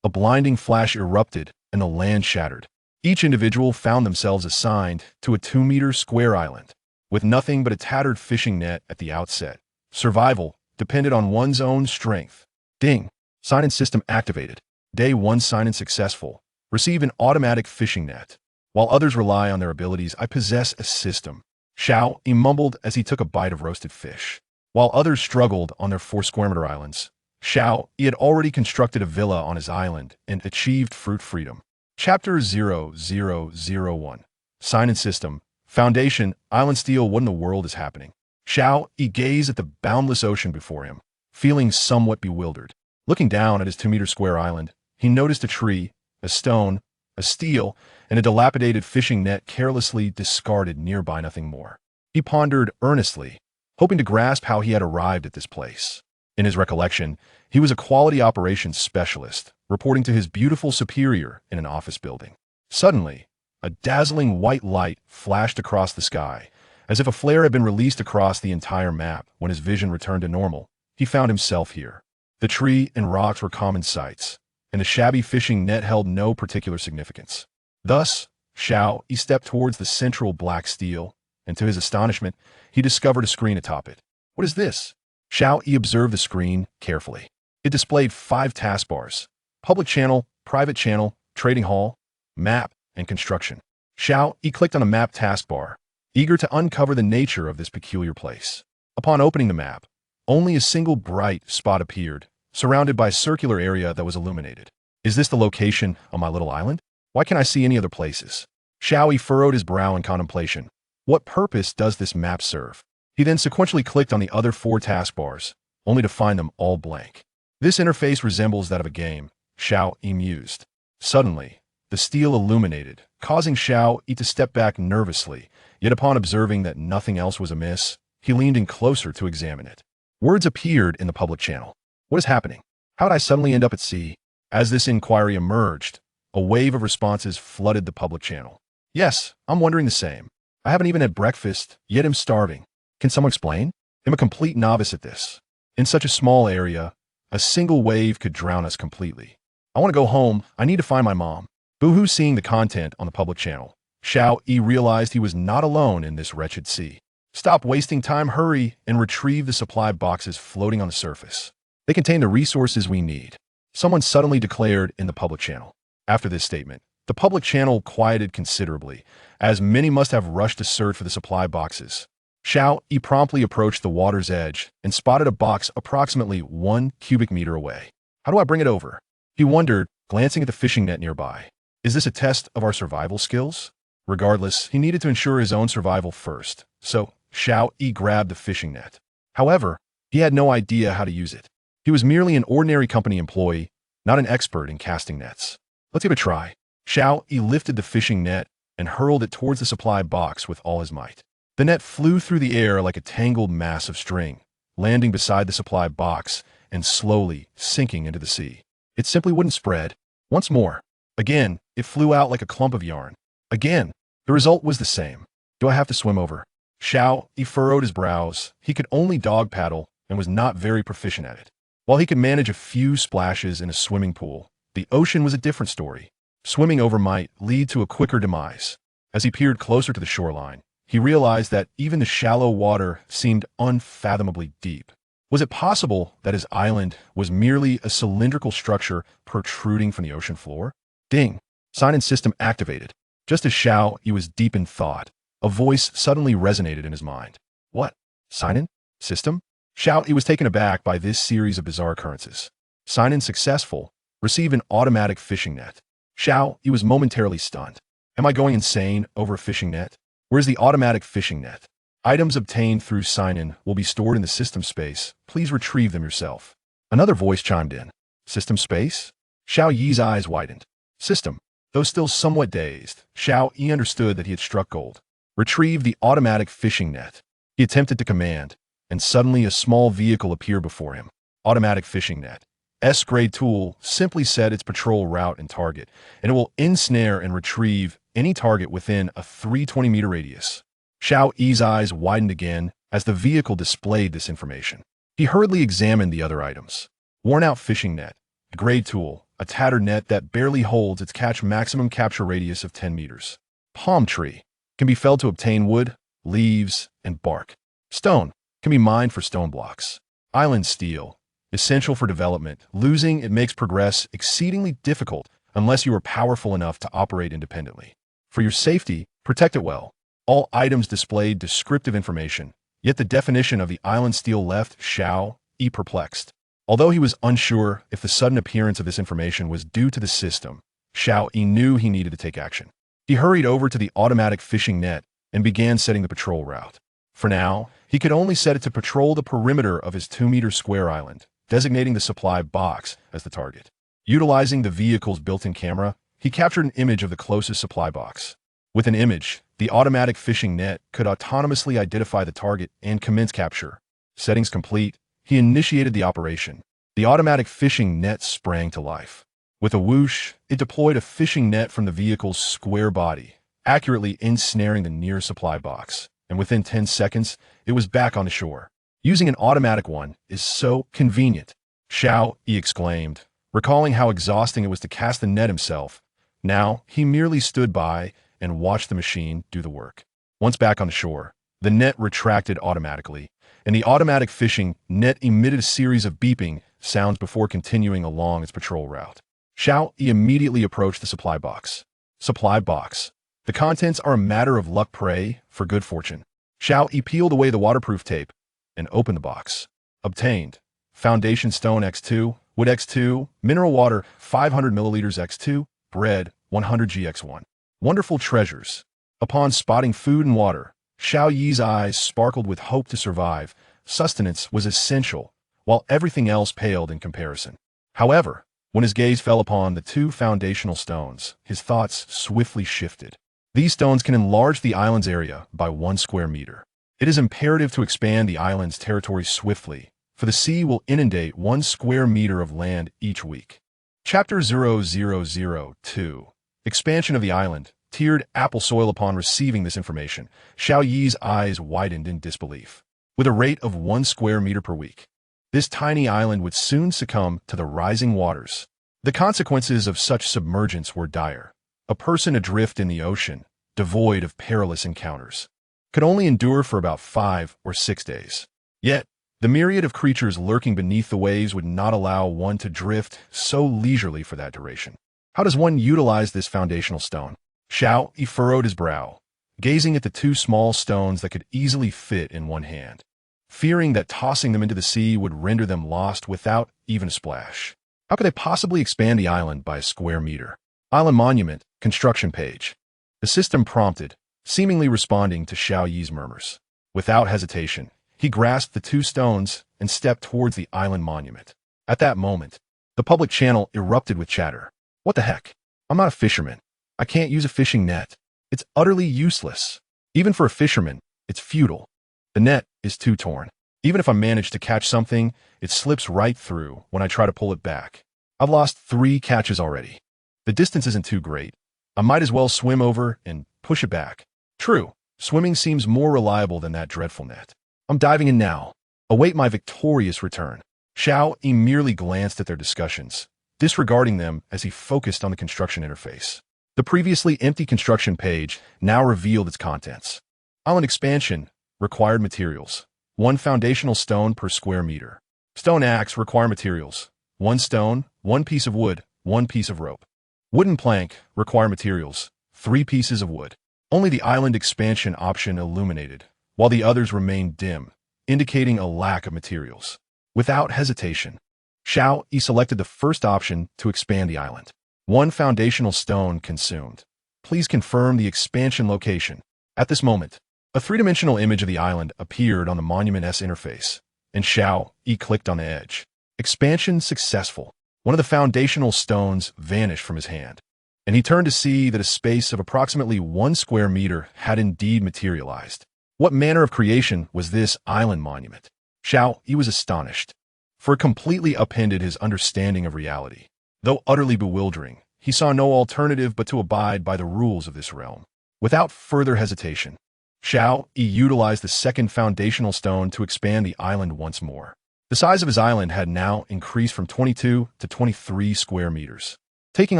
A blinding flash erupted, and the land shattered. Each individual found themselves assigned to a 2-meter square island, with nothing but a tattered fishing net at the outset. Survival depended on one's own strength. Ding! Sign-in system activated. Day 1 sign-in successful. Receive an automatic fishing net. While others rely on their abilities, I possess a system. Xiao Yi mumbled as he took a bite of roasted fish. While others struggled on their 4 square meter islands, Xiao Yi had already constructed a villa on his island and achieved fruit freedom. Chapter 0001. Sign-in system. Foundation. Island steel. What in the world is happening? Xiao Yi gazed at the boundless ocean before him, feeling somewhat bewildered. Looking down at his 2-meter square island, he noticed a tree, a stone, a steel, and a dilapidated fishing net carelessly discarded nearby. Nothing more. He pondered earnestly, hoping to grasp how he had arrived at this place. In his recollection, he was a quality operations specialist, reporting to his beautiful superior in an office building. Suddenly, a dazzling white light flashed across the sky, as if a flare had been released across the entire map. When his vision returned to normal, he found himself here. The tree and rocks were common sights, and the shabby fishing net held no particular significance. Thus, Xiao Yi stepped towards the central black steel, and to his astonishment, he discovered a screen atop it. What is this? Xiao Yi observed the screen carefully. It displayed 5 taskbars: public channel, private channel, trading hall, map, and construction. Xiao Yi clicked on the map taskbar, eager to uncover the nature of this peculiar place. Upon opening the map, only a single bright spot appeared, surrounded by a circular area that was illuminated. Is this the location on my little island? Why can't I see any other places? Xiao Yi furrowed his brow in contemplation. What purpose does this map serve? He then sequentially clicked on the other 4 taskbars, only to find them all blank. This interface resembles that of a game, Xiao Yi mused. Suddenly, the steel illuminated, causing Xiao Yi to step back nervously, yet upon observing that nothing else was amiss, he leaned in closer to examine it. Words appeared in the public channel. What is happening? How did I suddenly end up at sea? As this inquiry emerged, a wave of responses flooded the public channel. Yes, I'm wondering the same. I haven't even had breakfast, yet am starving. Can someone explain? I'm a complete novice at this. In such a small area, a single wave could drown us completely. I want to go home. I need to find my mom. Boohoo! Seeing the content on the public channel, Xiao Yi realized he was not alone in this wretched sea. Stop wasting time, hurry, and retrieve the supply boxes floating on the surface. They contain the resources we need. Someone suddenly declared in the public channel. After this statement, the public channel quieted considerably, as many must have rushed to search for the supply boxes. Xiao Yi promptly approached the water's edge and spotted a box approximately 1 cubic meter away. How do I bring it over? He wondered, glancing at the fishing net nearby. Is this a test of our survival skills? Regardless, he needed to ensure his own survival first, so Xiao Yi grabbed the fishing net. However, he had no idea how to use it. He was merely an ordinary company employee, not an expert in casting nets. Let's give it a try. Xiao Yi lifted the fishing net and hurled it towards the supply box with all his might. The net flew through the air like a tangled mass of string, landing beside the supply box and slowly sinking into the sea. It simply wouldn't spread. Once more. Again, it flew out like a clump of yarn. Again, the result was the same. Do I have to swim over? Xiao Yi furrowed his brows. He could only dog paddle and was not very proficient at it. While he could manage a few splashes in a swimming pool, the ocean was a different story. Swimming over might lead to a quicker demise. As he peered closer to the shoreline, he realized that even the shallow water seemed unfathomably deep. Was it possible that his island was merely a cylindrical structure protruding from the ocean floor? Ding! Sign-in system activated. Just as Xiao Yi was deep in thought, a voice suddenly resonated in his mind. What? Sign-in? System? Xiao Yi was taken aback by this series of bizarre occurrences. Sign-in successful. Receive an automatic fishing net. Xiao Yi was momentarily stunned. Am I going insane over a fishing net? Where's the automatic fishing net? Items obtained through sign-in will be stored in the system space. Please retrieve them yourself. Another voice chimed in. System space? Xiao Yi's eyes widened. System. Though still somewhat dazed, Xiao Yi understood that he had struck gold. Retrieve the automatic fishing net. He attempted to command, and suddenly a small vehicle appeared before him. Automatic fishing net. S-grade tool simply set its patrol route and target, and it will ensnare and retrieve any target within a 320-meter radius. Xiao Yi's eyes widened again as the vehicle displayed this information. He hurriedly examined the other items. Worn-out fishing net, a grade tool, a tattered net that barely holds its maximum capture radius of 10 meters. Palm tree can be felled to obtain wood, leaves, and bark. Stone can be mined for stone blocks. Island steel, essential for development. Losing it makes progress exceedingly difficult unless you are powerful enough to operate independently. For your safety, protect it well. All items displayed descriptive information, yet the definition of the island steel left Xiao Yi perplexed. Although he was unsure if the sudden appearance of this information was due to the system, Xiao Yi knew he needed to take action. He hurried over to the automatic fishing net and began setting the patrol route. For now, he could only set it to patrol the perimeter of his 2-meter square island, designating the supply box as the target. Utilizing the vehicle's built-in camera, he captured an image of the closest supply box. With an image, the automatic fishing net could autonomously identify the target and commence capture. Settings complete, he initiated the operation. The automatic fishing net sprang to life. With a whoosh, it deployed a fishing net from the vehicle's square body, accurately ensnaring the near supply box, and within 10 seconds, it was back on the shore. Using an automatic one is so convenient, Xiao Yi exclaimed, recalling how exhausting it was to cast the net himself. Now, he merely stood by and watched the machine do the work. Once back on the shore, the net retracted automatically, and the automatic fishing net emitted a series of beeping sounds before continuing along its patrol route. Xiao Yi immediately approached the supply box. Supply box. The contents are a matter of luck. Pray for good fortune. Xiao Yi peeled away the waterproof tape and opened the box. Obtained. Foundation stone X2, wood X2, mineral water 500 milliliters X2, bread 100 GX1. Wonderful treasures. Upon spotting food and water, Xiao Yi's eyes sparkled with hope to survive. Sustenance was essential, while everything else paled in comparison. However, when his gaze fell upon the 2 foundational stones, his thoughts swiftly shifted. These stones can enlarge the island's area by 1 square meter. It is imperative to expand the island's territory swiftly, for the sea will inundate 1 square meter of land each week. Chapter 0002. Expansion of the island. Tiered apple soil. Upon receiving this information, Xiao Yi's eyes widened in disbelief. With a rate of 1 square meter per week, this tiny island would soon succumb to the rising waters. The consequences of such submergence were dire. A person adrift in the ocean, devoid of perilous encounters, could only endure for about 5 or 6 days. Yet, the myriad of creatures lurking beneath the waves would not allow one to drift so leisurely for that duration. How does one utilize this foundational stone? Xiao Yi furrowed his brow, gazing at the 2 small stones that could easily fit in one hand, fearing that tossing them into the sea would render them lost without even a splash. How could they possibly expand the island by a square meter? Island monument, construction page. The system prompted, seemingly responding to Xiao Yi's murmurs. Without hesitation, he grasped the 2 stones and stepped towards the island monument. At that moment, the public channel erupted with chatter. What the heck? I'm not a fisherman. I can't use a fishing net. It's utterly useless. Even for a fisherman, it's futile. The net is too torn. Even if I manage to catch something, it slips right through when I try to pull it back. I've lost 3 catches already. The distance isn't too great. I might as well swim over and push it back. True, swimming seems more reliable than that dreadful net. I'm diving in now. Await my victorious return. Xiao Yi merely glanced at their discussions, disregarding them as he focused on the construction interface. The previously empty construction page now revealed its contents. Island expansion. Required materials. 1 foundational stone per square meter. Stone axe. Require materials. 1 stone, 1 piece of wood, 1 piece of rope. Wooden plank. Require materials. 3 pieces of wood. Only the island expansion option illuminated, while the others remained dim, indicating a lack of materials. Without hesitation, Xiao Yi selected the first option to expand the island. 1 foundational stone consumed. Please confirm the expansion location. At this moment, a 3-dimensional image of the island appeared on the Monument-S interface, and Xiao Yi clicked on the edge. Expansion successful. One of the foundational stones vanished from his hand, and he turned to see that a space of approximately 1 square meter had indeed materialized. What manner of creation was this island monument? Xiao Yi was astonished, for it completely upended his understanding of reality. Though utterly bewildering, he saw no alternative but to abide by the rules of this realm. Without further hesitation, Xiao Yi utilized the second foundational stone to expand the island once more. The size of his island had now increased from 22 to 23 square meters, taking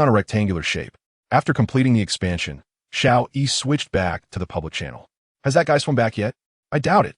on a rectangular shape. After completing the expansion, Xiao Yi switched back to the public channel. Has that guy swum back yet? I doubt it.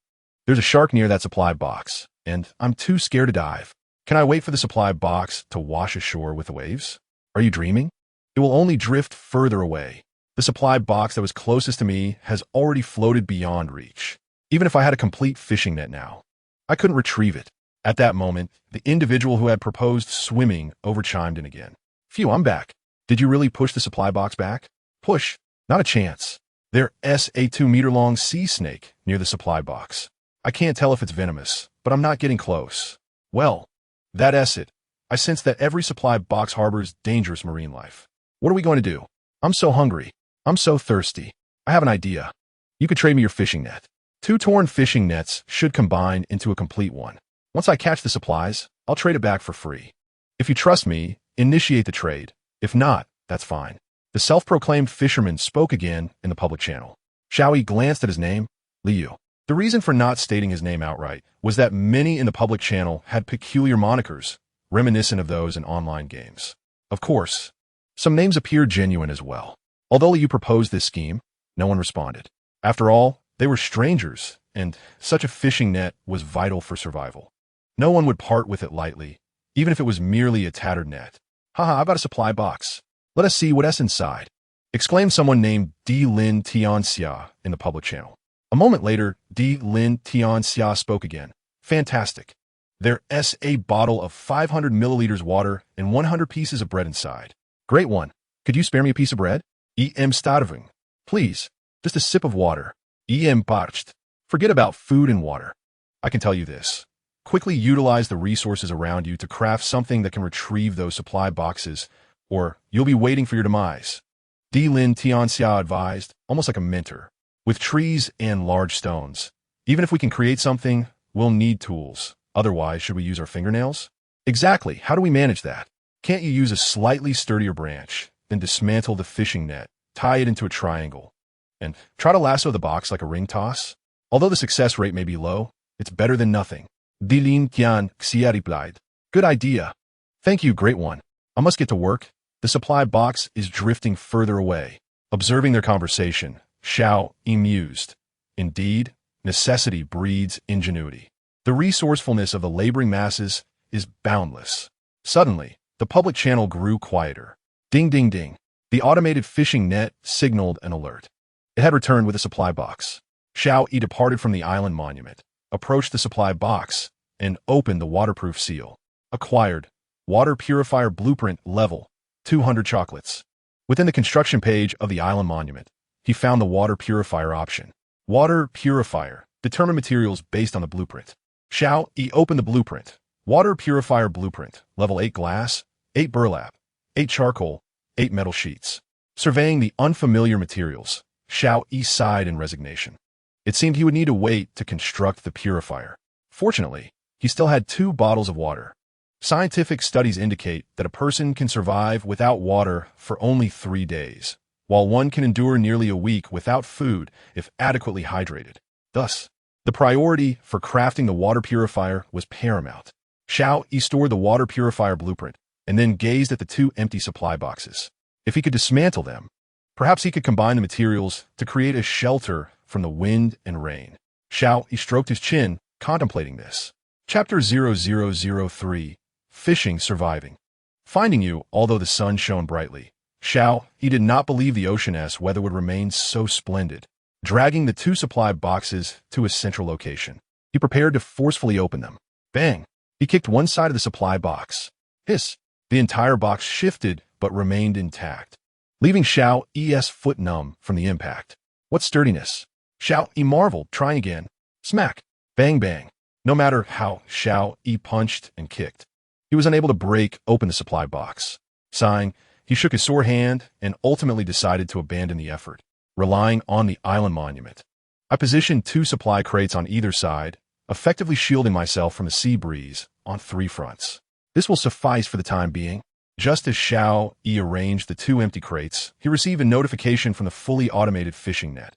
There's a shark near that supply box, and I'm too scared to dive. Can I wait for the supply box to wash ashore with the waves? Are you dreaming? It will only drift further away. The supply box that was closest to me has already floated beyond reach. Even if I had a complete fishing net now, I couldn't retrieve it. At that moment, the individual who had proposed swimming overchimed in again. Phew, I'm back. Did you really push the supply box back? Push? Not a chance. There's a 2-meter-long sea snake near the supply box. I can't tell if it's venomous, but I'm not getting close. Well, that's it. I sense that every supply box harbors dangerous marine life. What are we going to do? I'm so hungry. I'm so thirsty. I have an idea. You could trade me your fishing net. 2 torn fishing nets should combine into a complete one. Once I catch the supplies, I'll trade it back for free. If you trust me, initiate the trade. If not, that's fine. The self-proclaimed fisherman spoke again in the public channel. Xiao Yi glanced at his name, Liu. The reason for not stating his name outright was that many in the public channel had peculiar monikers, reminiscent of those in online games. Of course, some names appeared genuine as well. Although Liu proposed this scheme, no one responded. After all, they were strangers, and such a fishing net was vital for survival. No one would part with it lightly, even if it was merely a tattered net. Haha, I've got a supply box. Let us see what's inside, exclaimed someone named Di Lin Tianxia in the public channel. A moment later, Di Lin Tianxia spoke again. Fantastic. There's a bottle of 500 milliliters water and 100 pieces of bread inside. Great one. Could you spare me a piece of bread? Em starving. Please, just a sip of water. Em parched. Forget about food and water. I can tell you this. Quickly utilize the resources around you to craft something that can retrieve those supply boxes, or you'll be waiting for your demise. Di Lin Tianxia advised, almost like a mentor. With trees and large stones, even if we can create something, we'll need tools. Otherwise, should we use our fingernails? Exactly. How do we manage that? Can't you use a slightly sturdier branch, then dismantle the fishing net, tie it into a triangle, and try to lasso the box like a ring toss? Although the success rate may be low, it's better than nothing. Di Lin Tianxia replied. Good idea. Thank you, great one. I must get to work. The supply box is drifting further away. Observing their conversation, Xiao Yi mused. Indeed, necessity breeds ingenuity. The resourcefulness of the laboring masses is boundless. Suddenly, the public channel grew quieter. Ding, ding, ding. The automated fishing net signaled an alert. It had returned with a supply box. Xiao Yi departed from the island monument, approached the supply box, and opened the waterproof seal. Acquired. Water purifier blueprint level. 200 chocolates. Within the construction page of the island monument, he found the water purifier option. Water purifier. Determine materials based on the blueprint. Xiao Yi opened the blueprint. Water purifier blueprint. Level 8 glass, 8 burlap, 8 charcoal, 8 metal sheets. Surveying the unfamiliar materials, Xiao Yi sighed in resignation. It seemed he would need to wait to construct the purifier. Fortunately, he still had 2 bottles of water. Scientific studies indicate that a person can survive without water for only 3 days, while one can endure nearly a week without food if adequately hydrated. Thus, the priority for crafting the water purifier was paramount. Xiao Yi stored the water purifier blueprint and then gazed at the 2 empty supply boxes. If he could dismantle them, perhaps he could combine the materials to create a shelter from the wind and rain. Xiao Yi stroked his chin, contemplating this. Chapter 0003, Fishing Surviving. Finding you, although the sun shone brightly, Xiao Yi did not believe the ocean's weather would remain so splendid. Dragging the 2 supply boxes to a central location, he prepared to forcefully open them. Bang! He kicked one side of the supply box. Hiss! The entire box shifted but remained intact, leaving Xiao Yi's foot numb from the impact. What sturdiness! Xiao Yi marveled, trying again. Smack! Bang bang! No matter how Xiao Yi punched and kicked, he was unable to break open the supply box. Sighing, he shook his sore hand and ultimately decided to abandon the effort, relying on the island monument. I positioned 2 supply crates on either side, effectively shielding myself from the sea breeze on 3 fronts. This will suffice for the time being. Just as Xiao Yi arranged the 2 empty crates, he received a notification from the fully automated fishing net.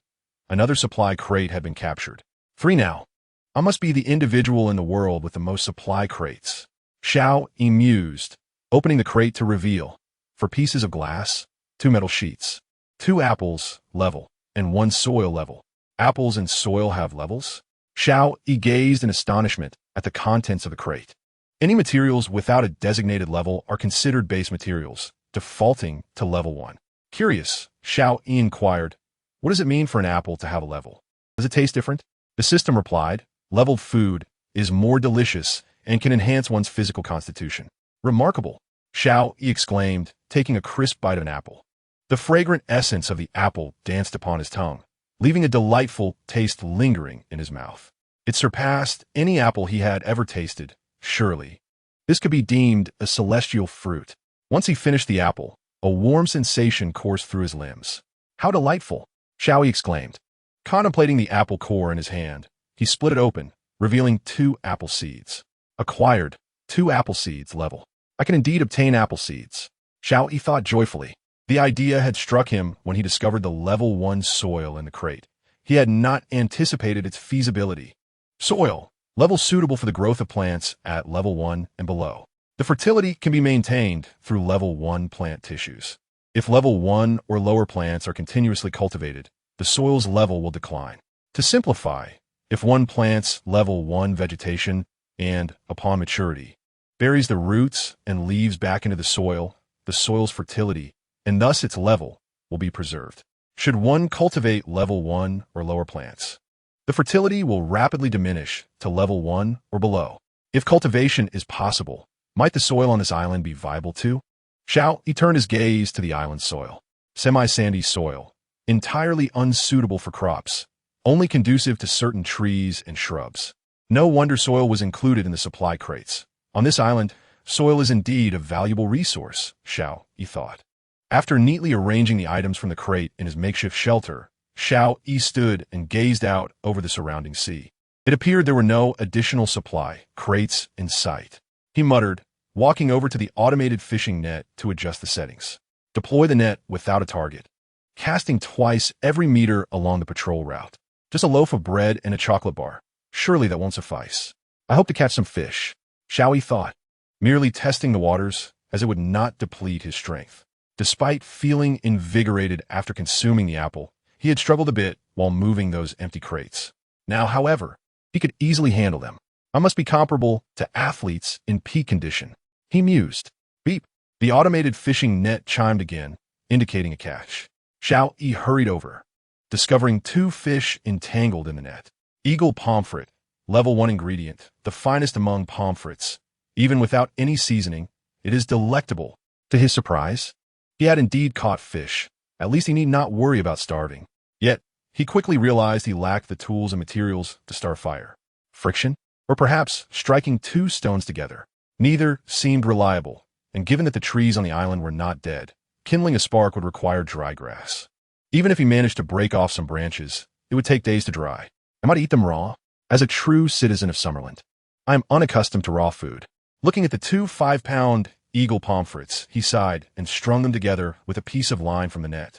Another supply crate had been captured. 3 now. I must be the individual in the world with the most supply crates. Xiao Yi mused, opening the crate to reveal, for pieces of glass, 2 metal sheets, 2 apples, level, and 1 soil level. Apples and soil have levels? Xiao Yi gazed in astonishment at the contents of the crate. Any materials without a designated level are considered base materials, defaulting to level 1. Curious, Xiao Yi inquired, what does it mean for an apple to have a level? Does it taste different? The system replied, leveled food is more delicious and can enhance one's physical constitution. Remarkable, Xiao Yi exclaimed, taking a crisp bite of an apple. The fragrant essence of the apple danced upon his tongue, leaving a delightful taste lingering in his mouth. It surpassed any apple he had ever tasted, surely. This could be deemed a celestial fruit. Once he finished the apple, a warm sensation coursed through his limbs. How delightful, Xiao Yi exclaimed. Contemplating the apple core in his hand, he split it open, revealing 2 apple seeds. Acquired, 2 apple seeds level. I can indeed obtain apple seeds. Xiao Yi thought joyfully. The idea had struck him when he discovered the level 1 soil in the crate. He had not anticipated its feasibility. Soil, level suitable for the growth of plants at level 1 and below. The fertility can be maintained through level 1 plant tissues. If level 1 or lower plants are continuously cultivated, the soil's level will decline. To simplify, if one plants level 1 vegetation and, upon maturity, buries the roots and leaves back into the soil's fertility, and thus its level, will be preserved. Should one cultivate level 1 or lower plants, the fertility will rapidly diminish to level 1 or below. If cultivation is possible, might the soil on this island be viable too? Xiao Yi turned his gaze to the island's soil. Semi-sandy soil, entirely unsuitable for crops, only conducive to certain trees and shrubs. No wonder soil was included in the supply crates. On this island, soil is indeed a valuable resource, Xiao Yi thought. After neatly arranging the items from the crate in his makeshift shelter, Xiao Yi stood and gazed out over the surrounding sea. It appeared there were no additional supply crates in sight. He muttered, walking over to the automated fishing net to adjust the settings. Deploy the net without a target, casting twice every meter along the patrol route. Just a loaf of bread and a chocolate bar. Surely that won't suffice. I hope to catch some fish, Xiao Yi thought, merely testing the waters as it would not deplete his strength. Despite feeling invigorated after consuming the apple, he had struggled a bit while moving those empty crates. Now, however, he could easily handle them. I must be comparable to athletes in peak condition, he mused. Beep. The automated fishing net chimed again, indicating a catch. Xiao Yi hurried over, discovering 2 fish entangled in the net. Eagle pomfret, level 1 ingredient, the finest among pomfrets. Even without any seasoning, it is delectable. To his surprise, he had indeed caught fish. At least he need not worry about starving. Yet, he quickly realized he lacked the tools and materials to start fire. Friction? Or perhaps striking 2 stones together. Neither seemed reliable, and given that the trees on the island were not dead, kindling a spark would require dry grass. Even if he managed to break off some branches, it would take days to dry. I might eat them raw. As a true citizen of Summerland, I am unaccustomed to raw food. Looking at the 2 5-pound eagle pomfrets, he sighed and strung them together with a piece of line from the net,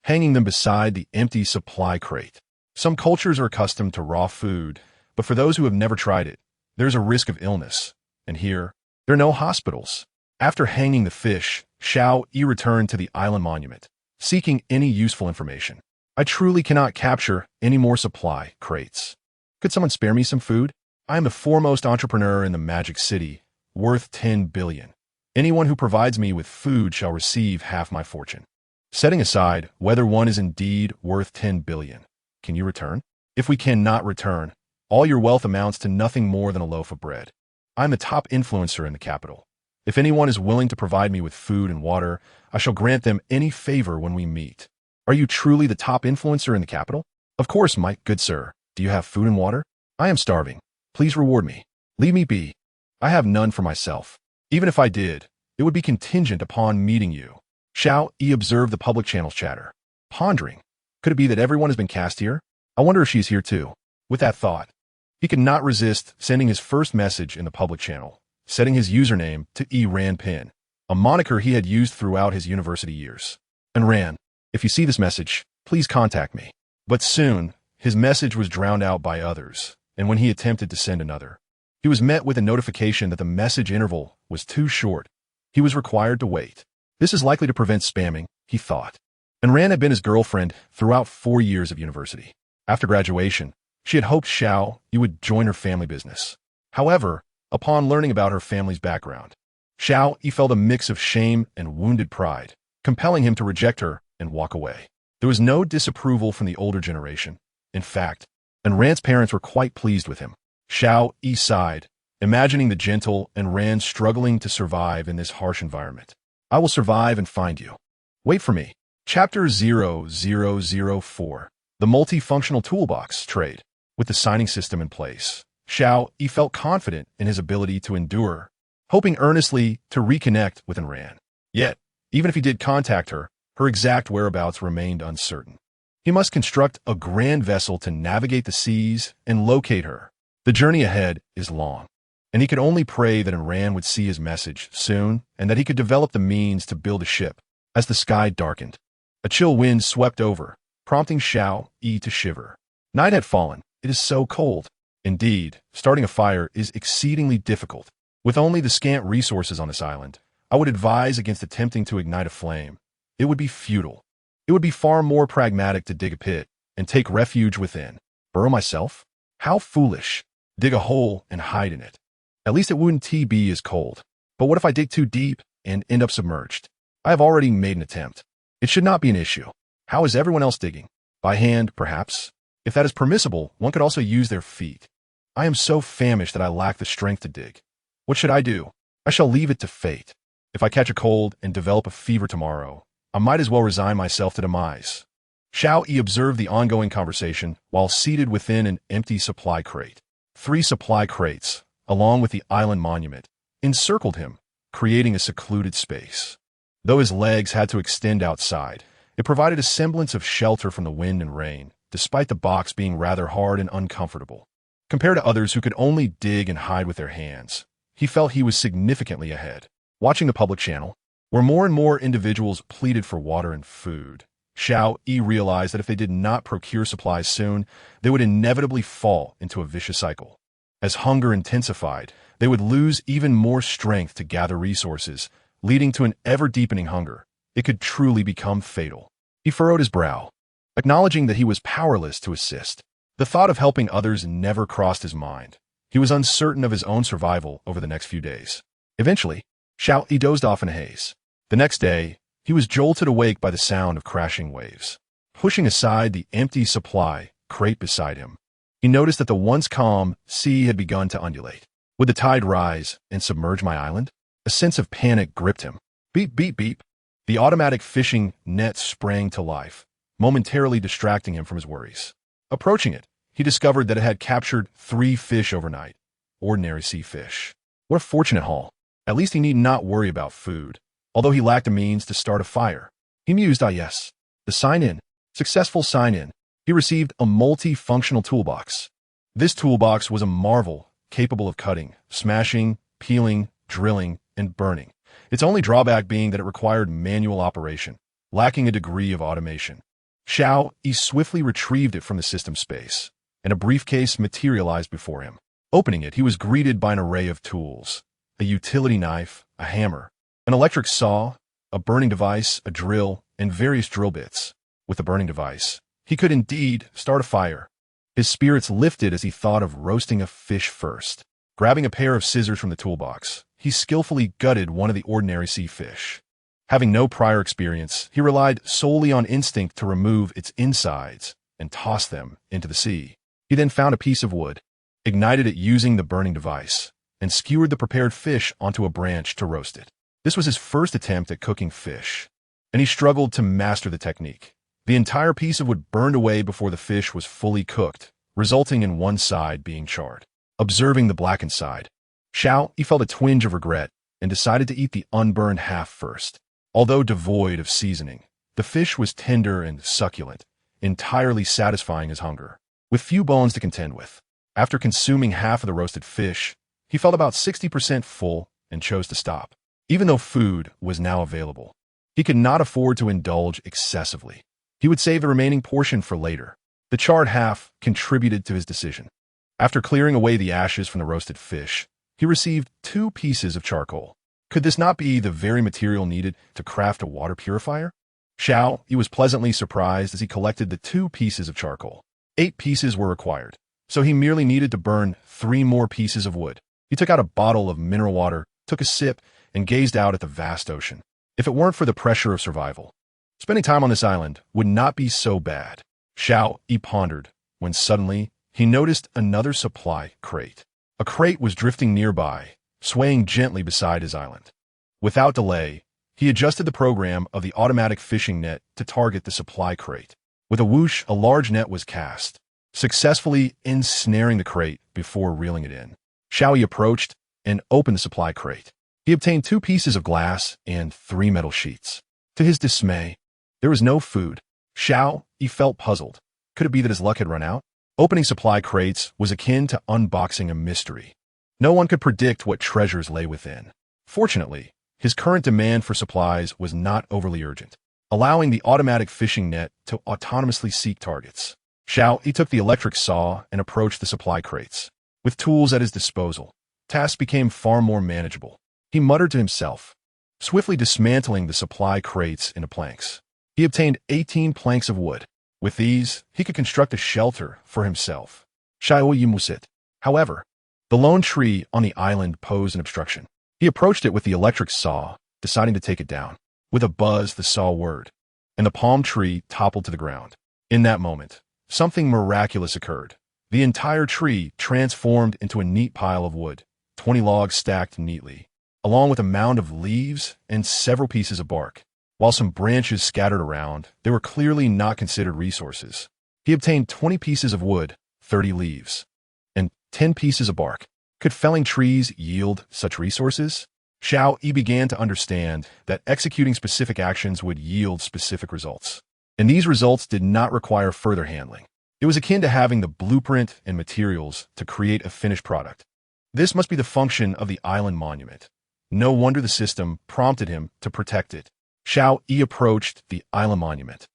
hanging them beside the empty supply crate. Some cultures are accustomed to raw food, but for those who have never tried it, there's a risk of illness. And here, there are no hospitals. After hanging the fish, Xiao Yi returned to the island monument, seeking any useful information. I truly cannot capture any more supply crates. Could someone spare me some food? I am the foremost entrepreneur in the Magic City, worth 10 billion. Anyone who provides me with food shall receive half my fortune. Setting aside whether one is indeed worth 10 billion, can you return? If we cannot return, all your wealth amounts to nothing more than a loaf of bread. I'm the top influencer in the capital. If anyone is willing to provide me with food and water, I shall grant them any favor when we meet. Are you truly the top influencer in the capital? Of course, my good sir. Do you have food and water? I am starving. Please reward me. Leave me be. I have none for myself. Even if I did, it would be contingent upon meeting you. Xiao Yi observed the public channel's chatter, pondering. Could it be that everyone has been cast here? I wonder if she's here too. With that thought, he could not resist sending his first message in the public channel, setting his username to E. Ran Pin, a moniker he had used throughout his university years. And Ran, if you see this message, please contact me. But soon, his message was drowned out by others, and when he attempted to send another, he was met with a notification that the message interval was too short. He was required to wait. This is likely to prevent spamming, he thought. And Ran had been his girlfriend throughout 4 years of university. After graduation, she had hoped Xiao Yi would join her family business. However, upon learning about her family's background, Xiao Yi felt a mix of shame and wounded pride, compelling him to reject her and walk away. There was no disapproval from the older generation. In fact, and Ran's parents were quite pleased with him. Xiao Yi sighed, imagining the gentle and Ran struggling to survive in this harsh environment. I will survive and find you. Wait for me. Chapter 0004. The Multifunctional Toolbox Trade. With the signing system in place, Xiao Yi felt confident in his ability to endure, hoping earnestly to reconnect with Ran. Yet, even if he did contact her, her exact whereabouts remained uncertain. He must construct a grand vessel to navigate the seas and locate her. The journey ahead is long, and he could only pray that Ran would see his message soon and that he could develop the means to build a ship. As the sky darkened, a chill wind swept over, prompting Xiao Yi to shiver. Night had fallen. It is so cold. Indeed, starting a fire is exceedingly difficult. With only the scant resources on this island, I would advise against attempting to ignite a flame. It would be futile. It would be far more pragmatic to dig a pit and take refuge within. Burrow myself? How foolish. Dig a hole and hide in it. At least it wouldn't be as cold. But what if I dig too deep and end up submerged? I have already made an attempt. It should not be an issue. How is everyone else digging? By hand, perhaps? If that is permissible, one could also use their feet. I am so famished that I lack the strength to dig. What should I do? I shall leave it to fate. If I catch a cold and develop a fever tomorrow, I might as well resign myself to demise. Xiao Yi observed the ongoing conversation while seated within an empty supply crate. 3 supply crates, along with the island monument, encircled him, creating a secluded space. Though his legs had to extend outside, it provided a semblance of shelter from the wind and rain, despite the box being rather hard and uncomfortable. Compared to others who could only dig and hide with their hands, he felt he was significantly ahead. Watching the public channel, where more and more individuals pleaded for water and food, Xiao Yi realized that if they did not procure supplies soon, they would inevitably fall into a vicious cycle. As hunger intensified, they would lose even more strength to gather resources, leading to an ever-deepening hunger. It could truly become fatal. He furrowed his brow, acknowledging that he was powerless to assist. The thought of helping others never crossed his mind. He was uncertain of his own survival over the next few days. Eventually, Xiao Yi dozed off in a haze. The next day, he was jolted awake by the sound of crashing waves. Pushing aside the empty supply crate beside him, he noticed that the once calm sea had begun to undulate. Would the tide rise and submerge my island? A sense of panic gripped him. Beep, beep, beep. The automatic fishing net sprang to life, momentarily distracting him from his worries. Approaching it, he discovered that it had captured 3 fish overnight. Ordinary sea fish. What a fortunate haul. At least he need not worry about food, although he lacked the means to start a fire. He mused, yes. The sign-in. Successful sign-in. He received a multi-functional toolbox. This toolbox was a marvel, capable of cutting, smashing, peeling, drilling, and burning. Its only drawback being that it required manual operation, lacking a degree of automation. Xiao Yi swiftly retrieved it from the system space, and a briefcase materialized before him. Opening it, he was greeted by an array of tools: a utility knife, a hammer, an electric saw, a burning device, a drill, and various drill bits. With the burning device, he could indeed start a fire. His spirits lifted as he thought of roasting a fish first. Grabbing a pair of scissors from the toolbox, he skillfully gutted one of the ordinary sea fish. Having no prior experience, he relied solely on instinct to remove its insides and toss them into the sea. He then found a piece of wood, ignited it using the burning device, and skewered the prepared fish onto a branch to roast it. This was his first attempt at cooking fish, and he struggled to master the technique. The entire piece of wood burned away before the fish was fully cooked, resulting in one side being charred. Observing the blackened side, Xiao Yi felt a twinge of regret and decided to eat the unburned half first. Although devoid of seasoning, the fish was tender and succulent, entirely satisfying his hunger. With few bones to contend with, after consuming half of the roasted fish, he felt about 60% full and chose to stop. Even though food was now available, he could not afford to indulge excessively. He would save the remaining portion for later. The charred half contributed to his decision. After clearing away the ashes from the roasted fish, he received 2 pieces of charcoal. Could this not be the very material needed to craft a water purifier? Xiao Yi was pleasantly surprised as he collected the 2 pieces of charcoal. 8 pieces were required, so he merely needed to burn 3 more pieces of wood. He took out a bottle of mineral water, took a sip, and gazed out at the vast ocean. If it weren't for the pressure of survival, spending time on this island would not be so bad. Xiao Yi pondered, when suddenly he noticed another supply crate. A crate was drifting nearby, swaying gently beside his island. Without delay, he adjusted the program of the automatic fishing net to target the supply crate. With a whoosh, a large net was cast, successfully ensnaring the crate before reeling it in. Xiao Yi approached and opened the supply crate. He obtained 2 pieces of glass and 3 metal sheets. To his dismay, there was no food. Xiao Yi felt puzzled. Could it be that his luck had run out? Opening supply crates was akin to unboxing a mystery. No one could predict what treasures lay within. Fortunately, his current demand for supplies was not overly urgent, allowing the automatic fishing net to autonomously seek targets. Xiao Yi took the electric saw and approached the supply crates. With tools at his disposal, tasks became far more manageable. He muttered to himself, swiftly dismantling the supply crates into planks. He obtained 18 planks of wood. With these, he could construct a shelter for himself. Xiao Yi musit. However, the lone tree on the island posed an obstruction. He approached it with the electric saw, deciding to take it down. With a buzz, the saw whirred, and the palm tree toppled to the ground. In that moment, something miraculous occurred. The entire tree transformed into a neat pile of wood, 20 logs stacked neatly, along with a mound of leaves and several pieces of bark. While some branches scattered around, they were clearly not considered resources. He obtained 20 pieces of wood, 30 leaves, and 10 pieces of bark. Could felling trees yield such resources? Xiao Yi began to understand that executing specific actions would yield specific results. And these results did not require further handling. It was akin to having the blueprint and materials to create a finished product. This must be the function of the island monument. No wonder the system prompted him to protect it. Xiao Yi approached the island monument,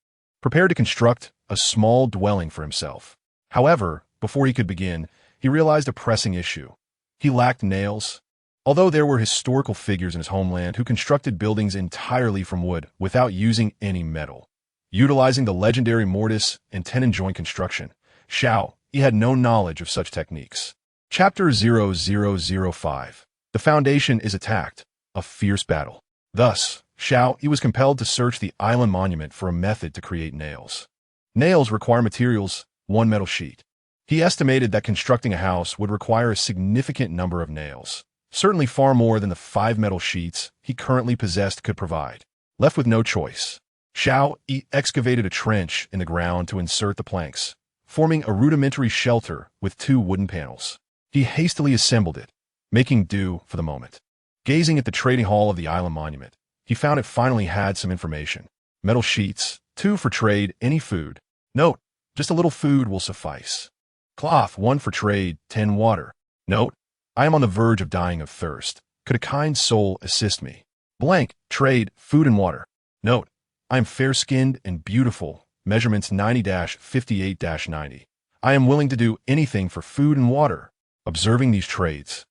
prepared to construct a small dwelling for himself. However, before he could begin, he realized a pressing issue. He lacked nails. Although there were historical figures in his homeland who constructed buildings entirely from wood without using any metal, utilizing the legendary mortise and tenon joint construction, Xiao Yi had no knowledge of such techniques. Chapter 0005. The Foundation is attacked. A fierce battle. Thus, Xiao Yi was compelled to search the island monument for a method to create nails. Nails require materials, 1 metal sheet. He estimated that constructing a house would require a significant number of nails, certainly far more than the 5 metal sheets he currently possessed could provide. Left with no choice, Xiao Yi excavated a trench in the ground to insert the planks, forming a rudimentary shelter with 2 wooden panels. He hastily assembled it, making do for the moment. Gazing at the trading hall of the island monument, he found it finally had some information. Metal sheets, 2 for trade, any food. Note, just a little food will suffice. Cloth, 1 for trade, 10 water. Note, I am on the verge of dying of thirst. Could a kind soul assist me? Blank, trade, food and water. Note, I am fair-skinned and beautiful, measurements 90-58-90. I am willing to do anything for food and water. Observing these trades,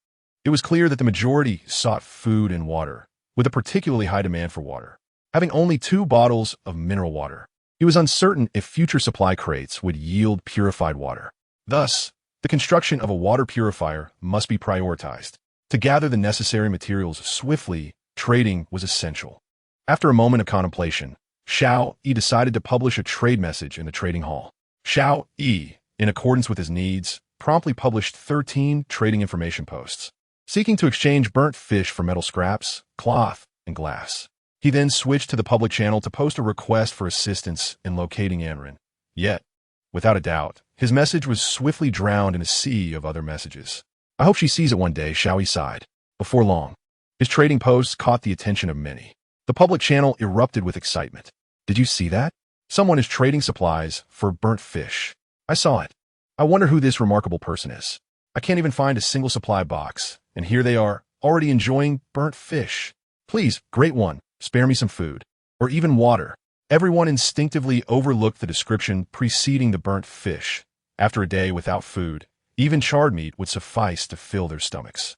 it was clear that the majority sought food and water, with a particularly high demand for water. Having only 2 bottles of mineral water, he was uncertain if future supply crates would yield purified water. Thus, the construction of a water purifier must be prioritized. To gather the necessary materials swiftly, trading was essential. After a moment of contemplation, Xiao Yi decided to publish a trade message in the trading hall. Xiao Yi, in accordance with his needs, promptly published 13 trading information posts, seeking to exchange burnt fish for metal scraps, cloth, and glass. He then switched to the public channel to post a request for assistance in locating Anrin. Yet, without a doubt, his message was swiftly drowned in a sea of other messages. I hope she sees it one day, Xiao Yi sighed. Before long, his trading posts caught the attention of many. The public channel erupted with excitement. Did you see that? Someone is trading supplies for burnt fish. I saw it. I wonder who this remarkable person is. I can't even find a single supply box, and here they are, already enjoying burnt fish. Please, great one, spare me some food, or even water. Everyone instinctively overlooked the description preceding the burnt fish. After a day without food, Even charred meat would suffice to fill their stomachs.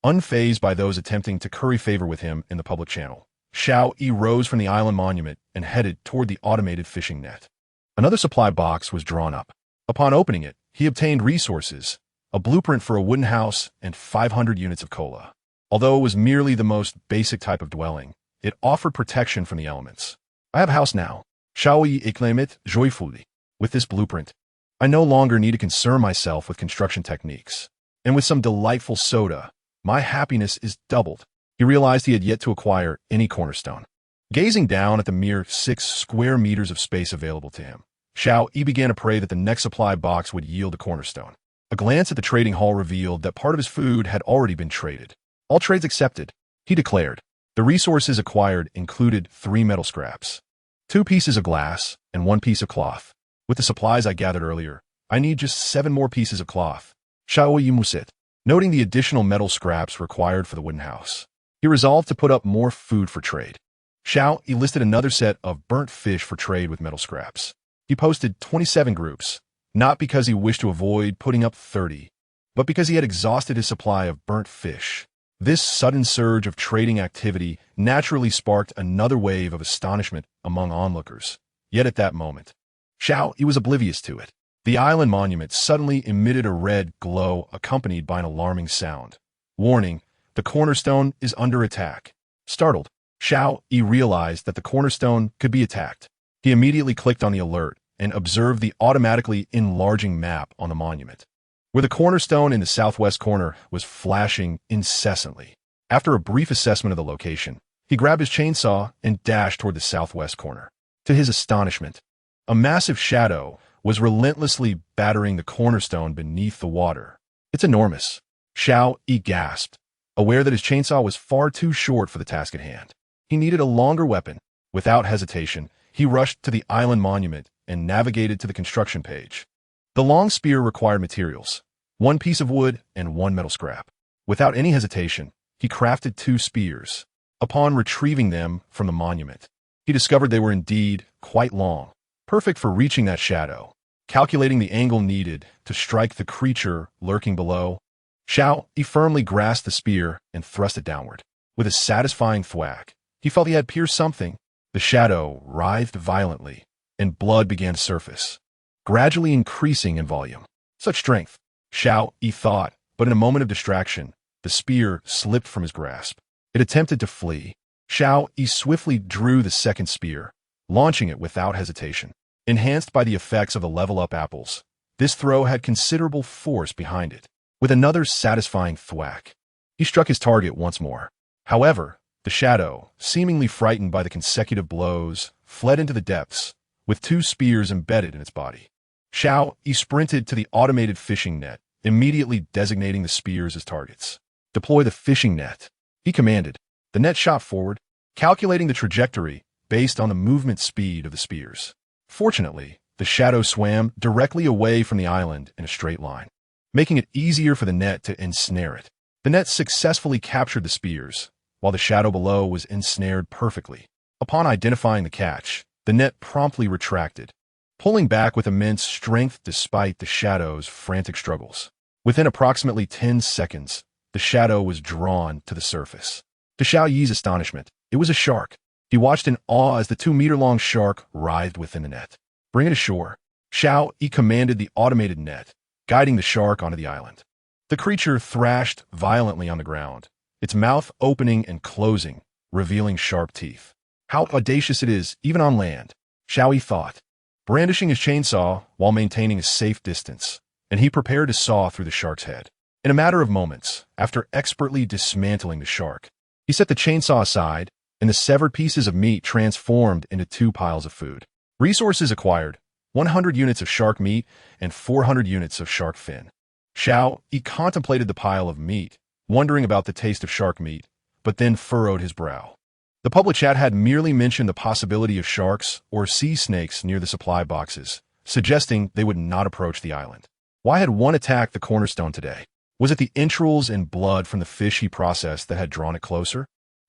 Unfazed by those attempting to curry favor with him in the public channel, Xiao Yi rose from the island monument and headed toward the automated fishing net. Another supply box was drawn up. Upon opening it, he obtained resources, a blueprint for a wooden house, and 500 units of cola. Although it was merely the most basic type of dwelling, it offered protection from the elements. I have a house now. Xiao Yi exclaimed joyfully. With this blueprint, I no longer need to concern myself with construction techniques. And with some delightful soda, my happiness is doubled. He realized he had yet to acquire any cornerstone. Gazing down at the mere 6 square meters of space available to him, Xiao Yi began to pray that the next supply box would yield a cornerstone. A glance at the trading hall revealed that part of his food had already been traded. All trades accepted, he declared. The resources acquired included 3 metal scraps, 2 pieces of glass, and 1 piece of cloth. With the supplies I gathered earlier, I need just 7 more pieces of cloth. Xiao Yi musit, noting the additional metal scraps required for the wooden house. He resolved to put up more food for trade. Xiao Yi listed another set of burnt fish for trade with metal scraps. He posted 27 groups, not because he wished to avoid putting up 30, but because he had exhausted his supply of burnt fish. This sudden surge of trading activity naturally sparked another wave of astonishment among onlookers. Yet at that moment, Xiao Yi was oblivious to it. The island monument suddenly emitted a red glow accompanied by an alarming sound. Warning, the cornerstone is under attack. Startled, Xiao Yi realized that the cornerstone could be attacked. He immediately clicked on the alert and observed the automatically enlarging map on the monument, where the cornerstone in the southwest corner was flashing incessantly. After a brief assessment of the location, he grabbed his chainsaw and dashed toward the southwest corner. To his astonishment, a massive shadow was relentlessly battering the cornerstone beneath the water. It's enormous. Xiao Yi gasped, aware that his chainsaw was far too short for the task at hand. He needed a longer weapon. Without hesitation, he rushed to the island monument and navigated to the construction page. The long spear required materials, 1 piece of wood and 1 metal scrap. Without any hesitation, he crafted 2 spears. Upon retrieving them from the monument, he discovered they were indeed quite long, perfect for reaching that shadow. Calculating the angle needed to strike the creature lurking below, Xiao Yi firmly grasped the spear and thrust it downward. With a satisfying thwack, he felt he had pierced something. The shadow writhed violently, and blood began to surface, gradually increasing in volume. Such strength, Xiao Yi thought, but in a moment of distraction, the spear slipped from his grasp. It attempted to flee. Xiao Yi swiftly drew the second spear, launching it without hesitation. Enhanced by the effects of the level-up apples, this throw had considerable force behind it. With another satisfying thwack, he struck his target once more. However, the shadow, seemingly frightened by the consecutive blows, fled into the depths, with 2 spears embedded in its body. Xiao Yi sprinted to the automated fishing net, immediately designating the spears as targets. Deploy the fishing net, he commanded. The net shot forward, calculating the trajectory based on the movement speed of the spears. Fortunately, the shadow swam directly away from the island in a straight line, making it easier for the net to ensnare it. The net successfully captured the spears, while the shadow below was ensnared perfectly. Upon identifying the catch, the net promptly retracted, pulling back with immense strength despite the shadow's frantic struggles. Within approximately 10 seconds, the shadow was drawn to the surface. To Xiao Yi's astonishment, it was a shark. He watched in awe as the 2-meter-long shark writhed within the net. Bring it ashore. Xiao Yi commanded the automated net, guiding the shark onto the island. The creature thrashed violently on the ground, its mouth opening and closing, revealing sharp teeth. How audacious it is, even on land, Xiao Yi thought, brandishing his chainsaw while maintaining a safe distance, and he prepared to saw through the shark's head. In a matter of moments, after expertly dismantling the shark, he set the chainsaw aside, and the severed pieces of meat transformed into 2 piles of food. Resources acquired, 100 units of shark meat and 400 units of shark fin. Xiao Yi contemplated the pile of meat, wondering about the taste of shark meat, but then furrowed his brow. The public chat had merely mentioned the possibility of sharks or sea snakes near the supply boxes, suggesting they would not approach the island. Why had one attacked the cornerstone today? Was it the entrails and blood from the fish he processed that had drawn it closer?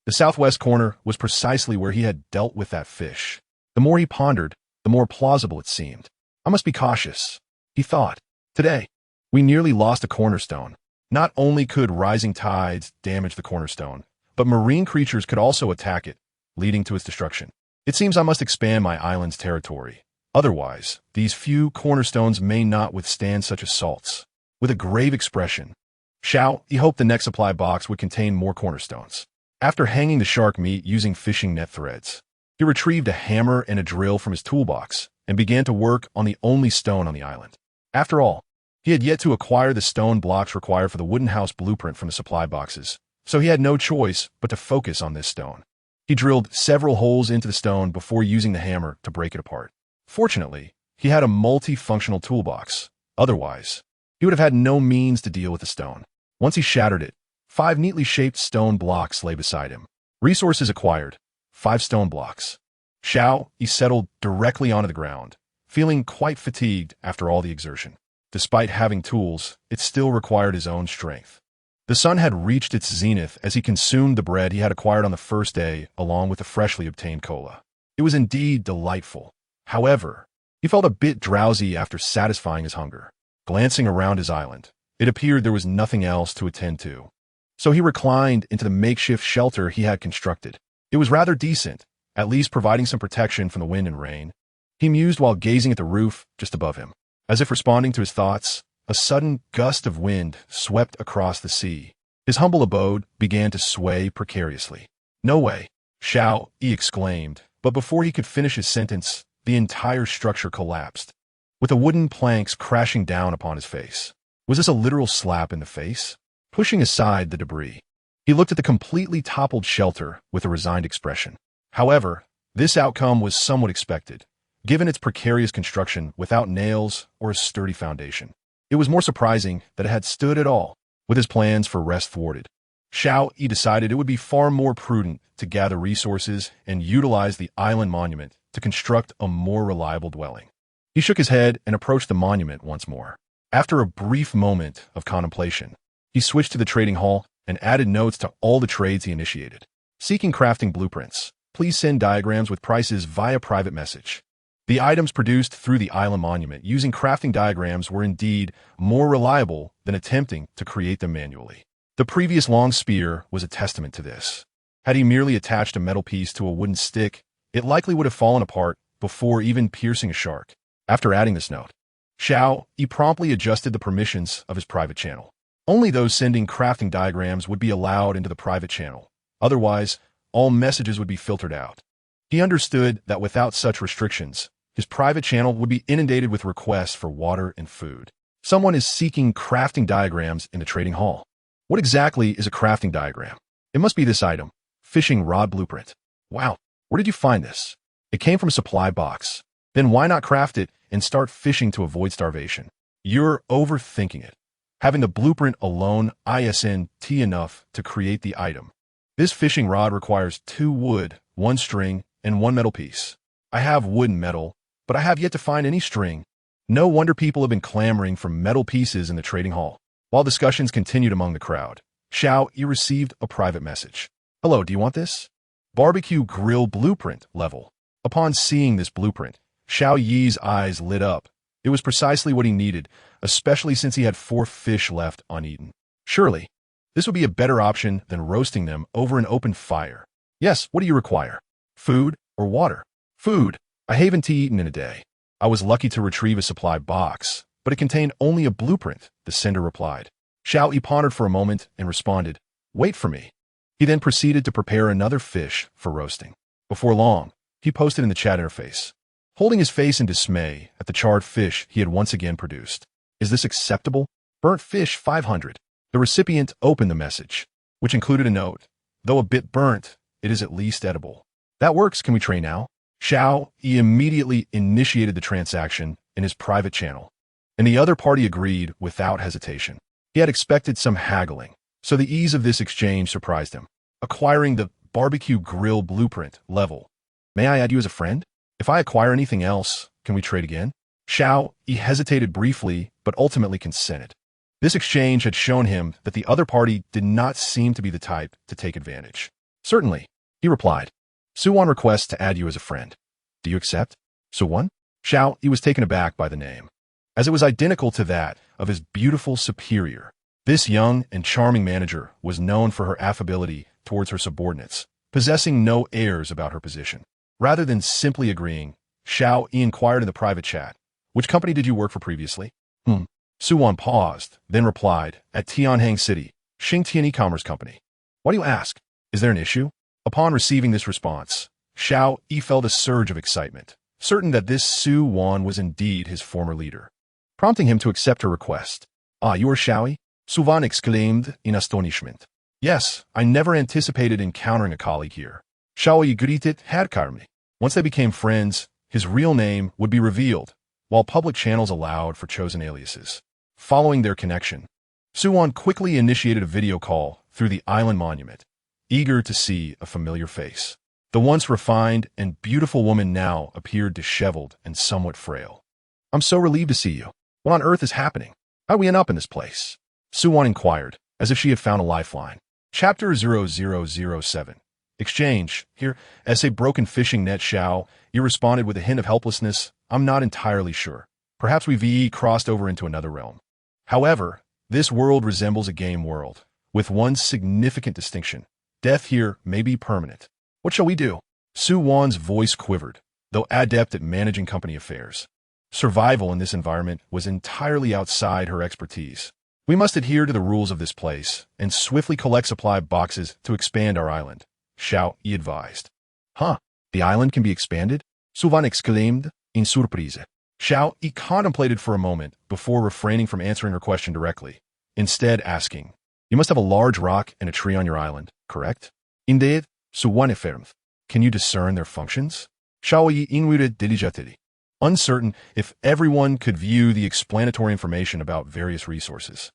The southwest corner was precisely where he had dealt with that fish. The more he pondered, the more plausible it seemed. I must be cautious, he thought. Today, We nearly lost a cornerstone. Not only could rising tides damage the cornerstone, but marine creatures could also attack it, leading to its destruction. It seems I must expand my island's territory. Otherwise, these few cornerstones may not withstand such assaults. With a grave expression, Xiao Yi hoped the next supply box would contain more cornerstones. After hanging the shark meat using fishing net threads, he retrieved a hammer and a drill from his toolbox and began to work on the only stone on the island. After all, he had yet to acquire the stone blocks required for the wooden house blueprint from the supply boxes, so he had no choice but to focus on this stone. He drilled several holes into the stone before using the hammer to break it apart. Fortunately, he had a multifunctional toolbox. Otherwise, he would have had no means to deal with the stone. Once he shattered it, 5 neatly shaped stone blocks lay beside him. Resources acquired: 5 stone blocks. Xiao Yi settled directly onto the ground, feeling quite fatigued after all the exertion. Despite having tools, it still required his own strength. The sun had reached its zenith as he consumed the bread he had acquired on the first day along with the freshly obtained cola. It was indeed delightful. However, he felt a bit drowsy after satisfying his hunger. Glancing around his island, it appeared there was nothing else to attend to. So he reclined into the makeshift shelter he had constructed. It was rather decent, at least providing some protection from the wind and rain. He mused while gazing at the roof just above him. As if responding to his thoughts, a sudden gust of wind swept across the sea. His humble abode began to sway precariously. "No way!" Xiao Yi exclaimed, but before he could finish his sentence, the entire structure collapsed, with the wooden planks crashing down upon his face. Was this a literal slap in the face? Pushing aside the debris, he looked at the completely toppled shelter with a resigned expression. However, this outcome was somewhat expected, given its precarious construction without nails or a sturdy foundation. It was more surprising that it had stood at all, with his plans for rest thwarted. Xiao Yi decided it would be far more prudent to gather resources and utilize the island monument to construct a more reliable dwelling. He shook his head and approached the monument once more. After a brief moment of contemplation, he switched to the trading hall and added notes to all the trades he initiated. Seeking crafting blueprints, please send diagrams with prices via private message. The items produced through the island monument using crafting diagrams were indeed more reliable than attempting to create them manually. The previous long spear was a testament to this. Had he merely attached a metal piece to a wooden stick, it likely would have fallen apart before even piercing a shark. After adding this note, Xiao Yi promptly adjusted the permissions of his private channel. Only those sending crafting diagrams would be allowed into the private channel. Otherwise, all messages would be filtered out. He understood that without such restrictions, his private channel would be inundated with requests for water and food. Someone is seeking crafting diagrams in the trading hall. What exactly is a crafting diagram? It must be this item, fishing rod blueprint. Wow, where did you find this? It came from a supply box. Then why not craft it and start fishing to avoid starvation? You're overthinking it. Having the blueprint alone isn't enough to create the item. This fishing rod requires 2 wood, 1 string, and 1 metal piece. I have wood and metal, but I have yet to find any string. No wonder people have been clamoring for metal pieces in the trading hall. While discussions continued among the crowd, Xiao Yi received a private message. "Hello, do you want this? Barbecue grill blueprint level." Upon seeing this blueprint, Xiao Yi's eyes lit up. It was precisely what he needed, especially since he had 4 fish left uneaten. Surely, this would be a better option than roasting them over an open fire. "Yes, what do you require? Food or water?" "Food. I haven't eaten in a day. I was lucky to retrieve a supply box, but it contained only a blueprint," the sender replied. Xiao Yi pondered for a moment and responded, "Wait for me." He then proceeded to prepare another fish for roasting. Before long, he posted in the chat interface, holding his face in dismay at the charred fish he had once again produced. "Is this acceptable? Burnt fish 500. The recipient opened the message, which included a note. "Though a bit burnt, it is at least edible." "That works. Can we trade now?" Xiao Yi immediately initiated the transaction in his private channel, and the other party agreed without hesitation. He had expected some haggling, so the ease of this exchange surprised him. Acquiring the barbecue grill blueprint level. "May I add you as a friend? If I acquire anything else, can we trade again?" Xiao Yi hesitated briefly, but ultimately consented. This exchange had shown him that the other party did not seem to be the type to take advantage. "Certainly," he replied. "Suwon requests to add you as a friend. Do you accept?" "Suwon?" Xiao Yi was taken aback by the name, as it was identical to that of his beautiful superior. This young and charming manager was known for her affability towards her subordinates, possessing no airs about her position. Rather than simply agreeing, Xiao Yi inquired in the private chat, "Which company did you work for previously?" Suwan paused, then replied, "At Tianhang City, Xingtian E-Commerce Company." "Why do you ask? Is there an issue?" Upon receiving this response, Xiao Yi felt a surge of excitement, certain that this Su Wan was indeed his former leader, prompting him to accept her request. "Ah, you are Xiao Yi?" Su Wan exclaimed in astonishment. "Yes, I never anticipated encountering a colleague here." Xiao Yi greeted Hadkarmi. Once they became friends, his real name would be revealed, while public channels allowed for chosen aliases. Following their connection, Suwon quickly initiated a video call through the island monument, eager to see a familiar face. The once refined and beautiful woman now appeared disheveled and somewhat frail. "I'm so relieved to see you. What on earth is happening? How do we end up in this place?" Suwon inquired, as if she had found a lifeline. Chapter 0007. Exchange. Here, as a broken fishing net, Xiao Yi responded with a hint of helplessness. "I'm not entirely sure. Perhaps we've crossed over into another realm. However, this world resembles a game world, with one significant distinction. Death here may be permanent. What shall we do?" Su Wan's voice quivered, though adept at managing company affairs. Survival in this environment was entirely outside her expertise. "We must adhere to the rules of this place and swiftly collect supply boxes to expand our island," Xiao Yi advised. "Huh? The island can be expanded?" Su Wan exclaimed in surprise. Xiao Yi contemplated for a moment before refraining from answering her question directly, instead asking, "You must have a large rock and a tree on your island, correct?" "Indeed, Su Wan affirmed." "Can you discern their functions?" Xiao Yi inquired diligently, uncertain if everyone could view the explanatory information about various resources.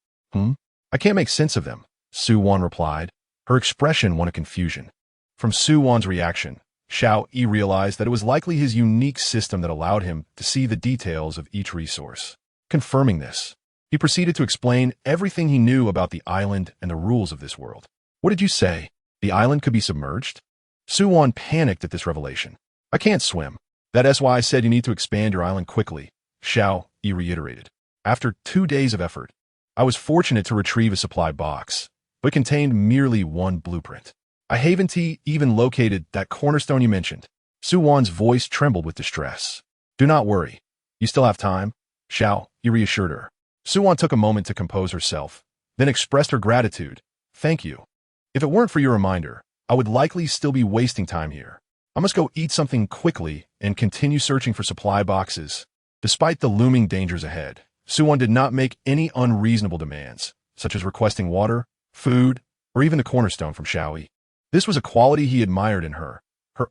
"I can't make sense of them," Su Wan replied, her expression one of confusion. From Su Wan's reaction, Xiao Yi realized that it was likely his unique system that allowed him to see the details of each resource. Confirming this, he proceeded to explain everything he knew about the island and the rules of this world. "What did you say? The island could be submerged?" Su Wan panicked at this revelation. "I can't swim. That's why I said you need to expand your island quickly," Xiao Yi reiterated. "After 2 days of effort, I was fortunate to retrieve a supply box, but it contained merely one blueprint. I haven't even located that cornerstone you mentioned." Su Wan's voice trembled with distress. "Do not worry. You still have time," Xiao Yi reassured her. Su Wan took a moment to compose herself, then expressed her gratitude. "Thank you. If it weren't for your reminder, I would likely still be wasting time here. I must go eat something quickly and continue searching for supply boxes." Despite the looming dangers ahead, Su Wan did not make any unreasonable demands, such as requesting water, food, or even the cornerstone from Xiao Yi. This was a quality he admired in her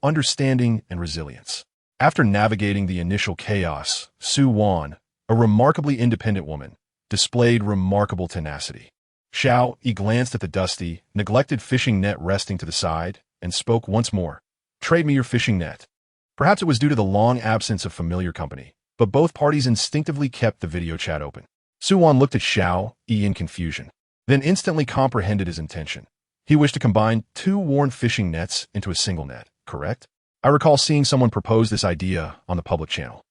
understanding and resilience. After navigating the initial chaos, Su Wan, a remarkably independent woman, displayed remarkable tenacity. Xiao Yi glanced at the dusty, neglected fishing net resting to the side and spoke once more. "Trade me your fishing net." Perhaps it was due to the long absence of familiar company, but both parties instinctively kept the video chat open. Su Wan looked at Xiao Yi in confusion, then instantly comprehended his intention. He wished to combine 2 worn fishing nets into a single net, correct? I recall seeing someone propose this idea on the public channel.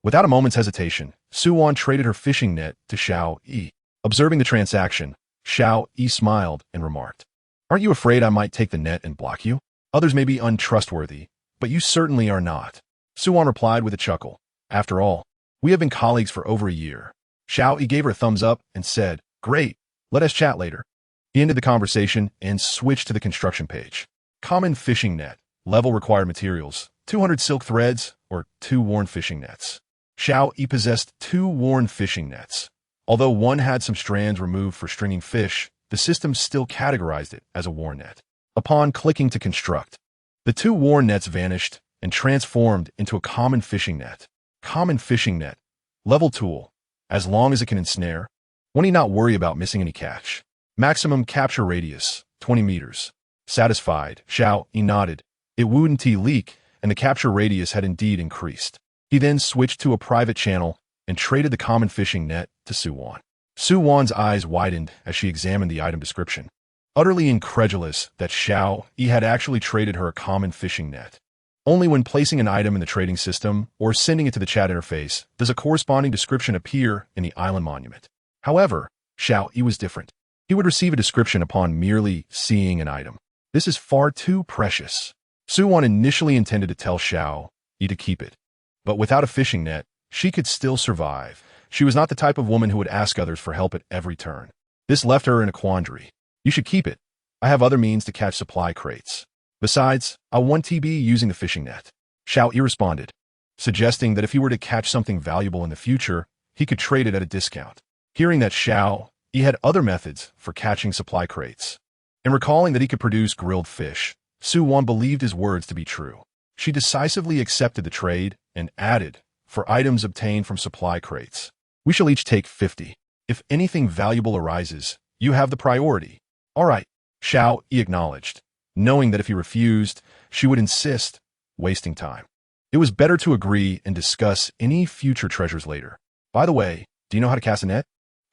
Without a moment's hesitation, Su Wan traded her fishing net to Xiao Yi. Observing the transaction, Xiao Yi smiled and remarked, "Aren't you afraid I might take the net and block you? Others may be untrustworthy, but you certainly are not." Su Wan replied with a chuckle. "After all, we have been colleagues for over a year." Xiao Yi gave her a thumbs up and said, "Great, let us chat later." He ended the conversation and switched to the construction page. Common fishing net. Level required materials, 200 silk threads, or 2 worn fishing nets. Xiao Yi possessed 2 worn fishing nets. Although one had some strands removed for stringing fish, the system still categorized it as a worn net. Upon clicking to construct, the 2 worn nets vanished and transformed into a common fishing net. Common fishing net. Level tool. As long as it can ensnare, one need not worry about missing any catch. Maximum capture radius, 20 meters. Satisfied, Xiao Yi nodded. It wouldn't leak, and the capture radius had indeed increased. He then switched to a private channel and traded the common fishing net to Su Wan. Su Wan's eyes widened as she examined the item description, utterly incredulous that Xiao Yi had actually traded her a common fishing net. Only when placing an item in the trading system or sending it to the chat interface does a corresponding description appear in the island monument. However, Xiao Yi was different. He would receive a description upon merely seeing an item. This is far too precious. Su Wan initially intended to tell Xiao Yi to keep it. But without a fishing net, she could still survive. She was not the type of woman who would ask others for help at every turn. This left her in a quandary. You should keep it. I have other means to catch supply crates. Besides, I'll 1TB using the fishing net. Xiao Yi responded, suggesting that if he were to catch something valuable in the future, he could trade it at a discount. Hearing that Xiao Yi had other methods for catching supply crates, and recalling that he could produce grilled fish, Su Wan believed his words to be true. She decisively accepted the trade and added, for items obtained from supply crates, we shall each take 50. If anything valuable arises, you have the priority. All right, Xiao Yi acknowledged, knowing that if he refused, she would insist, wasting time. It was better to agree and discuss any future treasures later. By the way, do you know how to cast a net?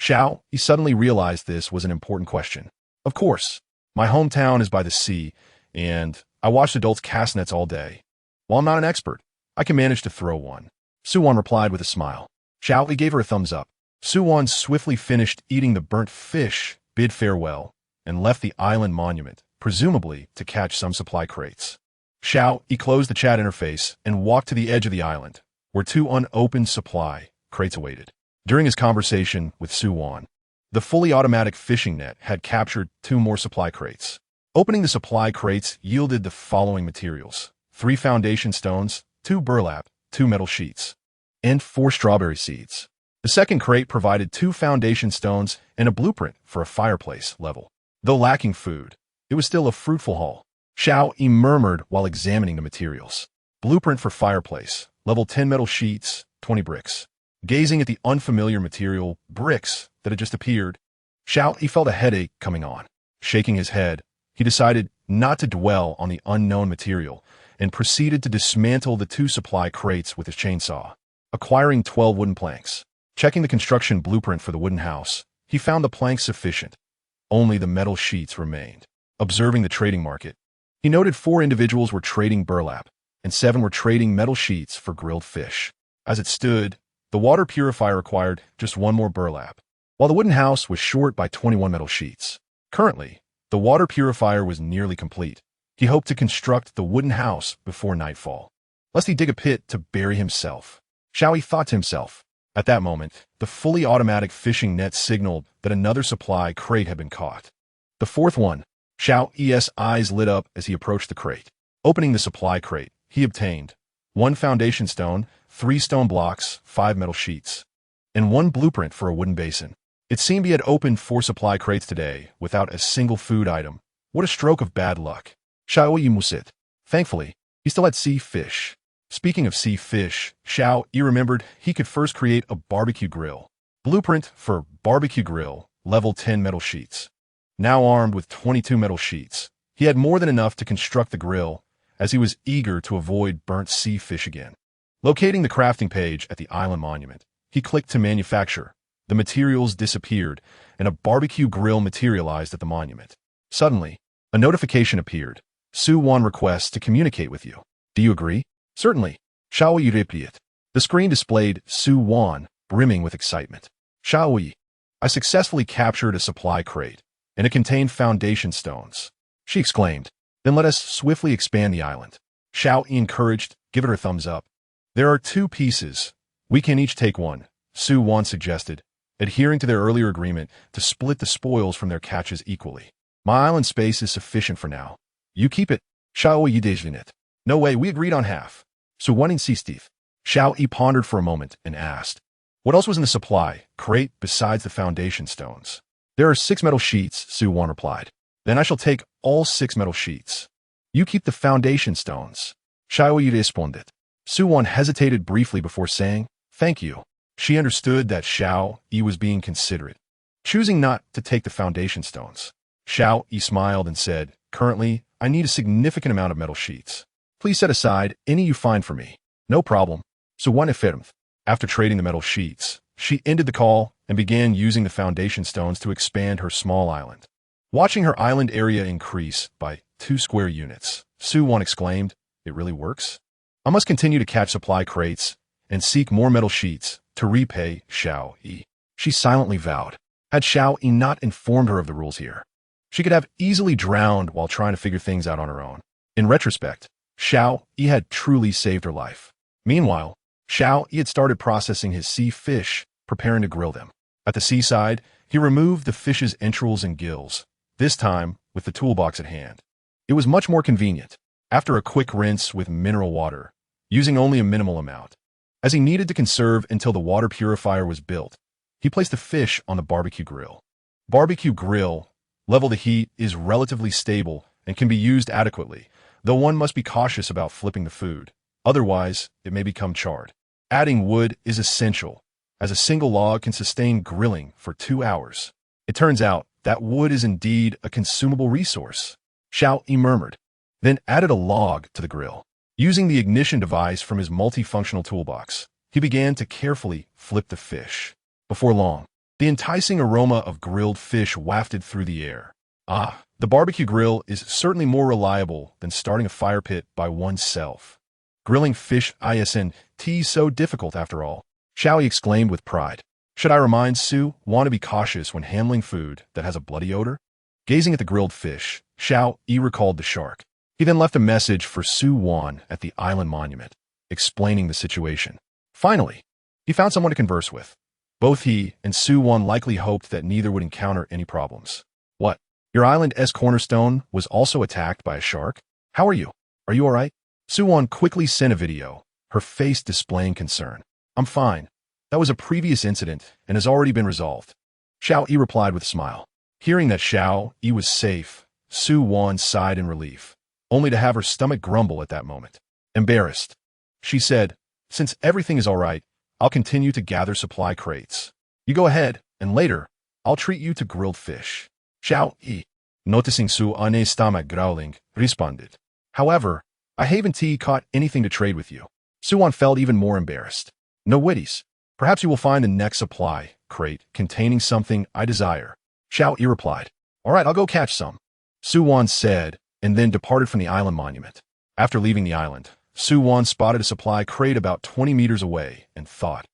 Xiao Yi suddenly realized this was an important question. Of course. My hometown is by the sea, and I watched adults cast nets all day. While I'm not an expert, I can manage to throw one. Su Wan replied with a smile. Xiao Yi gave her a thumbs up. Su Wan swiftly finished eating the burnt fish, bid farewell, and left the island monument, presumably to catch some supply crates. Xiao Yi closed the chat interface and walked to the edge of the island, where 2 unopened supply crates awaited. During his conversation with Su Wan, the fully automatic fishing net had captured 2 more supply crates. Opening the supply crates yielded the following materials: 3 foundation stones, 2 burlap, 2 metal sheets, and 4 strawberry seeds. The second crate provided 2 foundation stones and a blueprint for a fireplace level. Though lacking food, it was still a fruitful haul. Xiao Yi murmured while examining the materials. Blueprint for fireplace, level 10 metal sheets, 20 bricks. Gazing at the unfamiliar material, bricks, that had just appeared, Xiao Yi felt a headache coming on. Shaking his head, he decided not to dwell on the unknown material and proceeded to dismantle the 2 supply crates with his chainsaw, acquiring 12 wooden planks. Checking the construction blueprint for the wooden house, he found the planks sufficient. Only the metal sheets remained. Observing the trading market, he noted 4 individuals were trading burlap, and 7 were trading metal sheets for grilled fish. As it stood, the water purifier required just 1 more burlap, while the wooden house was short by 21 metal sheets. Currently, the water purifier was nearly complete. He hoped to construct the wooden house before nightfall, lest he dig a pit to bury himself. Xiao Yi thought to himself. At that moment, the fully automatic fishing net signaled that another supply crate had been caught. The 4th one. Xiao Yi's eyes lit up as he approached the crate. Opening the supply crate, he obtained 1 foundation stone, 3 stone blocks, 5 metal sheets, and 1 blueprint for a wooden basin. It seemed he had opened 4 supply crates today without a single food item. What a stroke of bad luck. Xiao Yi musit. Thankfully, he still had sea fish. Speaking of sea fish, Xiao Yi remembered he could first create a barbecue grill. Blueprint for barbecue grill, level 10 metal sheets. Now armed with 22 metal sheets, he had more than enough to construct the grill, as he was eager to avoid burnt sea fish again. Locating the crafting page at the island monument, he clicked to manufacture. The materials disappeared, and a barbecue grill materialized at the monument. Suddenly, a notification appeared. Su Wan requests to communicate with you. Do you agree? Certainly. Xiao Yi replied. The screen displayed Su Wan, brimming with excitement. Xiao Yi, I successfully captured a supply crate, and it contained foundation stones. She exclaimed. Then let us swiftly expand the island. Xiao Yi encouraged, give it her thumbs up. There are 2 pieces. We can each take 1, Su Wan suggested, adhering to their earlier agreement to split the spoils from their catches equally. My island space is sufficient for now. You keep it. Xiao Yi dejvinit. No way, we agreed on half. Su Wan insisted. Xiao Yi pondered for a moment and asked, what else was in the supply crate besides the foundation stones? There are 6 metal sheets, Su Wan replied. Then I shall take all 6 metal sheets. You keep the foundation stones. Xiao Yi responded. Su Wan hesitated briefly before saying, thank you. She understood that Xiao Yi was being considerate, choosing not to take the foundation stones. Xiao Yi smiled and said, currently, I need a significant amount of metal sheets. Please set aside any you find for me. No problem. Su Wan affirmed. After trading the metal sheets, she ended the call and began using the foundation stones to expand her small island. Watching her island area increase by 2 square units, Su Wan exclaimed, it really works? I must continue to catch supply crates and seek more metal sheets to repay Xiao Yi. She silently vowed. Had Xiao Yi not informed her of the rules here, she could have easily drowned while trying to figure things out on her own. In retrospect, Xiao Yi had truly saved her life. Meanwhile, Xiao Yi had started processing his sea fish, preparing to grill them. At the seaside, he removed the fish's entrails and gills, this time with the toolbox at hand. It was much more convenient, after a quick rinse with mineral water, using only a minimal amount. As he needed to conserve until the water purifier was built, he placed the fish on the barbecue grill. Barbecue grill, level the heat, is relatively stable and can be used adequately, though one must be cautious about flipping the food. Otherwise, it may become charred. Adding wood is essential, as a single log can sustain grilling for 2 hours. It turns out that wood is indeed a consumable resource. Xiao Yi murmured, then added a log to the grill. Using the ignition device from his multifunctional toolbox, he began to carefully flip the fish. Before long, the enticing aroma of grilled fish wafted through the air. The barbecue grill is certainly more reliable than starting a fire pit by oneself. Grilling fish isn't so difficult after all, Xiao Yi exclaimed with pride. Should I remind Su Wan to be cautious when handling food that has a bloody odor? Gazing at the grilled fish, Xiao Yi recalled the shark. He then left a message for Su Wan at the island monument, explaining the situation. Finally, he found someone to converse with. Both he and Su Wan likely hoped that neither would encounter any problems. What? Your island's cornerstone was also attacked by a shark? How are you? Are you alright? Su Wan quickly sent a video, her face displaying concern. I'm fine. That was a previous incident and has already been resolved. Xiao Yi replied with a smile. Hearing that Xiao Yi was safe, Su Wan sighed in relief, only to have her stomach grumble at that moment. Embarrassed, she said, since everything is alright, I'll continue to gather supply crates. You go ahead, and later, I'll treat you to grilled fish. Xiao Yi, noticing Su Wan's stomach growling, responded. However, I haven't caught anything to trade with you. Su Wan felt even more embarrassed. No witties. Perhaps you will find the next supply crate containing something I desire. Xiao Yi replied. Alright, I'll go catch some. Su Wan said, and then departed from the island monument. After leaving the island, Su Wan spotted a supply crate about 20 meters away and thought,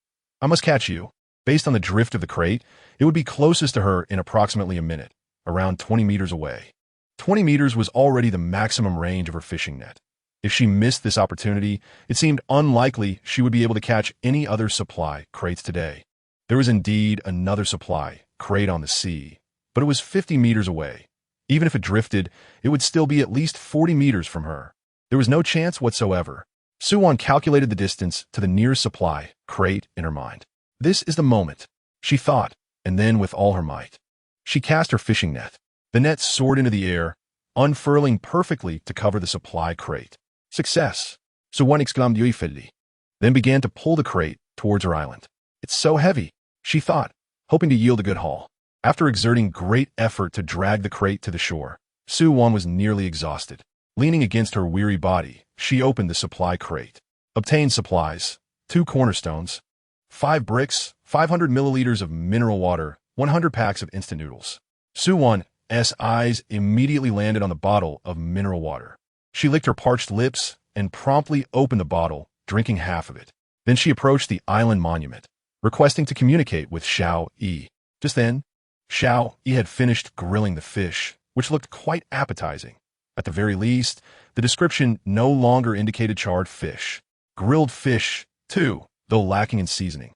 I must catch you. Based on the drift of the crate, it would be closest to her in approximately a minute, around 20 meters away. 20 meters was already the maximum range of her fishing net. If she missed this opportunity, it seemed unlikely she would be able to catch any other supply crates today. There was indeed another supply crate on the sea, but it was 50 meters away. Even if it drifted, it would still be at least 40 meters from her. There was no chance whatsoever. Su Wan calculated the distance to the nearest supply crate in her mind. This is the moment, she thought, and then with all her might, she cast her fishing net. The net soared into the air, unfurling perfectly to cover the supply crate. Success! Su Wan exclaimed joyfully, then began to pull the crate towards her island. It's so heavy, she thought, hoping to yield a good haul. After exerting great effort to drag the crate to the shore, Su Wan was nearly exhausted. Leaning against her weary body, she opened the supply crate. Obtained supplies, 2 cornerstones, 5 bricks, 500 milliliters of mineral water, 100 packs of instant noodles. Su Wan's eyes immediately landed on the bottle of mineral water. She licked her parched lips and promptly opened the bottle, drinking half of it. Then she approached the island monument, requesting to communicate with Xiao Yi. Just then, Xiao Yi had finished grilling the fish, which looked quite appetizing. At the very least, the description no longer indicated charred fish. Grilled fish, too, though lacking in seasoning.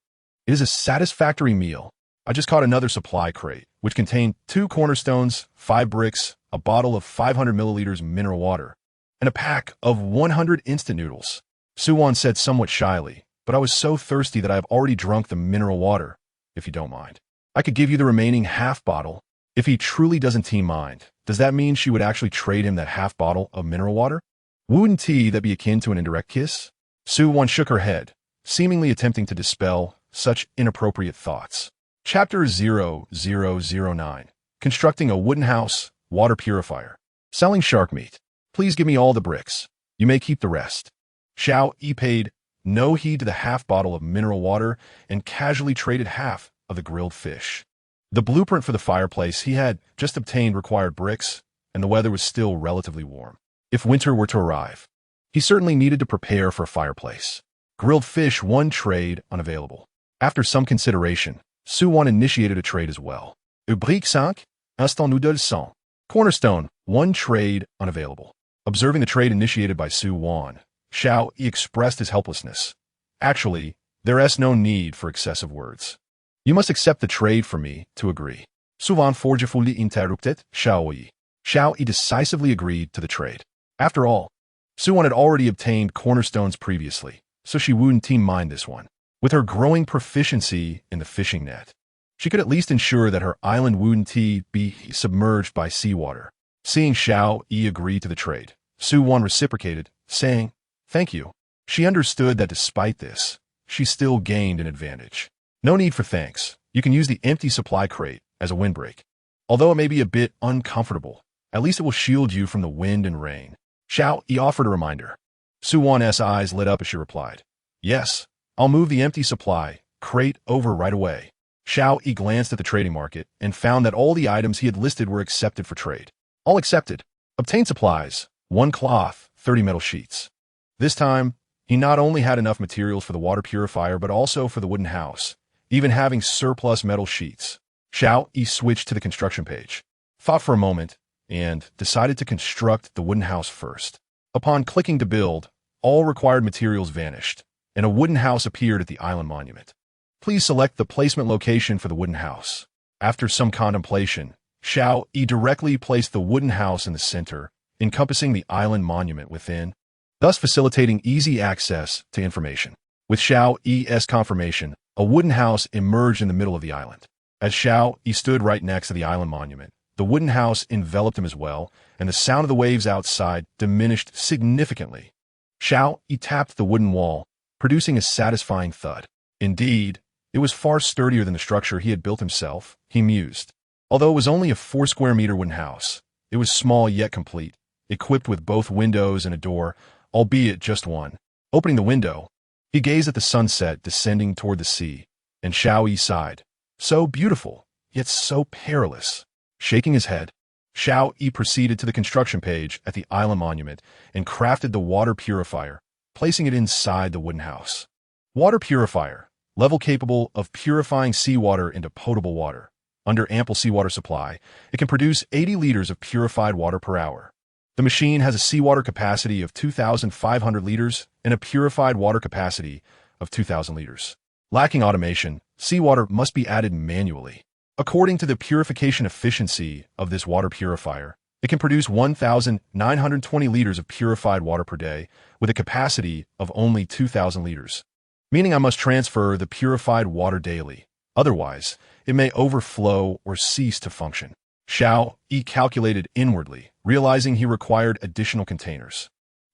It is a satisfactory meal. I just caught another supply crate, which contained 2 cornerstones, 5 bricks, a bottle of 500 milliliters mineral water, and a pack of 100 instant noodles. Su Wan said somewhat shyly, but I was so thirsty that I have already drunk the mineral water, if you don't mind. I could give you the remaining half bottle. If he truly doesn't mind, does that mean she would actually trade him that half bottle of mineral water? Wouldn't that be akin to an indirect kiss? Su Wan shook her head, seemingly attempting to dispel such inappropriate thoughts. Chapter 0009. Constructing a wooden house, water purifier. Selling shark meat. Please give me all the bricks. You may keep the rest. Xiao Yi paid no heed to the half bottle of mineral water and casually traded half of the grilled fish. The blueprint for the fireplace he had just obtained required bricks, and the weather was still relatively warm. If winter were to arrive, he certainly needed to prepare for a fireplace. Grilled fish, one trade unavailable. After some consideration, Su Wan initiated a trade as well. Rubrique 5. Instant noodle sans. Cornerstone. One trade unavailable. Observing the trade initiated by Su Wan, Xiao Yi expressed his helplessness. Actually, there is no need for excessive words. You must accept the trade for me to agree. Su Wan forcefully interrupted Xiao Yi. Xiao Yi decisively agreed to the trade. After all, Su Wan had already obtained cornerstones previously, so she wouldn't mind this one. With her growing proficiency in the fishing net, she could at least ensure that her island wouldn't be submerged by seawater. Seeing Xiao Yi agree to the trade, Su Wan reciprocated, saying, "Thank you." She understood that despite this, she still gained an advantage. No need for thanks. You can use the empty supply crate as a windbreak. Although it may be a bit uncomfortable, at least it will shield you from the wind and rain. Xiao Yi offered a reminder. Su Wan's eyes lit up as she replied, "Yes, I'll move the empty supply crate over right away." Xiao Yi glanced at the trading market and found that all the items he had listed were accepted for trade. All accepted. Obtain supplies, 1 cloth, 30 metal sheets. This time, he not only had enough materials for the water purifier but also for the wooden house, even having surplus metal sheets. Xiao Yi switched to the construction page, thought for a moment, and decided to construct the wooden house first. Upon clicking to build, all required materials vanished, and a wooden house appeared at the island monument. Please select the placement location for the wooden house. After some contemplation, Xiao Yi directly placed the wooden house in the center, encompassing the island monument within, thus facilitating easy access to information. With Xiao Yi's confirmation, a wooden house emerged in the middle of the island. As Xiao Yi stood right next to the island monument, the wooden house enveloped him as well, and the sound of the waves outside diminished significantly. Xiao Yi tapped the wooden wall, producing a satisfying thud. Indeed, it was far sturdier than the structure he had built himself, he mused. Although it was only a 4-square-meter wooden house, it was small yet complete, equipped with both windows and a door, albeit just one. Opening the window, he gazed at the sunset descending toward the sea, and Xiao Yi sighed. So beautiful, yet so perilous. Shaking his head, Xiao Yi proceeded to the construction page at the island monument and crafted the water purifier, placing it inside the wooden house. Water purifier, level capable of purifying seawater into potable water. Under ample seawater supply, it can produce 80 liters of purified water per hour. The machine has a seawater capacity of 2,500 liters and a purified water capacity of 2,000 liters. Lacking automation, seawater must be added manually. According to the purification efficiency of this water purifier, it can produce 1,920 liters of purified water per day with a capacity of only 2,000 liters. Meaning I must transfer the purified water daily. Otherwise, it may overflow or cease to function. Xiao Yi calculated inwardly, realizing he required additional containers.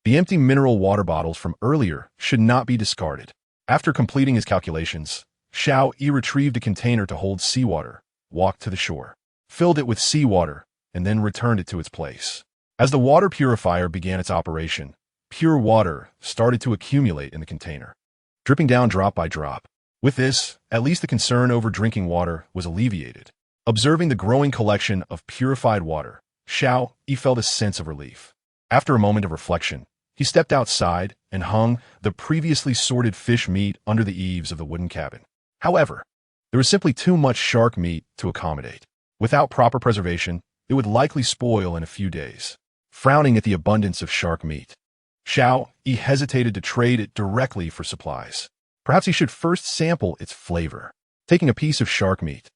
The empty mineral water bottles from earlier should not be discarded. After completing his calculations, Xiao Yi retrieved a container to hold seawater, walked to the shore, filled it with seawater, and then returned it to its place. As the water purifier began its operation, pure water started to accumulate in the container, dripping down drop by drop. With this, at least the concern over drinking water was alleviated. Observing the growing collection of purified water, Xiao Yi felt a sense of relief. After a moment of reflection, he stepped outside and hung the previously sorted fish meat under the eaves of the wooden cabin. However, there was simply too much shark meat to accommodate. Without proper preservation, it would likely spoil in a few days. Frowning at the abundance of shark meat, Xiao Yi hesitated to trade it directly for supplies. Perhaps he should first sample its flavor. Taking a piece of shark meat,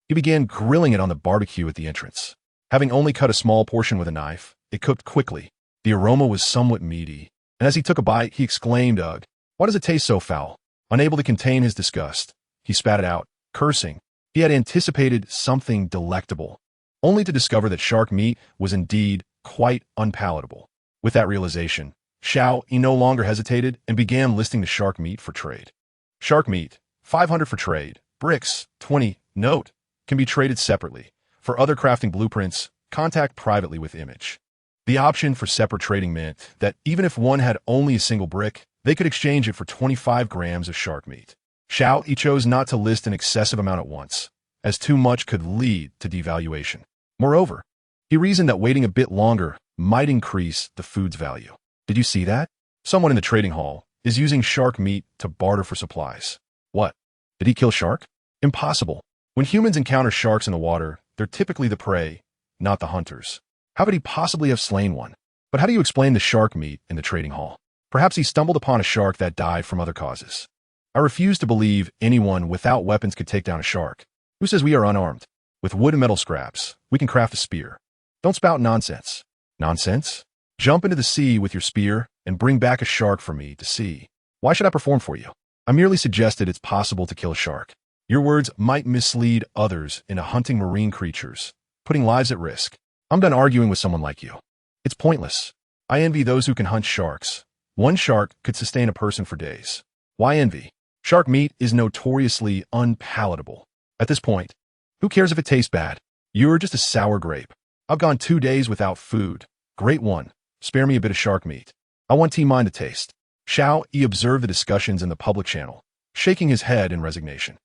he began grilling it on the barbecue at the entrance. Having only cut a small portion with a knife, it cooked quickly. The aroma was somewhat meaty, and as he took a bite, he exclaimed, "Ugh, why does it taste so foul?" Unable to contain his disgust, he spat it out, cursing. He had anticipated something delectable, only to discover that shark meat was indeed quite unpalatable. With that realization, Xiao Yi no longer hesitated and began listing the shark meat for trade. Shark meat, 500 for trade. Bricks, 20. Note, can be traded separately. For other crafting blueprints, contact privately with Image. The option for separate trading meant that even if one had only a single brick, they could exchange it for 25 grams of shark meat. Xiao Yi chose not to list an excessive amount at once, as too much could lead to devaluation. Moreover, he reasoned that waiting a bit longer might increase the food's value. Did you see that? Someone in the trading hall is using shark meat to barter for supplies. What? Did he kill shark? Impossible. When humans encounter sharks in the water, they're typically the prey, not the hunters. How could he possibly have slain one? But how do you explain the shark meat in the trading hall? Perhaps he stumbled upon a shark that died from other causes. I refuse to believe anyone without weapons could take down a shark. Who says we are unarmed? With wood and metal scraps, we can craft a spear. Don't spout nonsense. Nonsense? Jump into the sea with your spear and bring back a shark for me to see. Why should I perform for you? I merely suggested it's possible to kill a shark. Your words might mislead others into hunting marine creatures, putting lives at risk. I'm done arguing with someone like you. It's pointless. I envy those who can hunt sharks. One shark could sustain a person for days. Why envy? Shark meat is notoriously unpalatable. At this point, who cares if it tastes bad? You're just a sour grape. I've gone 2 days without food. Great one. Spare me a bit of shark meat. I want mine to taste. Xiao Yi observed the discussions in the public channel, shaking his head in resignation.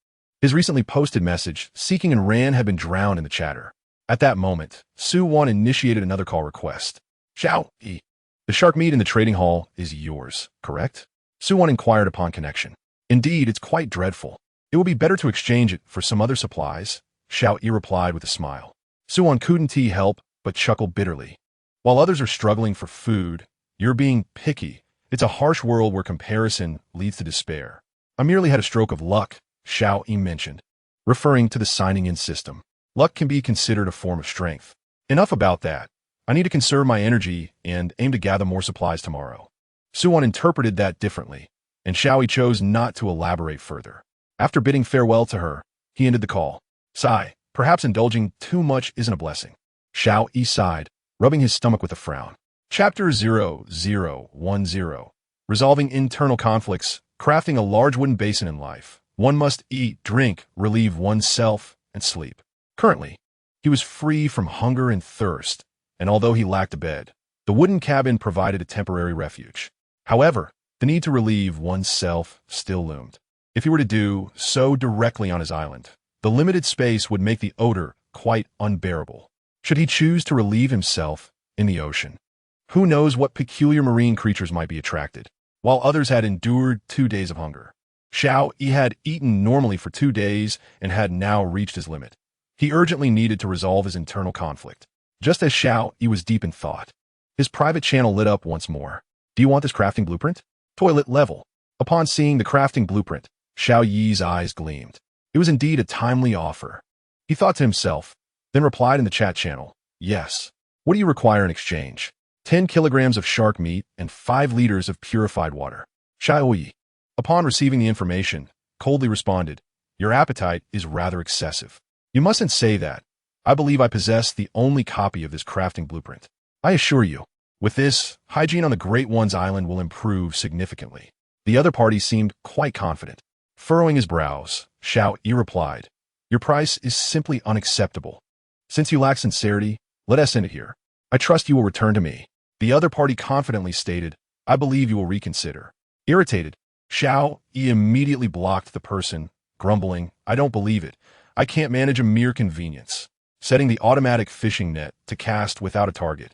His recently posted message, seeking and ran, had been drowned in the chatter. At that moment, Su Wan initiated another call request. Xiao Yi, the shark meat in the trading hall is yours, correct? Su Wan inquired upon connection. Indeed, it's quite dreadful. It will be better to exchange it for some other supplies, Xiao Yi replied with a smile. Su Wan couldn't help but chuckle bitterly. While others are struggling for food, you're being picky. It's a harsh world where comparison leads to despair. I merely had a stroke of luck, Xiao Yi mentioned, referring to the signing-in system. Luck can be considered a form of strength. Enough about that. I need to conserve my energy and aim to gather more supplies tomorrow. Su Wan interpreted that differently, and Xiao Yi chose not to elaborate further. After bidding farewell to her, he ended the call. Sigh, perhaps indulging too much isn't a blessing. Xiao Yi sighed, rubbing his stomach with a frown. Chapter 0010. Resolving internal conflicts, crafting a large wooden basin in life. One must eat, drink, relieve oneself, and sleep. Currently, he was free from hunger and thirst, and although he lacked a bed, the wooden cabin provided a temporary refuge. However, the need to relieve oneself still loomed. If he were to do so directly on his island, the limited space would make the odor quite unbearable. Should he choose to relieve himself in the ocean? Who knows what peculiar marine creatures might be attracted? While others had endured 2 days of hunger, Xiao Yi had eaten normally for 2 days and had now reached his limit. He urgently needed to resolve his internal conflict. Just as Xiao Yi was deep in thought, his private channel lit up once more. Do you want this crafting blueprint? Toilet level. Upon seeing the crafting blueprint, Xiao Yi's eyes gleamed. It was indeed a timely offer. He thought to himself, then replied in the chat channel, yes. What do you require in exchange? 10 kilograms of shark meat and 5 liters of purified water. Xiao Yi, upon receiving the information, coldly responded, your appetite is rather excessive. You mustn't say that. I believe I possess the only copy of this crafting blueprint. I assure you, with this, hygiene on the Great One's island will improve significantly. The other party seemed quite confident. Furrowing his brows, Xiao Yi replied, your price is simply unacceptable. Since you lack sincerity, let us end it here. I trust you will return to me. The other party confidently stated, I believe you will reconsider. Irritated, Xiao Yi immediately blocked the person, grumbling, I don't believe it. I can't manage a mere convenience. Setting the automatic fishing net to cast without a target.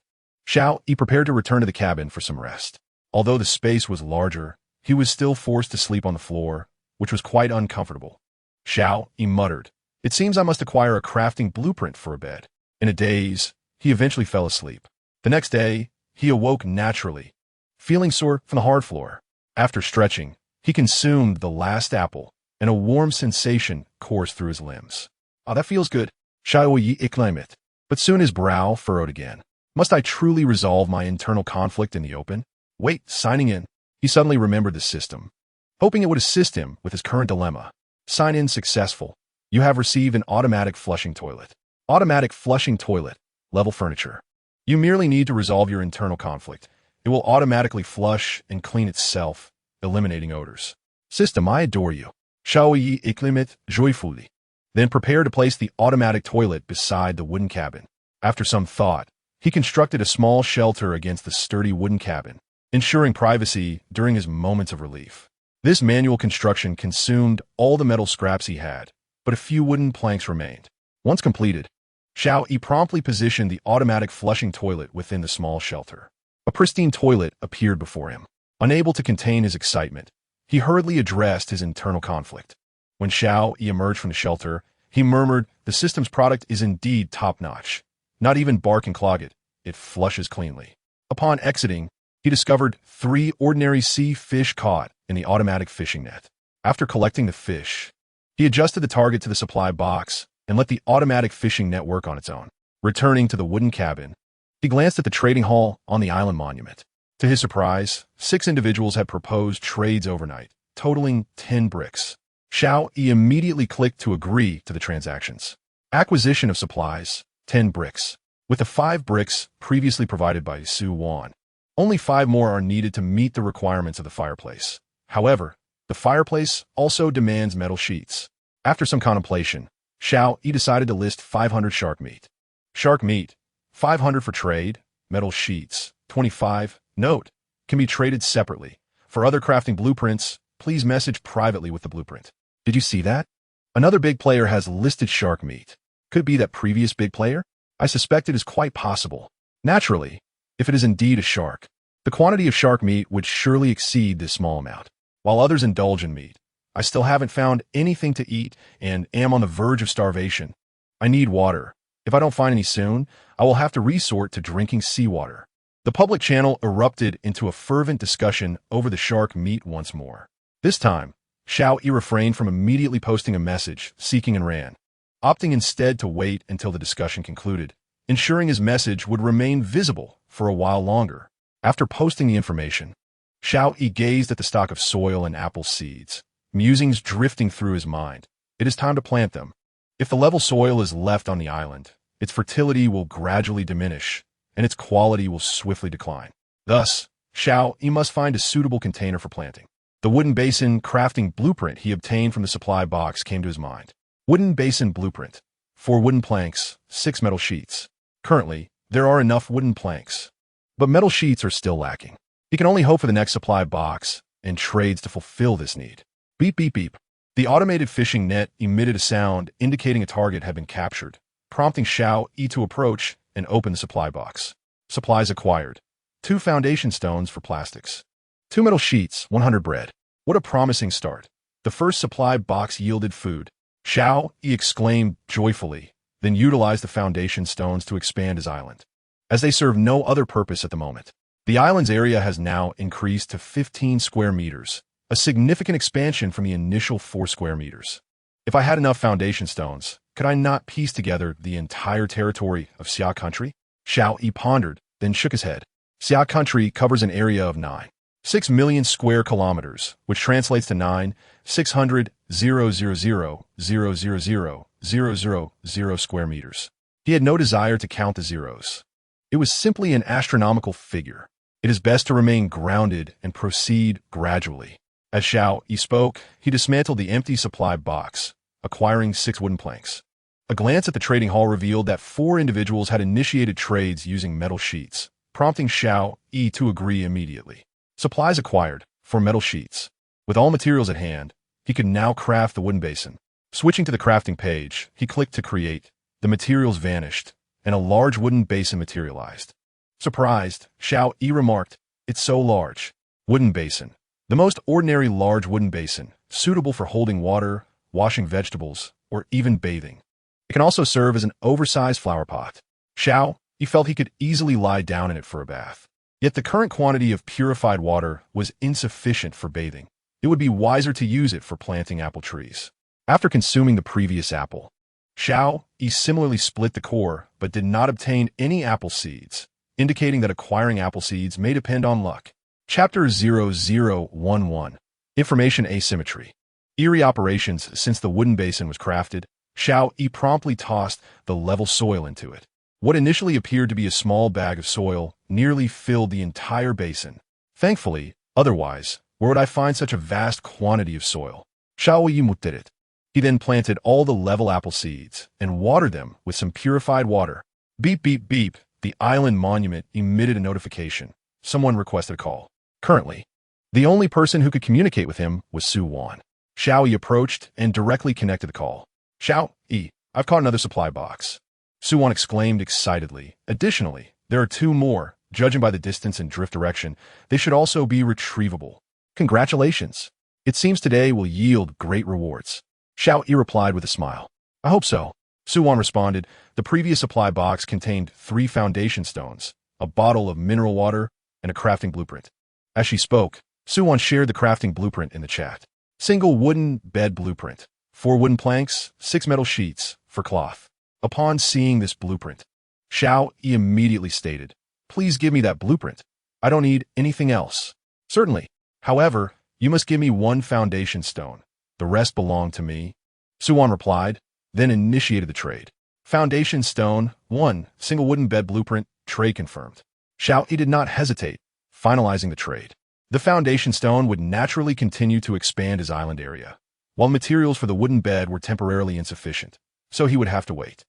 Xiao Yi prepared to return to the cabin for some rest. Although the space was larger, he was still forced to sleep on the floor, which was quite uncomfortable. Xiao Yi muttered, it seems I must acquire a crafting blueprint for a bed. In a daze, he eventually fell asleep. The next day, he awoke naturally, feeling sore from the hard floor. After stretching, he consumed the last apple, and a warm sensation coursed through his limbs. Oh, that feels good. Xiao Yi exclaimed it. But soon his brow furrowed again. Must I truly resolve my internal conflict in the open? Wait, signing in. He suddenly remembered the system, hoping it would assist him with his current dilemma. Sign in successful. You have received an automatic flushing toilet. Automatic flushing toilet. Level furniture. You merely need to resolve your internal conflict. It will automatically flush and clean itself, eliminating odors. System, I adore you. Xiao Yi exclaimed joyfully. Then prepare to place the automatic toilet beside the wooden cabin. After some thought, he constructed a small shelter against the sturdy wooden cabin, ensuring privacy during his moments of relief. This manual construction consumed all the metal scraps he had, but a few wooden planks remained. Once completed, Xiao Yi promptly positioned the automatic flushing toilet within the small shelter. A pristine toilet appeared before him. Unable to contain his excitement, he hurriedly addressed his internal conflict. When Xiao Yi emerged from the shelter, He murmured, "The system's product is indeed top-notch. Not even bark can clog it. It flushes cleanly." Upon exiting, he discovered 3 ordinary sea fish caught in the automatic fishing net. After collecting the fish, he adjusted the target to the supply box and let the automatic fishing net work on its own. Returning to the wooden cabin, he glanced at the trading hall on the island monument. To his surprise, 6 individuals had proposed trades overnight, totaling 10 bricks. Xiao Yi immediately clicked to agree to the transactions. Acquisition of supplies, 10 bricks. With the 5 bricks previously provided by Su Wan, only 5 more are needed to meet the requirements of the fireplace. However, the fireplace also demands metal sheets. After some contemplation, Xiao Yi decided to list 500 shark meat. Shark meat, 500 for trade, metal sheets, 25. Note, can be traded separately. For other crafting blueprints, please message privately with the blueprint. Did you see that? Another big player has listed shark meat. Could be that previous big player? I suspect it is quite possible. Naturally, if it is indeed a shark, the quantity of shark meat would surely exceed this small amount. While others indulge in meat, I still haven't found anything to eat and am on the verge of starvation. I need water. If I don't find any soon, I will have to resort to drinking seawater. The public channel erupted into a fervent discussion over the shark meat once more. This time, Xiao Yi refrained from immediately posting a message, seeking and ran, opting instead to wait until the discussion concluded, ensuring his message would remain visible for a while longer. After posting the information, Xiao Yi gazed at the stock of soil and apple seeds, musings drifting through his mind. It is time to plant them. If the level soil is left on the island, its fertility will gradually diminish, and its quality will swiftly decline. Thus, Xiao Yi must find a suitable container for planting. The wooden basin crafting blueprint he obtained from the supply box came to his mind. Wooden basin blueprint. 4 wooden planks, 6 metal sheets. Currently, there are enough wooden planks, but metal sheets are still lacking. He can only hope for the next supply box and trades to fulfill this need. Beep, beep, beep. The automated fishing net emitted a sound indicating a target had been captured, prompting Xiao Yi to approach and open the supply box. Supplies acquired. 2 foundation stones for plastics. 2 metal sheets, 100 bread. What a promising start. The first supply box yielded food. Xiao Yi exclaimed joyfully, then utilized the foundation stones to expand his island. As they serve no other purpose at the moment, the island's area has now increased to 15 square meters, a significant expansion from the initial 4 square meters. If I had enough foundation stones, could I not piece together the entire territory of Xia country? Xiao Yi pondered, then shook his head. Xia country covers an area of 9.6 million square kilometers, which translates to 9,600,000,000 square meters. He had no desire to count the zeros. It was simply an astronomical figure. It is best to remain grounded and proceed gradually. As Xiao Yi spoke, he dismantled the empty supply box, acquiring 6 wooden planks. A glance at the trading hall revealed that 4 individuals had initiated trades using metal sheets, prompting Xiao Yi to agree immediately. Supplies acquired, 4 metal sheets. With all materials at hand, he could now craft the wooden basin. Switching to the crafting page, he clicked to create. The materials vanished, and a large wooden basin materialized. Surprised, Xiao Yi remarked, "It's so large." Wooden basin. The most ordinary large wooden basin, suitable for holding water, washing vegetables, or even bathing. It can also serve as an oversized flower pot. Xiao Yi felt he could easily lie down in it for a bath. Yet the current quantity of purified water was insufficient for bathing. It would be wiser to use it for planting apple trees. After consuming the previous apple, Xiao Yi similarly split the core but did not obtain any apple seeds, indicating that acquiring apple seeds may depend on luck. Chapter 0011. Information Asymmetry. Eerie operations. Since the wooden basin was crafted, Xiao Yi promptly tossed the level soil into it. What initially appeared to be a small bag of soil nearly filled the entire basin. Thankfully, otherwise, where would I find such a vast quantity of soil? Xiao Yi did it. He then planted all the level apple seeds and watered them with some purified water. Beep, beep, beep. The island monument emitted a notification. Someone requested a call. Currently, the only person who could communicate with him was Su Wan. Xiao Yi approached and directly connected the call. "Xiao Yi, I've caught another supply box." Su Wan exclaimed excitedly. Additionally, there are 2 more. Judging by the distance and drift direction, they should also be retrievable. Congratulations. It seems today will yield great rewards. Xiao Yi replied with a smile. I hope so. Suwon responded. The previous supply box contained 3 foundation stones, a bottle of mineral water, and a crafting blueprint. As she spoke, Suwon shared the crafting blueprint in the chat. Single wooden bed blueprint. 4 wooden planks, 6 metal sheets for cloth. Upon seeing this blueprint, Xiao Yi immediately stated, "Please give me that blueprint. I don't need anything else." "Certainly. However, you must give me 1 foundation stone. The rest belong to me." Suwon replied, then initiated the trade. Foundation stone, 1, single wooden bed blueprint, trade confirmed. Xiao Yi did not hesitate, finalizing the trade. The foundation stone would naturally continue to expand his island area, while materials for the wooden bed were temporarily insufficient, so he would have to wait.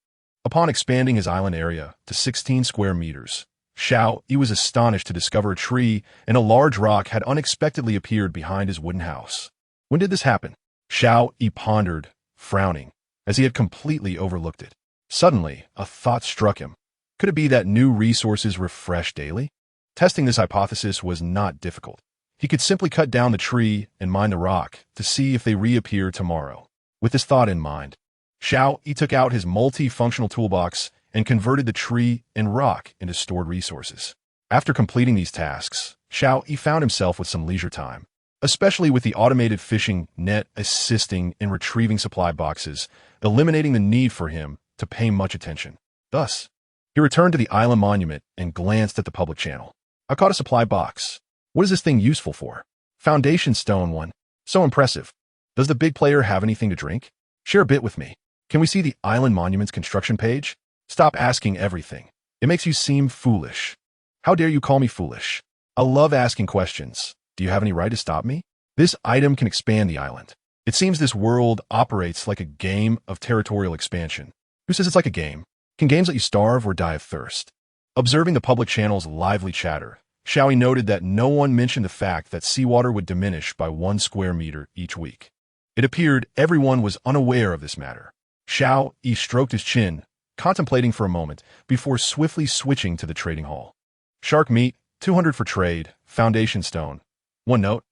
Upon expanding his island area to 16 square meters, Xiao Yi was astonished to discover a tree and a large rock had unexpectedly appeared behind his wooden house. When did this happen? Xiao Yi pondered, frowning, as he had completely overlooked it. Suddenly, a thought struck him. Could it be that new resources refresh daily? Testing this hypothesis was not difficult. He could simply cut down the tree and mine the rock to see if they reappear tomorrow. With this thought in mind, Xiao Yi took out his multi-functional toolbox and converted the tree and rock into stored resources. After completing these tasks, Xiao Yi found himself with some leisure time, especially with the automated fishing net assisting in retrieving supply boxes, eliminating the need for him to pay much attention. Thus, he returned to the island monument and glanced at the public channel. I caught a supply box. What is this thing useful for? Foundation stone 1. So impressive. Does the big player have anything to drink? Share a bit with me. Can we see the island monument's construction page? Stop asking everything. It makes you seem foolish. How dare you call me foolish? I love asking questions. Do you have any right to stop me? This item can expand the island. It seems this world operates like a game of territorial expansion. Who says it's like a game? Can games let you starve or die of thirst? Observing the public channel's lively chatter, Xiao Yi noted that no one mentioned the fact that seawater would diminish by 1 square meter each week. It appeared everyone was unaware of this matter. Xiao Yi stroked his chin, contemplating for a moment before swiftly switching to the trading hall. Shark meat, 200 for trade, foundation stone. One note,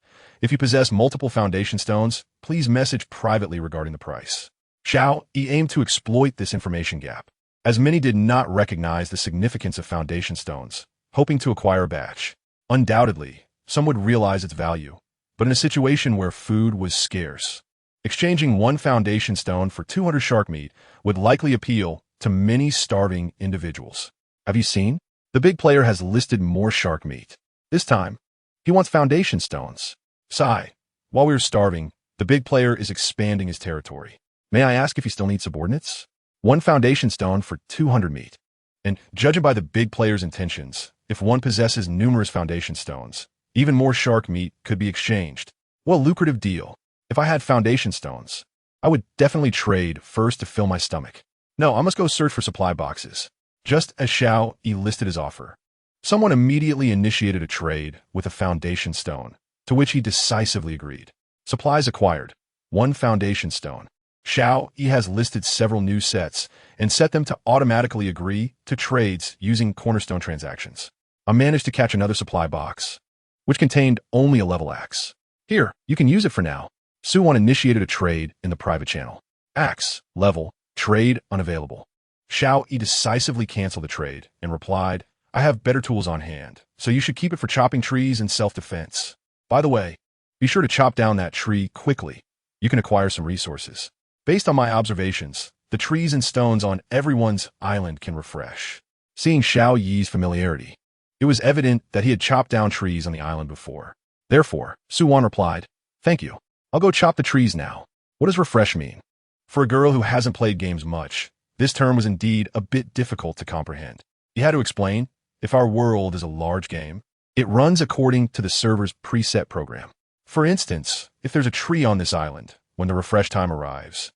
if you possess multiple foundation stones, please message privately regarding the price. Xiao Yi aimed to exploit this information gap, as many did not recognize the significance of foundation stones, hoping to acquire a batch. Undoubtedly, some would realize its value, but in a situation where food was scarce, exchanging 1 foundation stone for 200 shark meat would likely appeal to many starving individuals. Have you seen? The big player has listed more shark meat. This time, he wants foundation stones. Sigh. While we are starving, the big player is expanding his territory. May I ask if he still needs subordinates? 1 foundation stone for 200 meat. And judging by the big player's intentions, if one possesses numerous foundation stones, even more shark meat could be exchanged. What a lucrative deal. If I had foundation stones, I would definitely trade first to fill my stomach. No, I must go search for supply boxes. Just as Xiao Yi listed his offer, someone immediately initiated a trade with a foundation stone, to which he decisively agreed. Supplies acquired. 1 foundation stone. Xiao Yi has listed several new sets and set them to automatically agree to trades using cornerstone transactions. I managed to catch another supply box, which contained only a level axe. Here, you can use it for now. Suwon initiated a trade in the private channel. Axe, level, trade unavailable. Xiao Yi decisively canceled the trade and replied, I have better tools on hand, so you should keep it for chopping trees and self-defense. By the way, be sure to chop down that tree quickly. You can acquire some resources. Based on my observations, the trees and stones on everyone's island can refresh. Seeing Xiao Yi's familiarity, it was evident that he had chopped down trees on the island before. Therefore, Suwon replied, Thank you. I'll go chop the trees now. What does refresh mean? For a girl who hasn't played games much, this term was indeed a bit difficult to comprehend. He had to explain, if our world is a large game, it runs according to the server's preset program. For instance, if there's a tree on this island, when the refresh time arrives,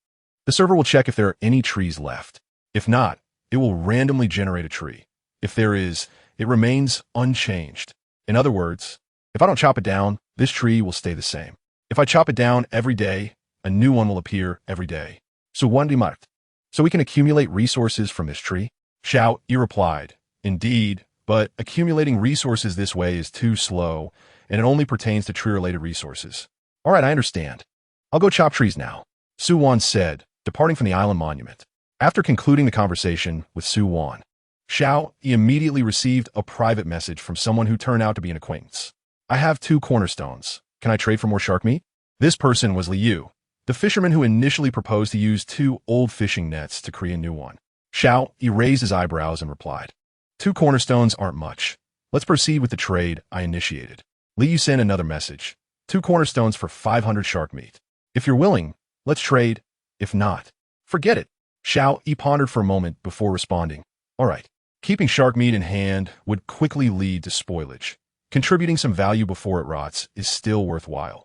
the server will check if there are any trees left. If not, it will randomly generate a tree. If there is, it remains unchanged. In other words, if I don't chop it down, this tree will stay the same. If I chop it down every day, a new one will appear every day. So we can accumulate resources from this tree? Xiao Yi replied, Indeed, but accumulating resources this way is too slow, and it only pertains to tree-related resources. All right, I understand. I'll go chop trees now. Suwon said, departing from the island monument. After concluding the conversation with Su Wan, Xiao Yi immediately received a private message from someone who turned out to be an acquaintance. I have 2 cornerstones. Can I trade for more shark meat? This person was Liu, the fisherman who initially proposed to use 2 old fishing nets to create a new one. Xiao Yi raised his eyebrows and replied, 2 cornerstones aren't much. Let's proceed with the trade I initiated. Liu sent another message. 2 cornerstones for 500 shark meat. If you're willing, let's trade. If not, forget it. Xiao Yi pondered for a moment before responding. All right. Keeping shark meat in hand would quickly lead to spoilage. Contributing some value before it rots is still worthwhile.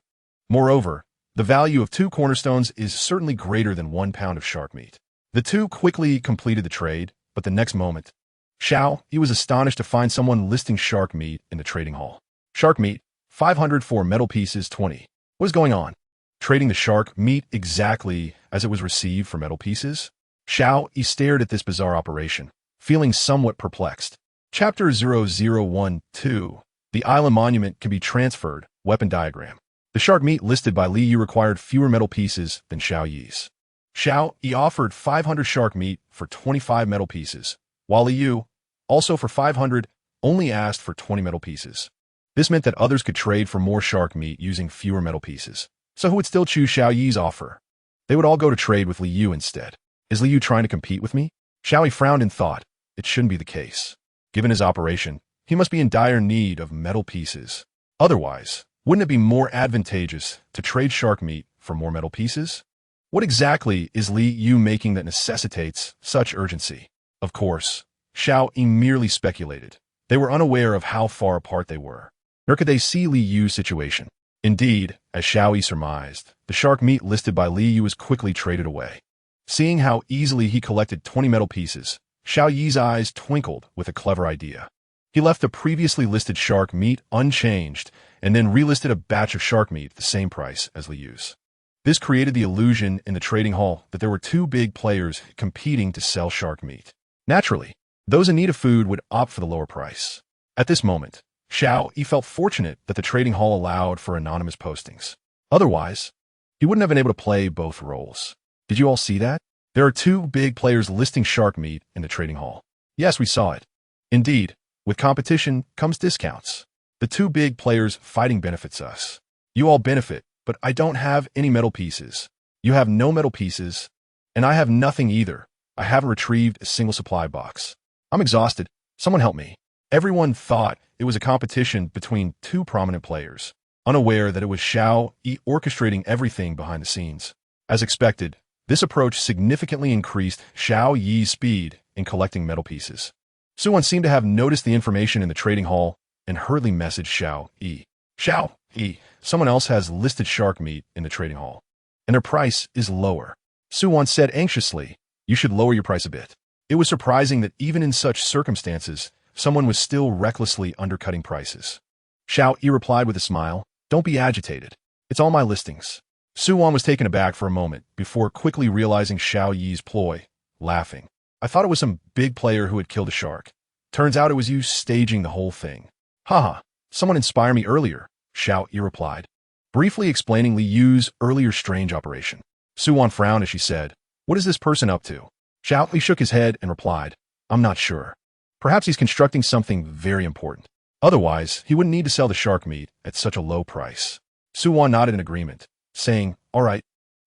Moreover, the value of 2 cornerstones is certainly greater than 1 pound of shark meat. The 2 quickly completed the trade, but the next moment, Xiao Yi was astonished to find someone listing shark meat in the trading hall. Shark meat, 500 for metal pieces 20. What is going on? Trading the shark meat exactly as it was received for metal pieces? Xiao Yi stared at this bizarre operation, feeling somewhat perplexed. Chapter 0012. The island monument can be transferred. Weapon diagram. The shark meat listed by Liu required fewer metal pieces than Xiao Yi's. Xiao Yi offered 500 shark meat for 25 metal pieces, while Liu, also for 500, only asked for 20 metal pieces. This meant that others could trade for more shark meat using fewer metal pieces. So who would still choose Xiao Yi's offer? They would all go to trade with Liu instead. Is Liu trying to compete with me? Xiao Yi frowned and thought, it shouldn't be the case. Given his operation, he must be in dire need of metal pieces. Otherwise, wouldn't it be more advantageous to trade shark meat for more metal pieces? What exactly is Liu making that necessitates such urgency? Of course, Xiao Yi merely speculated. They were unaware of how far apart they were, nor could they see Liu's situation. Indeed, as Xiao Yi surmised, the shark meat listed by Liu was quickly traded away. Seeing how easily he collected 20 metal pieces, Xiao Yi's eyes twinkled with a clever idea. He left the previously listed shark meat unchanged and then relisted a batch of shark meat at the same price as Liu's. This created the illusion in the trading hall that there were 2 big players competing to sell shark meat. Naturally, those in need of food would opt for the lower price. At this moment, Xiao Yi felt fortunate that the trading hall allowed for anonymous postings. Otherwise, he wouldn't have been able to play both roles. Did you all see that? There are 2 big players listing shark meat in the trading hall. Yes, we saw it. Indeed, with competition comes discounts. The 2 big players fighting benefits us. You all benefit, but I don't have any metal pieces. You have no metal pieces, and I have nothing either. I haven't retrieved a single supply box. I'm exhausted. Someone help me. Everyone thought it was a competition between 2 prominent players, unaware that it was Xiao Yi orchestrating everything behind the scenes. As expected, this approach significantly increased Xiao Yi's speed in collecting metal pieces. Suwon seemed to have noticed the information in the trading hall and hurriedly messaged Xiao Yi. Xiao Yi, someone else has listed shark meat in the trading hall, and their price is lower. Suwon said anxiously, you should lower your price a bit. It was surprising that even in such circumstances, someone was still recklessly undercutting prices. Xiao Yi replied with a smile, don't be agitated. It's all my listings. Suwon was taken aback for a moment before quickly realizing Xiao Yi's ploy, laughing. I thought it was some big player who had killed a shark. Turns out it was you staging the whole thing. Haha, someone inspired me earlier, Xiao Yi replied, briefly explaining Liu's earlier strange operation. Suwon frowned as she said, what is this person up to? Xiao Yi shook his head and replied, I'm not sure. Perhaps he's constructing something very important. Otherwise, he wouldn't need to sell the shark meat at such a low price. Suwon nodded in agreement, saying, all right,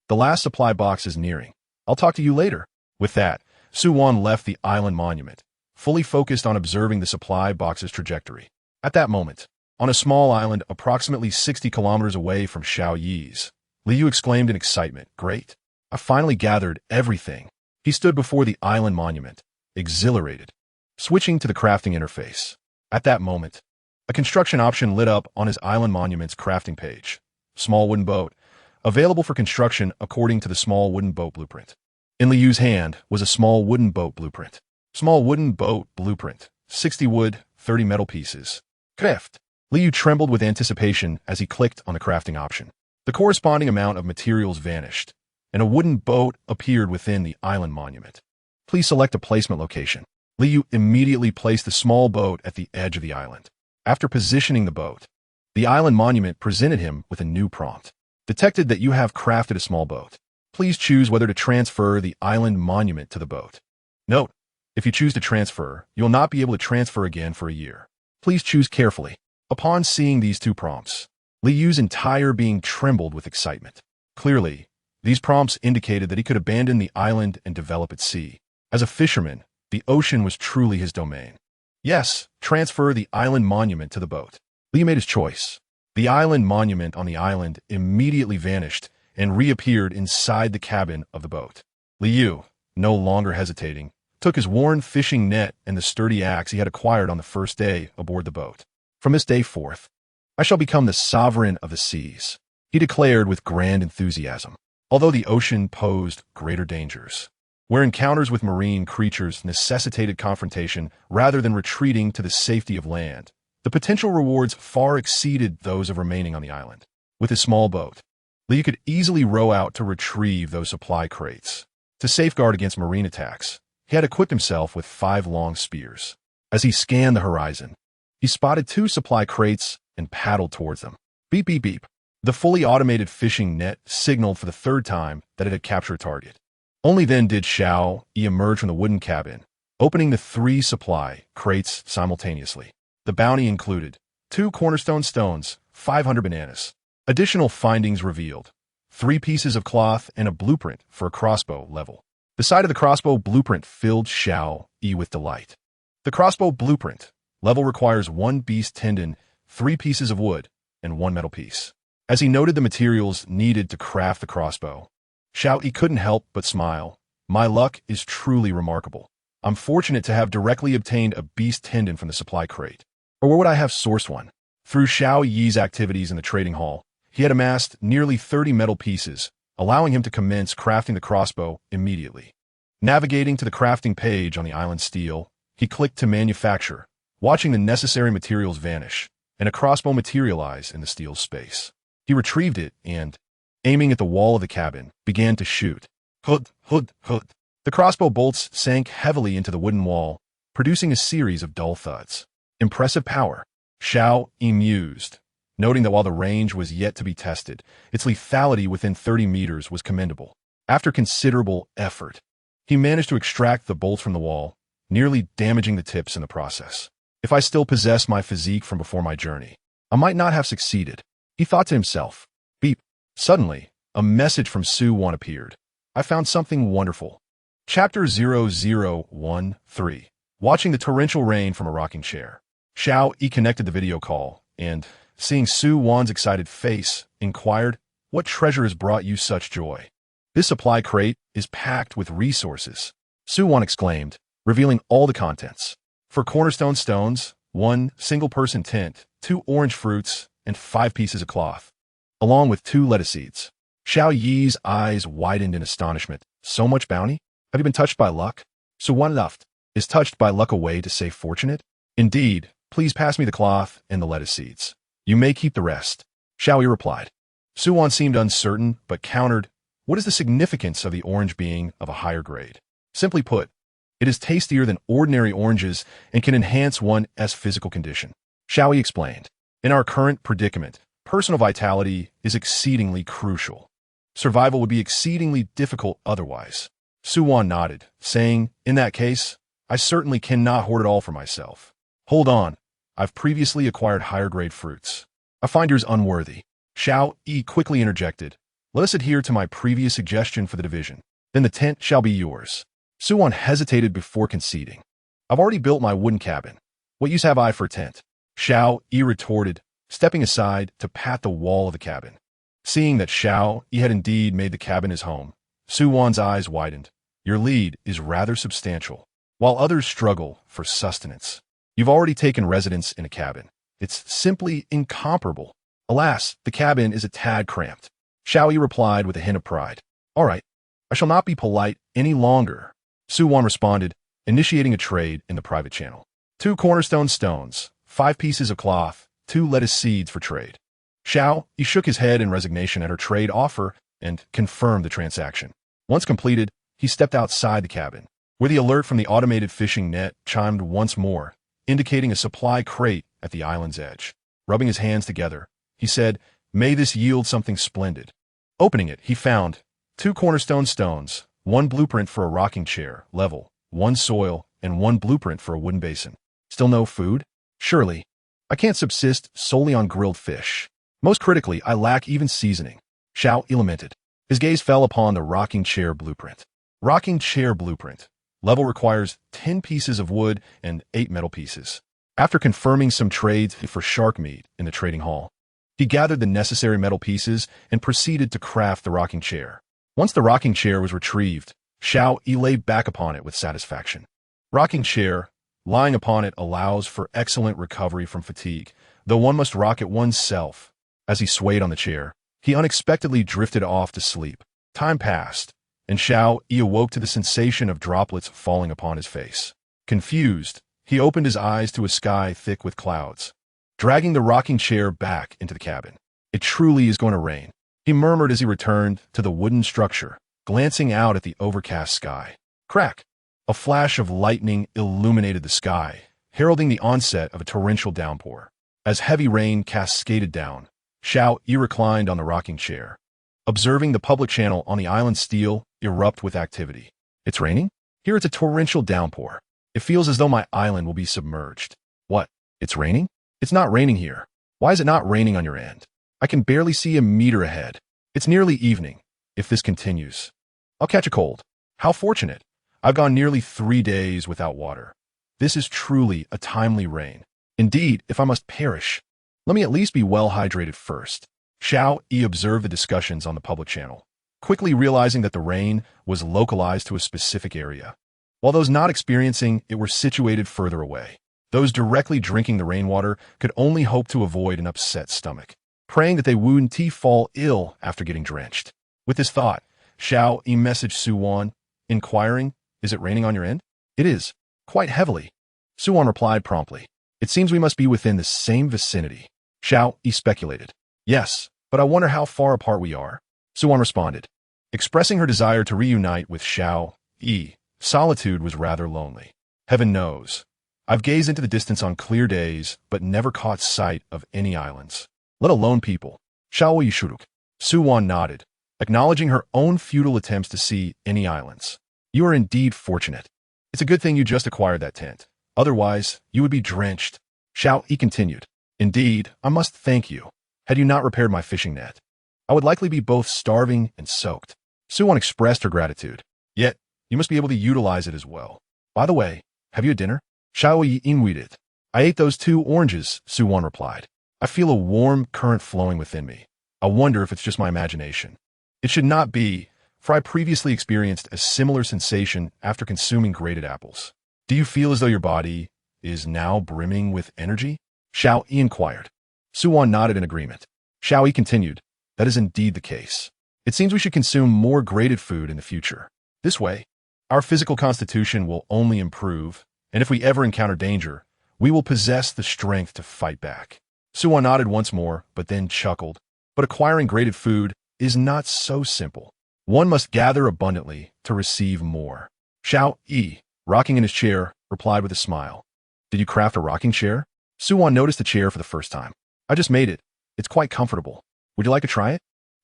the last supply box is nearing. I'll talk to you later. With that, Suwon left the island monument, fully focused on observing the supply box's trajectory. At that moment, on a small island approximately 60 kilometers away from Xiao Yi's, Liu exclaimed in excitement, great, I finally gathered everything. He stood before the island monument, exhilarated, switching to the crafting interface. At that moment, a construction option lit up on his island monument's crafting page. Small wooden boat, available for construction according to the small wooden boat blueprint. In Liu's hand was a small wooden boat blueprint. Small wooden boat blueprint, 60 wood, 30 metal pieces. Craft. Liu trembled with anticipation as he clicked on the crafting option. The corresponding amount of materials vanished, and a wooden boat appeared within the island monument. Please select a placement location. Liu immediately placed the small boat at the edge of the island. After positioning the boat, the island monument presented him with a new prompt. Detected that you have crafted a small boat. Please choose whether to transfer the island monument to the boat. Note: if you choose to transfer, you'll not be able to transfer again for a year. Please choose carefully. Upon seeing these two prompts, Li Yu's entire being trembled with excitement. Clearly, these prompts indicated that he could abandon the island and develop at sea. As a fisherman, the ocean was truly his domain. Yes, transfer the island monument to the boat. Li made his choice. The island monument on the island immediately vanished and reappeared inside the cabin of the boat. Li Yu, no longer hesitating, took his worn fishing net and the sturdy axe he had acquired on the first day aboard the boat. From this day forth, I shall become the sovereign of the seas, he declared with grand enthusiasm. Although the ocean posed greater dangers, where encounters with marine creatures necessitated confrontation rather than retreating to the safety of land, the potential rewards far exceeded those of remaining on the island. With his small boat, Li could easily row out to retrieve those supply crates. To safeguard against marine attacks, he had equipped himself with 5 long spears. As he scanned the horizon, he spotted 2 supply crates and paddled towards them. Beep, beep, beep. The fully automated fishing net signaled for the 3rd time that it had captured a target. Only then did Xiao Yi emerge from the wooden cabin, opening the 3 supply crates simultaneously. The bounty included 2 cornerstone stones, 500 bananas. Additional findings revealed 3 pieces of cloth and a blueprint for a crossbow level. The sight of the crossbow blueprint filled Xiao Yi with delight. The crossbow blueprint level requires 1 beast tendon, 3 pieces of wood, and 1 metal piece. As he noted the materials needed to craft the crossbow, Xiao Yi couldn't help but smile. My luck is truly remarkable. I'm fortunate to have directly obtained a beast tendon from the supply crate. Or where would I have sourced one? Through Xiao Yi's activities in the trading hall, he had amassed nearly 30 metal pieces, allowing him to commence crafting the crossbow immediately. Navigating to the crafting page on the island steel, he clicked to manufacture, watching the necessary materials vanish, and a crossbow materialize in the steel space. He retrieved it and, aiming at the wall of the cabin, began to shoot. Hud, hud, hud. The crossbow bolts sank heavily into the wooden wall, producing a series of dull thuds. Impressive power, Xiao Yi mused, noting that while the range was yet to be tested, its lethality within 30 meters was commendable. After considerable effort, he managed to extract the bolts from the wall, nearly damaging the tips in the process. If I still possessed my physique from before my journey, I might not have succeeded, he thought to himself. Beep. Suddenly, a message from Su Wan appeared. I found something wonderful. Chapter 0013. Watching the torrential rain from a rocking chair. Xiao Yi connected the video call and, seeing Su Wan's excited face, inquired, What treasure has brought you such joy? This supply crate is packed with resources, Su Wan exclaimed, revealing all the contents. For cornerstone stones, 1 single-person tent, 2 orange fruits, and 5 pieces of cloth, along with 2 lettuce seeds. Xiao Yi's eyes widened in astonishment. So much bounty? Have you been touched by luck? Su Wan laughed. Is touched by luck a way to say fortunate? Indeed. Please pass me the cloth and the lettuce seeds. You may keep the rest, Xiao Yi replied. Su Wan seemed uncertain, but countered, What is the significance of the orange being of a higher grade? Simply put, it is tastier than ordinary oranges and can enhance one's physical condition. Xiao Yi explained. In our current predicament, personal vitality is exceedingly crucial. Survival would be exceedingly difficult otherwise. Su Wan nodded, saying, In that case, I certainly cannot hoard it all for myself. Hold on. I've previously acquired higher-grade fruits. I find yours unworthy. Xiao Yi quickly interjected. Let us adhere to my previous suggestion for the division. Then the tent shall be yours. Su Wan hesitated before conceding. I've already built my wooden cabin. What use have I for a tent? Xiao Yi retorted, stepping aside to pat the wall of the cabin. Seeing that Xiao Yi had indeed made the cabin his home, Su Wan's eyes widened. Your lead is rather substantial. While others struggle for sustenance, you've already taken residence in a cabin. It's simply incomparable. Alas, the cabin is a tad cramped. Xiao Yi replied with a hint of pride. All right, I shall not be polite any longer. Su Wan responded, initiating a trade in the private channel. 2 cornerstone stones, 5 pieces of cloth, 2 lettuce seeds for trade. Xiao Yi shook his head in resignation at her trade offer and confirmed the transaction. Once completed, he stepped outside the cabin, where the alert from the automated fishing net chimed once more, indicating a supply crate at the island's edge. Rubbing his hands together, he said, May this yield something splendid. Opening it, he found 2 cornerstone stones, 1 blueprint for a rocking chair, level, 1 soil, and 1 blueprint for a wooden basin. Still no food? Surely. I can't subsist solely on grilled fish. Most critically, I lack even seasoning. Xiao Yi lamented. His gaze fell upon the rocking chair blueprint. Rocking chair blueprint. Level requires 10 pieces of wood and 8 metal pieces. After confirming some trades for shark meat in the trading hall, he gathered the necessary metal pieces and proceeded to craft the rocking chair. Once the rocking chair was retrieved, Xiao Yi lay back upon it with satisfaction. Rocking chair, lying upon it allows for excellent recovery from fatigue, though one must rock it oneself. As he swayed on the chair, he unexpectedly drifted off to sleep. Time passed, and Xiao Yi awoke to the sensation of droplets falling upon his face. Confused, he opened his eyes to a sky thick with clouds, dragging the rocking chair back into the cabin. It truly is going to rain, he murmured as he returned to the wooden structure, glancing out at the overcast sky. Crack! A flash of lightning illuminated the sky, heralding the onset of a torrential downpour. As heavy rain cascaded down, Xiao Yi reclined on the rocking chair, observing the public channel on the island steel erupt with activity. It's raining? Here it's a torrential downpour. It feels as though my island will be submerged. What? It's raining? It's not raining here. Why is it not raining on your end? I can barely see a meter ahead. It's nearly evening. If this continues, I'll catch a cold. How fortunate. I've gone nearly 3 days without water. This is truly a timely rain. Indeed, if I must perish, let me at least be well hydrated first. Xiao Yi observed the discussions on the public channel, quickly realizing that the rain was localized to a specific area, while those not experiencing it were situated further away. Those directly drinking the rainwater could only hope to avoid an upset stomach, praying that they wouldn't fall ill after getting drenched. With this thought, Xiao Yi messaged Suwan, inquiring, "Is it raining on your end?" "It is, quite heavily." Suwan replied promptly, "It seems we must be within the same vicinity." Xiao Yi speculated, "Yes, but I wonder how far apart we are." Suwan responded, expressing her desire to reunite with Xiao Yi. Solitude was rather lonely. Heaven knows, I've gazed into the distance on clear days, but never caught sight of any islands, let alone people. Xiao Yi shuruk. Suwan nodded, acknowledging her own futile attempts to see any islands. You are indeed fortunate. It's a good thing you just acquired that tent. Otherwise, you would be drenched. Xiao Yi continued. Indeed, I must thank you. Had you not repaired my fishing net, I would likely be both starving and soaked. Suwan expressed her gratitude. Yet, you must be able to utilize it as well. By the way, have you had dinner? Xiao Yi inweeded. I ate those 2 oranges, Suwan replied. I feel a warm current flowing within me. I wonder if it's just my imagination. It should not be, for I previously experienced a similar sensation after consuming grated apples. Do you feel as though your body is now brimming with energy? Xiao Yi inquired. Suwan nodded in agreement. Xiao Yi continued. That is indeed the case. It seems we should consume more grated food in the future. This way, our physical constitution will only improve, and if we ever encounter danger, we will possess the strength to fight back. Suwan nodded once more, but then chuckled. But acquiring grated food is not so simple. One must gather abundantly to receive more. Xiao Yi, rocking in his chair, replied with a smile. Did you craft a rocking chair? Suwan noticed the chair for the first time. I just made it. It's quite comfortable. Would you like to try it?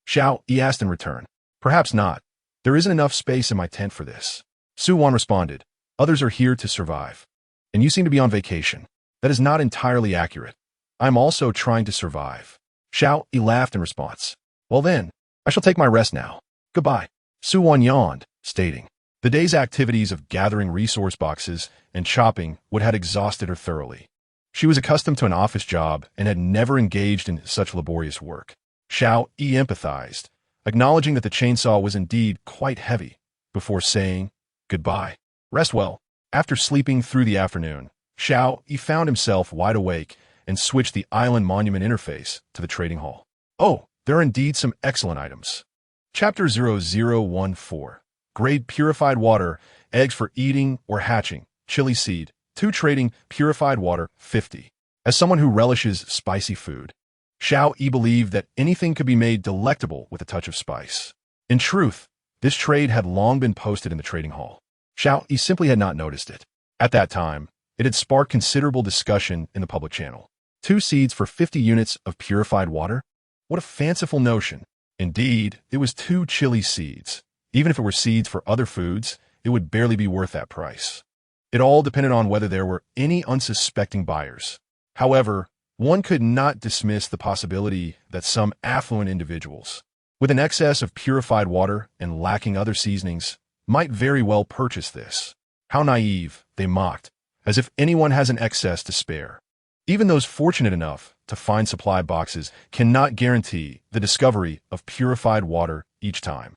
Xiao Yi asked in return. Perhaps not. There isn't enough space in my tent for this. Suwan responded. Others are here to survive. And you seem to be on vacation. That is not entirely accurate. I'm also trying to survive. Xiao Yi laughed in response. Well then, I shall take my rest now. Goodbye. Suwan yawned, stating, the day's activities of gathering resource boxes and chopping would have exhausted her thoroughly. She was accustomed to an office job and had never engaged in such laborious work. Xiao Yi empathized, acknowledging that the chainsaw was indeed quite heavy, before saying, goodbye. Rest well. After sleeping through the afternoon, Xiao Yi found himself wide awake and switched the island monument interface to the trading hall. Oh, there are indeed some excellent items. Chapter 0014. Grade purified water, eggs for eating or hatching, chili seed, 2 trading purified water, 50. As someone who relishes spicy food, Xiao Yi believed that anything could be made delectable with a touch of spice. In truth, this trade had long been posted in the trading hall. Xiao Yi simply had not noticed it. At that time, it had sparked considerable discussion in the public channel. 2 seeds for 50 units of purified water? What a fanciful notion. Indeed, it was 2 chili seeds. Even if it were seeds for other foods, it would barely be worth that price. It all depended on whether there were any unsuspecting buyers. However, one could not dismiss the possibility that some affluent individuals, with an excess of purified water and lacking other seasonings, might very well purchase this. How naive, they mocked, as if anyone has an excess to spare. Even those fortunate enough to find supply boxes cannot guarantee the discovery of purified water each time.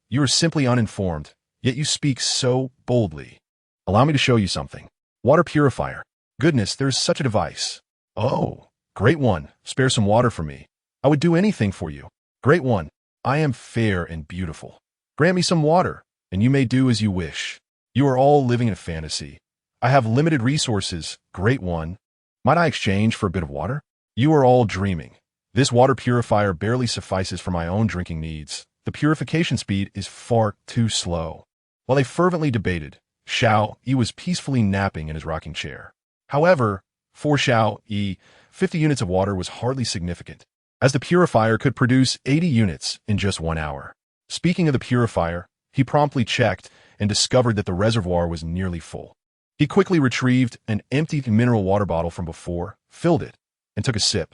You are simply uninformed, yet you speak so boldly. Allow me to show you something. Water purifier. Goodness, there is such a device. Oh, great one. Spare some water for me. I would do anything for you. Great one. I am fair and beautiful. Grant me some water, and you may do as you wish. You are all living in a fantasy. I have limited resources. Great one. Might I exchange for a bit of water? You are all dreaming. This water purifier barely suffices for my own drinking needs. The purification speed is far too slow. While they fervently debated, Xiao Yi was peacefully napping in his rocking chair. However, for Xiao Yi, 50 units of water was hardly significant, as the purifier could produce 80 units in just 1 hour. Speaking of the purifier, he promptly checked and discovered that the reservoir was nearly full. He quickly retrieved an empty mineral water bottle from before, filled it, and took a sip.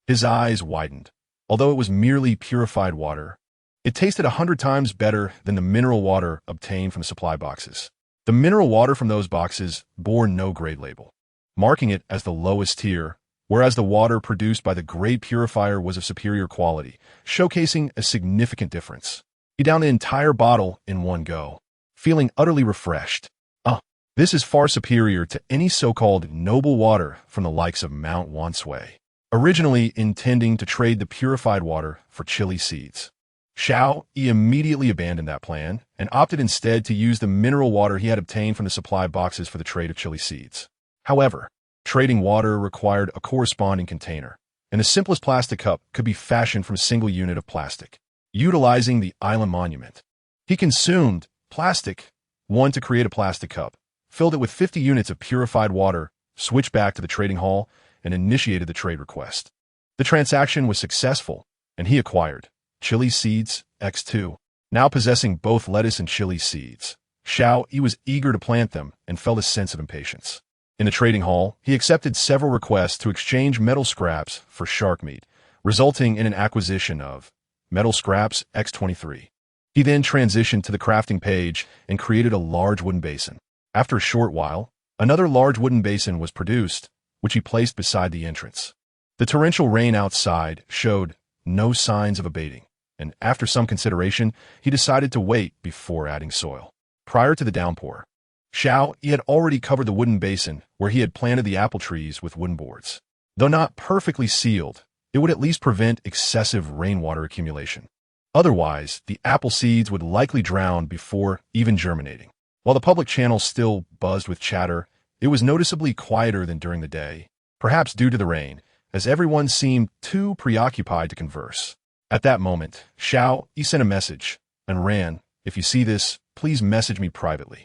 His eyes widened. Although it was merely purified water, it tasted 100 times better than the mineral water obtained from the supply boxes. The mineral water from those boxes bore no grade label, marking it as the lowest tier, whereas the water produced by the grade purifier was of superior quality, showcasing a significant difference. He downed the entire bottle in one go, feeling utterly refreshed. This is far superior to any so-called noble water from the likes of Mount Wansui, originally intending to trade the purified water for chili seeds. Xiao Yi immediately abandoned that plan and opted instead to use the mineral water he had obtained from the supply boxes for the trade of chili seeds. However, trading water required a corresponding container, and the simplest plastic cup could be fashioned from a single unit of plastic. Utilizing the island monument, he consumed plastic, one to create a plastic cup, filled it with 50 units of purified water, switched back to the trading hall, and initiated the trade request. The transaction was successful, and he acquired chili seeds X2. Now possessing both lettuce and chili seeds, Xiao Yi was eager to plant them and felt a sense of impatience. In the trading hall, he accepted several requests to exchange metal scraps for shark meat, resulting in an acquisition of metal scraps X23. He then transitioned to the crafting page and created a large wooden basin. After a short while, another large wooden basin was produced, which he placed beside the entrance. The torrential rain outside showed no signs of abating, and after some consideration, he decided to wait before adding soil. Prior to the downpour, Xiao Yi had already covered the wooden basin where he had planted the apple trees with wooden boards. Though not perfectly sealed, it would at least prevent excessive rainwater accumulation. Otherwise, the apple seeds would likely drown before even germinating. While the public channel still buzzed with chatter, it was noticeably quieter than during the day, perhaps due to the rain, as everyone seemed too preoccupied to converse. At that moment, Xiao Yi sent a message and ran, "If you see this, please message me privately."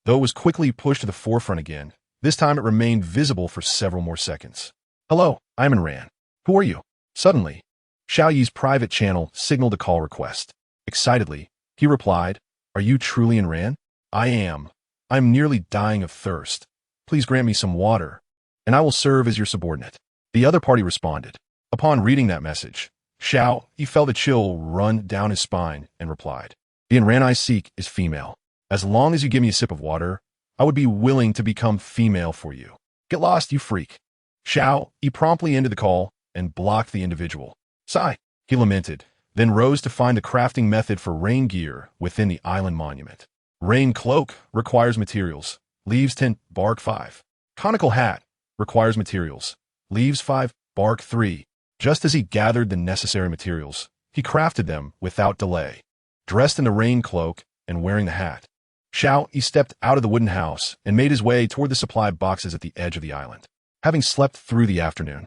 Though it was quickly pushed to the forefront again, this time it remained visible for several more seconds. "Hello, I'm Ran. Who are you?" Suddenly, Xiao Yi's private channel signaled a call request. Excitedly, he replied, "Are you truly Ran? I am. I'm nearly dying of thirst. Please grant me some water, and I will serve as your subordinate." The other party responded. Upon reading that message, Xiao Yi felt a chill run down his spine and replied, "The Ran I seek is female. As long as you give me a sip of water, I would be willing to become female for you. Get lost, you freak." Xiao Yi promptly ended the call and blocked the individual. "Sigh," he lamented, then rose to find the crafting method for rain gear within the island monument. Rain cloak requires materials. Leaves 10, bark 5. Conical hat requires materials. Leaves 5, bark 3. Just as he gathered the necessary materials, he crafted them without delay. Dressed in the rain cloak and wearing the hat, Xiao Yi stepped out of the wooden house and made his way toward the supply boxes at the edge of the island. Having slept through the afternoon,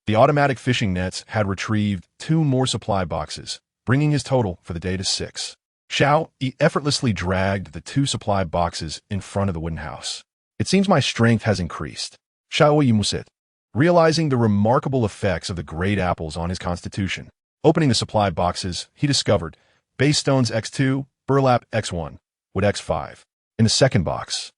the automatic fishing nets had retrieved 2 more supply boxes, bringing his total for the day to 6. Xiao Yi effortlessly dragged the 2 supply boxes in front of the wooden house. "It seems my strength has increased." Xiao Yi musit, realizing the remarkable effects of the great apples on his constitution. Opening the supply boxes, he discovered base stones X2, burlap X1, wood X5. In the second box,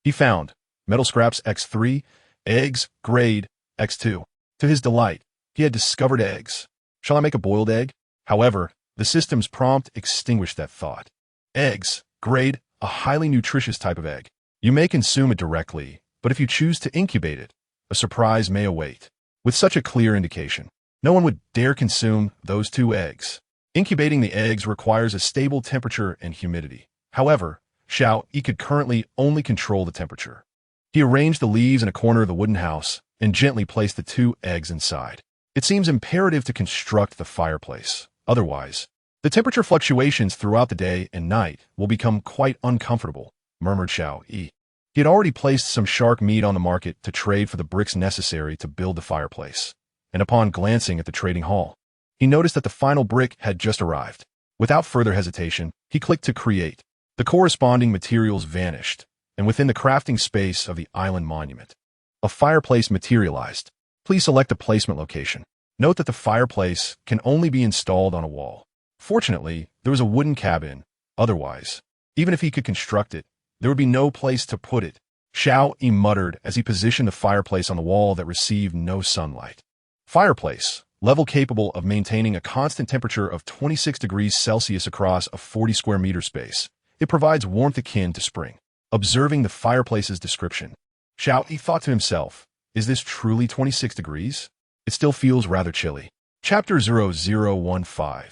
he found metal scraps X3, eggs, grade X2. To his delight, he had discovered eggs. Shall I make a boiled egg? However, the system's prompt extinguished that thought. Eggs, grade, a highly nutritious type of egg. You may consume it directly, but if you choose to incubate it, a surprise may await. With such a clear indication, no one would dare consume those 2 eggs. Incubating the eggs requires a stable temperature and humidity. However, Xiao Yi could currently only control the temperature. He arranged the leaves in a corner of the wooden house and gently placed the 2 eggs inside. It seems imperative to construct the fireplace. Otherwise, the temperature fluctuations throughout the day and night will become quite uncomfortable, murmured Xiao Yi. He had already placed some shark meat on the market to trade for the bricks necessary to build the fireplace. And upon glancing at the trading hall, he noticed that the final brick had just arrived. Without further hesitation, he clicked to create. The corresponding materials vanished, and within the crafting space of the island monument, a fireplace materialized. Please select a placement location. Note that the fireplace can only be installed on a wall. Fortunately, there was a wooden cabin. Otherwise, even if he could construct it, there would be no place to put it. Xiao Yi muttered as he positioned the fireplace on the wall that received no sunlight. Fireplace, level capable of maintaining a constant temperature of 26 degrees Celsius across a 40 square meter space. It provides warmth akin to spring. Observing the fireplace's description, Xiao Yi thought to himself, is this truly 26 degrees? It still feels rather chilly. Chapter 0015.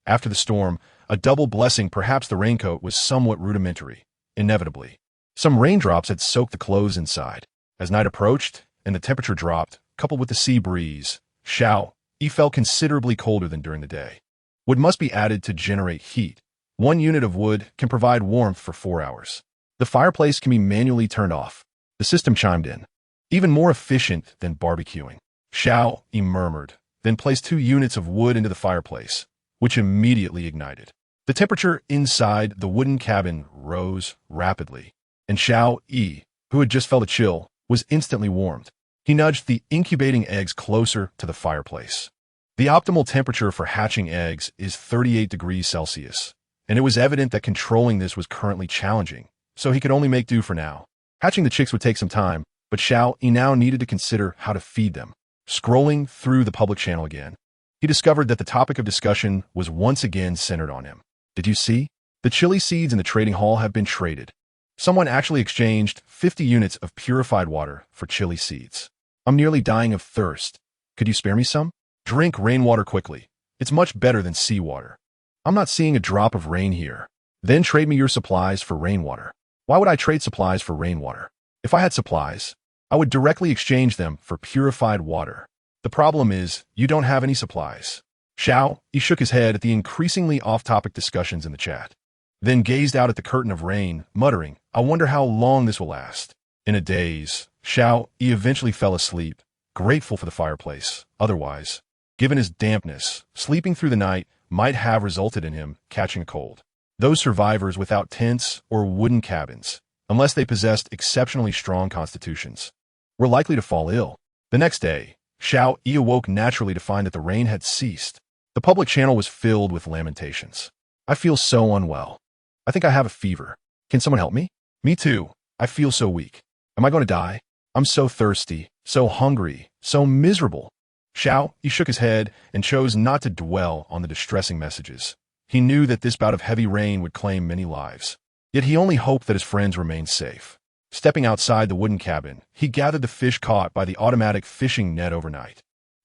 After the storm, a double blessing. Perhaps the raincoat was somewhat rudimentary. Inevitably, some raindrops had soaked the clothes inside. As night approached and the temperature dropped, coupled with the sea breeze, Xiao Yi felt considerably colder than during the day. Wood must be added to generate heat. 1 unit of wood can provide warmth for 4 hours. The fireplace can be manually turned off. The system chimed in. Even more efficient than barbecuing. Xiao Yi murmured, then placed 2 units of wood into the fireplace, which immediately ignited. The temperature inside the wooden cabin rose rapidly, and Xiao Yi, who had just felt a chill, was instantly warmed. He nudged the incubating eggs closer to the fireplace. The optimal temperature for hatching eggs is 38 degrees Celsius, and it was evident that controlling this was currently challenging, so he could only make do for now. Hatching the chicks would take some time, but Xiao Yi now needed to consider how to feed them. Scrolling through the public channel again, he discovered that the topic of discussion was once again centered on him. Did you see? The chili seeds in the trading hall have been traded. Someone actually exchanged 50 units of purified water for chili seeds. I'm nearly dying of thirst. Could you spare me some? Drink rainwater quickly. It's much better than seawater. I'm not seeing a drop of rain here. Then trade me your supplies for rainwater. Why would I trade supplies for rainwater? If I had supplies, I would directly exchange them for purified water. The problem is, you don't have any supplies. Xiao Yi shook his head at the increasingly off-topic discussions in the chat, then gazed out at the curtain of rain, muttering, I wonder how long this will last. In a daze, Xiao Yi eventually fell asleep, grateful for the fireplace. Otherwise, given his dampness, sleeping through the night might have resulted in him catching a cold. Those survivors without tents or wooden cabins, unless they possessed exceptionally strong constitutions, were likely to fall ill. The next day, Xiao Yi awoke naturally to find that the rain had ceased. The public channel was filled with lamentations. I feel so unwell. I think I have a fever. Can someone help me? Me too. I feel so weak. Am I going to die? I'm so thirsty, so hungry, so miserable. Xiao Yi shook his head and chose not to dwell on the distressing messages. He knew that this bout of heavy rain would claim many lives. Yet he only hoped that his friends remained safe. Stepping outside the wooden cabin, he gathered the fish caught by the automatic fishing net overnight.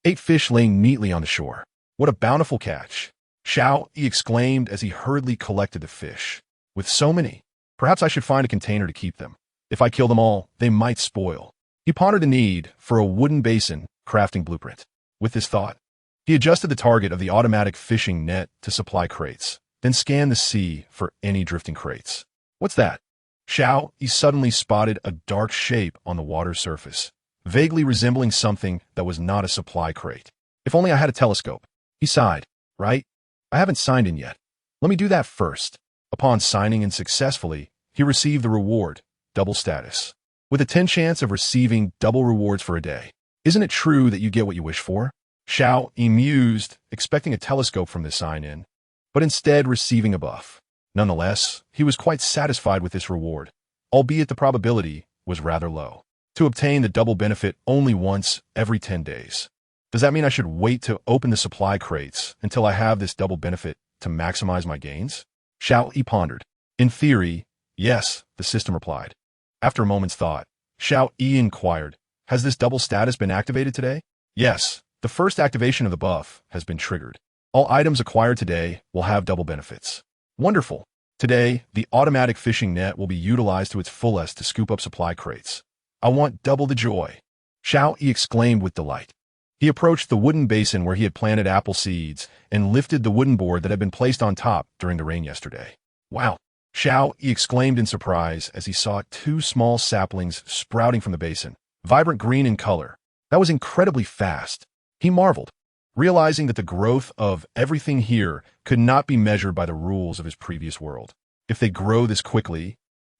8 fish laying neatly on the shore. What a bountiful catch! Xiao Yi exclaimed as he hurriedly collected the fish. With so many, perhaps I should find a container to keep them. If I kill them all, they might spoil. He pondered the need for a wooden basin crafting blueprint. With this thought, he adjusted the target of the automatic fishing net to supply crates, then scanned the sea for any drifting crates. What's that? Xiao Yi suddenly spotted a dark shape on the water surface, vaguely resembling something that was not a supply crate. If only I had a telescope. He sighed. Right? I haven't signed in yet. Let me do that first. Upon signing in successfully, he received the reward, double status, with a 10 chance of receiving double rewards for a day. Isn't it true that you get what you wish for? Xiao Yi mused, expecting a telescope from this sign-in, but instead receiving a buff. Nonetheless, he was quite satisfied with this reward, albeit the probability was rather low. To obtain the double benefit only once every 10 days. Does that mean I should wait to open the supply crates until I have this double benefit to maximize my gains? Xiao Yi pondered. In theory, yes, the system replied. After a moment's thought, Xiao Yi inquired, has this double status been activated today? Yes, the first activation of the buff has been triggered. All items acquired today will have double benefits. Wonderful. Today, the automatic fishing net will be utilized to its fullest to scoop up supply crates. I want double the joy. Xiao Yi exclaimed with delight. He approached the wooden basin where he had planted apple seeds and lifted the wooden board that had been placed on top during the rain yesterday. Wow! Xiao Yi exclaimed in surprise as he saw 2 small saplings sprouting from the basin, vibrant green in color. That was incredibly fast. He marveled, realizing that the growth of everything here could not be measured by the rules of his previous world. If they grow this quickly,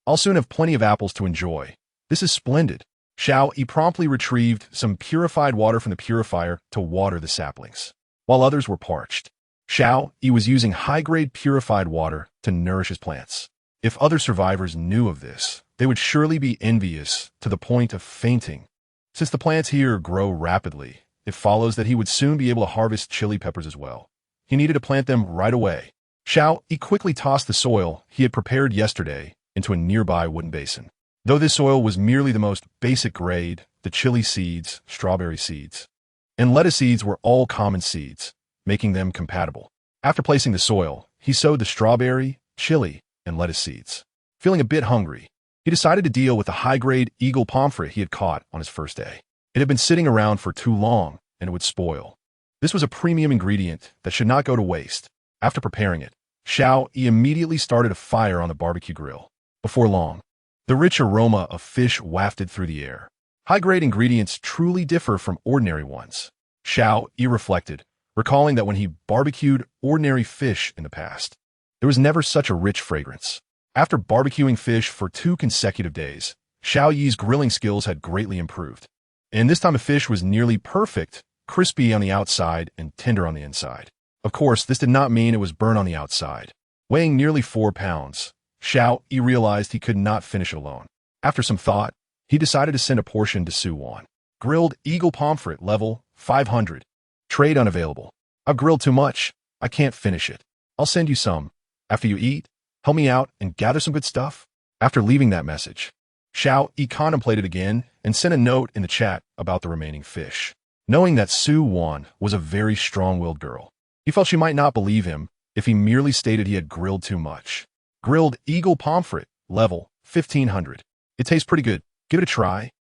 I'll soon have plenty of apples to enjoy. This is splendid. Xiao Yi promptly retrieved some purified water from the purifier to water the saplings, while others were parched. Xiao Yi was using high-grade purified water to nourish his plants. If other survivors knew of this, they would surely be envious to the point of fainting. Since the plants here grow rapidly, it follows that he would soon be able to harvest chili peppers as well. He needed to plant them right away. Xiao Yi quickly tossed the soil he had prepared yesterday into a nearby wooden basin. Though this soil was merely the most basic grade, the chili seeds, strawberry seeds, and lettuce seeds were all common seeds, making them compatible. After placing the soil, he sowed the strawberry, chili, and lettuce seeds. Feeling a bit hungry, he decided to deal with the high-grade eagle pomfret he had caught on his first day. It had been sitting around for too long, and it would spoil. This was a premium ingredient that should not go to waste. After preparing it, Xiao Yi immediately started a fire on the barbecue grill. Before long, the rich aroma of fish wafted through the air. High-grade ingredients truly differ from ordinary ones. Xiao Yi reflected, recalling that when he barbecued ordinary fish in the past, there was never such a rich fragrance. After barbecuing fish for 2 consecutive days, Xiao Yi's grilling skills had greatly improved. And this time the fish was nearly perfect, crispy on the outside and tender on the inside. Of course, this did not mean it was burnt on the outside. Weighing nearly 4 pounds, Xiao Yi realized he could not finish alone. After some thought, he decided to send a portion to Suwan. Grilled eagle pomfret level 500. Trade unavailable. I've grilled too much. I can't finish it. I'll send you some. After you eat, help me out and gather some good stuff. After leaving that message, Xiao Yi contemplated again and sent a note in the chat about the remaining fish. Knowing that Suwan was a very strong-willed girl, he felt she might not believe him if he merely stated he had grilled too much. Grilled eagle pomfret, level 1500. It tastes pretty good. Give it a try.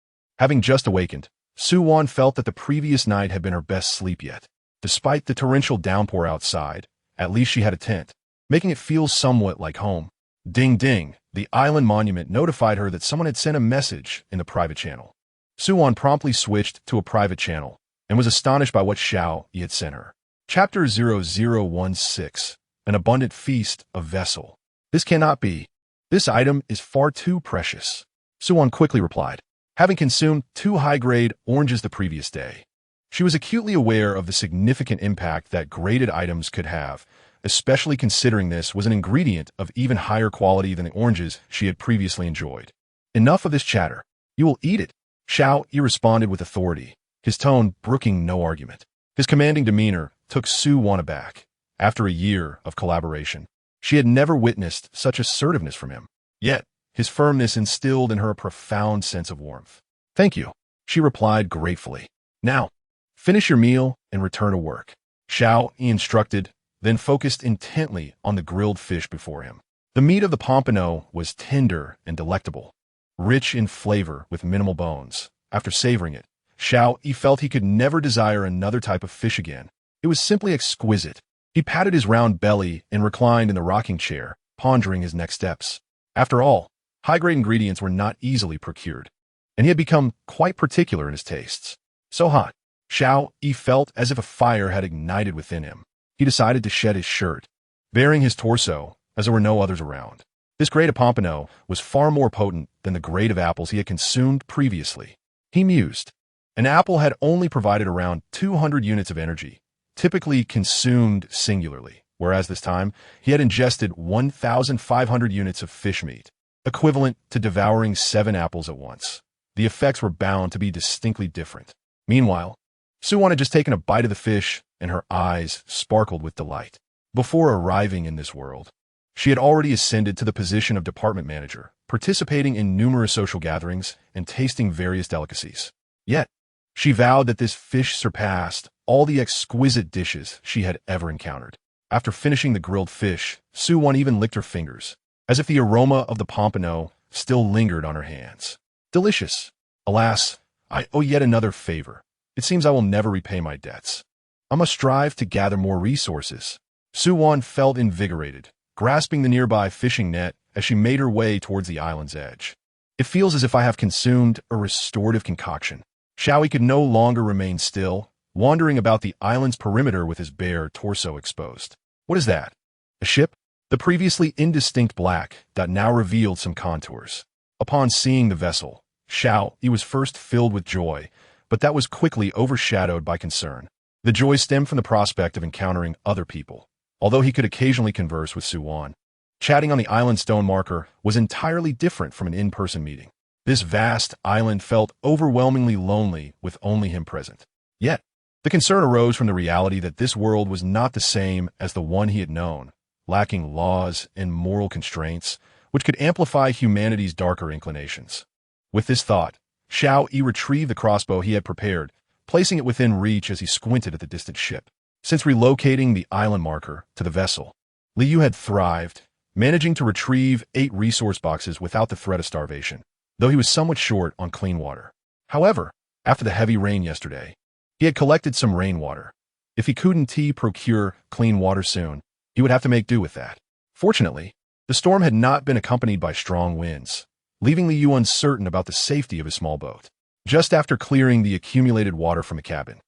Having just awakened, Suwan felt that the previous night had been her best sleep yet. Despite the torrential downpour outside, at least she had a tent, making it feel somewhat like home. Ding ding, the island monument notified her that someone had sent a message in the private channel. Suwan promptly switched to a private channel and was astonished by what Xiao Yi had sent her. Chapter 0016, An Abundant Feast of Vessel. This cannot be. This item is far too precious. Suwan quickly replied, having consumed 2 high-grade oranges the previous day. She was acutely aware of the significant impact that graded items could have, especially considering this was an ingredient of even higher quality than the oranges she had previously enjoyed. Enough of this chatter. You will eat it. Xiao Yi responded with authority, his tone brooking no argument. His commanding demeanor took Suwan aback. After a year of collaboration, she had never witnessed such assertiveness from him. Yet, his firmness instilled in her a profound sense of warmth. Thank you, she replied gratefully. Now, finish your meal and return to work. Xiao Yi instructed, then focused intently on the grilled fish before him. The meat of the pompano was tender and delectable, rich in flavor with minimal bones. After savoring it, Xiao Yi felt he could never desire another type of fish again. It was simply exquisite. He patted his round belly and reclined in the rocking chair, pondering his next steps. After all, high-grade ingredients were not easily procured, and he had become quite particular in his tastes. So hot, Xiao Yi felt as if a fire had ignited within him. He decided to shed his shirt, baring his torso, as there were no others around. This grade of pompano was far more potent than the grade of apples he had consumed previously. He mused, An apple had only provided around 200 units of energy, typically consumed singularly, whereas this time he had ingested 1,500 units of fish meat, equivalent to devouring 7 apples at once. The effects were bound to be distinctly different. Meanwhile, Suwon had just taken a bite of the fish, and her eyes sparkled with delight. Before arriving in this world, she had already ascended to the position of department manager, participating in numerous social gatherings and tasting various delicacies. Yet, she vowed that this fish surpassed all the exquisite dishes she had ever encountered. After finishing the grilled fish, Suwon even licked her fingers, as if the aroma of the pompano still lingered on her hands. Delicious. Alas, I owe yet another favor. It seems I will never repay my debts. I must strive to gather more resources. Suwon felt invigorated, grasping the nearby fishing net as she made her way towards the island's edge. It feels as if I have consumed a restorative concoction. Xiao Yi could no longer remain still, wandering about the island's perimeter with his bare torso exposed. What is that? A ship? The previously indistinct black dot now revealed some contours. Upon seeing the vessel, Xiao Yi was first filled with joy, but that was quickly overshadowed by concern. The joy stemmed from the prospect of encountering other people, although he could occasionally converse with Suwon. Chatting on the island stone marker was entirely different from an in-person meeting. This vast island felt overwhelmingly lonely with only him present. Yet, the concern arose from the reality that this world was not the same as the one he had known, lacking laws and moral constraints, which could amplify humanity's darker inclinations. With this thought, Xiao Yi retrieved the crossbow he had prepared, placing it within reach as he squinted at the distant ship. Since relocating the island marker to the vessel, Liu had thrived, managing to retrieve 8 resource boxes without the threat of starvation, though he was somewhat short on clean water. However, after the heavy rain yesterday, he had collected some rainwater. If he couldn't procure clean water soon, he would have to make do with that. Fortunately, the storm had not been accompanied by strong winds, leaving Liu uncertain about the safety of his small boat. Just after clearing the accumulated water from the cabin,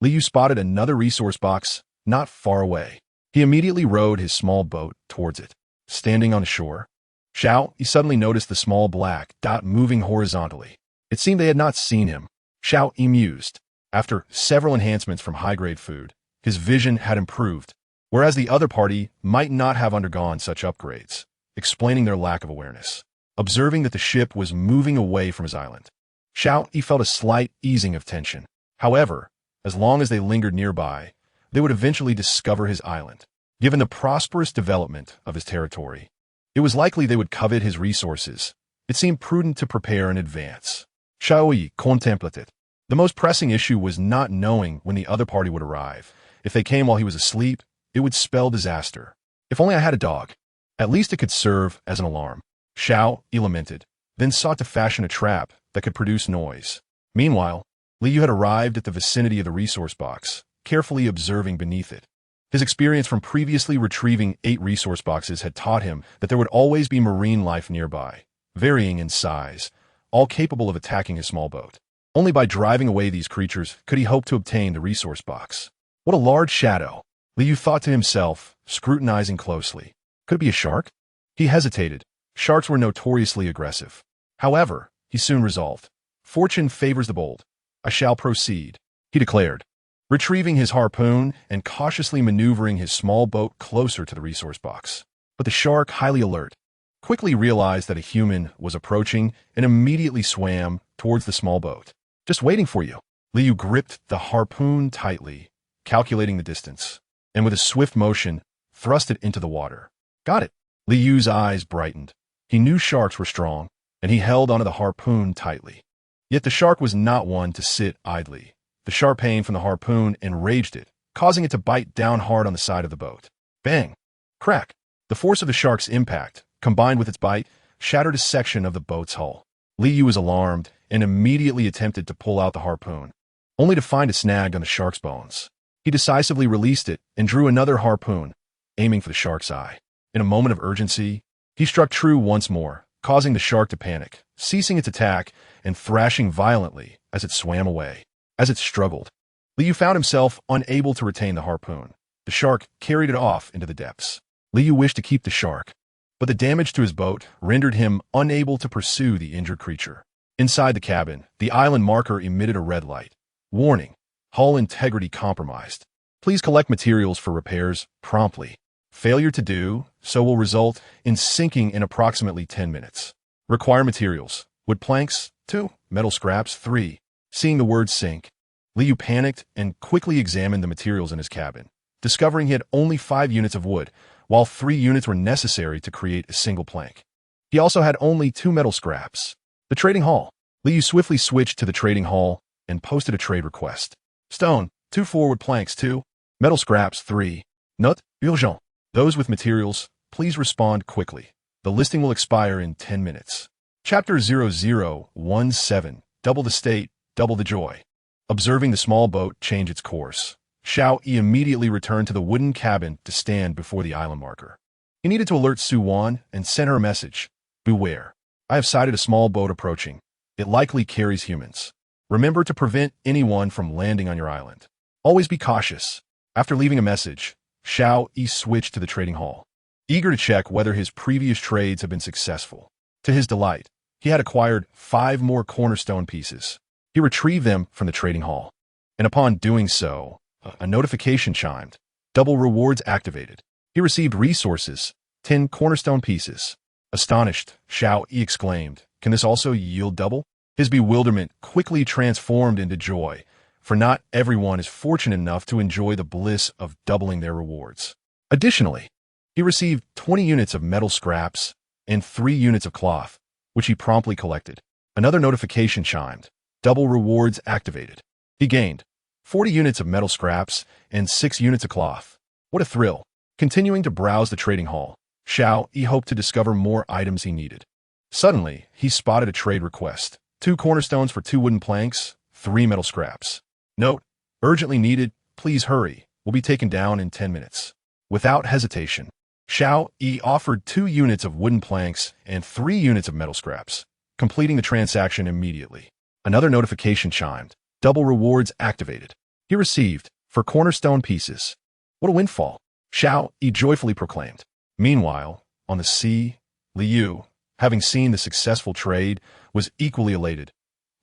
Liu spotted another resource box not far away. He immediately rowed his small boat towards it. Standing on the shore, he suddenly noticed the small black dot moving horizontally. It seemed they had not seen him. Xiao Yi mused. After several enhancements from high-grade food, his vision had improved, whereas the other party might not have undergone such upgrades, explaining their lack of awareness. Observing that the ship was moving away from his island, Xiao Yi felt a slight easing of tension. However, as long as they lingered nearby, they would eventually discover his island. Given the prosperous development of his territory, it was likely they would covet his resources. It seemed prudent to prepare in advance. Xiao Yi contemplated. The most pressing issue was not knowing when the other party would arrive. If they came while he was asleep, it would spell disaster. If only I had a dog. At least it could serve as an alarm. Xiao Yi lamented, then sought to fashion a trap that could produce noise. Meanwhile, Liu had arrived at the vicinity of the resource box, carefully observing beneath it. His experience from previously retrieving 8 resource boxes had taught him that there would always be marine life nearby, varying in size, all capable of attacking his small boat. Only by driving away these creatures could he hope to obtain the resource box. What a large shadow, Liu thought to himself, scrutinizing closely. Could it be a shark? He hesitated. Sharks were notoriously aggressive. However, he soon resolved. Fortune favors the bold. I shall proceed, he declared, retrieving his harpoon and cautiously maneuvering his small boat closer to the resource box. But the shark, highly alert, quickly realized that a human was approaching and immediately swam towards the small boat. Just waiting for you. Liu gripped the harpoon tightly, calculating the distance, and with a swift motion, thrust it into the water. Got it. Liu's eyes brightened. He knew sharks were strong, and he held onto the harpoon tightly. Yet the shark was not one to sit idly. The sharp pain from the harpoon enraged it, causing it to bite down hard on the side of the boat. Bang! Crack! The force of the shark's impact, combined with its bite, shattered a section of the boat's hull. Liu was alarmed and immediately attempted to pull out the harpoon, only to find it snagged on the shark's bones. He decisively released it and drew another harpoon, aiming for the shark's eye. In a moment of urgency, he struck true once more, causing the shark to panic, ceasing its attack and thrashing violently as it swam away. As it struggled, Liu found himself unable to retain the harpoon. The shark carried it off into the depths. Liu wished to keep the shark, but the damage to his boat rendered him unable to pursue the injured creature. Inside the cabin, the island marker emitted a red light. Warning: hull integrity compromised. Please collect materials for repairs promptly. Failure to do so will result in sinking in approximately 10 minutes. Require materials: wood planks, 2, metal scraps, 3. Seeing the word sink, Liu panicked and quickly examined the materials in his cabin, discovering he had only 5 units of wood, while 3 units were necessary to create a single plank. He also had only 2 metal scraps. The trading hall. Liu swiftly switched to the trading hall and posted a trade request. Stone, 2 forward planks, 2. Metal scraps, 3. Note, urgent. Those with materials, please respond quickly. The listing will expire in 10 minutes. Chapter 0017. Double the state, double the joy. Observing the small boat change its course, Xiao Yi immediately returned to the wooden cabin to stand before the island marker. He needed to alert Su Wan and send her a message. Beware. I have sighted a small boat approaching. It likely carries humans. Remember to prevent anyone from landing on your island. Always be cautious. After leaving a message, Xiao Yi switched to the trading hall, eager to check whether his previous trades had been successful. To his delight, he had acquired 5 more cornerstone pieces. He retrieved them from the trading hall, and upon doing so, a notification chimed. Double rewards activated. He received resources, 10 cornerstone pieces. Astonished, Xiao Yi exclaimed, "Can this also yield double?" His bewilderment quickly transformed into joy, for not everyone is fortunate enough to enjoy the bliss of doubling their rewards. Additionally, he received 20 units of metal scraps and 3 units of cloth, which he promptly collected. Another notification chimed. Double rewards activated. He gained 40 units of metal scraps and 6 units of cloth. What a thrill! Continuing to browse the trading hall, Xiao Yi hoped to discover more items he needed. Suddenly, he spotted a trade request. 2 cornerstones for 2 wooden planks, 3 metal scraps. Note: urgently needed, please hurry, will be taken down in 10 minutes. Without hesitation, Xiao Yi offered 2 units of wooden planks and 3 units of metal scraps, completing the transaction immediately. Another notification chimed. Double rewards activated. He received, for cornerstone pieces. What a windfall! Xiao Yi joyfully proclaimed. Meanwhile, on the sea, Liu, having seen the successful trade, was equally elated.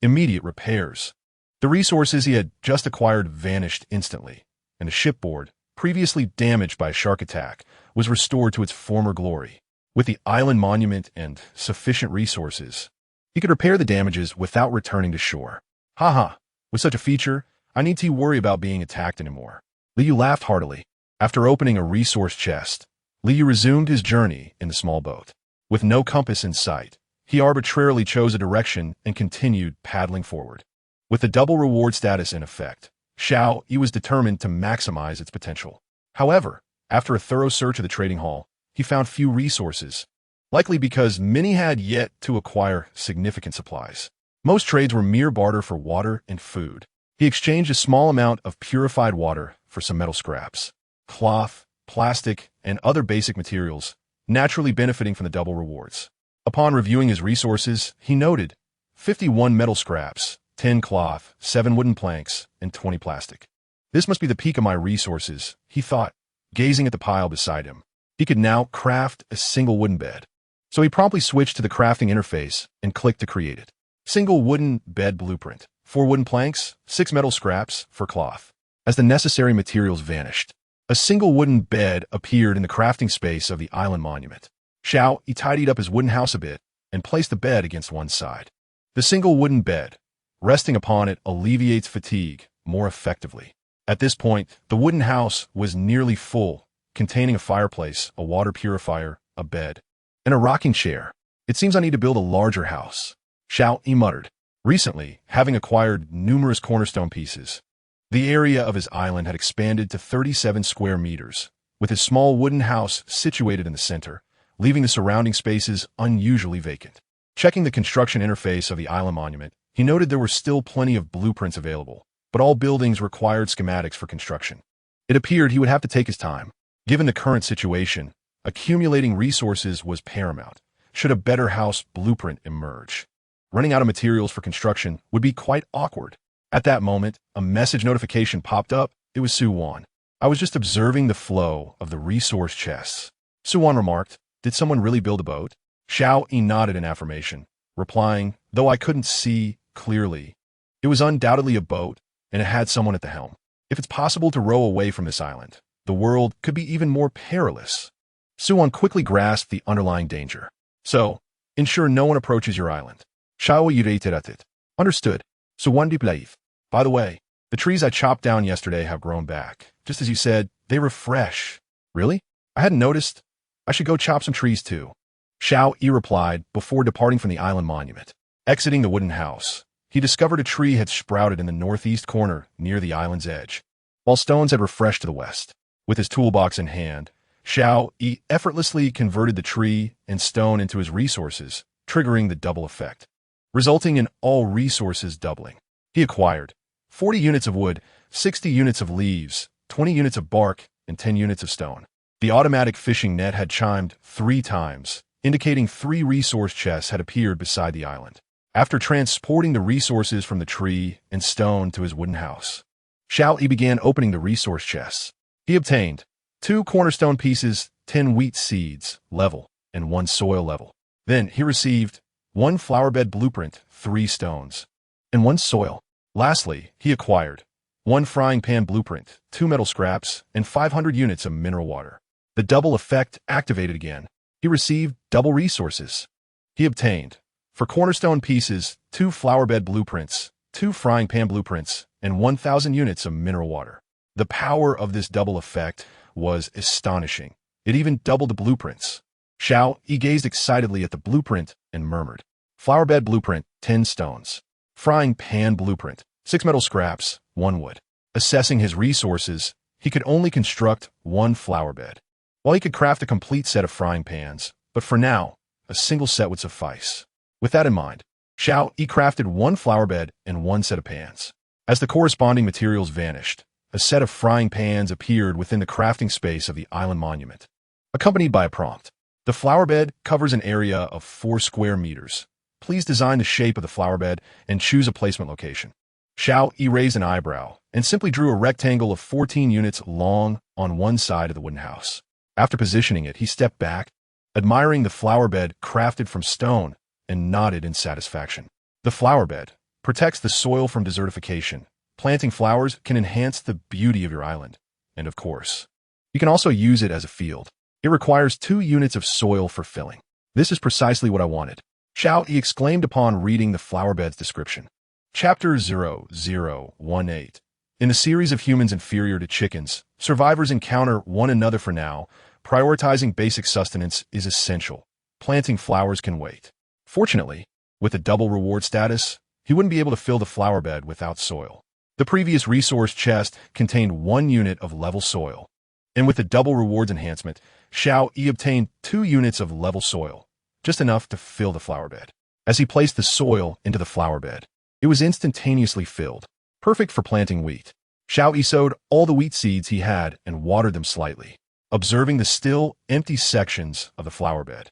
Immediate repairs. The resources he had just acquired vanished instantly, and the shipboard, previously damaged by a shark attack, was restored to its former glory. With the island monument and sufficient resources, he could repair the damages without returning to shore. Haha, with such a feature, I need to worry about being attacked anymore. Liu laughed heartily. After opening a resource chest, Liu resumed his journey in the small boat. With no compass in sight, he arbitrarily chose a direction and continued paddling forward. With the double reward status in effect, Xiao Yi was determined to maximize its potential. However, after a thorough search of the trading hall, he found few resources, likely because many had yet to acquire significant supplies. Most trades were mere barter for water and food. He exchanged a small amount of purified water for some metal scraps, cloth, plastic, and other basic materials, naturally benefiting from the double rewards. Upon reviewing his resources, he noted 51 metal scraps, 10 cloth, 7 wooden planks, and 20 plastic. This must be the peak of my resources, he thought, gazing at the pile beside him. He could now craft a single wooden bed. So he promptly switched to the crafting interface and clicked to create it. Single wooden bed blueprint, 4 wooden planks, 6 metal scraps for cloth. As the necessary materials vanished, a single wooden bed appeared in the crafting space of the island monument. Xiao Yi tidied up his wooden house a bit and placed the bed against one side. The single wooden bed, resting upon it, alleviates fatigue more effectively. At this point, the wooden house was nearly full, containing a fireplace, a water purifier, a bed, and a rocking chair. It seems I need to build a larger house, Xiao Yi muttered. Recently, having acquired numerous cornerstone pieces, the area of his island had expanded to 37 square meters, with his small wooden house situated in the center, leaving the surrounding spaces unusually vacant. Checking the construction interface of the island monument, he noted there were still plenty of blueprints available, but all buildings required schematics for construction. It appeared he would have to take his time. Given the current situation, accumulating resources was paramount, should a better house blueprint emerge. Running out of materials for construction would be quite awkward. At that moment, a message notification popped up. It was Su Wan. I was just observing the flow of the resource chests. Su Wan remarked, "Did someone really build a boat?" Xiao Yi nodded in affirmation, replying, though I couldn't see clearly. It was undoubtedly a boat, and it had someone at the helm. If it's possible to row away from this island, the world could be even more perilous. Suwon quickly grasped the underlying danger. So, ensure no one approaches your island. Xiao Yi reiterated. Understood. Suwon deep. By the way, the trees I chopped down yesterday have grown back. Just as you said, they refresh. Really? I hadn't noticed. I should go chop some trees too. Xiao Yi replied before departing from the island monument. Exiting the wooden house, he discovered a tree had sprouted in the northeast corner near the island's edge, while stones had refreshed to the west. With his toolbox in hand, Xiao Yi effortlessly converted the tree and stone into his resources, triggering the double effect, resulting in all resources doubling. He acquired 40 units of wood, 60 units of leaves, 20 units of bark, and 10 units of stone. The automatic fishing net had chimed 3 times, indicating 3 resource chests had appeared beside the island. After transporting the resources from the tree and stone to his wooden house, Xiao Yi began opening the resource chests. He obtained 2 cornerstone pieces, 10 wheat seeds, level, and 1 soil level. Then he received 1 flowerbed blueprint, 3 stones, and 1 soil. Lastly, he acquired 1 frying pan blueprint, 2 metal scraps, and 500 units of mineral water. The double effect activated again. He received double resources. He obtained, for cornerstone pieces, 2 flowerbed blueprints, 2 frying pan blueprints, and 1,000 units of mineral water. The power of this double effect was astonishing. It even doubled the blueprints. Xiao Yi gazed excitedly at the blueprint and murmured, Flowerbed blueprint, 10 stones. Frying pan blueprint, 6 metal scraps, 1 wood. Assessing his resources, he could only construct 1 flowerbed. While he could craft a complete set of frying pans, but for now, a single set would suffice. With that in mind, Xiao Yi crafted 1 flowerbed and 1 set of pans. As the corresponding materials vanished, a set of frying pans appeared within the crafting space of the island monument, accompanied by a prompt. The flowerbed covers an area of 4 square meters. Please design the shape of the flowerbed and choose a placement location. Xiao Yi raised an eyebrow and simply drew a rectangle of 14 units long on one side of the wooden house. After positioning it, he stepped back, admiring the flowerbed crafted from stone, and nodded in satisfaction. The flowerbed protects the soil from desertification. Planting flowers can enhance the beauty of your island. And of course, you can also use it as a field. It requires 2 units of soil for filling. This is precisely what I wanted. Xiao Yi exclaimed upon reading the flowerbed's description. Chapter 0018. In the series of humans inferior to chickens, survivors encounter one another for now. Prioritizing basic sustenance is essential. Planting flowers can wait. Fortunately, with a double reward status, he wouldn't be able to fill the flowerbed without soil. The previous resource chest contained 1 unit of level soil. And with the double rewards enhancement, Xiao Yi obtained 2 units of level soil, just enough to fill the flowerbed. As he placed the soil into the flowerbed, it was instantaneously filled, perfect for planting wheat. Xiao Yi sowed all the wheat seeds he had and watered them slightly, observing the still empty sections of the flowerbed.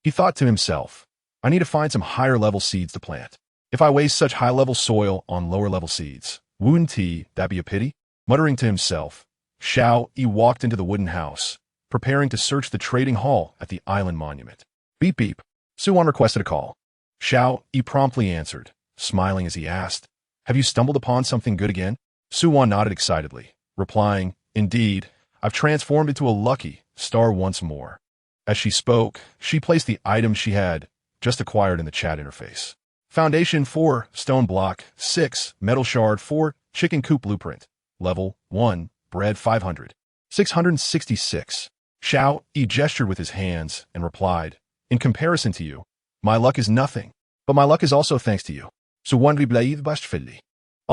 He thought to himself, I need to find some higher-level seeds to plant. If I waste such high-level soil on lower-level seeds, wouldn't that be a pity? Muttering to himself, Xiao Yi walked into the wooden house, preparing to search the trading hall at the island monument. Beep beep. Suwon requested a call. Xiao Yi promptly answered, smiling as he asked, Have you stumbled upon something good again? Suwon nodded excitedly, replying, Indeed, I've transformed into a lucky star once more. As she spoke, she placed the items she had just acquired in the chat interface. Foundation 4, stone block 6, metal shard 4, chicken coop blueprint. Level 1, bread 500. 666. Xiao Yi gestured with his hands and replied, In comparison to you, my luck is nothing, but my luck is also thanks to you. So I'll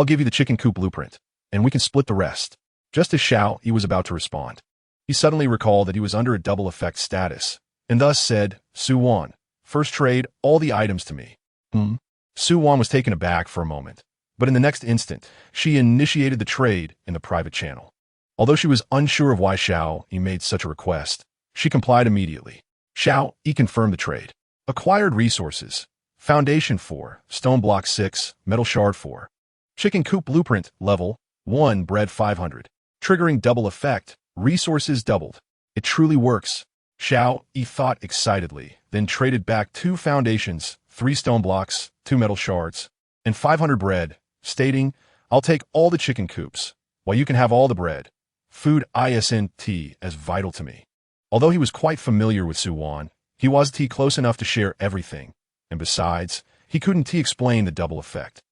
give you the chicken coop blueprint, and we can split the rest. Just as Xiao Yi was about to respond, he suddenly recalled that he was under a double effect status, and thus said, Suwon, first trade all the items to me. Suwon was taken aback for a moment, but in the next instant, she initiated the trade in the private channel. Although she was unsure of why Xiao Yi made such a request, she complied immediately. Xiao Yi confirmed the trade. Acquired resources. Foundation 4, stone block 6, metal shard 4. Chicken coop blueprint, level 1, bread 500. Triggering double effect, resources doubled. It truly works. Xiao Yi thought excitedly, then traded back 2 foundations, 3 stone blocks, 2 metal shards, and 500 bread, stating, "I'll take all the chicken coops, while you can have all the bread. Food isn't as vital to me." Although he was quite familiar with Suwan, he wasn't close enough to share everything, and besides, he couldn't explain the double effect.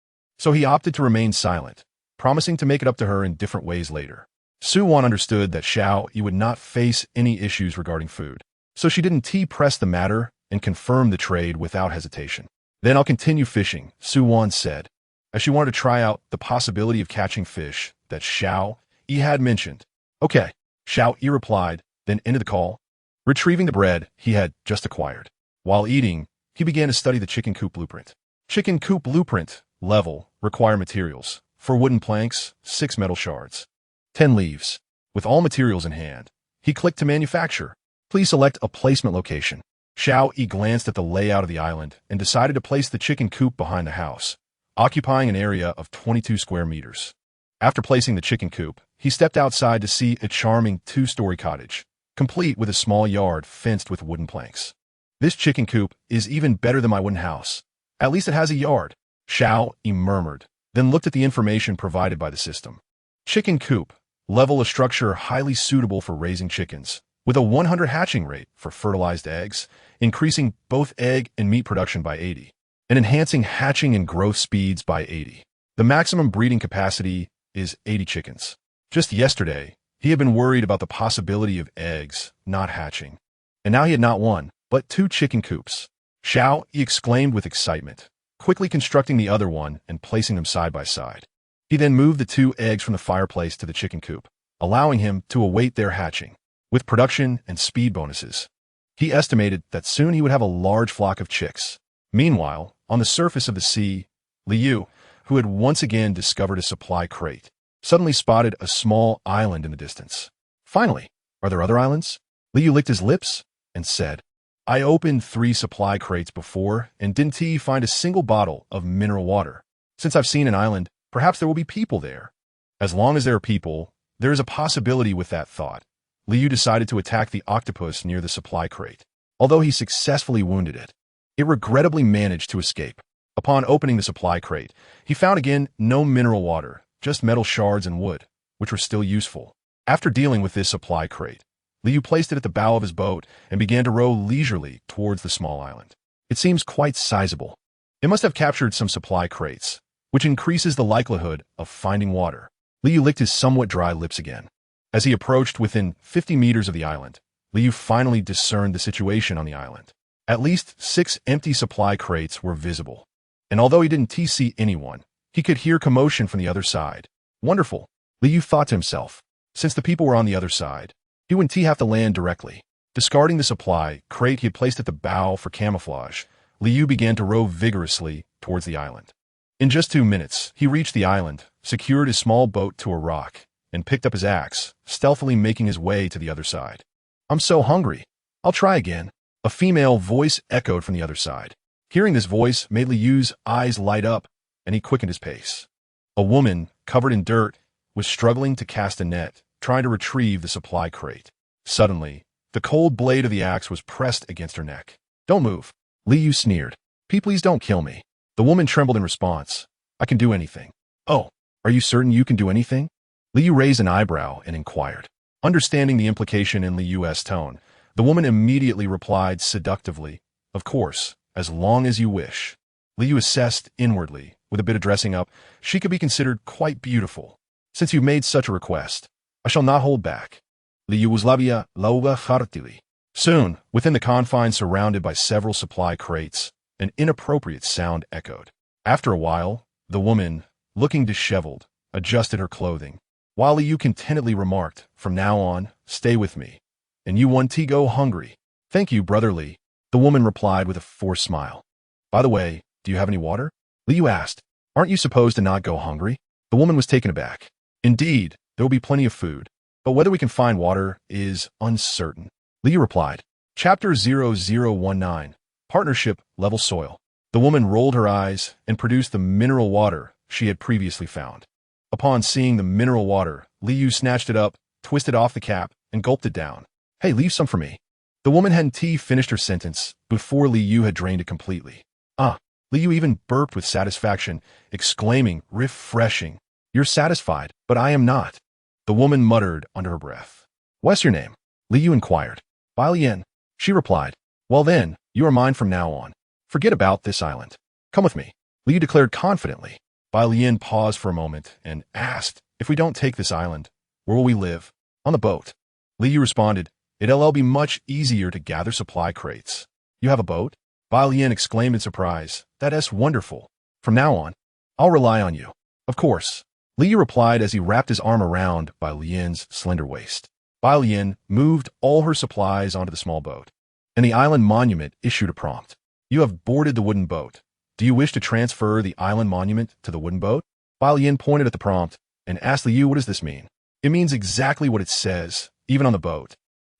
So he opted to remain silent, promising to make it up to her in different ways later. Suwan understood that Xiao Yi would not face any issues regarding food, so she didn't press the matter and confirmed the trade without hesitation. "Then I'll continue fishing," Suwan said, as she wanted to try out the possibility of catching fish that Xiao Yi had mentioned. "Okay," Xiao Yi replied, then ended the call, retrieving the bread he had just acquired. While eating, he began to study the chicken coop blueprint. Chicken coop blueprint level require materials. For wooden planks, 6 metal shards, 10 leaves. With all materials in hand, he clicked to manufacture. "Please select a placement location." Xiao Yi glanced at the layout of the island and decided to place the chicken coop behind the house, occupying an area of 22 square meters. After placing the chicken coop, he stepped outside to see a charming 2-story cottage, complete with a small yard fenced with wooden planks. "This chicken coop is even better than my wooden house. At least it has a yard," Xiao Yi murmured, then looked at the information provided by the system. Chicken coop, level a structure highly suitable for raising chickens, with a 100 hatching rate for fertilized eggs, increasing both egg and meat production by 80, and enhancing hatching and growth speeds by 80. The maximum breeding capacity is 80 chickens. Just yesterday, he had been worried about the possibility of eggs not hatching, and now he had not 1, but 2 chicken coops. Xiao Yi exclaimed with excitement, quickly constructing the other one and placing them side by side. He then moved the 2 eggs from the fireplace to the chicken coop, allowing him to await their hatching. With production and speed bonuses, he estimated that soon he would have a large flock of chicks. Meanwhile, on the surface of the sea, Liu, who had once again discovered a supply crate, suddenly spotted a small island in the distance. "Finally, are there other islands?" Liu licked his lips and said, "I opened 3 supply crates before and didn't find a single bottle of mineral water. Since I've seen an island, perhaps there will be people there." As long as there are people, there is a possibility with that thought. Liu decided to attack the octopus near the supply crate. Although he successfully wounded it, it regrettably managed to escape. Upon opening the supply crate, he found again no mineral water, just metal shards and wood, which were still useful. After dealing with this supply crate, Liu placed it at the bow of his boat and began to row leisurely towards the small island. It seems quite sizable. It must have captured some supply crates, which increases the likelihood of finding water. Liu licked his somewhat dry lips again. As he approached within 50 meters of the island, Liu finally discerned the situation on the island. At least 6 empty supply crates were visible. And although he didn't see anyone, he could hear commotion from the other side. Wonderful, Liu thought to himself. Since the people were on the other side, he wouldn't have to land directly. Discarding the supply crate he had placed at the bow for camouflage, Liu began to row vigorously towards the island. In just 2 minutes, he reached the island, secured his small boat to a rock, and picked up his axe, stealthily making his way to the other side. "I'm so hungry. I'll try again." A female voice echoed from the other side. Hearing this voice made Liu's eyes light up, and he quickened his pace. A woman, covered in dirt, was struggling to cast a net, trying to retrieve the supply crate. Suddenly, the cold blade of the axe was pressed against her neck. "Don't move," Liu sneered. Please don't kill me." The woman trembled in response. "I can do anything." "Oh, are you certain you can do anything?" Liu raised an eyebrow and inquired. Understanding the implication in Liu's tone, the woman immediately replied seductively, "Of course, as long as you wish." Liu assessed inwardly. With a bit of dressing up, she could be considered quite beautiful. "Since you've made such a request, I shall not hold back." Liu was labia lauga hartili. Soon, within the confines surrounded by several supply crates, an inappropriate sound echoed. After a while, the woman, looking disheveled, adjusted her clothing, while Liu contentedly remarked, "From now on, stay with me. And you want to go hungry." "Thank you, Brother Li," the woman replied with a forced smile. "By the way, do you have any water?" Liu asked. "Aren't you supposed to not go hungry?" The woman was taken aback. "Indeed, there will be plenty of food, but whether we can find water is uncertain," Liu replied. Chapter 0019, Partnership Level Soil. The woman rolled her eyes and produced the mineral water she had previously found. Upon seeing the mineral water, Liu snatched it up, twisted off the cap, and gulped it down. "Hey, leave some for me." The woman hadn't finished her sentence before Li Yu had drained it completely. Ah, Li Yu even burped with satisfaction, exclaiming, refreshing. You're satisfied, but I am not. The woman muttered under her breath. What's your name? Li Yu inquired. Bai Lian, she replied. Well then, you are mine from now on. Forget about this island. Come with me, Li Yu declared confidently. Bai Lian paused for a moment and asked, if we don't take this island, where will we live? On the boat. Li Yu responded, it'll be much easier to gather supply crates. You have a boat? Bai Lian exclaimed in surprise. That's wonderful. From now on, I'll rely on you. Of course, Li Yu replied as he wrapped his arm around Bai Lian's slender waist. Bai Lian moved all her supplies onto the small boat, and the island monument issued a prompt. You have boarded the wooden boat. Do you wish to transfer the island monument to the wooden boat? Bai Lian pointed at the prompt and asked Li Yu, what does this mean? It means exactly what it says, even on the boat.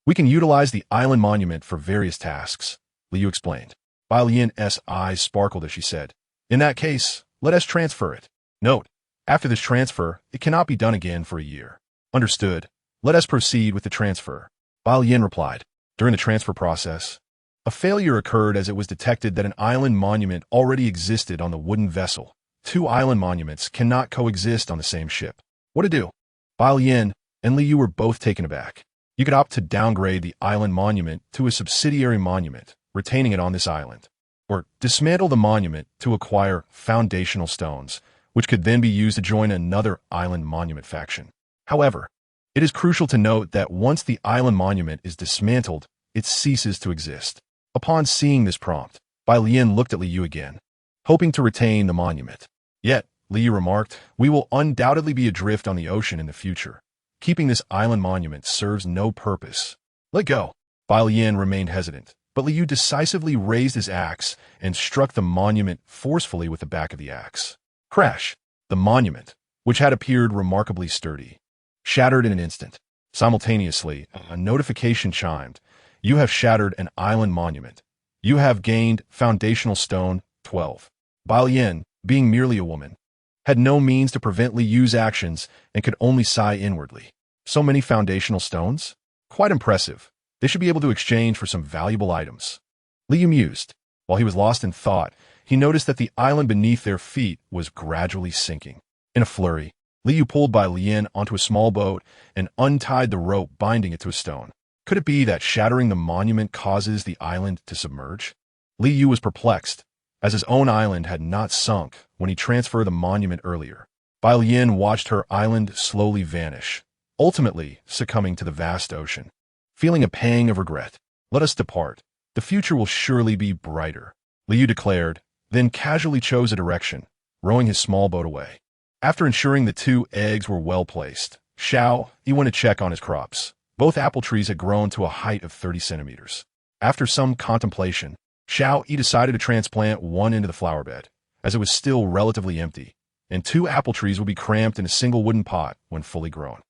We can utilize the island monument for various tasks, Li Yu explained. Bai Lian's eyes sparkled as she said, in that case, let us transfer it. Note, after this transfer, it cannot be done again for a year. Understood. Let us proceed with the transfer. Bai Lian replied. During the transfer process, a failure occurred as it was detected that an island monument already existed on the wooden vessel. Two island monuments cannot coexist on the same ship. What to do? Bai Lian and Li Yu were both taken aback. You could opt to downgrade the island monument to a subsidiary monument, retaining it on this island, or dismantle the monument to acquire foundational stones, which could then be used to join another island monument faction. However, it is crucial to note that once the island monument is dismantled, it ceases to exist. Upon seeing this prompt, Bai Lian looked at Li Yu again, hoping to retain the monument. Yet, Li Yu remarked, we will undoubtedly be adrift on the ocean in the future. Keeping this island monument serves no purpose. Let go. Bai Lian remained hesitant, but Li Yu decisively raised his axe and struck the monument forcefully with the back of the axe. Crash! The monument, which had appeared remarkably sturdy, shattered in an instant. Simultaneously, a notification chimed. You have shattered an island monument. You have gained foundational stone 12. Bai Lian, being merely a woman, had no means to prevent Li Yu's actions and could only sigh inwardly. So many foundational stones? Quite impressive. They should be able to exchange for some valuable items. Li Yu mused. While he was lost in thought, he noticed that the island beneath their feet was gradually sinking. In a flurry, Li Yu pulled Bai Lian onto a small boat and untied the rope binding it to a stone. Could it be that shattering the monument causes the island to submerge? Li Yu was perplexed, as his own island had not sunk when he transferred the monument earlier. Bai Lian watched her island slowly vanish, ultimately succumbing to the vast ocean. Feeling a pang of regret, let us depart. The future will surely be brighter, Li Yu declared, then casually chose a direction, rowing his small boat away. After ensuring the 2 eggs were well placed, Xiao Yi went to check on his crops. Both apple trees had grown to a height of 30 centimeters. After some contemplation, Xiao Yi decided to transplant one into the flower bed, as it was still relatively empty, and 2 apple trees would be cramped in a single wooden pot when fully grown.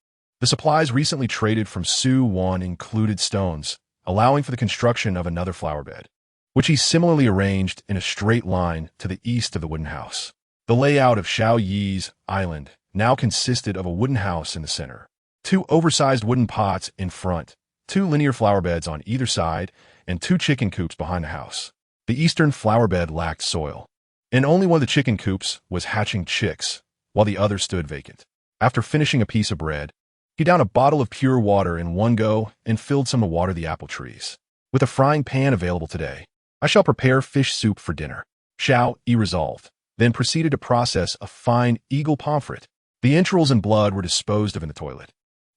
The supplies recently traded from Su Wan included stones, allowing for the construction of another flower bed, which he similarly arranged in a straight line to the east of the wooden house. The layout of Xiao Yi's island now consisted of a wooden house in the center, 2 oversized wooden pots in front, 2 linear flower beds on either side, and 2 chicken coops behind the house. The eastern flower bed lacked soil, and only one of the chicken coops was hatching chicks, while the other stood vacant. After finishing a piece of bread, he downed a bottle of pure water in one go and filled some to water the apple trees. With a frying pan available today, I shall prepare fish soup for dinner, Xiao Yi resolved, then proceeded to process a fine eagle pomfret. The entrails and blood were disposed of in the toilet.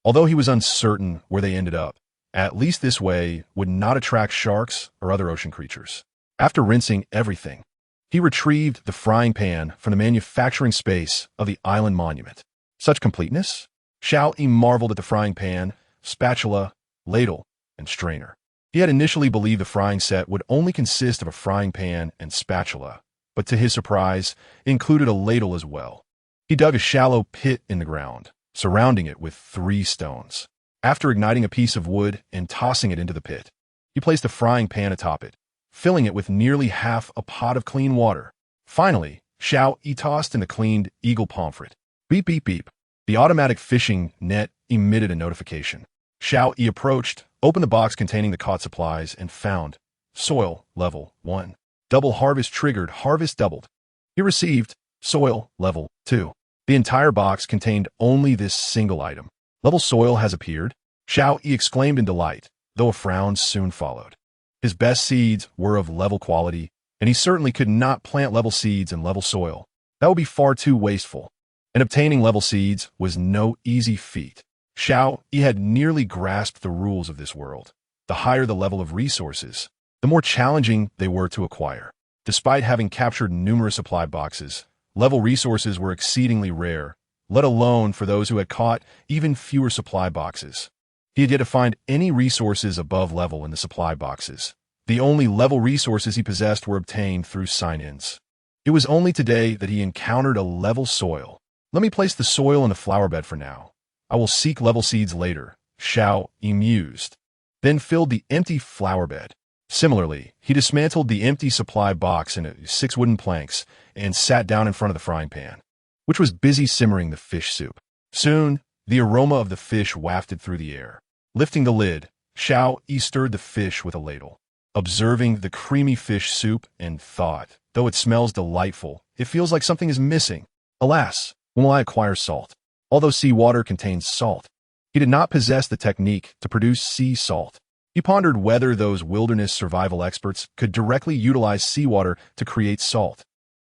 Although he was uncertain where they ended up, at least this way would not attract sharks or other ocean creatures. After rinsing everything, he retrieved the frying pan from the manufacturing space of the island monument. Such completeness? Xiao Yi marveled at the frying pan, spatula, ladle, and strainer. He had initially believed the frying set would only consist of a frying pan and spatula, but to his surprise, it included a ladle as well. He dug a shallow pit in the ground, surrounding it with 3 stones. After igniting a piece of wood and tossing it into the pit, he placed a frying pan atop it, filling it with nearly half a pot of clean water. Finally, Xiao Yi tossed in the cleaned eagle pomfret. Beep, beep, beep. The automatic fishing net emitted a notification. Xiao Yi approached, opened the box containing the caught supplies and found soil level 1. Double harvest triggered, harvest doubled. He received soil level 2. The entire box contained only this single item. Level soil has appeared. Xiao Yi exclaimed in delight, though a frown soon followed. His best seeds were of level quality, and he certainly could not plant level seeds in level soil. That would be far too wasteful. And obtaining level seeds was no easy feat. Xiao Yi had nearly grasped the rules of this world. The higher the level of resources, the more challenging they were to acquire. Despite having captured numerous supply boxes, level resources were exceedingly rare, let alone for those who had caught even fewer supply boxes. He had yet to find any resources above level in the supply boxes. The only level resources he possessed were obtained through sign-ins. It was only today that he encountered a level soil. Let me place the soil in the flower bed for now. I will seek level seeds later, Xiao Yi mused. Then filled the empty flower bed. Similarly, he dismantled the empty supply box into 6 wooden planks and sat down in front of the frying pan, which was busy simmering the fish soup. Soon, the aroma of the fish wafted through the air. Lifting the lid, Xiao Yi stirred the fish with a ladle, observing the creamy fish soup and thought, though it smells delightful, it feels like something is missing. Alas, when will I acquire salt? Although seawater contains salt, he did not possess the technique to produce sea salt. He pondered whether those wilderness survival experts could directly utilize seawater to create salt.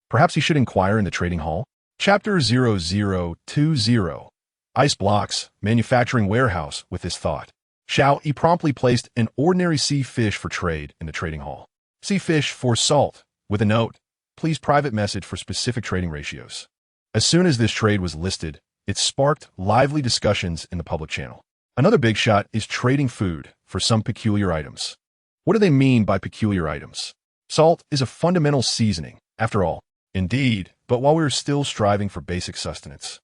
Perhaps he should inquire in the trading hall. Chapter 0020. Ice Blocks, Manufacturing Warehouse. With this thought, Xiao Yi promptly placed an ordinary sea fish for trade in the trading hall. Sea fish for salt, with a note, please private message for specific trading ratios. As soon as this trade was listed, it sparked lively discussions in the public channel. Another big shot is trading food for some peculiar items. What do they mean by peculiar items? Salt is a fundamental seasoning, after all. Indeed, but while we're still striving for basic sustenance,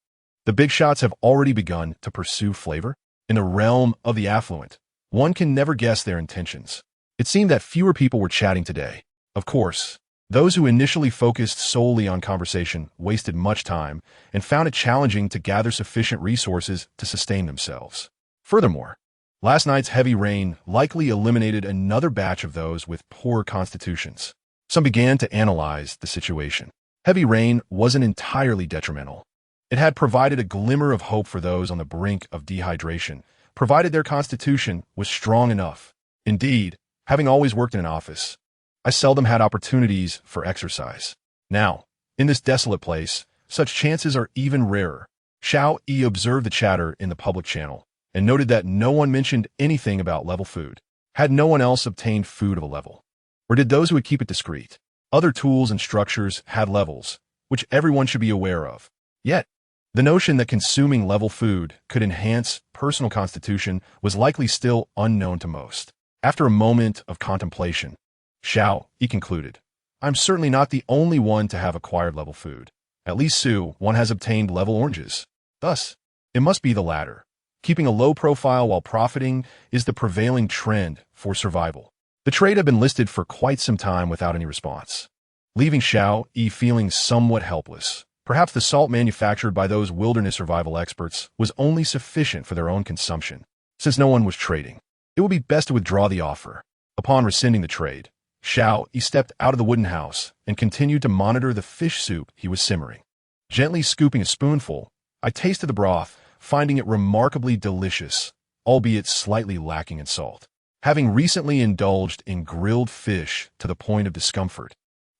the big shots have already begun to pursue flavor. In the realm of the affluent, one can never guess their intentions. It seemed that fewer people were chatting today. Of course, those who initially focused solely on conversation wasted much time and found it challenging to gather sufficient resources to sustain themselves. Furthermore, last night's heavy rain likely eliminated another batch of those with poor constitutions. Some began to analyze the situation. Heavy rain wasn't entirely detrimental. It had provided a glimmer of hope for those on the brink of dehydration, provided their constitution was strong enough. Indeed, having always worked in an office, I seldom had opportunities for exercise. Now, in this desolate place, such chances are even rarer. Xiao Yi observed the chatter in the public channel and noted that no one mentioned anything about level food. Had no one else obtained food of a level? Or did those who would keep it discreet? Other tools and structures had levels, which everyone should be aware of. Yet, the notion that consuming level food could enhance personal constitution was likely still unknown to most. After a moment of contemplation, Xiao Yi concluded, I'm certainly not the only one to have acquired level food. At least one has obtained level oranges. Thus, it must be the latter. Keeping a low profile while profiting is the prevailing trend for survival. The trade had been listed for quite some time without any response, leaving Xiao Yi feeling somewhat helpless. Perhaps the salt manufactured by those wilderness survival experts was only sufficient for their own consumption. Since no one was trading, it would be best to withdraw the offer. Upon rescinding the trade, Xiao Yi stepped out of the wooden house and continued to monitor the fish soup he was simmering. Gently scooping a spoonful, I tasted the broth, finding it remarkably delicious, albeit slightly lacking in salt. Having recently indulged in grilled fish to the point of discomfort,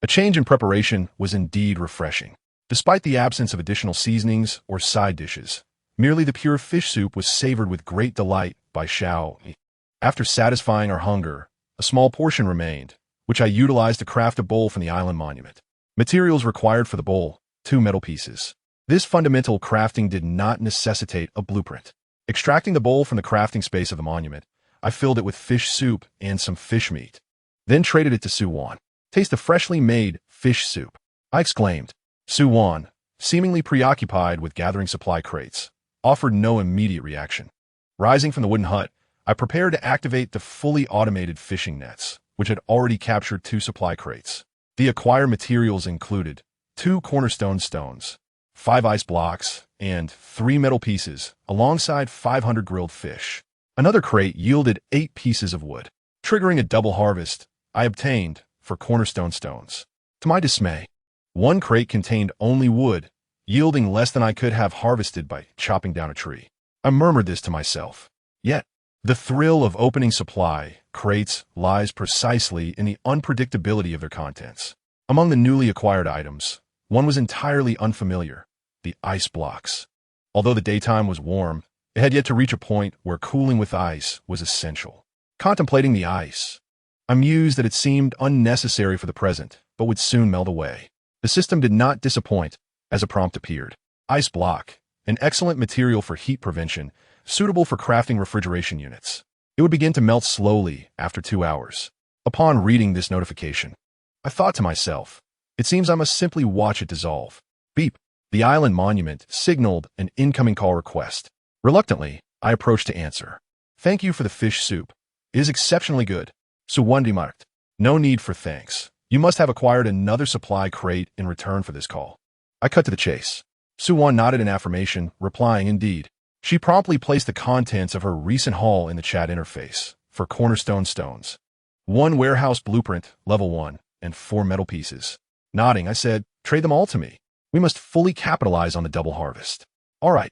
a change in preparation was indeed refreshing. Despite the absence of additional seasonings or side dishes, merely the pure fish soup was savored with great delight by Xiao Yi. After satisfying our hunger, a small portion remained, which I utilized to craft a bowl from the island monument. Materials required for the bowl, 2 metal pieces. This fundamental crafting did not necessitate a blueprint. Extracting the bowl from the crafting space of the monument, I filled it with fish soup and some fish meat, then traded it to Suwan. Taste the freshly made fish soup, I exclaimed. Suwan, seemingly preoccupied with gathering supply crates, offered no immediate reaction. Rising from the wooden hut, I prepared to activate the fully automated fishing nets, which had already captured 2 supply crates. The acquired materials included 2 cornerstone stones, 5 ice blocks, and 3 metal pieces, alongside 500 grilled fish. Another crate yielded 8 pieces of wood, triggering a double harvest I obtained for cornerstone stones. To my dismay, one crate contained only wood, yielding less than I could have harvested by chopping down a tree. I murmured this to myself. Yet, the thrill of opening supply crates lies precisely in the unpredictability of their contents. Among the newly acquired items, one was entirely unfamiliar: the ice blocks. Although the daytime was warm, it had yet to reach a point where cooling with ice was essential. Contemplating the ice, I mused that it seemed unnecessary for the present, but would soon melt away. The system did not disappoint as a prompt appeared. Ice block, an excellent material for heat prevention, suitable for crafting refrigeration units. It would begin to melt slowly after 2 hours. Upon reading this notification, I thought to myself, it seems I must simply watch it dissolve. Beep. The island monument signaled an incoming call request. Reluctantly, I approached to answer. Thank you for the fish soup. It is exceptionally good. Suwon remarked. No need for thanks. You must have acquired another supply crate in return for this call. I cut to the chase. Suwon nodded in affirmation, replying indeed. She promptly placed the contents of her recent haul in the chat interface for cornerstone stones. 1 warehouse blueprint, level 1, and 4 metal pieces. Nodding, I said, trade them all to me. We must fully capitalize on the double harvest. All right.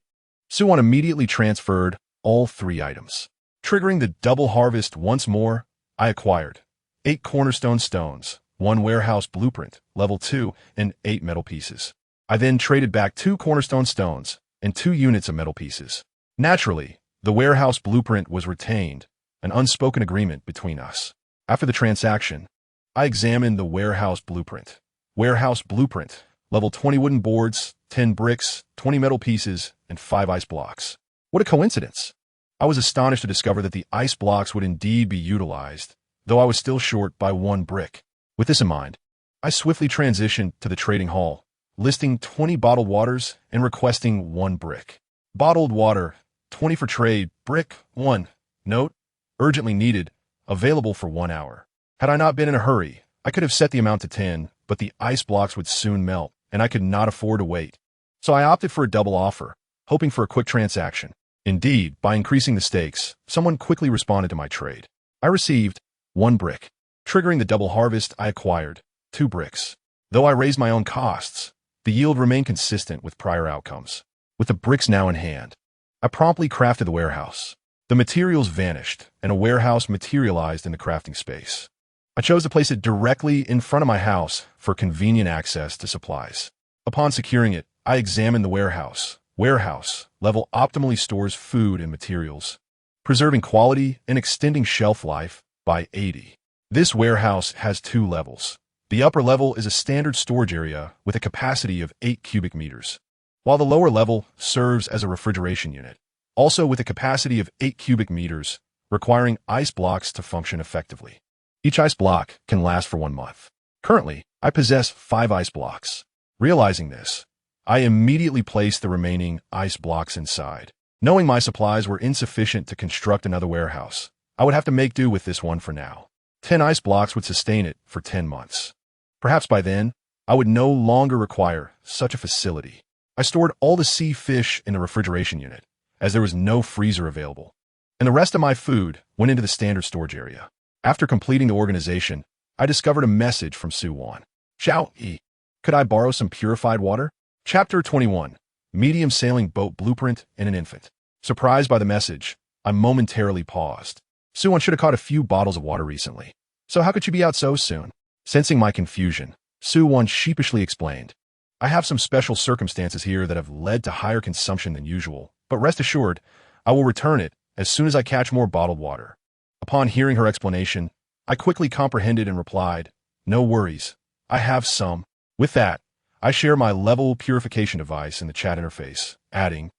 Suwon immediately transferred all 3 items. Triggering the double harvest once more, I acquired 8 cornerstone stones, 1 warehouse blueprint, level 2, and 8 metal pieces. I then traded back 2 cornerstone stones and 2 units of metal pieces. Naturally, the warehouse blueprint was retained, an unspoken agreement between us. After the transaction, I examined the warehouse blueprint. Warehouse blueprint, level 20 wooden boards, 10 bricks, 20 metal pieces, and 5 ice blocks. What a coincidence! I was astonished to discover that the ice blocks would indeed be utilized, though I was still short by 1 brick. With this in mind, I swiftly transitioned to the trading hall, listing 20 bottled waters and requesting 1 brick. Bottled water, 20 for trade, brick, 1. Note, urgently needed, available for 1 hour. Had I not been in a hurry, I could have set the amount to 10, but the ice blocks would soon melt, and I could not afford to wait. So I opted for a double offer, hoping for a quick transaction. Indeed, by increasing the stakes, someone quickly responded to my trade. I received 1 brick. Triggering the double harvest, I acquired 2 bricks. Though I raised my own costs, the yield remained consistent with prior outcomes. With the bricks now in hand, I promptly crafted the warehouse. The materials vanished, and a warehouse materialized in the crafting space. I chose to place it directly in front of my house for convenient access to supplies. Upon securing it, I examined the warehouse. Warehouse level optimally stores food and materials, preserving quality and extending shelf life by 80. This warehouse has 2 levels. The upper level is a standard storage area with a capacity of 8 cubic meters, while the lower level serves as a refrigeration unit, also with a capacity of 8 cubic meters, requiring ice blocks to function effectively. Each ice block can last for 1 month. Currently, I possess 5 ice blocks. Realizing this, I immediately placed the remaining ice blocks inside. Knowing my supplies were insufficient to construct another warehouse, I would have to make do with this one for now. 10 ice blocks would sustain it for 10 months. Perhaps by then, I would no longer require such a facility. I stored all the sea fish in the refrigeration unit, as there was no freezer available, and the rest of my food went into the standard storage area. After completing the organization, I discovered a message from Suwon. Xiao Yi, could I borrow some purified water? Chapter 21, Medium Sailing Boat Blueprint and an Infant. Surprised by the message, I momentarily paused. Suwon should have caught a few bottles of water recently. So how could she be out so soon? Sensing my confusion, Suwon sheepishly explained. I have some special circumstances here that have led to higher consumption than usual, but rest assured, I will return it as soon as I catch more bottled water. Upon hearing her explanation, I quickly comprehended and replied, no worries, I have some. With that, I share my level purification device in the chat interface, adding,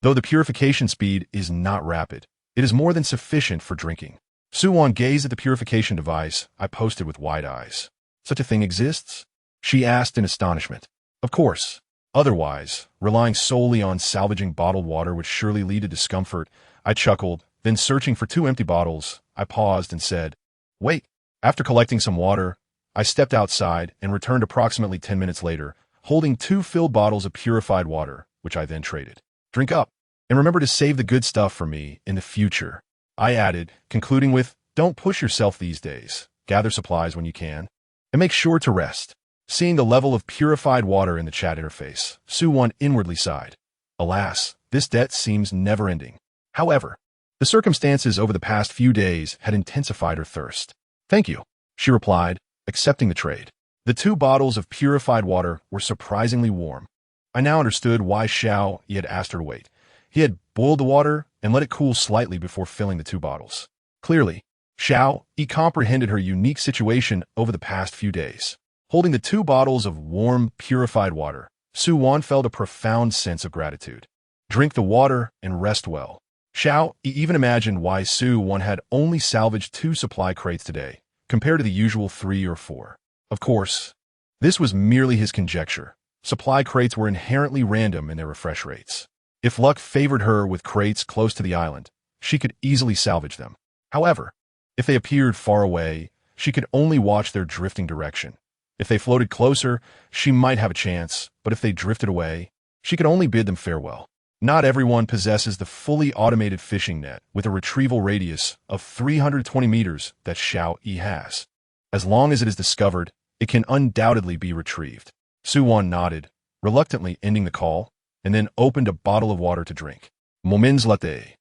though the purification speed is not rapid, it is more than sufficient for drinking. Suwon gazed at the purification device I posted with wide eyes. Such a thing exists? She asked in astonishment. Of course. Otherwise, relying solely on salvaging bottled water would surely lead to discomfort. I chuckled, then searching for 2 empty bottles, I paused and said, wait. After collecting some water, I stepped outside and returned approximately 10 minutes later, holding 2 filled bottles of purified water, which I then traded. Drink up, and remember to save the good stuff for me in the future. I added, concluding with, don't push yourself these days. Gather supplies when you can. And make sure to rest. Seeing the level of purified water in the chat interface, Su-won inwardly sighed. Alas, this debt seems never-ending. However, the circumstances over the past few days had intensified her thirst. Thank you, she replied, accepting the trade. The 2 bottles of purified water were surprisingly warm. I now understood why Xiao Yi had asked her to wait. He had boiled the water and let it cool slightly before filling the 2 bottles. Clearly, Xiao Yi comprehended her unique situation over the past few days. Holding the 2 bottles of warm, purified water, Su-won felt a profound sense of gratitude. Drink the water and rest well. Xiao Yi even imagined why Su-won had only salvaged 2 supply crates today, compared to the usual 3 or 4. Of course, this was merely his conjecture. Supply crates were inherently random in their refresh rates. If luck favored her with crates close to the island, she could easily salvage them. However, if they appeared far away, she could only watch their drifting direction. If they floated closer, she might have a chance, but if they drifted away, she could only bid them farewell. Not everyone possesses the fully automated fishing net with a retrieval radius of 320 meters that Xiao Yi has. As long as it is discovered, it can undoubtedly be retrieved. Su-won nodded, reluctantly ending the call, and then opened a bottle of water to drink. Moments latte.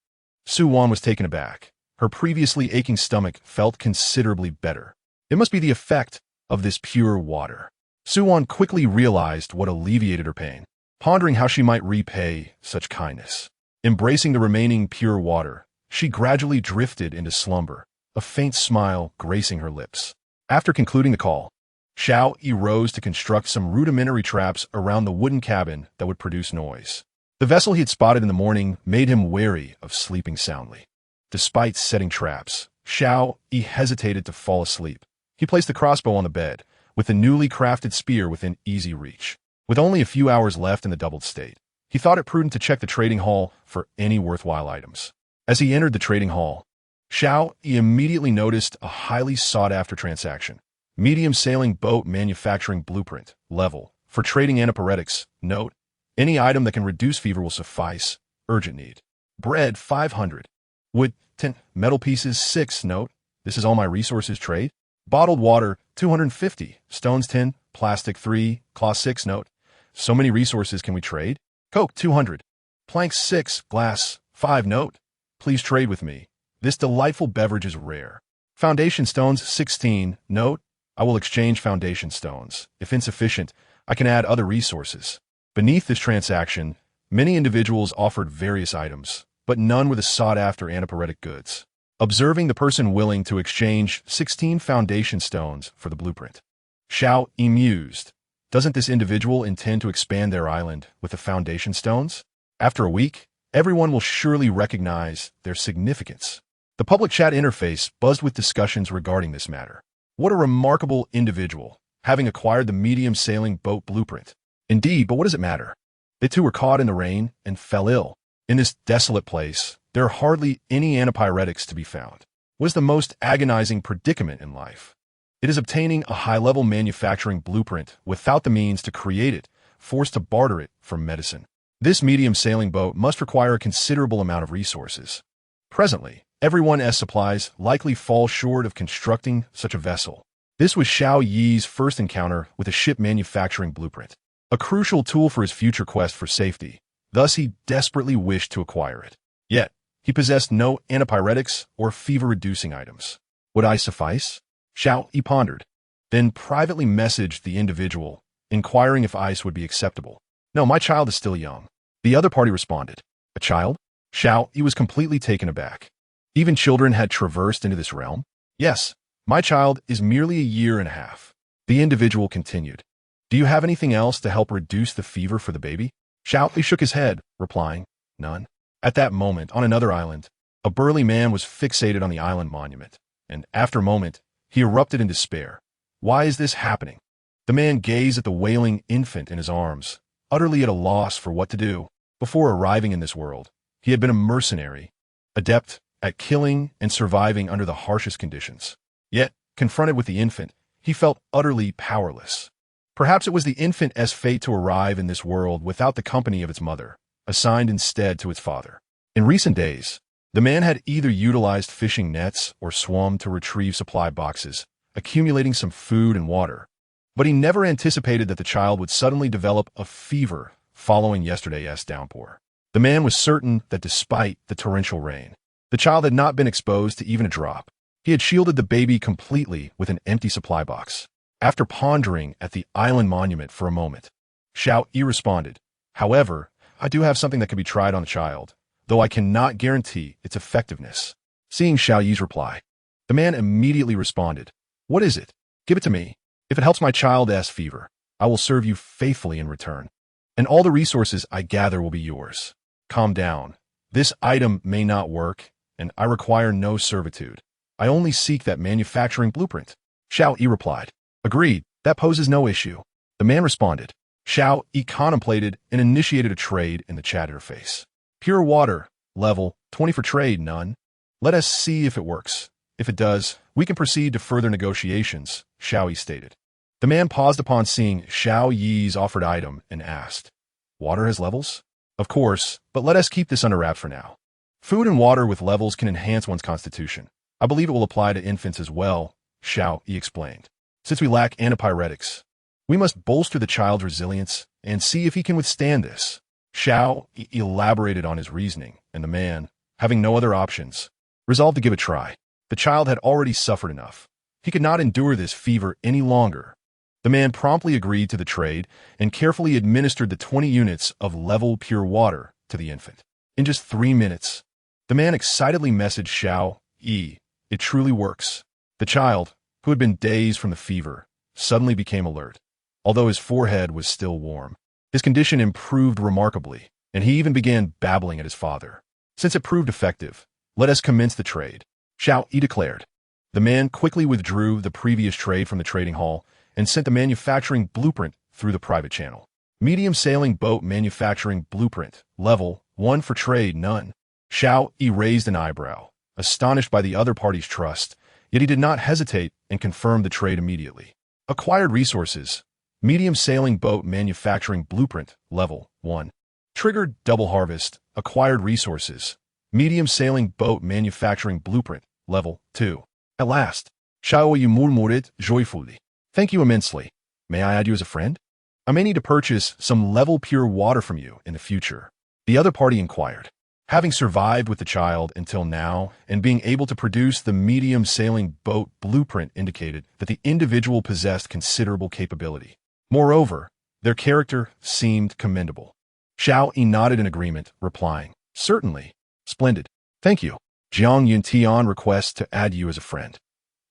Su-won was taken aback. Her previously aching stomach felt considerably better. It must be the effect of this pure water. Su-won quickly realized what alleviated her pain, pondering how she might repay such kindness. Embracing the remaining pure water, she gradually drifted into slumber, a faint smile gracing her lips. After concluding the call, Xiao Yi rose to construct some rudimentary traps around the wooden cabin that would produce noise. The vessel he had spotted in the morning made him wary of sleeping soundly. Despite setting traps, Xiao Yi hesitated to fall asleep. He placed the crossbow on the bed, with the newly crafted spear within easy reach. With only a few hours left in the doubled state, he thought it prudent to check the trading hall for any worthwhile items. As he entered the trading hall, Xiao Yi immediately noticed a highly sought-after transaction. Medium sailing boat manufacturing blueprint, level, for trading antipyretics, note, any item that can reduce fever will suffice, urgent need. Bread, 500. Wood, 10. Metal pieces, 6, note, this is all my resources trade. Bottled water, 250. Stones, 10. Plastic, 3. Cloth, 6, note, so many resources can we trade? Coke, 200. Planks, 6. Glass, 5, note, please trade with me. This delightful beverage is rare. Foundation stones, 16, note, I will exchange foundation stones. If insufficient, I can add other resources. Beneath this transaction, many individuals offered various items, but none were the sought-after antipyretic goods. Observing the person willing to exchange 16 foundation stones for the blueprint, Xiao Yi mused, doesn't this individual intend to expand their island with the foundation stones? After a week, everyone will surely recognize their significance. The public chat interface buzzed with discussions regarding this matter. What a remarkable individual, having acquired the medium sailing boat blueprint. Indeed, but what does it matter? They too were caught in the rain and fell ill. In this desolate place, there are hardly any antipyretics to be found. What is the most agonizing predicament in life? It is obtaining a high-level manufacturing blueprint without the means to create it, forced to barter it for medicine. This medium sailing boat must require a considerable amount of resources. Presently, everyone's supplies likely fall short of constructing such a vessel. This was Xiao Yi's first encounter with a ship manufacturing blueprint, a crucial tool for his future quest for safety. Thus, he desperately wished to acquire it. Yet, he possessed no antipyretics or fever-reducing items. Would I suffice? Xiao Yi pondered, then privately messaged the individual, inquiring if ice would be acceptable. No, my child is still young. The other party responded. A child? Xiao Yi was completely taken aback. Even children had traversed into this realm? Yes, my child is merely a year and a half. The individual continued. Do you have anything else to help reduce the fever for the baby? Xiao Yi shook his head, replying, none. At that moment, on another island, a burly man was fixated on the island monument, and after a moment, he erupted in despair. Why is this happening? The man gazed at the wailing infant in his arms, utterly at a loss for what to do. Before arriving in this world, he had been a mercenary, adept at killing and surviving under the harshest conditions. Yet, confronted with the infant, he felt utterly powerless. Perhaps it was the infant's fate to arrive in this world without the company of its mother, assigned instead to its father. In recent days, The man had either utilized fishing nets or swum to retrieve supply boxes, accumulating some food and water. But he never anticipated that the child would suddenly develop a fever following yesterday's downpour. The man was certain that despite the torrential rain, the child had not been exposed to even a drop. He had shielded the baby completely with an empty supply box. After pondering at the island monument for a moment, Xiao Yi responded, "However, I do have something that can be tried on the child, though I cannot guarantee its effectiveness." Seeing Xiao Yi's reply, the man immediately responded, "What is it? Give it to me. If it helps my child's fever, I will serve you faithfully in return, and all the resources I gather will be yours. Calm down. This item may not work, and I require no servitude. I only seek that manufacturing blueprint." Xiao Yi replied, "Agreed, that poses no issue." The man responded. Xiao Yi contemplated and initiated a trade in the chat interface. "Pure water, level 20 for trade, none. Let us see if it works. If it does, we can proceed to further negotiations," Xiao Yi stated. The man paused upon seeing Xiao Yi's offered item and asked, "Water has levels?" "Of course, but let us keep this under wraps for now. Food and water with levels can enhance one's constitution. I believe it will apply to infants as well," Xiao Yi explained. "Since we lack antipyretics, we must bolster the child's resilience and see if he can withstand this." Xiao Yi elaborated on his reasoning, and the man, having no other options, resolved to give it a try. The child had already suffered enough. He could not endure this fever any longer. The man promptly agreed to the trade and carefully administered the 20 units of level pure water to the infant. In just 3 minutes, the man excitedly messaged Xiao Yi, "It truly works." The child, who had been dazed from the fever, suddenly became alert. Although his forehead was still warm, his condition improved remarkably, and he even began babbling at his father. "Since it proved effective, let us commence the trade," Xiao Yi declared. The man quickly withdrew the previous trade from the trading hall and sent the manufacturing blueprint through the private channel. "Medium sailing boat manufacturing blueprint, level 1 for trade, none." Xiao Yi raised an eyebrow, astonished by the other party's trust, yet he did not hesitate and confirmed the trade immediately. "Acquired resources. Medium sailing boat manufacturing blueprint, level 1. Triggered double harvest. Acquired resources. Medium sailing boat manufacturing blueprint, level 2. At last, Xiao Yi murmured joyfully. "Thank you immensely. May I add you as a friend? I may need to purchase some level pure water from you in the future." The other party inquired. Having survived with the child until now and being able to produce the medium sailing boat blueprint indicated that the individual possessed considerable capability. Moreover, their character seemed commendable. Xiao Yi nodded in agreement, replying, "Certainly. Splendid. Thank you. Jiang Yuntian requests to add you as a friend.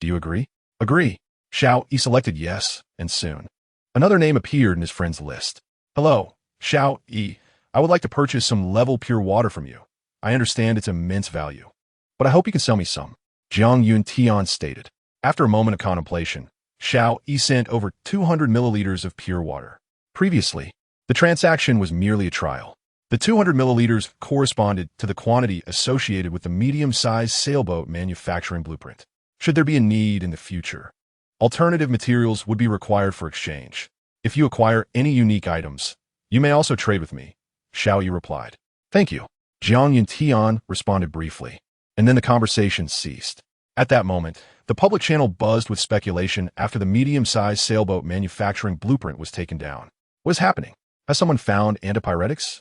Do you agree?" "Agree." Xiao Yi selected yes, and soon another name appeared in his friend's list. "Hello, Xiao Yi. I would like to purchase some level pure water from you. I understand its immense value, but I hope you can sell me some," Jiang Yuntian stated. After a moment of contemplation, Xiao Yi sent over 200 milliliters of pure water. Previously, the transaction was merely a trial. The 200 milliliters corresponded to the quantity associated with the medium-sized sailboat manufacturing blueprint. Should there be a need in the future, alternative materials would be required for exchange. "If you acquire any unique items, you may also trade with me," Xiao Yi replied. "Thank you." Jiang Yuntian responded briefly, and then the conversation ceased. At that moment, the public channel buzzed with speculation after the medium-sized sailboat manufacturing blueprint was taken down. What is happening? Has someone found antipyretics?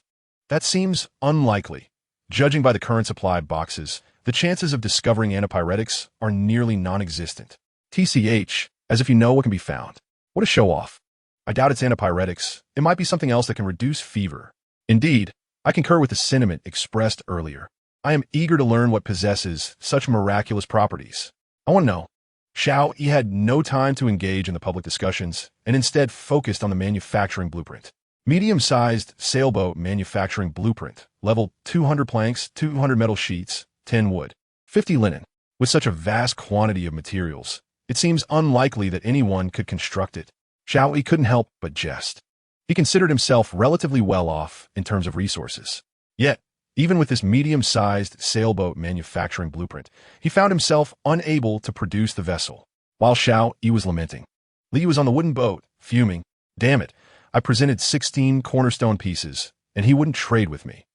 That seems unlikely. Judging by the current supply of boxes, the chances of discovering antipyretics are nearly non-existent. TCH, as if you know what can be found. What a show-off. I doubt it's antipyretics. It might be something else that can reduce fever. Indeed, I concur with the sentiment expressed earlier. I am eager to learn what possesses such miraculous properties. I want to know. Xiao Yi had no time to engage in the public discussions and instead focused on the manufacturing blueprint. Medium-sized sailboat manufacturing blueprint, level 200 planks, 200 metal sheets, 10 wood, 50 linen. With such a vast quantity of materials, it seems unlikely that anyone could construct it. Xiao Yi couldn't help but jest. He considered himself relatively well off in terms of resources. Yet, even with this medium-sized sailboat manufacturing blueprint, he found himself unable to produce the vessel. While Xiao Yi was lamenting, Li was on the wooden boat, fuming. "Damn it, I presented 16 cornerstone pieces, and he wouldn't trade with me.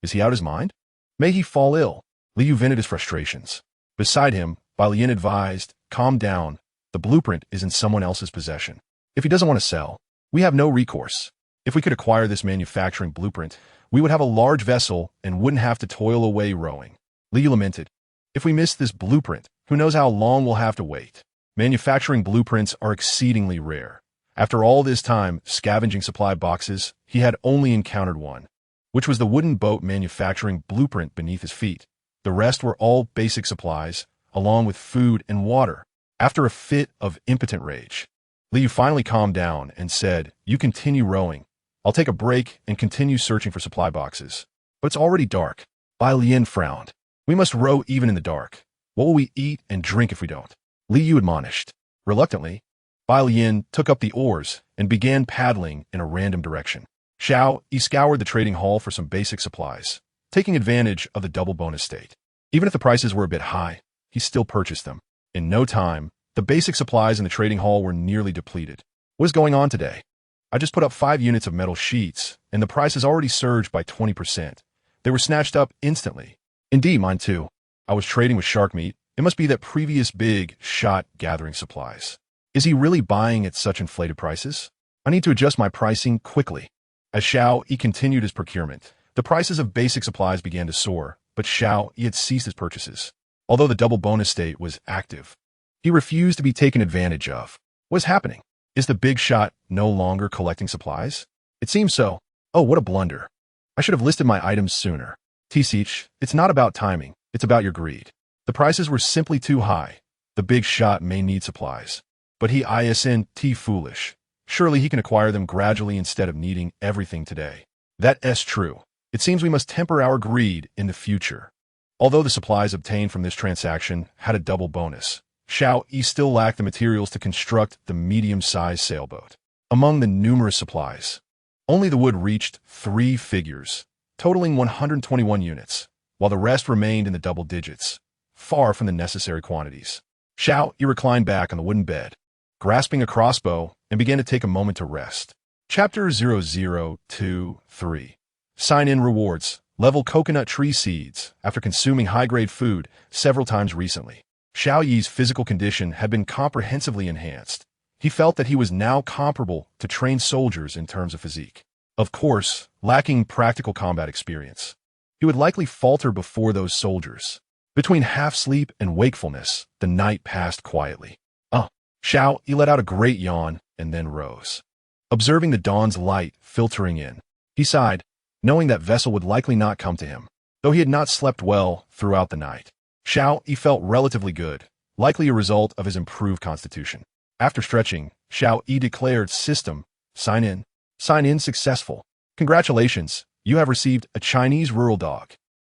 Is he out his mind? May he fall ill." Liu vented his frustrations. Beside him, Bai Lian advised, calm down, the blueprint is in someone else's possession. If he doesn't want to sell, we have no recourse. If we could acquire this manufacturing blueprint, we would have a large vessel and wouldn't have to toil away rowing. Liu lamented. If we miss this blueprint, who knows how long we'll have to wait. Manufacturing blueprints are exceedingly rare. After all this time scavenging supply boxes, he had only encountered one, which was the wooden boat manufacturing blueprint beneath his feet. The rest were all basic supplies, along with food and water. After a fit of impotent rage, Liu finally calmed down and said, you continue rowing. I'll take a break and continue searching for supply boxes. But it's already dark. Bai Lian frowned. We must row even in the dark. What will we eat and drink if we don't? Liu admonished. Reluctantly, Bai Lian took up the oars and began paddling in a random direction. Xiao Yi scoured the trading hall for some basic supplies, taking advantage of the double bonus state. Even if the prices were a bit high, he still purchased them. In no time, the basic supplies in the trading hall were nearly depleted. What is going on today? I just put up 5 units of metal sheets, and the price has already surged by 20%. They were snatched up instantly. Indeed, mine too. I was trading with shark meat. It must be that previous big shot gathering supplies. Is he really buying at such inflated prices? I need to adjust my pricing quickly. As Xiao Yi continued his procurement, the prices of basic supplies began to soar, but Xiao Yi had ceased his purchases. Although the double bonus state was active, he refused to be taken advantage of. What is happening? Is the big shot no longer collecting supplies? It seems so. Oh, what a blunder. I should have listed my items sooner. T-Seach, it's not about timing, it's about your greed. The prices were simply too high. The big shot may need supplies. But he isn't foolish. Surely he can acquire them gradually instead of needing everything today. That's true. It seems we must temper our greed in the future. Although the supplies obtained from this transaction had a double bonus, Xiao Yi still lacked the materials to construct the medium-sized sailboat. Among the numerous supplies, only the wood reached 3 figures, totaling 121 units, while the rest remained in the double digits, far from the necessary quantities. Xiao Yi reclined back on the wooden bed, grasping a crossbow, and began to take a moment to rest. Chapter 0023. Sign-in rewards. Level coconut tree seeds after consuming high-grade food several times recently. Xiao Yi's physical condition had been comprehensively enhanced. He felt that he was now comparable to trained soldiers in terms of physique. Of course, lacking practical combat experience, he would likely falter before those soldiers. Between half-sleep and wakefulness, the night passed quietly. Xiao Yi let out a great yawn and then rose. Observing the dawn's light filtering in, he sighed, knowing that vessel would likely not come to him, though he had not slept well throughout the night. Xiao Yi felt relatively good, likely a result of his improved constitution. After stretching, Xiao Yi declared, System, sign in successful. Congratulations, you have received a Chinese rural dog.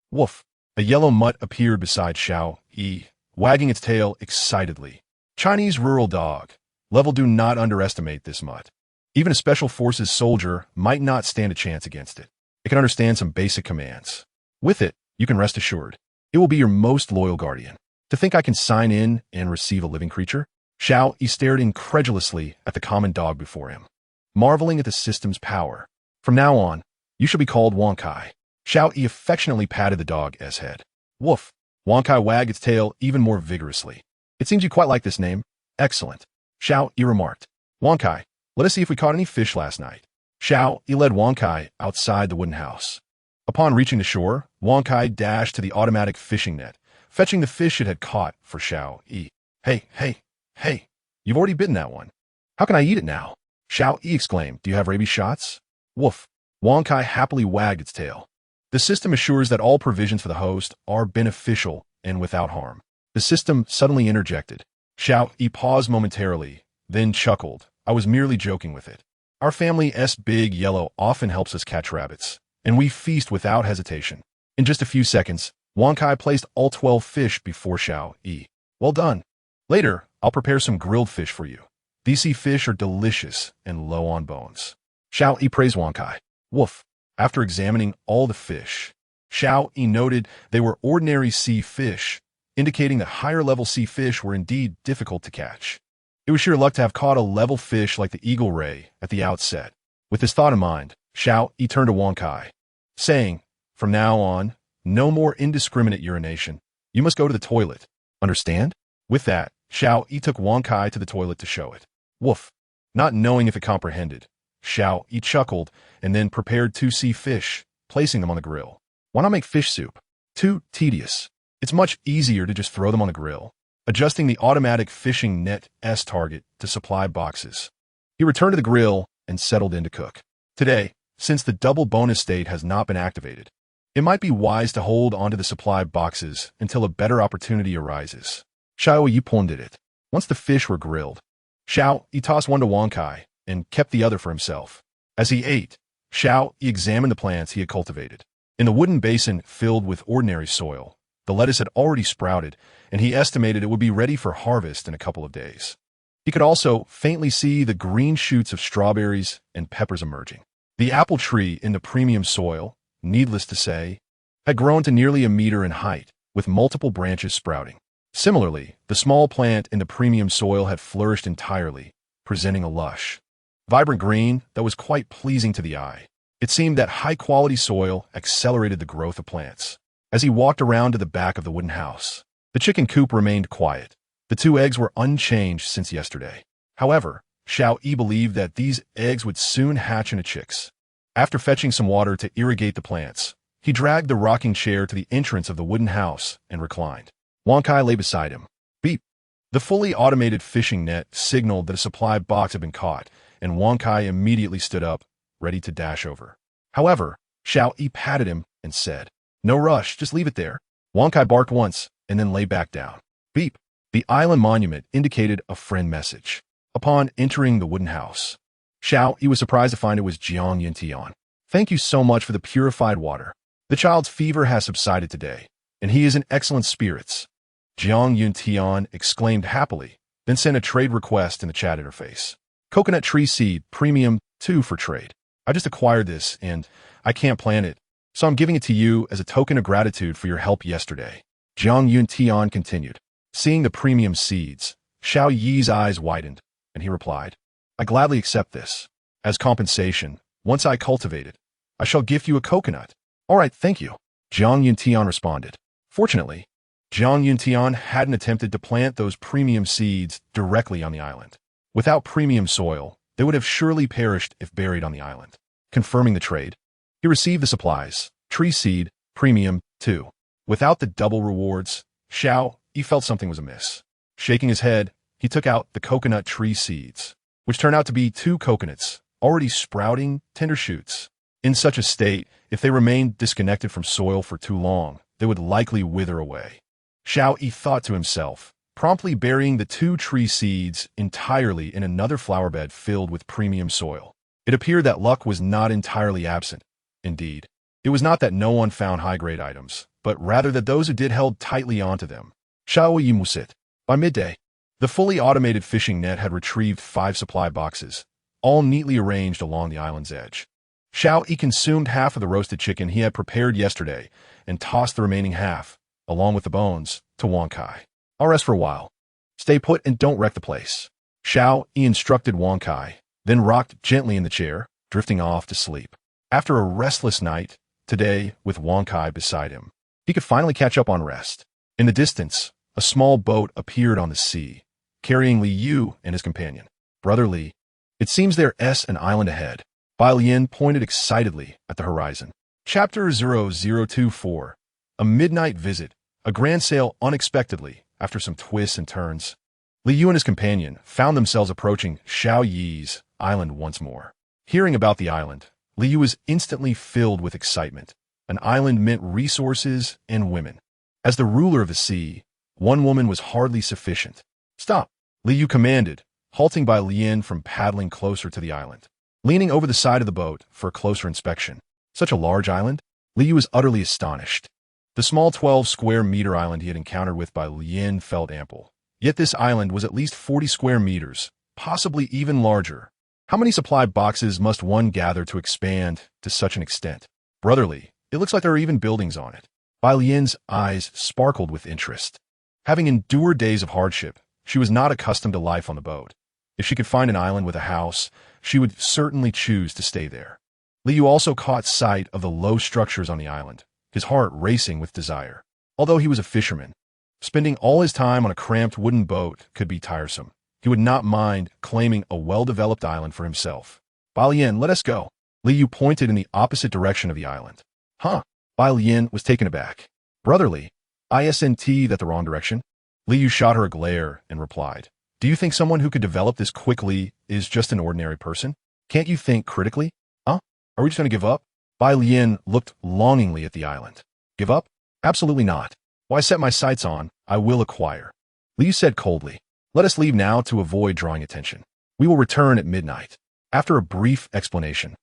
Woof. A yellow mutt appeared beside Xiao Yi, wagging its tail excitedly. Chinese rural dog. Level, do not underestimate this mutt. Even a special forces soldier might not stand a chance against it. It can understand some basic commands. With it, you can rest assured. It will be your most loyal guardian. To think I can sign in and receive a living creature? Xiao Yi stared incredulously at the common dog before him, marveling at the system's power. From now on, you shall be called Wonkai. Xiao Yi affectionately patted the dog's head. Woof. Wonkai wagged its tail even more vigorously. It seems you quite like this name. Excellent. Xiao Yi remarked. Wonkai, let us see if we caught any fish last night. Xiao Yi led Wonkai outside the wooden house. Upon reaching the shore, Wonkai dashed to the automatic fishing net, fetching the fish it had caught for Xiao Yi. Hey, you've already bitten that one. How can I eat it now? Xiao Yi exclaimed. Do you have rabies shots? Woof. Wonkai happily wagged its tail. The system assures that all provisions for the host are beneficial and without harm. The system suddenly interjected. Xiao Yi paused momentarily, then chuckled. I was merely joking with it. Our family's big yellow often helps us catch rabbits, and we feast without hesitation. In just a few seconds, Wonkai placed all 12 fish before Xiao Yi. Well done. Later, I'll prepare some grilled fish for you. These sea fish are delicious and low on bones. Xiao Yi praised Wonkai. Woof. After examining all the fish, Xiao Yi noted they were ordinary sea fish, indicating that higher-level sea fish were indeed difficult to catch. It was sheer luck to have caught a level fish like the eagle ray at the outset. With this thought in mind, Xiao Yi turned to Wonkai, saying, From now on, No more indiscriminate urination. You must go to the toilet. Understand? With that, Xiao Yi took Wang Kai to the toilet to show it. Woof. Not knowing if it comprehended, Xiao Yi chuckled and then prepared 2 sea fish, placing them on the grill. Why not make fish soup? Too tedious. It's much easier to just throw them on the grill. Adjusting the automatic fishing net S target to supply boxes. He returned to the grill and settled in to cook. Today, since the double bonus state has not been activated, it might be wise to hold onto the supply boxes until a better opportunity arises. Xiao Yi pointed it. Once the fish were grilled, Xiao Yi tossed one to Wang Kai and kept the other for himself. As he ate, Xiao Yi examined the plants he had cultivated. In the wooden basin filled with ordinary soil, the lettuce had already sprouted, and he estimated it would be ready for harvest in a couple of days. He could also faintly see the green shoots of strawberries and peppers emerging. The apple tree in the premium soil, needless to say, had grown to nearly a meter in height, with multiple branches sprouting. Similarly, the small plant in the premium soil had flourished entirely, presenting a lush, vibrant green that was quite pleasing to the eye. It seemed that high-quality soil accelerated the growth of plants. As he walked around to the back of the wooden house, the chicken coop remained quiet. The 2 eggs were unchanged since yesterday. However, Xiao Yi believed that these eggs would soon hatch into chicks. After fetching some water to irrigate the plants, he dragged the rocking chair to the entrance of the wooden house and reclined. Wang Kai lay beside him. Beep! The fully automated fishing net signaled that a supply box had been caught, and Wang Kai immediately stood up, ready to dash over. However, Xiao Yi patted him and said, "No rush, just leave it there." Wang Kai barked once and then lay back down. Beep! The island monument indicated a friend message. Upon entering the wooden house, Xiao Yi was surprised to find it was Jiang Yuntian. "Thank you so much for the purified water. The child's fever has subsided today, and he is in excellent spirits." Jiang Yuntian exclaimed happily, then sent a trade request in the chat interface. "Coconut tree seed, premium 2 for trade. I just acquired this, and I can't plant it, so I'm giving it to you as a token of gratitude for your help yesterday." Jiang Yuntian continued. Seeing the premium seeds, Xiao Yi's eyes widened, and he replied, "I gladly accept this. As compensation, once I cultivate it, I shall gift you a coconut." "All right, thank you," Jiang Yuntian responded. Fortunately, Jiang Yuntian hadn't attempted to plant those premium seeds directly on the island. Without premium soil, they would have surely perished if buried on the island. Confirming the trade, he received the supplies, tree seed, premium 2. Without the double rewards, Xiao Yi felt something was amiss. Shaking his head, he took out the coconut tree seeds, which turned out to be 2 coconuts, already sprouting tender shoots. In such a state, if they remained disconnected from soil for too long, they would likely wither away. Xiao Yi thought to himself, promptly burying the 2 tree seeds entirely in another flower bed filled with premium soil. It appeared that luck was not entirely absent. Indeed, it was not that no one found high-grade items, but rather that those who did held tightly onto them. Xiao Yi musit. By midday, the fully automated fishing net had retrieved 5 supply boxes, all neatly arranged along the island's edge. Xiao Yi consumed half of the roasted chicken he had prepared yesterday and tossed the remaining half, along with the bones, to Wang Kai. "I'll rest for a while. Stay put and don't wreck the place." Xiao Yi instructed Wang Kai, then rocked gently in the chair, drifting off to sleep. After a restless night, today, with Wang Kai beside him, he could finally catch up on rest. In the distance, a small boat appeared on the sea, carrying Li Yu and his companion. "Brother Li, it seems there's an island ahead." Bai Lian pointed excitedly at the horizon. Chapter 0024. A midnight visit, a grand sail unexpectedly, after some twists and turns. Li Yu and his companion found themselves approaching Xiao Yi's island once more. Hearing about the island, Li Yu was instantly filled with excitement. An island meant resources and women. As the ruler of the sea, one woman was hardly sufficient. "Stop," Li Yu commanded, halting Bai Lian from paddling closer to the island. Leaning over the side of the boat for a closer inspection. Such a large island? Li Yu was utterly astonished. The small 12-square-meter island he had encountered with Bai Lian felt ample. Yet this island was at least 40 square meters, possibly even larger. How many supply boxes must one gather to expand to such an extent? "Brotherly, it looks like there are even buildings on it." Bai Lian's eyes sparkled with interest. Having endured days of hardship, she was not accustomed to life on the boat. If she could find an island with a house, she would certainly choose to stay there. Li Yu also caught sight of the low structures on the island, his heart racing with desire. Although he was a fisherman, spending all his time on a cramped wooden boat could be tiresome. He would not mind claiming a well-developed island for himself. Bai Lian, let us go. Li Yu pointed in the opposite direction of the island. Huh? Bai Lian was taken aback. Brotherly, isn't that the wrong direction? Li Yu shot her a glare and replied, do you think someone who could develop this quickly is just an ordinary person? Can't you think critically? Huh? Are we just going to give up? Bai Lian looked longingly at the island. Give up? Absolutely not. What I set my sights on, I will acquire. Li Yu said coldly. Let us leave now to avoid drawing attention. We will return at midnight. After a brief explanation,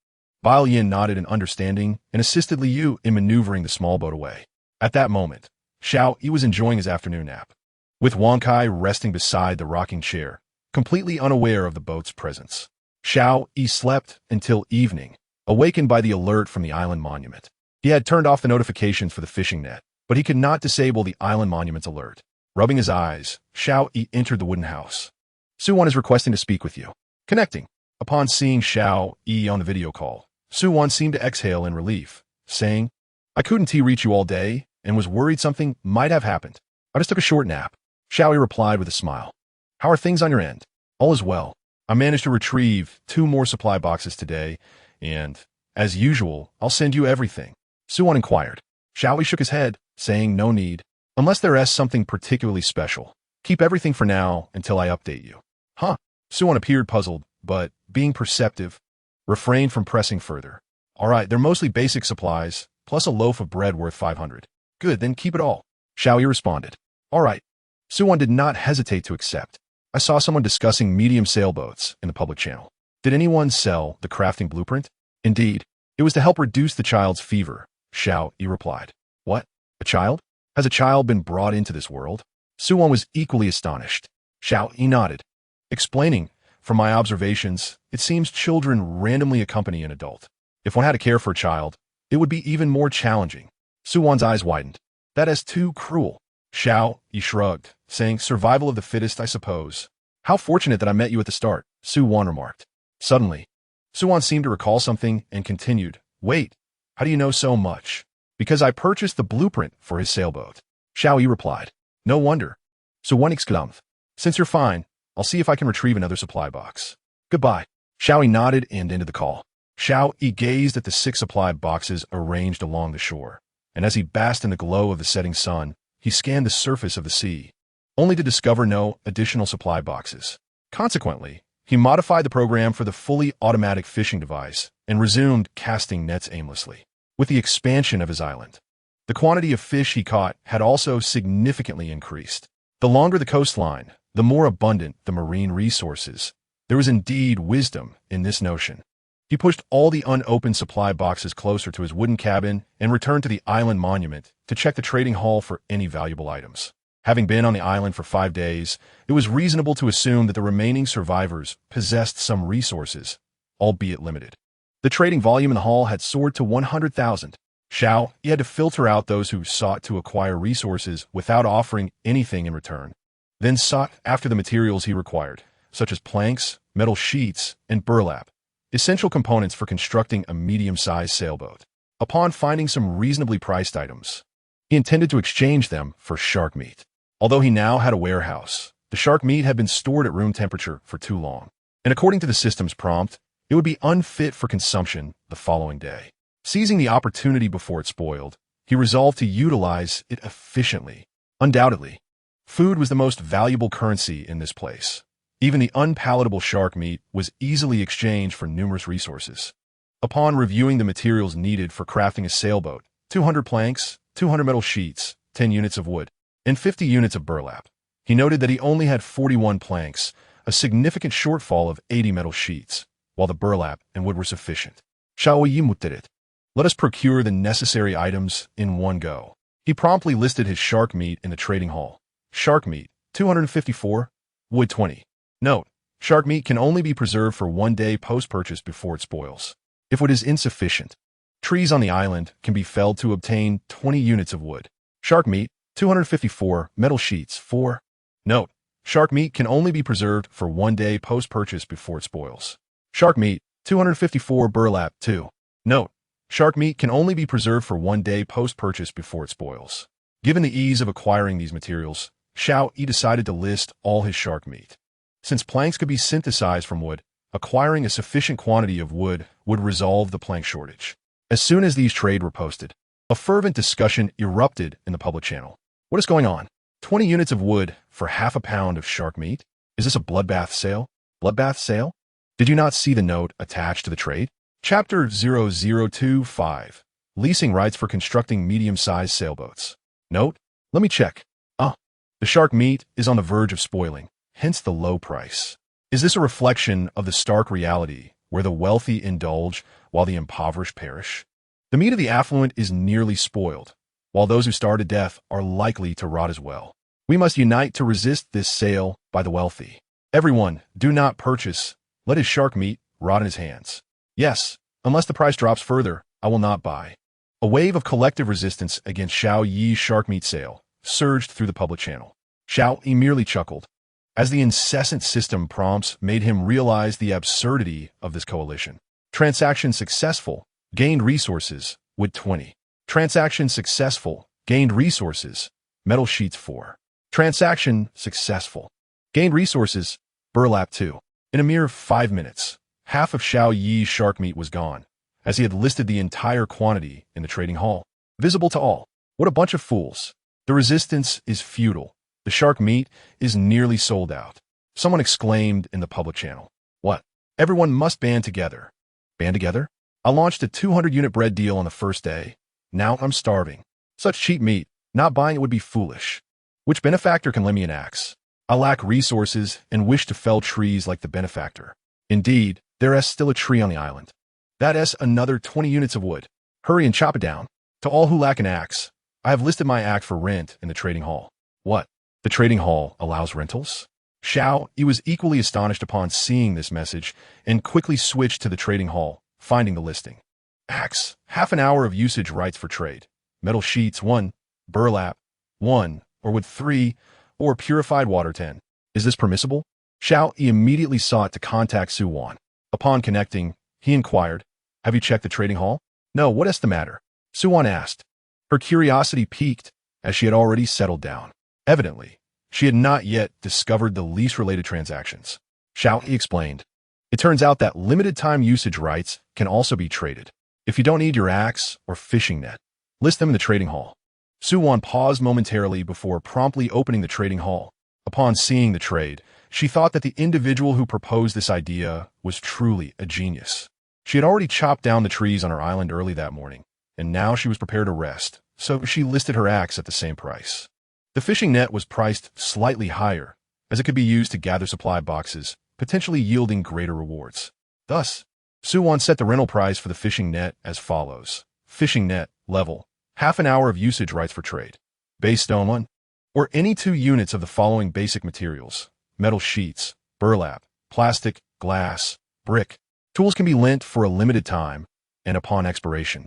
Bai Lian nodded in understanding and assisted Li Yu in maneuvering the small boat away. At that moment, Xiao Yi was enjoying his afternoon nap, with Wang Kai resting beside the rocking chair, completely unaware of the boat's presence. Xiao Yi slept until evening, awakened by the alert from the island monument. He had turned off the notifications for the fishing net, but he could not disable the island monument's alert. Rubbing his eyes, Xiao Yi entered the wooden house. Su-Wan is requesting to speak with you. Connecting. Upon seeing Xiao Yi on the video call, Su-Wan seemed to exhale in relief, saying, I couldn't reach you all day and was worried something might have happened. I just took a short nap. Xiao Yi replied with a smile. How are things on your end? All is well. I managed to retrieve 2 more supply boxes today, and, as usual, I'll send you everything. Su-Wan inquired. Xiao Yi shook his head, saying no need. Unless there is something particularly special. Keep everything for now until I update you. Huh? Su-Wan appeared puzzled, but, being perceptive, refrained from pressing further. All right, they're mostly basic supplies, plus a loaf of bread worth 500. Good, then keep it all. Xiao Yi responded. All right. Su-Wan did not hesitate to accept. I saw someone discussing medium sailboats in the public channel. Did anyone sell the crafting blueprint? Indeed. It was to help reduce the child's fever, Xiao Yi replied. What? A child? Has a child been brought into this world? Su-Wan was equally astonished. Xiao Yi nodded, explaining, from my observations, it seems children randomly accompany an adult. If one had to care for a child, it would be even more challenging. Su-Wan's eyes widened. That is too cruel. Xiao Yi shrugged, saying, survival of the fittest, I suppose. How fortunate that I met you at the start, Su-Wan remarked. Suddenly, Su-Wan seemed to recall something and continued, wait, how do you know so much? Because I purchased the blueprint for his sailboat. Xiao Yi replied. No wonder. Su-Wan exclaimed. Since you're fine, I'll see if I can retrieve another supply box. Goodbye. Xiao Yi nodded and ended the call. Xiao Yi gazed at the 6 supply boxes arranged along the shore, and as he basked in the glow of the setting sun, he scanned the surface of the sea, only to discover no additional supply boxes. Consequently, he modified the program for the fully automatic fishing device and resumed casting nets aimlessly. With the expansion of his island, the quantity of fish he caught had also significantly increased. The longer the coastline, the more abundant the marine resources. There was indeed wisdom in this notion. He pushed all the unopened supply boxes closer to his wooden cabin and returned to the island monument to check the trading hall for any valuable items. Having been on the island for 5 days, it was reasonable to assume that the remaining survivors possessed some resources, albeit limited. The trading volume in the hall had soared to 100,000. Xiao Yi had to filter out those who sought to acquire resources without offering anything in return, then sought after the materials he required, such as planks, metal sheets, and burlap, essential components for constructing a medium-sized sailboat. Upon finding some reasonably priced items, he intended to exchange them for shark meat. Although he now had a warehouse, the shark meat had been stored at room temperature for too long, and according to the system's prompt, it would be unfit for consumption the following day. Seizing the opportunity before it spoiled, he resolved to utilize it efficiently. Undoubtedly, food was the most valuable currency in this place. Even the unpalatable shark meat was easily exchanged for numerous resources. Upon reviewing the materials needed for crafting a sailboat, 200 planks, 200 metal sheets, 10 units of wood, and 50 units of burlap, he noted that he only had 41 planks, a significant shortfall of 80 metal sheets, while the burlap and wood were sufficient. Xiao Yi did it. Let us procure the necessary items in one go. He promptly listed his shark meat in the trading hall. Shark meat, 254, wood 20. Note, shark meat can only be preserved for 1 day post-purchase before it spoils. If wood is insufficient, trees on the island can be felled to obtain 20 units of wood. Shark meat, 254, metal sheets, 4. Note, shark meat can only be preserved for 1 day post-purchase before it spoils. Shark meat, 254, burlap, 2. Note, Shark meat can only be preserved for 1 day post-purchase before it spoils. Given the ease of acquiring these materials, Xiao Yi decided to list all his shark meat. Since planks could be synthesized from wood, acquiring a sufficient quantity of wood would resolve the plank shortage. As soon as these trades were posted, a fervent discussion erupted in the public channel. What is going on? 20 units of wood for half a pound of shark meat? Is this a bloodbath sale? Bloodbath sale? Did you not see the note attached to the trade? Chapter 0025. Leasing rights for constructing medium-sized sailboats. Note? Let me check. The shark meat is on the verge of spoiling, hence the low price. Is this a reflection of the stark reality where the wealthy indulge while the impoverished perish? The meat of the affluent is nearly spoiled, while those who starve to death are likely to rot as well. We must unite to resist this sale by the wealthy. Everyone, do not purchase. Let his shark meat rot in his hands. Yes, unless the price drops further, I will not buy. A wave of collective resistance against Xiao Yi's shark meat sale surged through the public channel. Xiao Yi merely chuckled, as the incessant system prompts made him realize the absurdity of this coalition. Transaction successful, gained resources, wood 20. Transaction successful, gained resources, metal sheets 4. Transaction successful, gained resources, burlap 2. In a mere 5 minutes, half of Xiao Yi's shark meat was gone, as he had listed the entire quantity in the trading hall. Visible to all. What a bunch of fools. The resistance is futile. The shark meat is nearly sold out. Someone exclaimed in the public channel. What? Everyone must band together. Band together? I launched a 200-unit bread deal on the first day. Now I'm starving. Such cheap meat, not buying it would be foolish. Which benefactor can lend me an axe? I lack resources and wish to fell trees like the benefactor. Indeed, there is still a tree on the island. That is another 20 units of wood. Hurry and chop it down. To all who lack an axe, I have listed my axe for rent in the trading hall. What? The trading hall allows rentals? Xiao Yi was equally astonished upon seeing this message and quickly switched to the trading hall, finding the listing. Axe, half an hour of usage rights for trade. Metal sheets 1, burlap 1, or wood 3, or purified water 10. Is this permissible? Xiao Yi immediately sought to contact Su Wan. Upon connecting, he inquired, have you checked the trading hall? No, what is the matter? Su Wan asked. Her curiosity piqued as she had already settled down. Evidently, she had not yet discovered the lease-related transactions. Xiao Yi explained. It turns out that limited-time usage rights can also be traded. If you don't need your axe or fishing net, list them in the trading hall. Su Wan paused momentarily before promptly opening the trading hall. Upon seeing the trade, she thought that the individual who proposed this idea was truly a genius. She had already chopped down the trees on her island early that morning, and now she was prepared to rest, so she listed her axe at the same price. The fishing net was priced slightly higher, as it could be used to gather supply boxes, potentially yielding greater rewards. Thus, Su Wan set the rental price for the fishing net as follows. Fishing net, level, half an hour of usage rights for trade. Base stone 1, or any 2 units of the following basic materials. Metal sheets, burlap, plastic, glass, brick. Tools can be lent for a limited time, and upon expiration,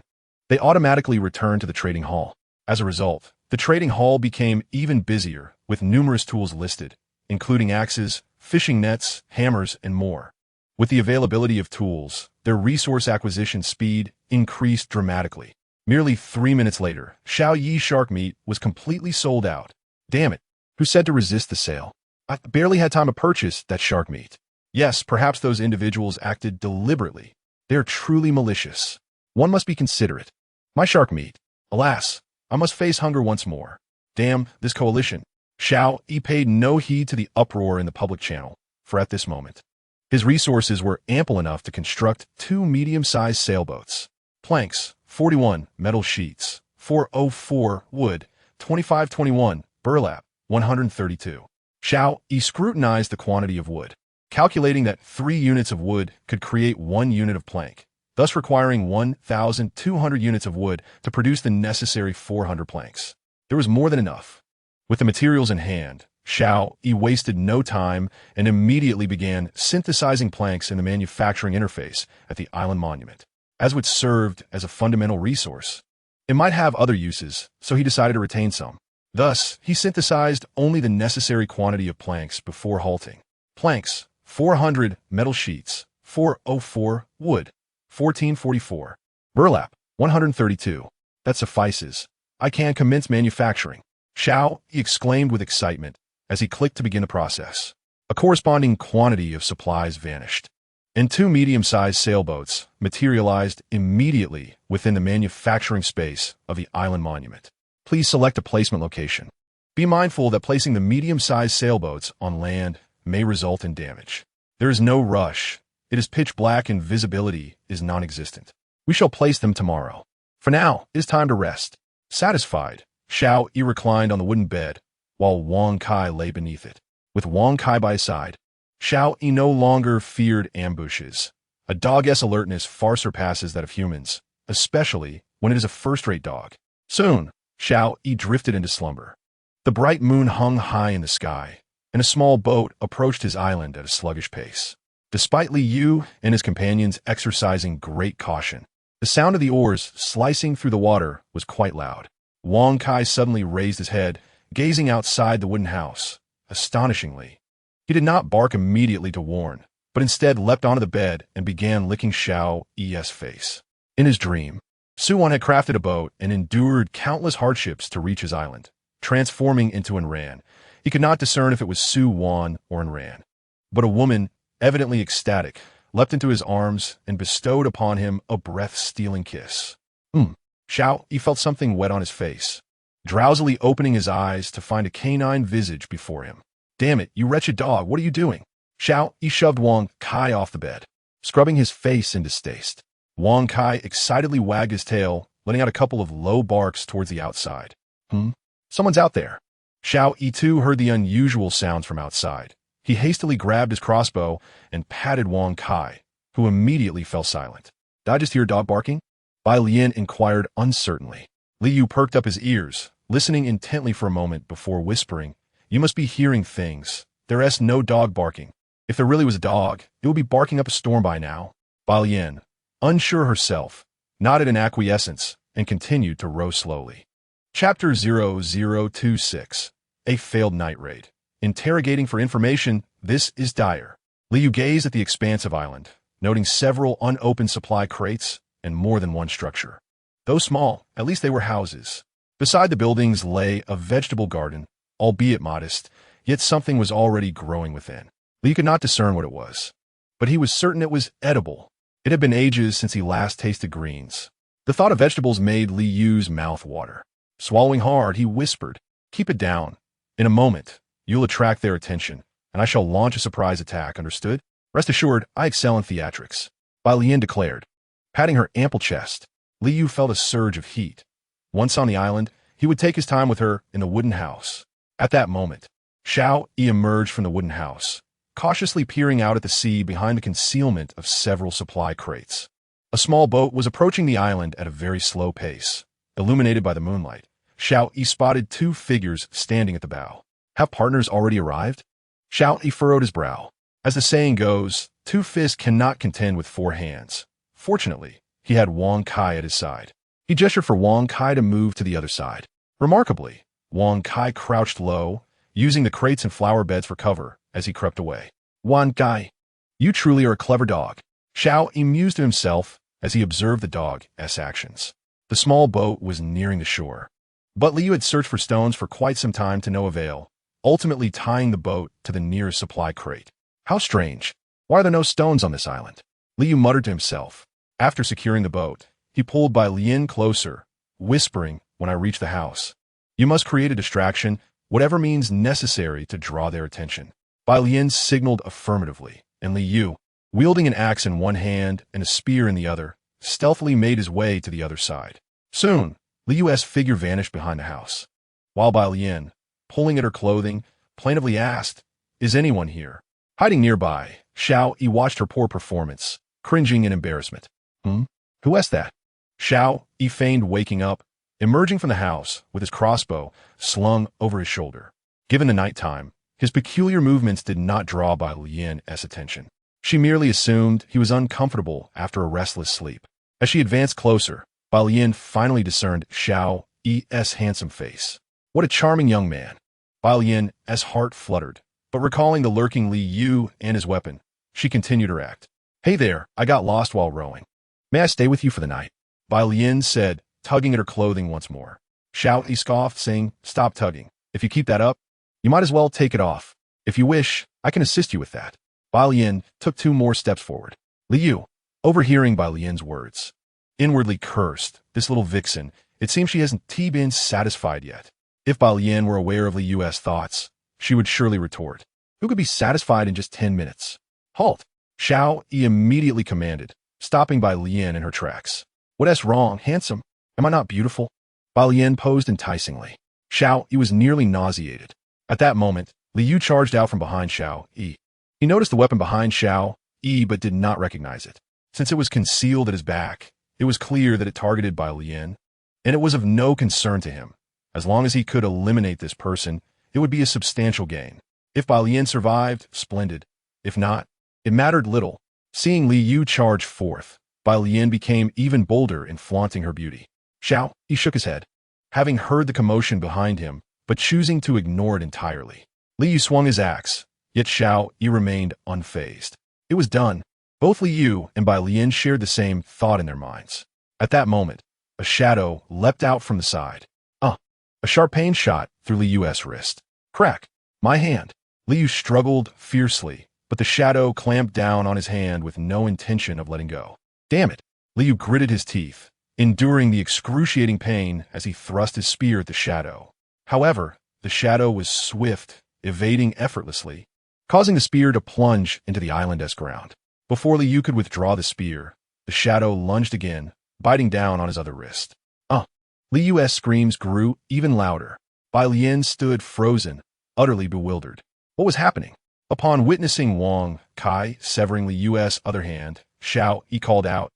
they automatically return to the trading hall. As a result, the trading hall became even busier with numerous tools listed, including axes, fishing nets, hammers, and more. With the availability of tools, their resource acquisition speed increased dramatically. Merely 3 minutes later, Xiao Yi's shark meat was completely sold out. Damn it, who said to resist the sale? I barely had time to purchase that shark meat. Yes, perhaps those individuals acted deliberately. They are truly malicious. One must be considerate. My shark meat. Alas, I must face hunger once more. Damn this coalition. Xiao Yi paid no heed to the uproar in the public channel, for at this moment, his resources were ample enough to construct 2 medium-sized sailboats. Planks, 41, metal sheets, 404, wood, 2521, burlap, 132. Xiao Yi scrutinized the quantity of wood, calculating that 3 units of wood could create 1 unit of plank, thus requiring 1,200 units of wood to produce the necessary 400 planks. There was more than enough. With the materials in hand, Xiao Yi wasted no time and immediately began synthesizing planks in the manufacturing interface at the island monument. As it served as a fundamental resource, it might have other uses, so he decided to retain some. Thus, he synthesized only the necessary quantity of planks before halting. Planks, 400, metal sheets, 404, wood, 1444. Burlap, 132. That suffices. I can commence manufacturing. Xiao Yi exclaimed with excitement as he clicked to begin the process. A corresponding quantity of supplies vanished, and two medium-sized sailboats materialized immediately within the manufacturing space of the island monument. Please select a placement location. Be mindful that placing the medium-sized sailboats on land may result in damage. There is no rush. It is pitch black and visibility is non-existent. We shall place them tomorrow. For now, it is time to rest. Satisfied, Xiao Yi reclined on the wooden bed, while Wang Kai lay beneath it. With Wang Kai by his side, Xiao Yi no longer feared ambushes. A dog's alertness far surpasses that of humans, especially when it is a first-rate dog. Soon, Xiao Yi drifted into slumber. The bright moon hung high in the sky, and a small boat approached his island at a sluggish pace. Despite Li Yu and his companions exercising great caution, the sound of the oars slicing through the water was quite loud. Wang Kai suddenly raised his head, gazing outside the wooden house. Astonishingly, he did not bark immediately to warn, but instead leapt onto the bed and began licking Xiao Yi's face. In his dream, Suwon had crafted a boat and endured countless hardships to reach his island, transforming into Enran. He could not discern if it was Suwon or Enran. But a woman, evidently ecstatic, leapt into his arms and bestowed upon him a breath-stealing kiss. Xiao Yi felt something wet on his face, drowsily opening his eyes to find a canine visage before him. Damn it, you wretched dog, what are you doing? Xiao Yi shoved Wang Kai off the bed, scrubbing his face in distaste. Wang Kai excitedly wagged his tail, letting out a couple of low barks towards the outside. Someone's out there. Xiao Yi too heard the unusual sounds from outside. He hastily grabbed his crossbow and patted Wang Kai, who immediately fell silent. Did I just hear a dog barking? Bai Lian inquired uncertainly. Li Yu perked up his ears, listening intently for a moment before whispering, You must be hearing things. There's no dog barking. If there really was a dog, it would be barking up a storm by now. Bai Lian, unsure herself, nodded in acquiescence and continued to row slowly. Chapter 0026. A Failed Night Raid. Interrogating for information, this is dire. Li Yu gazed at the expansive island, noting several unopened supply crates and more than one structure. Though small, at least they were houses. Beside the buildings lay a vegetable garden, albeit modest, yet something was already growing within. Li Yu could not discern what it was, but he was certain it was edible. It had been ages since he last tasted greens. The thought of vegetables made Li Yu's mouth water. Swallowing hard, he whispered, Keep it down. In a moment, you'll attract their attention, and I shall launch a surprise attack, understood? Rest assured, I excel in theatrics. Bai Lian declared. Patting her ample chest, Li Yu felt a surge of heat. Once on the island, he would take his time with her in the wooden house. At that moment, Xiao Yi emerged from the wooden house, cautiously peering out at the sea behind the concealment of several supply crates. A small boat was approaching the island at a very slow pace. Illuminated by the moonlight, Xiao Yi spotted two figures standing at the bow. Have partners already arrived? Xiao Yi furrowed his brow. As the saying goes, two fists cannot contend with four hands. Fortunately, he had Wang Kai at his side. He gestured for Wang Kai to move to the other side. Remarkably, Wang Kai crouched low, using the crates and flower beds for cover as he crept away. Wang Kai, you truly are a clever dog. Xiao Yi mused to himself as he observed the dog's actions. The small boat was nearing the shore, but Li Yu had searched for stones for quite some time to no avail, ultimately tying the boat to the nearest supply crate. How strange. Why are there no stones on this island? Li Yu muttered to himself. After securing the boat, he pulled Bai Lian closer, whispering when I reach the house. You must create a distraction, whatever means necessary to draw their attention. Bai Lian signaled affirmatively, and Li Yu, wielding an axe in one hand and a spear in the other, stealthily made his way to the other side. Soon, Li Yu's figure vanished behind the house, while Bai Lian, pulling at her clothing, plaintively asked, Is anyone here? Hiding nearby, Xiao Yi watched her poor performance, cringing in embarrassment. Who asked that? Xiao Yi feigned waking up, emerging from the house with his crossbow slung over his shoulder. Given the night time, his peculiar movements did not draw Bai Lian's attention. She merely assumed he was uncomfortable after a restless sleep. As she advanced closer, Bai Lian finally discerned Xiao Yi's handsome face. What a charming young man. Bai Lian's heart fluttered, but recalling the lurking Li Yu and his weapon, she continued her act. Hey there, I got lost while rowing. May I stay with you for the night? Bai Lian said, tugging at her clothing once more. Xiao Yi scoffed, saying, "Stop tugging. If you keep that up, you might as well take it off. If you wish, I can assist you with that." Bai Lian took 2 more steps forward. Liu, overhearing Bai Lian's words, inwardly cursed. This little vixen, it seems she hasn't been satisfied yet. If Bai Lian were aware of Liu's thoughts, she would surely retort, "Who could be satisfied in just 10 minutes? Halt!" Xiao Yi immediately commanded, stopping Bai Lian in her tracks. "What's wrong, handsome? Am I not beautiful?" Bai Lian posed enticingly. Xiao Yi was nearly nauseated. At that moment, Liu charged out from behind Xiao Yi. He noticed the weapon behind Xiao Yi but did not recognize it. Since it was concealed at his back, it was clear that it targeted Bai Lian, and it was of no concern to him. As long as he could eliminate this person, it would be a substantial gain. If Bai Lian survived, splendid. If not, it mattered little. Seeing Liu charge forth, Bai Lian became even bolder in flaunting her beauty. Xiao Yi shook his head, having heard the commotion behind him, but choosing to ignore it entirely. Liu swung his axe, yet Xiao Yi remained unfazed. It was done. Both Liu and Bai Lian shared the same thought in their minds. At that moment, a shadow leapt out from the side. A sharp pain shot through Liu's wrist. Crack! My hand! Liu struggled fiercely, but the shadow clamped down on his hand with no intention of letting go. Damn it! Liu gritted his teeth, enduring the excruciating pain as he thrust his spear at the shadow. However, the shadow was swift, evading effortlessly, causing the spear to plunge into the island's ground. Before Liu could withdraw the spear, the shadow lunged again, biting down on his other wrist. Liu's screams grew even louder. Bai Lian stood frozen, utterly bewildered. What was happening? Upon witnessing Wang Kai severing Liu's other hand, Xiao Yi called out,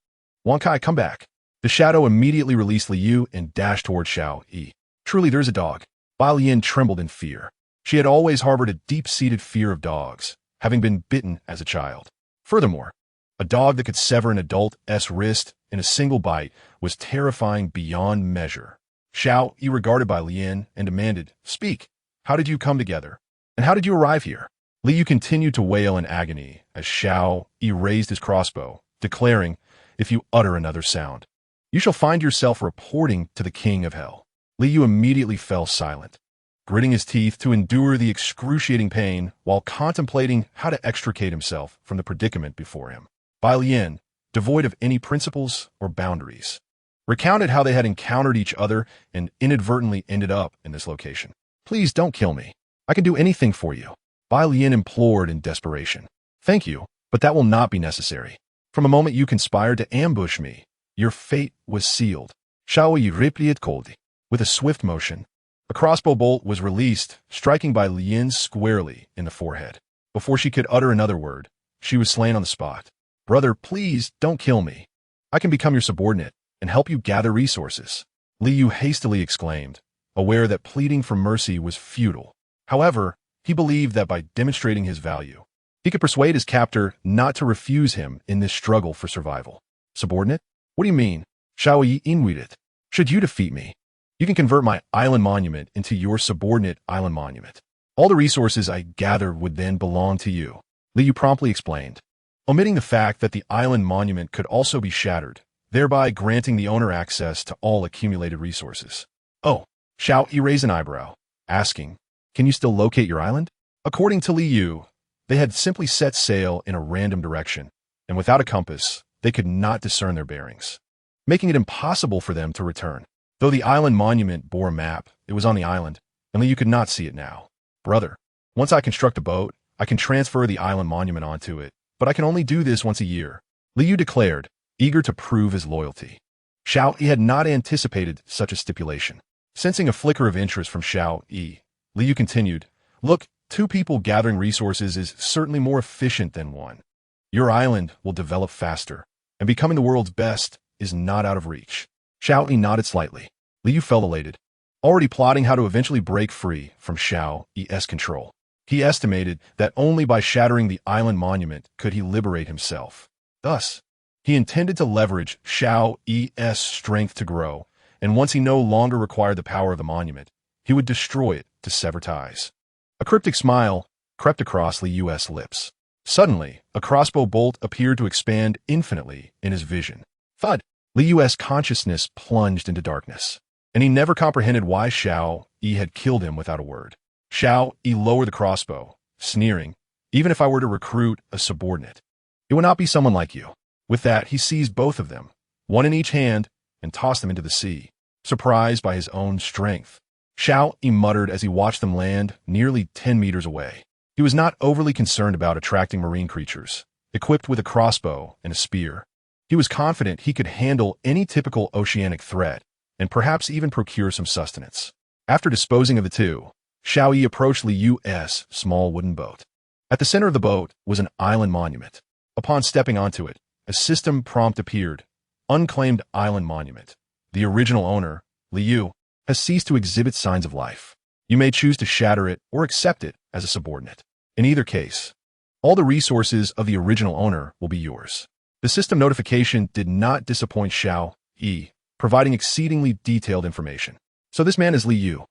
"Wang Kai, come back." The shadow immediately released Liu and dashed toward Xiao Yi. Truly, there's a dog. Bai Lian trembled in fear. She had always harbored a deep-seated fear of dogs, having been bitten as a child. Furthermore, a dog that could sever an adult's wrist in a single bite was terrifying beyond measure. Xiao Yi regarded Bai Lian and demanded, "Speak. How did you come together? And how did you arrive here?" Liu continued to wail in agony as Xiao Yi raised his crossbow, declaring, "If you utter another sound, you shall find yourself reporting to the king of hell." Liu immediately fell silent, gritting his teeth to endure the excruciating pain while contemplating how to extricate himself from the predicament before him. Bai Lian, devoid of any principles or boundaries, recounted how they had encountered each other and inadvertently ended up in this location. "Please don't kill me. I can do anything for you," Bai Lian implored in desperation. "Thank you, but that will not be necessary. From the moment you conspired to ambush me, your fate was sealed." Xiao Yi replied coldly. With a swift motion, a crossbow bolt was released, striking Bai Lian squarely in the forehead. Before she could utter another word, she was slain on the spot. "Brother, please don't kill me. I can become your subordinate and help you gather resources," Liu hastily exclaimed, aware that pleading for mercy was futile. However, he believed that by demonstrating his value, he could persuade his captor not to refuse him in this struggle for survival. "Subordinate? What do you mean?" Xiao Yi inwitted. "Should you defeat me, you can convert my island monument into your subordinate island monument. All the resources I gather would then belong to you," Liu promptly explained, omitting the fact that the island monument could also be shattered, thereby granting the owner access to all accumulated resources. "Oh," Xiao Yi raised an eyebrow, asking, "Can you still locate your island?" According to Liu, they had simply set sail in a random direction, and without a compass, they could not discern their bearings, making it impossible for them to return. Though the island monument bore a map, it was on the island, and Liu could not see it now. "Brother, once I construct a boat, I can transfer the island monument onto it, but I can only do this once a year," Liu declared, eager to prove his loyalty. Xiao Yi had not anticipated such a stipulation. Sensing a flicker of interest from Xiao Yi, Liu continued, "Look, 2 people gathering resources is certainly more efficient than 1. Your island will develop faster, and becoming the world's best is not out of reach." Xiao Yi nodded slightly. Liu felt elated, already plotting how to eventually break free from Xiao Yi's control. He estimated that only by shattering the island monument could he liberate himself. Thus, he intended to leverage Xiao Yi's strength to grow, and once he no longer required the power of the monument, he would destroy it to sever ties. A cryptic smile crept across Liu's lips. Suddenly, a crossbow bolt appeared to expand infinitely in his vision. Thud! Li Yu's consciousness plunged into darkness, and he never comprehended why Xiao Yi had killed him without a word. Xiao Yi lowered the crossbow, sneering, "Even if I were to recruit a subordinate, it would not be someone like you." With that, he seized both of them, one in each hand, and tossed them into the sea, surprised by his own strength. Xiao Yi muttered as he watched them land nearly 10 meters away. He was not overly concerned about attracting marine creatures, equipped with a crossbow and a spear. He was confident he could handle any typical oceanic threat, and perhaps even procure some sustenance. After disposing of the two, Xiao Yi approached Li Yu's small wooden boat. At the center of the boat was an island monument. Upon stepping onto it, a system prompt appeared. Unclaimed island monument. The original owner, Li Yu, has ceased to exhibit signs of life. You may choose to shatter it or accept it as a subordinate. In either case, all the resources of the original owner will be yours. The system notification did not disappoint Xiao Yi, providing exceedingly detailed information. So this man is Li Yu.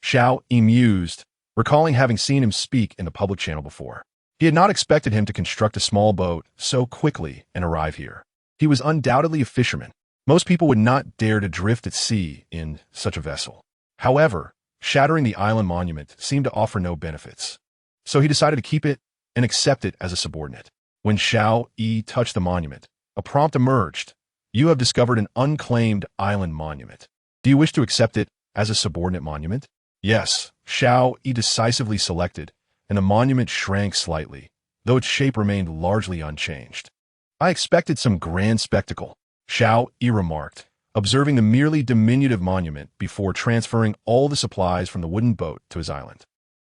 Xiao Yi mused, recalling having seen him speak in the public channel before. He had not expected him to construct a small boat so quickly and arrive here. He was undoubtedly a fisherman. Most people would not dare to drift at sea in such a vessel. However, shattering the island monument seemed to offer no benefits. So he decided to keep it and accept it as a subordinate. When Xiao Yi touched the monument, a prompt emerged. You have discovered an unclaimed island monument. Do you wish to accept it as a subordinate monument? Yes, Xiao Yi decisively selected, and the monument shrank slightly, though its shape remained largely unchanged. I expected some grand spectacle, Xiao Yi remarked, observing the merely diminutive monument before transferring all the supplies from the wooden boat to his island.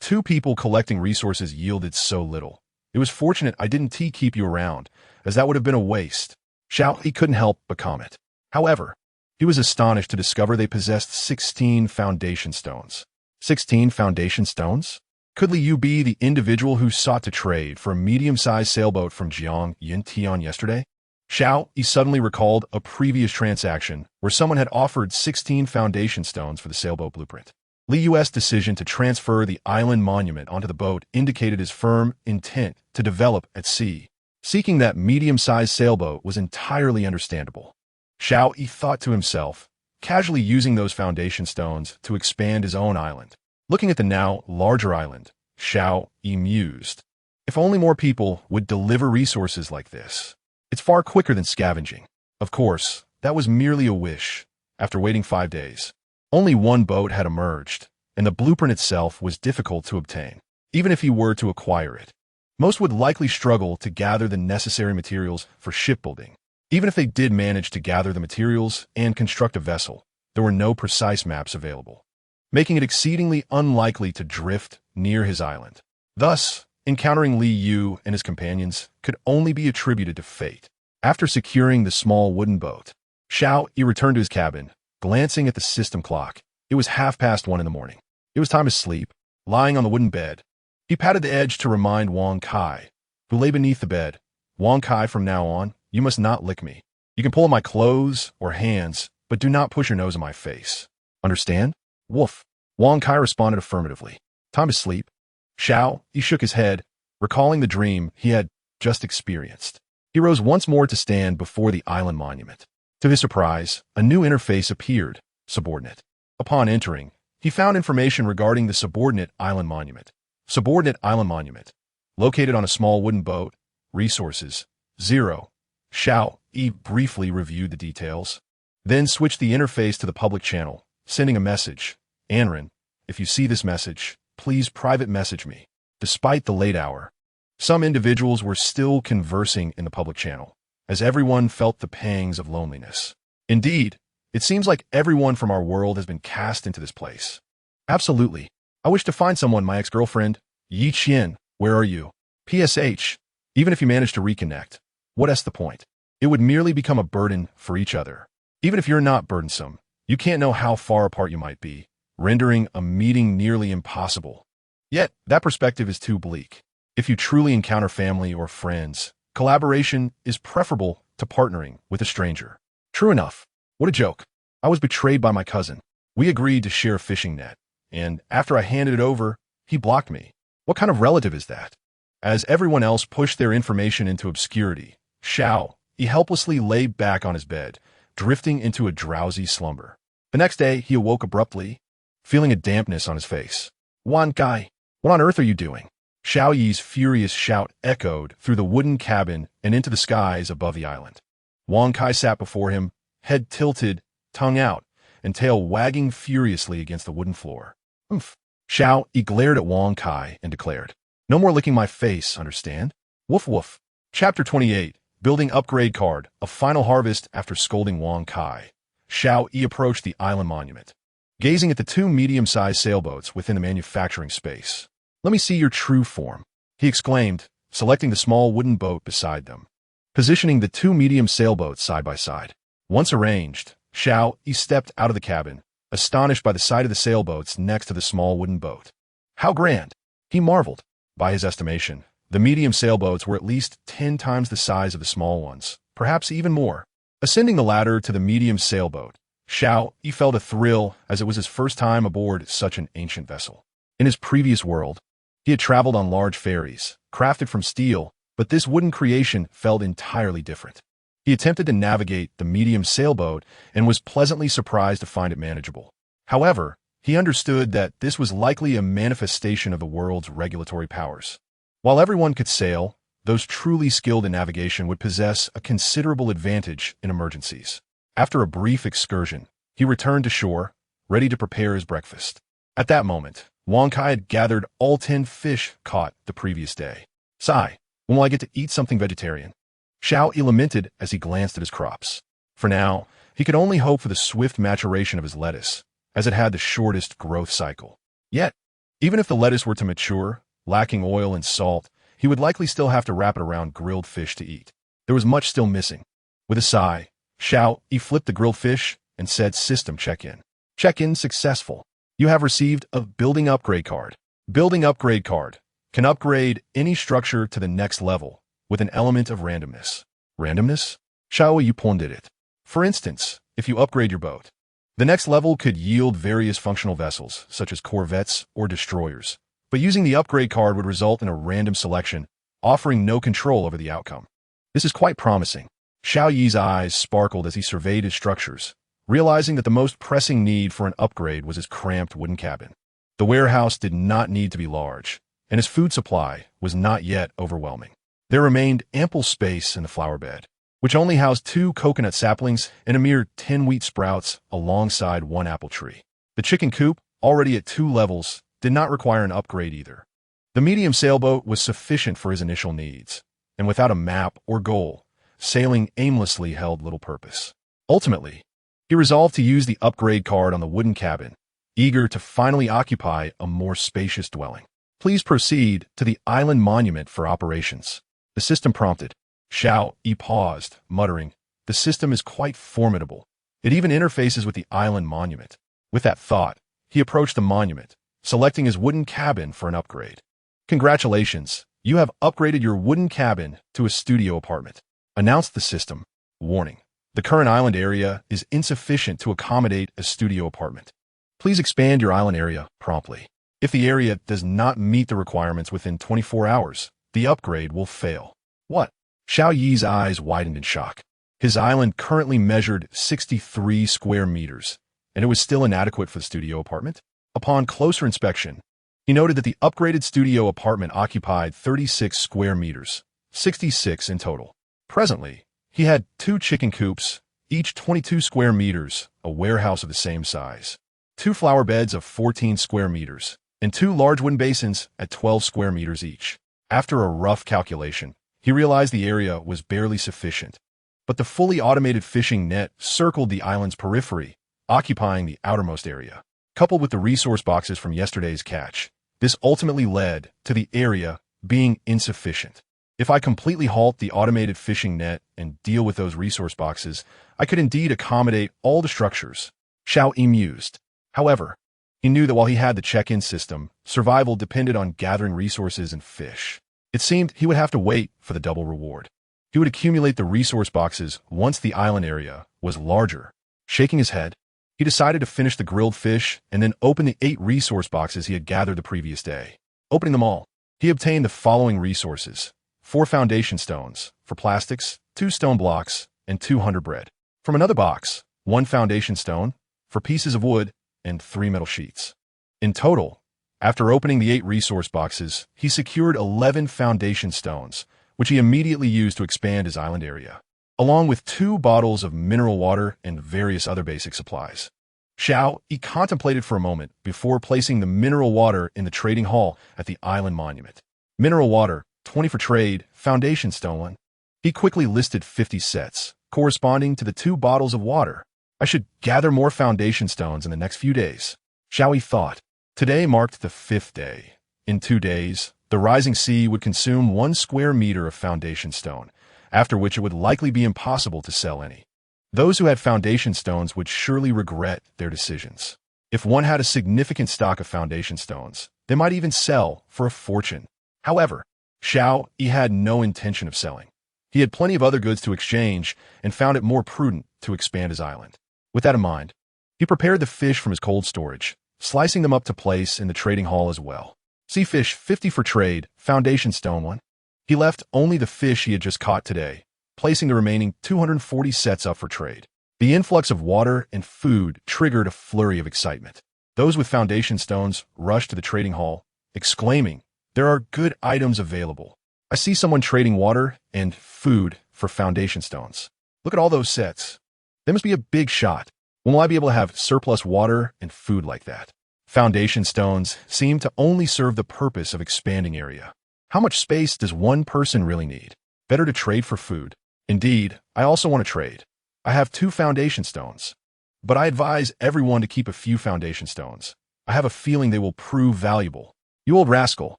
Two people collecting resources yielded so little. It was fortunate I didn't keep you around, as that would have been a waste. Xiao Yi couldn't help but comment. However, he was astonished to discover they possessed 16 foundation stones. 16 foundation stones? Could Li Yu be the individual who sought to trade for a medium-sized sailboat from Jiang Yintian yesterday? Xiao Yi suddenly recalled a previous transaction where someone had offered 16 foundation stones for the sailboat blueprint. Li Yu's decision to transfer the island monument onto the boat indicated his firm intent to develop at sea. Seeking that medium-sized sailboat was entirely understandable. Xiao Yi thought to himself, casually using those foundation stones to expand his own island. Looking at the now larger island, Xiao Yi mused. If only more people would deliver resources like this. It's far quicker than scavenging. Of course, that was merely a wish. After waiting 5 days, only one boat had emerged, and the blueprint itself was difficult to obtain. Even if he were to acquire it, most would likely struggle to gather the necessary materials for shipbuilding. Even if they did manage to gather the materials and construct a vessel, there were no precise maps available, making it exceedingly unlikely to drift near his island. Thus, encountering Li Yu and his companions could only be attributed to fate. After securing the small wooden boat, Xiao Yi returned to his cabin, glancing at the system clock. It was 1:30 in the morning. It was time to sleep. Lying on the wooden bed, he patted the edge to remind Wang Kai, who lay beneath the bed. Wang Kai, from now on, you must not lick me. You can pull on my clothes or hands, but do not push your nose in my face. Understand? Woof. Wang Kai responded affirmatively. Time to sleep. Xiao Yi shook his head, recalling the dream he had just experienced. He rose once more to stand before the island monument. To his surprise, a new interface appeared, subordinate. Upon entering, he found information regarding the subordinate island monument. Subordinate island monument. Located on a small wooden boat. Resources. 0. Xiao Yi briefly reviewed the details, then switched the interface to the public channel, sending a message. Anren, if you see this message, please private message me. Despite the late hour, some individuals were still conversing in the public channel, as everyone felt the pangs of loneliness. Indeed, it seems like everyone from our world has been cast into this place. Absolutely. I wish to find someone, my ex-girlfriend. Yi Qian, where are you? PSH, even if you manage to reconnect, what's the point? It would merely become a burden for each other. Even if you're not burdensome, you can't know how far apart you might be, rendering a meeting nearly impossible. Yet, that perspective is too bleak. If you truly encounter family or friends, collaboration is preferable to partnering with a stranger. True enough. What a joke. I was betrayed by my cousin. We agreed to share a fishing net, and after I handed it over, he blocked me. What kind of relative is that? As everyone else pushed their information into obscurity, Xiao Yi helplessly lay back on his bed, drifting into a drowsy slumber. The next day, he awoke abruptly, feeling a dampness on his face. Wan Kai, what on earth are you doing? Xiao Yi's furious shout echoed through the wooden cabin and into the skies above the island. Wang Kai sat before him, head tilted, tongue out, and tail wagging furiously against the wooden floor. Oomph. Xiao Yi glared at Wang Kai and declared, "No more licking my face, understand?" Woof woof. Chapter 28, Building Upgrade Card, a final harvest after scolding Wang Kai. Xiao Yi approached the island monument, gazing at the two medium-sized sailboats within the manufacturing space. "Let me see your true form," he exclaimed, selecting the small wooden boat beside them, positioning the two medium sailboats side by side. Once arranged, Xiao Yi stepped out of the cabin, astonished by the sight of the sailboats next to the small wooden boat. How grand! He marveled. By his estimation, the medium sailboats were at least 10 times the size of the small ones, perhaps even more. Ascending the ladder to the medium sailboat, Xiao Yi felt a thrill as it was his first time aboard such an ancient vessel. In his previous world, he had traveled on large ferries, crafted from steel, but this wooden creation felt entirely different. He attempted to navigate the medium sailboat and was pleasantly surprised to find it manageable. However, he understood that this was likely a manifestation of the world's regulatory powers. While everyone could sail, those truly skilled in navigation would possess a considerable advantage in emergencies. After a brief excursion, he returned to shore, ready to prepare his breakfast. At that moment, Wang Kai had gathered all 10 fish caught the previous day. Sigh, when will I get to eat something vegetarian? Xiao Yi lamented as he glanced at his crops. For now, he could only hope for the swift maturation of his lettuce, as it had the shortest growth cycle. Yet, even if the lettuce were to mature, lacking oil and salt, he would likely still have to wrap it around grilled fish to eat. There was much still missing. With a sigh, Xiao Yi flipped the grilled fish and said, "System check-in. Check-in successful. You have received a Building Upgrade Card. Building Upgrade Card can upgrade any structure to the next level with an element of randomness." Randomness? Xiao Yi pondered it. For instance, if you upgrade your boat, the next level could yield various functional vessels, such as corvettes or destroyers. But using the upgrade card would result in a random selection, offering no control over the outcome. This is quite promising. Xiao Yi's eyes sparkled as he surveyed his structures, realizing that the most pressing need for an upgrade was his cramped wooden cabin. The warehouse did not need to be large, and his food supply was not yet overwhelming. There remained ample space in the flower bed, which only housed 2 coconut saplings and a mere 10 wheat sprouts alongside 1 apple tree. The chicken coop, already at 2 levels, did not require an upgrade either. The medium sailboat was sufficient for his initial needs, and without a map or goal, sailing aimlessly held little purpose. Ultimately, he resolved to use the upgrade card on the wooden cabin, eager to finally occupy a more spacious dwelling. "Please proceed to the island monument for operations," the system prompted. Xiao Yi paused, muttering, "The system is quite formidable. It even interfaces with the island monument." With that thought, he approached the monument, selecting his wooden cabin for an upgrade. "Congratulations, you have upgraded your wooden cabin to a studio apartment," announced the system. Warning: the current island area is insufficient to accommodate a studio apartment. Please expand your island area promptly. If the area does not meet the requirements within 24 hours, the upgrade will fail. What? Xiao Yi's eyes widened in shock. His island currently measured 63 square meters, and it was still inadequate for the studio apartment. Upon closer inspection, he noted that the upgraded studio apartment occupied 36 square meters, 66 in total. Presently, he had 2 chicken coops, each 22 square meters, a warehouse of the same size, 2 flower beds of 14 square meters, and 2 large wooden basins at 12 square meters each. After a rough calculation, he realized the area was barely sufficient, but the fully automated fishing net circled the island's periphery, occupying the outermost area. Coupled with the resource boxes from yesterday's catch, this ultimately led to the area being insufficient. If I completely halt the automated fishing net and deal with those resource boxes, I could indeed accommodate all the structures, Xiao Yi mused. However, he knew that while he had the check-in system, survival depended on gathering resources and fish. It seemed he would have to wait for the double reward. He would accumulate the resource boxes once the island area was larger. Shaking his head, he decided to finish the grilled fish and then open the 8 resource boxes he had gathered the previous day. Opening them all, he obtained the following resources: 4 foundation stones for plastics, 2 stone blocks, and 200 bread. From another box, 1 foundation stone, 4 pieces of wood, and 3 metal sheets. In total, after opening the 8 resource boxes, he secured 11 foundation stones, which he immediately used to expand his island area, along with 2 bottles of mineral water and various other basic supplies. Xiao Yi contemplated for a moment before placing the mineral water in the trading hall at the island monument. Mineral water, 20 for trade, foundation stone. He quickly listed 50 sets, corresponding to the 2 bottles of water. I should gather more foundation stones in the next few days. Xiao Yi thought. Today marked the 5th day. In 2 days, the rising sea would consume 1 square meter of foundation stone, after which it would likely be impossible to sell any. Those who had foundation stones would surely regret their decisions. If one had a significant stock of foundation stones, they might even sell for a fortune. However, Xiao Yi had no intention of selling. He had plenty of other goods to exchange and found it more prudent to expand his island. With that in mind, he prepared the fish from his cold storage, slicing them up to place in the trading hall as well. Sea fish 50 for trade, foundation stone 1. He left only the fish he had just caught today, placing the remaining 240 sets up for trade. The influx of water and food triggered a flurry of excitement. Those with foundation stones rushed to the trading hall, exclaiming, "There are good items available. I see someone trading water and food for foundation stones. Look at all those sets. They must be a big shot. When will I be able to have surplus water and food like that?" Foundation stones seem to only serve the purpose of expanding area. How much space does one person really need? Better to trade for food. Indeed, I also want to trade. I have 2 foundation stones, but I advise everyone to keep a few foundation stones. I have a feeling they will prove valuable. You old rascal,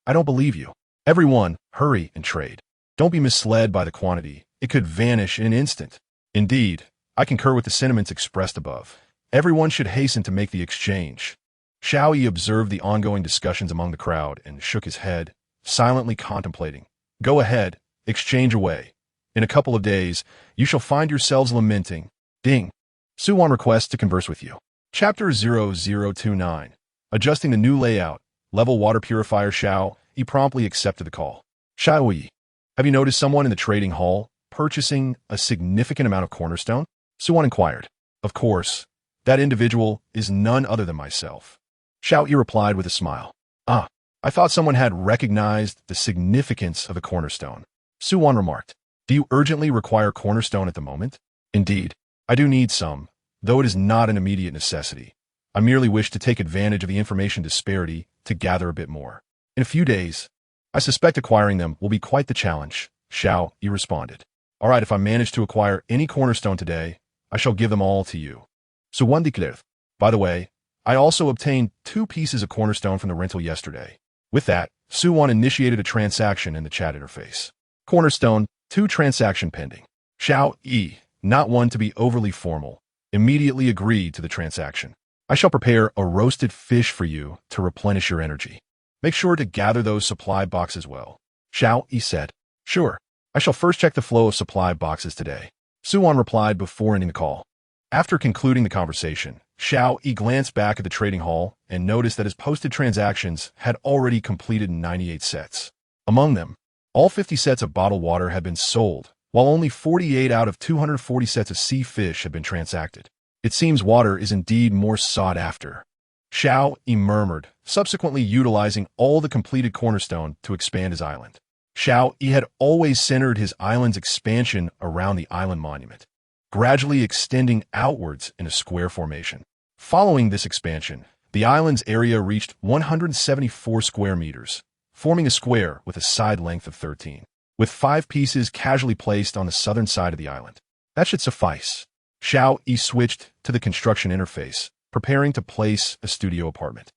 I don't believe you. Everyone, hurry and trade. Don't be misled by the quantity. It could vanish in an instant. Indeed, I concur with the sentiments expressed above. Everyone should hasten to make the exchange. Xiao Yi observed the ongoing discussions among the crowd and shook his head, silently contemplating. Go ahead, exchange away. In a couple of days, you shall find yourselves lamenting. Ding. Suwan requests to converse with you. Chapter 0029. Adjusting the new layout. Level water purifier Xiao Yi promptly accepted the call. Xiao Yi, have you noticed someone in the trading hall purchasing a significant amount of cornerstone? Suwan inquired. Of course. That individual is none other than myself. Xiao Yi replied with a smile. Ah, I thought someone had recognized the significance of a cornerstone. Suwan remarked. Do you urgently require cornerstone at the moment? Indeed, I do need some, though it is not an immediate necessity. I merely wish to take advantage of the information disparity to gather a bit more. In a few days, I suspect acquiring them will be quite the challenge, Xiao Yi responded. All right, if I manage to acquire any cornerstone today, I shall give them all to you. Suwan declared. By the way, I also obtained 2 pieces of cornerstone from the rental yesterday. With that, Suwan initiated a transaction in the chat interface. Cornerstone, 2 transaction pending. Xiao Yi, not one to be overly formal, immediately agreed to the transaction. I shall prepare a roasted fish for you to replenish your energy. Make sure to gather those supply boxes well. Xiao Yi said. Sure. I shall first check the flow of supply boxes today. Suwan replied before ending the call. After concluding the conversation, Xiao Yi glanced back at the trading hall and noticed that his posted transactions had already completed 98 sets. Among them, all 50 sets of bottled water had been sold, while only 48 out of 240 sets of sea fish had been transacted. It seems water is indeed more sought after. Xiao Yi murmured, subsequently utilizing all the completed cornerstone to expand his island. Xiao Yi had always centered his island's expansion around the island monument, gradually extending outwards in a square formation. Following this expansion, the island's area reached 174 square meters, forming a square with a side length of 13, with 5 pieces casually placed on the southern side of the island. That should suffice. Xiao Yi switched to the construction interface, preparing to place a studio apartment.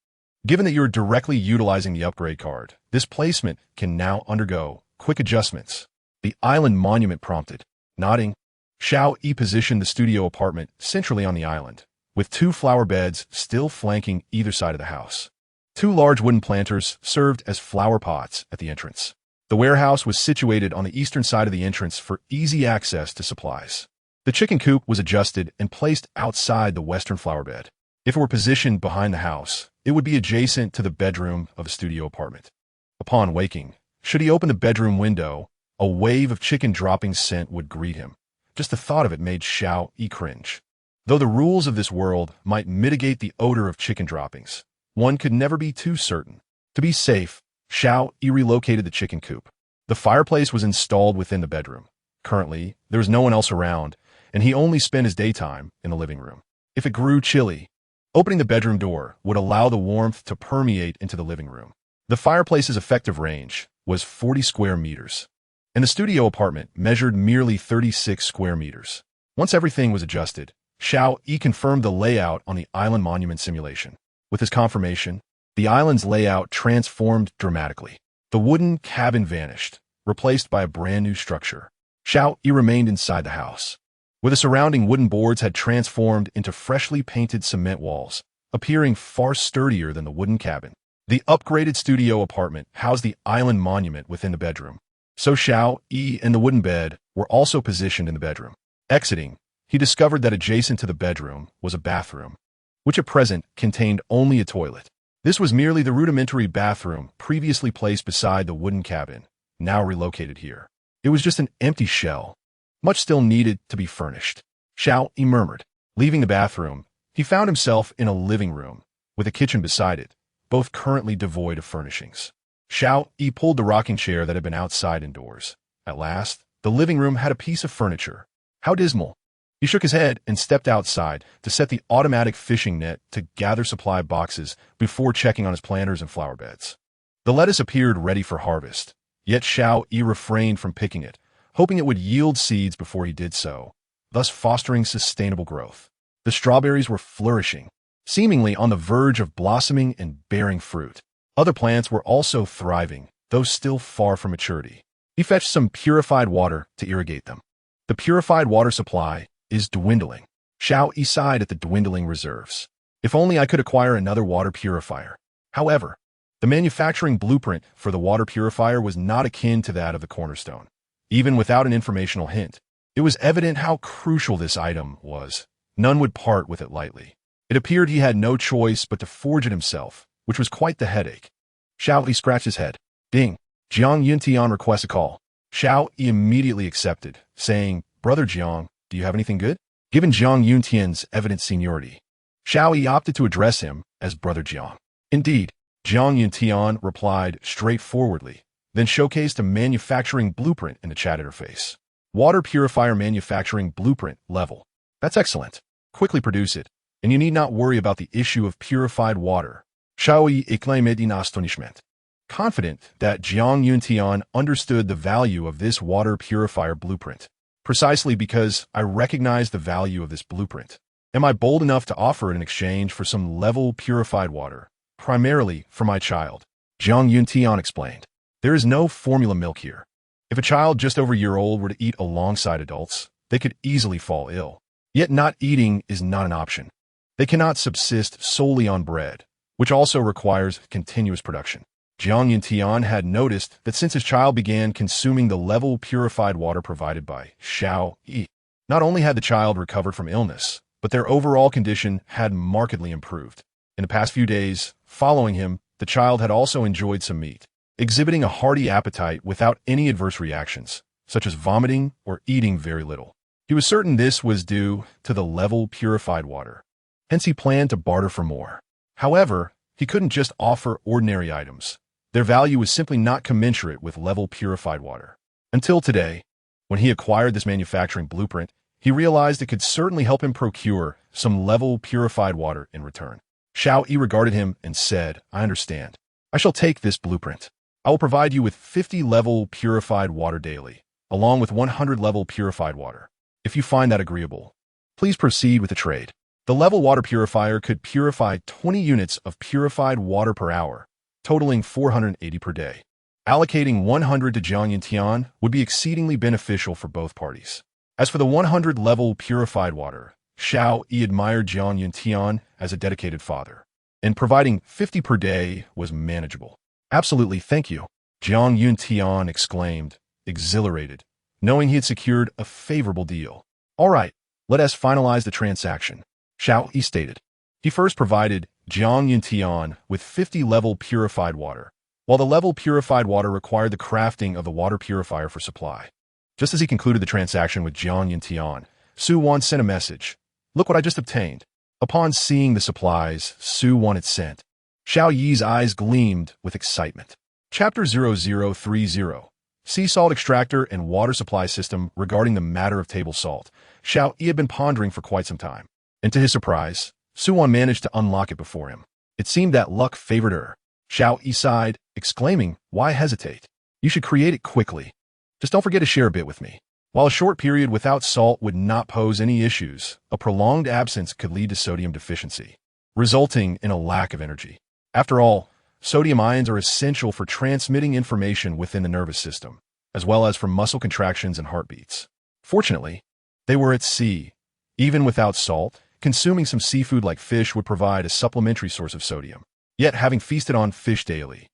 Given that you're directly utilizing the upgrade card, this placement can now undergo quick adjustments. The island monument prompted. Nodding, Xiao Yi positioned the studio apartment centrally on the island, with 2 flower beds still flanking either side of the house. 2 large wooden planters served as flower pots at the entrance. The warehouse was situated on the eastern side of the entrance for easy access to supplies. The chicken coop was adjusted and placed outside the western flower bed. If it were positioned behind the house, it would be adjacent to the bedroom of a studio apartment. Upon waking, should he open the bedroom window, a wave of chicken dropping scent would greet him, Just the thought of it made Xiao Yi cringe. Though the rules of this world might mitigate the odor of chicken droppings, one could never be too certain. To be safe, Xiao Yi relocated the chicken coop. The fireplace was installed within the bedroom. Currently, there was no one else around, and he only spent his daytime in the living room. If it grew chilly, opening the bedroom door would allow the warmth to permeate into the living room. The fireplace's effective range was 40 square meters, and the studio apartment measured merely 36 square meters. Once everything was adjusted, Xiao Yi confirmed the layout on the island monument simulation. With his confirmation, the island's layout transformed dramatically. The wooden cabin vanished, replaced by a brand new structure. Xiao Yi remained inside the house, where the surrounding wooden boards had transformed into freshly painted cement walls, appearing far sturdier than the wooden cabin. The upgraded studio apartment housed the island monument within the bedroom, so Xiao Yi and the wooden bed were also positioned in the bedroom. Exiting, he discovered that adjacent to the bedroom was a bathroom, which at present contained only a toilet. This was merely the rudimentary bathroom previously placed beside the wooden cabin, now relocated here. It was just an empty shell. Much still needed to be furnished. Xiao Yi murmured. Leaving the bathroom, he found himself in a living room, with a kitchen beside it, both currently devoid of furnishings. Xiao Yi pulled the rocking chair that had been outside indoors. At last, the living room had a piece of furniture. How dismal. He shook his head and stepped outside to set the automatic fishing net to gather supply boxes before checking on his planters and flower beds. The lettuce appeared ready for harvest, yet Xiao Yi refrained from picking it, hoping it would yield seeds before he did so, thus fostering sustainable growth. The strawberries were flourishing, seemingly on the verge of blossoming and bearing fruit. Other plants were also thriving, though still far from maturity. He fetched some purified water to irrigate them. The purified water supply is dwindling. Xiao Yi sighed at the dwindling reserves. If only I could acquire another water purifier. However, the manufacturing blueprint for the water purifier was not akin to that of the cornerstone. Even without an informational hint, it was evident how crucial this item was. None would part with it lightly. It appeared he had no choice but to forge it himself, which was quite the headache. Xiao Yi scratched his head. Ding! Jiang Yuntian requests a call. Xiao Yi immediately accepted, saying, Brother Jiang, do you have anything good? Given Jiang Yuntian's evident seniority, Xiao Yi opted to address him as Brother Jiang. Indeed, Jiang Yuntian replied straightforwardly, then showcased a manufacturing blueprint in the chat interface. Water purifier manufacturing blueprint level. That's excellent. Quickly produce it, and you need not worry about the issue of purified water. Xiao Yi exclaimed in astonishment. Confident that Jiang Yuntian understood the value of this water purifier blueprint. Precisely because I recognize the value of this blueprint, am I bold enough to offer it in exchange for some level purified water, primarily for my child. Jiang Yuntian explained. There is no formula milk here. If a child just over a year old were to eat alongside adults, they could easily fall ill. Yet not eating is not an option. They cannot subsist solely on bread, which also requires continuous production. Jiang Yuntian had noticed that since his child began consuming the level purified water provided by Xiao Yi, not only had the child recovered from illness, but their overall condition had markedly improved. In the past few days, following him, the child had also enjoyed some meat, exhibiting a hearty appetite without any adverse reactions, such as vomiting or eating very little. He was certain this was due to the level purified water. Hence he planned to barter for more. However, he couldn't just offer ordinary items. Their value was simply not commensurate with level purified water. Until today, when he acquired this manufacturing blueprint, he realized it could certainly help him procure some level purified water in return. Xiao Yi regarded him and said, I understand. I shall take this blueprint. I will provide you with 50 level purified water daily, along with 100 level purified water. If you find that agreeable, please proceed with the trade. The level water purifier could purify 20 units of purified water per hour, totaling 480 per day. Allocating 100 to Jiang Yuntian would be exceedingly beneficial for both parties. As for the 100 level purified water, Xiao Yi admired Jiang Yuntian as a dedicated father, and providing 50 per day was manageable. Absolutely, thank you, Jiang Yuntian exclaimed, exhilarated, knowing he had secured a favorable deal. All right, let us finalize the transaction, Xiao Yi stated. He first provided Jiang Yuntian with 50 level purified water, while the level purified water required the crafting of the water purifier for supply. Just as he concluded the transaction with Jiang Yintian, Su Wan sent a message. Look what I just obtained. Upon seeing the supplies Su Wan had sent, Xiao Yi's eyes gleamed with excitement. Chapter 0030. Sea Salt Extractor and Water Supply System regarding the matter of table salt. Xiao Yi had been pondering for quite some time, and to his surprise, Su Wan managed to unlock it before him. It seemed that luck favored her. Xiao Yi sighed, exclaiming, "Why hesitate? You should create it quickly. Just don't forget to share a bit with me." While a short period without salt would not pose any issues, a prolonged absence could lead to sodium deficiency, resulting in a lack of energy. After all, sodium ions are essential for transmitting information within the nervous system, as well as for muscle contractions and heartbeats. Fortunately, they were at sea. Even without salt, consuming some seafood like fish would provide a supplementary source of sodium. Yet, having feasted on fish daily,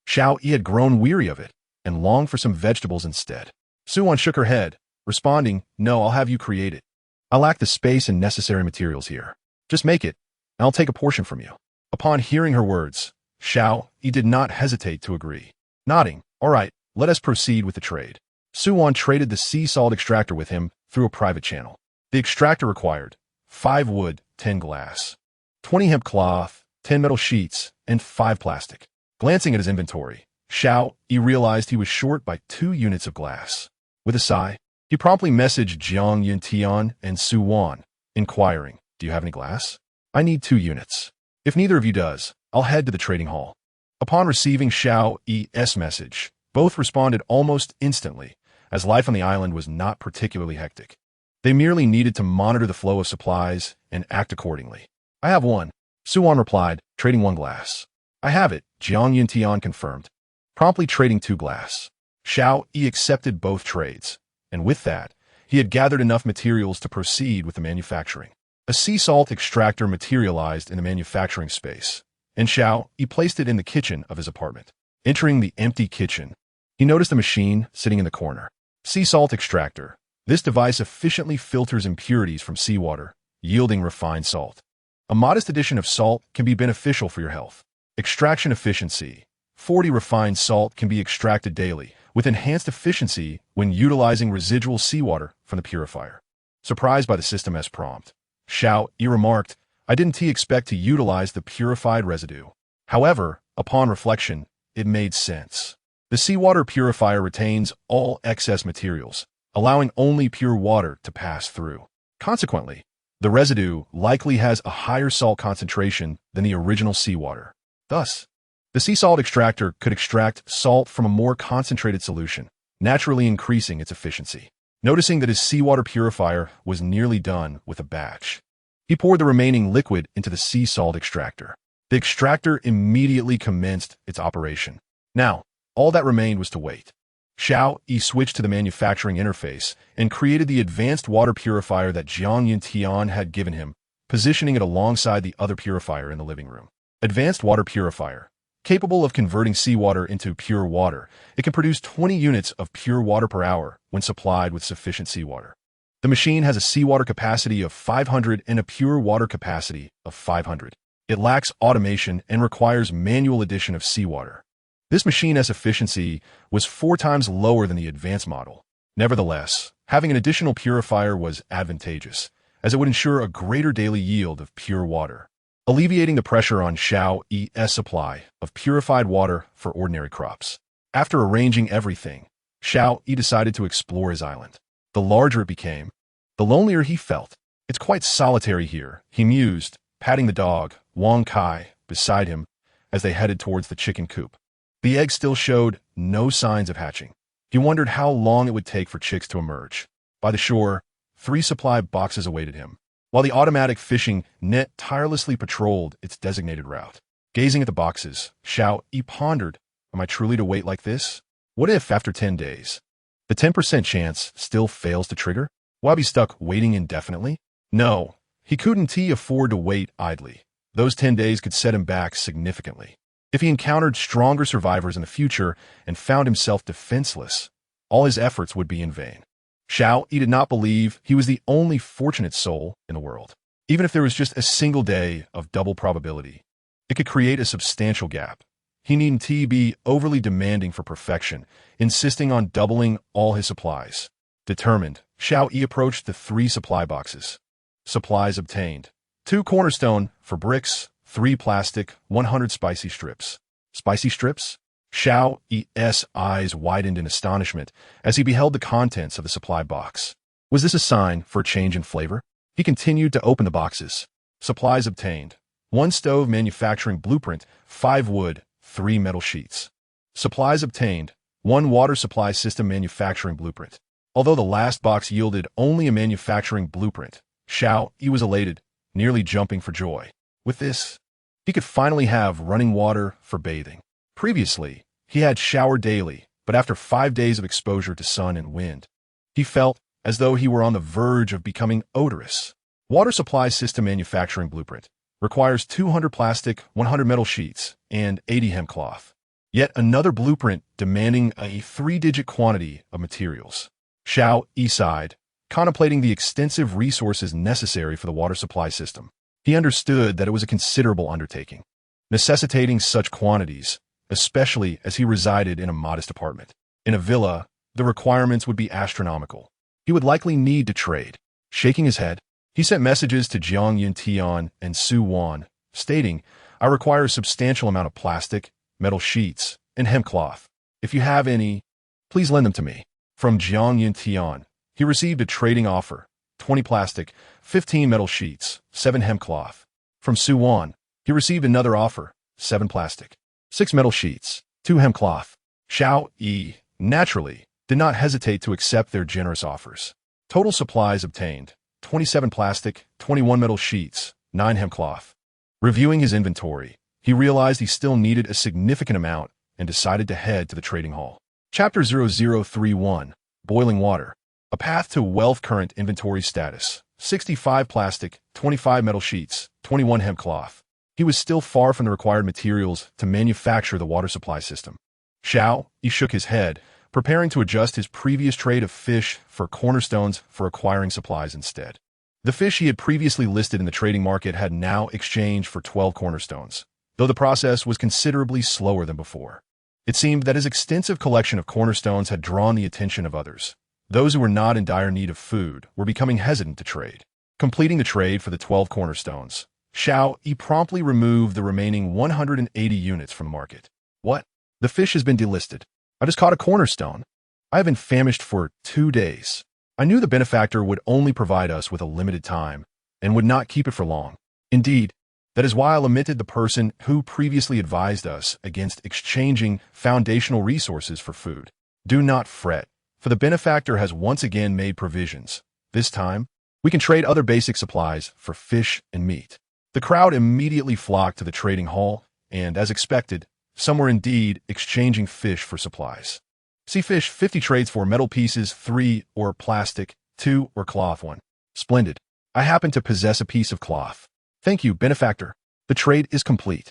Xiao Yi had grown weary of it and longed for some vegetables instead. Su Wan shook her head, responding, "No, I'll have you create it. I lack the space and necessary materials here. Just make it, and I'll take a portion from you." Upon hearing her words, Xiao Yi did not hesitate to agree. Nodding, "All right, let us proceed with the trade." Su Wan traded the sea salt extractor with him through a private channel. The extractor required 5 wood, 10 glass, 20 hemp cloth, 10 metal sheets, and 5 plastic. Glancing at his inventory, Xiao Yi realized he was short by 2 units of glass. With a sigh, he promptly messaged Jiang Yintian and Su Wan, inquiring, "Do you have any glass? I need 2 units. If neither of you does, I'll head to the trading hall." Upon receiving Xiao Yi's message, both responded almost instantly, as life on the island was not particularly hectic. They merely needed to monitor the flow of supplies and act accordingly. "I have 1. Su Wan replied, trading 1 glass. "I have it," Jiang Yintian confirmed, promptly trading 2 glass. Xiao Yi accepted both trades, and with that, he had gathered enough materials to proceed with the manufacturing. A sea salt extractor materialized in the manufacturing space, and Xiao Yi placed it in the kitchen of his apartment. Entering the empty kitchen, he noticed a machine sitting in the corner. Sea salt extractor. This device efficiently filters impurities from seawater, yielding refined salt. A modest addition of salt can be beneficial for your health. Extraction efficiency. 40 refined salt can be extracted daily, with enhanced efficiency when utilizing residual seawater from the purifier. Surprised by the system's prompt, Xiao Yi remarked, "I didn't expect to utilize the purified residue." However, upon reflection, it made sense. The seawater purifier retains all excess materials, allowing only pure water to pass through. Consequently, the residue likely has a higher salt concentration than the original seawater. Thus, the sea salt extractor could extract salt from a more concentrated solution, naturally increasing its efficiency. Noticing that his seawater purifier was nearly done with a batch, he poured the remaining liquid into the sea salt extractor. The extractor immediately commenced its operation. Now, all that remained was to wait. Xiao Yi switched to the manufacturing interface and created the advanced water purifier that Jiang Yintian had given him, positioning it alongside the other purifier in the living room. Advanced water purifier. Capable of converting seawater into pure water, it can produce 20 units of pure water per hour when supplied with sufficient seawater. The machine has a seawater capacity of 500 and a pure water capacity of 500. It lacks automation and requires manual addition of seawater. This machine's efficiency was 4 times lower than the advanced model. Nevertheless, having an additional purifier was advantageous, as it would ensure a greater daily yield of pure water, alleviating the pressure on Xiao Yi's supply of purified water for ordinary crops. After arranging everything, Xiao Yi decided to explore his island. The larger it became, the lonelier he felt. "It's quite solitary here," he mused, patting the dog, Wang Kai, beside him as they headed towards the chicken coop. The egg still showed no signs of hatching. He wondered how long it would take for chicks to emerge. By the shore, 3 supply boxes awaited him, while the automatic fishing net tirelessly patrolled its designated route. Gazing at the boxes, Xiao Yi pondered, "Am I truly to wait like this? What if, after 10 days, the 10% chance still fails to trigger? Will I be stuck waiting indefinitely?" No, he couldn't afford to wait idly. Those 10 days could set him back significantly. If he encountered stronger survivors in the future and found himself defenseless, all his efforts would be in vain. Xiao Yi did not believe he was the only fortunate soul in the world. Even if there was just a single day of double probability, it could create a substantial gap. He needn't be overly demanding for perfection, insisting on doubling all his supplies. Determined, Xiao Yi approached the 3 supply boxes. Supplies obtained. 2 cornerstone for bricks, 3 plastic, 100 spicy strips. Spicy strips? Xiao Yi's eyes widened in astonishment as he beheld the contents of the supply box. Was this a sign for a change in flavor? He continued to open the boxes. Supplies obtained. 1 stove manufacturing blueprint, 5 wood, 3 metal sheets. Supplies obtained. 1 water supply system manufacturing blueprint. Although the last box yielded only a manufacturing blueprint, Xiao Yi was elated, nearly jumping for joy. With this, he could finally have running water for bathing. Previously, he had showered daily, but after 5 days of exposure to sun and wind, he felt as though he were on the verge of becoming odorous. Water supply system manufacturing blueprint requires 200 plastic, 100 metal sheets, and 80 hemp cloth. Yet another blueprint demanding a 3-digit quantity of materials. Xiao Yi sighed, contemplating the extensive resources necessary for the water supply system. He understood that it was a considerable undertaking, necessitating such quantities, especially as he resided in a modest apartment. In a villa, the requirements would be astronomical. He would likely need to trade. Shaking his head, he sent messages to Jiang Yuntian and Su Wan, stating, "I require a substantial amount of plastic, metal sheets, and hemp cloth. If you have any, please lend them to me." From Jiang Yuntian, he received a trading offer, 20 plastic, 15 metal sheets, 7 hemp cloth. From Su Wan, he received another offer, 7 plastic, 6 metal sheets, 2 hemp cloth. Xiao Yi, naturally, did not hesitate to accept their generous offers. Total supplies obtained, 27 plastic, 21 metal sheets, 9 hemp cloth. Reviewing his inventory, he realized he still needed a significant amount and decided to head to the trading hall. Chapter 0031, Boiling Water. A path to wealth. Current inventory status, 65 plastic, 25 metal sheets, 21 hemp cloth. He was still far from the required materials to manufacture the water supply system. Xiao Yi shook his head, preparing to adjust his previous trade of fish for cornerstones for acquiring supplies instead. The fish he had previously listed in the trading market had now exchanged for 12 cornerstones, though the process was considerably slower than before. It seemed that his extensive collection of cornerstones had drawn the attention of others. Those who were not in dire need of food were becoming hesitant to trade. Completing the trade for the 12 cornerstones, Xiao Yi promptly removed the remaining 180 units from the market. What? The fish has been delisted. I just caught a cornerstone. I have been famished for 2 days. I knew the benefactor would only provide us with a limited time and would not keep it for long. Indeed, that is why I lamented the person who previously advised us against exchanging foundational resources for food. Do not fret, for the benefactor has once again made provisions. This time, we can trade other basic supplies for fish and meat. The crowd immediately flocked to the trading hall, and as expected, some were indeed exchanging fish for supplies. See fish 50 trades for metal pieces 3 or plastic 2 or cloth 1. Splendid. I happen to possess a piece of cloth. Thank you, benefactor. The trade is complete.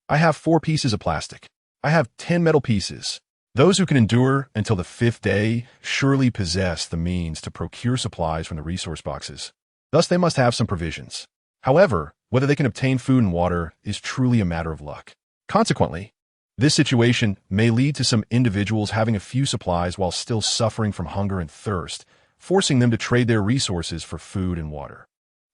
I have 4 pieces of plastic. I have 10 metal pieces. Those who can endure until the 5th day surely possess the means to procure supplies from the resource boxes. Thus they must have some provisions. However, whether they can obtain food and water is truly a matter of luck. Consequently, this situation may lead to some individuals having a few supplies while still suffering from hunger and thirst, forcing them to trade their resources for food and water.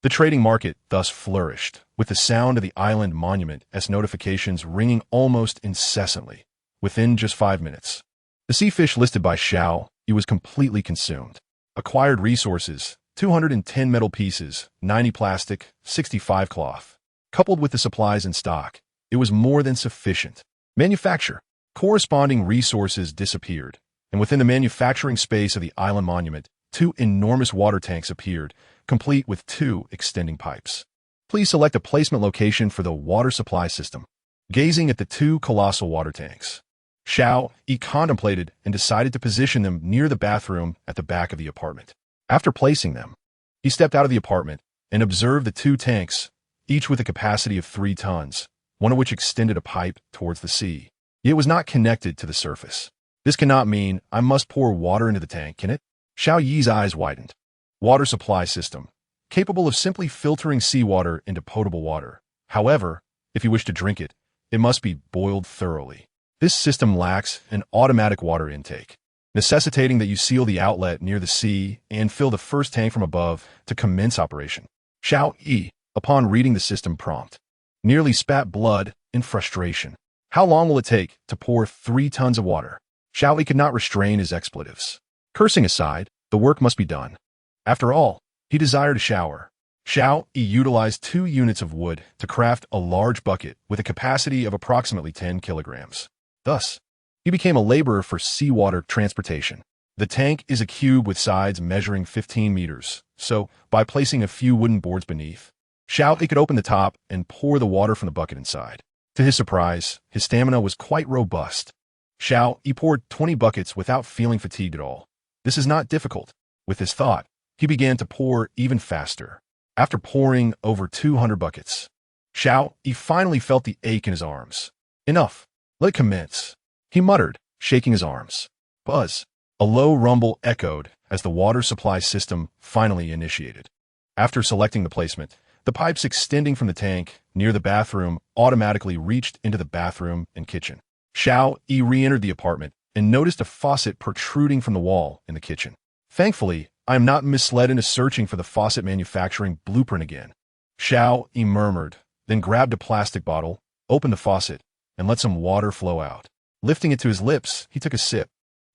The trading market thus flourished, with the sound of the island monument as notifications ringing almost incessantly. Within just 5 minutes, the sea fish listed by Xiao Yi was completely consumed. Acquired resources, 210 metal pieces, 90 plastic, 65 cloth. Coupled with the supplies in stock, it was more than sufficient. Manufacture. Corresponding resources disappeared, and within the manufacturing space of the island monument, 2 enormous water tanks appeared, complete with 2 extending pipes. Please select a placement location for the water supply system. Gazing at the 2 colossal water tanks, Xiao Yi contemplated and decided to position them near the bathroom at the back of the apartment. After placing them, he stepped out of the apartment and observed the 2 tanks, each with a capacity of 3 tons, one of which extended a pipe towards the sea. It was not connected to the surface. This cannot mean I must pour water into the tank, can it? Xiao Yi's eyes widened. Water supply system, capable of simply filtering seawater into potable water. However, if you wish to drink it, it must be boiled thoroughly. This system lacks an automatic water intake, necessitating that you seal the outlet near the sea and fill the first tank from above to commence operation. Xiao Yi, upon reading the system prompt, nearly spat blood in frustration. How long will it take to pour 3 tons of water? Xiao Yi could not restrain his expletives. Cursing aside, the work must be done. After all, he desired a shower. Xiao Yi utilized 2 units of wood to craft a large bucket with a capacity of approximately 10 kilograms. Thus, he became a laborer for seawater transportation. The tank is a cube with sides measuring 15 meters, so by placing a few wooden boards beneath, Xiao Yi could open the top and pour the water from the bucket inside. To his surprise, his stamina was quite robust. Xiao Yi poured 20 buckets without feeling fatigued at all. This is not difficult. With this thought, he began to pour even faster. After pouring over 200 buckets, Xiao Yi finally felt the ache in his arms. Enough. Let it commence, he muttered, shaking his arms. Buzz. A low rumble echoed as the water supply system finally initiated. After selecting the placement, the pipes extending from the tank near the bathroom automatically reached into the bathroom and kitchen. Xiao Yi re-entered the apartment and noticed a faucet protruding from the wall in the kitchen. Thankfully, I am not misled into searching for the faucet manufacturing blueprint again. Xiao Yi murmured, then grabbed a plastic bottle, opened the faucet, and let some water flow out. Lifting it to his lips, he took a sip,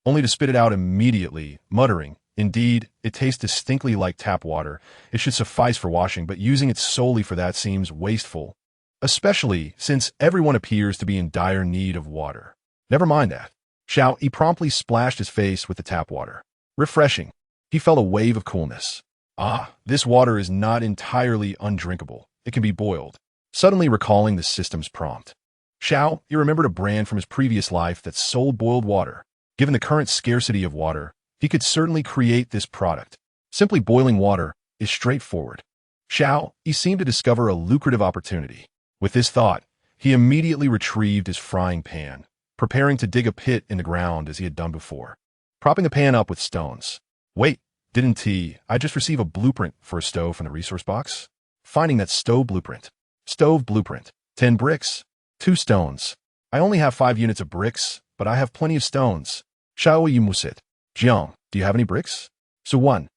only to spit it out immediately, muttering, "Indeed, it tastes distinctly like tap water. It should suffice for washing, but using it solely for that seems wasteful, especially since everyone appears to be in dire need of water." Never mind that. Xiao Yi promptly splashed his face with the tap water. Refreshing. He felt a wave of coolness. Ah, this water is not entirely undrinkable. It can be boiled. Suddenly recalling the system's prompt, Xiao Yi remembered a brand from his previous life that sold boiled water. Given the current scarcity of water, he could certainly create this product. Simply boiling water is straightforward. Xiao Yi seemed to discover a lucrative opportunity. With this thought, he immediately retrieved his frying pan, preparing to dig a pit in the ground as he had done before, propping the pan up with stones. Wait, didn't I just receive a blueprint for a stove from the resource box? Finding that stove blueprint. Stove blueprint. 10 bricks. 2 stones. I only have 5 units of bricks, but I have plenty of stones. Xiao Yi musit. Jiang, do you have any bricks? Su Wan,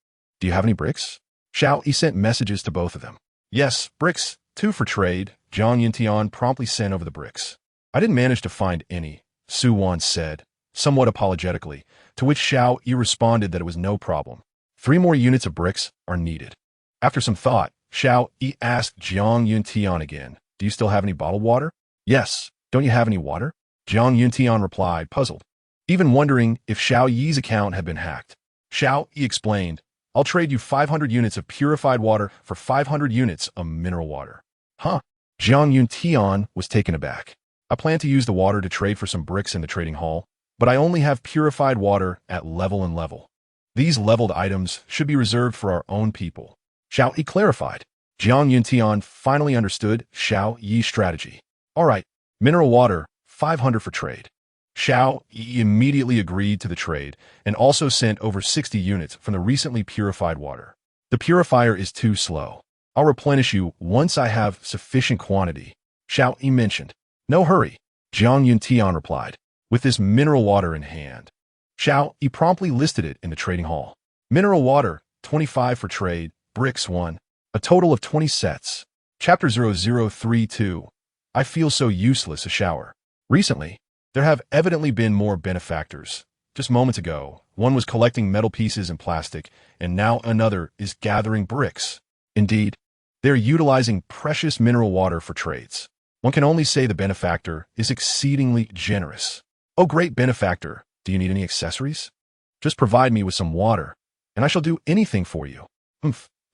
do you have any bricks? Xiao Yi sent messages to both of them. Yes, bricks, 2 for trade. Jiang Yintian promptly sent over the bricks. I didn't manage to find any, Su Wan said, somewhat apologetically, to which Xiao Yi responded that it was no problem. 3 more units of bricks are needed. After some thought, Xiao Yi asked Jiang Yuntian again, "Do you still have any bottled water?" "Yes. Don't you have any water?" Jiang Yuntian replied, puzzled, even wondering if Xiao Yi's account had been hacked. Xiao Yi explained, "I'll trade you 500 units of purified water for 500 units of mineral water." Huh? Jiang Yuntian was taken aback. "I plan to use the water to trade for some bricks in the trading hall, but I only have purified water at level and level. These leveled items should be reserved for our own people." Xiao Yi clarified. Jiang Yuntian finally understood Xiao Yi's strategy. "All right, mineral water, 500 for trade." Xiao Yi immediately agreed to the trade and also sent over 60 units from the recently purified water. "The purifier is too slow. I'll replenish you once I have sufficient quantity," Xiao Yi mentioned. "No hurry," Jiang Yuntian replied, with this mineral water in hand. Xiao Yi promptly listed it in the trading hall. Mineral water, 25 for trade, bricks 1, a total of 20 sets. Chapter 0032. I feel so useless a shower. Recently, there have evidently been more benefactors. Just moments ago, one was collecting metal pieces and plastic, and now another is gathering bricks. Indeed, they are utilizing precious mineral water for trades. One can only say the benefactor is exceedingly generous. "Oh, great benefactor, do you need any accessories? Just provide me with some water, and I shall do anything for you."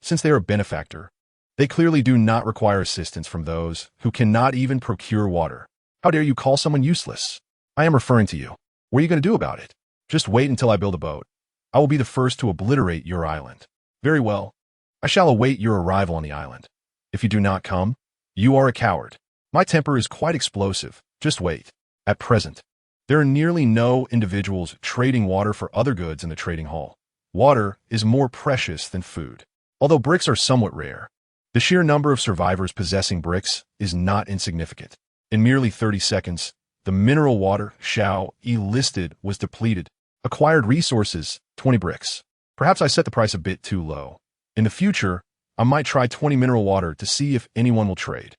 Since they are a benefactor, they clearly do not require assistance from those who cannot even procure water. How dare you call someone useless? I am referring to you. What are you going to do about it? Just wait until I build a boat. I will be the first to obliterate your island. Very well. I shall await your arrival on the island. If you do not come, you are a coward. My temper is quite explosive. Just wait. At present, there are nearly no individuals trading water for other goods in the trading hall. Water is more precious than food. Although bricks are somewhat rare, the sheer number of survivors possessing bricks is not insignificant. In merely 30 seconds, the mineral water Xiao Yi listed was depleted, Acquired resources, 20 bricks. Perhaps I set the price a bit too low. In the future, I might try 20 mineral water to see if anyone will trade.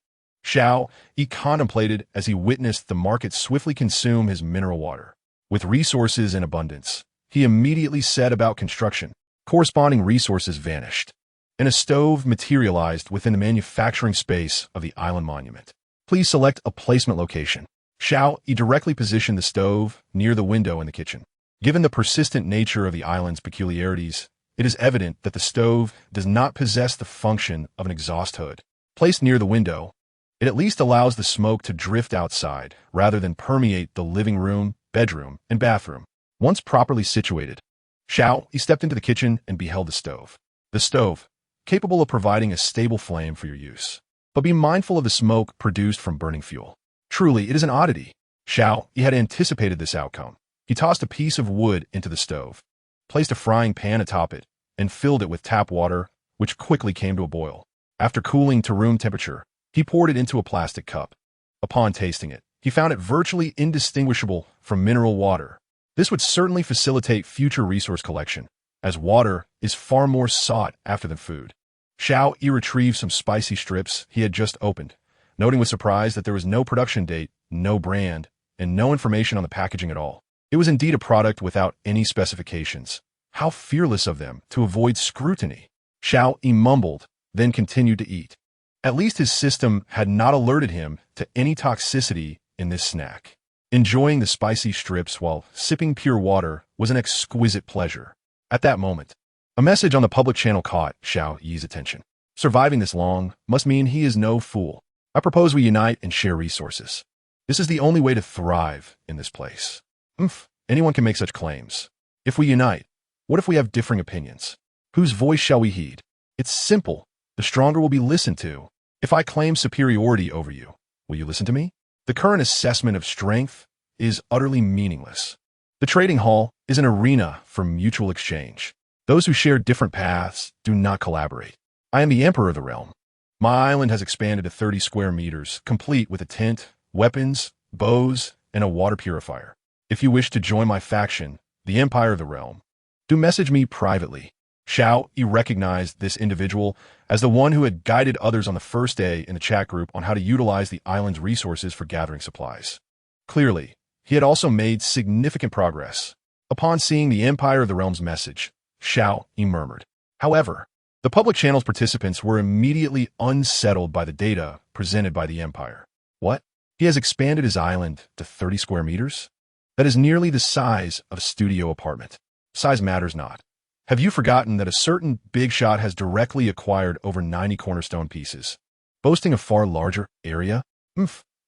Xiao Yi contemplated as he witnessed the market swiftly consume his mineral water. With resources in abundance, he immediately set about construction. Corresponding resources vanished, and a stove materialized within the manufacturing space of the island monument. Please select a placement location. Xiao Yi directly positioned the stove near the window in the kitchen. Given the persistent nature of the island's peculiarities, it is evident that the stove does not possess the function of an exhaust hood. Placed near the window, it at least allows the smoke to drift outside rather than permeate the living room, bedroom, and bathroom. Once properly situated, Xiao Yi stepped into the kitchen and beheld the stove. The stove, capable of providing a stable flame for your use. But be mindful of the smoke produced from burning fuel. Truly, it is an oddity. Xiao Yi had anticipated this outcome. He tossed a piece of wood into the stove, placed a frying pan atop it, and filled it with tap water, which quickly came to a boil. After cooling to room temperature, he poured it into a plastic cup. Upon tasting it, he found it virtually indistinguishable from mineral water. This would certainly facilitate future resource collection, as water is far more sought after than food. Xiao Yi retrieved some spicy strips he had just opened, noting with surprise that there was no production date, no brand, and no information on the packaging at all. It was indeed a product without any specifications. How fearless of them to avoid scrutiny. Xiao Yi mumbled, then continued to eat. At least his system had not alerted him to any toxicity in this snack. Enjoying the spicy strips while sipping pure water was an exquisite pleasure. At that moment, a message on the public channel caught Xiao Yi's attention. Surviving this long must mean he is no fool. I propose we unite and share resources. This is the only way to thrive in this place. Anyone can make such claims. If we unite, what if we have differing opinions? Whose voice shall we heed? It's simple. The stronger will be listened to. If I claim superiority over you, will you listen to me? The current assessment of strength is utterly meaningless. The trading hall is an arena for mutual exchange. Those who share different paths do not collaborate. I am the emperor of the realm. My island has expanded to 30 square meters, complete with a tent, weapons, bows, and a water purifier. If you wish to join my faction, the Empire of the Realm, do message me privately. Xiao Yi recognized this individual as the one who had guided others on the first day in the chat group on how to utilize the island's resources for gathering supplies. Clearly, he had also made significant progress. Upon seeing the Empire of the Realm's message, Xiao Yi murmured. However, the public channel's participants were immediately unsettled by the data presented by the Empire. What? He has expanded his island to 30 square meters? That is nearly the size of a studio apartment. Size matters not. Have you forgotten that a certain big shot has directly acquired over 90 cornerstone pieces, boasting a far larger area?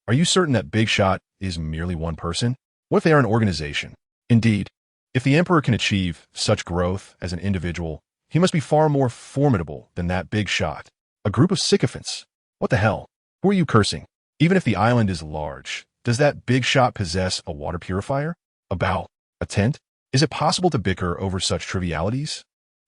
Are you certain that big shot is merely one person? What if they are an organization? Indeed, if the Emperor can achieve such growth as an individual, he must be far more formidable than that big shot. A group of sycophants. What the hell? Who are you cursing? Even if the island is large, does that big shot possess a water purifier? A bow? A tent? Is it possible to bicker over such trivialities?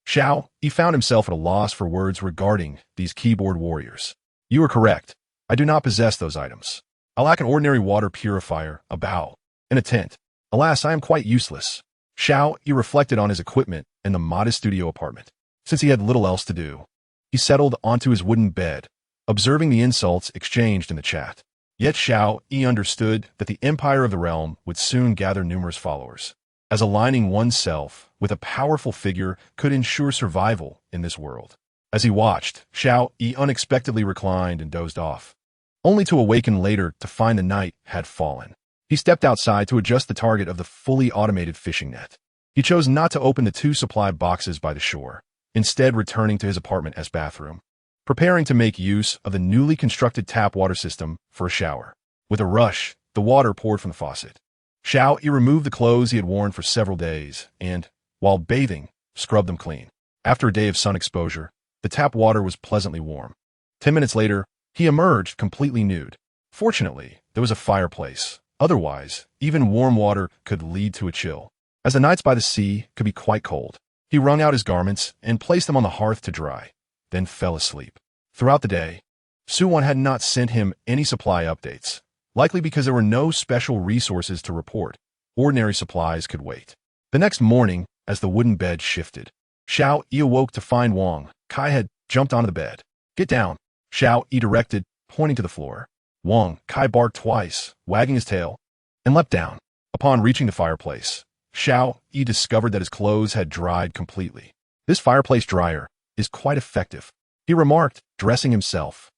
Xiao Yi found himself at a loss for words regarding these keyboard warriors. You are correct. I do not possess those items. I lack an ordinary water purifier, a bow, and a tent. Alas, I am quite useless. Xiao Yi reflected on his equipment in the modest studio apartment. Since he had little else to do, he settled onto his wooden bed, observing the insults exchanged in the chat. Yet Xiao Yi understood that the Empire of the Realm would soon gather numerous followers, as aligning oneself with a powerful figure could ensure survival in this world. As he watched, Xiao Yi unexpectedly reclined and dozed off, only to awaken later to find the night had fallen. He stepped outside to adjust the target of the fully automated fishing net. He chose not to open the 2 supply boxes by the shore, instead returning to his apartment as bathroom, preparing to make use of the newly constructed tap water system for a shower. With a rush, the water poured from the faucet. Xiao Yi removed the clothes he had worn for several days and, while bathing, scrubbed them clean. After a day of sun exposure, the tap water was pleasantly warm. 10 minutes later, he emerged completely nude. Fortunately, there was a fireplace. Otherwise, even warm water could lead to a chill, as the nights by the sea could be quite cold. He wrung out his garments and placed them on the hearth to dry, then fell asleep. Throughout the day, Suwon had not sent him any supply updates, likely because there were no special resources to report. Ordinary supplies could wait. The next morning, as the wooden bed shifted, Xiao Yi awoke to find Wang Kai had jumped onto the bed. "Get down," Xiao Yi directed, pointing to the floor. Wang Kai barked twice, wagging his tail, and leapt down. Upon reaching the fireplace, Xiao Yi discovered that his clothes had dried completely. "This fireplace dryer is quite effective," he remarked, dressing himself.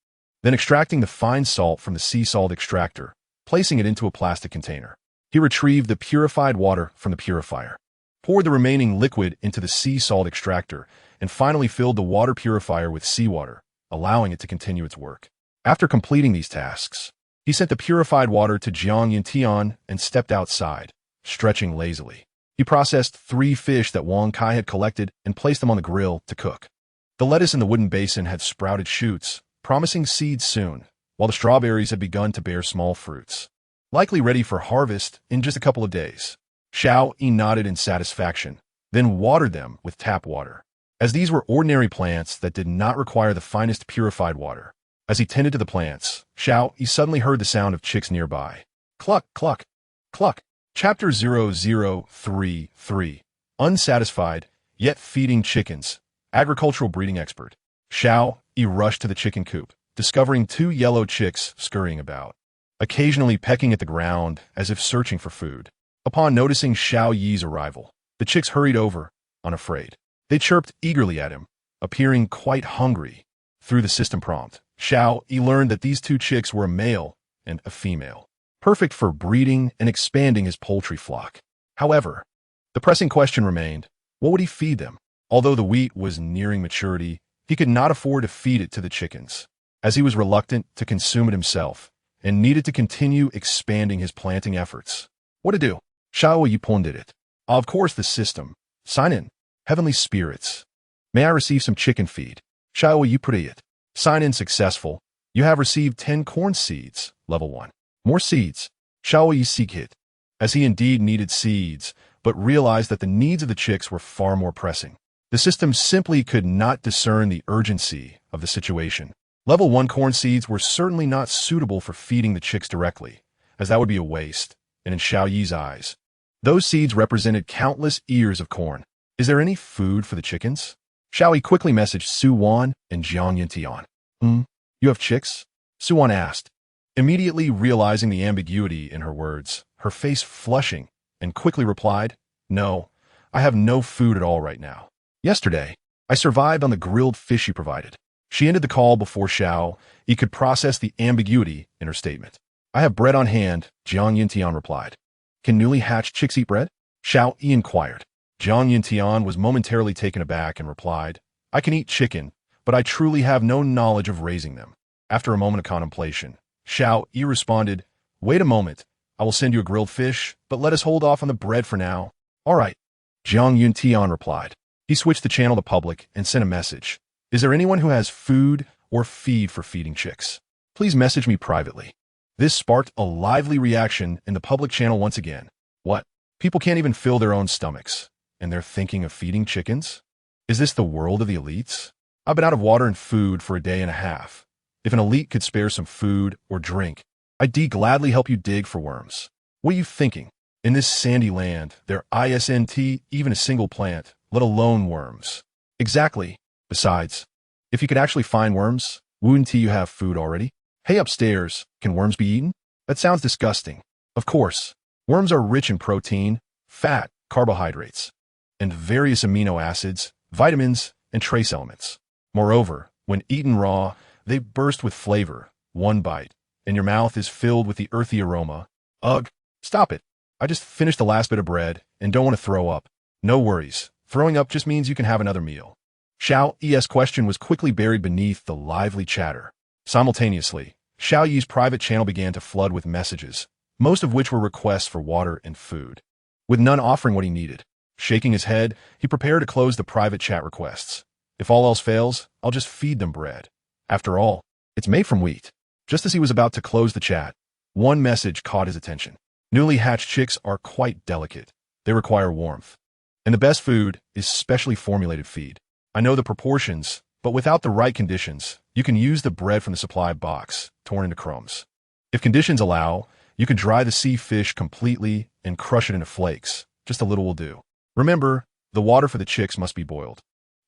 Then extracting the fine salt from the sea salt extractor, placing it into a plastic container. He retrieved the purified water from the purifier, poured the remaining liquid into the sea salt extractor, and finally filled the water purifier with seawater, allowing it to continue its work. After completing these tasks, he sent the purified water to Jiang Yintian and stepped outside, stretching lazily. He processed 3 fish that Wang Kai had collected and placed them on the grill to cook. The lettuce in the wooden basin had sprouted shoots, promising seeds soon, while the strawberries had begun to bear small fruits, likely ready for harvest in just a couple of days. Xiao Yi nodded in satisfaction, then watered them with tap water, as these were ordinary plants that did not require the finest purified water. As he tended to the plants, Xiao Yi suddenly heard the sound of chicks nearby. Cluck, cluck, cluck. Chapter 0033. Unsatisfied, yet feeding chickens. Agricultural breeding expert. Xiao Yi rushed to the chicken coop, discovering 2 yellow chicks scurrying about, occasionally pecking at the ground as if searching for food. Upon noticing Xiao Yi's arrival, the chicks hurried over, unafraid. They chirped eagerly at him, appearing quite hungry. Through the system prompt, Xiao Yi learned that these 2 chicks were a male and a female, perfect for breeding and expanding his poultry flock. However, the pressing question remained, what would he feed them? Although the wheat was nearing maturity, he could not afford to feed it to the chickens, as he was reluctant to consume it himself and needed to continue expanding his planting efforts. What to do? Xiao Yi pondered it. Of course, the system. Sign in. Heavenly spirits. May I receive some chicken feed? Xiao Yi put it. Sign in successful. You have received 10 corn seeds. Level 1. More seeds. Xiao Yi seek it, as he indeed needed seeds, but realized that the needs of the chicks were far more pressing. The system simply could not discern the urgency of the situation. Level 1 corn seeds were certainly not suitable for feeding the chicks directly, as that would be a waste, and in Xiao Yi's eyes, those seeds represented countless ears of corn. Is there any food for the chickens? Xiao Yi quickly messaged Su Wan and Jiang Yintian. You have chicks? Su Wan asked, immediately realizing the ambiguity in her words, her face flushing, and quickly replied, No, I have no food at all right now. Yesterday, I survived on the grilled fish you provided. She ended the call before Xiao Yi could process the ambiguity in her statement. I have bread on hand, Jiang Yintian replied. Can newly hatched chicks eat bread? Xiao Yi inquired. Jiang Yintian was momentarily taken aback and replied, I can eat chicken, but I truly have no knowledge of raising them. After a moment of contemplation, Xiao Yi responded, Wait a moment, I will send you a grilled fish, but let us hold off on the bread for now. All right. Jiang Yintian replied. He switched the channel to public and sent a message. Is there anyone who has food or feed for feeding chicks? Please message me privately. This sparked a lively reaction in the public channel once again. What? People can't even fill their own stomachs, and they're thinking of feeding chickens? Is this the world of the elites? I've been out of water and food for a day and a half. If an elite could spare some food or drink, I'd gladly help you dig for worms. What are you thinking? In this sandy land, there isn't even a single plant, let alone worms. Exactly. Besides, if you could actually find worms, wouldn't you have food already? Hey, upstairs, can worms be eaten? That sounds disgusting. Of course, worms are rich in protein, fat, carbohydrates, and various amino acids, vitamins, and trace elements. Moreover, when eaten raw, they burst with flavor. One bite, and your mouth is filled with the earthy aroma. Ugh, stop it. I just finished the last bit of bread and don't want to throw up. No worries. Throwing up just means you can have another meal. Xiao Yi's question was quickly buried beneath the lively chatter. Simultaneously, Xiao Yi's private channel began to flood with messages, most of which were requests for water and food, with none offering what he needed. Shaking his head, he prepared to close the private chat requests. If all else fails, I'll just feed them bread. After all, it's made from wheat. Just as he was about to close the chat, one message caught his attention. Newly hatched chicks are quite delicate. They require warmth. And the best food is specially formulated feed. I know the proportions, but without the right conditions, you can use the bread from the supply box, torn into crumbs. If conditions allow, you can dry the sea fish completely and crush it into flakes. Just a little will do. Remember, the water for the chicks must be boiled.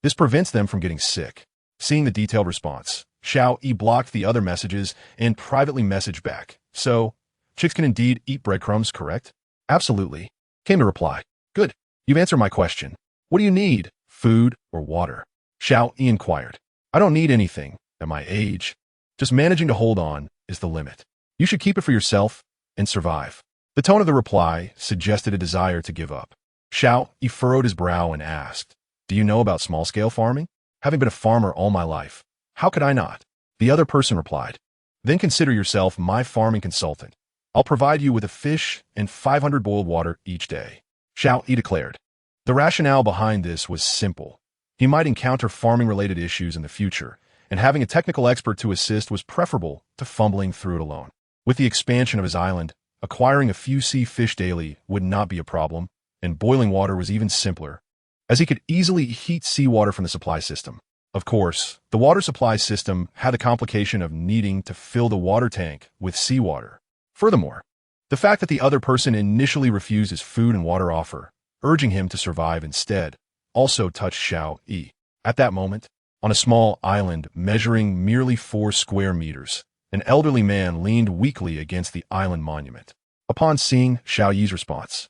This prevents them from getting sick. Seeing the detailed response, Xiao Yi blocked the other messages and privately messaged back. So, chicks can indeed eat breadcrumbs, correct? Absolutely. Came to reply. Good. You've answered my question. What do you need? Food or water? Xiao Yi inquired. I don't need anything at my age. Just managing to hold on is the limit. You should keep it for yourself and survive. The tone of the reply suggested a desire to give up. Xiao Yi furrowed his brow and asked, Do you know about small-scale farming? Having been a farmer all my life, how could I not? The other person replied, Then consider yourself my farming consultant. I'll provide you with a fish and 500 boiled water each day. Xiao Yi declared. The rationale behind this was simple. He might encounter farming-related issues in the future, and having a technical expert to assist was preferable to fumbling through it alone. With the expansion of his island, acquiring a few sea fish daily would not be a problem, and boiling water was even simpler, as he could easily heat seawater from the supply system. Of course, the water supply system had the complication of needing to fill the water tank with seawater. Furthermore, the fact that the other person initially refused his food and water offer, urging him to survive instead, also touched Xiao Yi. At that moment, on a small island measuring merely 4 square meters, an elderly man leaned weakly against the island monument. Upon seeing Xiao Yi's response,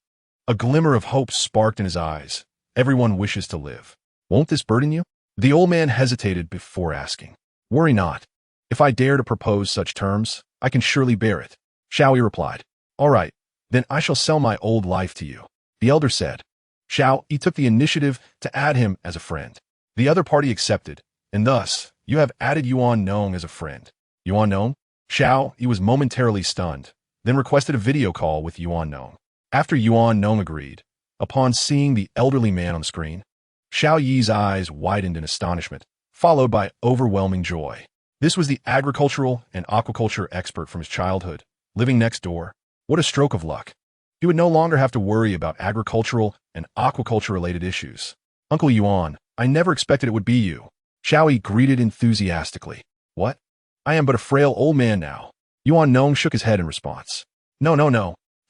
a glimmer of hope sparked in his eyes. Everyone wishes to live. Won't this burden you? The old man hesitated before asking. Worry not. If I dare to propose such terms, I can surely bear it. Xiao Yi replied. All right, then I shall sell my old life to you. The elder said. Xiao Yi took the initiative to add him as a friend. The other party accepted, and thus, you have added Yuan Nong as a friend. Yuan Nong? Xiao Yi was momentarily stunned, then requested a video call with Yuan Nong. After Yuan Nong agreed, upon seeing the elderly man on the screen, Xiao Yi's eyes widened in astonishment, followed by overwhelming joy. This was the agricultural and aquaculture expert from his childhood, living next door. What a stroke of luck. He would no longer have to worry about agricultural and aquaculture-related issues. Uncle Yuan, I never expected it would be you. Xiao Yi greeted enthusiastically. What? I am but a frail old man now. Yuan Nong shook his head in response. No.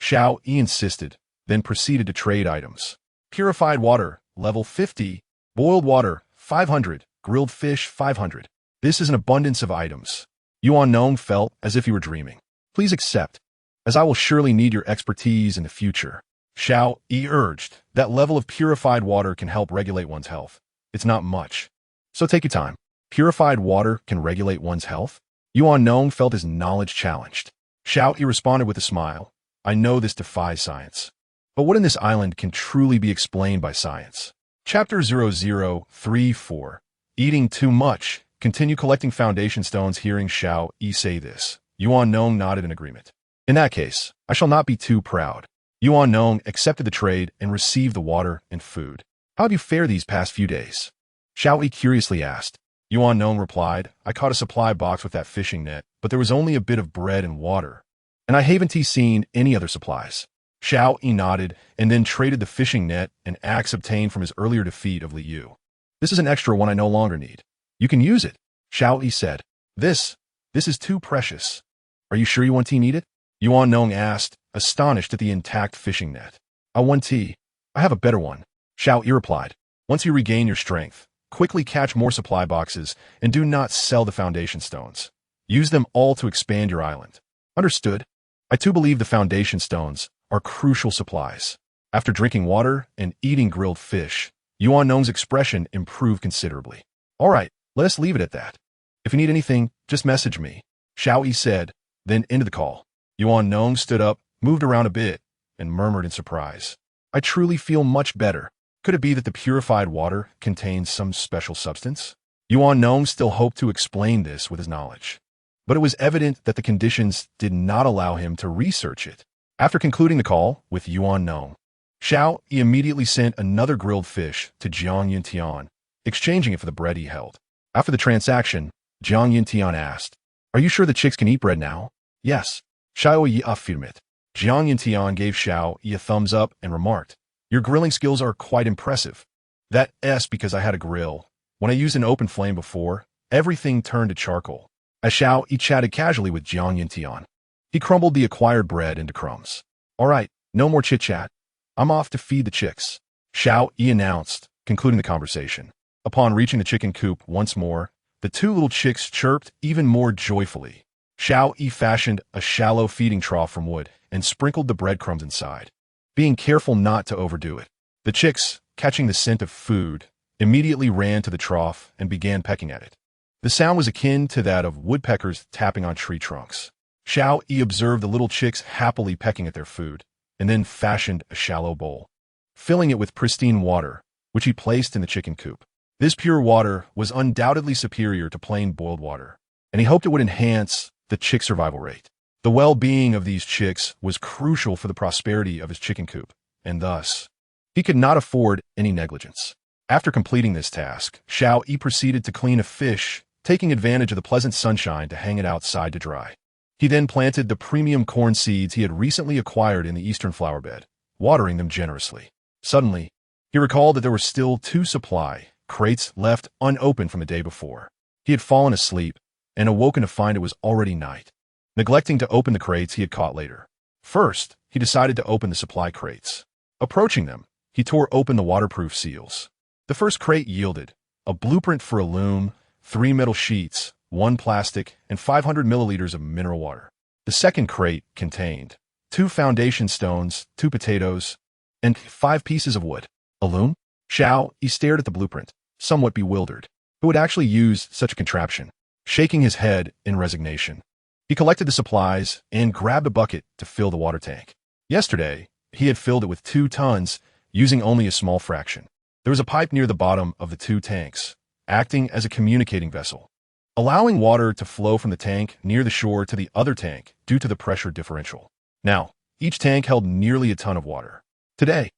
Xiao Yi insisted, then proceeded to trade items. Purified water, level 50. Boiled water, 500. Grilled fish, 500. This is an abundance of items. Yuan Nong felt as if he were dreaming. Please accept, as I will surely need your expertise in the future. Xiao Yi urged, that level of purified water can help regulate one's health. It's not much. So take your time. Purified water can regulate one's health? Yuan Nong felt his knowledge challenged. Xiao Yi responded with a smile. I know this defies science. But what in this island can truly be explained by science? Chapter 0034. Eating too much. Continue collecting foundation stones. Hearing Xiao Yi say this, Yuan Nong nodded in agreement. In that case, I shall not be too proud. Yuan Nong accepted the trade and received the water and food. How have you fared these past few days? Xiao Yi curiously asked. Yuan Nong replied, I caught a supply box with that fishing net, but there was only a bit of bread and water, and I haven't seen any other supplies. Xiao Yi nodded and then traded the fishing net and axe obtained from his earlier defeat of Li Yu. This is an extra one I no longer need. You can use it, Xiao Yi said. This is too precious. Are you sure you want to need it? Yuan Nong asked, astonished at the intact fishing net. I want tea. I have a better one. Xiao Yi replied. Once you regain your strength, quickly catch more supply boxes and do not sell the foundation stones. Use them all to expand your island. Understood. I too believe the foundation stones are crucial supplies. After drinking water and eating grilled fish, Yuan Nong's expression improved considerably. All right, let us leave it at that. If you need anything, just message me, Xiao Yi said, then ended the call. Yuan Nong stood up, moved around a bit, and murmured in surprise. I truly feel much better. Could it be that the purified water contains some special substance? Yuan Nong still hoped to explain this with his knowledge, but it was evident that the conditions did not allow him to research it. After concluding the call with Yuan Nong, Xiao Yi immediately sent another grilled fish to Jiang Yintian, exchanging it for the bread he held. After the transaction, Jiang Yintian asked, Are you sure the chicks can eat bread now? Yes. Xiao Yi affirmed. Jiang Yintian gave Xiao Yi a thumbs up and remarked, Your grilling skills are quite impressive. That's because I had a grill. When I used an open flame before, everything turned to charcoal. As Xiao Yi chatted casually with Jiang Yintian, he crumbled the acquired bread into crumbs. All right, no more chit-chat. I'm off to feed the chicks. Xiao Yi announced, concluding the conversation. Upon reaching the chicken coop once more, the two little chicks chirped even more joyfully. Xiao Yi fashioned a shallow feeding trough from wood and sprinkled the breadcrumbs inside, being careful not to overdo it. The chicks, catching the scent of food, immediately ran to the trough and began pecking at it. The sound was akin to that of woodpeckers tapping on tree trunks. Xiao Yi observed the little chicks happily pecking at their food, and then fashioned a shallow bowl, filling it with pristine water, which he placed in the chicken coop. This pure water was undoubtedly superior to plain boiled water, and he hoped it would enhance the chick survival rate. The well-being of these chicks was crucial for the prosperity of his chicken coop, and thus, he could not afford any negligence. After completing this task, Xiao Yi proceeded to clean a fish, taking advantage of the pleasant sunshine to hang it outside to dry. He then planted the premium corn seeds he had recently acquired in the eastern flower bed, watering them generously. Suddenly, he recalled that there were still 2 supply crates left unopened from the day before. He had fallen asleep and awoken to find it was already night, neglecting to open the crates he had caught later. First, he decided to open the supply crates. Approaching them, he tore open the waterproof seals. The first crate yielded a blueprint for a loom, 3 metal sheets, 1 plastic, and 500 milliliters of mineral water. The second crate contained 2 foundation stones, 2 potatoes, and 5 pieces of wood. A loom? Xiao Yi stared at the blueprint, somewhat bewildered. Who would actually use such a contraption? Shaking his head in resignation, he collected the supplies and grabbed a bucket to fill the water tank. Yesterday, he had filled it with 2 tons, using only a small fraction. There was a pipe near the bottom of the 2 tanks, acting as a communicating vessel, allowing water to flow from the tank near the shore to the other tank due to the pressure differential. Now, each tank held nearly a ton of water. Today,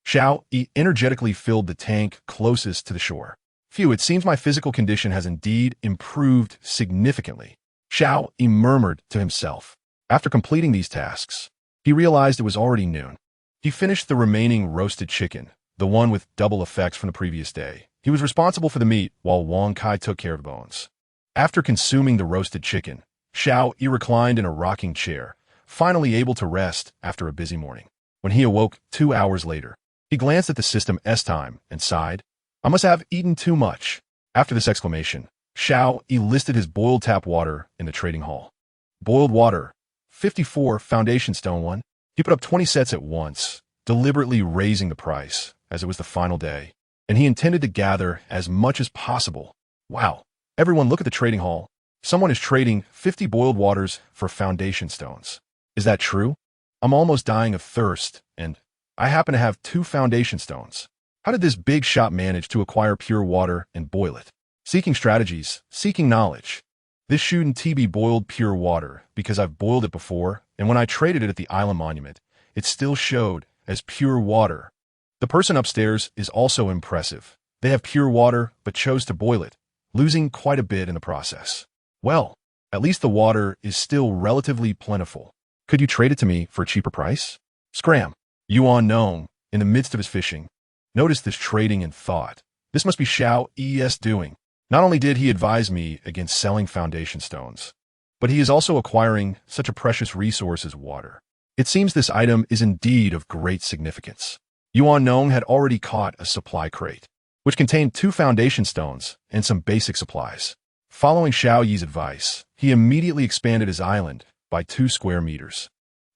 Xiao Yi energetically filled the tank closest to the shore. Phew, it seems my physical condition has indeed improved significantly, Xiao Yi murmured to himself. After completing these tasks, he realized it was already noon. He finished the remaining roasted chicken, the one with double effects from the previous day. He was responsible for the meat, while Wang Kai took care of the bones. After consuming the roasted chicken, Xiao Yi reclined in a rocking chair, finally able to rest after a busy morning. When he awoke 2 hours later, he glanced at the system S-time and sighed, "I must have eaten too much." After this exclamation, Xiao Yi listed his boiled tap water in the trading hall. Boiled water, 54 foundation stone 1. He put up 20 sets at once, deliberately raising the price, as it was the final day, and he intended to gather as much as possible. Wow, everyone look at the trading hall. Someone is trading 50 boiled waters for foundation stones. Is that true? I'm almost dying of thirst, and I happen to have 2 foundation stones. How did this big shot manage to acquire pure water and boil it? Seeking strategies, seeking knowledge. This shouldn't be boiled pure water, because I've boiled it before, and when I traded it at the island monument, it still showed as pure water. The person upstairs is also impressive. They have pure water, but chose to boil it, losing quite a bit in the process. Well, at least the water is still relatively plentiful. Could you trade it to me for a cheaper price? Scram. Yuan Nong, in the midst of his fishing, noticed this trading and thought, this must be Xiao Yi's doing. Not only did he advise me against selling foundation stones, but he is also acquiring such a precious resource as water. It seems this item is indeed of great significance. Yuan Nong had already caught a supply crate, which contained 2 foundation stones and some basic supplies. Following Xiao Yi's advice, he immediately expanded his island by 2 square meters.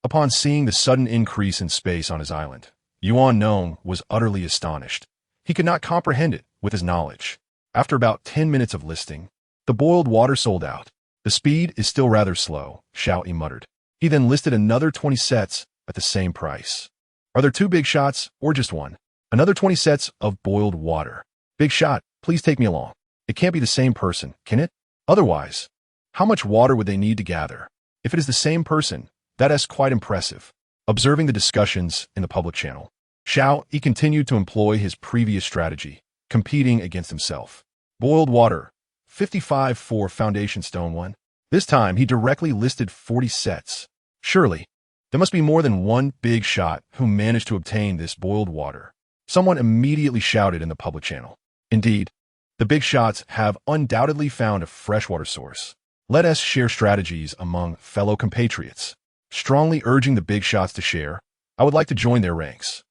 Upon seeing the sudden increase in space on his island, Yuan Nong was utterly astonished. He could not comprehend it with his knowledge. After about 10 minutes of listing, the boiled water sold out. The speed is still rather slow, Xiao Yi muttered. He then listed another 20 sets at the same price. Are there 2 big shots or just 1? Another 20 sets of boiled water. Big shot, please take me along. It can't be the same person, can it? Otherwise, how much water would they need to gather? If it is the same person, that is quite impressive. Observing the discussions in the public channel, Xiao Yi continued to employ his previous strategy, competing against himself. Boiled water, 55 for foundation stone 1. This time, he directly listed 40 sets. Surely, there must be more than one big shot who managed to obtain this boiled water. Someone immediately shouted in the public channel. Indeed, the big shots have undoubtedly found a freshwater source. Let us share strategies among fellow compatriots. Strongly urging the big shots to share, I would like to join their ranks.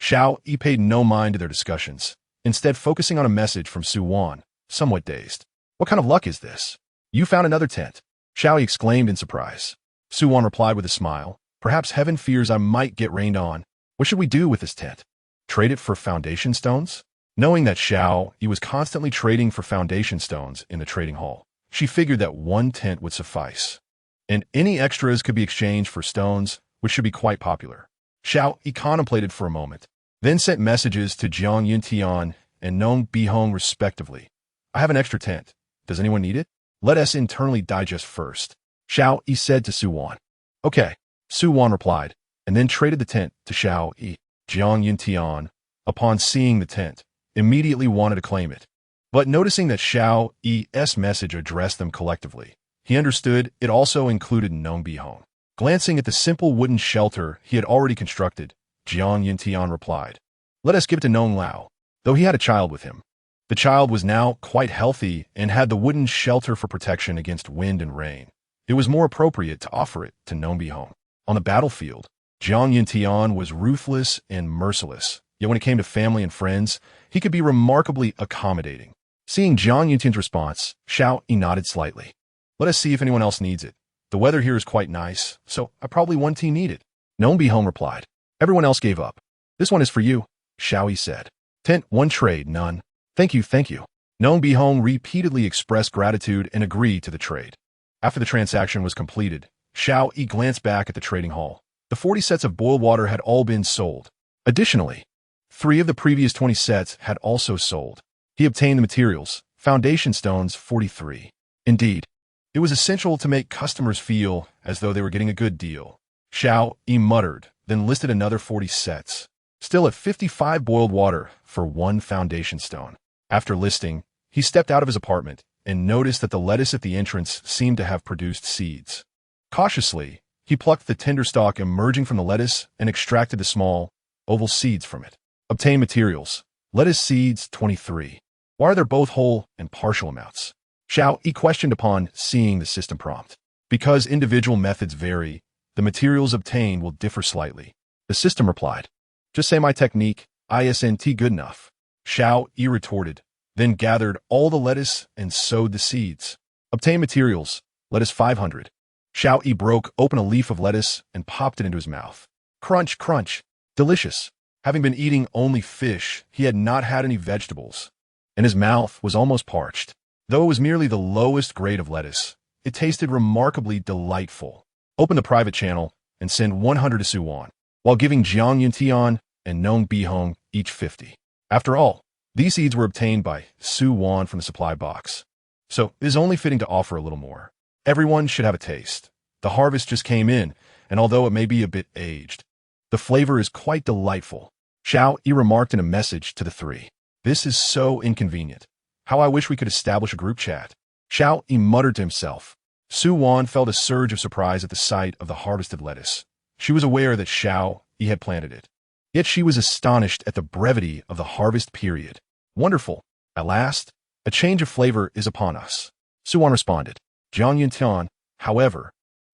Xiao Yi paid no mind to their discussions, instead focusing on a message from Su Wan, somewhat dazed. What kind of luck is this? You found another tent. Xiao Yi exclaimed in surprise. Su Wan replied with a smile. Perhaps heaven fears I might get rained on. What should we do with this tent? Trade it for foundation stones? Knowing that Xiao Yi was constantly trading for foundation stones in the trading hall, she figured that one tent would suffice. And any extras could be exchanged for stones, which should be quite popular. Xiao Yi contemplated for a moment, then sent messages to Jiang Yuntian and Nong Bihong respectively. I have an extra tent. Does anyone need it? Let us internally digest first. Xiao Yi said to Su Wan. Okay, Su Wan replied, and then traded the tent to Xiao Yi. Jiang Yuntian, upon seeing the tent, immediately wanted to claim it. But noticing that Xiao Yi's message addressed them collectively, he understood it also included Nong Bihong. Glancing at the simple wooden shelter he had already constructed, Jiang Yuntian replied, Let us give it to Nong Lao, though he had a child with him. The child was now quite healthy and had the wooden shelter for protection against wind and rain. It was more appropriate to offer it to Nong Bihong. On the battlefield, Jiang Yuntian was ruthless and merciless, yet when it came to family and friends, he could be remarkably accommodating. Seeing Jiang Yuntian's response, Xiao Yi nodded slightly. Let us see if anyone else needs it. The weather here is quite nice, so I probably one tea need it. Nong Bihong replied. Everyone else gave up. This one is for you, Xiao Yi said. Tent, one trade, none. Thank you, thank you. Nong Bihong repeatedly expressed gratitude and agreed to the trade. After the transaction was completed, Xiao Yi glanced back at the trading hall. The 40 sets of boiled water had all been sold. Additionally, 3 of the previous 20 sets had also sold. He obtained the materials, foundation stones 43. Indeed, it was essential to make customers feel as though they were getting a good deal. Xiao Yi muttered, then listed another 40 sets, still at 55 boiled water for 1 foundation stone. After listing, he stepped out of his apartment and noticed that the lettuce at the entrance seemed to have produced seeds. Cautiously, he plucked the tender stalk emerging from the lettuce and extracted the small, oval seeds from it. Obtain materials. Lettuce seeds 23. Why are there both whole and partial amounts? Xiao Yi questioned upon seeing the system prompt. Because individual methods vary, the materials obtained will differ slightly. The system replied. Just say my technique, ISNT good enough. Xiao Yi retorted, then gathered all the lettuce and sowed the seeds. Obtain materials. Lettuce 500. Xiao Yi broke open a leaf of lettuce and popped it into his mouth. Crunch, crunch. Delicious. Having been eating only fish, he had not had any vegetables, and his mouth was almost parched. Though it was merely the lowest grade of lettuce, it tasted remarkably delightful. Open the private channel and send 100 to Su Wan, while giving Jiang Yuntian and Nong Bihong each 50. After all, these seeds were obtained by Su Wan from the supply box, so it is only fitting to offer a little more. Everyone should have a taste. The harvest just came in, and although it may be a bit aged, the flavor is quite delightful. Xiao Yi remarked in a message to the 3. This is so inconvenient. How I wish we could establish a group chat. Xiao Yi muttered to himself. Su Wan felt a surge of surprise at the sight of the harvested lettuce. She was aware that Xiao Yi had planted it. Yet she was astonished at the brevity of the harvest period. Wonderful. At last, a change of flavor is upon us. Su Wan responded. Jiang Yuntian, however,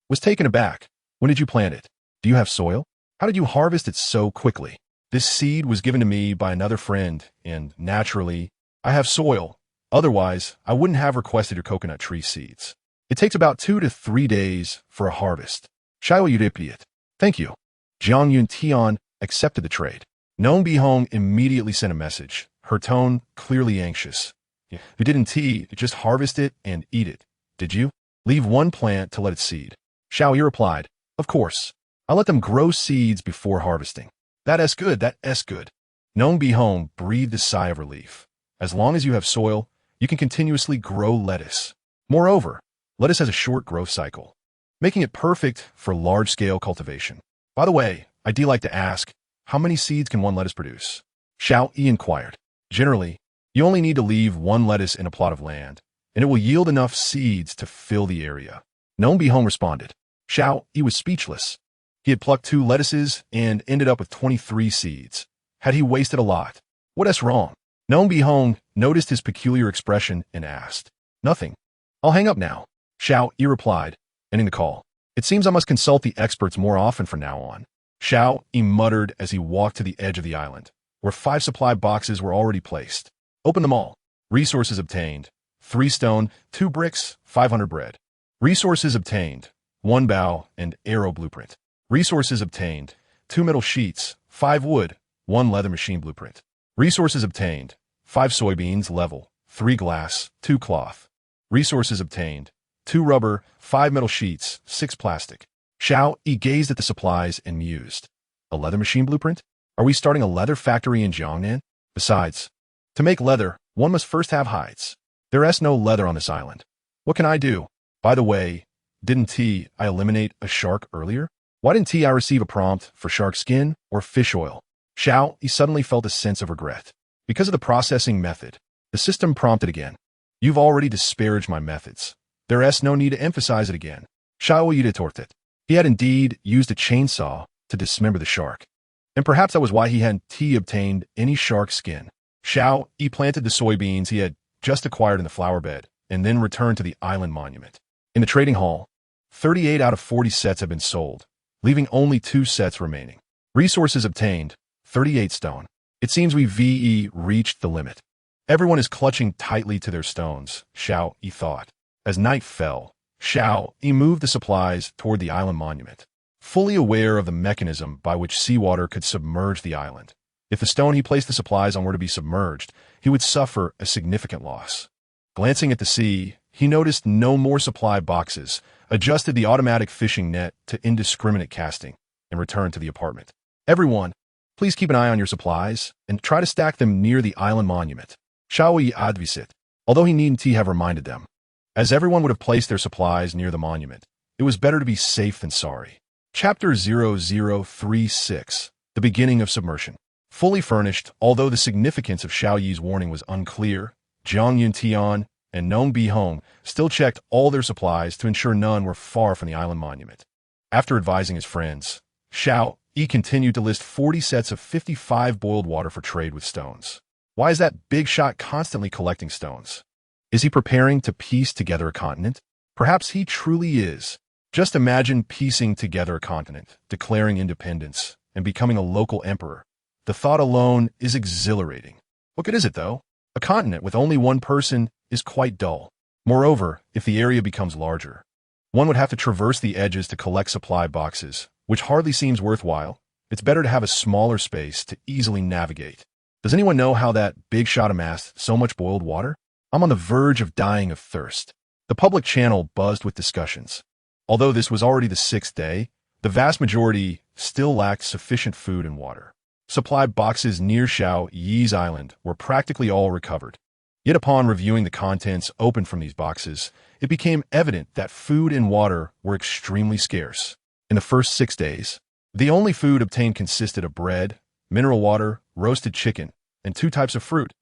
was taken aback. When did you plant it? Do you have soil? How did you harvest it so quickly? This seed was given to me by another friend, and naturally, I have soil. Otherwise, I wouldn't have requested your coconut tree seeds. It takes about 2 to 3 days for a harvest. Xiao Yi replied. Thank you. Jiang Yuntian accepted the trade. Nong Bihong immediately sent a message, her tone clearly anxious. You didn't just harvest it and eat it, did you? Leave one plant to let it seed. Xiao Yi replied, Of course. I let them grow seeds before harvesting. That's good. Nong Bihong breathed a sigh of relief. As long as you have soil, you can continuously grow lettuce. Moreover, lettuce has a short growth cycle, making it perfect for large-scale cultivation. By the way, I do like to ask, how many seeds can one lettuce produce? Xiao Yi inquired. Generally, you only need to leave one lettuce in a plot of land, and it will yield enough seeds to fill the area. Nong Bihong responded. Xiao Yi was speechless. He had plucked 2 lettuces and ended up with 23 seeds. Had he wasted a lot? What's wrong? Nong Bihong noticed his peculiar expression and asked. Nothing. I'll hang up now. Xiao Yi replied, ending the call. It seems I must consult the experts more often from now on. Xiao Yi muttered as he walked to the edge of the island, where 5 supply boxes were already placed. Open them all. Resources obtained. 3 stone, 2 bricks, 500 bread. Resources obtained. 1 bow and arrow blueprint. Resources obtained. 2 metal sheets, 5 wood, 1 leather machine blueprint. Resources obtained. 5 soybeans level, 3 glass, 2 cloth. Resources obtained. 2 rubber, 5 metal sheets, 6 plastic. Xiao Yi gazed at the supplies and mused. A leather machine blueprint? Are we starting a leather factory in Jiangnan? Besides, to make leather, one must first have hides. There is no leather on this island. What can I do? By the way, didn't I eliminate a shark earlier? Why didn't I receive a prompt for shark skin or fish oil? Xiao Yi suddenly felt a sense of regret. Because of the processing method, the system prompted again. You've already disparaged my methods. There is no need to emphasize it again. Xiao Yi retorted. He had indeed used a chainsaw to dismember the shark. And perhaps that was why he hadn't obtained any shark skin. Xiao Yi planted the soybeans he had just acquired in the flower bed, and then returned to the island monument. In the trading hall, 38 out of 40 sets have been sold, leaving only 2 sets remaining. Resources obtained, 38 stone. It seems we've reached the limit. Everyone is clutching tightly to their stones, Xiao Yi thought. As night fell, Xiao Yi moved the supplies toward the island monument, fully aware of the mechanism by which seawater could submerge the island. If the stone he placed the supplies on were to be submerged, he would suffer a significant loss. Glancing at the sea, he noticed no more supply boxes, adjusted the automatic fishing net to indiscriminate casting, and returned to the apartment. Everyone, please keep an eye on your supplies and try to stack them near the island monument. Xiao Yi advised, although he needn't have reminded them. As everyone would have placed their supplies near the monument, it was better to be safe than sorry. Chapter 0036, The Beginning of Submersion. Fully furnished, although the significance of Xiao Yi's warning was unclear, Zhang Yuntian and Nong Bihong still checked all their supplies to ensure none were far from the island monument. After advising his friends, Xiao Yi continued to list 40 sets of 55 boiled water for trade with stones. Why is that big shot constantly collecting stones? Is he preparing to piece together a continent? Perhaps he truly is. Just imagine piecing together a continent, declaring independence, and becoming a local emperor. The thought alone is exhilarating. What good is it, though? A continent with only one person is quite dull. Moreover, if the area becomes larger, one would have to traverse the edges to collect supply boxes, which hardly seems worthwhile. It's better to have a smaller space to easily navigate. Does anyone know how that big shot amassed so much boiled water? I'm on the verge of dying of thirst. The public channel buzzed with discussions. Although this was already the 6th day, the vast majority still lacked sufficient food and water. Supply boxes near Xiao Yi's island were practically all recovered. Yet upon reviewing the contents opened from these boxes, it became evident that food and water were extremely scarce. In the first 6 days, the only food obtained consisted of bread, mineral water, roasted chicken, and 2 types of fruit,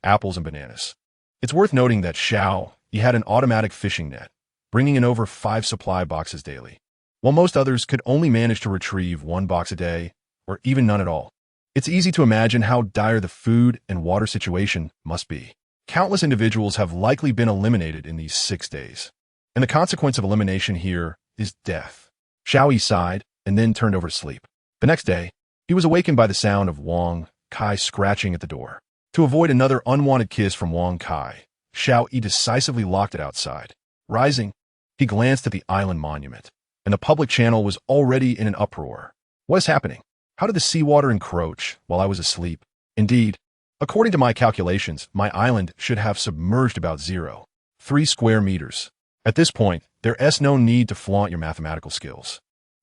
apples and bananas. It's worth noting that Xiao Yi had an automatic fishing net, bringing in over 5 supply boxes daily, while most others could only manage to retrieve 1 box a day, or even none at all. It's easy to imagine how dire the food and water situation must be. Countless individuals have likely been eliminated in these 6 days, and the consequence of elimination here is death. Xiao Yi sighed and then turned over to sleep. The next day, he was awakened by the sound of Wang Kai scratching at the door. To avoid another unwanted kiss from Wang Kai, Xiao Yi decisively locked it outside. Rising, he glanced at the island monument, and the public channel was already in an uproar. What is happening? How did the seawater encroach while I was asleep? Indeed, according to my calculations, my island should have submerged about 0.3 square meters. At this point, there is no need to flaunt your mathematical skills.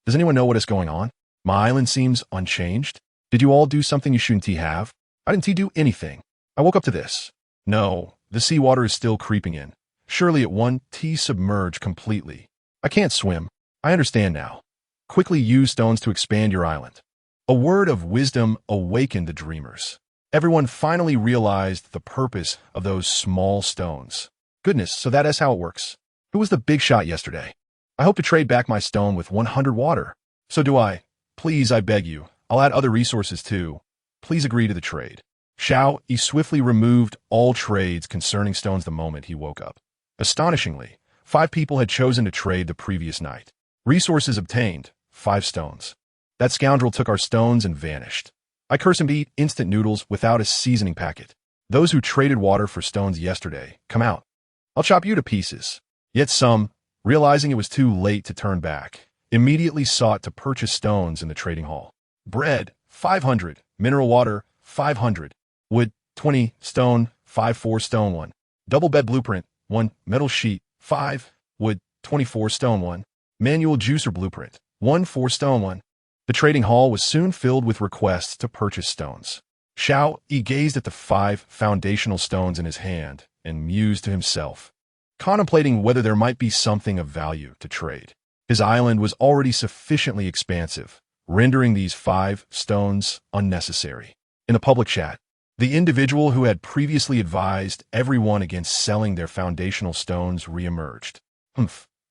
Does anyone know what is going on? My island seems unchanged. Did you all do something you shouldn't have? I didn't do anything. I woke up to this. No, the seawater is still creeping in. Surely it won't submerge completely. I can't swim. I understand now. Quickly use stones to expand your island. A word of wisdom awakened the dreamers. Everyone finally realized the purpose of those small stones. Goodness, so that is how it works. Who was the big shot yesterday? I hope to trade back my stone with 100 water. So do I. Please, I beg you. I'll add other resources too. Please agree to the trade. Xiao Yi swiftly removed all trades concerning stones the moment he woke up. Astonishingly, 5 people had chosen to trade the previous night. Resources obtained, 5 stones. That scoundrel took our stones and vanished. I curse him to eat instant noodles without a seasoning packet. Those who traded water for stones yesterday, come out. I'll chop you to pieces. Yet some, realizing it was too late to turn back, immediately sought to purchase stones in the trading hall. Bread, 500. Mineral water, 500. Wood, 20. Stone, 5 stone 1. Double bed blueprint, 1. Metal sheet, 5. Wood, 24 stone 1. Manual juicer blueprint, 1 4 stone 1. The trading hall was soon filled with requests to purchase stones. Xiao Yi gazed at the 5 foundational stones in his hand and mused to himself, contemplating whether there might be something of value to trade. His island was already sufficiently expansive, rendering these 5 stones unnecessary. In the public chat, the individual who had previously advised everyone against selling their foundational stones reemerged.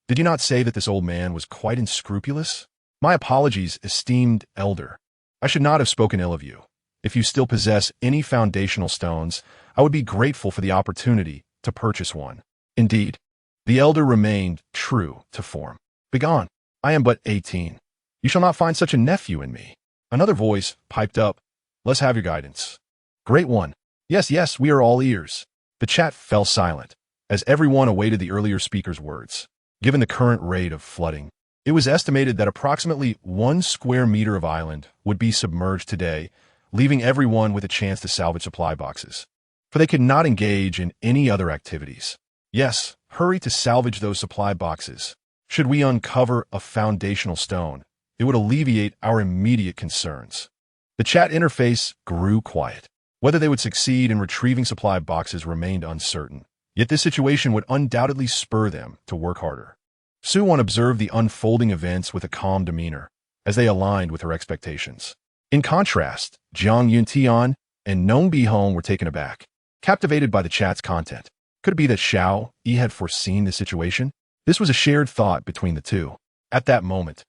Did you not say that this old man was quite unscrupulous? My apologies, esteemed elder. I should not have spoken ill of you. If you still possess any foundational stones, I would be grateful for the opportunity to purchase one. Indeed, the elder remained true to form. Begone, I am but 18. You shall not find such a nephew in me. Another voice piped up. Let's have your guidance. Great one. Yes, yes, we are all ears. The chat fell silent, as everyone awaited the earlier speaker's words. Given the current rate of flooding, it was estimated that approximately 1 square meter of island would be submerged today, leaving everyone with a chance to salvage supply boxes, for they could not engage in any other activities. Yes, hurry to salvage those supply boxes. Should we uncover a foundational stone, it would alleviate our immediate concerns. The chat interface grew quiet. Whether they would succeed in retrieving supply boxes remained uncertain, yet this situation would undoubtedly spur them to work harder. Suwon observed the unfolding events with a calm demeanor, as they aligned with her expectations. In contrast, Jiang Yuntian and Nong Bihong were taken aback, captivated by the chat's content. Could it be that Xiao Yi had foreseen the situation? This was a shared thought between the two. At that moment,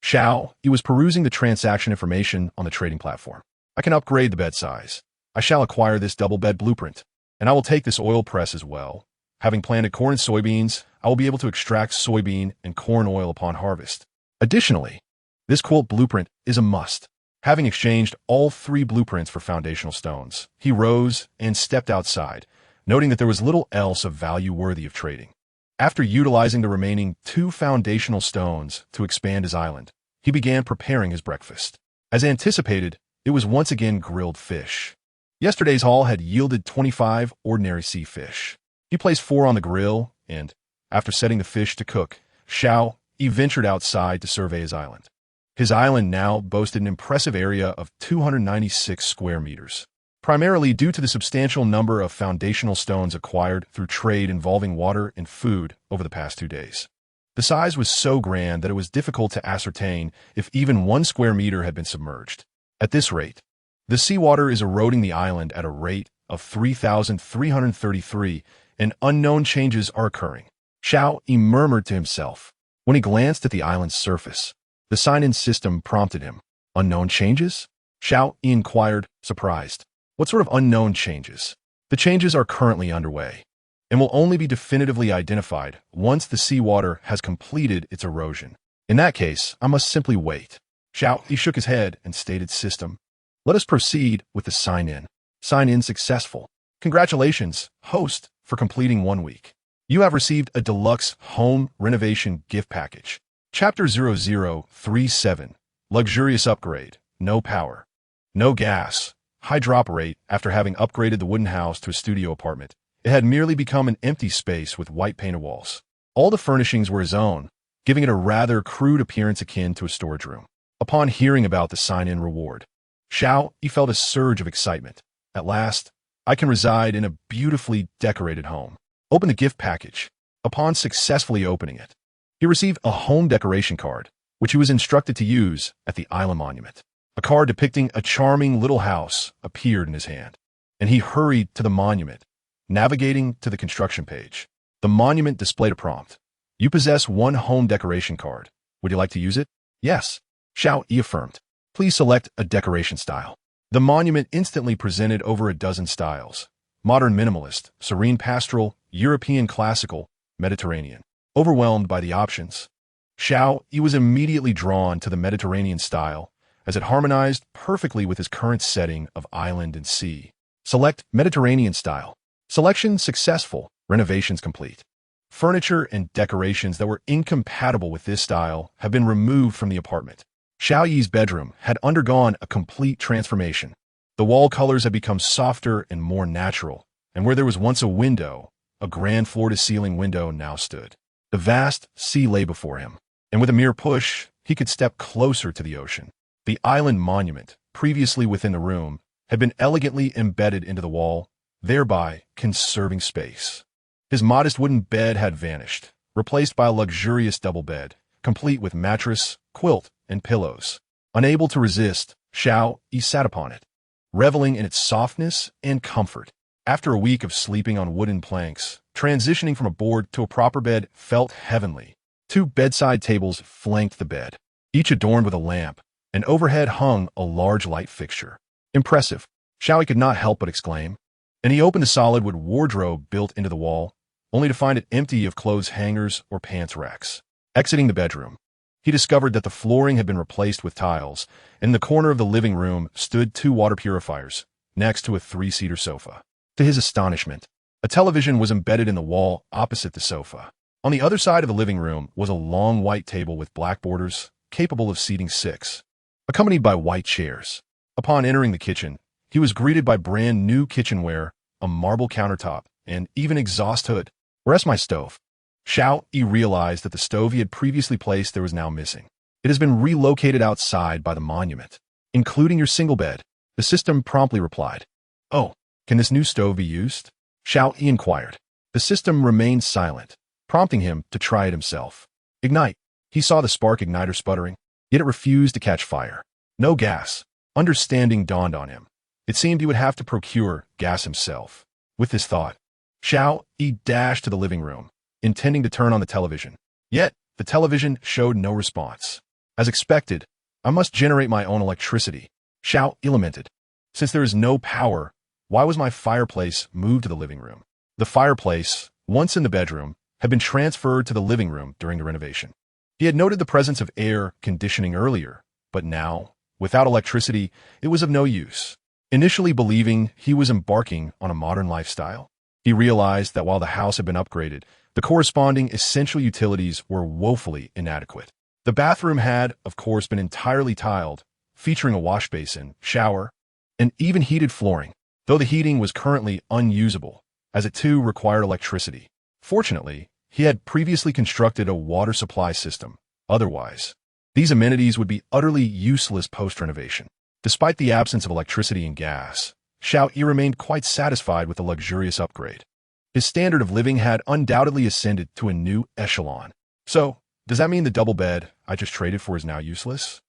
Xiao Yi was perusing the transaction information on the trading platform. I can upgrade the bed size. I shall acquire this double bed blueprint, and I will take this oil press as well. Having planted corn and soybeans, I will be able to extract soybean and corn oil upon harvest. Additionally, this quote blueprint is a must. Having exchanged all 3 blueprints for foundational stones, he rose and stepped outside, noting that there was little else of value worthy of trading. After utilizing the remaining 2 foundational stones to expand his island, he began preparing his breakfast. As anticipated, it was once again grilled fish. Yesterday's haul had yielded 25 ordinary sea fish. He placed 4 on the grill, and, after setting the fish to cook, Xiao Yi ventured outside to survey his island. His island now boasted an impressive area of 296 square meters, primarily due to the substantial number of foundational stones acquired through trade involving water and food over the past 2 days. The size was so grand that it was difficult to ascertain if even 1 square meter had been submerged. At this rate, the seawater is eroding the island at a rate of 3,333, and unknown changes are occurring. Xiao Yi murmured to himself. When he glanced at the island's surface, the sign-in system prompted him. Unknown changes? Xiao Yi inquired, surprised. What sort of unknown changes? The changes are currently underway, and will only be definitively identified once the seawater has completed its erosion. In that case, I must simply wait. Xiao Yi shook his head and stated system. Let us proceed with the sign-in. Sign-in successful. Congratulations, host, for completing 1 week. You have received a deluxe home renovation gift package. Chapter 0037. Luxurious upgrade. No power. No gas. High drop rate. After having upgraded the wooden house to a studio apartment, it had merely become an empty space with white painted walls. All the furnishings were his own, giving it a rather crude appearance akin to a storage room. Upon hearing about the sign-in reward, Xiao Yi felt a surge of excitement. At last, I can reside in a beautifully decorated home. Open the gift package. Upon successfully opening it, he received a home decoration card, which he was instructed to use at the island monument. A card depicting a charming little house appeared in his hand, and he hurried to the monument, navigating to the construction page. The monument displayed a prompt. You possess 1 home decoration card. Would you like to use it? Yes. Xiao Yi affirmed. Please select a decoration style. The monument instantly presented over a dozen styles. Modern minimalist, serene pastoral, European classical, Mediterranean. Overwhelmed by the options, Xiao Yi was immediately drawn to the Mediterranean style, as it harmonized perfectly with his current setting of island and sea. Select Mediterranean style. Selection successful. Renovations complete. Furniture and decorations that were incompatible with this style have been removed from the apartment. Xiao Yi's bedroom had undergone a complete transformation. The wall colors had become softer and more natural, and where there was once a window, a grand floor-to-ceiling window now stood. The vast sea lay before him, and with a mere push, he could step closer to the ocean. The island monument, previously within the room, had been elegantly embedded into the wall, thereby conserving space. His modest wooden bed had vanished, replaced by a luxurious double bed, complete with mattress, quilt, and pillows. Unable to resist, Xiao Yi sat upon it, reveling in its softness and comfort. After a week of sleeping on wooden planks, transitioning from a board to a proper bed felt heavenly. 2 bedside tables flanked the bed, each adorned with a lamp, and overhead hung a large light fixture. Impressive, Xiao Yi could not help but exclaim, and he opened the solid wood wardrobe built into the wall, only to find it empty of clothes hangers or pants racks. Exiting the bedroom, he discovered that the flooring had been replaced with tiles, and in the corner of the living room stood 2 water purifiers, next to a 3-seater sofa. To his astonishment, a television was embedded in the wall opposite the sofa. On the other side of the living room was a long white table with black borders, capable of seating 6, accompanied by white chairs. Upon entering the kitchen, he was greeted by brand new kitchenware, a marble countertop, and even exhaust hood. Where's my stove? Xiao Yi realized that the stove he had previously placed there was now missing. It has been relocated outside by the monument, including your single bed. The system promptly replied. Oh, can this new stove be used? Xiao Yi inquired. The system remained silent, prompting him to try it himself. Ignite. He saw the spark igniter sputtering, yet it refused to catch fire. No gas. Understanding dawned on him. It seemed he would have to procure gas himself. With this thought, Xiao Yi dashed to the living room, intending to turn on the television. Yet, the television showed no response. As expected, I must generate my own electricity, Xiao Yi lamented. Since there is no power, why was my fireplace moved to the living room? The fireplace, once in the bedroom, had been transferred to the living room during the renovation. He had noted the presence of air conditioning earlier, but now, without electricity, it was of no use. Initially believing he was embarking on a modern lifestyle, he realized that while the house had been upgraded, the corresponding essential utilities were woefully inadequate. The bathroom had, of course, been entirely tiled, featuring a wash basin, shower, and even heated flooring, though the heating was currently unusable, as it too required electricity. Fortunately, he had previously constructed a water supply system. Otherwise, these amenities would be utterly useless post-renovation. Despite the absence of electricity and gas, Xiao Yi remained quite satisfied with the luxurious upgrade. His standard of living had undoubtedly ascended to a new echelon. So, does that mean the double bed I just traded for is now useless?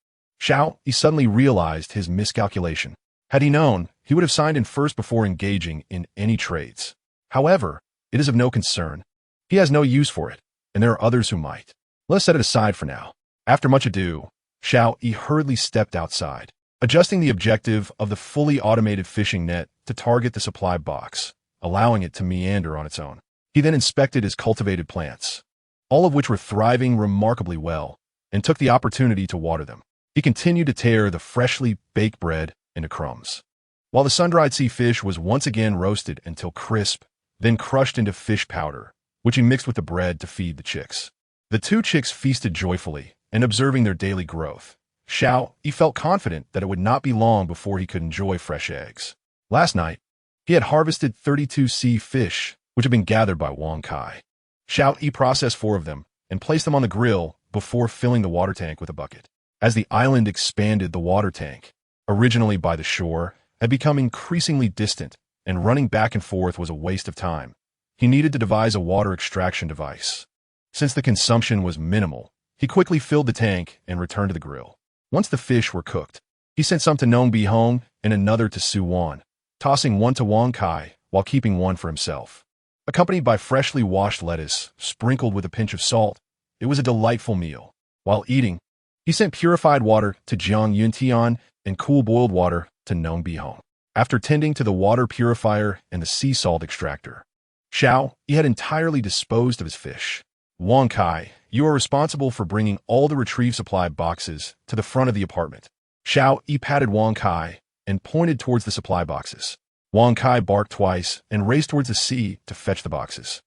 Xiao Yi suddenly realized his miscalculation. Had he known, he would have signed in first before engaging in any trades. However, it is of no concern. He has no use for it, and there are others who might. Let us set it aside for now. After much ado, Xiao Yi hurriedly stepped outside, adjusting the objective of the fully automated fishing net to target the supply box, allowing it to meander on its own. He then inspected his cultivated plants, all of which were thriving remarkably well, and took the opportunity to water them. He continued to tear the freshly baked bread into crumbs, while the sun-dried sea fish was once again roasted until crisp, then crushed into fish powder, which he mixed with the bread to feed the chicks. The 2 chicks feasted joyfully, and observing their daily growth, Xiao Yi felt confident that it would not be long before he could enjoy fresh eggs. Last night, he had harvested 32 sea fish, which had been gathered by Wang Kai. Xiao Yi processed 4 of them and placed them on the grill before filling the water tank with a bucket. As the island expanded, the water tank, originally by the shore, had become increasingly distant, and running back and forth was a waste of time. He needed to devise a water extraction device. Since the consumption was minimal, he quickly filled the tank and returned to the grill. Once the fish were cooked, he sent some to Nong Bi Hong and another to Su Wan, tossing one to Wang Kai while keeping one for himself. Accompanied by freshly washed lettuce, sprinkled with a pinch of salt, it was a delightful meal. While eating, he sent purified water to Jiang Yuntian and cool boiled water to Nong Bi Hong. After tending to the water purifier and the sea salt extractor, Xiao Yi had entirely disposed of his fish. Wang Kai, you are responsible for bringing all the retrieve supply boxes to the front of the apartment. Xiao Yi patted Wang Kai and pointed towards the supply boxes. Wang Kai barked twice and raced towards the sea to fetch the boxes.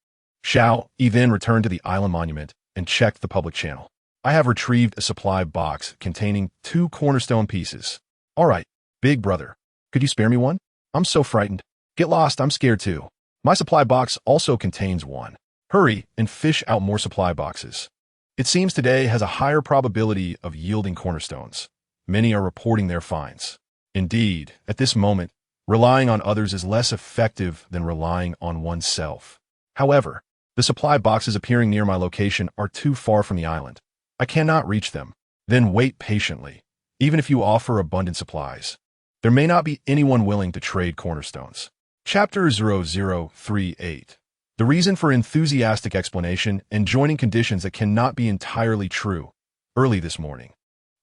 Xiao Yi then returned to the island monument and checked the public channel. I have retrieved a supply box containing 2 cornerstone pieces. All right, big brother. Could you spare me one? I'm so frightened. Get lost, I'm scared too. My supply box also contains 1. Hurry and fish out more supply boxes. It seems today has a higher probability of yielding cornerstones. Many are reporting their finds. Indeed, at this moment, relying on others is less effective than relying on oneself. However, the supply boxes appearing near my location are too far from the island. I cannot reach them. Then wait patiently, even if you offer abundant supplies. There may not be anyone willing to trade cornerstones. Chapter 0038. The reason for enthusiastic explanation and joining conditions that cannot be entirely true. Early this morning,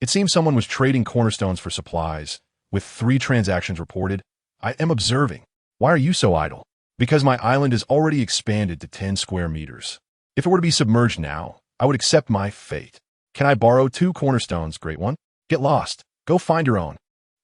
it seems someone was trading cornerstones for supplies, with 3 transactions reported. I am observing. Why are you so idle? Because my island is already expanded to 10 square meters. If it were to be submerged now, I would accept my fate. Can I borrow 2 cornerstones, Great One? Get lost. Go find your own.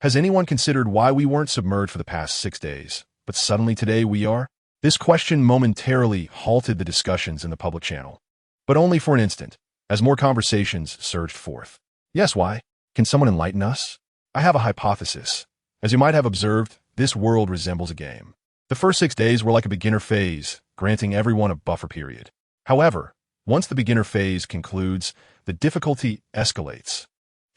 Has anyone considered why we weren't submerged for the past 6 days, but suddenly today we are? This question momentarily halted the discussions in the public channel, but only for an instant, as more conversations surged forth. Yes, why? Can someone enlighten us? I have a hypothesis. As you might have observed, this world resembles a game. The first 6 days were like a beginner phase, granting everyone a buffer period. However, once the beginner phase concludes, the difficulty escalates.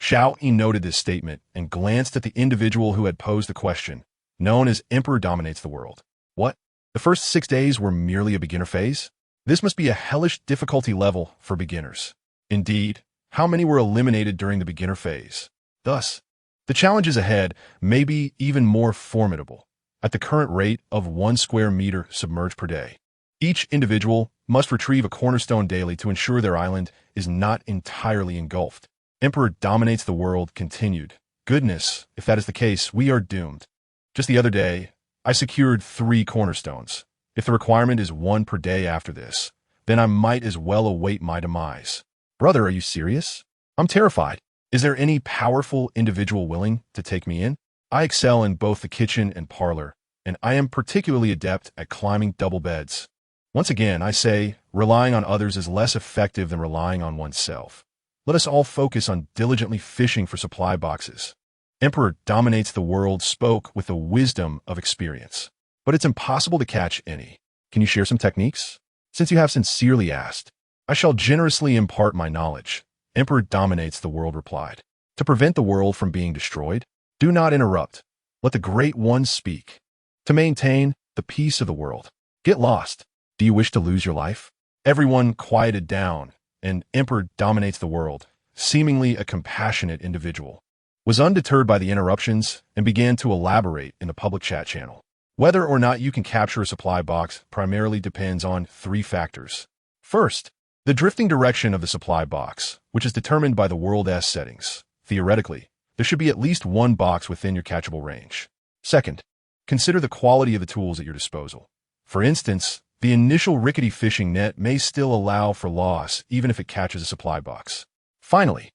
Xiao Yi noted this statement and glanced at the individual who had posed the question, known as Emperor Dominates the World. What? The first 6 days were merely a beginner phase? This must be a hellish difficulty level for beginners. Indeed, how many were eliminated during the beginner phase? Thus, the challenges ahead may be even more formidable. At the current rate of 1 square meter submerged per day, each individual must retrieve a cornerstone daily to ensure their island is not entirely engulfed. Emperor Dominates the World continued. Goodness, if that is the case, we are doomed. Just the other day, I secured 3 cornerstones. If the requirement is 1 per day after this, then I might as well await my demise. Brother, are you serious? I'm terrified. Is there any powerful individual willing to take me in? I excel in both the kitchen and parlor, and I am particularly adept at climbing double beds. Once again, I say, relying on others is less effective than relying on oneself. Let us all focus on diligently fishing for supply boxes. Emperor Dominates the World spoke with the wisdom of experience. But it's impossible to catch any. Can you share some techniques? Since you have sincerely asked, I shall generously impart my knowledge. Emperor Dominates the World replied. To prevent the world from being destroyed, do not interrupt. Let the Great One speak. To maintain the peace of the world, get lost. Do you wish to lose your life? Everyone quieted down, and Emperor Dominates the World, seemingly a compassionate individual, was undeterred by the interruptions and began to elaborate in the public chat channel. Whether or not you can capture a supply box primarily depends on 3 factors. First, the drifting direction of the supply box, which is determined by the world's settings. Theoretically, there should be at least 1 box within your catchable range. Second, consider the quality of the tools at your disposal. For instance, the initial rickety fishing net may still allow for loss even if it catches a supply box. Finally,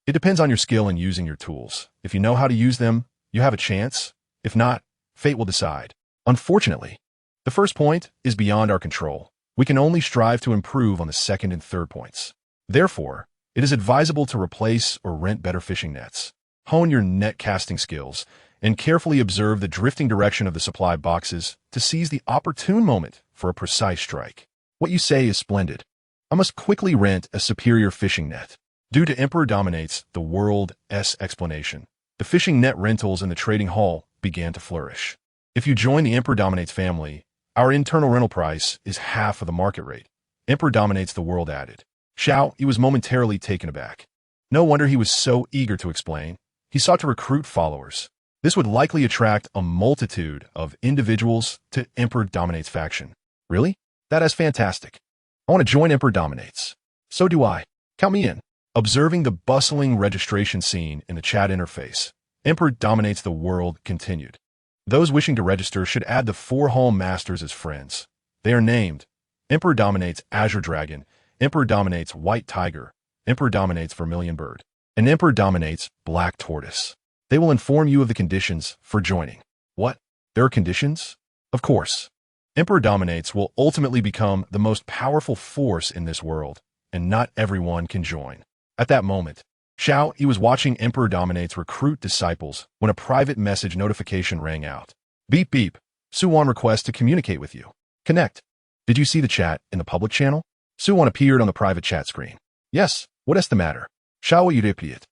it depends on your skill in using your tools. If you know how to use them, you have a chance. If not, fate will decide. Unfortunately, the first point is beyond our control. We can only strive to improve on the second and third points. Therefore, it is advisable to replace or rent better fishing nets. Hone your net casting skills and carefully observe the drifting direction of the supply boxes to seize the opportune moment for a precise strike. What you say is splendid. I must quickly rent a superior fishing net. Due to Emperor Dominates the World's explanation, the fishing net rentals in the trading hall began to flourish. If you join the Emperor Dominates family, our internal rental price is half of the market rate. Emperor Dominates the World added. Xiao Yi was momentarily taken aback. No wonder he was so eager to explain. He sought to recruit followers. This would likely attract a multitude of individuals to Emperor Dominates faction. Really? That is fantastic. I want to join Emperor Dominates. So do I. Count me in. Observing the bustling registration scene in the chat interface, Emperor Dominates the World continued. Those wishing to register should add the 4 home masters as friends. They are named Emperor Dominates Azure Dragon, Emperor Dominates White Tiger, Emperor Dominates Vermilion Bird, and Emperor Dominates Black Tortoise. They will inform you of the conditions for joining. What? There are conditions? Of course. Emperor Dominates will ultimately become the most powerful force in this world, and not everyone can join. At that moment, Xiao Yi was watching Emperor Dominates recruit disciples when a private message notification rang out. Beep beep. Suwon requests to communicate with you. Connect. Did you see the chat in the public channel? Suwon appeared on the private chat screen. Yes, what is the matter? Xiao Yi repeated.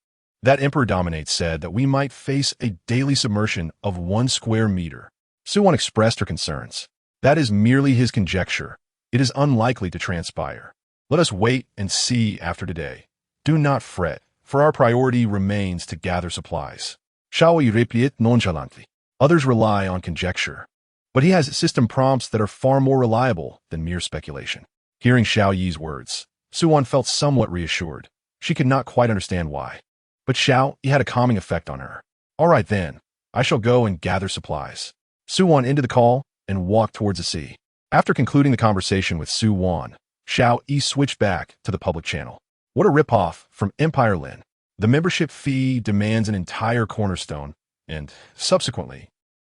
That Emperor Dominates said that we might face a daily submersion of 1 square meter. Suwon expressed her concerns. That is merely his conjecture. It is unlikely to transpire. Let us wait and see after today. Do not fret, for our priority remains to gather supplies. Xiao Yi repeated nonchalantly. Others rely on conjecture, but he has system prompts that are far more reliable than mere speculation. Hearing Xiao Yi's words, Suwon felt somewhat reassured. She could not quite understand why. But Xiao Yi had a calming effect on her. All right then, I shall go and gather supplies. Suwon ended the call and walked towards the sea. After concluding the conversation with Suwon, Xiao Yi switched back to the public channel. What a ripoff from Empire Lin. The membership fee demands an entire cornerstone, and, subsequently,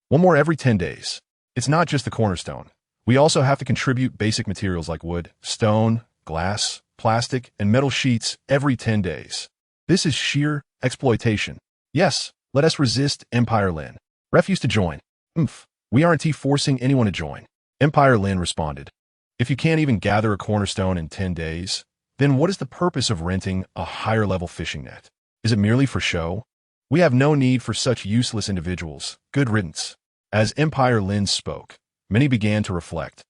one more every 10 days. It's not just the cornerstone. We also have to contribute basic materials like wood, stone, glass, plastic, and metal sheets every 10 days. This is sheer exploitation. Yes, let us resist Empire Lin. Refuse to join. We aren't forcing anyone to join. Empire Lin responded. If you can't even gather a cornerstone in 10 days, then what is the purpose of renting a higher-level fishing net? Is it merely for show? We have no need for such useless individuals. Good riddance. As Empire Lin spoke, many began to reflect,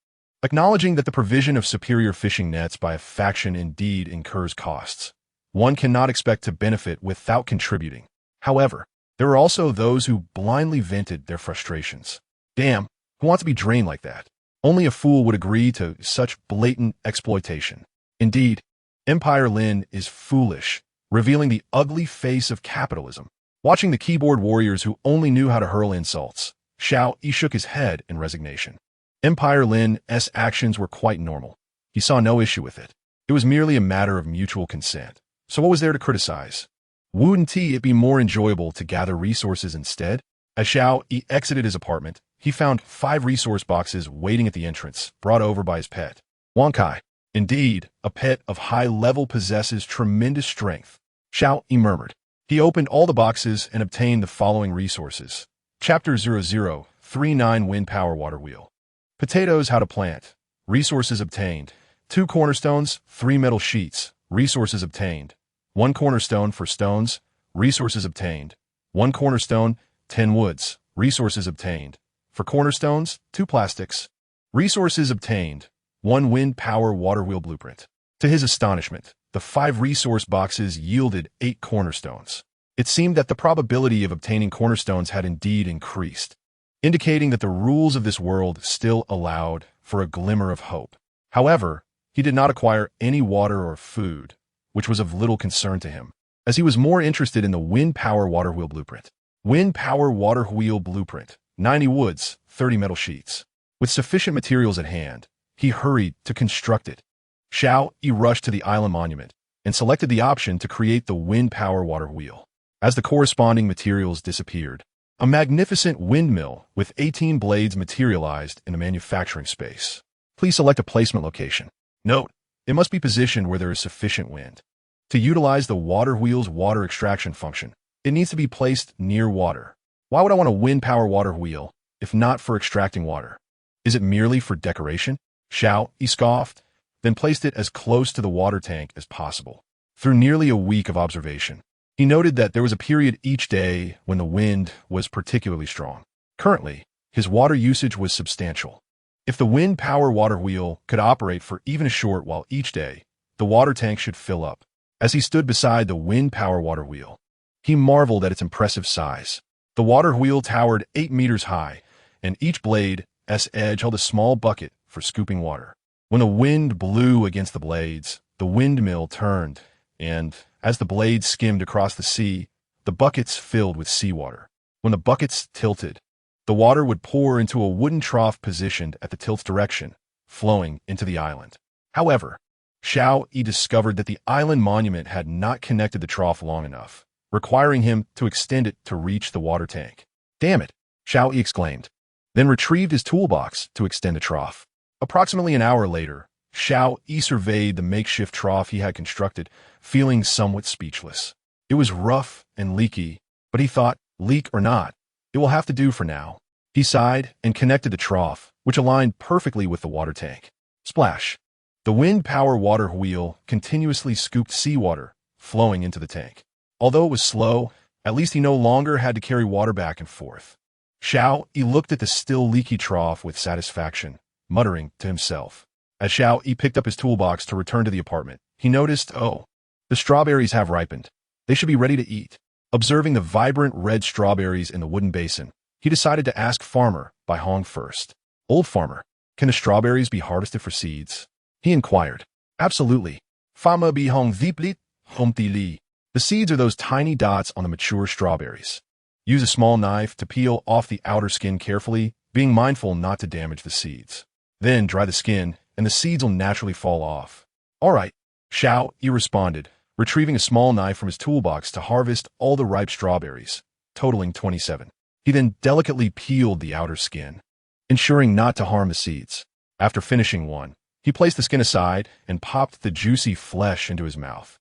acknowledging that the provision of superior fishing nets by a faction indeed incurs costs. One cannot expect to benefit without contributing. However, there are also those who blindly vented their frustrations. Damn, who wants to be drained like that? Only a fool would agree to such blatant exploitation. Indeed, Empire Lin is foolish, revealing the ugly face of capitalism. Watching the keyboard warriors who only knew how to hurl insults, Xiao Yi shook his head in resignation. Empire Lin's actions were quite normal. He saw no issue with it. It was merely a matter of mutual consent. So what was there to criticize? Wouldn't it be more enjoyable to gather resources instead? As Xiao Yi exited his apartment, he found 5 resource boxes waiting at the entrance, brought over by his pet. Wankai. Indeed, a pet of high level possesses tremendous strength. Xiao Yi murmured. He opened all the boxes and obtained the following resources. Chapter 0039 Wind Power Water Wheel. Potatoes how to plant. Resources obtained. 2 cornerstones, 3 metal sheets. Resources obtained. 1 cornerstone for stones. Resources obtained. 1 cornerstone, 10 woods. Resources obtained. For cornerstones, 2 plastics. Resources obtained. 1 wind power water wheel blueprint. To his astonishment, the 5 resource boxes yielded 8 cornerstones. It seemed that the probability of obtaining cornerstones had indeed increased, indicating that the rules of this world still allowed for a glimmer of hope. However, he did not acquire any water or food, which was of little concern to him, as he was more interested in the wind power water wheel blueprint. Wind power water wheel blueprint, 90 woods, 30 metal sheets. With sufficient materials at hand, he hurried to construct it. Xiao Yi rushed to the island monument and selected the option to create the wind power water wheel. As the corresponding materials disappeared, a magnificent windmill with 18 blades materialized in a manufacturing space. Please select a placement location. Note, it must be positioned where there is sufficient wind. To utilize the water wheel's water extraction function, it needs to be placed near water. Why would I want a wind power water wheel, if not for extracting water? Is it merely for decoration? Xiao Yi scoffed, then placed it as close to the water tank as possible. Through nearly a week of observation, he noted that there was a period each day when the wind was particularly strong. Currently, his water usage was substantial. If the wind power water wheel could operate for even a short while each day, the water tank should fill up. As he stood beside the wind power water wheel, he marveled at its impressive size. The water wheel towered 8 meters high, and each blade's edge held a small bucket for scooping water. When the wind blew against the blades, the windmill turned, and, as the blades skimmed across the sea, the buckets filled with seawater. When the buckets tilted, the water would pour into a wooden trough positioned at the tilt's direction, flowing into the island. However, Xiao Yi discovered that the island monument had not connected the trough long enough, requiring him to extend it to reach the water tank. Damn it, Xiao Yi exclaimed, then retrieved his toolbox to extend the trough. Approximately an hour later, Xiao Yi surveyed the makeshift trough he had constructed, feeling somewhat speechless. It was rough and leaky, but he thought, leak or not, it will have to do for now. He sighed and connected the trough, which aligned perfectly with the water tank. Splash! The wind power water wheel continuously scooped seawater, flowing into the tank. Although it was slow, at least he no longer had to carry water back and forth. Xiao Yi looked at the still leaky trough with satisfaction, muttering to himself. As Xiao Yi picked up his toolbox to return to the apartment, he noticed, oh, the strawberries have ripened. They should be ready to eat. Observing the vibrant red strawberries in the wooden basin, he decided to ask Farmer Bai Hong first. Old Farmer, can the strawberries be harvested for seeds? He inquired. Absolutely. Farmer Bai Hong Viplit Homti Li. The seeds are those tiny dots on the mature strawberries. Use a small knife to peel off the outer skin carefully, being mindful not to damage the seeds. Then dry the skin, and the seeds will naturally fall off. All right, Xiao Yi responded, retrieving a small knife from his toolbox to harvest all the ripe strawberries, totaling 27. He then delicately peeled the outer skin, ensuring not to harm the seeds. After finishing one, he placed the skin aside and popped the juicy flesh into his mouth.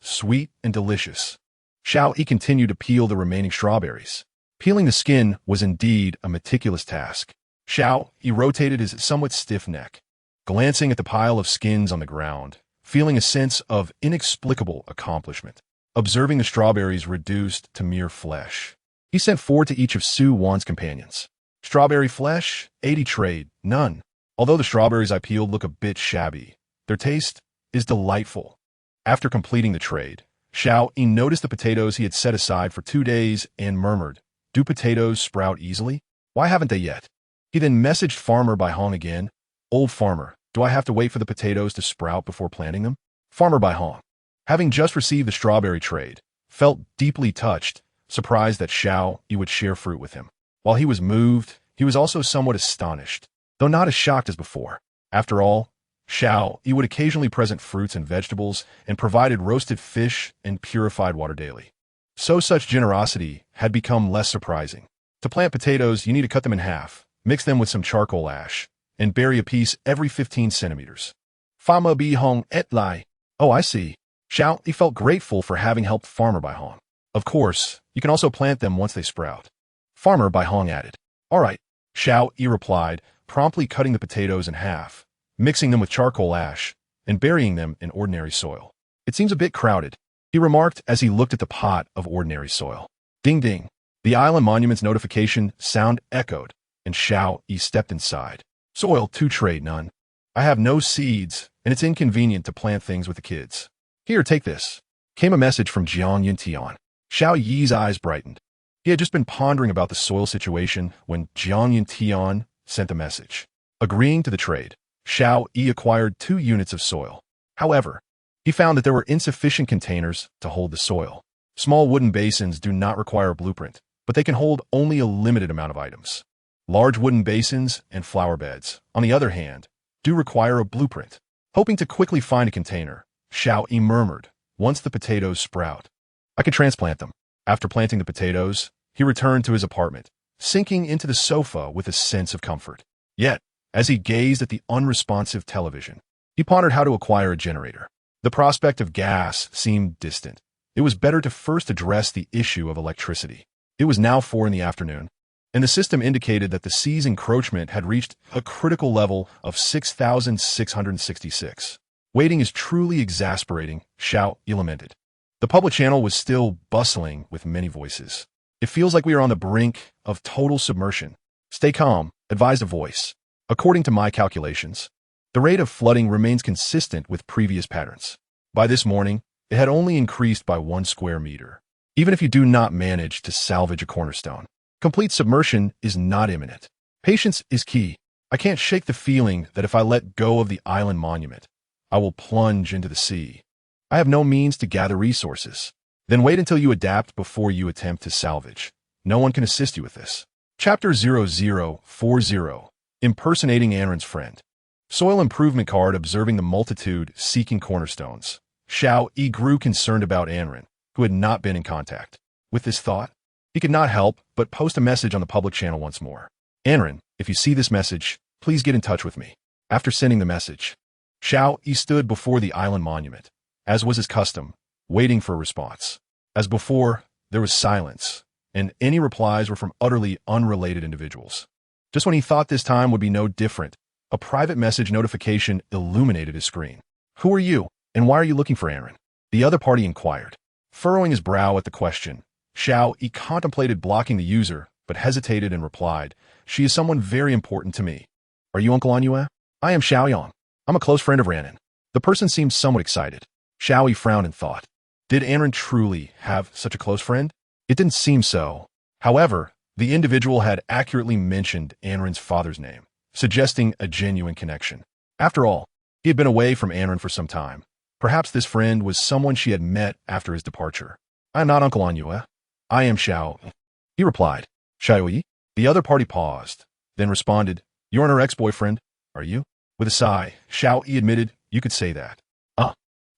Sweet and delicious. Xiao Yi continued to peel the remaining strawberries. Peeling the skin was indeed a meticulous task. Xiao Yi rotated his somewhat stiff neck, glancing at the pile of skins on the ground, feeling a sense of inexplicable accomplishment. Observing the strawberries reduced to mere flesh, he sent 4 to each of Su Wan's companions. Strawberry flesh, 80 trade, none. Although the strawberries I peeled look a bit shabby, their taste is delightful. After completing the trade, Xiao Yi noticed the potatoes he had set aside for 2 days and murmured, do potatoes sprout easily? Why haven't they yet? He then messaged Farmer Bai Hong again. Old Farmer, do I have to wait for the potatoes to sprout before planting them? Farmer Bai Hong, having just received the strawberry trade, felt deeply touched, surprised that Xiao Yi would share fruit with him. While he was moved, he was also somewhat astonished, though not as shocked as before. After all, Xiao Yi would occasionally present fruits and vegetables and provided roasted fish and purified water daily. So such generosity had become less surprising. To plant potatoes, you need to cut them in half, mix them with some charcoal ash, and bury a piece every 15 centimeters. Fama Bi Hong et Lai. Oh, I see. Xiao Yi felt grateful for having helped Farmer Bai Hong. Of course, you can also plant them once they sprout. Farmer Bai Hong added. All right, Xiao Yi replied, promptly cutting the potatoes in half, mixing them with charcoal ash, and burying them in ordinary soil. It seems a bit crowded, he remarked as he looked at the pot of ordinary soil. Ding ding. The island monument's notification sound echoed, and Xiao Yi stepped inside. Soil 2 trade none. I have no seeds, and it's inconvenient to plant things with the kids. Here, take this. Came a message from Jiang Yuntian. Xiao Yi's eyes brightened. He had just been pondering about the soil situation when Jiang Yuntian sent the message. Agreeing to the trade, Xiao Yi acquired 2 units of soil. However, he found that there were insufficient containers to hold the soil. Small wooden basins do not require a blueprint, but they can hold only a limited amount of items. Large wooden basins and flower beds, on the other hand, do require a blueprint. Hoping to quickly find a container, Xiao Yi murmured, once the potatoes sprout, I could transplant them. After planting the potatoes, he returned to his apartment, sinking into the sofa with a sense of comfort. Yet, as he gazed at the unresponsive television, he pondered how to acquire a generator. The prospect of gas seemed distant. It was better to first address the issue of electricity. It was now 4 in the afternoon, and the system indicated that the sea's encroachment had reached a critical level of 6,666. Waiting is truly exasperating, Xiao Yi lamented. The public channel was still bustling with many voices. It feels like we are on the brink of total submersion. Stay calm, advised a voice. According to my calculations, the rate of flooding remains consistent with previous patterns. By this morning, it had only increased by 1 square meter. Even if you do not manage to salvage a cornerstone, complete submersion is not imminent. Patience is key. I can't shake the feeling that if I let go of the island monument, I will plunge into the sea. I have no means to gather resources. Then wait until you adapt before you attempt to salvage. No one can assist you with this. Chapter 0040. Impersonating Anren's Friend. Soil Improvement Card. Observing the multitude seeking cornerstones, Xiao Yi grew concerned about Anren, who had not been in contact. With this thought, he could not help but post a message on the public channel once more. Anren, if you see this message, please get in touch with me. After sending the message, Xiao Yi stood before the island monument, as was his custom, waiting for a response. As before, there was silence, and any replies were from utterly unrelated individuals. Just when he thought this time would be no different, a private message notification illuminated his screen. Who are you, and why are you looking for Anren? The other party inquired. Furrowing his brow at the question, Xiao Yi contemplated blocking the user, but hesitated and replied, "She is someone very important to me." "Are you Uncle Anue?" "I am Xiaoyang. I'm a close friend of Ranen." The person seemed somewhat excited. Xiao Yi frowned and thought, did Anren truly have such a close friend? It didn't seem so. However, the individual had accurately mentioned Anren's father's name, suggesting a genuine connection. After all, he had been away from Anren for some time. Perhaps this friend was someone she had met after his departure. "I am not Uncle Anue. I am Xiao," he replied. "Xiao Yi?" The other party paused, then responded, "You're her ex-boyfriend, are you?" With a sigh, Xiao Yi admitted, "You could say that."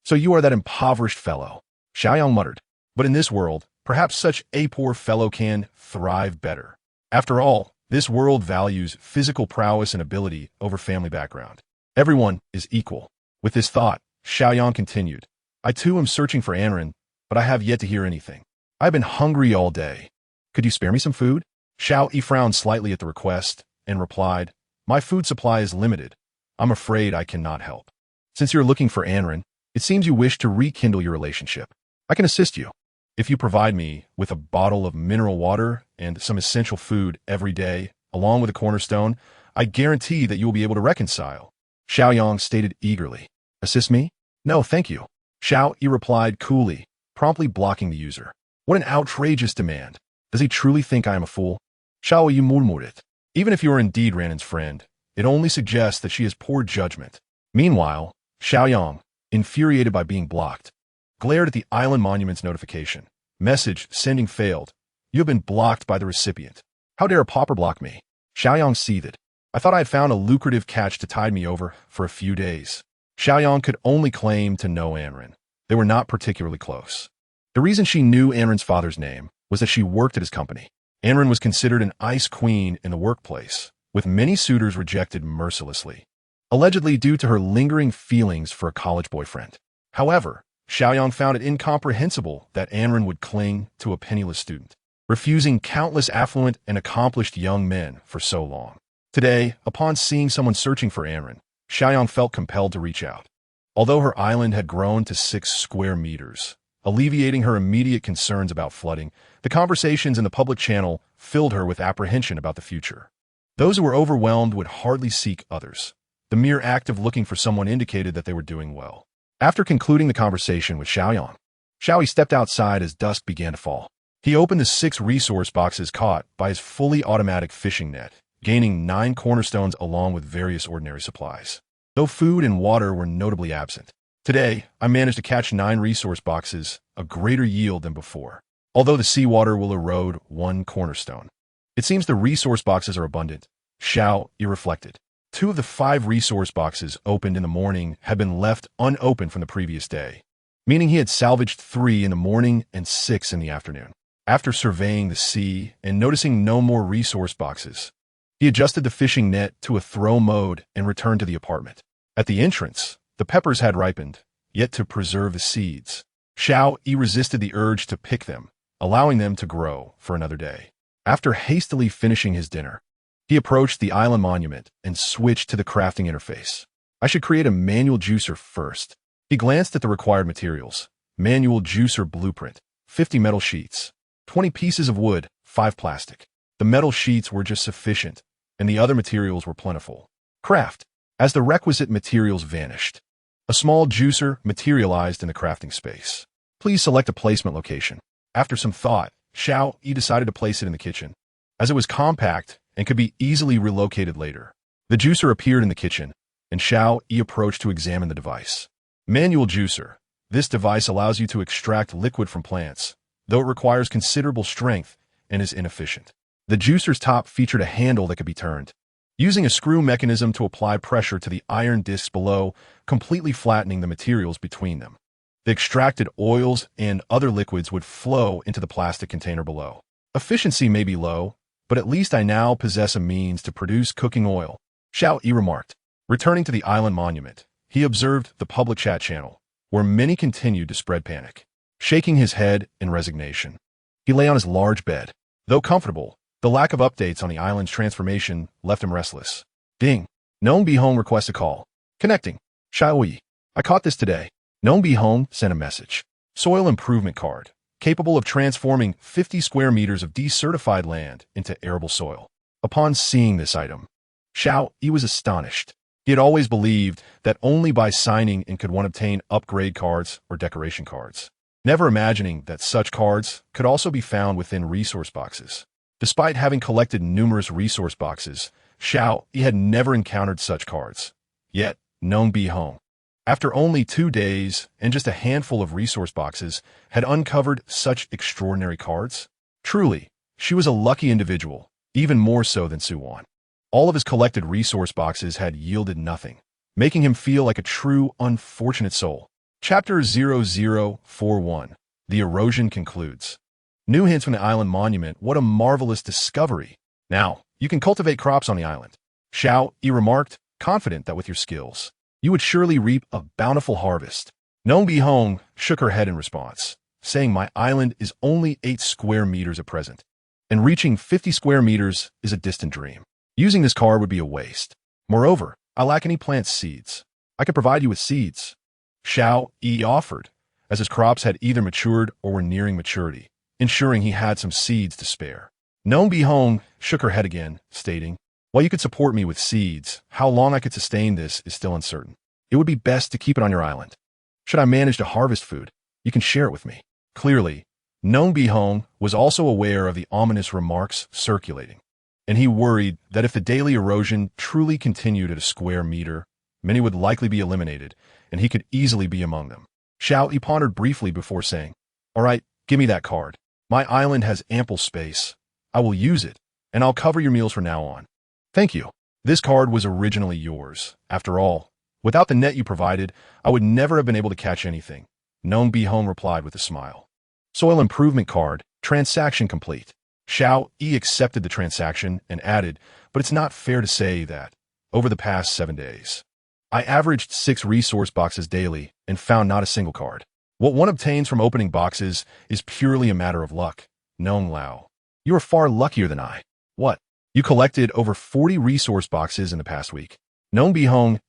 So you are that impoverished fellow," Xiaoyang muttered. "But in this world, perhaps such a poor fellow can thrive better. After all, this world values physical prowess and ability over family background. Everyone is equal." With this thought, Xiaoyang continued, "I too am searching for Anren, but I have yet to hear anything. I've been hungry all day. Could you spare me some food?" Xiao Yi frowned slightly at the request and replied, "My food supply is limited. I'm afraid I cannot help. Since you're looking for Anren, it seems you wish to rekindle your relationship. I can assist you. If you provide me with a bottle of mineral water and some essential food every day, along with a cornerstone, I guarantee that you will be able to reconcile." Xiaoyang stated eagerly. "Assist me?" "No, thank you." Xiao Yi replied coolly, promptly blocking the user. "What an outrageous demand. Does he truly think I am a fool?" Xiao Yi murmured. "Even if you are indeed Ranen's friend, it only suggests that she has poor judgment." Meanwhile, Xiaoyang, infuriated by being blocked, glared at the island monument's notification. Message sending failed. You have been blocked by the recipient. How dare a pauper block me? Xiaoyang seethed. I thought I had found a lucrative catch to tide me over for a few days. Xiaoyang could only claim to know Anren. They were not particularly close. The reason she knew Anren's father's name was that she worked at his company. Anren was considered an ice queen in the workplace, with many suitors rejected mercilessly, allegedly due to her lingering feelings for a college boyfriend. However, Xiaoyang found it incomprehensible that Anren would cling to a penniless student, refusing countless affluent and accomplished young men for so long. Today, upon seeing someone searching for Anren, Xiaoyang felt compelled to reach out. Although her island had grown to 6 square meters, alleviating her immediate concerns about flooding, the conversations in the public channel filled her with apprehension about the future. Those who were overwhelmed would hardly seek others. The mere act of looking for someone indicated that they were doing well. After concluding the conversation with Xiaoyang, Xiao Yi stepped outside as dusk began to fall. He opened the 6 resource boxes caught by his fully automatic fishing net, gaining 9 cornerstones along with various ordinary supplies. Though food and water were notably absent, today I managed to catch 9 resource boxes, a greater yield than before. Although the seawater will erode 1 cornerstone, it seems the resource boxes are abundant. Xiao Yi reflected. 2 of the 5 resource boxes opened in the morning had been left unopened from the previous day, meaning he had salvaged 3 in the morning and 6 in the afternoon. After surveying the sea and noticing no more resource boxes, he adjusted the fishing net to a throw mode and returned to the apartment. At the entrance, the peppers had ripened, yet to preserve the seeds, Xiao Yi resisted the urge to pick them, allowing them to grow for another day. After hastily finishing his dinner, he approached the island monument and switched to the crafting interface. I should create a manual juicer first. He glanced at the required materials. Manual juicer blueprint, 50 metal sheets, 20 pieces of wood, 5 plastic. The metal sheets were just sufficient, and the other materials were plentiful. Craft. As the requisite materials vanished, a small juicer materialized in the crafting space. Please select a placement location. After some thought, Xiao Yi decided to place it in the kitchen, as it was compact and could be easily relocated later. The juicer appeared in the kitchen, and Xiao Yi approached to examine the device. Manual juicer. This device allows you to extract liquid from plants, though it requires considerable strength and is inefficient. The juicer's top featured a handle that could be turned, using a screw mechanism to apply pressure to the iron discs below, completely flattening the materials between them. The extracted oils and other liquids would flow into the plastic container below. Efficiency may be low, but at least I now possess a means to produce cooking oil, Xiao Yi remarked. Returning to the island monument, he observed the public chat channel, where many continued to spread panic. Shaking his head in resignation, he lay on his large bed. Though comfortable, the lack of updates on the island's transformation left him restless. Ding! Gnome Be Home requests a call. Connecting. Xiao Yi. I caught this today. Gnome Be Home sent a message. Soil improvement card, capable of transforming 50 square meters of decertified land into arable soil. Upon seeing this item, Xiao Yi was astonished. He had always believed that only by signing in could one obtain upgrade cards or decoration cards, never imagining that such cards could also be found within resource boxes. Despite having collected numerous resource boxes, Xiao Yi had never encountered such cards. Yet, Gnome Be Home, after only 2 days and just a handful of resource boxes, had uncovered such extraordinary cards. Truly, she was a lucky individual, even more so than Suwon. All of his collected resource boxes had yielded nothing, making him feel like a true unfortunate soul. Chapter 0041. The erosion concludes. New hints from the island monument. What a marvelous discovery. Now, you can cultivate crops on the island. Xiao Yi remarked, confident that with your skills, you would surely reap a bountiful harvest. Gnome Be Home shook her head in response, saying my island is only 8 square meters at present, and reaching 50 square meters is a distant dream. Using this card would be a waste. Moreover, I lack any plant seeds. I could provide you with seeds. Xiao Yi offered, as his crops had either matured or were nearing maturity, ensuring he had some seeds to spare. Gnome Be Home shook her head again, stating, while you could support me with seeds, how long I could sustain this is still uncertain. It would be best to keep it on your island. Should I manage to harvest food, you can share it with me. Clearly, Gnome Be Home was also aware of the ominous remarks circulating, and he worried that if the daily erosion truly continued at a square meter, many would likely be eliminated, and he could easily be among them. Xiao Yi pondered briefly before saying, all right, give me that card. My island has ample space. I will use it, and I'll cover your meals from now on. Thank you. This card was originally yours. After all, without the net you provided, I would never have been able to catch anything. Gnome Be Home replied with a smile. Soil improvement card, transaction complete. Xiao Yi accepted the transaction and added, but it's not fair to say that, over the past 7 days, I averaged 6 resource boxes daily and found not a single card. What one obtains from opening boxes is purely a matter of luck. Gnome Lao, you are far luckier than I. What? You collected over 40 resource boxes in the past week. Gnome Be Home's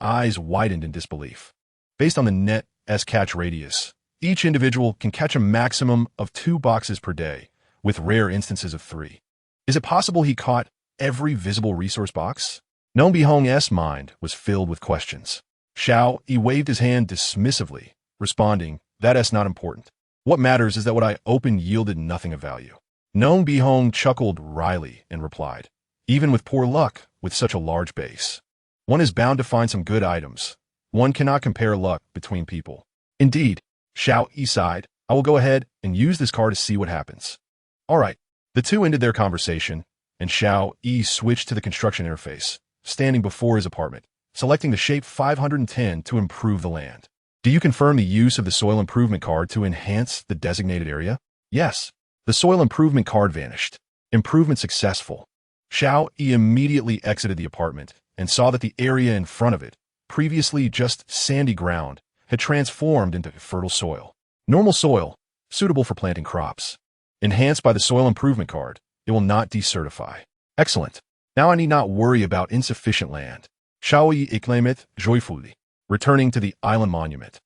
eyes widened in disbelief. Based on the net's catch radius, each individual can catch a maximum of 2 boxes per day, with rare instances of 3. Is it possible he caught every visible resource box? Gnome Be Home's mind was filled with questions. Xiao Yi waved his hand dismissively, responding, that's not important. What matters is that what I opened yielded nothing of value. Gnome Be Home chuckled wryly and replied, even with poor luck with such a large base, one is bound to find some good items. One cannot compare luck between people. Indeed, Xiao Yi sighed, I will go ahead and use this card to see what happens. All right. The two ended their conversation, and Xiao Yi switched to the construction interface, standing before his apartment, selecting the shape 510 to improve the land. Do you confirm the use of the soil improvement card to enhance the designated area? Yes. The soil improvement card vanished. Improvement successful. Xiao Yi immediately exited the apartment and saw that the area in front of it, previously just sandy ground, had transformed into fertile soil. Normal soil, suitable for planting crops. Enhanced by the soil improvement card, it will not decertify. Excellent. Now I need not worry about insufficient land. Xiao Yi exclaimed joyfully, returning to the island monument.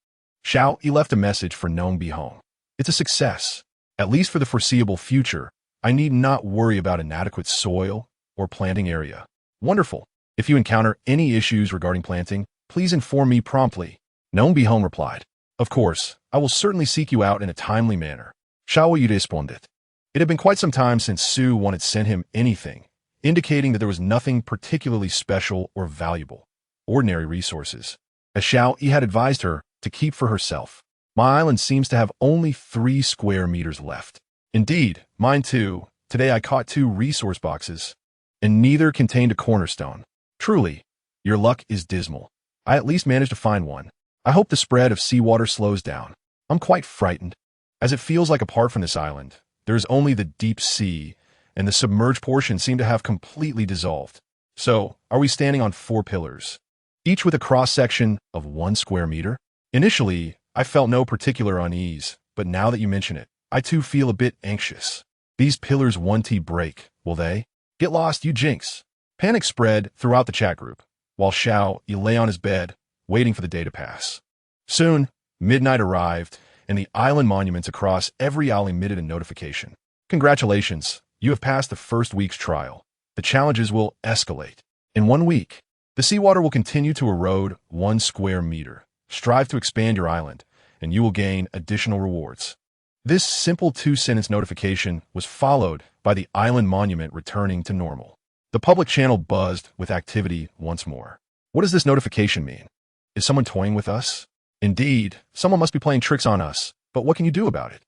Xiao Yi left a message for Gnome Be Home. It's a success. At least for the foreseeable future, I need not worry about inadequate soil or planting area. Wonderful. If you encounter any issues regarding planting, please inform me promptly. Gnome Be Home replied. Of course, I will certainly seek you out in a timely manner. Xiao Yi responded. It had been quite some time since Suwon had sent him anything, indicating that there was nothing particularly special or valuable, ordinary resources, as Xiao Yi had advised her to keep for herself. My island seems to have only 3 square meters left. Indeed, mine too. Today I caught 2 resource boxes, and neither contained a cornerstone. Truly, your luck is dismal. I at least managed to find one. I hope the spread of seawater slows down. I'm quite frightened, as it feels like apart from this island, there is only the deep sea, and the submerged portions seem to have completely dissolved. So, are we standing on 4 pillars, each with a cross-section of 1 square meter? Initially, I felt no particular unease, but now that you mention it, I too feel a bit anxious. These pillars won't break, will they? Get lost, you jinx. Panic spread throughout the chat group, while Xiao Yi lay on his bed, waiting for the day to pass. Soon, midnight arrived, and the island monuments across every isle emitted a notification. Congratulations, you have passed the first week's trial. The challenges will escalate. In 1 week, the seawater will continue to erode 1 square meter. Strive to expand your island, and you will gain additional rewards. This simple 2-sentence notification was followed by the island monument returning to normal. The public channel buzzed with activity once more. What does this notification mean? Is someone toying with us? Indeed, someone must be playing tricks on us, but what can you do about it?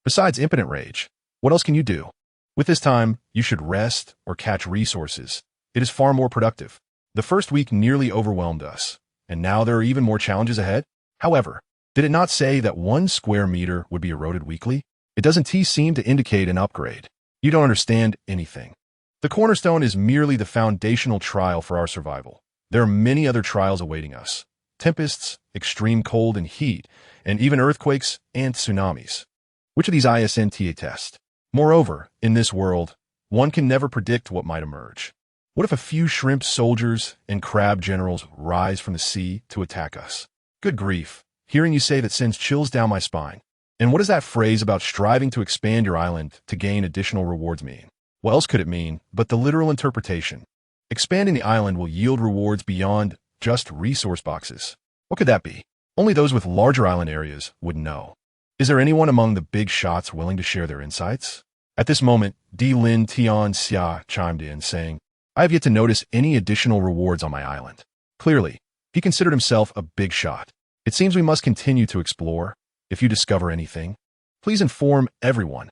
Besides impotent rage, what else can you do? With this time, you should rest or catch resources. It is far more productive. The first week nearly overwhelmed us, and now there are even more challenges ahead. However, did it not say that 1 square meter would be eroded weekly? It doesn't seem to indicate an upgrade. You don't understand anything. The cornerstone is merely the foundational trial for our survival. There are many other trials awaiting us. Tempests, extreme cold and heat, and even earthquakes and tsunamis. Which of these ISNTA test? Moreover, in this world, one can never predict what might emerge. What if a few shrimp soldiers and crab generals rise from the sea to attack us? Good grief, hearing you say that sends chills down my spine. And what does that phrase about striving to expand your island to gain additional rewards mean? What else could it mean but the literal interpretation? Expanding the island will yield rewards beyond just resource boxes. What could that be? Only those with larger island areas would know. Is there anyone among the big shots willing to share their insights? At this moment, Lin Tian Xia chimed in, saying, I have yet to notice any additional rewards on my island. Clearly, he considered himself a big shot. It seems we must continue to explore. If you discover anything, please inform everyone.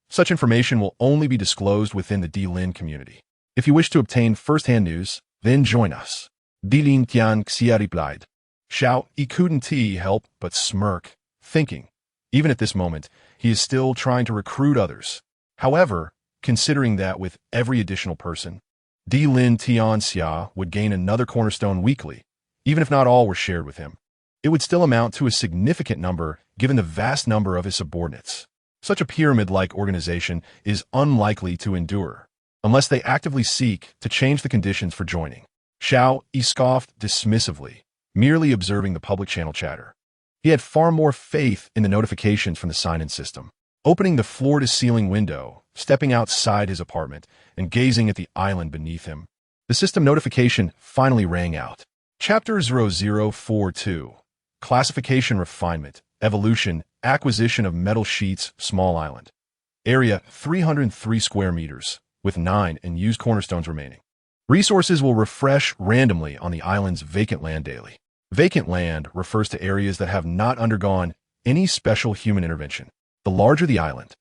Such information will only be disclosed within the Lin community. If you wish to obtain first-hand news, then join us. Lin Tian Xia replied. Xiao Yi couldn't help but smirk, thinking, even at this moment, he is still trying to recruit others. However, considering that with every additional person, Lin Tian Xia would gain another cornerstone weekly, even if not all were shared with him. It would still amount to a significant number given the vast number of his subordinates. Such a pyramid-like organization is unlikely to endure, unless they actively seek to change the conditions for joining. Xiao Yi scoffed dismissively, merely observing the public channel chatter. He had far more faith in the notifications from the sign-in system. Opening the floor-to-ceiling window, stepping outside his apartment, and gazing at the island beneath him, the system notification finally rang out. Chapter 0042, Classification Refinement, Evolution, Acquisition of Metal Sheets, Small Island. Area 303 square meters, with 9 unused cornerstones remaining. Resources will refresh randomly on the island's vacant land daily. Vacant land refers to areas that have not undergone any special human intervention. The larger the island,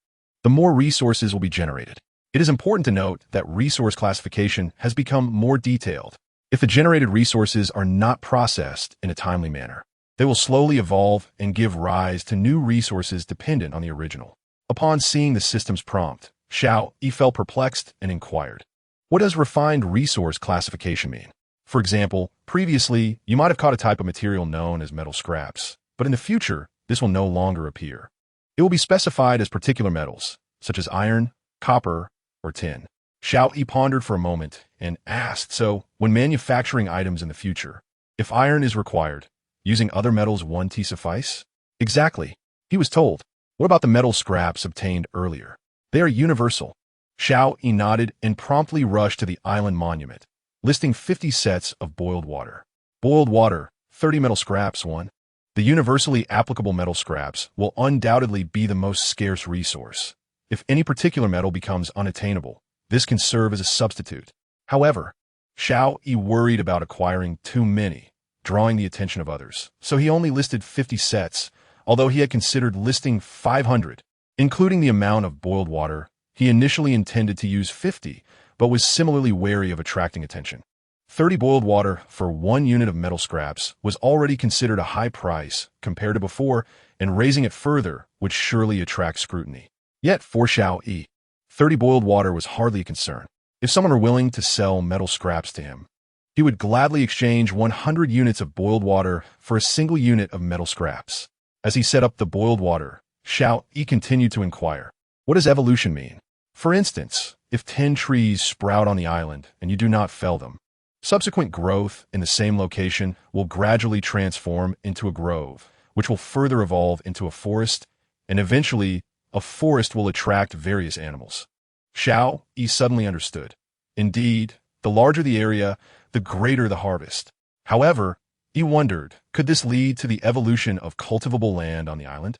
the more resources will be generated. It is important to note that resource classification has become more detailed. If the generated resources are not processed in a timely manner, they will slowly evolve and give rise to new resources dependent on the original. Upon seeing the system's prompt, Xiao Yi felt perplexed and inquired, what does refined resource classification mean? For example, previously, you might have caught a type of material known as metal scraps, but in the future, this will no longer appear. It will be specified as particular metals, such as iron, copper, or tin. Xiao Yi pondered for a moment and asked, so, when manufacturing items in the future, if iron is required, using other metals won't suffice? Exactly, he was told. What about the metal scraps obtained earlier? They are universal. Xiao Yi nodded and promptly rushed to the island monument, listing 50 sets of boiled water. Boiled water, 30 metal scraps, 1. The universally applicable metal scraps will undoubtedly be the most scarce resource. If any particular metal becomes unattainable, this can serve as a substitute. However, Xiao Yi worried about acquiring too many, drawing the attention of others, so he only listed 50 sets, although he had considered listing 500. Including the amount of boiled water, he initially intended to use 50, but was similarly wary of attracting attention. 30 boiled water for 1 unit of metal scraps was already considered a high price compared to before, and raising it further would surely attract scrutiny. Yet for Xiao Yi, 30 boiled water was hardly a concern. If someone were willing to sell metal scraps to him, he would gladly exchange 100 units of boiled water for a single unit of metal scraps. As he set up the boiled water, Xiao Yi continued to inquire, what does evolution mean? For instance, if 10 trees sprout on the island and you do not fell them, subsequent growth in the same location will gradually transform into a grove, which will further evolve into a forest, and eventually a forest will attract various animals. Xiao Yi suddenly understood. Indeed, the larger the area, the greater the harvest. However, he wondered, could this lead to the evolution of cultivable land on the island?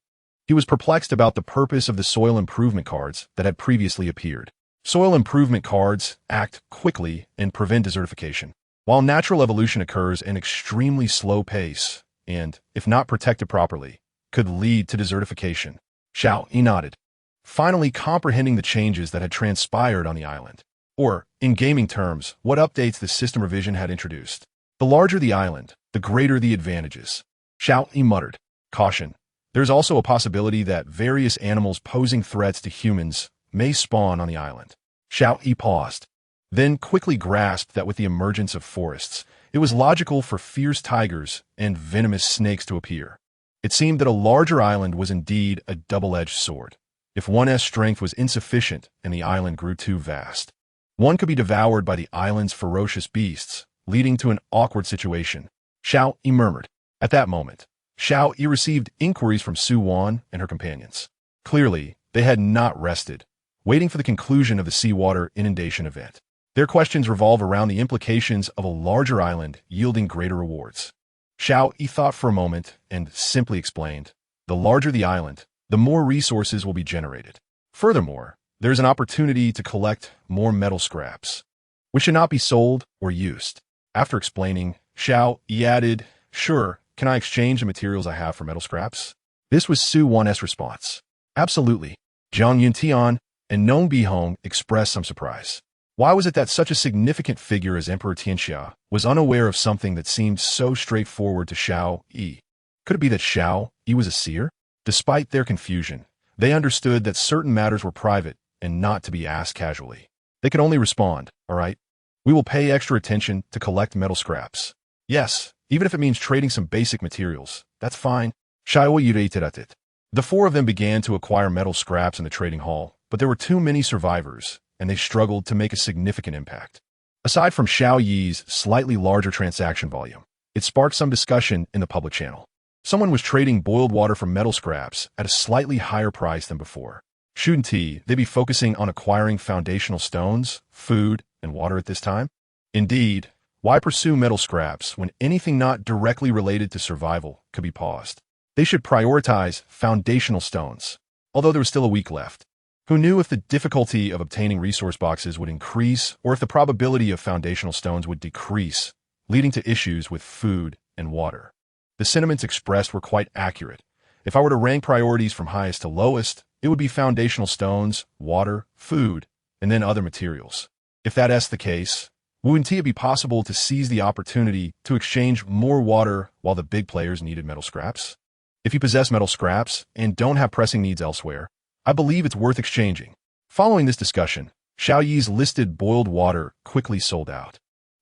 He was perplexed about the purpose of the soil improvement cards that had previously appeared. Soil improvement cards act quickly and prevent desertification, while natural evolution occurs at an extremely slow pace and, if not protected properly, could lead to desertification. Xiao Yi nodded, finally comprehending the changes that had transpired on the island. Or, in gaming terms, what updates the system revision had introduced. The larger the island, the greater the advantages. Xiao Yi muttered, caution. There's also a possibility that various animals posing threats to humans may spawn on the island. Xiao Yi paused, then quickly grasped that with the emergence of forests, it was logical for fierce tigers and venomous snakes to appear. It seemed that a larger island was indeed a double-edged sword. If one's strength was insufficient and the island grew too vast, one could be devoured by the island's ferocious beasts, leading to an awkward situation. Xiao Yi murmured. At that moment, Xiao Yi received inquiries from Su Wan and her companions. Clearly, they had not rested, waiting for the conclusion of the seawater inundation event. Their questions revolve around the implications of a larger island yielding greater rewards. Xiao Yi thought for a moment and simply explained, the larger the island, the more resources will be generated. Furthermore, there's an opportunity to collect more metal scraps, which should not be sold or used. After explaining, Xiao Yi added, sure, can I exchange the materials I have for metal scraps? This was Su Wan's response. Absolutely. Zhang Yuntian and Nong Bihong expressed some surprise. Why was it that such a significant figure as Emperor Tianxia was unaware of something that seemed so straightforward to Xiao Yi? Could it be that Xiao Yi was a seer? Despite their confusion, they understood that certain matters were private and not to be asked casually. They could only respond, all right, we will pay extra attention to collect metal scraps. Yes, even if it means trading some basic materials, that's fine. Xiao Yi reiterated. The four of them began to acquire metal scraps in the trading hall, but there were too many survivors, and they struggled to make a significant impact. Aside from Xiao Yi's slightly larger transaction volume, it sparked some discussion in the public channel. Someone was trading boiled water for metal scraps at a slightly higher price than before. Shouldn't they be focusing on acquiring foundational stones, food, and water at this time? Indeed, why pursue metal scraps when anything not directly related to survival could be paused? They should prioritize foundational stones, although there was still a week left. Who knew if the difficulty of obtaining resource boxes would increase or if the probability of foundational stones would decrease, leading to issues with food and water? The sentiments expressed were quite accurate. If I were to rank priorities from highest to lowest, it would be foundational stones, water, food, and then other materials. If that's the case, wouldn't it be possible to seize the opportunity to exchange more water while the big players needed metal scraps? If you possess metal scraps and don't have pressing needs elsewhere, I believe it's worth exchanging. Following this discussion, Xiao Yi's listed boiled water quickly sold out.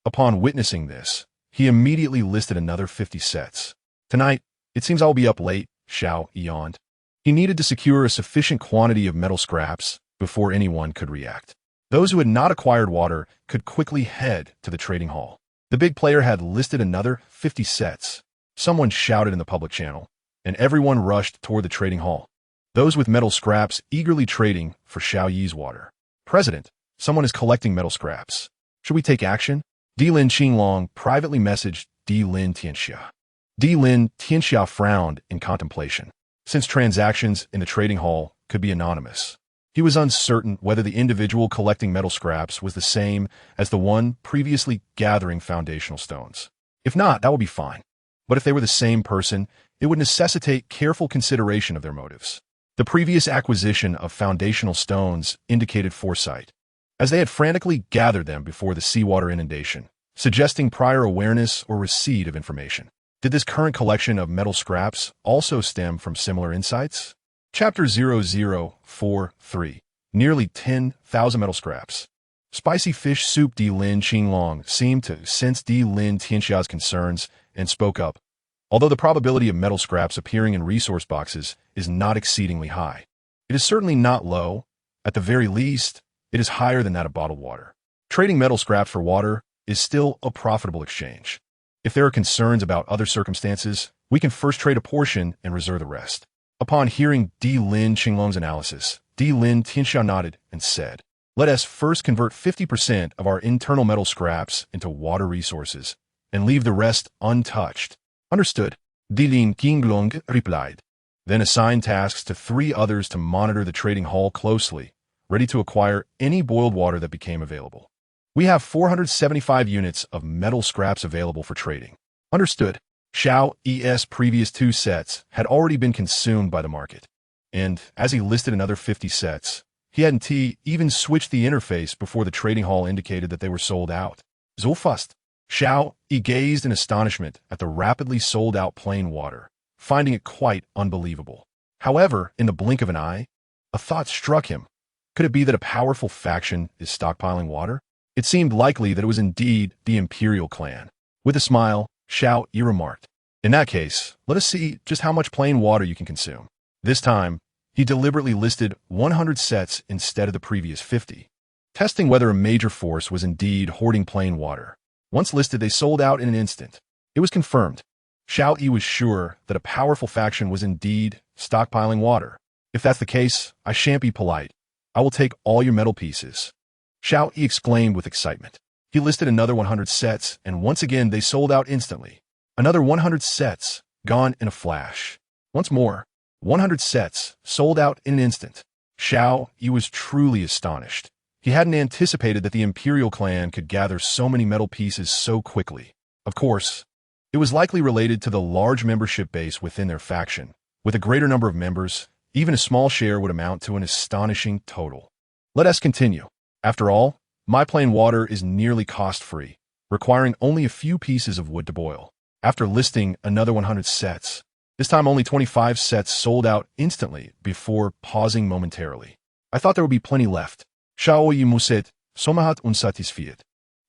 Upon witnessing this, he immediately listed another 50 sets. Tonight, it seems I'll be up late, Xiao Yi yawned. He needed to secure a sufficient quantity of metal scraps before anyone could react. Those who had not acquired water could quickly head to the trading hall. The big player had listed another 50 sets. Someone shouted in the public channel, and everyone rushed toward the trading hall. Those with metal scraps eagerly trading for Xiao Yi's water. President, someone is collecting metal scraps. Should we take action? Lin Qinglong privately messaged Lin Tianxia. Lin Tianxia frowned in contemplation, since transactions in the trading hall could be anonymous. He was uncertain whether the individual collecting metal scraps was the same as the one previously gathering foundational stones. If not, that would be fine. But if they were the same person, it would necessitate careful consideration of their motives. The previous acquisition of foundational stones indicated foresight, as they had frantically gathered them before the seawater inundation, suggesting prior awareness or receipt of information. Did this current collection of metal scraps also stem from similar insights? Chapter 0043. Nearly 10,000 metal scraps. Spicy fish soup. Di Lin Qinglong seemed to sense Di Lin Tianxia's concerns and spoke up. Although the probability of metal scraps appearing in resource boxes is not exceedingly high, it is certainly not low. At the very least, it is higher than that of bottled water. Trading metal scraps for water is still a profitable exchange. If there are concerns about other circumstances, we can first trade a portion and reserve the rest. Upon hearing Di Lin Qinglong's analysis, Di Lin Tianxia nodded and said, "Let us first convert 50% of our internal metal scraps into water resources and leave the rest untouched." Understood, Di Lin Qinglong replied. Then assign tasks to 3 others to monitor the trading hall closely, ready to acquire any boiled water that became available. We have 475 units of metal scraps available for trading. Understood. Xiao Yi's previous 2 sets had already been consumed by the market, and as he listed another 50 sets, he hadn't even switched the interface before the trading hall indicated that they were sold out. So fast. Xiao Yi gazed in astonishment at the rapidly sold-out plain water, finding it quite unbelievable. However, in the blink of an eye, a thought struck him. Could it be that a powerful faction is stockpiling water? It seemed likely that it was indeed the Imperial clan. With a smile, Xiao Yi remarked, "In that case, let us see just how much plain water you can consume." This time, he deliberately listed 100 sets instead of the previous 50, testing whether a major force was indeed hoarding plain water. Once listed, they sold out in an instant. It was confirmed. Xiao Yi was sure that a powerful faction was indeed stockpiling water. "If that's the case, I shan't be polite. I will take all your metal pieces." Xiao Yi exclaimed with excitement. He listed another 100 sets, and once again they sold out instantly. Another 100 sets, gone in a flash. Once more, 100 sets, sold out in an instant. Xiao Yi was truly astonished. He hadn't anticipated that the Imperial clan could gather so many metal pieces so quickly. Of course, it was likely related to the large membership base within their faction. With a greater number of members, even a small share would amount to an astonishing total. Let us continue. After all, my plain water is nearly cost-free, requiring only a few pieces of wood to boil. After listing another 100 sets, this time only 25 sets sold out instantly before pausing momentarily. I thought there would be plenty left. Xiao Yi muset, somahat unsatisfied,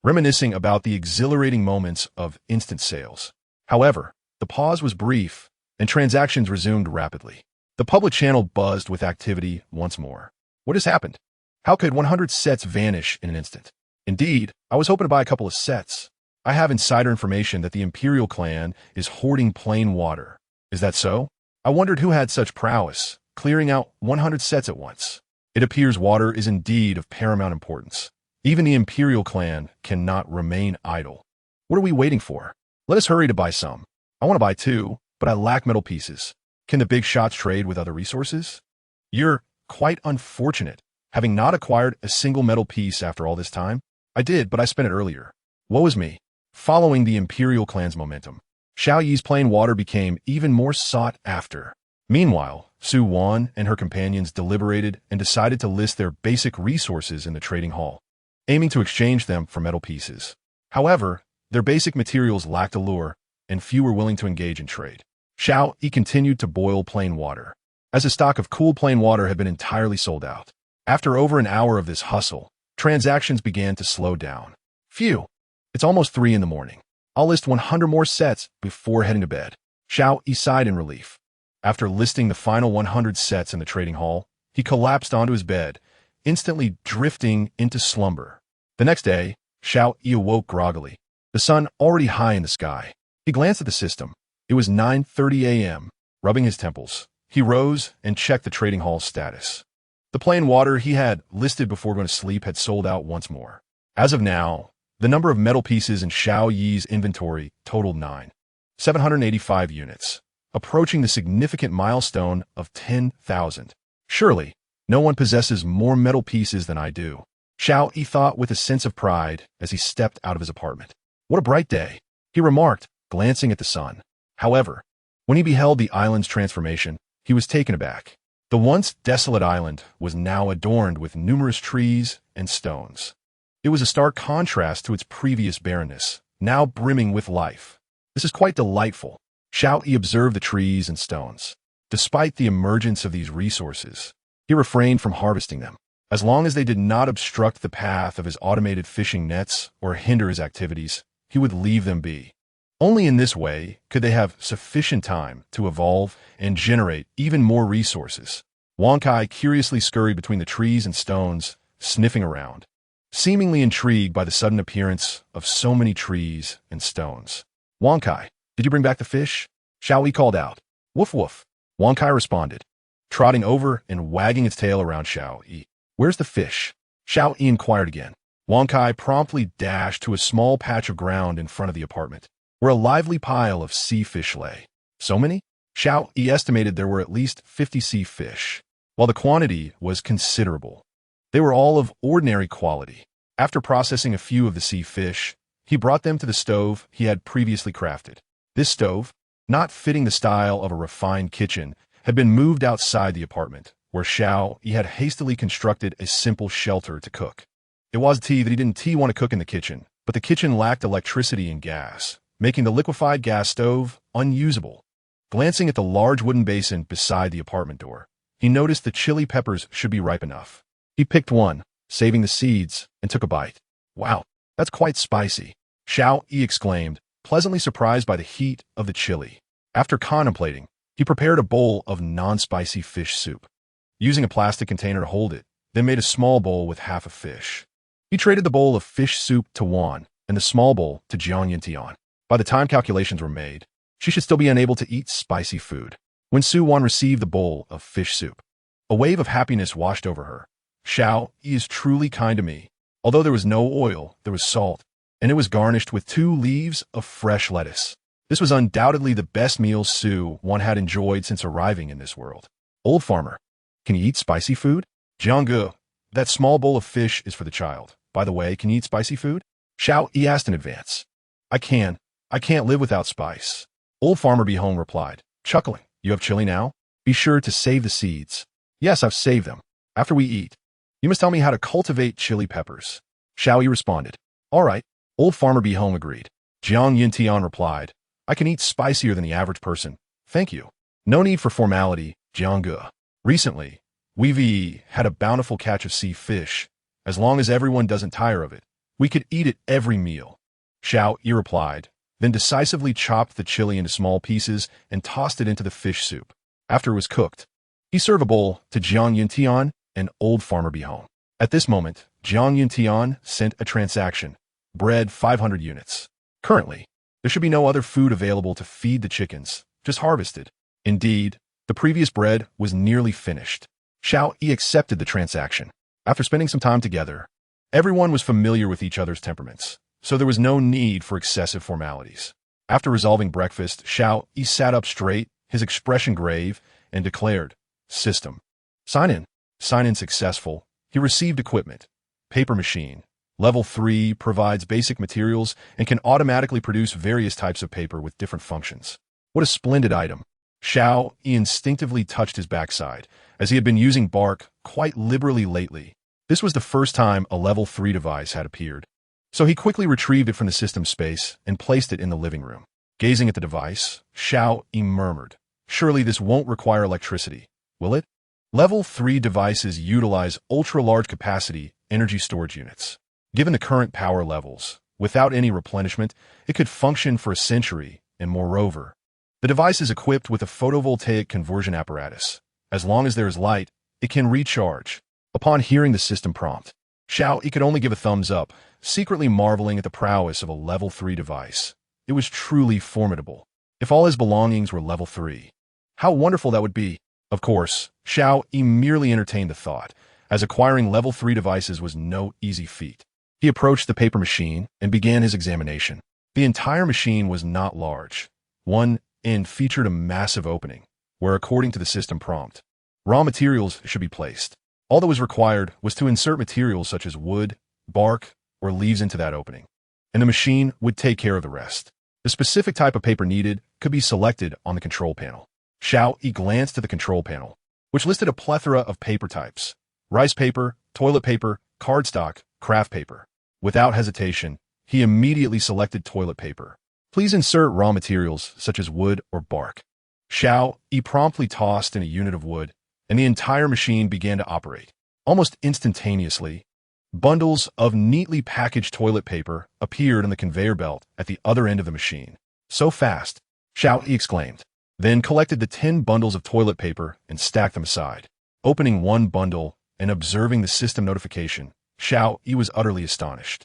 reminiscing about the exhilarating moments of instant sales. However, the pause was brief, and transactions resumed rapidly. The public channel buzzed with activity once more. What has happened? How could 100 sets vanish in an instant? Indeed, I was hoping to buy a couple of sets. I have insider information that the Imperial clan is hoarding plain water. Is that so? I wondered who had such prowess, clearing out 100 sets at once. It appears water is indeed of paramount importance. Even the Imperial clan cannot remain idle. What are we waiting for? Let us hurry to buy some. I want to buy 2, but I lack metal pieces. Can the big shots trade with other resources? You're quite unfortunate, having not acquired a single metal piece after all this time. I did, but I spent it earlier. Woe is me. Following the Imperial clan's momentum, Xiao Yi's plain water became even more sought after. Meanwhile, Su Wan and her companions deliberated and decided to list their basic resources in the trading hall, aiming to exchange them for metal pieces. However, their basic materials lacked allure, and few were willing to engage in trade. Xiao Yi continued to boil plain water, as a stock of cool plain water had been entirely sold out. After over an hour of this hustle, transactions began to slow down. Phew! It's almost 3 in the morning. I'll list 100 more sets before heading to bed. Xiao Yi sighed in relief. After listing the final 100 sets in the trading hall, he collapsed onto his bed, instantly drifting into slumber. The next day, Xiao Yi awoke groggily, the sun already high in the sky. He glanced at the system. It was 9:30 a.m. Rubbing his temples, he rose and checked the trading hall's status. The plain water he had listed before going to sleep had sold out once more. As of now, the number of metal pieces in Xiao Yi's inventory totaled 9,785 units, approaching the significant milestone of 10,000. Surely, no one possesses more metal pieces than I do, Xiao Yi thought with a sense of pride as he stepped out of his apartment. What a bright day, he remarked, glancing at the sun. However, when he beheld the island's transformation, he was taken aback. The once desolate island was now adorned with numerous trees and stones. It was a stark contrast to its previous barrenness, now brimming with life. This is quite delightful. Xiao Yi observed the trees and stones. Despite the emergence of these resources, he refrained from harvesting them. As long as they did not obstruct the path of his automated fishing nets or hinder his activities, he would leave them be. Only in this way could they have sufficient time to evolve and generate even more resources. Wang Kai curiously scurried between the trees and stones, sniffing around, seemingly intrigued by the sudden appearance of so many trees and stones. Wang Kai, did you bring back the fish? Xiao Yi called out. Woof woof. Wang Kai responded, trotting over and wagging its tail around Xiao Yi. Where's the fish? Xiao Yi inquired again. Wang Kai promptly dashed to a small patch of ground in front of the apartment, where a lively pile of sea fish lay. So many? Xiao Yi estimated there were at least 50 sea fish. While the quantity was considerable, they were all of ordinary quality. After processing a few of the sea fish, he brought them to the stove he had previously crafted. This stove, not fitting the style of a refined kitchen, had been moved outside the apartment, where Xiao Yi had hastily constructed a simple shelter to cook. It was that he didn't want to cook in the kitchen, but the kitchen lacked electricity and gas, making the liquefied gas stove unusable. Glancing at the large wooden basin beside the apartment door, he noticed the chili peppers should be ripe enough. He picked one, saving the seeds, and took a bite. Wow, that's quite spicy, Xiao Yi exclaimed, pleasantly surprised by the heat of the chili. After contemplating, he prepared a bowl of non-spicy fish soup. Using a plastic container to hold it, then made a small bowl with half a fish. He traded the bowl of fish soup to Wan and the small bowl to Jiang Yintian. By the time calculations were made, she should still be unable to eat spicy food. When Su Wan received the bowl of fish soup, a wave of happiness washed over her. Xiao Yi is truly kind to me. Although there was no oil, there was salt, and it was garnished with 2 leaves of fresh lettuce. This was undoubtedly the best meal Su Wan had enjoyed since arriving in this world. Old farmer, can you eat spicy food? Jiangge, that small bowl of fish is for the child. By the way, can you eat spicy food? Xiao Yi asked in advance. I can. I can't live without spice. Old farmer Behong replied, chuckling. You have chili now? Be sure to save the seeds. Yes, I've saved them. After we eat, you must tell me how to cultivate chili peppers. Xiao Yi responded. All right. Old farmer Behong agreed. Jiang Yintian replied, I can eat spicier than the average person. Thank you. No need for formality, Jiangge. Recently, we've had a bountiful catch of sea fish. As long as everyone doesn't tire of it, we could eat it every meal. Xiao Yi replied, then decisively chopped the chili into small pieces and tossed it into the fish soup. After it was cooked, he served a bowl to Jiang Yintian and old farmer Behong. At this moment, Jiang Yintian sent a transaction, bread 500 units. Currently, there should be no other food available to feed the chickens, just harvested. Indeed, the previous bread was nearly finished. Xiao Yi accepted the transaction. After spending some time together, everyone was familiar with each other's temperaments, so there was no need for excessive formalities. After resolving breakfast, Xiao Yi sat up straight, his expression grave, and declared, System. Sign in. Sign in successful. He received equipment. Paper machine. Level 3 provides basic materials and can automatically produce various types of paper with different functions. What a splendid item. Xiao Yi instinctively touched his backside, as he had been using bark quite liberally lately. This was the first time a level 3 device had appeared. So he quickly retrieved it from the system space and placed it in the living room. Gazing at the device, Xiao Yi murmured, surely this won't require electricity, will it? Level 3 devices utilize ultra-large capacity energy storage units. Given the current power levels, without any replenishment, it could function for a century, and moreover, the device is equipped with a photovoltaic conversion apparatus. As long as there is light, it can recharge. Upon hearing the system prompt, Xiao Yi could only give a thumbs up, secretly marveling at the prowess of a level 3 device. It was truly formidable. If all his belongings were level 3, how wonderful that would be. Of course, Xiao Yi merely entertained the thought, as acquiring level 3 devices was no easy feat. He approached the paper machine and began his examination. The entire machine was not large. One end featured a massive opening, where according to the system prompt, raw materials should be placed. All that was required was to insert materials such as wood, bark, or leaves into that opening, and the machine would take care of the rest. The specific type of paper needed could be selected on the control panel. Xiao Yi glanced at the control panel, which listed a plethora of paper types: rice paper, toilet paper, cardstock, craft paper. Without hesitation, he immediately selected toilet paper. Please insert raw materials such as wood or bark. Xiao Yi promptly tossed in a unit of wood, and the entire machine began to operate. Almost instantaneously, bundles of neatly packaged toilet paper appeared on the conveyor belt at the other end of the machine. So fast, Xiao Yi exclaimed, then collected the 10 bundles of toilet paper and stacked them aside. Opening one bundle and observing the system notification, Xiao Yi was utterly astonished.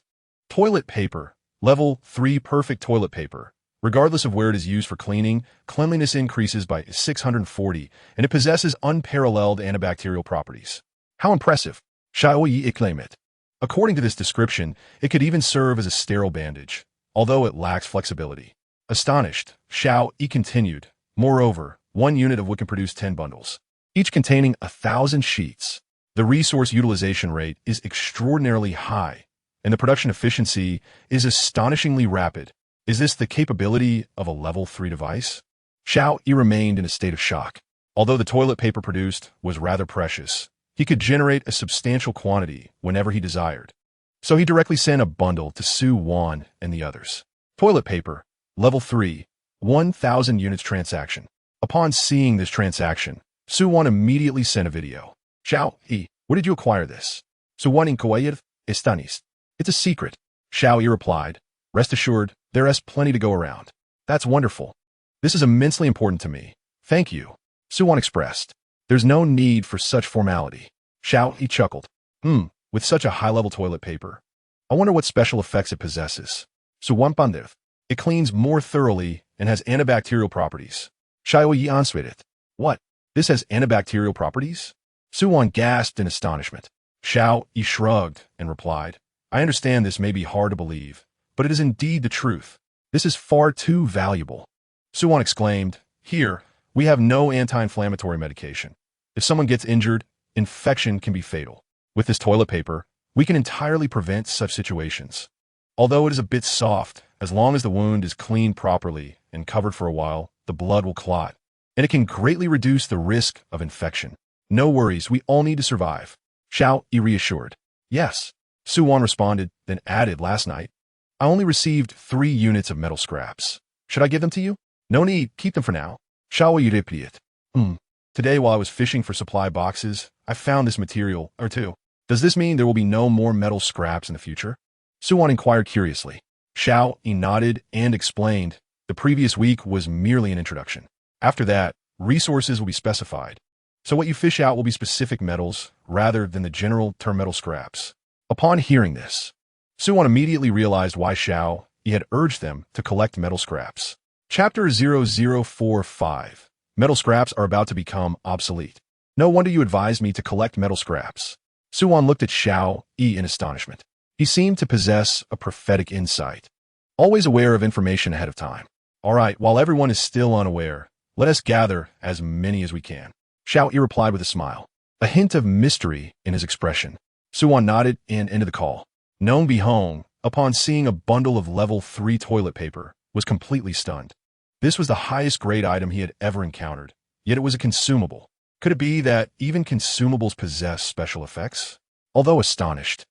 Toilet paper, level 3 perfect toilet paper. Regardless of where it is used for cleaning, cleanliness increases by 640, and it possesses unparalleled antibacterial properties. How impressive! Xiao Yi exclaimed. According to this description, it could even serve as a sterile bandage, although it lacks flexibility. Astonished, Xiao Yi continued, moreover, one unit of wood can produce 10 bundles, each containing 1,000 sheets. The resource utilization rate is extraordinarily high, and the production efficiency is astonishingly rapid. Is this the capability of a level 3 device? Xiao Yi remained in a state of shock. Although the toilet paper produced was rather precious, he could generate a substantial quantity whenever he desired. So he directly sent a bundle to Su Wan and the others. Toilet paper, level 3, 1,000 units transaction. Upon seeing this transaction, Su Wan immediately sent a video. Xiao Yi, where did you acquire this? Su Wan in Kuwait, Estanis. It's a secret. Xiao Yi replied, rest assured, there is plenty to go around. That's wonderful. This is immensely important to me. Thank you. Su Wan expressed. There's no need for such formality. Xiao Yi chuckled. With such a high-level toilet paper. I wonder what special effects it possesses. Su Wan pandev. It cleans more thoroughly and has antibacterial properties. Xiao Yi answered it. What? This has antibacterial properties? Su Wan gasped in astonishment. Xiao Yi shrugged and replied, I understand this may be hard to believe, but it is indeed the truth. This is far too valuable. Su Wan exclaimed, Here, we have no anti-inflammatory medication. If someone gets injured, infection can be fatal. With this toilet paper, we can entirely prevent such situations. Although it is a bit soft, as long as the wound is cleaned properly and covered for a while, the blood will clot, and it can greatly reduce the risk of infection. No worries, we all need to survive. Xiao Yi reassured. Yes. Su Wan responded, then added last night. I only received 3 units of metal scraps. Should I give them to you? No need, keep them for now. Xiao Yi replied. Today while I was fishing for supply boxes, I found this material, or 2. Does this mean there will be no more metal scraps in the future? Su Wan inquired curiously. Xiao Yi nodded and explained, the previous week was merely an introduction. After that, resources will be specified. So what you fish out will be specific metals, rather than the general term metal scraps. Upon hearing this, Su Wan immediately realized why Xiao Yi had urged them to collect metal scraps. Chapter 0045. Metal scraps are about to become obsolete. No wonder you advised me to collect metal scraps. Su Wan looked at Xiao Yi in astonishment. He seemed to possess a prophetic insight, always aware of information ahead of time. All right, while everyone is still unaware, let us gather as many as we can. Xiao Yi replied with a smile, a hint of mystery in his expression. Su Wan nodded and ended the call. Known Bihong, upon seeing a bundle of level 3 toilet paper, was completely stunned. This was the highest grade item he had ever encountered, yet it was a consumable. Could it be that even consumables possess special effects? Although astonished,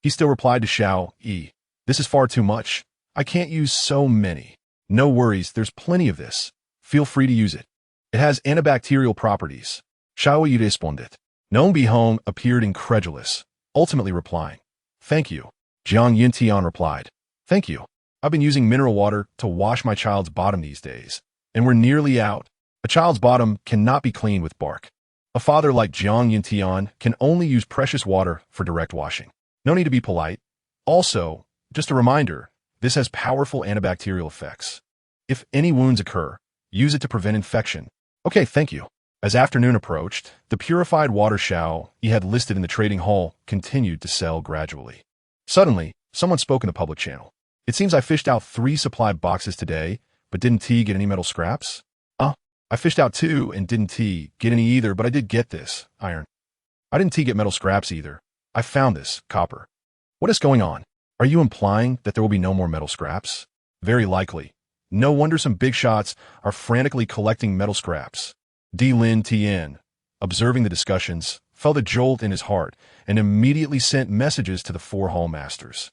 he still replied to Xiao Yi, this is far too much. I can't use so many. No worries, there's plenty of this. Feel free to use it. It has antibacterial properties. Xiao Yi responded. Known Bihong appeared incredulous, ultimately replying, Thank you. Jiang Yintian replied, Thank you. I've been using mineral water to wash my child's bottom these days, and we're nearly out. A child's bottom cannot be cleaned with bark. A father like Jiang Yintian can only use precious water for direct washing. No need to be polite. Also, just a reminder, this has powerful antibacterial effects. If any wounds occur, use it to prevent infection. Okay, thank you. As afternoon approached, the purified water Xiao Yi had listed in the trading hall continued to sell gradually. Suddenly, someone spoke in the public channel. It seems I fished out 3 supply boxes today, but didn't T get any metal scraps? I fished out 2 and didn't T get any either, but I did get this, iron. I didn't T get metal scraps either. I found this, copper. What is going on? Are you implying that there will be no more metal scraps? Very likely. No wonder some big shots are frantically collecting metal scraps. D. Lin Tien, observing the discussions, felt a jolt in his heart and immediately sent messages to the 4 hall masters.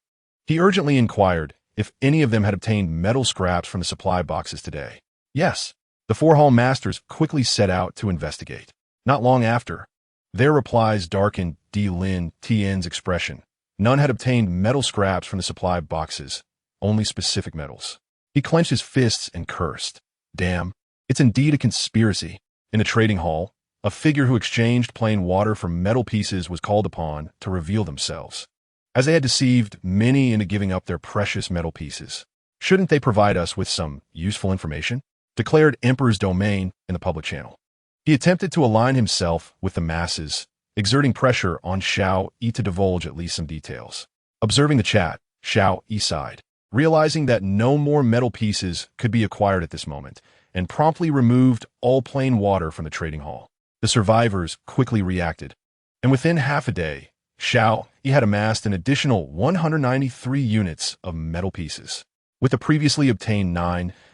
He urgently inquired if any of them had obtained metal scraps from the supply boxes today. Yes. The four hall masters quickly set out to investigate. Not long after, their replies darkened D. Lin Tian's expression. None had obtained metal scraps from the supply boxes, only specific metals. He clenched his fists and cursed. Damn, it's indeed a conspiracy. In the trading hall, a figure who exchanged plain water for metal pieces was called upon to reveal themselves, as they had deceived many into giving up their precious metal pieces. Shouldn't they provide us with some useful information? Declared Emperor's Domain in the public channel. He attempted to align himself with the masses, exerting pressure on Xiao Yi to divulge at least some details. Observing the chat, Xiao Yi sighed, realizing that no more metal pieces could be acquired at this moment, and promptly removed all plain water from the trading hall. The survivors quickly reacted, and within half a day, Xiao Yi had amassed an additional 193 units of metal pieces. With the previously obtained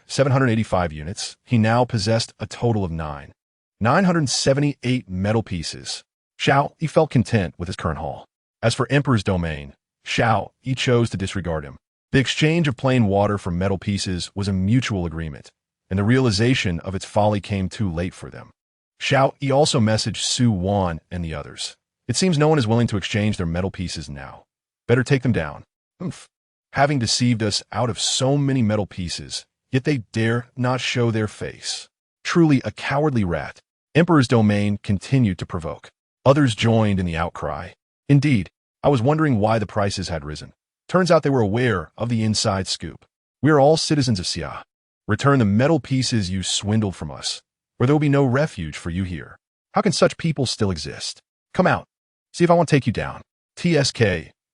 785 units, he now possessed a total of 978 metal pieces. Xiao Yi felt content with his current haul. As for Emperor's Domain, Xiao Yi chose to disregard him. The exchange of plain water for metal pieces was a mutual agreement, and the realization of its folly came too late for them. Xiao Yi also messaged Su Wan and the others. It seems no one is willing to exchange their metal pieces now. Better take them down. Humph. Having deceived us out of so many metal pieces, yet they dare not show their face. Truly a cowardly rat. Emperor's Domain continued to provoke. Others joined in the outcry. Indeed, I was wondering why the prices had risen. Turns out they were aware of the inside scoop. We are all citizens of Xia. Return the metal pieces you swindled from us, or there will be no refuge for you here. How can such people still exist? Come out. See if I won't take you down. TSK,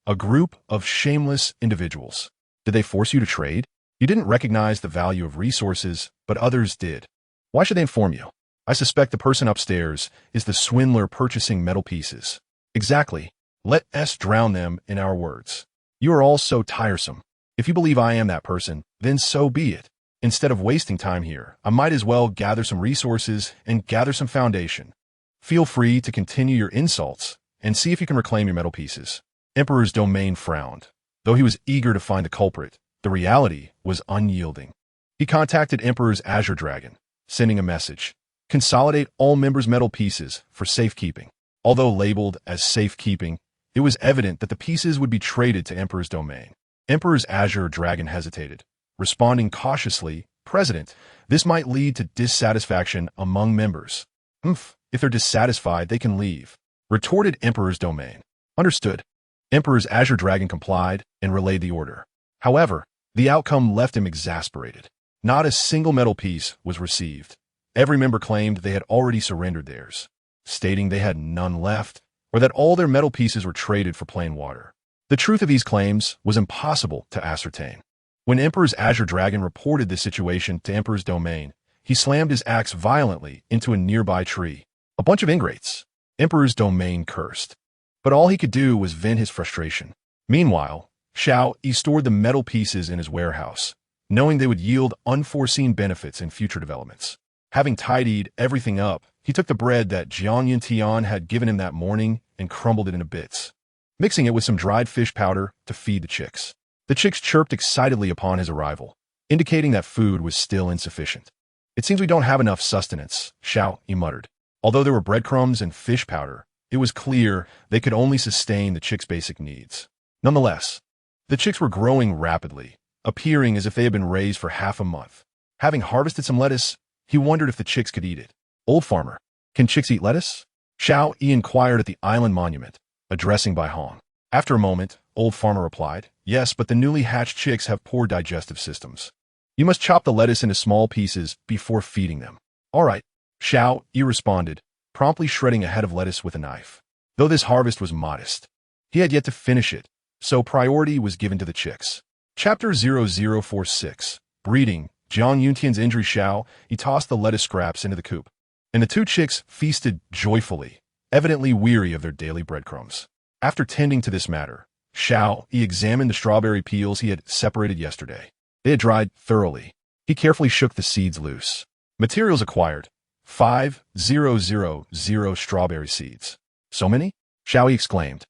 a group of shameless individuals. Did they force you to trade? You didn't recognize the value of resources, but others did. Why should they inform you? I suspect the person upstairs is the swindler purchasing metal pieces. Exactly. Let us drown them in our words. You are all so tiresome. If you believe I am that person, then so be it. Instead of wasting time here, I might as well gather some resources and gather some foundation. Feel free to continue your insults and see if you can reclaim your metal pieces. Emperor's Domain frowned. Though he was eager to find the culprit, the reality was unyielding. He contacted Emperor's Azure Dragon, sending a message. Consolidate all members' metal pieces for safekeeping. Although labeled as safekeeping, it was evident that the pieces would be traded to Emperor's Domain. Emperor's Azure Dragon hesitated, responding cautiously, President, this might lead to dissatisfaction among members. If they're dissatisfied, they can leave. Retorted Emperor's Domain. Understood. Emperor's Azure Dragon complied and relayed the order. However, the outcome left him exasperated. Not a single metal piece was received. Every member claimed they had already surrendered theirs, stating they had none left, or that all their metal pieces were traded for plain water. The truth of these claims was impossible to ascertain. When Emperor's Azure Dragon reported this situation to Emperor's Domain, he slammed his axe violently into a nearby tree. A bunch of ingrates. Emperor's Domain cursed. But all he could do was vent his frustration. Meanwhile, Xiao Yi stored the metal pieces in his warehouse, knowing they would yield unforeseen benefits in future developments. Having tidied everything up, he took the bread that Jiang Yuntian had given him that morning and crumbled it into bits, mixing it with some dried fish powder to feed the chicks. The chicks chirped excitedly upon his arrival, indicating that food was still insufficient. It seems we don't have enough sustenance, Xiao Yi muttered. Although there were breadcrumbs and fish powder, it was clear they could only sustain the chicks' basic needs. Nonetheless, the chicks were growing rapidly, appearing as if they had been raised for half a month. Having harvested some lettuce, he wondered if the chicks could eat it. Old farmer, can chicks eat lettuce? Xiao Yi inquired at the island monument, addressing Bai Hong. After a moment, old farmer replied, yes, but the newly hatched chicks have poor digestive systems. You must chop the lettuce into small pieces before feeding them. All right, Xiao Yi responded, promptly shredding a head of lettuce with a knife. Though this harvest was modest, he had yet to finish it, so priority was given to the chicks. Chapter 0046, Breeding. Jiang Yuntian's injury. Xiao Yi tossed the lettuce scraps into the coop, and the two chicks feasted joyfully, evidently weary of their daily breadcrumbs. After tending to this matter, Xiao Yi examined the strawberry peels he had separated yesterday. They had dried thoroughly. He carefully shook the seeds loose. Materials acquired: 5,000 strawberry seeds. So many? Xiao Yi exclaimed.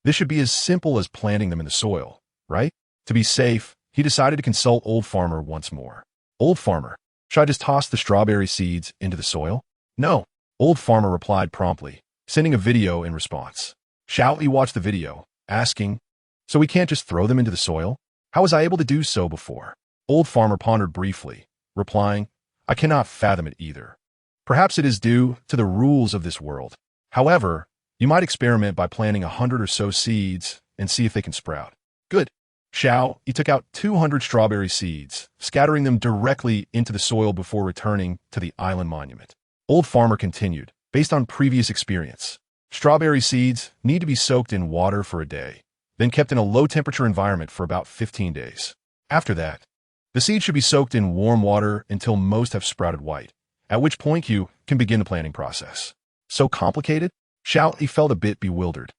This should be as simple as planting them in the soil, right? To be safe, he decided to consult Old Farmer once more. Old Farmer, should I just toss the strawberry seeds into the soil? No, Old Farmer replied promptly, sending a video in response. Xiao Yi watched the video, asking, so we can't just throw them into the soil? How was I able to do so before? Old Farmer pondered briefly, replying, I cannot fathom it either. Perhaps it is due to the rules of this world. However, you might experiment by planting 100 or so seeds and see if they can sprout. Good. Xiao Yi took out 200 strawberry seeds, scattering them directly into the soil before returning to the island monument. Old Farmer continued, based on previous experience. Strawberry seeds need to be soaked in water for a day, then kept in a low-temperature environment for about 15 days. After that, the seeds should be soaked in warm water until most have sprouted white, at which point you can begin the planting process. So complicated? Xiao Yi felt a bit bewildered.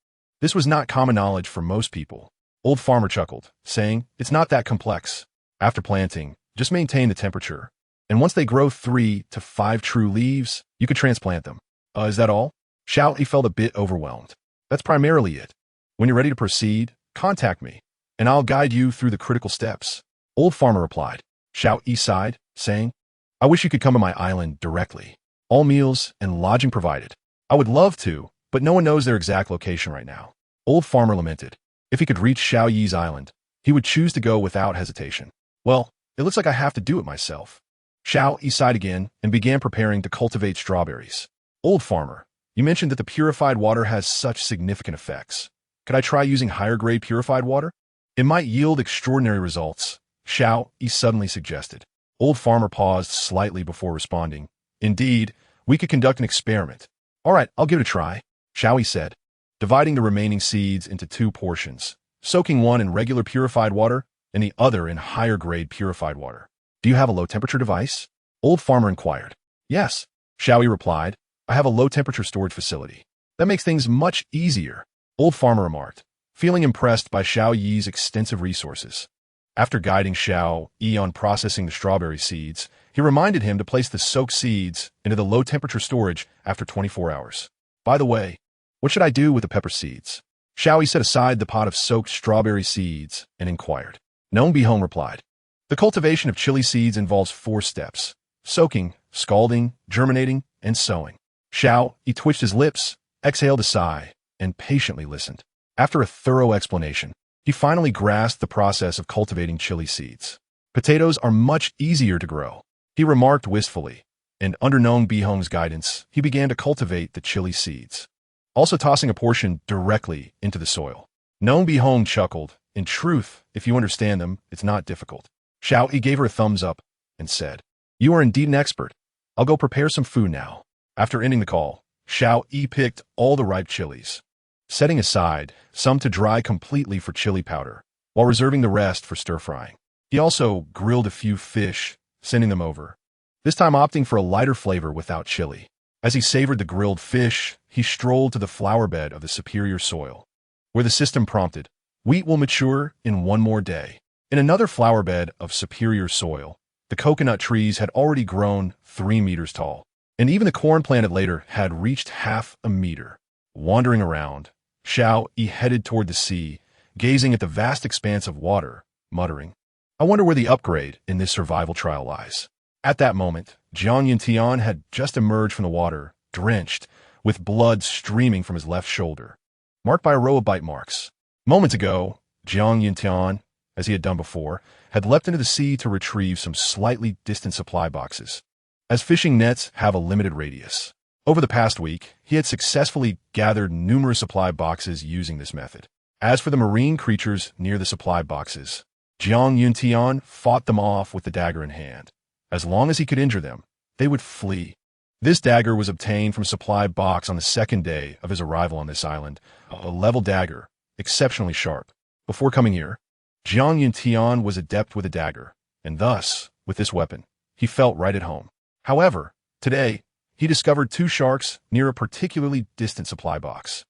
This was not common knowledge for most people. Old Farmer chuckled, saying, it's not that complex. After planting, just maintain the temperature. And once they grow 3 to 5 true leaves, you could transplant them. Is that all? Xiao Yi felt a bit overwhelmed. That's primarily it. When you're ready to proceed, contact me, and I'll guide you through the critical steps. Old Farmer replied. Xiao Yi sighed, saying, I wish you could come to my island directly. All meals and lodging provided. I would love to, but no one knows their exact location right now. Old Farmer lamented. If he could reach Xiao Yi's island, he would choose to go without hesitation. Well, it looks like I have to do it myself. Xiao Yi sighed again and began preparing to cultivate strawberries. Old Farmer, you mentioned that the purified water has such significant effects. Could I try using higher-grade purified water? It might yield extraordinary results, Xiao Yi suddenly suggested. Old Farmer paused slightly before responding. Indeed, we could conduct an experiment. All right, I'll give it a try, Xiao Yi said, dividing the remaining seeds into 2 portions, soaking one in regular purified water and the other in higher-grade purified water. Do you have a low-temperature device? Old Farmer inquired. Yes, Xiao Yi replied. I have a low-temperature storage facility. That makes things much easier, Old Farmer remarked, feeling impressed by Xiao Yi's extensive resources. After guiding Xiao Yi on processing the strawberry seeds, he reminded him to place the soaked seeds into the low-temperature storage after 24 hours. By the way, what should I do with the pepper seeds? Xiao Yi set aside the pot of soaked strawberry seeds and inquired. Nong Bihong replied. The cultivation of chili seeds involves 4 steps: soaking, scalding, germinating, and sowing. Xiao Yi twitched his lips, exhaled a sigh, and patiently listened. After a thorough explanation, he finally grasped the process of cultivating chili seeds. Potatoes are much easier to grow, he remarked wistfully, and under Nong Bihong's guidance, he began to cultivate the chili seeds, also tossing a portion directly into the soil. Nong Bihong chuckled. In truth, if you understand them, it's not difficult. Xiao Yi gave her a thumbs up and said, You are indeed an expert. I'll go prepare some food now. After ending the call, Xiao Yi picked all the ripe chilies, setting aside some to dry completely for chili powder, while reserving the rest for stir-frying. He also grilled a few fish, sending them over, this time opting for a lighter flavor without chili. As he savored the grilled fish, he strolled to the flower bed of the superior soil, where the system prompted, Wheat will mature in 1 more day. In another flower bed of superior soil, the coconut trees had already grown 3 meters tall, and even the corn planted later had reached half a meter. Wandering around, Xiao Yi headed toward the sea, gazing at the vast expanse of water, muttering, I wonder where the upgrade in this survival trial lies. At that moment, Jiang Yuntian had just emerged from the water, drenched, with blood streaming from his left shoulder, marked by a row of bite marks. Moments ago, Jiang Yuntian, as he had done before, had leapt into the sea to retrieve some slightly distant supply boxes, as fishing nets have a limited radius. Over the past week, he had successfully gathered numerous supply boxes using this method. As for the marine creatures near the supply boxes, Jiang Yuntian fought them off with the dagger in hand. As long as he could injure them, they would flee. This dagger was obtained from a supply box on the 2nd day of his arrival on this island, a level dagger, exceptionally sharp. Before coming here, Jiang Yuntian was adept with a dagger, and thus, with this weapon, he felt right at home. However, today, he discovered 2 sharks near a particularly distant supply box.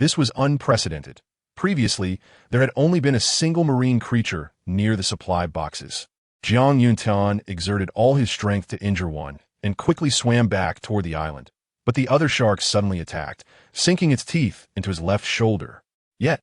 This was unprecedented. Previously, there had only been a single marine creature near the supply boxes. Jiang Yuntian exerted all his strength to injure one and quickly swam back toward the island, but the other shark suddenly attacked, sinking its teeth into his left shoulder. Yet,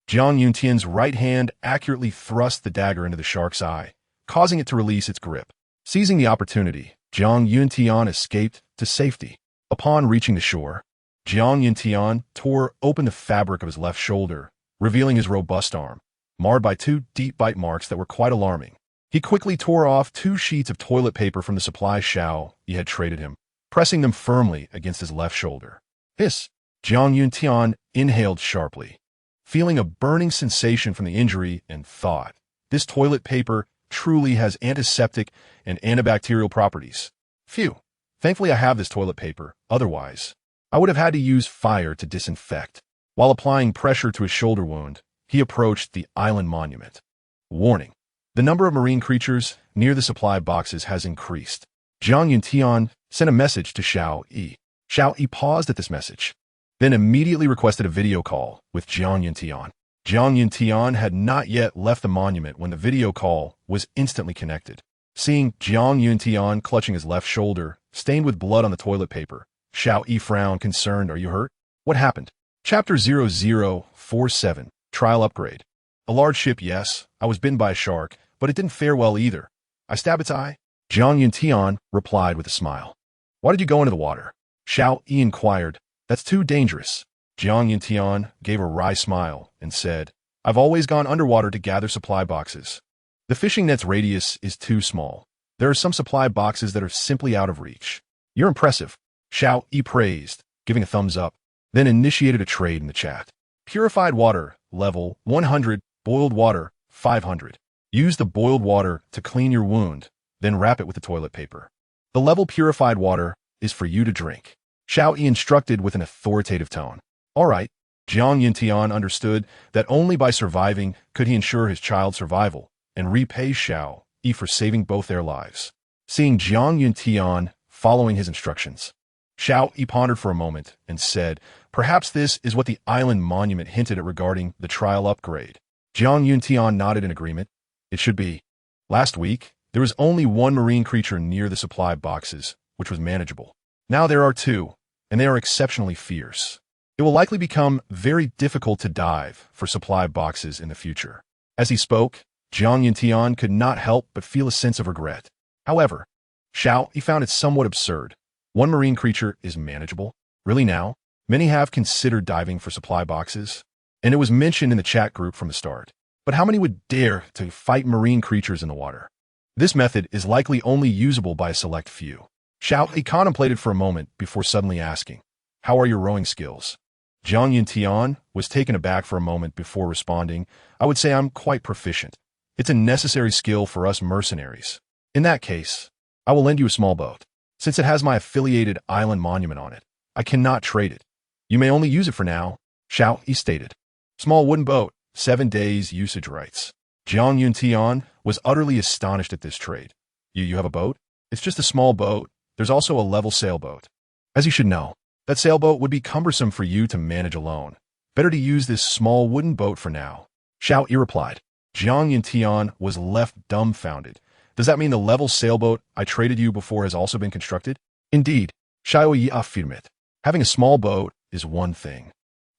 Jiang Yuntian's right hand accurately thrust the dagger into the shark's eye, causing it to release its grip. Seizing the opportunity, Jiang Yuntian escaped to safety. Upon reaching the shore, Jiang Yuntian tore open the fabric of his left shoulder, revealing his robust arm, marred by 2 deep bite marks that were quite alarming. He quickly tore off 2 sheets of toilet paper from the supply Xiao Yi had traded him, pressing them firmly against his left shoulder. Hiss! Jiang Yuntian inhaled sharply, feeling a burning sensation from the injury, and thought, this toilet paper truly has antiseptic and antibacterial properties. Phew! Thankfully I have this toilet paper, otherwise I would have had to use fire to disinfect. While applying pressure to his shoulder wound, he approached the island monument. Warning: the number of marine creatures near the supply boxes has increased. Jiang Yuntian sent a message to Xiao Yi. Xiao Yi paused at this message, then immediately requested a video call with Jiang Yuntian. Jiang Yuntian had not yet left the monument when the video call was instantly connected. Seeing Jiang Yuntian clutching his left shoulder, stained with blood on the toilet paper, Xiao Yi frowned, concerned. Are you hurt? What happened? Chapter 0047, Trial Upgrade. A large ship, yes. I was bitten by a shark, but it didn't fare well either. I stabbed its eye. Jiang Yuntian replied with a smile. Why did you go into the water? Xiao Yi inquired. That's too dangerous. Jiang Yuntian gave a wry smile and said, I've always gone underwater to gather supply boxes. The fishing net's radius is too small. There are some supply boxes that are simply out of reach. You're impressive. Xiao Yi praised, giving a thumbs up, then initiated a trade in the chat. Purified water, level 100, boiled water, 500. Use the boiled water to clean your wound, then wrap it with the toilet paper. The level purified water is for you to drink. Xiao Yi instructed with an authoritative tone. All right. Jiang Yuntian understood that only by surviving could he ensure his child's survival and repay Xiao Yi for saving both their lives. Seeing Jiang Yuntian following his instructions, Xiao Yi pondered for a moment and said, perhaps this is what the island monument hinted at regarding the trial upgrade. Jiang Yuntian nodded in agreement. It should be. Last week, there was only 1 marine creature near the supply boxes, which was manageable. Now there are 2, and they are exceptionally fierce. It will likely become very difficult to dive for supply boxes in the future. As he spoke, Jiang Yuntian could not help but feel a sense of regret. However, Xiao Yi found it somewhat absurd. 1 marine creature is manageable? Really now? Many have considered diving for supply boxes, and it was mentioned in the chat group from the start. But how many would dare to fight marine creatures in the water? This method is likely only usable by a select few. Xiao Yi contemplated for a moment before suddenly asking, how are your rowing skills? Jiang Yuntian was taken aback for a moment before responding, I would say I'm quite proficient. It's a necessary skill for us mercenaries. In that case, I will lend you a small boat. Since it has my affiliated island monument on it, I cannot trade it. You may only use it for now, Xiao Yi stated. Small wooden boat, 7 days usage rights. Jiang Yuntian was utterly astonished at this trade. You have a boat? It's just a small boat. There's also a level sailboat. As you should know, that sailboat would be cumbersome for you to manage alone. Better to use this small wooden boat for now, Xiao Yi replied. Jiang Yuntian was left dumbfounded. Does that mean the level sailboat I traded you before has also been constructed? Indeed, Xiao Yi affirmed. Having a small boat is one thing,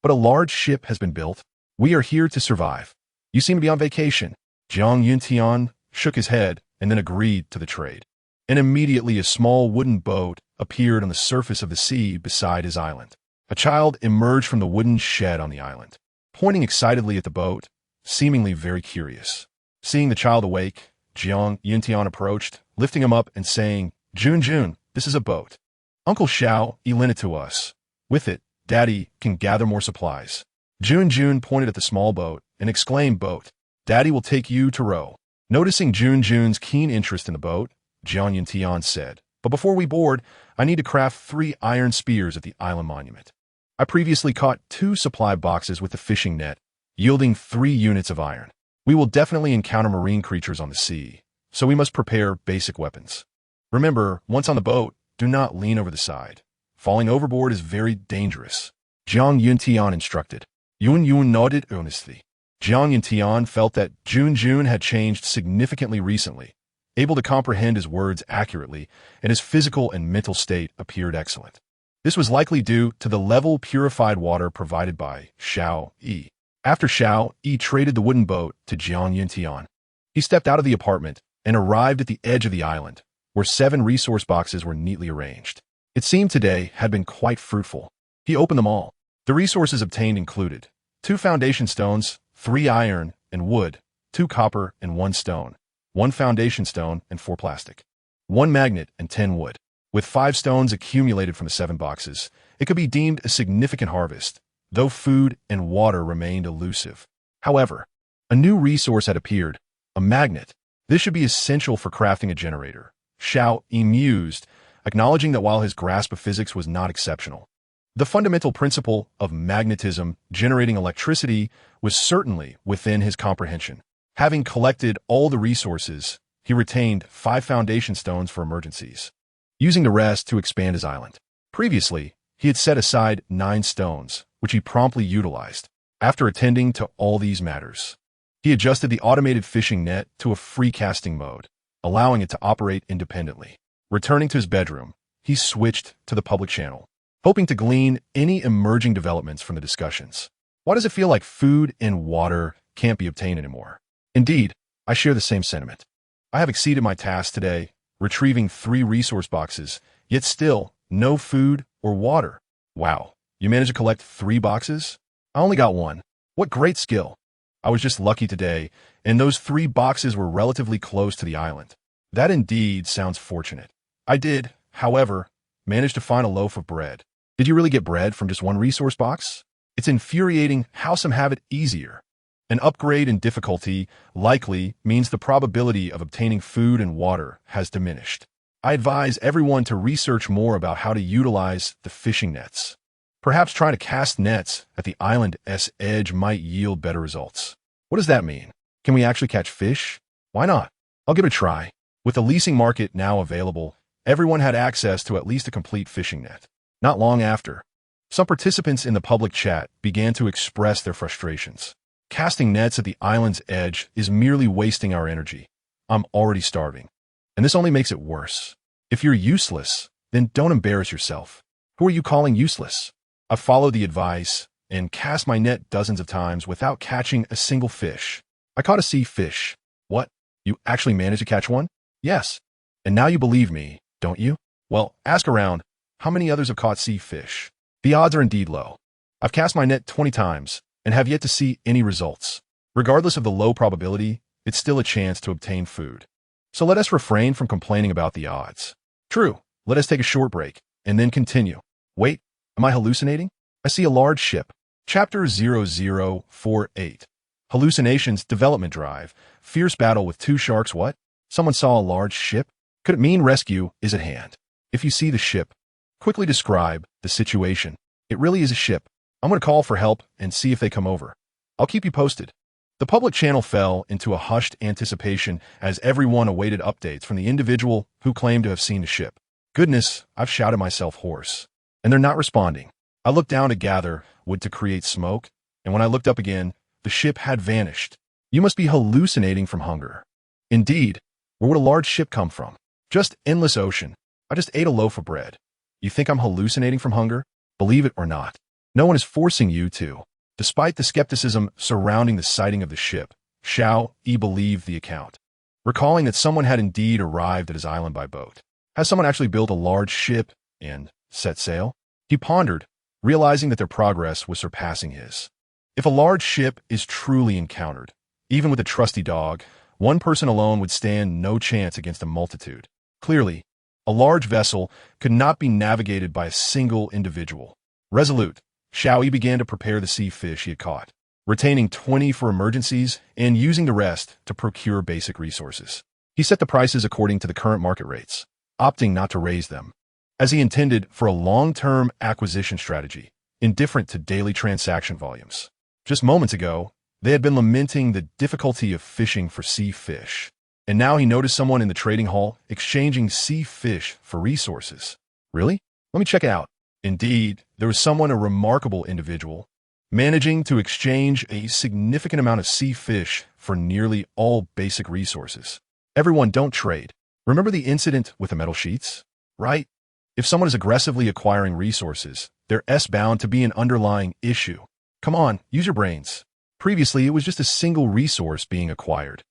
but a large ship has been built. We are here to survive. You seem to be on vacation. Jiang Yuntian shook his head and then agreed to the trade. And immediately a small wooden boat appeared on the surface of the sea beside his island. A child emerged from the wooden shed on the island, pointing excitedly at the boat, seemingly very curious. Seeing the child awake, Jiang Yuntian approached, lifting him up and saying, Jun, this is a boat. Uncle Xiao Yi lent it to us. With it, Daddy can gather more supplies. Jun pointed at the small boat and exclaimed, Boat, Daddy will take you to row. Noticing Jun's keen interest in the boat, Jiang Yuntian said, but before we board, I need to craft 3 iron spears at the island monument. I previously caught 2 supply boxes with the fishing net, yielding 3 units of iron. We will definitely encounter marine creatures on the sea, so we must prepare basic weapons. Remember, once on the boat, do not lean over the side. Falling overboard is very dangerous. Jiang Yuntian instructed. Yun nodded earnestly. Jiang Yuntian felt that Jun had changed significantly recently, able to comprehend his words accurately, and his physical and mental state appeared excellent. This was likely due to the level purified water provided by Xiao Yi. After Xiao Yi traded the wooden boat to Jiang Yintian, he stepped out of the apartment and arrived at the edge of the island, where 7 resource boxes were neatly arranged. It seemed today had been quite fruitful. He opened them all. The resources obtained included 2 foundation stones, 3 iron and wood, 2 copper and 1 stone, 1 foundation stone and 4 plastic, 1 magnet and 10 wood. With 5 stones accumulated from the 7 boxes, it could be deemed a significant harvest, though food and water remained elusive. However, a new resource had appeared, a magnet. This should be essential for crafting a generator. Xiao Yi mused, acknowledging that while his grasp of physics was not exceptional, the fundamental principle of magnetism generating electricity was certainly within his comprehension. Having collected all the resources, he retained 5 foundation stones for emergencies, using the rest to expand his island. Previously, he had set aside 9 stones, which he promptly utilized. After attending to all these matters, he adjusted the automated fishing net to a free casting mode, allowing it to operate independently. Returning to his bedroom, he switched to the public channel, hoping to glean any emerging developments from the discussions. Why does it feel like food and water can't be obtained anymore? Indeed, I share the same sentiment. I have exceeded my task today, retrieving 3 resource boxes, yet still no food or water. Wow, you managed to collect 3 boxes? I only got 1. What great skill. I was just lucky today, and those 3 boxes were relatively close to the island. That indeed sounds fortunate. I did, however, manage to find a loaf of bread. Did you really get bread from just 1 resource box? It's infuriating how some have it easier. An upgrade in difficulty likely means the probability of obtaining food and water has diminished. I advise everyone to research more about how to utilize the fishing nets. Perhaps trying to cast nets at the island's edge might yield better results. What does that mean? Can we actually catch fish? Why not? I'll give it a try. With the leasing market now available, everyone had access to at least a complete fishing net. Not long after, some participants in the public chat began to express their frustrations. Casting nets at the island's edge is merely wasting our energy. I'm already starving. And this only makes it worse. If you're useless, then don't embarrass yourself. Who are you calling useless? I've followed the advice and cast my net dozens of times without catching a single fish. I caught a sea fish. What? You actually managed to catch one? Yes. And now you believe me, don't you? Well, ask around. How many others have caught sea fish? The odds are indeed low. I've cast my net 20 times and have yet to see any results. Regardless of the low probability, it's still a chance to obtain food. So let us refrain from complaining about the odds. True, let us take a short break and then continue. Wait, am I hallucinating? I see a large ship. Chapter 0048. Hallucinations Development Drive. Fierce battle with 2 sharks. What? Someone saw a large ship? Could it mean rescue is at hand? If you see the ship, quickly describe the situation. It really is a ship. I'm going to call for help and see if they come over. I'll keep you posted. The public channel fell into a hushed anticipation as everyone awaited updates from the individual who claimed to have seen the ship. Goodness, I've shouted myself hoarse. And they're not responding. I looked down to gather wood to create smoke, and when I looked up again, the ship had vanished. You must be hallucinating from hunger. Indeed, where would a large ship come from? Just endless ocean. I just ate a loaf of bread. You think I'm hallucinating from hunger? Believe it or not. No one is forcing you to. Despite the skepticism surrounding the sighting of the ship, Xiao Yi believed the account, recalling that someone had indeed arrived at his island by boat. Has someone actually built a large ship and set sail? He pondered, realizing that their progress was surpassing his. If a large ship is truly encountered, even with a trusty dog, one person alone would stand no chance against a multitude. Clearly, a large vessel could not be navigated by a single individual. Resolute, Xiao Yi began to prepare the sea fish he had caught, retaining 20 for emergencies and using the rest to procure basic resources. He set the prices according to the current market rates, opting not to raise them, as he intended for a long-term acquisition strategy, indifferent to daily transaction volumes. Just moments ago, they had been lamenting the difficulty of fishing for sea fish, and now he noticed someone in the trading hall exchanging sea fish for resources. Really? Let me check it out. Indeed, there was someone, a remarkable individual, managing to exchange a significant amount of sea fish for nearly all basic resources. Everyone, don't trade. Remember the incident with the metal sheets? Right? If someone is aggressively acquiring resources, there's bound to be an underlying issue. Come on, use your brains. Previously, it was just a single resource being acquired.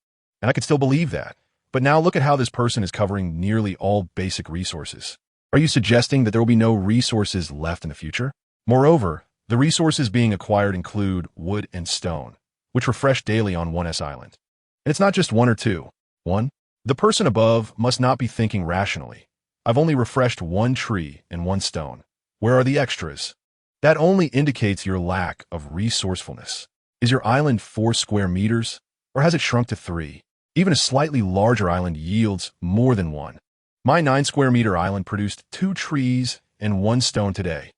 And I could still believe that. But now look at how this person is covering nearly all basic resources. Are you suggesting that there will be no resources left in the future? Moreover, the resources being acquired include wood and stone, which refresh daily on 1S Island. And it's not just one or two. 1. The person above must not be thinking rationally. I've only refreshed one tree and one stone. Where are the extras? That only indicates your lack of resourcefulness. Is your island 4 square meters, or has it shrunk to 3? Even a slightly larger island yields more than 1. My 9 square meter island produced 2 trees and 1 stone today.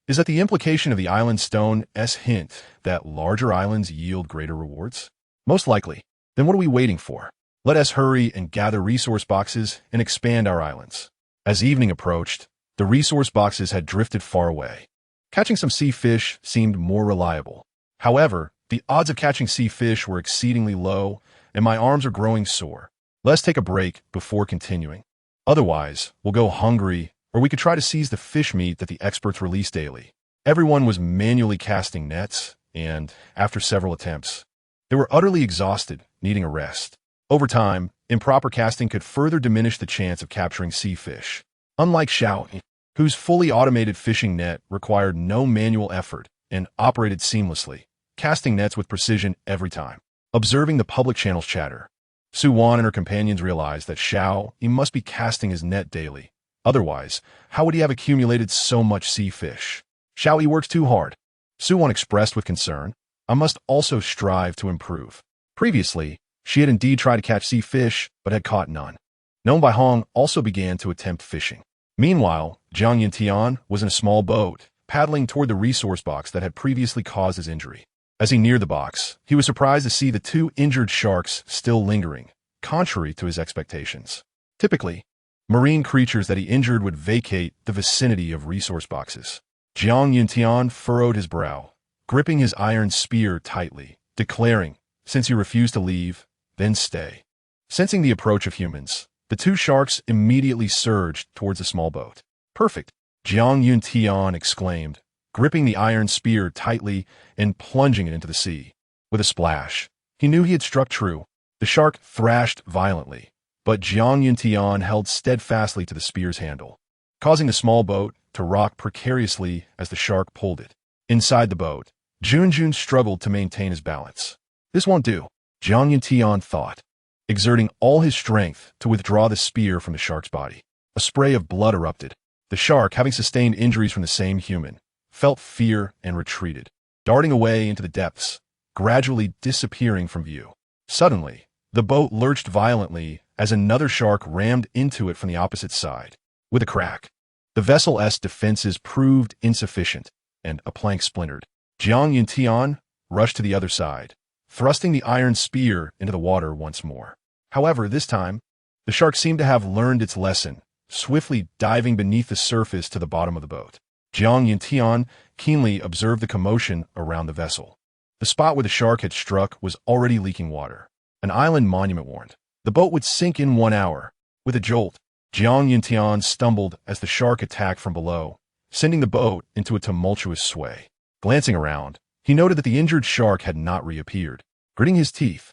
Is that the implication of the island stone's hint that larger islands yield greater rewards? Most likely. Then what are we waiting for? Let us hurry and gather resource boxes and expand our islands. As evening approached, the resource boxes had drifted far away. Catching some sea fish seemed more reliable. However, the odds of catching sea fish were exceedingly low, and my arms are growing sore. Let's take a break before continuing. Otherwise, we'll go hungry, or we could try to seize the fish meat that the experts release daily. Everyone was manually casting nets, and, after several attempts, they were utterly exhausted, needing a rest. Over time, improper casting could further diminish the chance of capturing sea fish. Unlike Xiao Yi, whose fully automated fishing net required no manual effort and operated seamlessly, casting nets with precision every time. Observing the public channel's chatter, Su Wan and her companions realized that Xiao Yi must be casting his net daily. Otherwise, how would he have accumulated so much sea fish? Xiao Yi works too hard. Su Wan expressed with concern, I must also strive to improve. Previously, she had indeed tried to catch sea fish, but had caught none. Known by Hong also began to attempt fishing. Meanwhile, Jiang Yintian was in a small boat, paddling toward the resource box that had previously caused his injury. As he neared the box, he was surprised to see the 2 injured sharks still lingering, contrary to his expectations. Typically, marine creatures that he injured would vacate the vicinity of resource boxes. Jiang Yintian furrowed his brow, gripping his iron spear tightly, declaring, since you refuse to leave, then stay. Sensing the approach of humans, the 2 sharks immediately surged towards the small boat. Perfect, Jiang Yintian exclaimed, gripping the iron spear tightly and plunging it into the sea. With a splash, he knew he had struck true. The shark thrashed violently, but Jiang Yintian held steadfastly to the spear's handle, causing the small boat to rock precariously as the shark pulled it. Inside the boat, Junjun struggled to maintain his balance. This won't do, Jiang Yintian thought, exerting all his strength to withdraw the spear from the shark's body. A spray of blood erupted. The shark, having sustained injuries from the same human, felt fear and retreated, darting away into the depths, gradually disappearing from view. Suddenly, the boat lurched violently as another shark rammed into it from the opposite side. With a crack, the vessel's defenses proved insufficient, and a plank splintered. Jiang Yintian rushed to the other side, thrusting the iron spear into the water once more. However, this time, the shark seemed to have learned its lesson, swiftly diving beneath the surface to the bottom of the boat. Jiang Yintian keenly observed the commotion around the vessel. The spot where the shark had struck was already leaking water. An island monument warned. The boat would sink in 1 hour. With a jolt, Jiang Yintian stumbled as the shark attacked from below, sending the boat into a tumultuous sway. Glancing around, he noted that the injured shark had not reappeared. Gritting his teeth,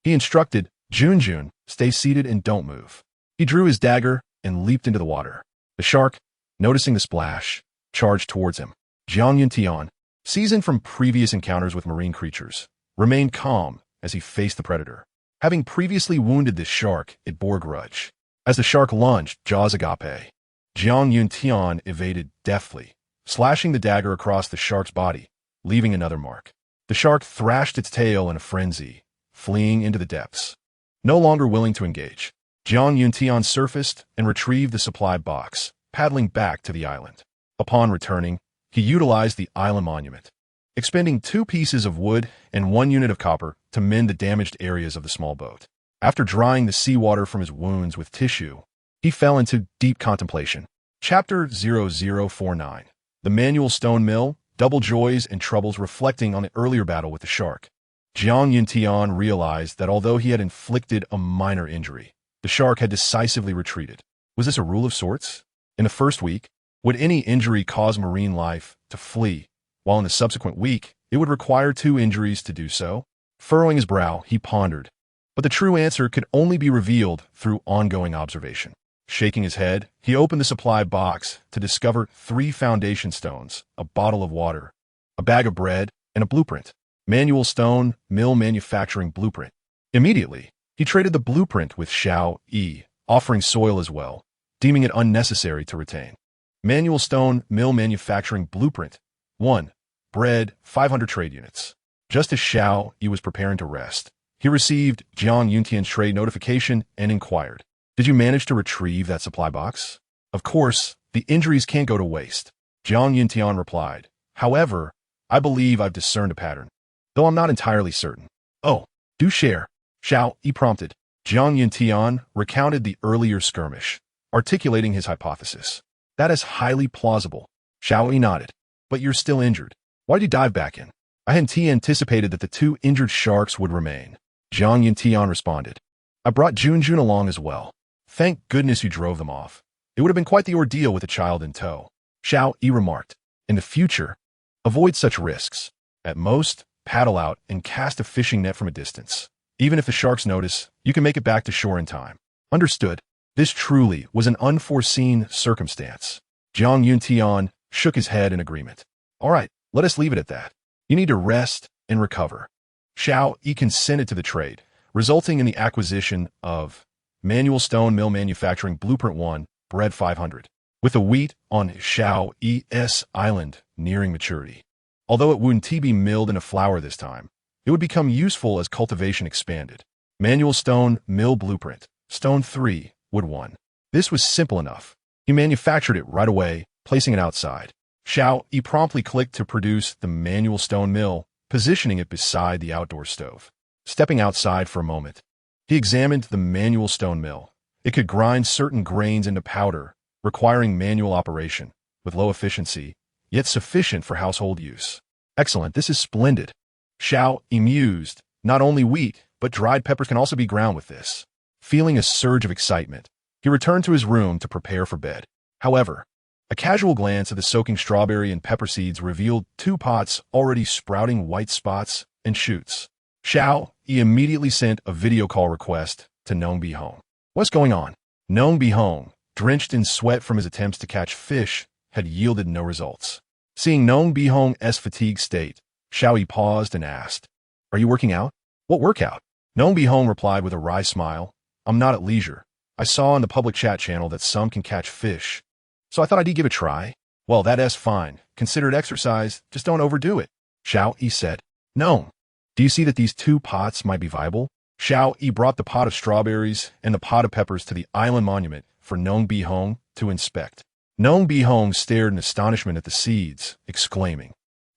he instructed Junjun, stay seated and don't move. He drew his dagger and leaped into the water. The shark, noticing the splash, charged towards him. Jiang Yintian, seasoned from previous encounters with marine creatures, remained calm as he faced the predator. Having previously wounded this shark, it bore grudge. As the shark lunged, jaws agape, Jiang Yintian evaded deftly, slashing the dagger across the shark's body, leaving another mark. The shark thrashed its tail in a frenzy, fleeing into the depths. No longer willing to engage, Jiang Yintian surfaced and retrieved the supply box, paddling back to the island. Upon returning, he utilized the island monument, expending 2 pieces of wood and 1 unit of copper to mend the damaged areas of the small boat. After drying the seawater from his wounds with tissue, he fell into deep contemplation. Chapter 0049. The Manual Stone Mill, Double Joys and Troubles reflecting on the earlier battle with the shark. Jiang Yintian realized that although he had inflicted a minor injury, the shark had decisively retreated. Was this a rule of sorts? In the first week, would any injury cause marine life to flee, while in the subsequent week, it It would require 2 injuries to do so. Furrowing his brow, he pondered. But the true answer could only be revealed through ongoing observation. Shaking his head, he opened the supply box to discover 3 foundation stones, a bottle of water, a bag of bread, and a blueprint. Manual stone mill manufacturing blueprint. Immediately, he traded the blueprint with Xiao Yi, offering soil as well, deeming it unnecessary to retain. Manual stone mill manufacturing blueprint. 1. Bread, 500 trade units. Just as Xiao Yi was preparing to rest, he received Jiang Yuntian's trade notification and inquired, "Did you manage to retrieve that supply box?" "Of course, the injuries can't go to waste," Jiang Yuntian replied. "However, I believe I've discerned a pattern, though I'm not entirely certain." "Oh, do share," Xiao Yi prompted. Jiang Yuntian recounted the earlier skirmish, articulating his hypothesis. "That is highly plausible." Xiao Yi nodded. "But you're still injured. Why did you dive back in?" "I hadn't anticipated that the 2 injured sharks would remain," Jiang Yuntian responded. "I brought Junjun along as well. Thank goodness you drove them off. It would have been quite the ordeal with a child in tow." Xiao Yi remarked, "In the future, avoid such risks. At most, paddle out and cast a fishing net from a distance. Even if the sharks notice, you can make it back to shore in time." "Understood." This truly was an unforeseen circumstance. Jiang Yuntian shook his head in agreement. "All right, let us leave it at that. You need to rest and recover." Xiao Yi consented to the trade, resulting in the acquisition of Manual Stone Mill Manufacturing Blueprint 1, Bread 500, with the wheat on Xiao Yi's island nearing maturity. Although it wouldn't be milled in a flour this time, it would become useful as cultivation expanded. Manual Stone Mill Blueprint, Stone 3, Wood 1. This was simple enough. He manufactured it right away, placing it outside. Xiao Yi promptly clicked to produce the manual stone mill, positioning it beside the outdoor stove. Stepping outside for a moment, he examined the manual stone mill. It could grind certain grains into powder, requiring manual operation, with low efficiency, yet sufficient for household use. "Excellent, this is splendid." Xiao Yi mused. Not only wheat, but dried peppers can also be ground with this. Feeling a surge of excitement, he returned to his room to prepare for bed. However, a casual glance at the soaking strawberry and pepper seeds revealed 2 pots already sprouting white spots and shoots. Xiao Yi immediately sent a video call request to Nong Bihong. "What's going on?" Nong Bihong, drenched in sweat from his attempts to catch fish, had yielded no results. Seeing Nong Bihong's fatigued state, Xiao Yi paused and asked, "Are you working out?" "What workout?" Nong Bihong replied with a wry smile. "I'm not at leisure. I saw on the public chat channel that some can catch fish, so I thought I'd give it a try." "Well, that's fine. Consider it exercise. Just don't overdo it," Xiao Yi said. "No. Do you see that these 2 pots might be viable?" Xiao Yi brought the pot of strawberries and the pot of peppers to the island monument for Nong Bihong to inspect. Nong Bihong stared in astonishment at the seeds, exclaiming,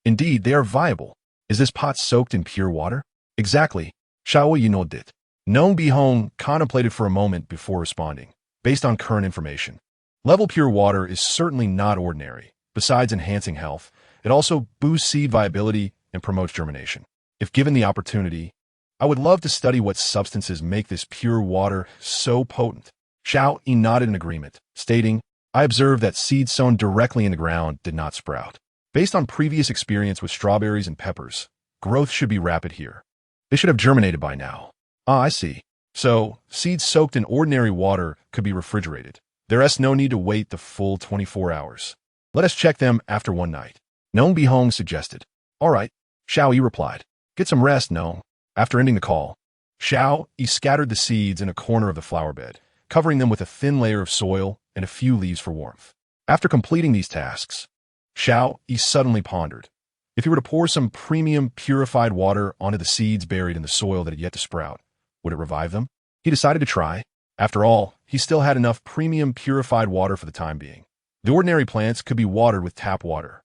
"Indeed, they are viable. Is this pot soaked in pure water?" "Exactly." Xiao Yi nodded. Nong Bihong contemplated for a moment before responding. "Based on current information, level pure water is certainly not ordinary. Besides enhancing health, it also boosts seed viability and promotes germination. If given the opportunity, I would love to study what substances make this pure water so potent." Xiao Yi nodded in agreement, stating, "I observed that seeds sown directly in the ground did not sprout. Based on previous experience with strawberries and peppers, growth should be rapid here. They should have germinated by now." "Ah, I see. So, seeds soaked in ordinary water could be refrigerated. There is no need to wait the full 24 hours. Let us check them after one night," Nong Bihong suggested. "All right," Xiao Yi replied. "Get some rest, Nong." After ending the call, Xiao Yi scattered the seeds in a corner of the flower bed, covering them with a thin layer of soil and a few leaves for warmth. After completing these tasks, Xiao Yi suddenly pondered. If he were to pour some premium purified water onto the seeds buried in the soil that had yet to sprout, would it revive them? He decided to try. After all, he still had enough premium purified water for the time being. The ordinary plants could be watered with tap water.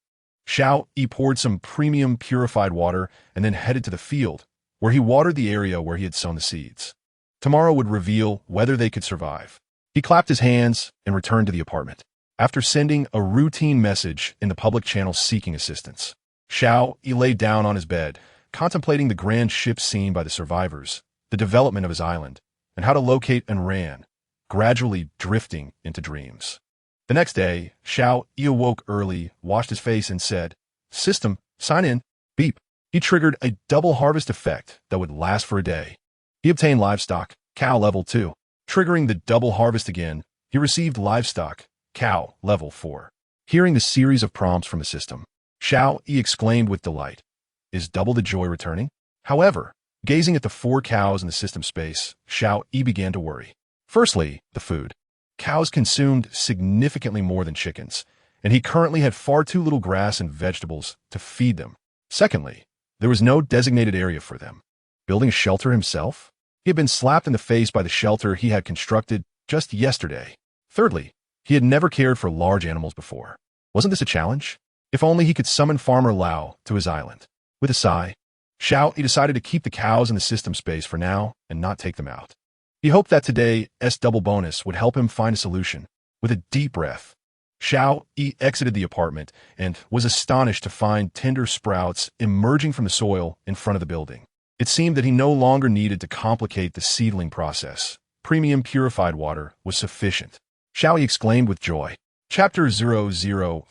Xiao Yi poured some premium purified water and then headed to the field, where he watered the area where he had sown the seeds. Tomorrow would reveal whether they could survive. He clapped his hands and returned to the apartment. After sending a routine message in the public channel seeking assistance, Xiao Yi lay down on his bed, contemplating the grand ship seen by the survivors, the development of his island, and how to locate and ran, gradually drifting into dreams. The next day, Xiao Yi awoke early, washed his face, and said, "System, sign in." Beep. He triggered a double harvest effect that would last for a day. He obtained livestock, cow level 2. Triggering the double harvest again, he received livestock, cow level 4. Hearing the series of prompts from the system, Xiao Yi exclaimed with delight. Is double the joy returning? However, gazing at the 4 cows in the system space, Xiao Yi began to worry. Firstly, the food. Cows consumed significantly more than chickens, and he currently had far too little grass and vegetables to feed them. Secondly, there was no designated area for them. Building a shelter himself? He had been slapped in the face by the shelter he had constructed just yesterday. Thirdly, he had never cared for large animals before. Wasn't this a challenge? If only he could summon Farmer Lao to his island. With a sigh, Xiao Yi decided to keep the cows in the system space for now and not take them out. He hoped that today's double bonus would help him find a solution. With a deep breath, Xiao Yi exited the apartment and was astonished to find tender sprouts emerging from the soil in front of the building. It seemed that he no longer needed to complicate the seedling process. Premium purified water was sufficient. Xiao Yi exclaimed with joy. Chapter 0050.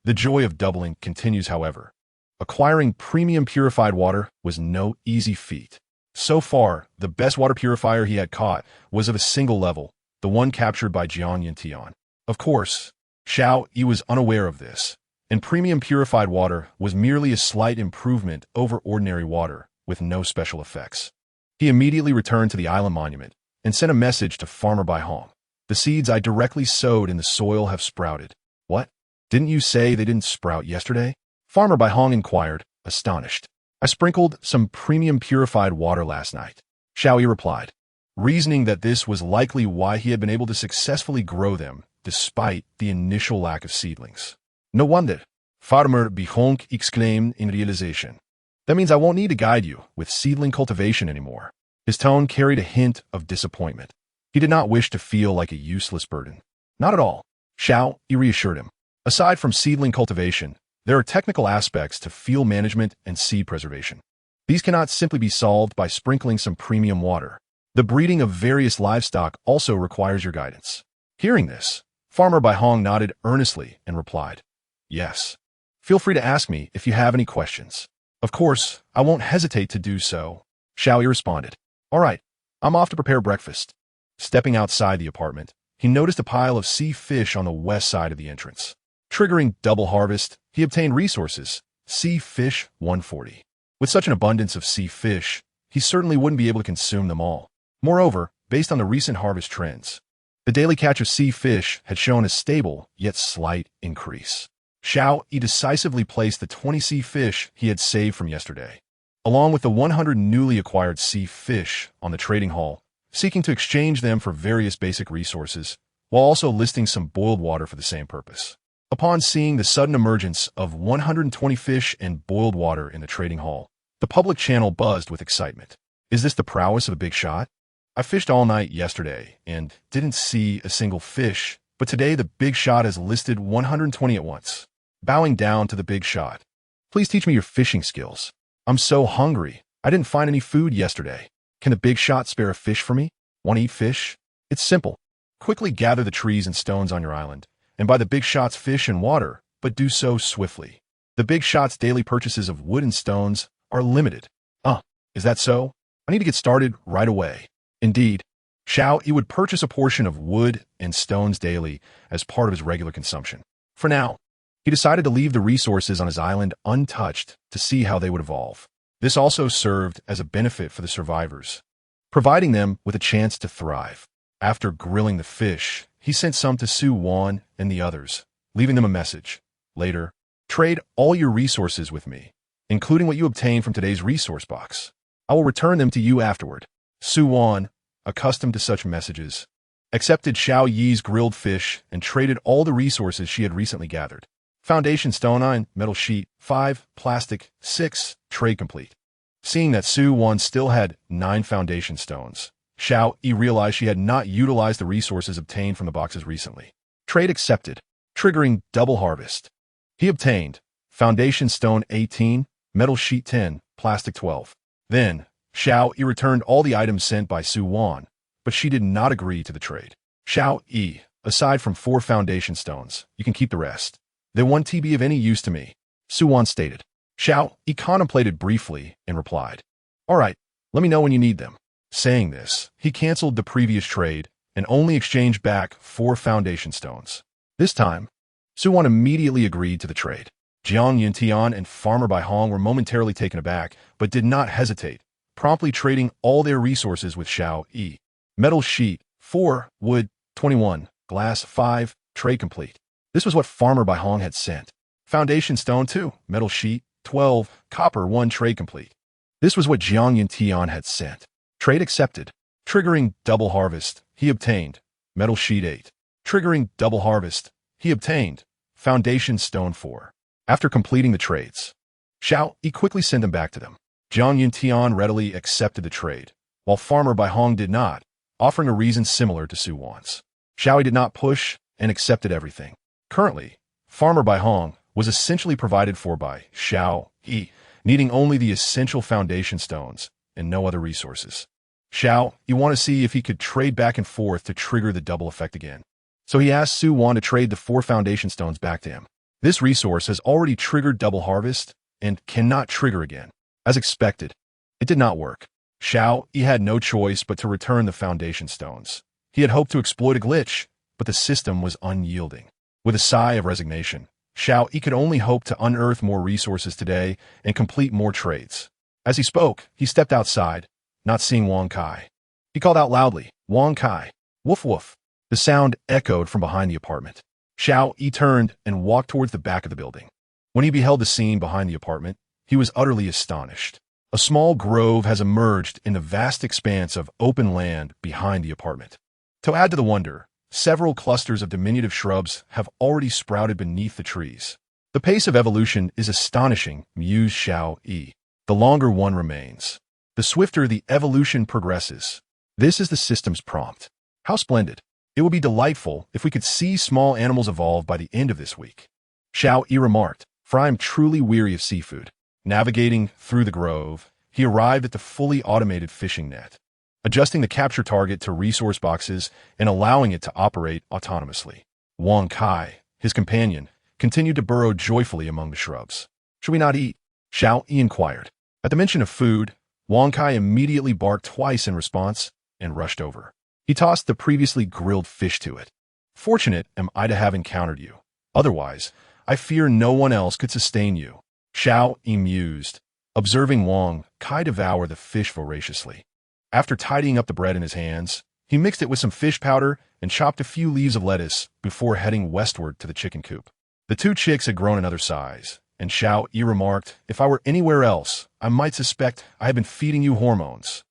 The joy of doubling continues, however. Acquiring premium purified water was no easy feat. So far, the best water purifier he had caught was of a single level, the one captured by Jian Yintian. Of course, Xiao Yi was unaware of this, and premium purified water was merely a slight improvement over ordinary water, with no special effects. He immediately returned to the island monument and sent a message to Farmer Baihong. The seeds I directly sowed in the soil have sprouted. What? Didn't you say they didn't sprout yesterday? Farmer Baihong inquired, astonished. I sprinkled some premium purified water last night, Xiao Yi replied, reasoning that this was likely why he had been able to successfully grow them despite the initial lack of seedlings. No wonder, Farmer Baihong exclaimed in realization. That means I won't need to guide you with seedling cultivation anymore. His tone carried a hint of disappointment. He did not wish to feel like a useless burden. Not at all, Xiao Yi reassured him. Aside from seedling cultivation, there are technical aspects to field management and seed preservation. These cannot simply be solved by sprinkling some premium water. The breeding of various livestock also requires your guidance. Hearing this, Farmer Baihong nodded earnestly and replied, Yes. Feel free to ask me if you have any questions. Of course, I won't hesitate to do so, Xiao Yi responded. All right, I'm off to prepare breakfast. Stepping outside the apartment, he noticed a pile of sea fish on the west side of the entrance. Triggering double harvest, he obtained resources, sea fish 140. With such an abundance of sea fish, he certainly wouldn't be able to consume them all. Moreover, based on the recent harvest trends, the daily catch of sea fish had shown a stable yet slight increase. Xiao Yi decisively placed the 20 sea fish he had saved from yesterday, along with the 100 newly acquired sea fish on the trading hall, seeking to exchange them for various basic resources, while also listing some boiled water for the same purpose. Upon seeing the sudden emergence of 120 fish and boiled water in the trading hall, the public channel buzzed with excitement. Is this the prowess of a big shot? I fished all night yesterday and didn't see a single fish, but today the big shot has listed 120 at once. Bowing down to the big shot. Please teach me your fishing skills. I'm so hungry. I didn't find any food yesterday. Can the big shot spare a fish for me? Want to eat fish? It's simple. Quickly gather the trees and stones on your island, and buy the big shot's fish and water, but do so swiftly. The big shot's daily purchases of wood and stones are limited. Is that so? I need to get started right away. Indeed, Xiao Yi would purchase a portion of wood and stones daily as part of his regular consumption. For now, he decided to leave the resources on his island untouched to see how they would evolve. This also served as a benefit for the survivors, providing them with a chance to thrive. After grilling the fish, he sent some to Su Wan and the others, leaving them a message. Later, trade all your resources with me, including what you obtained from today's resource box. I will return them to you afterward. Su Wan, accustomed to such messages, accepted Xiao Yi's grilled fish and traded all the resources she had recently gathered. Foundation stone 9, metal sheet 5, plastic 6, trade complete. Seeing that Su Wan still had 9 foundation stones, Xiao Yi realized she had not utilized the resources obtained from the boxes recently. Trade accepted, triggering double harvest. He obtained foundation stone 18, metal sheet 10, plastic 12. Then, Xiao Yi returned all the items sent by Su Wan, but she did not agree to the trade. Xiao Yi, aside from 4 foundation stones, you can keep the rest. They won't be of any use to me, Su Wan stated. Xiao Yi contemplated briefly and replied, "All right, let me know when you need them." Saying this, he canceled the previous trade and only exchanged back 4 foundation stones. This time, Su Wan immediately agreed to the trade. Jiang Yuntian and Farmer Bai Hong were momentarily taken aback, but did not hesitate, promptly trading all their resources with Xiao Yi. Metal sheet, 4, wood, 21, glass, 5, trade complete. This was what Farmer Bai Hong had sent. Foundation stone, 2, metal sheet, 12, copper, 1, trade complete. This was what Jiang Yuntian had sent. Trade accepted. Triggering double harvest, he obtained. Metal sheet 8. Triggering double harvest, he obtained. Foundation stone 4. After completing the trades, Xiao Yi quickly sent them back to them. Jiang Yuntian readily accepted the trade, while Farmer Bai Hong did not, offering a reason similar to Su Wan's. Xiao Yi did not push and accepted everything. Currently, Farmer Bai Hong was essentially provided for by Xiao Yi, needing only the essential foundation stones and no other resources. Xiao Yi wanted to see if he could trade back and forth to trigger the double effect again. So he asked Su Wan to trade the 4 foundation stones back to him. This resource has already triggered double harvest and cannot trigger again. As expected, it did not work. Xiao Yi had no choice but to return the foundation stones. He had hoped to exploit a glitch, but the system was unyielding. With a sigh of resignation, Xiao Yi could only hope to unearth more resources today and complete more trades. As he spoke, he stepped outside, not seeing Wang Kai. He called out loudly, "Wang Kai, woof woof." The sound echoed from behind the apartment. Xiao Yi turned and walked towards the back of the building. When he beheld the scene behind the apartment, he was utterly astonished. A small grove has emerged in the vast expanse of open land behind the apartment. To add to the wonder, several clusters of diminutive shrubs have already sprouted beneath the trees. The pace of evolution is astonishing, mused Xiao Yi. The longer one remains, the swifter the evolution progresses. This is the system's prompt. How splendid. It would be delightful if we could see small animals evolve by the end of this week. Xiao Yi remarked, for I am truly weary of seafood. Navigating through the grove, he arrived at the fully automated fishing net, adjusting the capture target to resource boxes and allowing it to operate autonomously. Wang Kai, his companion, continued to burrow joyfully among the shrubs. Should we not eat? Xiao Yi inquired. At the mention of food, Wang Kai immediately barked twice in response and rushed over. He tossed the previously grilled fish to it. Fortunate am I to have encountered you. Otherwise, I fear no one else could sustain you. Xiao Yi mused, observing Wang Kai devour the fish voraciously. After tidying up the bread in his hands, he mixed it with some fish powder and chopped a few leaves of lettuce before heading westward to the chicken coop. The 2 chicks had grown another size, and Xiao Yi remarked, if I were anywhere else, I might suspect I had been feeding you hormones.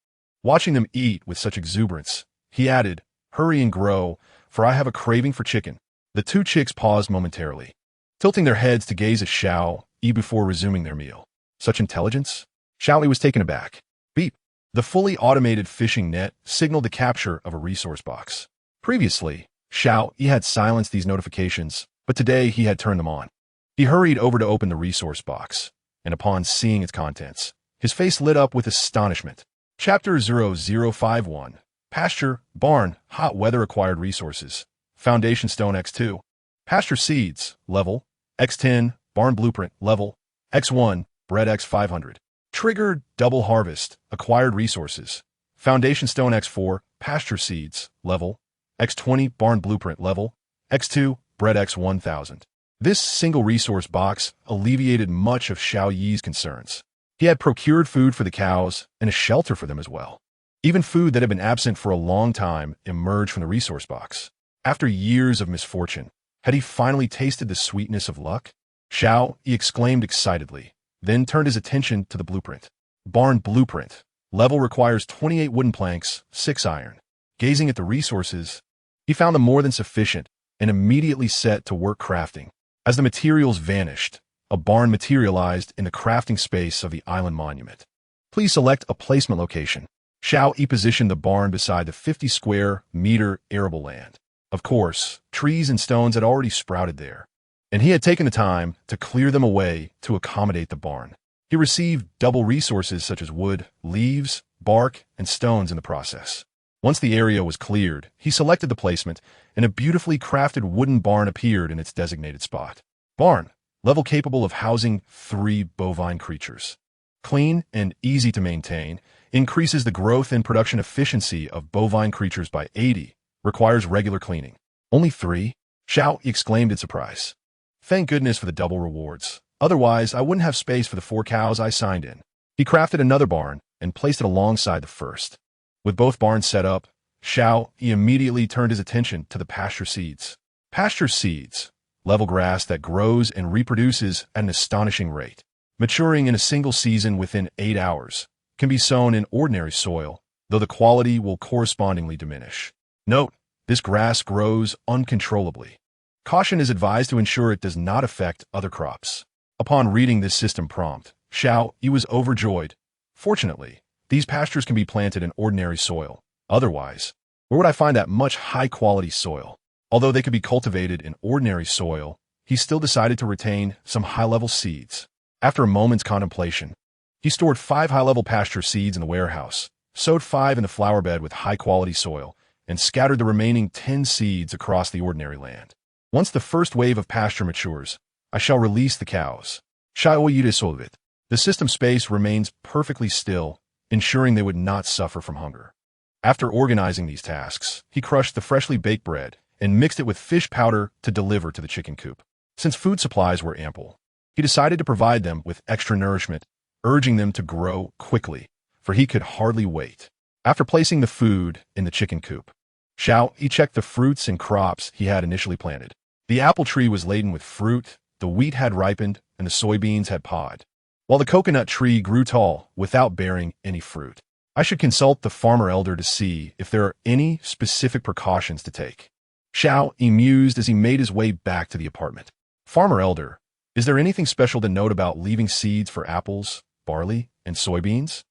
Watching them eat with such exuberance, he added, hurry and grow, for I have a craving for chicken. The 2 chicks paused momentarily, tilting their heads to gaze at Xiao Yi before resuming their meal. Such intelligence? Xiao Yi was taken aback. Beep. The fully automated fishing net signaled the capture of a resource box. Previously, Xiao Yi had silenced these notifications, but today he had turned them on. He hurried over to open the resource box, and upon seeing its contents, his face lit up with astonishment. Chapter 0051, Pasture, Barn, Hot Weather Acquired Resources, Foundation Stone X2, Pasture Seeds, Level, X10, Barn Blueprint, Level, X1, Bread X500. Triggered Double Harvest, Acquired Resources, Foundation Stone X4, Pasture Seeds, Level, X20, Barn Blueprint, Level, X2, Bread X1000. This single resource box alleviated much of Xiao Yi's concerns. He had procured food for the cows and a shelter for them as well. Even food that had been absent for a long time emerged from the resource box. After years of misfortune, had he finally tasted the sweetness of luck? Xiao Yi exclaimed excitedly, then turned his attention to the blueprint. Barn Blueprint. Level requires 28 wooden planks, 6 iron. Gazing at the resources, he found them more than sufficient and immediately set to work crafting. As the materials vanished, a barn materialized in the crafting space of the island monument. Please select a placement location. Xiao Yi positioned the barn beside the 50 square meter arable land. Of course, trees and stones had already sprouted there, and he had taken the time to clear them away to accommodate the barn. He received double resources such as wood, leaves, bark, and stones in the process. Once the area was cleared, he selected the placement, and a beautifully crafted wooden barn appeared in its designated spot. Barn, level capable of housing 3 bovine creatures. Clean and easy to maintain, increases the growth and production efficiency of bovine creatures by 80, requires regular cleaning. Only 3? Xiao Yi exclaimed in surprise. Thank goodness for the double rewards. Otherwise, I wouldn't have space for the 4 cows I signed in. He crafted another barn and placed it alongside the first. With both barns set up, Xiao Yi immediately turned his attention to the pasture seeds. Pasture seeds, level grass that grows and reproduces at an astonishing rate, maturing in a single season within 8 hours, can be sown in ordinary soil, though the quality will correspondingly diminish. Note, this grass grows uncontrollably. Caution is advised to ensure it does not affect other crops. Upon reading this system prompt, Xiao Yi was overjoyed. Fortunately, these pastures can be planted in ordinary soil. Otherwise, where would I find that much high-quality soil? Although they could be cultivated in ordinary soil, he still decided to retain some high-level seeds. After a moment's contemplation, he stored 5 high-level pasture seeds in the warehouse, sowed 5 in the flower bed with high-quality soil, and scattered the remaining 10 seeds across the ordinary land. Once the first wave of pasture matures, I shall release the cows. Xiao Yi resolved it. The system space remains perfectly still, ensuring they would not suffer from hunger. After organizing these tasks, he crushed the freshly baked bread and mixed it with fish powder to deliver to the chicken coop. Since food supplies were ample, he decided to provide them with extra nourishment, urging them to grow quickly, for he could hardly wait. After placing the food in the chicken coop, Xiao Yi checked the fruits and crops he had initially planted. The apple tree was laden with fruit, the wheat had ripened, and the soybeans had pod, while the coconut tree grew tall without bearing any fruit. I should consult the farmer elder to see if there are any specific precautions to take. Xiao Yi mused as he made his way back to the apartment. Farmer elder, is there anything special to note about leaving seeds for apples, barley, and soybeans?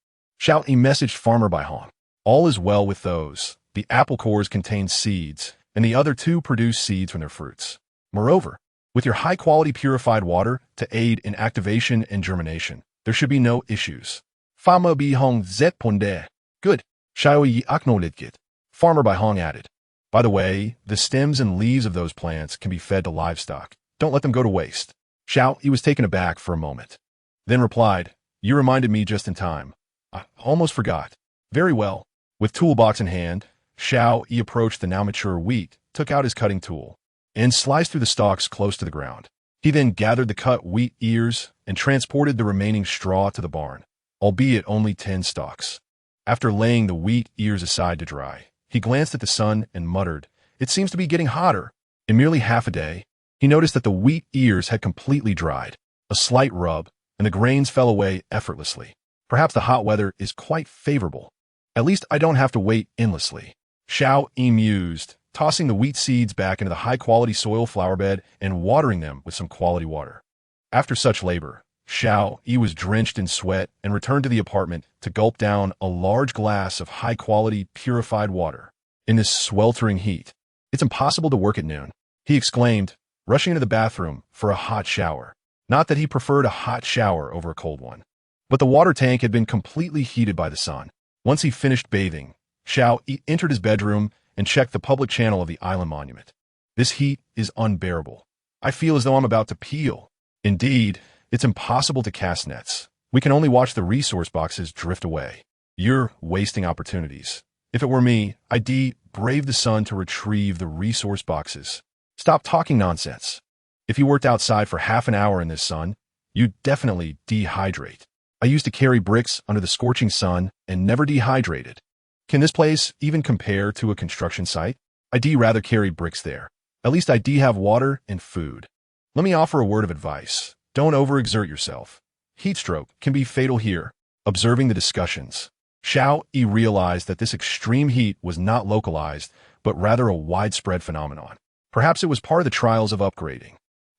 Xiao Yi messaged farmer by Hong. All is well with those. The apple cores contain seeds, and the other 2 produce seeds from their fruits. Moreover, with your high-quality purified water to aid in activation and germination, there should be no issues. Farmer by Hong zet ponde. Good. Xiao Yi acknowledged it. Farmer by Hong added. By the way, the stems and leaves of those plants can be fed to livestock. Don't let them go to waste. Xiao Yi was taken aback for a moment, then replied, You reminded me just in time. I almost forgot. Very well. With toolbox in hand, Xiao Yi approached the now mature wheat, took out his cutting tool, and sliced through the stalks close to the ground. He then gathered the cut wheat ears and transported the remaining straw to the barn, albeit only 10 stalks. After laying the wheat ears aside to dry, he glanced at the sun and muttered, It seems to be getting hotter. In merely half a day, he noticed that the wheat ears had completely dried. A slight rub, and the grains fell away effortlessly. Perhaps the hot weather is quite favorable. At least I don't have to wait endlessly. Xiao Yi mused, tossing the wheat seeds back into the high-quality soil flower bed and watering them with some quality water. After such labor, Xiao Yi was drenched in sweat and returned to the apartment to gulp down a large glass of high-quality purified water. In this sweltering heat, it's impossible to work at noon, he exclaimed, rushing into the bathroom for a hot shower. Not that he preferred a hot shower over a cold one, but the water tank had been completely heated by the sun. Once he finished bathing, Xiao Yi entered his bedroom and checked the public channel of the island monument. This heat is unbearable. I feel as though I'm about to peel. Indeed, it's impossible to cast nets. We can only watch the resource boxes drift away. You're wasting opportunities. If it were me, I'd brave the sun to retrieve the resource boxes. Stop talking nonsense. If you worked outside for half an hour in this sun, you'd definitely dehydrate. I used to carry bricks under the scorching sun and never dehydrated. Can this place even compare to a construction site? I'd rather carry bricks there. At least I'd have water and food. Let me offer a word of advice. Don't overexert yourself. Heat stroke can be fatal here. Observing the discussions, Xiao Yi realized that this extreme heat was not localized, but rather a widespread phenomenon. Perhaps it was part of the trials of upgrading.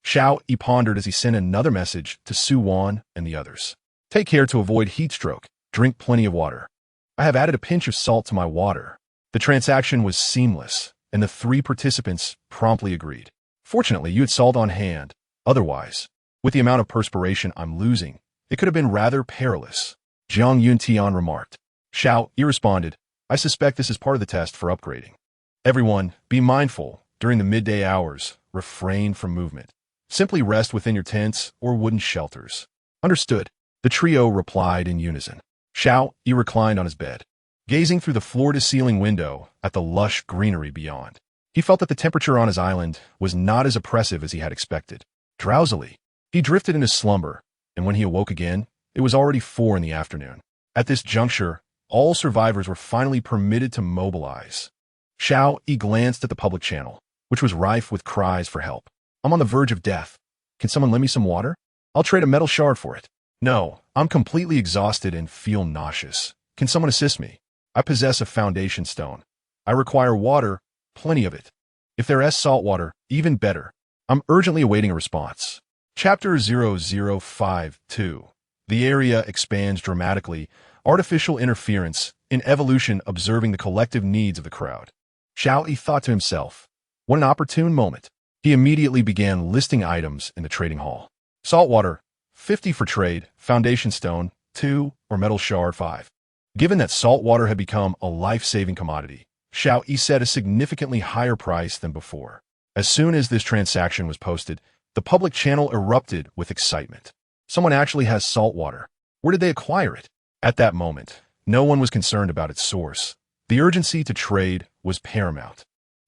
Xiao Yi pondered as he sent another message to Su Wan and the others. Take care to avoid heat stroke. Drink plenty of water. I have added a pinch of salt to my water. The transaction was seamless, and the 3 participants promptly agreed. Fortunately, you had salt on hand. Otherwise, with the amount of perspiration I'm losing, it could have been rather perilous. Jiang Yuntian remarked. Xiao Yi responded, I suspect this is part of the test for upgrading. Everyone, be mindful. During the midday hours, refrain from movement. Simply rest within your tents or wooden shelters. Understood. The trio replied in unison. Xiao Yi reclined on his bed, gazing through the floor-to-ceiling window at the lush greenery beyond. He felt that the temperature on his island was not as oppressive as he had expected. Drowsily, he drifted into slumber, and when he awoke again, it was already 4 in the afternoon. At this juncture, all survivors were finally permitted to mobilize. Xiao Yi glanced at the public channel, which was rife with cries for help. I'm on the verge of death. Can someone lend me some water? I'll trade a metal shard for it. No, I'm completely exhausted and feel nauseous. Can someone assist me? I possess a foundation stone. I require water, plenty of it. If there is salt water, even better. I'm urgently awaiting a response. Chapter 0052. The area expands dramatically, artificial interference, in evolution observing the collective needs of the crowd. Xiao Yi thought to himself, what an opportune moment. He immediately began listing items in the trading hall. Salt water, 50 for trade, foundation stone, 2, or metal shard, 5. Given that salt water had become a life-saving commodity, Xiao Yi set a significantly higher price than before. As soon as this transaction was posted, the public channel erupted with excitement. Someone actually has salt water. Where did they acquire it? At that moment, no one was concerned about its source. The urgency to trade was paramount.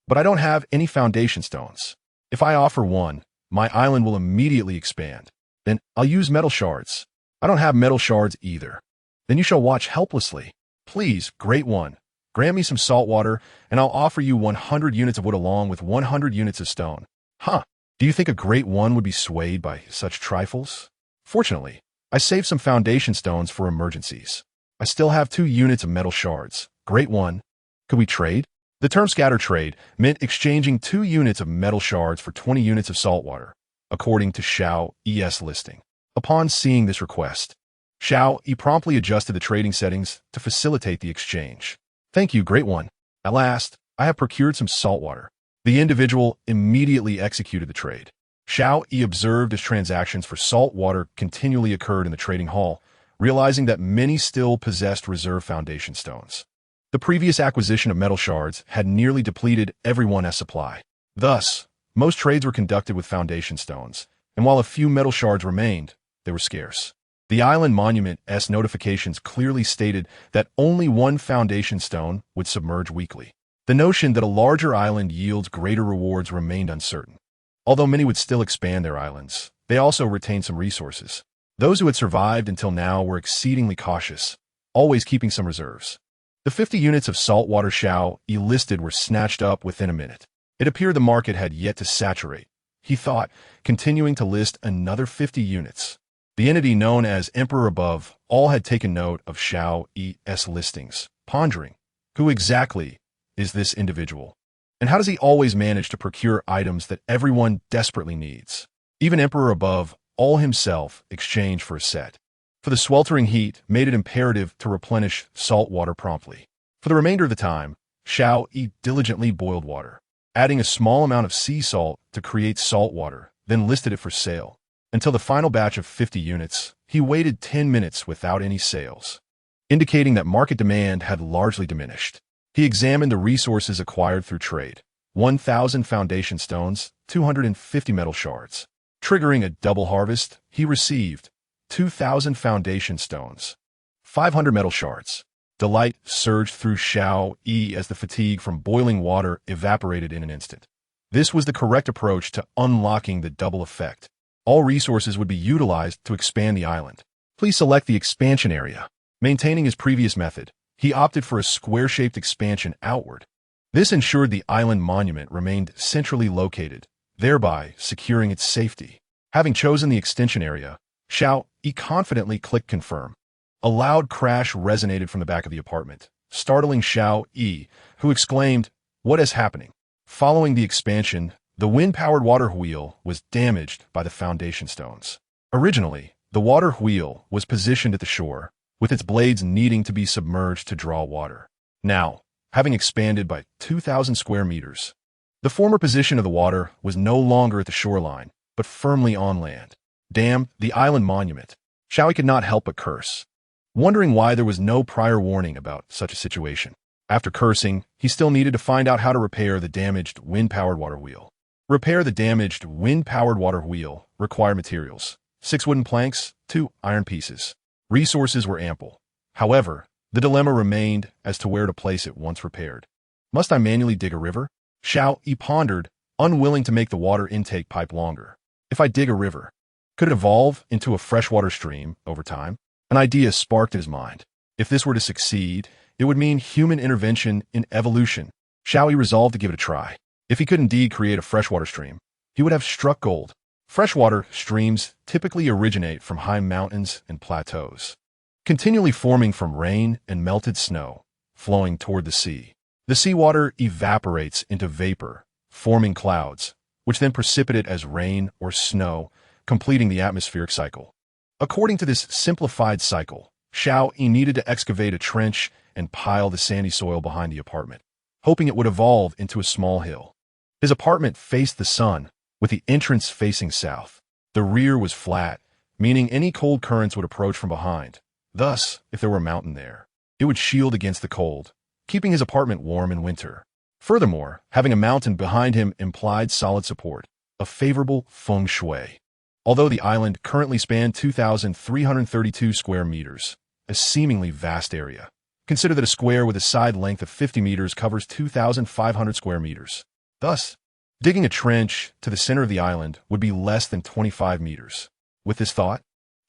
But I don't have any foundation stones. If I offer one, my island will immediately expand. Then I'll use metal shards. I don't have metal shards either. Then you shall watch helplessly. Please, great one, grant me some salt water, and I'll offer you 100 units of wood along with 100 units of stone. Huh, do you think a great one would be swayed by such trifles? Fortunately, I saved some foundation stones for emergencies. I still have 2 units of metal shards. Great one. Could we trade? The term scatter trade meant exchanging 2 units of metal shards for 20 units of salt water, according to Xiao Yi's listing. Upon seeing this request, Xiao Yi promptly adjusted the trading settings to facilitate the exchange. Thank you, great one. At last, I have procured some salt water. The individual immediately executed the trade. Xiao Yi observed as transactions for salt water continually occurred in the trading hall, realizing that many still possessed reserve foundation stones. The previous acquisition of metal shards had nearly depleted everyone's supply. Thus, most trades were conducted with foundation stones, and while a few metal shards remained, they were scarce. The island monument's notifications clearly stated that only 1 foundation stone would submerge weekly. The notion that a larger island yields greater rewards remained uncertain. Although many would still expand their islands, they also retained some resources. Those who had survived until now were exceedingly cautious, always keeping some reserves. The 50 units of saltwater Xiao Yi listed were snatched up within a minute. It appeared the market had yet to saturate, he thought, continuing to list another 50 units. The entity known as Emperor Above all had taken note of Xiao Yi's listings, pondering, who exactly is this individual? And how does he always manage to procure items that everyone desperately needs? Even Emperor Above all himself exchanged for a set. For the sweltering heat made it imperative to replenish salt water promptly. For the remainder of the time, Xiao Yi diligently boiled water, adding a small amount of sea salt to create salt water, then listed it for sale. Until the final batch of 50 units, he waited 10 minutes without any sales, indicating that market demand had largely diminished. He examined the resources acquired through trade. 1,000 foundation stones, 250 metal shards. Triggering a double harvest, he received 2,000 foundation stones, 500 metal shards. Delight surged through Xiao Yi as the fatigue from boiling water evaporated in an instant. This was the correct approach to unlocking the double effect. All resources would be utilized to expand the island. Please select the expansion area. Maintaining his previous method, he opted for a square-shaped expansion outward. This ensured the island monument remained centrally located, thereby securing its safety. Having chosen the extension area, Xiao Yi confidently clicked confirm. A loud crash resonated from the back of the apartment, startling Xiao Yi, who exclaimed, "What is happening?" Following the expansion, the wind-powered water wheel was damaged by the foundation stones. Originally, the water wheel was positioned at the shore, with its blades needing to be submerged to draw water. Now, having expanded by 2,000 square meters, the former position of the water was no longer at the shoreline, but firmly on land. Damn the island monument. Xiao Yi could not help but curse, wondering why there was no prior warning about such a situation. After cursing, he still needed to find out how to repair the damaged wind-powered water wheel. Repair the damaged wind-powered water wheel. Required materials: 6 wooden planks, 2 iron pieces. Resources were ample. However, the dilemma remained as to where to place it once repaired. Must I manually dig a river? Xiao Yi pondered, unwilling to make the water intake pipe longer. If I dig a river, could it evolve into a freshwater stream over time? An idea sparked in his mind. If this were to succeed, it would mean human intervention in evolution. Xiao Yi resolved to give it a try. If he could indeed create a freshwater stream, he would have struck gold. Freshwater streams typically originate from high mountains and plateaus, continually forming from rain and melted snow, flowing toward the sea. The seawater evaporates into vapor, forming clouds, which then precipitate as rain or snow, completing the atmospheric cycle. According to this simplified cycle, Xiao Yi needed to excavate a trench and pile the sandy soil behind the apartment, hoping it would evolve into a small hill. His apartment faced the sun, with the entrance facing south. The rear was flat, meaning any cold currents would approach from behind. Thus, if there were a mountain there, it would shield against the cold, keeping his apartment warm in winter. Furthermore, having a mountain behind him implied solid support, a favorable feng shui. Although the island currently spanned 2,332 square meters, a seemingly vast area. Consider that a square with a side length of 50 meters covers 2,500 square meters. Thus, digging a trench to the center of the island would be less than 25 meters. With this thought,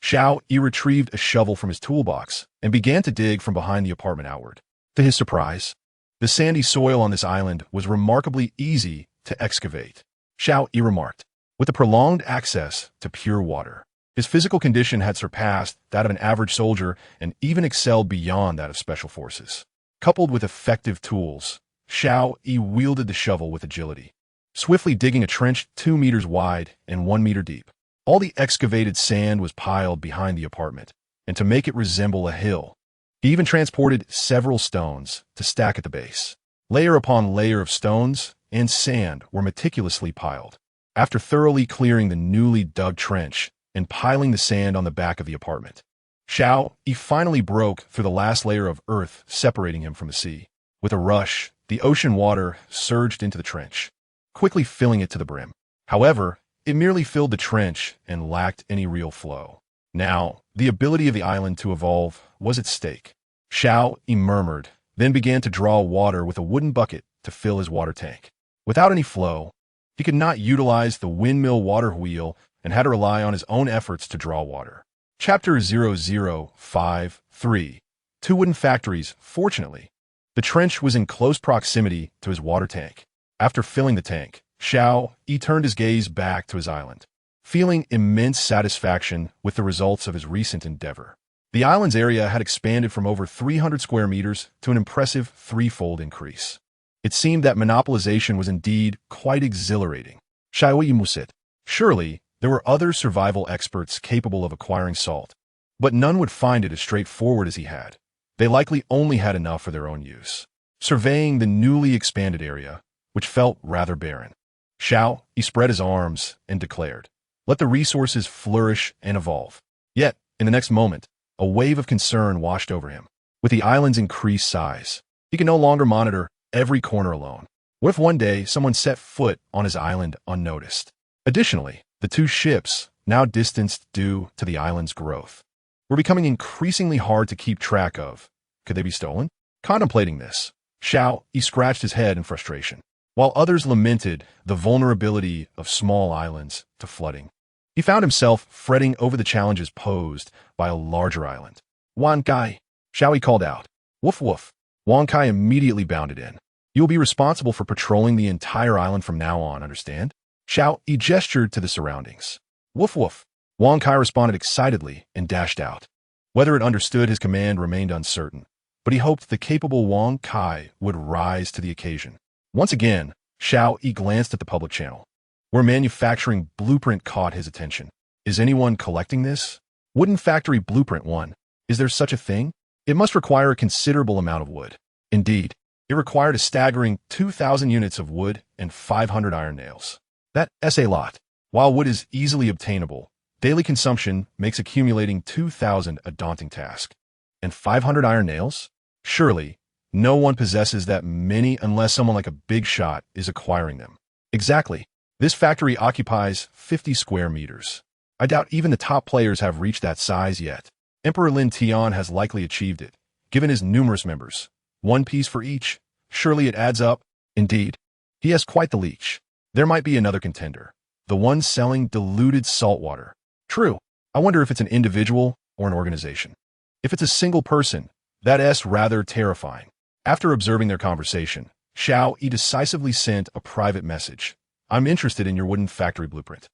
Xiao Yi retrieved a shovel from his toolbox and began to dig from behind the apartment outward. To his surprise, the sandy soil on this island was remarkably easy to excavate. Xiao Yi remarked, with the prolonged access to pure water, his physical condition had surpassed that of an average soldier and even excelled beyond that of special forces. Coupled with effective tools, Xiao Yi wielded the shovel with agility, swiftly digging a trench 2 meters wide and 1 meter deep. All the excavated sand was piled behind the apartment, and to make it resemble a hill, he even transported several stones to stack at the base. Layer upon layer of stones and sand were meticulously piled. After thoroughly clearing the newly dug trench and piling the sand on the back of the apartment, Xiao Yi finally broke through the last layer of earth separating him from the sea. With a rush, the ocean water surged into the trench, quickly filling it to the brim. However, it merely filled the trench and lacked any real flow. Now, the ability of the island to evolve was at stake. Xiao Yi murmured, then began to draw water with a wooden bucket to fill his water tank. Without any flow, he could not utilize the windmill water wheel and had to rely on his own efforts to draw water. Chapter 0053. 2 wooden factories. Fortunately, the trench was in close proximity to his water tank. After filling the tank, Xiao Yi turned his gaze back to his island, feeling immense satisfaction with the results of his recent endeavor. The island's area had expanded from over 300 square meters to an impressive 3-fold increase. It seemed that monopolization was indeed quite exhilarating. Xiao Yi mused. Surely, there were other survival experts capable of acquiring salt, but none would find it as straightforward as he had. They likely only had enough for their own use. Surveying the newly expanded area, which felt rather barren, Xiao Yi spread his arms and declared, "Let the resources flourish and evolve." Yet, in the next moment, a wave of concern washed over him. With the island's increased size, he could no longer monitor every corner alone. What if one day someone set foot on his island unnoticed? Additionally, the 2 ships, now distanced due to the island's growth, were becoming increasingly hard to keep track of. Could they be stolen? Contemplating this, Xiao Yi scratched his head in frustration. While others lamented the vulnerability of small islands to flooding, he found himself fretting over the challenges posed by a larger island. "Wan Kai," Xiao Yi called out. "Woof woof." Wan Kai immediately bounded in. "You will be responsible for patrolling the entire island from now on, understand?" Xiao Yi gestured to the surroundings. "Woof woof." Wan Kai responded excitedly and dashed out. Whether it understood his command remained uncertain, but he hoped the capable Wan Kai would rise to the occasion. Once again, Xiao Yi glanced at the public channel, where manufacturing blueprint caught his attention. Is anyone collecting this? Wooden factory blueprint 1. Is there such a thing? It must require a considerable amount of wood. Indeed, it required a staggering 2,000 units of wood and 500 iron nails. That's a lot. While wood is easily obtainable, daily consumption makes accumulating 2,000 a daunting task. And 500 iron nails? Surely, no one possesses that many unless someone like a big shot is acquiring them. Exactly. This factory occupies 50 square meters. I doubt even the top players have reached that size yet. Emperor Lin Tian has likely achieved it, given his numerous members. One piece for each. Surely it adds up. Indeed, he has quite the leech. There might be another contender. The one selling diluted salt water. True. I wonder if it's an individual or an organization. If it's a single person, that's rather terrifying. After observing their conversation, Xiao Yi decisively sent a private message. I'm interested in your wooden factory blueprint.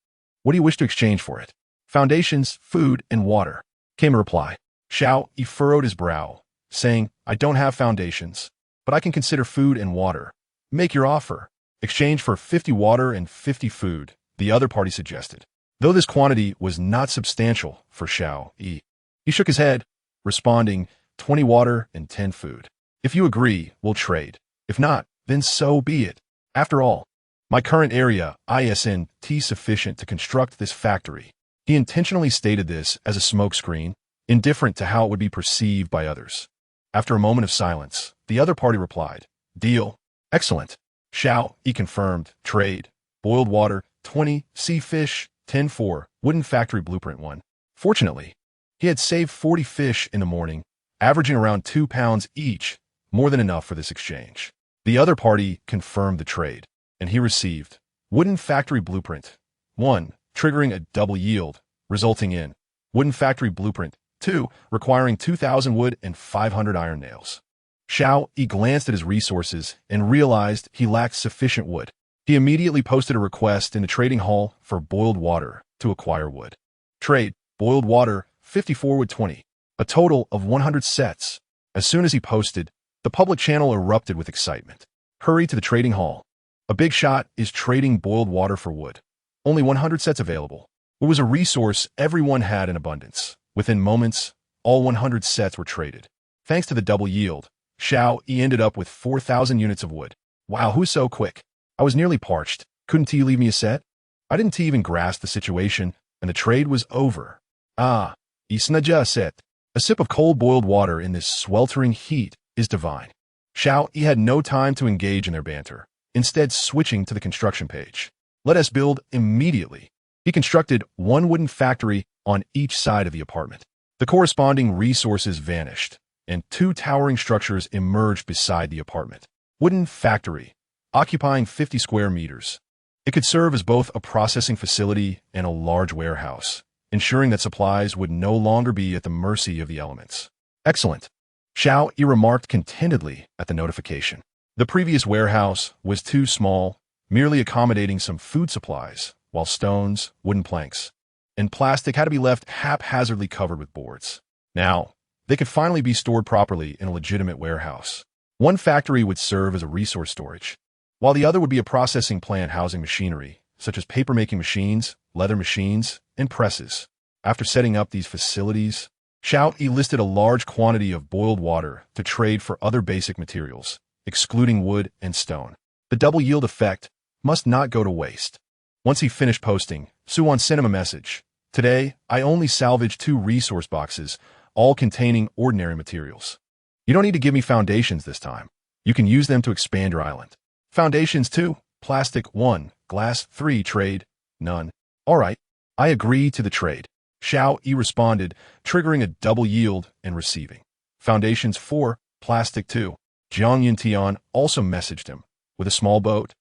What do you wish to exchange for it? Foundations, food, and water, came a reply. Xiao Yi furrowed his brow, saying, I don't have foundations, but I can consider food and water. Make your offer. Exchange for 50 water and 50 food, the other party suggested. Though this quantity was not substantial for Xiao Yi, he shook his head, responding, 20 water and 10 food. If you agree, we'll trade. If not, then so be it. After all, my current area isn't sufficient to construct this factory. He intentionally stated this as a smokescreen, indifferent to how it would be perceived by others. After a moment of silence, the other party replied, Deal. Excellent. Xiao Yi confirmed, trade, boiled water, 20, sea fish, 10 for, wooden factory blueprint 1. Fortunately, he had saved 40 fish in the morning, averaging around 2 pounds each, more than enough for this exchange. The other party confirmed the trade, and he received wooden factory blueprint 1, triggering a double yield, resulting in wooden factory blueprint 2, requiring 2,000 wood and 500 iron nails. Xiao Yi glanced at his resources and realized he lacked sufficient wood. He immediately posted a request in the trading hall for boiled water to acquire wood. Trade, boiled water, 54 wood 20, a total of 100 sets. As soon as he posted, the public channel erupted with excitement. Hurry to the trading hall. A big shot is trading boiled water for wood. Only 100 sets available. It was a resource everyone had in abundance. Within moments, all 100 sets were traded. Thanks to the double yield, Xiao Yi ended up with 4,000 units of wood. Wow, who's so quick? I was nearly parched. Couldn't he leave me a set? I didn't even grasp the situation, and the trade was over. Ah, Snagged set. A sip of cold boiled water in this sweltering heat is divine. Xiao Yi had no time to engage in their banter, instead switching to the construction page. Let us build immediately. He constructed one wooden factory on each side of the apartment. The corresponding resources vanished, and 2 towering structures emerged beside the apartment. Wooden factory, occupying 50 square meters. It could serve as both a processing facility and a large warehouse, ensuring that supplies would no longer be at the mercy of the elements. Excellent. Xiao Yi remarked contentedly at the notification. The previous warehouse was too small, merely accommodating some food supplies, while stones, wooden planks, and plastic had to be left haphazardly covered with boards. Now, they could finally be stored properly in a legitimate warehouse. One factory would serve as a resource storage, while the other would be a processing plant housing machinery, such as paper-making machines, leather machines, and presses. After setting up these facilities, Xiao Yi listed a large quantity of boiled water to trade for other basic materials, excluding wood and stone. The double yield effect must not go to waste. Once he finished posting, Suwon sent him a message. Today, I only salvaged 2 resource boxes, all containing ordinary materials. You don't need to give me foundations this time. You can use them to expand your island. Foundations 2, plastic 1, glass 3, trade, none. All right, I agree to the trade. Xiao Yi responded, triggering a double yield and receiving. Foundations 4, plastic 2. Jiang Yuntian also messaged him. With a small boat,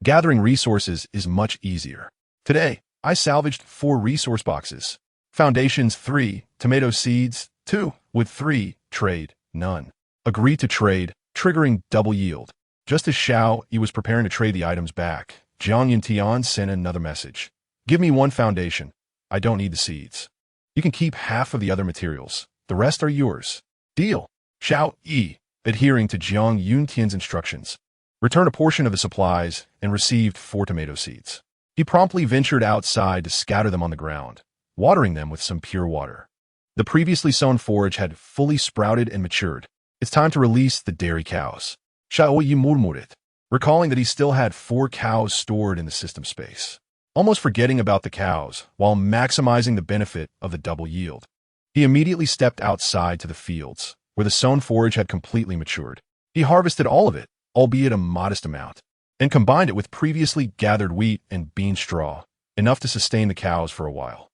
gathering resources is much easier. Today, I salvaged 4 resource boxes. Foundations 3, tomato seeds 2, wood 3, trade, none. Agree to trade, triggering double yield. Just as Xiao Yi was preparing to trade the items back, Jiang Yuntian sent another message. Give me 1 foundation. I don't need the seeds. You can keep half of the other materials. The rest are yours. Deal. Xiao Yi, adhering to Jiang Yuntian's instructions, returned a portion of the supplies and received 4 tomato seeds. He promptly ventured outside to scatter them on the ground, watering them with some pure water. The previously sown forage had fully sprouted and matured. It's time to release the dairy cows. Xiao Yi murmured, recalling that he still had 4 cows stored in the system space. Almost forgetting about the cows while maximizing the benefit of the double yield. He immediately stepped outside to the fields, where the sown forage had completely matured. He harvested all of it, albeit a modest amount. and combined it with previously gathered wheat and bean straw, enough to sustain the cows for a while.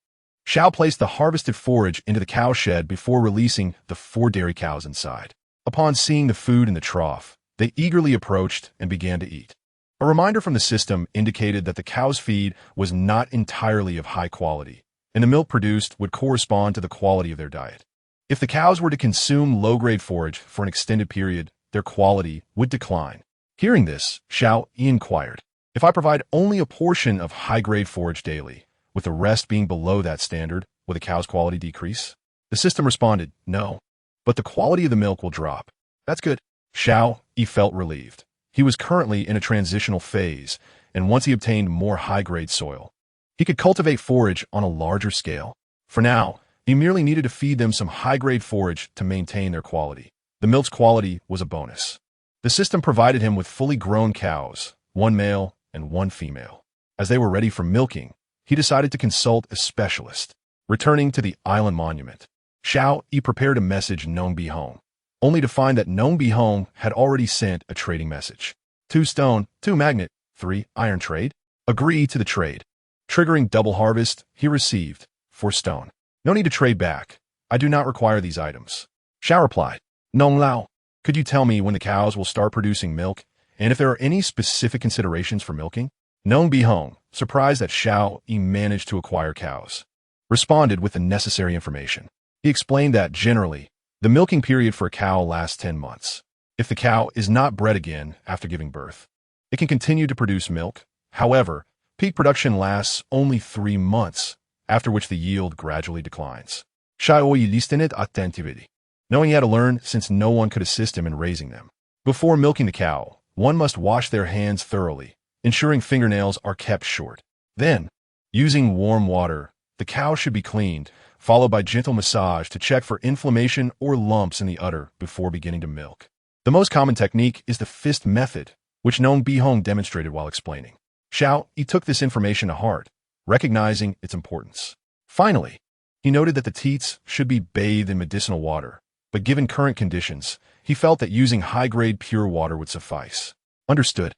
Xiao placed the harvested forage into the cow shed before releasing the 4 dairy cows inside. Upon seeing the food in the trough, they eagerly approached and began to eat. A reminder from the system indicated that the cow's feed was not entirely of high quality, and the milk produced would correspond to the quality of their diet. If the cows were to consume low-grade forage for an extended period, their quality would decline. Hearing this, Xiao Yi inquired, "If I provide only a portion of high-grade forage daily, with the rest being below that standard, will the cow's quality decrease?" The system responded, "No, but the quality of the milk will drop." "That's good." Xiao Yi felt relieved. He was currently in a transitional phase, and once he obtained more high-grade soil, he could cultivate forage on a larger scale. For now, he merely needed to feed them some high-grade forage to maintain their quality. The milk's quality was a bonus. The system provided him with fully grown cows, 1 male and 1 female. As they were ready for milking, he decided to consult a specialist. Returning to the island monument, Xiao Yi prepared a message Nong Bi Hong, only to find that Nong Bi Hong had already sent a trading message. 2 stone, 2 magnet, 3 iron trade. Agree to the trade. Triggering double harvest, he received 4 stone. No need to trade back. I do not require these items. Xiao replied, "Nong Lao, could you tell me when the cows will start producing milk, and if there are any specific considerations for milking?" Nong Bi Hong, surprised that Xiao Yi managed to acquire cows, responded with the necessary information. He explained that, generally, the milking period for a cow lasts 10 months. If the cow is not bred again after giving birth, it can continue to produce milk. However, peak production lasts only 3 months, after which the yield gradually declines. Xiao Yi listened attentively, knowing he had to learn since no one could assist him in raising them. Before milking the cow, one must wash their hands thoroughly, ensuring fingernails are kept short. Then, using warm water, the cow should be cleaned, followed by gentle massage to check for inflammation or lumps in the udder before beginning to milk. The most common technique is the fist method, which Nong Bi Hong demonstrated while explaining. Xiao Yi took this information to heart, recognizing its importance. Finally, he noted that the teats should be bathed in medicinal water, but given current conditions, he felt that using high-grade pure water would suffice. "Understood.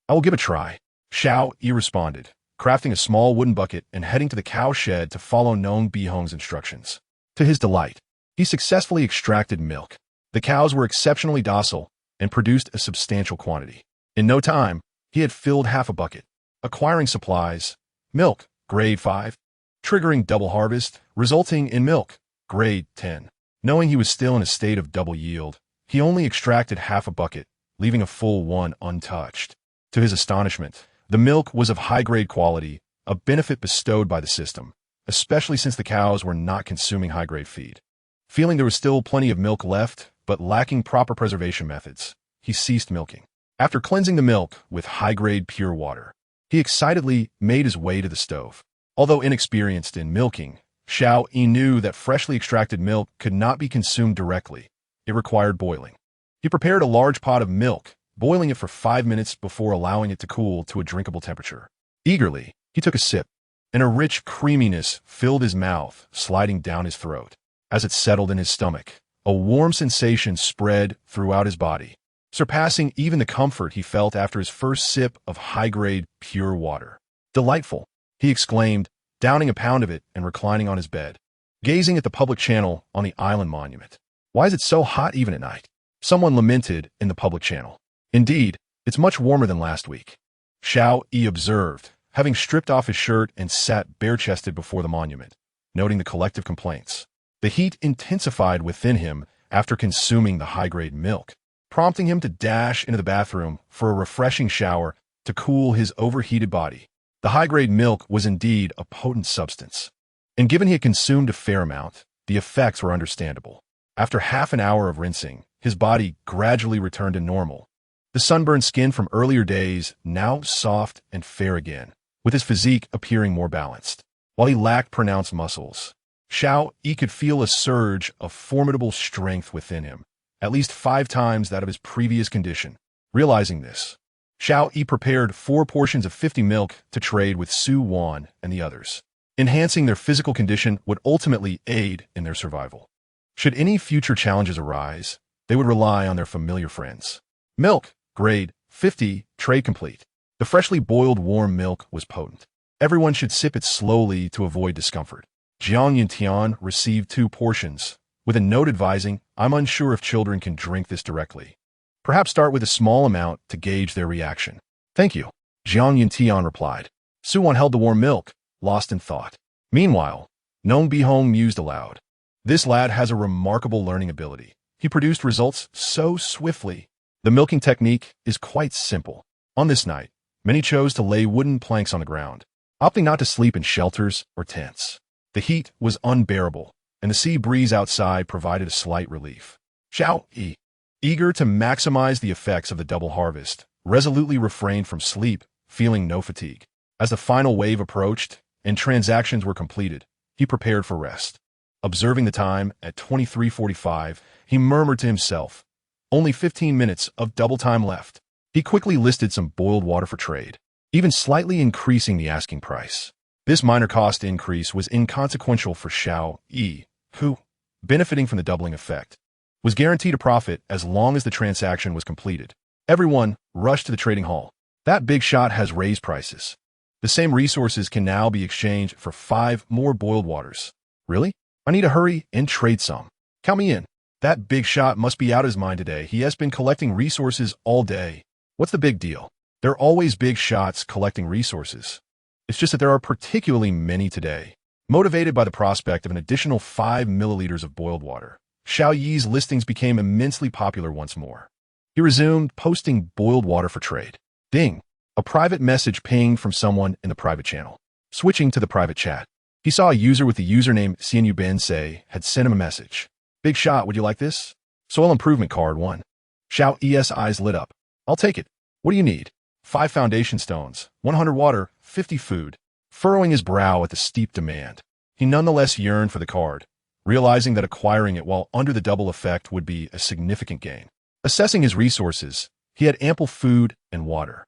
I will give it a try." Xiao Yi responded, crafting a small wooden bucket and heading to the cow shed to follow Nong Bi Hong's instructions. To his delight, he successfully extracted milk. The cows were exceptionally docile and produced a substantial quantity. In no time, he had filled half a bucket. Acquiring supplies, milk, grade 5, triggering double harvest, resulting in milk, grade 10. Knowing he was still in a state of double yield, he only extracted half a bucket, leaving a full one untouched. To his astonishment, the milk was of high-grade quality, a benefit bestowed by the system, especially since the cows were not consuming high-grade feed. Feeling there was still plenty of milk left, but lacking proper preservation methods, he ceased milking. After cleansing the milk with high-grade pure water, he excitedly made his way to the stove. Although inexperienced in milking, Xiao Yi knew that freshly extracted milk could not be consumed directly. It required boiling. He prepared a large pot of milk, boiling it for 5 minutes before allowing it to cool to a drinkable temperature. Eagerly, he took a sip, and a rich creaminess filled his mouth, sliding down his throat. As it settled in his stomach, a warm sensation spread throughout his body, surpassing even the comfort he felt after his first sip of high-grade pure water. "Delightful," he exclaimed, downing a pound of it and reclining on his bed, gazing at the public channel on the island monument. "Why is it so hot even at night?" Someone lamented in the public channel. "Indeed, it's much warmer than last week," Xiao Yi observed, having stripped off his shirt and sat bare-chested before the monument, noting the collective complaints. The heat intensified within him after consuming the high-grade milk, prompting him to dash into the bathroom for a refreshing shower to cool his overheated body. The high-grade milk was indeed a potent substance, and given he had consumed a fair amount, the effects were understandable. After half an hour of rinsing, his body gradually returned to normal. The sunburned skin from earlier days now soft and fair again, with his physique appearing more balanced. While he lacked pronounced muscles, Xiao Yi could feel a surge of formidable strength within him, at least 5 times that of his previous condition. Realizing this, Xiao Yi prepared 4 portions of 50 milk to trade with Su Wan and the others. Enhancing their physical condition would ultimately aid in their survival. Should any future challenges arise, they would rely on their familiar friends. Milk, grade 50, trade complete. The freshly boiled warm milk was potent. Everyone should sip it slowly to avoid discomfort. Jiang Yintian received 2 portions, with a note advising, "I'm unsure if children can drink this directly. Perhaps start with a small amount to gauge their reaction." "Thank you," Jiang Yintian replied. Suwon held the warm milk, lost in thought. Meanwhile, Nong Bihong mused aloud. This lad has a remarkable learning ability. He produced results so swiftly. The milking technique is quite simple. On this night, many chose to lay wooden planks on the ground, opting not to sleep in shelters or tents. The heat was unbearable, and the sea breeze outside provided a slight relief. Xiao Yi, eager to maximize the effects of the double harvest, resolutely refrained from sleep, feeling no fatigue. As the final wave approached and transactions were completed, he prepared for rest. Observing the time at 23:45, he murmured to himself, "Only 15 minutes of double time left." He quickly listed some boiled water for trade, even slightly increasing the asking price. This minor cost increase was inconsequential for Xiao Yi, who, benefiting from the doubling effect, was guaranteed a profit as long as the transaction was completed. Everyone rushed to the trading hall. That big shot has raised prices. The same resources can now be exchanged for 5 more boiled waters. Really? I need to hurry and trade some. Count me in. That big shot must be out of his mind today. He has been collecting resources all day. What's the big deal? There are always big shots collecting resources. It's just that there are particularly many today. Motivated by the prospect of an additional 5 milliliters of boiled water, Xiao Yi's listings became immensely popular once more. He resumed posting boiled water for trade. Ding! A private message pinged from someone in the private channel. Switching to the private chat, he saw a user with the username Xianyu Bensei had sent him a message. "Big shot, would you like this? Soil improvement card 1. Xiao Yi's eyes lit up. "I'll take it. What do you need?" 5 foundation stones, 100 water, 50 food. Furrowing his brow at the steep demand, he nonetheless yearned for the card, realizing that acquiring it while under the double effect would be a significant gain. Assessing his resources, he had ample food and water,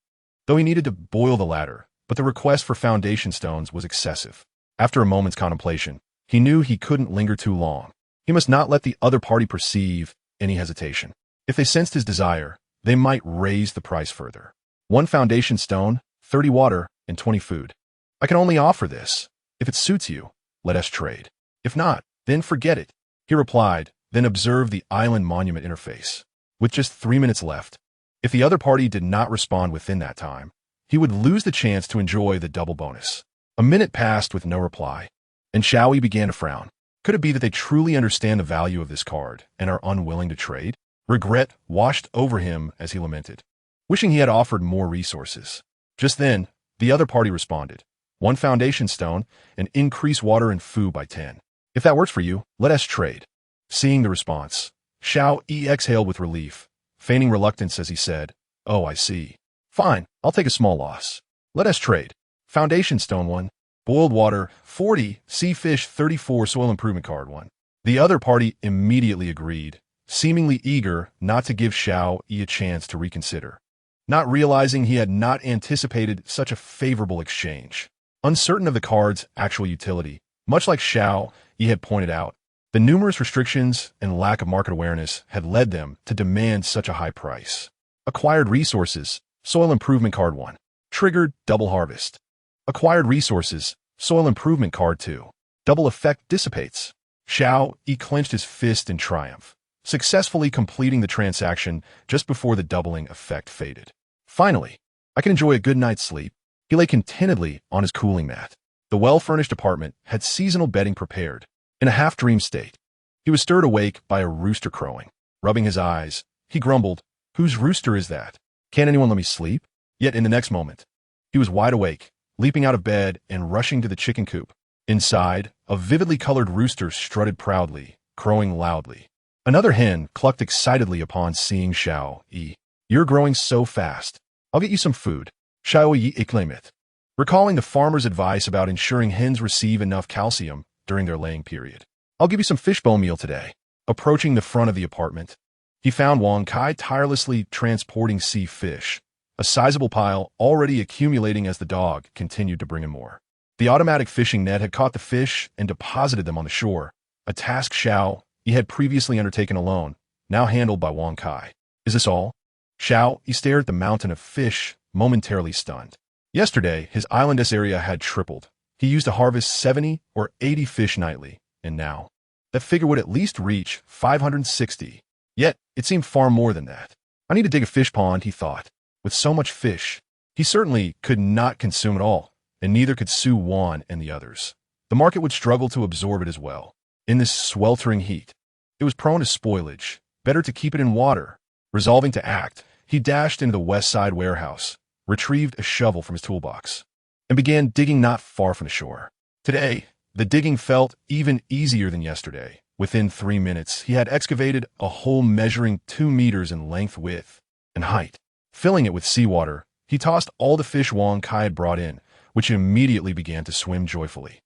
though he needed to boil the latter, but the request for foundation stones was excessive. After a moment's contemplation, he knew he couldn't linger too long. He must not let the other party perceive any hesitation. If they sensed his desire, they might raise the price further. 1 foundation stone, 30 water, and 20 food. I can only offer this. If it suits you, let us trade. If not, then forget it, he replied, then observed the island monument interface. With just 3 minutes left, if the other party did not respond within that time, he would lose the chance to enjoy the double bonus. A minute passed with no reply, and Xiao Yi began to frown. Could it be that they truly understand the value of this card and are unwilling to trade? Regret washed over him as he lamented, wishing he had offered more resources. Just then, the other party responded. 1 foundation stone and increase water and food by 10. If that works for you, let us trade. Seeing the response, Xiao Yi exhaled with relief, feigning reluctance as he said, "Oh, I see. Fine, I'll take a small loss. Let us trade. Foundation stone 1, boiled water 40, sea fish 34, soil improvement card 1. The other party immediately agreed, seemingly eager not to give Xiao Yi a chance to reconsider, not realizing he had not anticipated such a favorable exchange. Uncertain of the card's actual utility, much like Xiao Yi had pointed out, the numerous restrictions and lack of market awareness had led them to demand such a high price. Acquired resources, soil improvement card 1. Triggered double harvest. Acquired resources, soil improvement card 2. Double effect dissipates. Xiao Yi clenched his fist in triumph, successfully completing the transaction just before the doubling effect faded. Finally, I can enjoy a good night's sleep. He lay contentedly on his cooling mat. The well-furnished apartment had seasonal bedding prepared. In a half-dream state, he was stirred awake by a rooster crowing. Rubbing his eyes, he grumbled, "Whose rooster is that? Can't anyone let me sleep?" Yet in the next moment, he was wide awake, leaping out of bed and rushing to the chicken coop. Inside, a vividly colored rooster strutted proudly, crowing loudly. Another hen clucked excitedly upon seeing Xiao Yi. "You're growing so fast. I'll get you some food." Xiao Yi exclaimed, recalling the farmer's advice about ensuring hens receive enough calcium during their laying period. "I'll give you some fishbone meal today." Approaching the front of the apartment, he found Wang Kai tirelessly transporting sea fish, a sizable pile already accumulating as the dog continued to bring him more. The automatic fishing net had caught the fish and deposited them on the shore, a task Xiao Yi had previously undertaken alone, now handled by Wang Kai. "Is this all?" Xiao Yi stared at the mountain of fish momentarily stunned. Yesterday, his islandess area had tripled. He used to harvest 70 or 80 fish nightly, and now, that figure would at least reach 560. Yet, it seemed far more than that. I need to dig a fish pond, he thought. With so much fish, he certainly could not consume it all, and neither could Su Wan and the others. The market would struggle to absorb it as well. In this sweltering heat, it was prone to spoilage. Better to keep it in water. Resolving to act, he dashed into the west side warehouse, retrieved a shovel from his toolbox, and began digging not far from the shore. Today, the digging felt even easier than yesterday. Within 3 minutes, he had excavated a hole measuring 2 meters in length, width, and height. Filling it with seawater, he tossed all the fish Wang Kai had brought in, which immediately began to swim joyfully.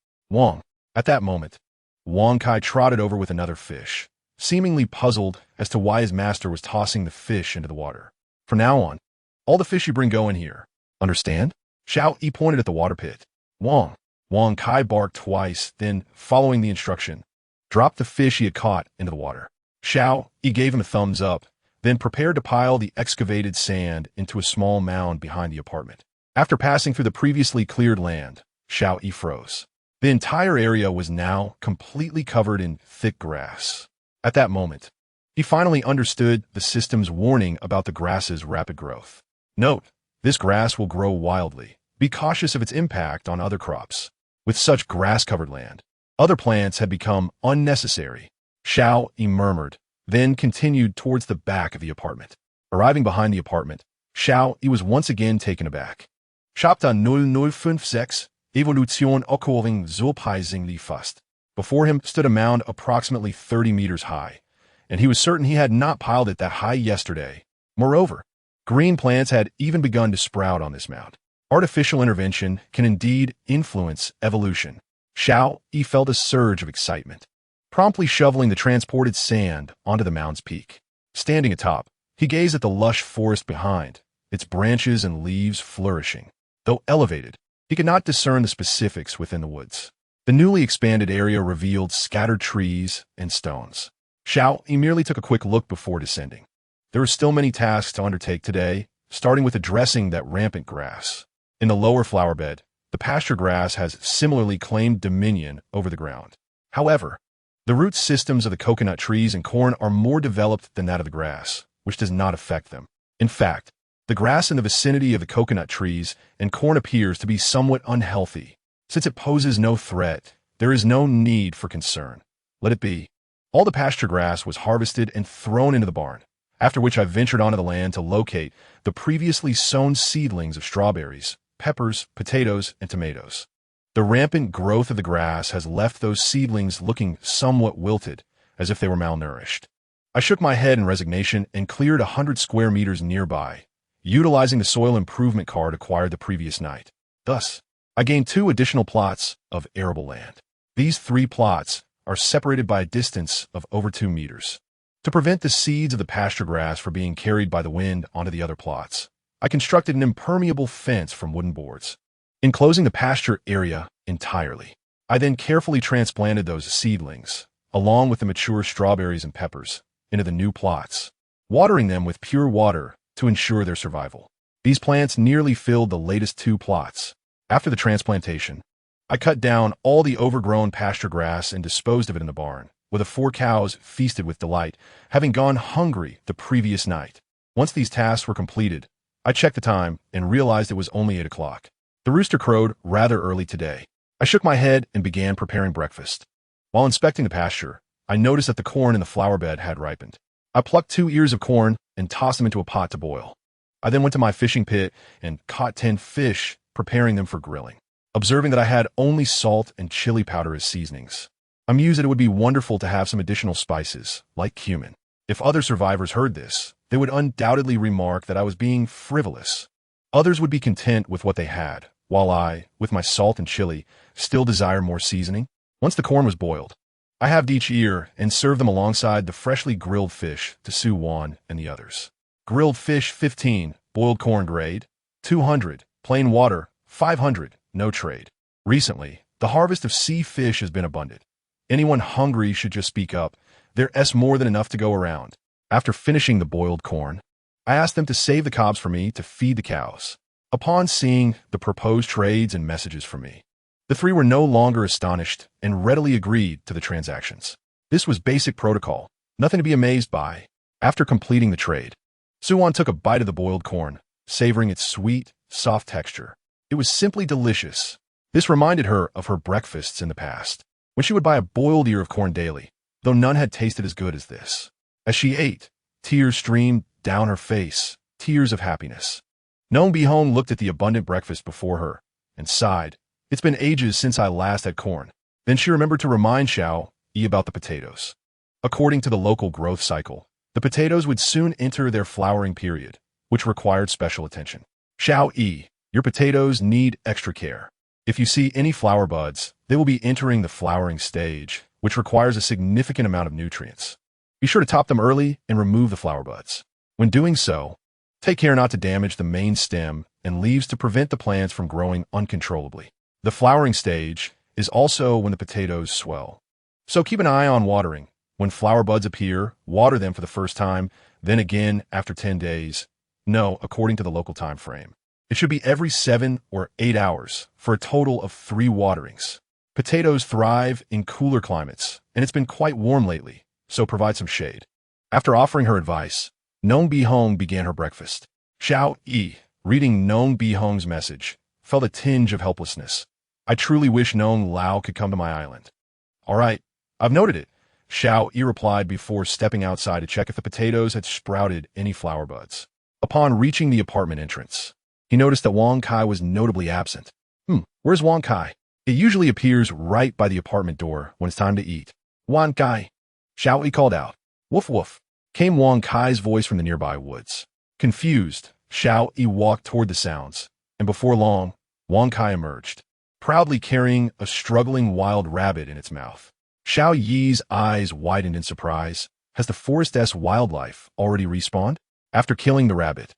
At that moment, Wang Kai trotted over with another fish, seemingly puzzled as to why his master was tossing the fish into the water. From now on, all the fish you bring go in here. Understand? Xiao Yi pointed at the water pit. Wang Kai barked twice, then, following the instruction, dropped the fish he had caught into the water. Xiao Yi gave him a thumbs up, then prepared to pile the excavated sand into a small mound behind the apartment. After passing through the previously cleared land, Xiao Yi froze. The entire area was now completely covered in thick grass. At that moment, he finally understood the system's warning about the grass's rapid growth. Note, this grass will grow wildly. Be cautious of its impact on other crops. With such grass-covered land, other plants had become unnecessary. Xiao Yi murmured, then continued towards the back of the apartment. Arriving behind the apartment, Xiao Yi was once again taken aback. Chapter 0056, Evolution occurring surprisingly fast. Before him stood a mound approximately 30 meters high, and he was certain he had not piled it that high yesterday. Moreover, green plants had even begun to sprout on this mound. Artificial intervention can indeed influence evolution. Xiao Yi felt a surge of excitement, promptly shoveling the transported sand onto the mound's peak. Standing atop, he gazed at the lush forest behind, its branches and leaves flourishing. Though elevated, he could not discern the specifics within the woods. The newly expanded area revealed scattered trees and stones. Xiao Yi merely took a quick look before descending. There were still many tasks to undertake today, starting with addressing that rampant grass. In the lower flower bed, the pasture grass has similarly claimed dominion over the ground. However, the root systems of the coconut trees and corn are more developed than that of the grass, which does not affect them. In fact, the grass in the vicinity of the coconut trees and corn appears to be somewhat unhealthy. Since it poses no threat, there is no need for concern. Let it be. All the pasture grass was harvested and thrown into the barn, after which I ventured onto the land to locate the previously sown seedlings of strawberries, peppers, potatoes, and tomatoes. The rampant growth of the grass has left those seedlings looking somewhat wilted, as if they were malnourished. I shook my head in resignation and cleared 100 square meters nearby, utilizing the soil improvement card acquired the previous night. Thus, I gained 2 additional plots of arable land. These 3 plots are separated by a distance of over 2 meters. To prevent the seeds of the pasture grass from being carried by the wind onto the other plots, I constructed an impermeable fence from wooden boards, enclosing the pasture area entirely. I then carefully transplanted those seedlings, along with the mature strawberries and peppers, into the new plots, watering them with pure water to ensure their survival. These plants nearly filled the latest 2 plots. After the transplantation, I cut down all the overgrown pasture grass and disposed of it in the barn, where the 4 cows feasted with delight, having gone hungry the previous night. Once these tasks were completed, I checked the time and realized it was only 8 o'clock. The rooster crowed rather early today. I shook my head and began preparing breakfast. While inspecting the pasture, I noticed that the corn in the flower bed had ripened. I plucked 2 ears of corn and tossed them into a pot to boil. I then went to my fishing pit and caught 10 fish, preparing them for grilling. Observing that I had only salt and chili powder as seasonings, I mused that it would be wonderful to have some additional spices, like cumin. If other survivors heard this, they would undoubtedly remark that I was being frivolous. Others would be content with what they had, while I, with my salt and chili, still desired more seasoning. Once the corn was boiled, I halved each ear and served them alongside the freshly grilled fish to Su Wan and the others. Grilled fish 15, boiled corn grade, 200, plain water, 500, no trade. Recently, the harvest of sea fish has been abundant. Anyone hungry should just speak up. There's more than enough to go around. After finishing the boiled corn, I asked them to save the cobs for me to feed the cows. Upon seeing the proposed trades and messages from me, the three were no longer astonished and readily agreed to the transactions. This was basic protocol, nothing to be amazed by. After completing the trade, Suwon took a bite of the boiled corn, savoring its sweet, soft texture. It was simply delicious. This reminded her of her breakfasts in the past, when she would buy a boiled ear of corn daily, though none had tasted as good as this. As she ate, tears streamed down her face, tears of happiness. Nong Bihong looked at the abundant breakfast before her and sighed. It's been ages since I last had corn. Then she remembered to remind Xiao Yi about the potatoes. According to the local growth cycle, the potatoes would soon enter their flowering period, which required special attention. Xiao Yi, your potatoes need extra care. If you see any flower buds, they will be entering the flowering stage, which requires a significant amount of nutrients. Be sure to top them early and remove the flower buds. When doing so, take care not to damage the main stem and leaves to prevent the plants from growing uncontrollably. The flowering stage is also when the potatoes swell. So keep an eye on watering. When flower buds appear, water them for the first time, then again after 10 days. No, according to the local time frame. It should be every 7 or 8 hours for a total of 3 waterings. Potatoes thrive in cooler climates, and it's been quite warm lately, so provide some shade. After offering her advice, Nong Bihong began her breakfast. Xiao Yi, reading Nong Bihong's message, felt a tinge of helplessness. I truly wish Nong Lao could come to my island. All right, I've noted it, Xiao Yi replied before stepping outside to check if the potatoes had sprouted any flower buds. Upon reaching the apartment entrance, he noticed that Wang Kai was notably absent. Where's Wang Kai? It usually appears right by the apartment door when it's time to eat. Wang Kai, Xiao Yi called out. Woof woof, came Wang Kai's voice from the nearby woods. Confused, Xiao Yi walked toward the sounds, and before long, Wang Kai emerged, proudly carrying a struggling wild rabbit in its mouth. Xiao Yi's eyes widened in surprise. Has the forest's wildlife already respawned? After killing the rabbit,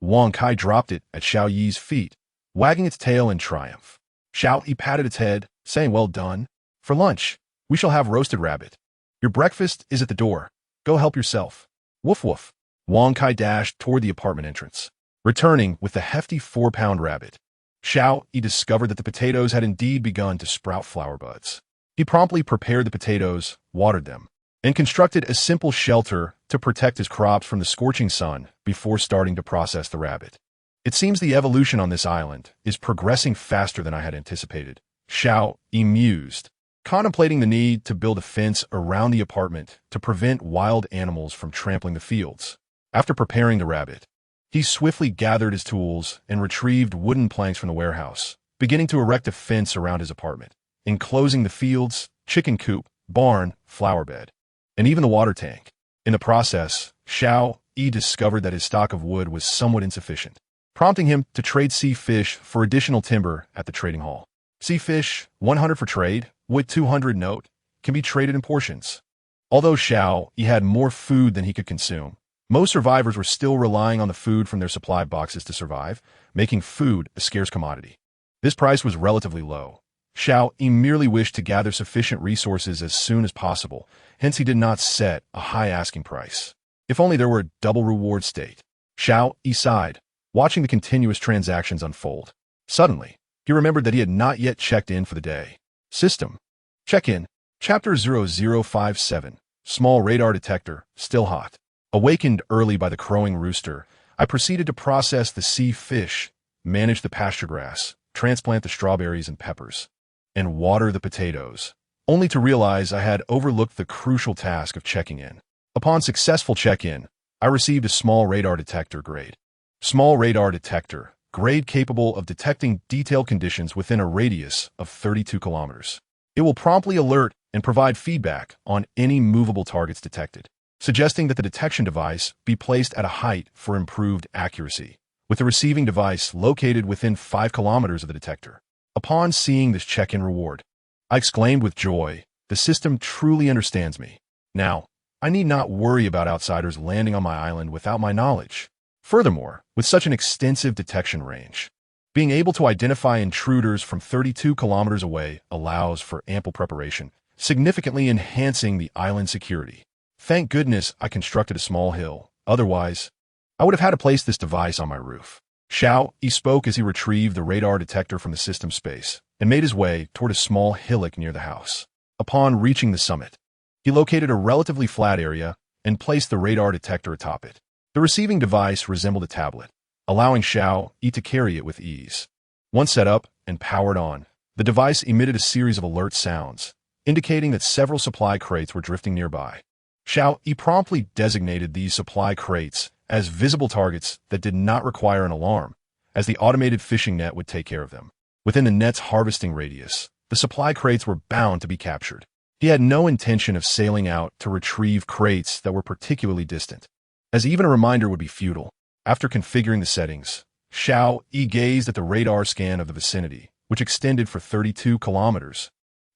Wang Kai dropped it at Xiao Yi's feet, wagging its tail in triumph. Xiao Yi patted its head, saying, well done. For lunch, we shall have roasted rabbit. Your breakfast is at the door. Go help yourself. Woof woof. Wang Kai dashed toward the apartment entrance, returning with the hefty 4-pound rabbit. Xiao Yi discovered that the potatoes had indeed begun to sprout flower buds. He promptly prepared the potatoes, watered them, and constructed a simple shelter to protect his crops from the scorching sun before starting to process the rabbit. It seems the evolution on this island is progressing faster than I had anticipated, Xiao Yi mused, contemplating the need to build a fence around the apartment to prevent wild animals from trampling the fields. After preparing the rabbit, he swiftly gathered his tools and retrieved wooden planks from the warehouse, beginning to erect a fence around his apartment, enclosing the fields, chicken coop, barn, flower bed, and even the water tank. In the process, Xiao Yi discovered that his stock of wood was somewhat insufficient, prompting him to trade sea fish for additional timber at the trading hall. Sea fish, 100 for trade, wood 200 note, can be traded in portions. Although Xiao Yi had more food than he could consume, most survivors were still relying on the food from their supply boxes to survive, making food a scarce commodity. This price was relatively low. Xiao Yi merely wished to gather sufficient resources as soon as possible, hence he did not set a high asking price. If only there were a double reward state. Xiao Yi sighed, watching the continuous transactions unfold. Suddenly, he remembered that he had not yet checked in for the day. System. Check-in. Chapter 0057. Small radar detector, still hot. Awakened early by the crowing rooster, I proceeded to process the sea fish, manage the pasture grass, transplant the strawberries and peppers, and water the potatoes, only to realize I had overlooked the crucial task of checking in. Upon successful check-in, I received a small radar detector grade. Small radar detector, grade capable of detecting detailed conditions within a radius of 32 kilometers. It will promptly alert and provide feedback on any movable targets detected, suggesting that the detection device be placed at a height for improved accuracy, with the receiving device located within 5 kilometers of the detector. Upon seeing this check-in reward, I exclaimed with joy, the system truly understands me. Now, I need not worry about outsiders landing on my island without my knowledge. Furthermore, with such an extensive detection range, being able to identify intruders from 32 kilometers away allows for ample preparation, significantly enhancing the island's security. Thank goodness I constructed a small hill. Otherwise, I would have had to place this device on my roof. Xiao Yi spoke as he retrieved the radar detector from the system space and made his way toward a small hillock near the house. Upon reaching the summit, he located a relatively flat area and placed the radar detector atop it. The receiving device resembled a tablet, allowing Xiao Yi to carry it with ease. Once set up and powered on, the device emitted a series of alert sounds, indicating that several supply crates were drifting nearby. Xiao Yi promptly designated these supply crates as visible targets that did not require an alarm, as the automated fishing net would take care of them. Within the net's harvesting radius, the supply crates were bound to be captured. He had no intention of sailing out to retrieve crates that were particularly distant, as even a reminder would be futile. After configuring the settings, Xiao Yi gazed at the radar scan of the vicinity, which extended for 32 kilometers.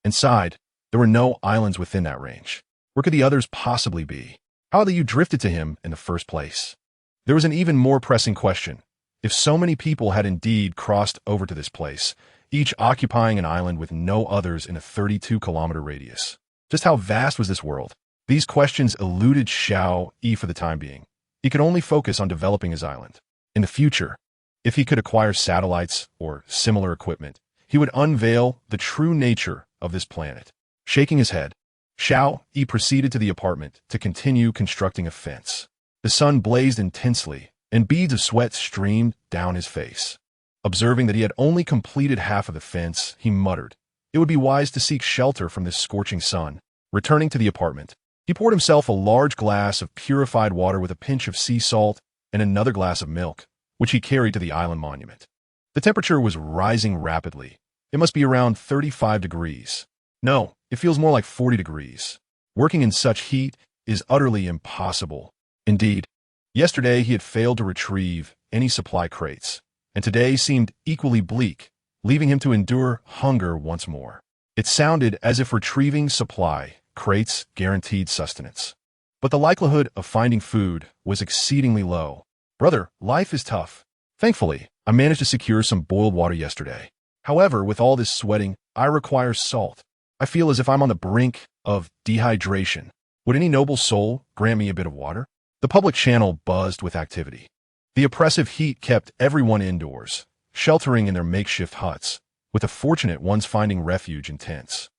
Inside, there were no islands within that range. Where could the others possibly be? How had you drifted to him in the first place? There was an even more pressing question. If so many people had indeed crossed over to this place, each occupying an island with no others in a 32-kilometer radius, just how vast was this world? These questions eluded Xiao Yi for the time being. He could only focus on developing his island. In the future, if he could acquire satellites or similar equipment, he would unveil the true nature of this planet. Shaking his head, Xiao Yi proceeded to the apartment to continue constructing a fence. The sun blazed intensely, and beads of sweat streamed down his face. Observing that he had only completed half of the fence, he muttered, "It would be wise to seek shelter from this scorching sun." Returning to the apartment, he poured himself a large glass of purified water with a pinch of sea salt and another glass of milk, which he carried to the island monument. The temperature was rising rapidly. It must be around 35 degrees. No, it feels more like 40 degrees. Working in such heat is utterly impossible. Indeed, yesterday he had failed to retrieve any supply crates, and today seemed equally bleak, leaving him to endure hunger once more. It sounded as if retrieving supply crates guaranteed sustenance. But the likelihood of finding food was exceedingly low. "Brother, life is tough. Thankfully, I managed to secure some boiled water yesterday. However, with all this sweating, I require salt. I feel as if I'm on the brink of dehydration. Would any noble soul grant me a bit of water?" The public channel buzzed with activity. The oppressive heat kept everyone indoors, sheltering in their makeshift huts, with the fortunate ones finding refuge in tents.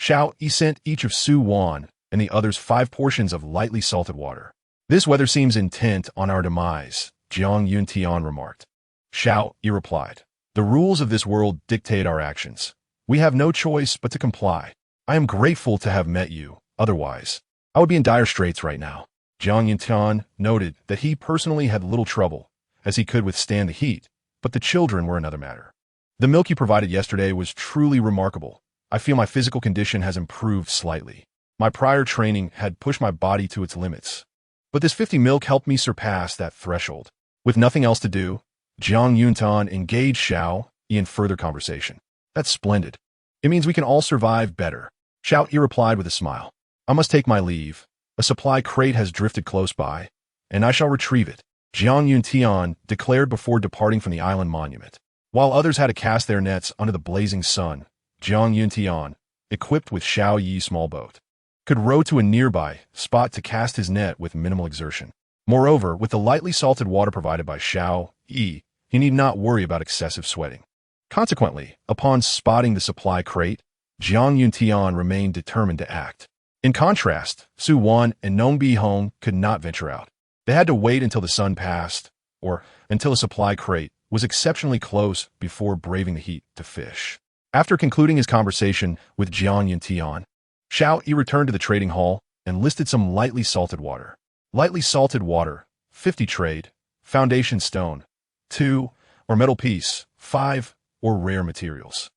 Xiao Yi sent each of Su Wan and the others 5 portions of lightly salted water. "This weather seems intent on our demise," Jiang Yuntian remarked. Xiao Yi replied, "The rules of this world dictate our actions. We have no choice but to comply. I am grateful to have met you. Otherwise, I would be in dire straits right now." Jiang Yuntian noted that he personally had little trouble, as he could withstand the heat, but the children were another matter. "The milk you provided yesterday was truly remarkable. I feel my physical condition has improved slightly. My prior training had pushed my body to its limits, but this 50 milk helped me surpass that threshold." With nothing else to do, Jiang Yuntian engaged Xiao Yi in further conversation. "That's splendid. It means we can all survive better." Xiao Yi replied with a smile. "I must take my leave. A supply crate has drifted close by, and I shall retrieve it," Jiang Yuntian declared before departing from the island monument. While others had to cast their nets under the blazing sun, Jiang Yuntian, equipped with Xiao Yi's small boat, could row to a nearby spot to cast his net with minimal exertion. Moreover, with the lightly salted water provided by Xiao Yi, he need not worry about excessive sweating. Consequently, upon spotting the supply crate, Jiang Yuntian remained determined to act. In contrast, Su Wan and Nong Bi Hong could not venture out. They had to wait until the sun passed, or until a supply crate was exceptionally close before braving the heat to fish. After concluding his conversation with Jiang Yuntian, Xiao Yi returned to the trading hall and listed some lightly salted water. Lightly salted water, 50 trade, foundation stone, 2, or metal piece, 5, or rare materials.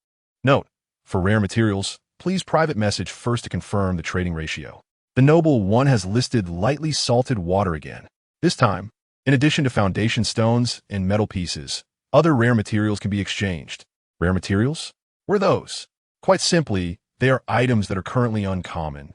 Note, for rare materials, please private message first to confirm the trading ratio. The noble one has listed lightly salted water again. This time, in addition to foundation stones and metal pieces, other rare materials can be exchanged. Rare materials? What are those? Quite simply, they are items that are currently uncommon,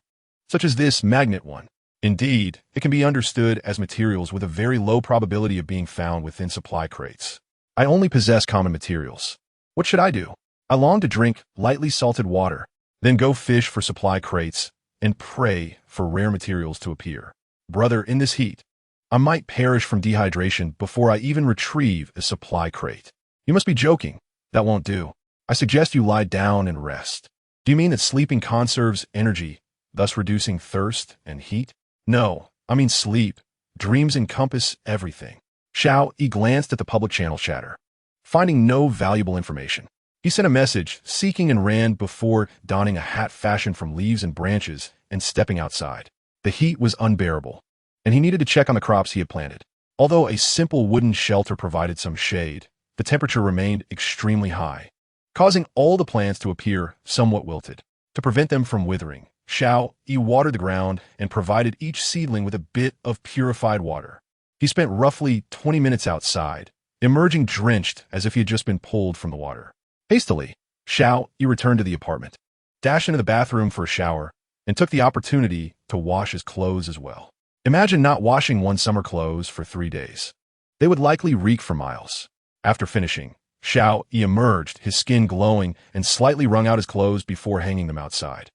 such as this magnet one. Indeed, it can be understood as materials with a very low probability of being found within supply crates. I only possess common materials. What should I do? I long to drink lightly salted water, then go fish for supply crates and pray for rare materials to appear. Brother, in this heat, I might perish from dehydration before I even retrieve a supply crate. You must be joking. That won't do. I suggest you lie down and rest. Do you mean that sleeping conserves energy, thus reducing thirst and heat? No, I mean sleep. Dreams encompass everything. Xiao Yi glanced at the public channel chatter, finding no valuable information. He sent a message, seeking and ran before donning a hat fashioned from leaves and branches and stepping outside. The heat was unbearable, and he needed to check on the crops he had planted. Although a simple wooden shelter provided some shade, the temperature remained extremely high, causing all the plants to appear somewhat wilted. To prevent them from withering, Xiao Yi watered the ground and provided each seedling with a bit of purified water. He spent roughly 20 minutes outside, emerging drenched as if he had just been pulled from the water. Hastily, Xiao Yi returned to the apartment, dashed into the bathroom for a shower, and took the opportunity to wash his clothes as well. Imagine not washing one's summer clothes for 3 days. They would likely reek for miles. After finishing, Xiao Yi emerged, his skin glowing, and slightly wrung out his clothes before hanging them outside.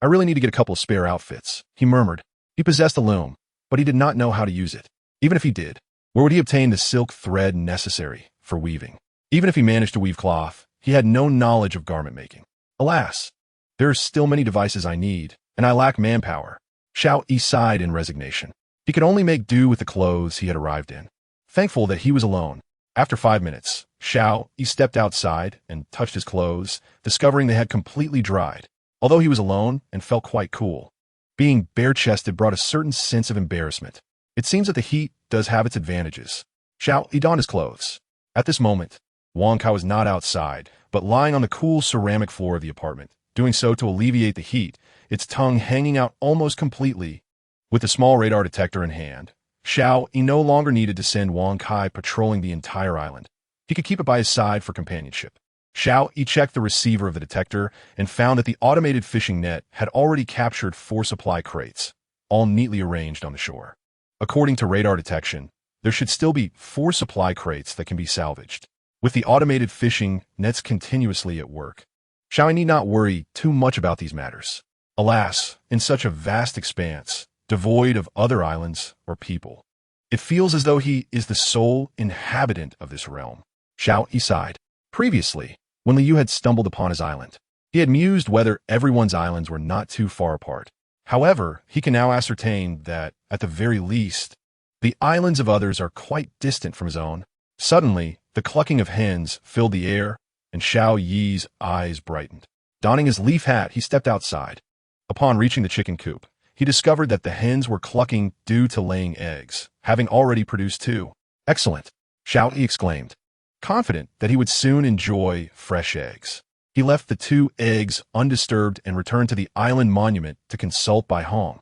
I really need to get a couple of spare outfits, he murmured. He possessed a loom, but he did not know how to use it. Even if he did, where would he obtain the silk thread necessary for weaving? Even if he managed to weave cloth, he had no knowledge of garment making. Alas, there are still many devices I need, and I lack manpower. Xiao Yi sighed in resignation. He could only make do with the clothes he had arrived in. Thankful that he was alone. After 5 minutes, Xiao Yi stepped outside and touched his clothes, discovering they had completely dried. Although he was alone and felt quite cool, being bare-chested brought a certain sense of embarrassment. It seems that the heat does have its advantages. Xiao Yi donned his clothes. At this moment, Wang Kai was not outside, but lying on the cool ceramic floor of the apartment, doing so to alleviate the heat, its tongue hanging out almost completely. With the small radar detector in hand, Xiao Yi no longer needed to send Wang Kai patrolling the entire island. He could keep it by his side for companionship. Xiao Yi checked the receiver of the detector and found that the automated fishing net had already captured 4 supply crates, all neatly arranged on the shore. According to radar detection, there should still be 4 supply crates that can be salvaged. With the automated fishing nets continuously at work, Xiao Yi need not worry too much about these matters. Alas, in such a vast expanse, devoid of other islands or people, it feels as though he is the sole inhabitant of this realm. Xiao Yi sighed. Previously, when Liu had stumbled upon his island, he had mused whether everyone's islands were not too far apart. However, he can now ascertain that, at the very least, the islands of others are quite distant from his own. Suddenly, the clucking of hens filled the air, and Xiao Yi's eyes brightened. Donning his leaf hat, he stepped outside. Upon reaching the chicken coop, he discovered that the hens were clucking due to laying eggs, having already produced 2. Excellent, Xiao Yi exclaimed, confident that he would soon enjoy fresh eggs. He left the 2 eggs undisturbed and returned to the island monument to consult Bai Hong.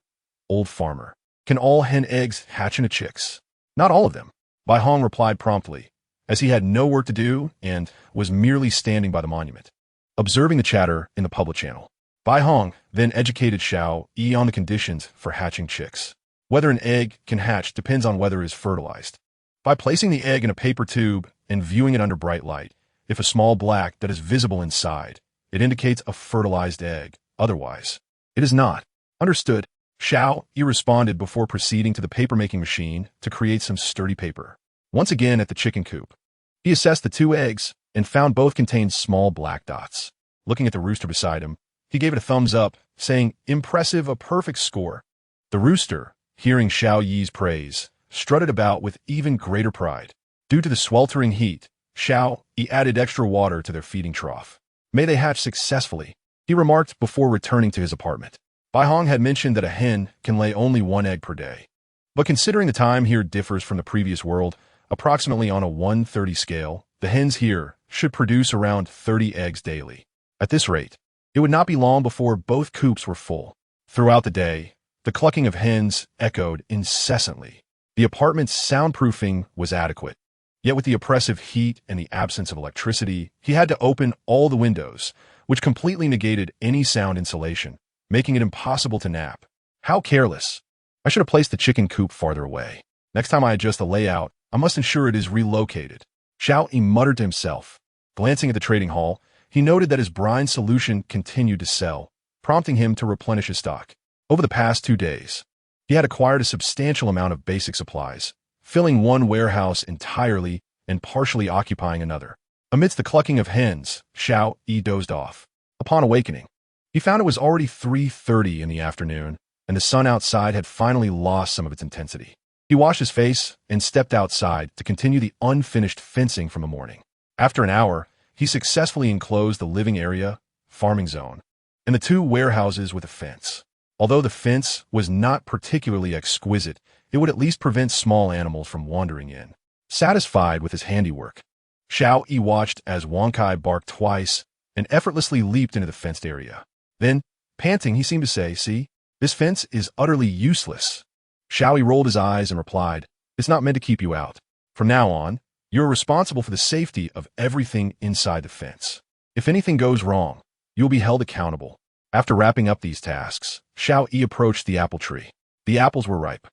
Old farmer, can all hen eggs hatch into chicks? Not all of them, Bai Hong replied promptly, as he had no work to do and was merely standing by the monument, observing the chatter in the public channel. Bai Hong then educated Xiao Yi on the conditions for hatching chicks. Whether an egg can hatch depends on whether it is fertilized. By placing the egg in a paper tube and viewing it under bright light, if a small black that is visible inside, it indicates a fertilized egg. Otherwise, it is not. Understood, Xiao Yi responded before proceeding to the paper-making machine to create some sturdy paper. Once again at the chicken coop, he assessed the 2 eggs and found both contained small black dots. Looking at the rooster beside him, he gave it a thumbs up, saying, "Impressive, a perfect score." The rooster, hearing Xiao Yi's praise, strutted about with even greater pride. Due to the sweltering heat, Xiao Yi added extra water to their feeding trough. "May they hatch successfully," he remarked before returning to his apartment. Bai Hong had mentioned that a hen can lay only 1 egg per day. But considering the time here differs from the previous world, approximately on a 1/30 scale, the hens here should produce around 30 eggs daily. At this rate, it would not be long before both coops were full. Throughout the day, the clucking of hens echoed incessantly. The apartment's soundproofing was adequate. Yet with the oppressive heat and the absence of electricity, he had to open all the windows, which completely negated any sound insulation, making it impossible to nap. How careless. I should have placed the chicken coop farther away. Next time I adjust the layout, I must ensure it is relocated. Xiao Yi muttered to himself. Glancing at the trading hall, he noted that his brine solution continued to sell, prompting him to replenish his stock. Over the past 2 days, he had acquired a substantial amount of basic supplies, filling one warehouse entirely and partially occupying another. Amidst the clucking of hens, Xiao Yi dozed off. Upon awakening, he found it was already 3:30 in the afternoon, and the sun outside had finally lost some of its intensity. He washed his face and stepped outside to continue the unfinished fencing from the morning. After an hour, he successfully enclosed the living area, farming zone, and the two warehouses with a fence. Although the fence was not particularly exquisite, it would at least prevent small animals from wandering in. Satisfied with his handiwork, Xiao Yi watched as Wonkai barked twice and effortlessly leaped into the fenced area. Then, panting, he seemed to say, "See, this fence is utterly useless." Xiao Yi rolled his eyes and replied, "It's not meant to keep you out. From now on, you're responsible for the safety of everything inside the fence. If anything goes wrong, you'll be held accountable." After wrapping up these tasks, Xiao Yi approached the apple tree. The apples were ripe.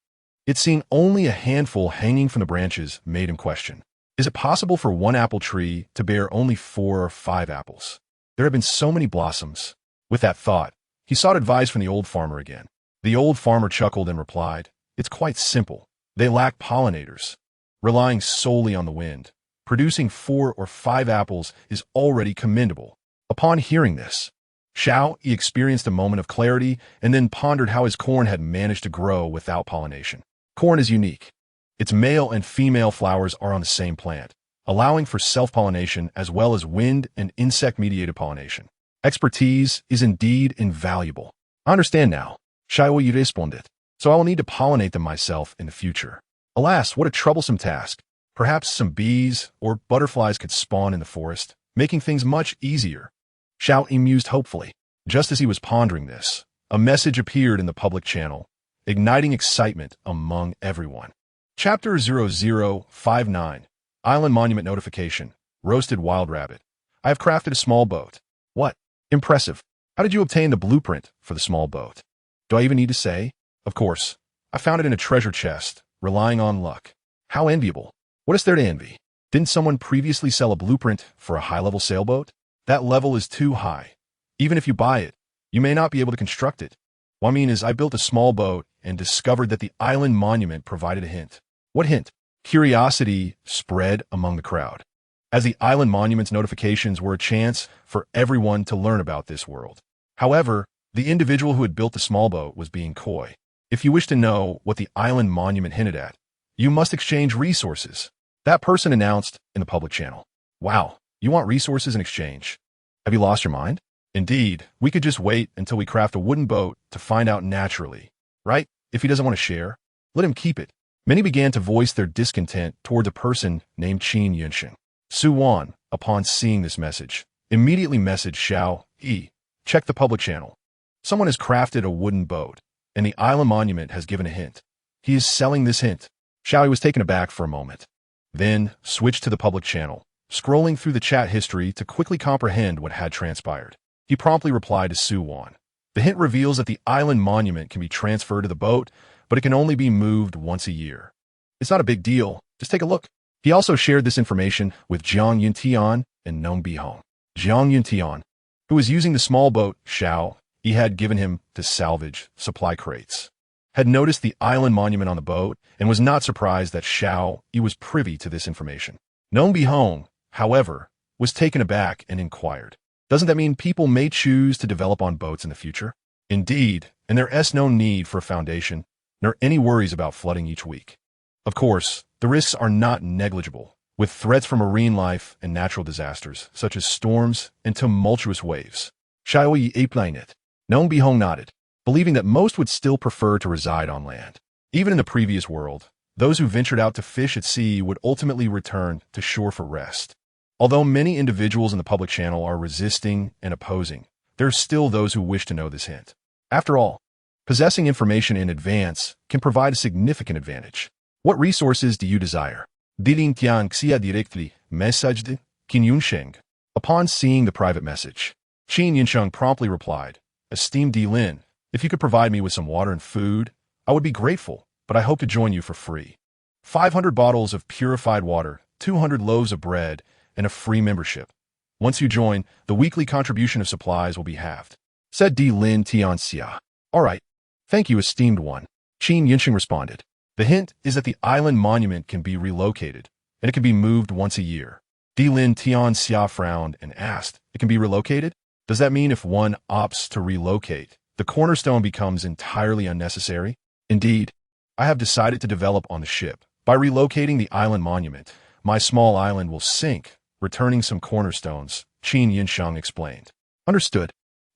It seeing only a handful hanging from the branches made him question, is it possible for one apple tree to bear only 4 or 5 apples? There have been so many blossoms. With that thought, he sought advice from the old farmer again. The old farmer chuckled and replied, "It's quite simple. They lack pollinators. Relying solely on the wind, producing 4 or 5 apples is already commendable." Upon hearing this, Xiao Yi experienced a moment of clarity and then pondered how his corn had managed to grow without pollination. Corn is unique. Its male and female flowers are on the same plant, allowing for self-pollination as well as wind and insect-mediated pollination. Expertise is indeed invaluable. "I understand now," Xiao Yi responded, "so I will need to pollinate them myself in the future." Alas, what a troublesome task. Perhaps some bees or butterflies could spawn in the forest, making things much easier. Xiao Yi mused hopefully. Just as he was pondering this, a message appeared in the public channel, igniting excitement among everyone. Chapter 0059, Island Monument Notification, Roasted Wild Rabbit. I have crafted a small boat. What? Impressive. How did you obtain the blueprint for the small boat? Do I even need to say? Of course. I found it in a treasure chest, relying on luck. How enviable. What is there to envy? Didn't someone previously sell a blueprint for a high-level sailboat? That level is too high. Even if you buy it, you may not be able to construct it. What I mean is I built a small boat and discovered that the island monument provided a hint. What hint? Curiosity spread among the crowd, as the island monument's notifications were a chance for everyone to learn about this world. However, the individual who had built the small boat was being coy. If you wish to know what the island monument hinted at, you must exchange resources. That person announced in the public channel. Wow, you want resources in exchange? Have you lost your mind? Indeed, we could just wait until we craft a wooden boat to find out naturally. Right? If he doesn't want to share, let him keep it. Many began to voice their discontent towards a person named Qin Yunxing. Su Wan, upon seeing this message, immediately messaged Xiao Yi. Check the public channel. Someone has crafted a wooden boat, and the island monument has given a hint. He is selling this hint. Xiao Yi was taken aback for a moment, then switched to the public channel, scrolling through the chat history to quickly comprehend what had transpired. He promptly replied to Su Wan. The hint reveals that the island monument can be transferred to the boat, but it can only be moved once a year. It's not a big deal. Just take a look. He also shared this information with Jiang Yuntian and Nong Bihong. Jiang Yuntian, who was using the small boat Xiao Yi had given him to salvage supply crates, had noticed the island monument on the boat and was not surprised that Xiao Yi was privy to this information. Nong Bihong, however, was taken aback and inquired, "Doesn't that mean people may choose to develop on boats in the future?" Indeed, and there is no need for a foundation, nor any worries about flooding each week. Of course, the risks are not negligible, with threats from marine life and natural disasters, such as storms and tumultuous waves. Xiao Yi explained it. Nong Bihong nodded, believing that most would still prefer to reside on land. Even in the previous world, those who ventured out to fish at sea would ultimately return to shore for rest. Although many individuals in the public channel are resisting and opposing, there are still those who wish to know this hint. After all, possessing information in advance can provide a significant advantage. What resources do you desire? Dilin Tian Xia directly messaged Qin Yunsheng. Upon seeing the private message, Qin Yunsheng promptly replied, "Esteemed Dilin, if you could provide me with some water and food, I would be grateful, but I hope to join you for free. 500 bottles of purified water, 200 loaves of bread, and a free membership. Once you join, the weekly contribution of supplies will be halved," said Dilin Tianxia. "All right. Thank you, esteemed one," Qin Yunsheng responded. The hint is that the island monument can be relocated, and it can be moved once a year. Lin Tianxia frowned and asked, "It can be relocated? Does that mean if one opts to relocate, the cornerstone becomes entirely unnecessary?" "Indeed. I have decided to develop on the ship. By relocating the island monument, my small island will sink, returning some cornerstones," Qin Yinsheng explained. "Understood."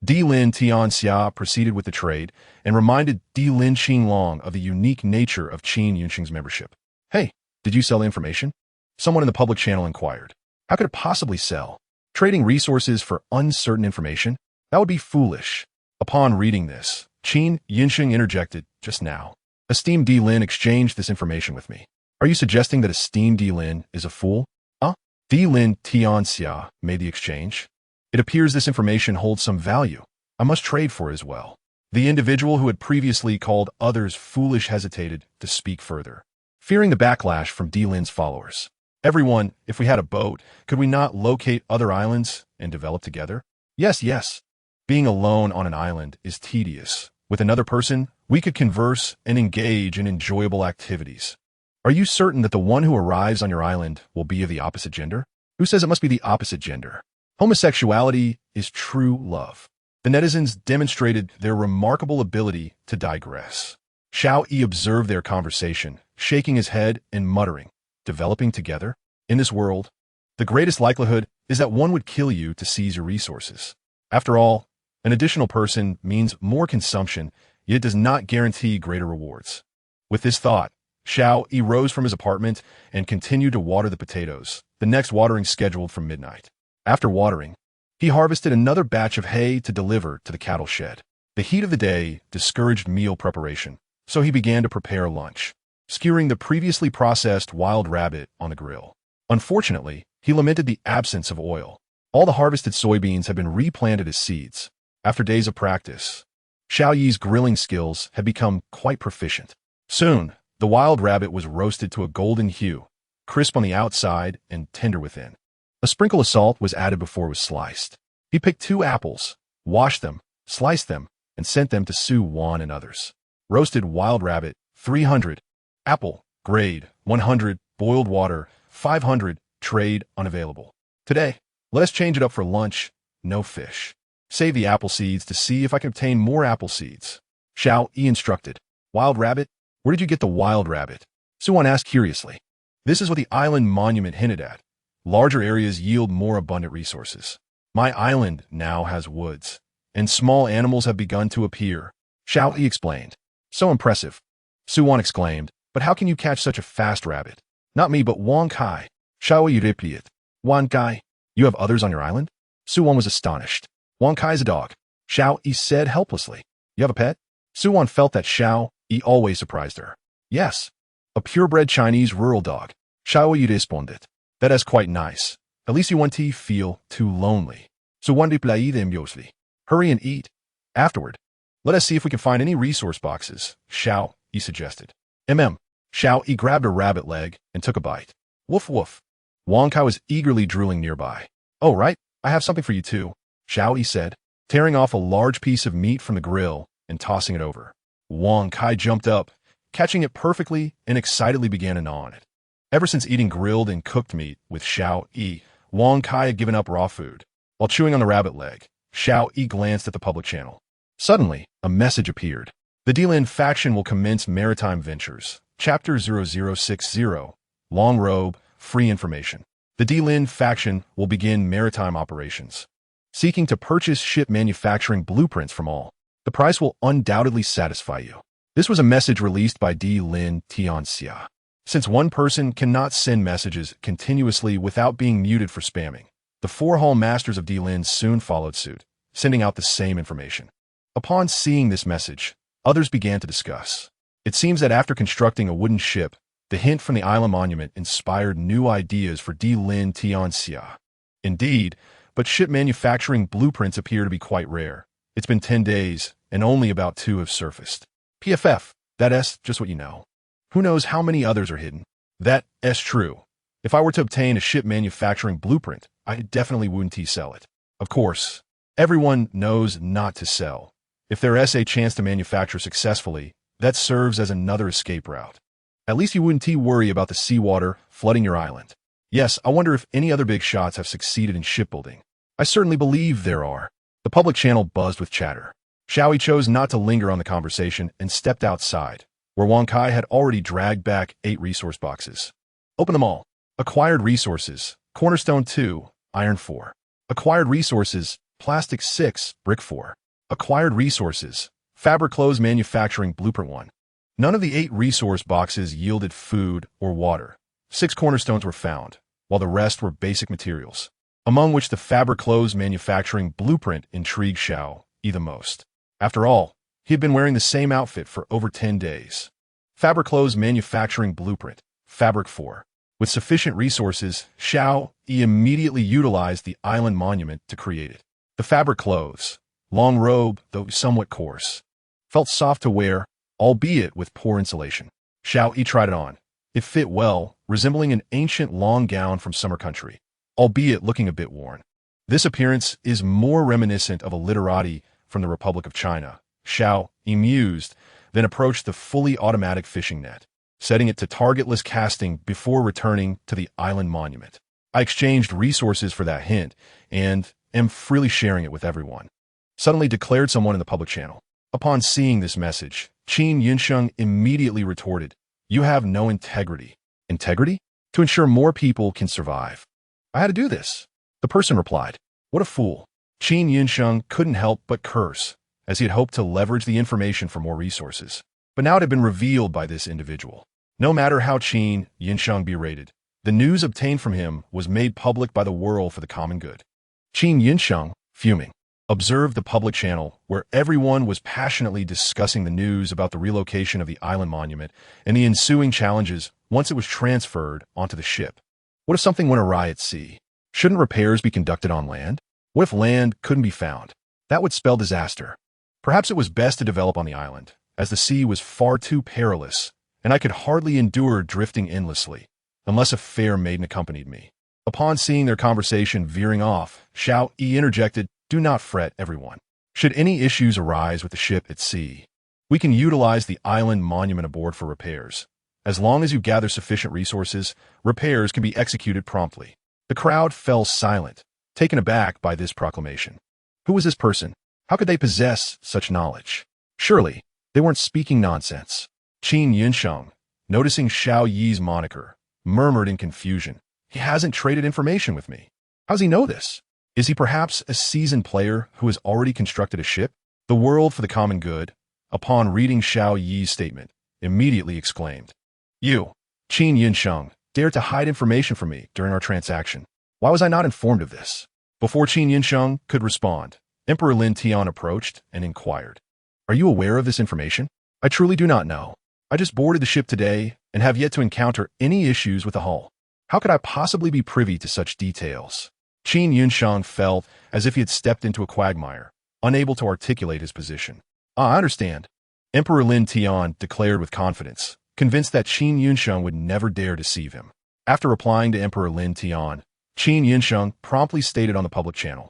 Lin Tianxia proceeded with the trade and reminded Lin Qinglong of the unique nature of Qin Yinsheng's membership. "Hey, did you sell information?" Someone in the public channel inquired. "How could it possibly sell? Trading resources for uncertain information? That would be foolish." Upon reading this, Qin Yinsheng interjected, "Just now. Esteemed Lin exchanged this information with me. Are you suggesting that esteemed Lin is a fool?" "Huh?" Lin Tianxia made the exchange. "It appears this information holds some value. I must trade for it as well." The individual who had previously called others foolish hesitated to speak further, fearing the backlash from Lin's followers. "Everyone, if we had a boat, could we not locate other islands and develop together?" Yes. Being alone on an island is tedious. With another person, we could converse and engage in enjoyable activities. "Are you certain that the one who arrives on your island will be of the opposite gender?" "Who says it must be the opposite gender? Homosexuality is true love." The netizens demonstrated their remarkable ability to digress. Xiao Yi observed their conversation, shaking his head and muttering, "Developing together? In this world, the greatest likelihood is that one would kill you to seize your resources. After all, an additional person means more consumption, yet it does not guarantee greater rewards." With this thought, Xiao Yi rose from his apartment and continued to water the potatoes, the next watering scheduled for midnight. After watering, he harvested another batch of hay to deliver to the cattle shed. The heat of the day discouraged meal preparation, so he began to prepare lunch, skewering the previously processed wild rabbit on the grill. Unfortunately, he lamented the absence of oil. All the harvested soybeans had been replanted as seeds. After days of practice, Xiao Yi's grilling skills had become quite proficient. Soon, the wild rabbit was roasted to a golden hue, crisp on the outside and tender within. A sprinkle of salt was added before it was sliced. He picked 2 apples, washed them, sliced them, and sent them to Su Wan and others. Roasted wild rabbit, 300. Apple, grade, 100. Boiled water, 500. Trade unavailable. Today, let us change it up for lunch. No fish. Save the apple seeds to see if I can obtain more apple seeds. Xiao Yi instructed. "Wild rabbit? Where did you get the wild rabbit?" Su Wan asked curiously. This is what the island monument hinted at. Larger areas yield more abundant resources. My island now has woods, and small animals have begun to appear, Xiao Yi explained. So impressive. Su Wan exclaimed, "But how can you catch such a fast rabbit?" "Not me, but Wang Kai." Xiao Yi replied. "Wang Kai? You have others on your island?" Su Wan was astonished. "Wang Kai is a dog," Xiao Yi said helplessly. "You have a pet?" Su Wan felt that Xiao Yi always surprised her. "Yes, a purebred Chinese rural dog," Xiao Yi responded. "That is quite nice. At least you won't feel too lonely. So one replied immediately. Hurry and eat. Afterward, let us see if we can find any resource boxes," Xiao Yi suggested. Xiao Yi grabbed a rabbit leg and took a bite. Woof woof. Wang Kai was eagerly drooling nearby. "Oh, right, I have something for you too," Xiao Yi said, tearing off a large piece of meat from the grill and tossing it over. Wang Kai jumped up, catching it perfectly and excitedly began to gnaw on it. Ever since eating grilled and cooked meat with Xiao Yi, Wang Kai had given up raw food. While chewing on the rabbit leg, Xiao Yi glanced at the public channel. Suddenly, a message appeared. The Lin faction will commence maritime ventures. Chapter 0060. Long Robe, Free Information. The Lin faction will begin maritime operations, seeking to purchase ship manufacturing blueprints from all. The price will undoubtedly satisfy you. This was a message released by Lin Tianxia. Since one person cannot send messages continuously without being muted for spamming, the 4 hall masters of Lin soon followed suit, sending out the same information. Upon seeing this message, others began to discuss. It seems that after constructing a wooden ship, the hint from the island monument inspired new ideas for Lin Tianxia. Indeed, but ship manufacturing blueprints appear to be quite rare. It's been 10 days, and only about 2 have surfaced. PFF, that's just what you know. Who knows how many others are hidden? That's true. If I were to obtain a ship manufacturing blueprint, I definitely wouldn't sell it. Of course, everyone knows not to sell. If there is a chance to manufacture successfully, that serves as another escape route. At least you wouldn't worry about the seawater flooding your island. Yes, I wonder if any other big shots have succeeded in shipbuilding. I certainly believe there are. The public channel buzzed with chatter. Xiao Yi chose not to linger on the conversation and stepped outside, where Wang Kai had already dragged back 8 resource boxes. Open them all. Acquired resources, cornerstone 2, iron 4. Acquired resources, plastic 6, brick 4. Acquired resources, fabric clothes manufacturing blueprint 1. None of the 8 resource boxes yielded food or water. 6 cornerstones were found, while the rest were basic materials, among which the fabric clothes manufacturing blueprint intrigued Xiao Yi the most. After all, he had been wearing the same outfit for over 10 days. Fabric clothes manufacturing blueprint, fabric 4. With sufficient resources, Xiao Yi immediately utilized the island monument to create it. The fabric clothes, long robe, though somewhat coarse, felt soft to wear, albeit with poor insulation. Xiao Yi tried it on. It fit well, resembling an ancient long gown from summer country, albeit looking a bit worn. This appearance is more reminiscent of a literati from the Republic of China, Xiao Yi mused, then approached the fully automatic fishing net, setting it to targetless casting before returning to the island monument. I exchanged resources for that hint, and am freely sharing it with everyone, suddenly declared someone in the public channel. Upon seeing this message, Qin Yinsheng immediately retorted, "You have no integrity." Integrity? To ensure more people can survive. I had to do this. The person replied, "What a fool." Qin Yinsheng couldn't help but curse, as he had hoped to leverage the information for more resources. But now it had been revealed by this individual. No matter how Qin Yinsheng berated, the news obtained from him was made public by the world for the common good. Qin Yinsheng, fuming, observed the public channel where everyone was passionately discussing the news about the relocation of the island monument and the ensuing challenges once it was transferred onto the ship. What if something went awry at sea? Shouldn't repairs be conducted on land? What if land couldn't be found? That would spell disaster. Perhaps it was best to develop on the island, as the sea was far too perilous, and I could hardly endure drifting endlessly, unless a fair maiden accompanied me. Upon seeing their conversation veering off, Xiao Yi interjected, "Do not fret, everyone. Should any issues arise with the ship at sea, we can utilize the island monument aboard for repairs. As long as you gather sufficient resources, repairs can be executed promptly." The crowd fell silent, taken aback by this proclamation. Who was this person? How could they possess such knowledge? Surely, they weren't speaking nonsense. Qin Yinsheng, noticing Xiao Yi's moniker, murmured in confusion, "He hasn't traded information with me. How does he know this? Is he perhaps a seasoned player who has already constructed a ship?" The world for the common good, upon reading Xiao Yi's statement, immediately exclaimed, "You, Qin Yinsheng, dared to hide information from me during our transaction. Why was I not informed of this?" Before Qin Yinsheng could respond, Emperor Lin Tian approached and inquired, "Are you aware of this information?" "I truly do not know. I just boarded the ship today and have yet to encounter any issues with the hull. How could I possibly be privy to such details?" Qin Yinsheng felt as if he had stepped into a quagmire, unable to articulate his position. "Ah, I understand," Emperor Lin Tian declared with confidence, convinced that Qin Yinsheng would never dare deceive him. After replying to Emperor Lin Tian, Qin Yinsheng promptly stated on the public channel,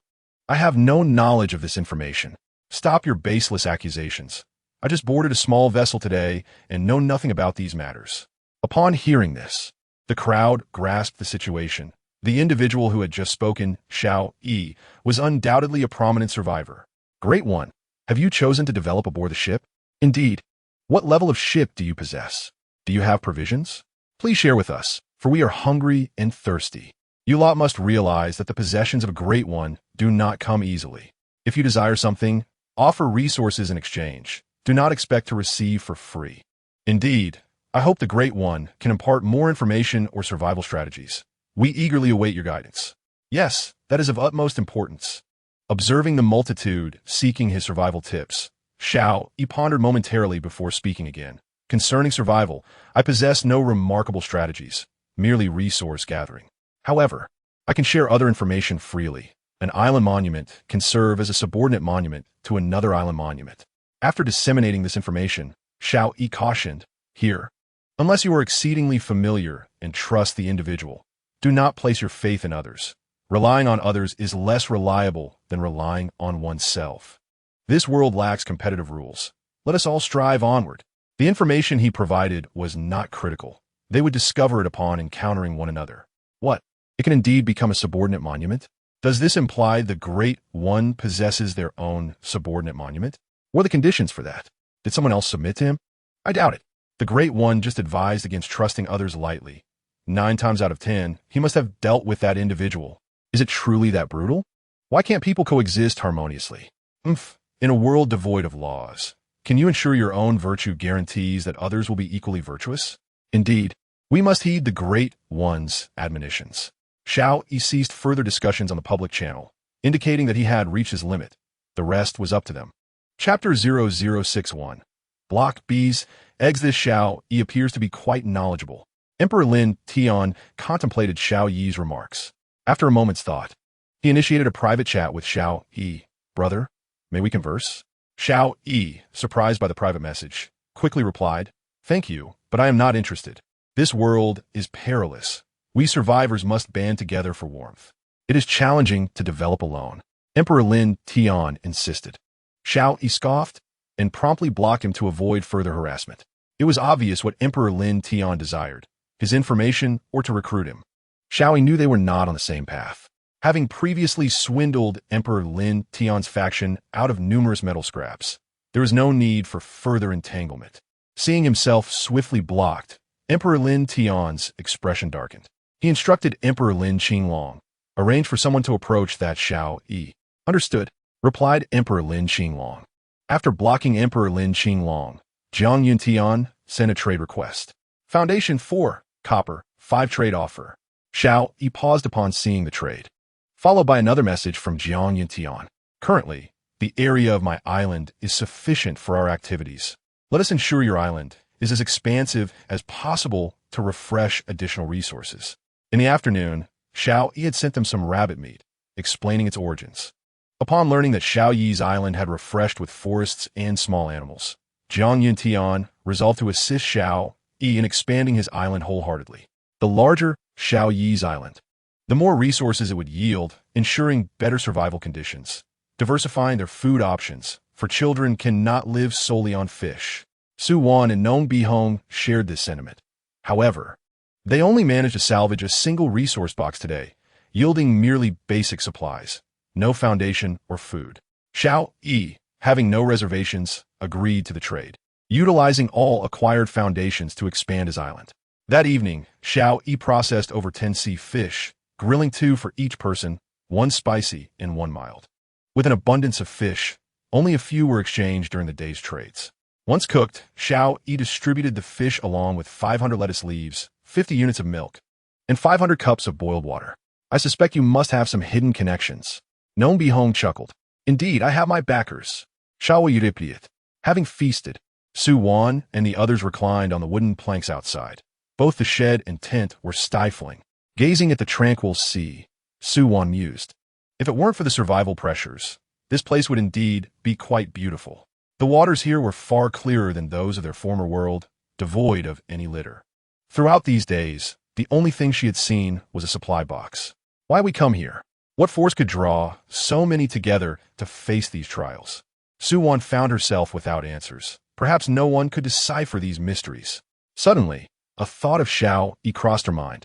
"I have no knowledge of this information. Stop your baseless accusations. I just boarded a small vessel today and know nothing about these matters." Upon hearing this, the crowd grasped the situation. The individual who had just spoken, Xiao Yi, was undoubtedly a prominent survivor. "Great one, have you chosen to develop aboard the ship?" "Indeed. What level of ship do you possess? Do you have provisions? Please share with us, for we are hungry and thirsty." You lot must realize that the possessions of a great one do not come easily. If you desire something, offer resources in exchange. Do not expect to receive for free. Indeed, I hope the Great One can impart more information or survival strategies. We eagerly await your guidance. Yes, that is of utmost importance. Observing the multitude seeking his survival tips, Xiao Yi pondered momentarily before speaking again. "Concerning survival, I possess no remarkable strategies, merely resource gathering. However, I can share other information freely. An island monument can serve as a subordinate monument to another island monument." After disseminating this information, Xiao Yi cautioned, "Here, unless you are exceedingly familiar and trust the individual, do not place your faith in others. Relying on others is less reliable than relying on oneself. This world lacks competitive rules. Let us all strive onward. The information he provided was not critical. They would discover it upon encountering one another. What? It can indeed become a subordinate monument? Does this imply the Great One possesses their own subordinate monument? What are the conditions for that? Did someone else submit to him? I doubt it. The Great One just advised against trusting others lightly. 9 times out of 10, he must have dealt with that individual. Is it truly that brutal? Why can't people coexist harmoniously? In a world devoid of laws, can you ensure your own virtue guarantees that others will be equally virtuous? Indeed, we must heed the Great One's admonitions. Xiao Yi ceased further discussions on the public channel, indicating that he had reached his limit. The rest was up to them. Chapter 0061. Block B's Eggs. This Xiao Yi appears to be quite knowledgeable. Emperor Lin Tian contemplated Xiao Yi's remarks. After a moment's thought, he initiated a private chat with Xiao Yi. Brother, may we converse? Xiao Yi, surprised by the private message, quickly replied, Thank you, but I am not interested. This world is perilous. We survivors must band together for warmth. It is challenging to develop alone. Emperor Lin Tian insisted. Xiao Yi scoffed and promptly blocked him to avoid further harassment. It was obvious what Emperor Lin Tian desired, his information or to recruit him. Xiao Yi knew they were not on the same path. Having previously swindled Emperor Lin Tian's faction out of numerous metal scraps, there was no need for further entanglement. Seeing himself swiftly blocked, Emperor Lin Tian's expression darkened. He instructed Emperor Lin Qinglong, arrange for someone to approach that Xiao Yi. Understood, replied Emperor Lin Qinglong. After blocking Emperor Lin Qinglong, Jiang Yuntian sent a trade request. Foundation 4, copper, 5 trade offer. Xiao Yi paused upon seeing the trade, followed by another message from Jiang Yuntian. Currently, the area of my island is sufficient for our activities. Let us ensure your island is as expansive as possible to refresh additional resources. In the afternoon, Xiao Yi had sent them some rabbit meat, explaining its origins. Upon learning that Xiao Yi's island had refreshed with forests and small animals, Jiang Yuntian resolved to assist Xiao Yi in expanding his island wholeheartedly. The larger Xiao Yi's island, the more resources it would yield, ensuring better survival conditions, diversifying their food options, for children cannot live solely on fish. Su Wan and Nong Bihong shared this sentiment. However, they only managed to salvage a single resource box today, yielding merely basic supplies, no foundation or food. Xiao Yi, having no reservations, agreed to the trade, utilizing all acquired foundations to expand his island. That evening, Xiao Yi processed over 10 sea fish, grilling 2 for each person, 1 spicy and 1 mild. With an abundance of fish, only a few were exchanged during the day's trades. Once cooked, Xiao Yi distributed the fish along with 500 lettuce leaves, 50 units of milk, and 500 cups of boiled water. I suspect you must have some hidden connections. Nong Bihong chuckled. Indeed, I have my backers. Xiao Yi replied. Having feasted, Su Wan and the others reclined on the wooden planks outside. Both the shed and tent were stifling. Gazing at the tranquil sea, Su Wan mused. If it weren't for the survival pressures, this place would indeed be quite beautiful. The waters here were far clearer than those of their former world, devoid of any litter. Throughout these days, the only thing she had seen was a supply box. Why we come here? What force could draw so many together to face these trials? Su Wan found herself without answers. Perhaps no one could decipher these mysteries. Suddenly, a thought of Xiao Yi crossed her mind.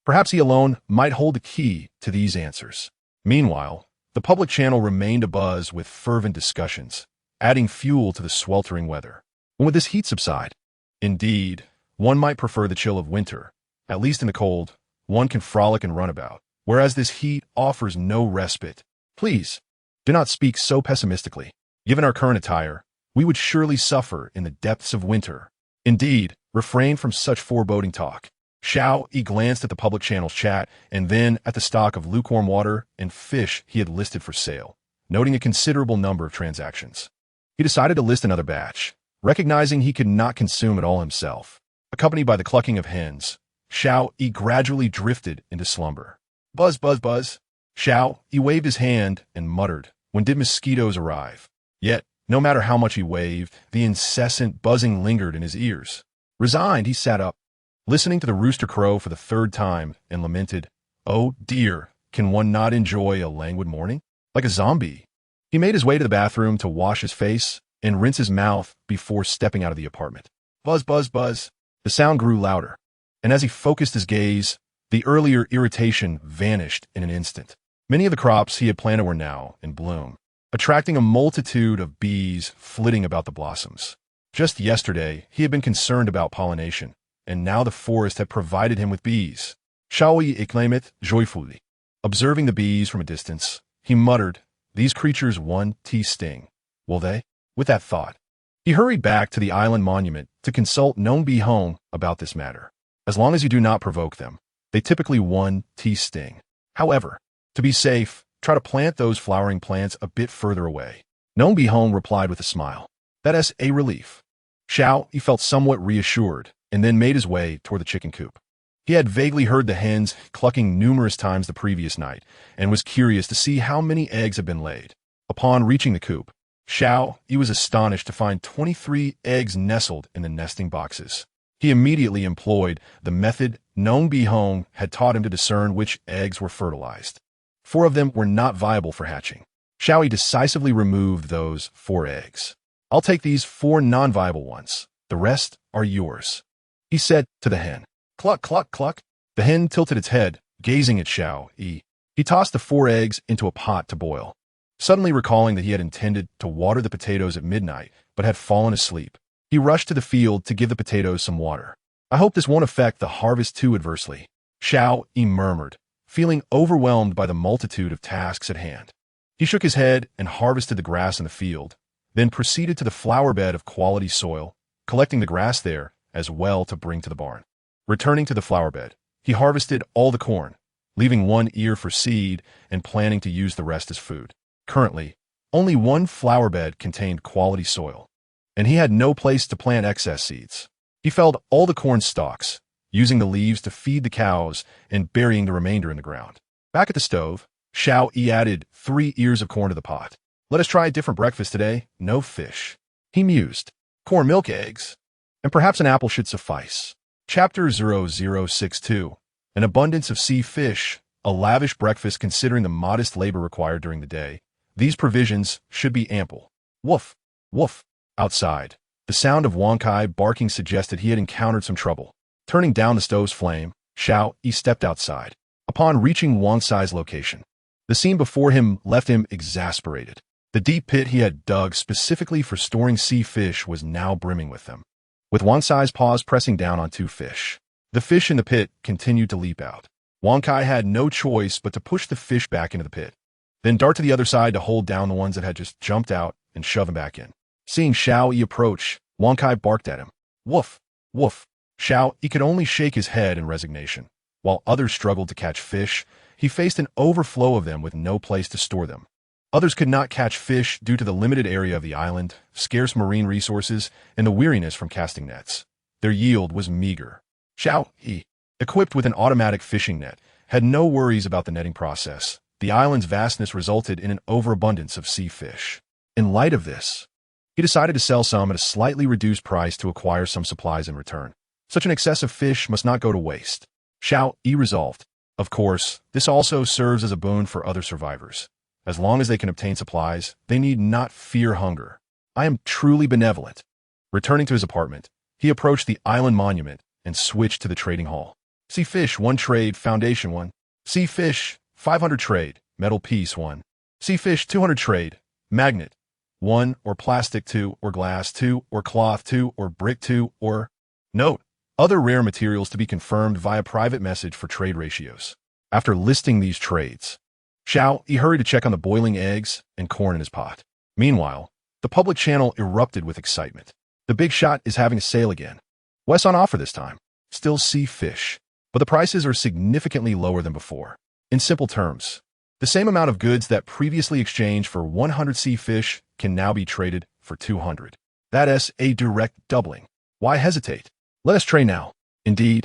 Perhaps he alone might hold the key to these answers. Meanwhile, the public channel remained abuzz with fervent discussions, adding fuel to the sweltering weather. When would this heat subside? Indeed, one might prefer the chill of winter. At least in the cold, one can frolic and run about, whereas this heat offers no respite. Please, do not speak so pessimistically. Given our current attire, we would surely suffer in the depths of winter. Indeed, refrain from such foreboding talk. Xiao Yi glanced at the public channel's chat and then at the stock of lukewarm water and fish he had listed for sale, noting a considerable number of transactions. He decided to list another batch, recognizing he could not consume it all himself. Accompanied by the clucking of hens, Xiao Yi gradually drifted into slumber. Buzz, buzz, buzz. Xiao Yi waved his hand and muttered, when did mosquitoes arrive? Yet, no matter how much he waved, the incessant buzzing lingered in his ears. Resigned, he sat up, listening to the rooster crow for the 3rd time, and lamented, Oh dear, can one not enjoy a languid morning? Like a zombie. He made his way to the bathroom to wash his face and rinse his mouth before stepping out of the apartment. Buzz, buzz, buzz. The sound grew louder, and as he focused his gaze, the earlier irritation vanished in an instant. Many of the crops he had planted were now in bloom, attracting a multitude of bees flitting about the blossoms. Just yesterday, he had been concerned about pollination, and now the forest had provided him with bees. Xiao Yi exclaimed joyfully. Observing the bees from a distance, he muttered, "These creatures won't sting, will they?" With that thought, he hurried back to the island monument to consult Nong Bi Hong about this matter. As long as you do not provoke them, they typically won't sting. However, to be safe, try to plant those flowering plants a bit further away. Nong Bi Hong replied with a smile. That is a relief. Xiao Yi felt somewhat reassured and then made his way toward the chicken coop. He had vaguely heard the hens clucking numerous times the previous night and was curious to see how many eggs had been laid. Upon reaching the coop, Xiao Yi was astonished to find 23 eggs nestled in the nesting boxes. He immediately employed the method Nong Bi Hong had taught him to discern which eggs were fertilized. 4 of them were not viable for hatching. Xiao Yi decisively removed those 4 eggs. I'll take these 4 non-viable ones. The rest are yours, he said to the hen. Cluck, cluck, cluck. The hen tilted its head, gazing at Xiao Yi. He tossed the 4 eggs into a pot to boil. Suddenly recalling that he had intended to water the potatoes at midnight, but had fallen asleep, he rushed to the field to give the potatoes some water. I hope this won't affect the harvest too adversely, Xiao Yi murmured, feeling overwhelmed by the multitude of tasks at hand. He shook his head and harvested the grass in the field, then proceeded to the flower bed of quality soil, collecting the grass there as well to bring to the barn. Returning to the flower bed, he harvested all the corn, leaving 1 ear for seed and planning to use the rest as food. Currently, only 1 flower bed contained quality soil, and he had no place to plant excess seeds. He felled all the corn stalks, using the leaves to feed the cows and burying the remainder in the ground. Back at the stove, Xiao Yi added 3 ears of corn to the pot. Let us try a different breakfast today. No fish, he mused. Corn, milk, eggs, and perhaps an apple should suffice. Chapter 0062. An abundance of sea fish, a lavish breakfast considering the modest labor required during the day. These provisions should be ample. Woof, woof. Outside, the sound of Wonkai barking suggested he had encountered some trouble. Turning down the stove's flame, Xiao Yi stepped outside. Upon reaching Wonkai's location, the scene before him left him exasperated. The deep pit he had dug specifically for storing sea fish was now brimming with them. With Wonkai's paws pressing down on 2 fish, the fish in the pit continued to leap out. Wonkai had no choice but to push the fish back into the pit, then dart to the other side to hold down the ones that had just jumped out and shove him back in. Seeing Xiao Yi approach, Wonkai barked at him. Woof, woof. Xiao Yi could only shake his head in resignation. While others struggled to catch fish, he faced an overflow of them with no place to store them. Others could not catch fish due to the limited area of the island, scarce marine resources, and the weariness from casting nets. Their yield was meager. Xiao Yi, equipped with an automatic fishing net, had no worries about the netting process. The island's vastness resulted in an overabundance of sea fish. In light of this, he decided to sell some at a slightly reduced price to acquire some supplies in return. Such an excess of fish must not go to waste. Xiao Yi resolved. Of course, this also serves as a boon for other survivors. As long as they can obtain supplies, they need not fear hunger. I am truly benevolent. Returning to his apartment, he approached the island monument and switched to the trading hall. Sea fish 1 trade, foundation 1. Sea fish 500 trade, metal piece 1. Sea fish 200 trade, magnet 1, or plastic 2, or glass 2, or cloth 2, or brick 2, or... Note, other rare materials to be confirmed via private message for trade ratios. After listing these trades, Xiao Yi hurried to check on the boiling eggs and corn in his pot. Meanwhile, the public channel erupted with excitement. The big shot is having a sale again. What's on offer this time? Still sea fish, but the prices are significantly lower than before. In simple terms, the same amount of goods that previously exchanged for 100 sea fish can now be traded for 200. That is a direct doubling. Why hesitate? Let us trade now. Indeed,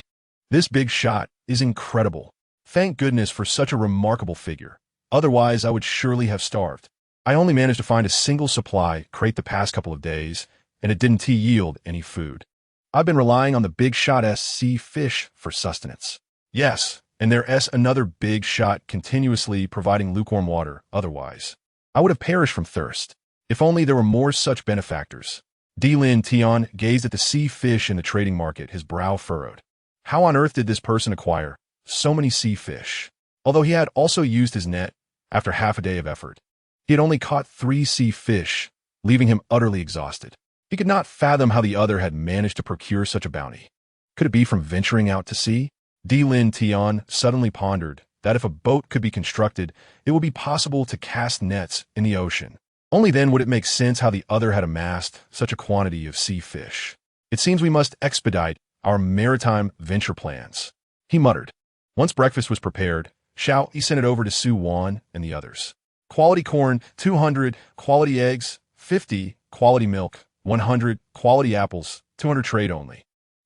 this big shot is incredible. Thank goodness for such a remarkable figure. Otherwise, I would surely have starved. I only managed to find a single supply crate the past couple of days, and it didn't yield any food. I've been relying on the big shot sea fish for sustenance. Yes, and there's another big shot continuously providing lukewarm water. Otherwise, I would have perished from thirst. If only there were more such benefactors. Lin Tian gazed at the sea fish in the trading market, his brow furrowed. How on earth did this person acquire so many sea fish? Although he had also used his net, after half a day of effort, he had only caught 3 sea fish, leaving him utterly exhausted. He could not fathom how the other had managed to procure such a bounty. Could it be from venturing out to sea? Lin Tian suddenly pondered that if a boat could be constructed, it would be possible to cast nets in the ocean. Only then would it make sense how the other had amassed such a quantity of sea fish. It seems we must expedite our maritime venture plans, he muttered. Once breakfast was prepared, Xiao Yi sent it over to Su Wan and the others. Quality corn, 200, quality eggs, 50, quality milk, 100, quality apples, 200 trade only.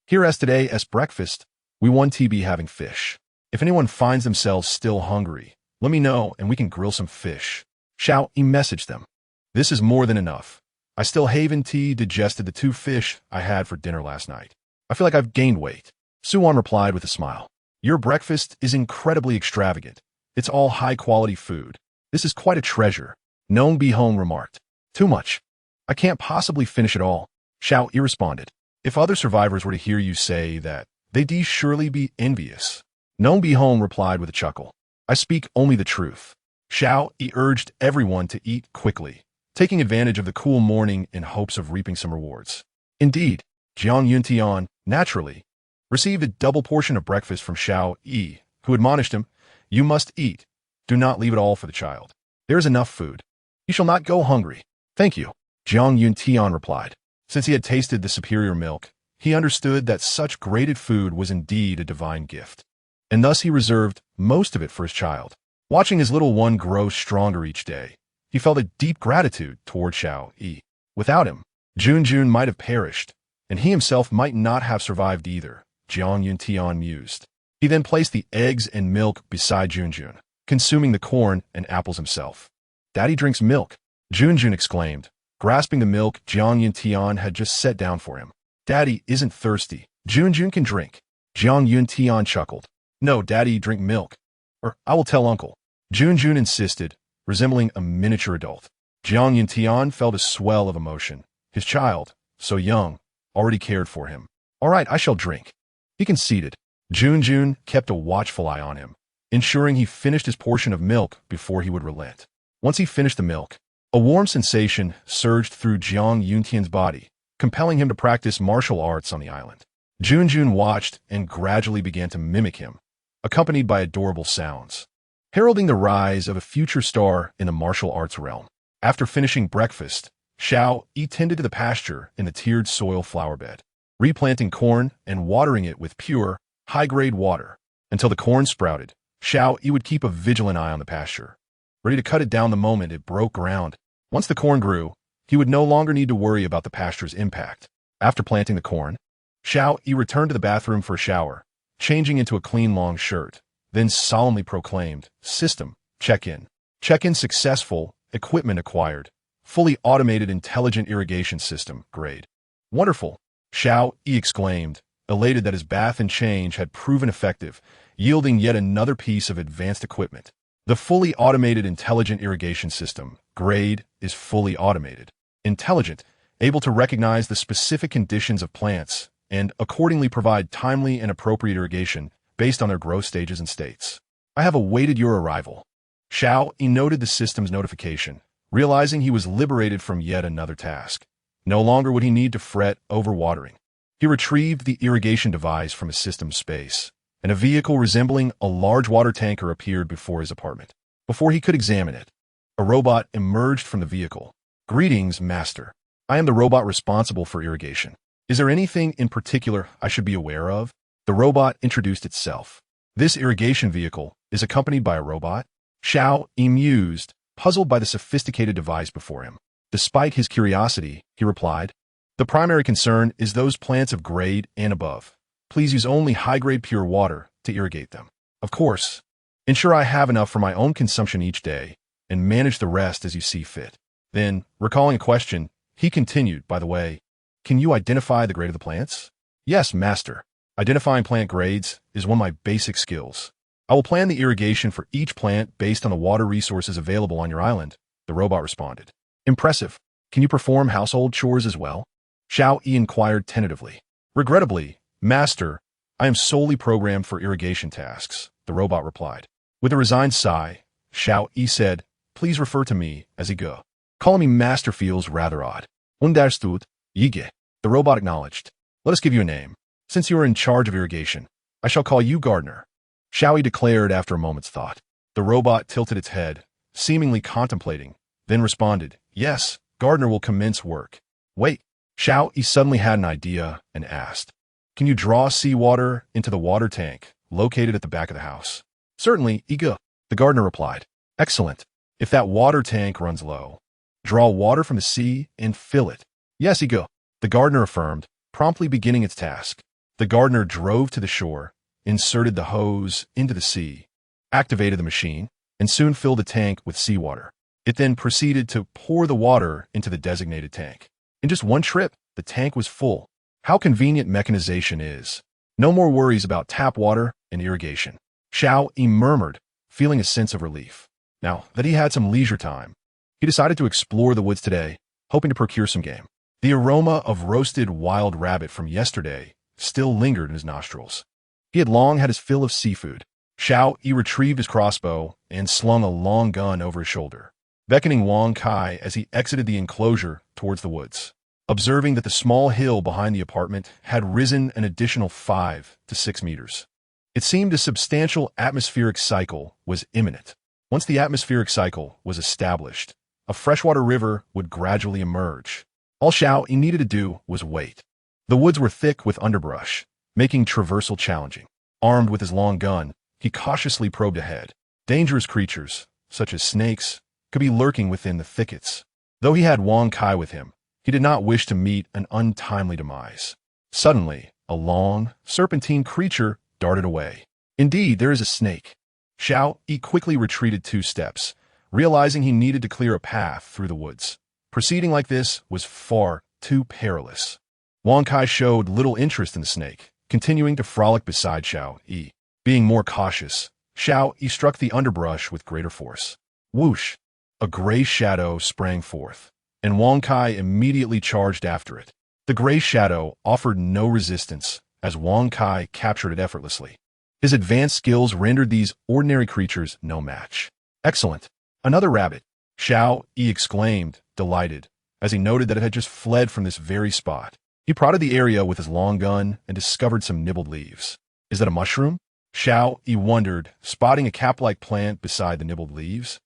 Here as today as breakfast, we 1 TB having fish. If anyone finds themselves still hungry, let me know and we can grill some fish. Xiao Yi messaged them. This is more than enough. I still haven't digested the 2 fish I had for dinner last night. I feel like I've gained weight. Su Wan replied with a smile. Your breakfast is incredibly extravagant. It's all high-quality food. This is quite a treasure. Nong Bihong remarked. Too much. I can't possibly finish it all. Xiao Yi responded. If other survivors were to hear you say that, they'd surely be envious. Nong Bihong replied with a chuckle. I speak only the truth. Xiao Yi urged everyone to eat quickly, taking advantage of the cool morning in hopes of reaping some rewards. Indeed, Jiang Yuntian, naturally, received a double portion of breakfast from Xiao Yi, who admonished him, You must eat. Do not leave it all for the child. There is enough food. You shall not go hungry. Thank you, Jiang Yuntian replied. Since he had tasted the superior milk, he understood that such grated food was indeed a divine gift, and thus he reserved most of it for his child. Watching his little one grow stronger each day, he felt a deep gratitude toward Xiao Yi. Without him, Junjun might have perished, and he himself might not have survived either, Jiang Yuntian mused. He then placed the eggs and milk beside Junjun, consuming the corn and apples himself. Daddy drinks milk, Junjun exclaimed, grasping the milk Jiang Yuntian had just set down for him. Daddy isn't thirsty. Junjun can drink. Jiang Yuntian chuckled. No, Daddy, drink milk. Or I will tell Uncle. Junjun insisted, resembling a miniature adult. Jiang Yuntian felt a swell of emotion. His child, so young, already cared for him. All right, I shall drink. He conceded. Junjun kept a watchful eye on him, ensuring he finished his portion of milk before he would relent. Once he finished the milk, a warm sensation surged through Jiang Yuntian's body, compelling him to practice martial arts on the island. Junjun watched and gradually began to mimic him, accompanied by adorable sounds, heralding the rise of a future star in the martial arts realm. After finishing breakfast, Xiao Yi tended to the pasture in the tiered soil flower bed, replanting corn and watering it with pure, high-grade water. Until the corn sprouted, Xiao Yi would keep a vigilant eye on the pasture, ready to cut it down the moment it broke ground. Once the corn grew, he would no longer need to worry about the pasture's impact. After planting the corn, Xiao Yi returned to the bathroom for a shower, changing into a clean long shirt, then solemnly proclaimed, System, check-in. Check-in successful, equipment acquired. Fully automated intelligent irrigation system, grade. Wonderful, Xiao Yi exclaimed, elated that his bath and change had proven effective, yielding yet another piece of advanced equipment. The fully automated intelligent irrigation system, grade, is fully automated. Intelligent, able to recognize the specific conditions of plants, and accordingly provide timely and appropriate irrigation based on their growth stages and states. I have awaited your arrival. Xiao Yi noted the system's notification, realizing he was liberated from yet another task. No longer would he need to fret over watering. He retrieved the irrigation device from his system's space, and a vehicle resembling a large water tanker appeared before his apartment. Before he could examine it, a robot emerged from the vehicle. Greetings, Master. I am the robot responsible for irrigation. Is there anything in particular I should be aware of? The robot introduced itself. This irrigation vehicle is accompanied by a robot? Xiao Yi mused, puzzled by the sophisticated device before him. Despite his curiosity, he replied, The primary concern is those plants of grade and above. Please use only high-grade pure water to irrigate them. Of course, ensure I have enough for my own consumption each day, and manage the rest as you see fit. Then, recalling a question, he continued, by the way, can you identify the grade of the plants? Yes, Master. Identifying plant grades is one of my basic skills. I will plan the irrigation for each plant based on the water resources available on your island, the robot responded. Impressive. Can you perform household chores as well? Xiao Yi inquired tentatively. Regrettably, Master, I am solely programmed for irrigation tasks, the robot replied. With a resigned sigh, Xiao Yi said, please refer to me as Igo. Calling me Master feels rather odd. Understood, Yige. The robot acknowledged. Let us give you a name. Since you are in charge of irrigation, I shall call you Gardener. Xiao Yi declared after a moment's thought. The robot tilted its head, seemingly contemplating, then responded, yes, Gardener will commence work. Wait. Xiao Yi suddenly had an idea and asked, can you draw seawater into the water tank located at the back of the house? Certainly, Igo. The gardener replied. Excellent. If that water tank runs low, draw water from the sea and fill it. Yes, Igo. The gardener affirmed, promptly beginning its task. The gardener drove to the shore, inserted the hose into the sea, activated the machine, and soon filled the tank with seawater. It then proceeded to pour the water into the designated tank. In just one trip, the tank was full. How convenient mechanization is. No more worries about tap water and irrigation. Xiao Yi murmured, feeling a sense of relief. Now that he had some leisure time, he decided to explore the woods today, hoping to procure some game. The aroma of roasted wild rabbit from yesterday still lingered in his nostrils. He had long had his fill of seafood. Xiao Yi retrieved his crossbow and slung a long gun over his shoulder, beckoning Wang Kai as he exited the enclosure towards the woods. Observing that the small hill behind the apartment had risen an additional 5 to 6 meters. It seemed a substantial atmospheric cycle was imminent. Once the atmospheric cycle was established, a freshwater river would gradually emerge. All Xiao Yi needed to do was wait. The woods were thick with underbrush, making traversal challenging. Armed with his long gun, he cautiously probed ahead. Dangerous creatures, such as snakes, could be lurking within the thickets. Though he had Wang Kai with him, he did not wish to meet an untimely demise. Suddenly, a long, serpentine creature darted away. Indeed, there is a snake. Xiao Yi quickly retreated 2 steps, realizing he needed to clear a path through the woods. Proceeding like this was far too perilous. Wang Kai showed little interest in the snake, continuing to frolic beside Xiao Yi. Being more cautious, Xiao Yi struck the underbrush with greater force. Whoosh! A gray shadow sprang forth, and Wang Kai immediately charged after it. The gray shadow offered no resistance as Wang Kai captured it effortlessly. His advanced skills rendered these ordinary creatures no match. Excellent! Another rabbit! Xiao Yi exclaimed, delighted, as he noted that it had just fled from this very spot. He prodded the area with his long gun and discovered some nibbled leaves. Is that a mushroom? Xiao Yi wondered, spotting a cap-like plant beside the nibbled leaves.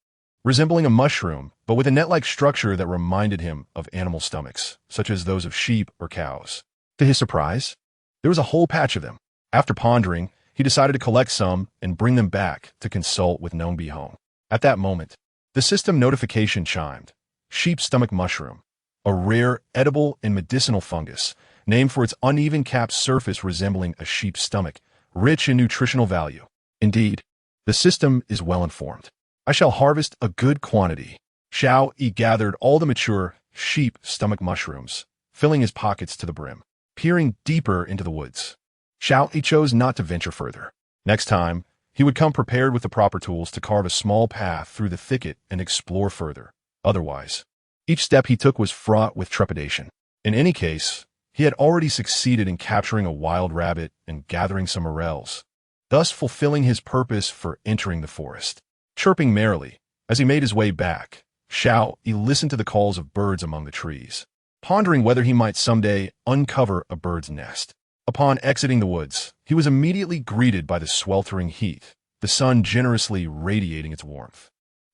Resembling a mushroom, but with a net-like structure that reminded him of animal stomachs, such as those of sheep or cows. To his surprise, there was a whole patch of them. After pondering, he decided to collect some and bring them back to consult with Nong Bihong. At that moment, the system notification chimed. Sheep stomach mushroom, a rare, edible, and medicinal fungus, named for its uneven capped surface resembling a sheep's stomach, rich in nutritional value. Indeed, the system is well informed. I shall harvest a good quantity. Xiao Yi gathered all the mature sheep stomach mushrooms, filling his pockets to the brim. Peering deeper into the woods, Xiao Yi chose not to venture further. Next time, he would come prepared with the proper tools to carve a small path through the thicket and explore further. Otherwise, each step he took was fraught with trepidation. In any case, he had already succeeded in capturing a wild rabbit and gathering some morels, thus fulfilling his purpose for entering the forest. Chirping merrily, as he made his way back, Xiao Yi listened to the calls of birds among the trees, pondering whether he might someday uncover a bird's nest. Upon exiting the woods, he was immediately greeted by the sweltering heat, the sun generously radiating its warmth.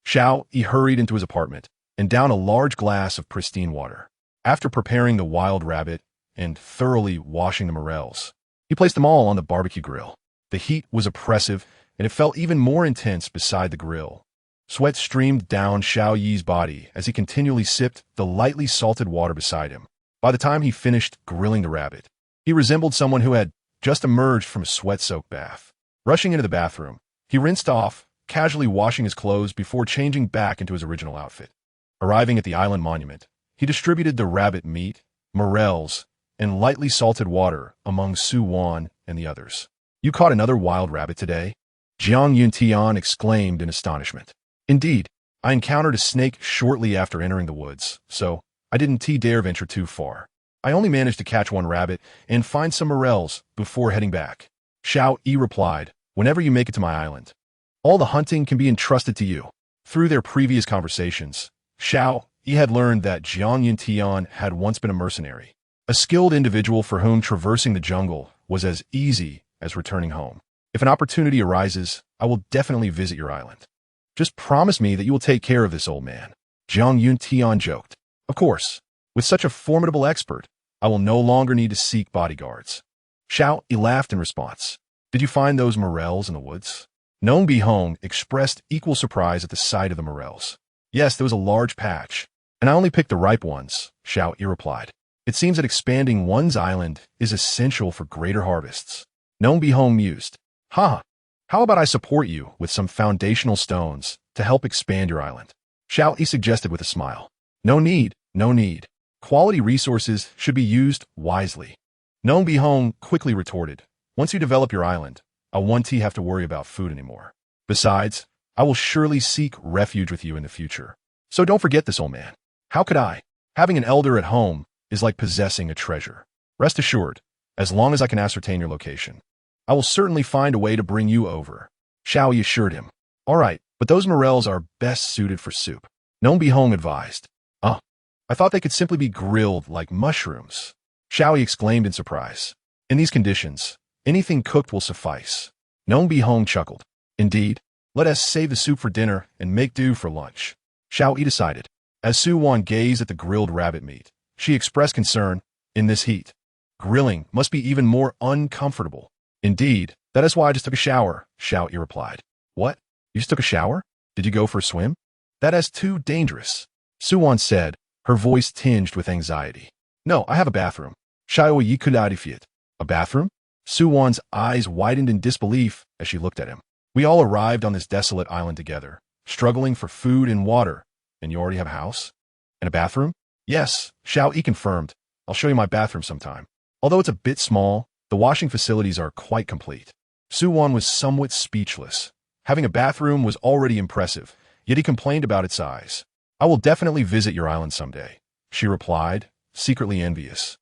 Xiao Yi hurried into his apartment and downed a large glass of pristine water. After preparing the wild rabbit and thoroughly washing the morels, he placed them all on the barbecue grill. The heat was oppressive, and it felt even more intense beside the grill. Sweat streamed down Xiao Yi's body as he continually sipped the lightly salted water beside him. By the time he finished grilling the rabbit, he resembled someone who had just emerged from a sweat-soaked bath. Rushing into the bathroom, he rinsed off, casually washing his clothes before changing back into his original outfit. Arriving at the island monument, he distributed the rabbit meat, morels, and lightly salted water among Su Wan and the others. You caught another wild rabbit today? Jiang Yuntian exclaimed in astonishment. Indeed, I encountered a snake shortly after entering the woods, so I didn't dare venture too far. I only managed to catch one rabbit and find some morels before heading back. Xiao Yi replied, whenever you make it to my island, all the hunting can be entrusted to you. Through their previous conversations, Xiao Yi had learned that Jiang Yuntian had once been a mercenary, a skilled individual for whom traversing the jungle was as easy as returning home. If an opportunity arises, I will definitely visit your island. Just promise me that you will take care of this old man. Jiang Yuntian joked. Of course, with such a formidable expert, I will no longer need to seek bodyguards. Xiao Yi laughed in response. Did you find those morels in the woods? Nong Bihong expressed equal surprise at the sight of the morels. Yes, there was a large patch, and I only picked the ripe ones, Xiao Yi replied. It seems that expanding one's island is essential for greater harvests. Nong Bihong mused. Ha! How about I support you with some foundational stones to help expand your island? Xiao Yi suggested with a smile. No need, no need. Quality resources should be used wisely. Nong Bihong quickly retorted. Once you develop your island, I won't have to worry about food anymore. Besides, I will surely seek refuge with you in the future. So don't forget this, old man. How could I? Having an elder at home is like possessing a treasure. Rest assured, as long as I can ascertain your location, I will certainly find a way to bring you over. Xiao Yi assured him. All right, but those morels are best suited for soup. Nong Bihong advised. I thought they could simply be grilled like mushrooms. Xiao Yi exclaimed in surprise. In these conditions, anything cooked will suffice. Nong Bihong chuckled. Indeed, let us save the soup for dinner and make do for lunch. Xiao Yi decided. As Su Wan gazed at the grilled rabbit meat, she expressed concern. In this heat, grilling must be even more uncomfortable. Indeed, that is why I just took a shower, Xiao Yi replied. What? You just took a shower? Did you go for a swim? That is too dangerous, Su Wan said, her voice tinged with anxiety. No, I have a bathroom. Xiao Yi kuladifiat. A bathroom? Su Wan's eyes widened in disbelief as she looked at him. We all arrived on this desolate island together, struggling for food and water, and you already have a house? And a bathroom? Yes, Xiao Yi confirmed. I'll show you my bathroom sometime. Although it's a bit small, the washing facilities are quite complete. Su Wan was somewhat speechless. Having a bathroom was already impressive, yet he complained about its size. I will definitely visit your island someday, she replied, secretly envious,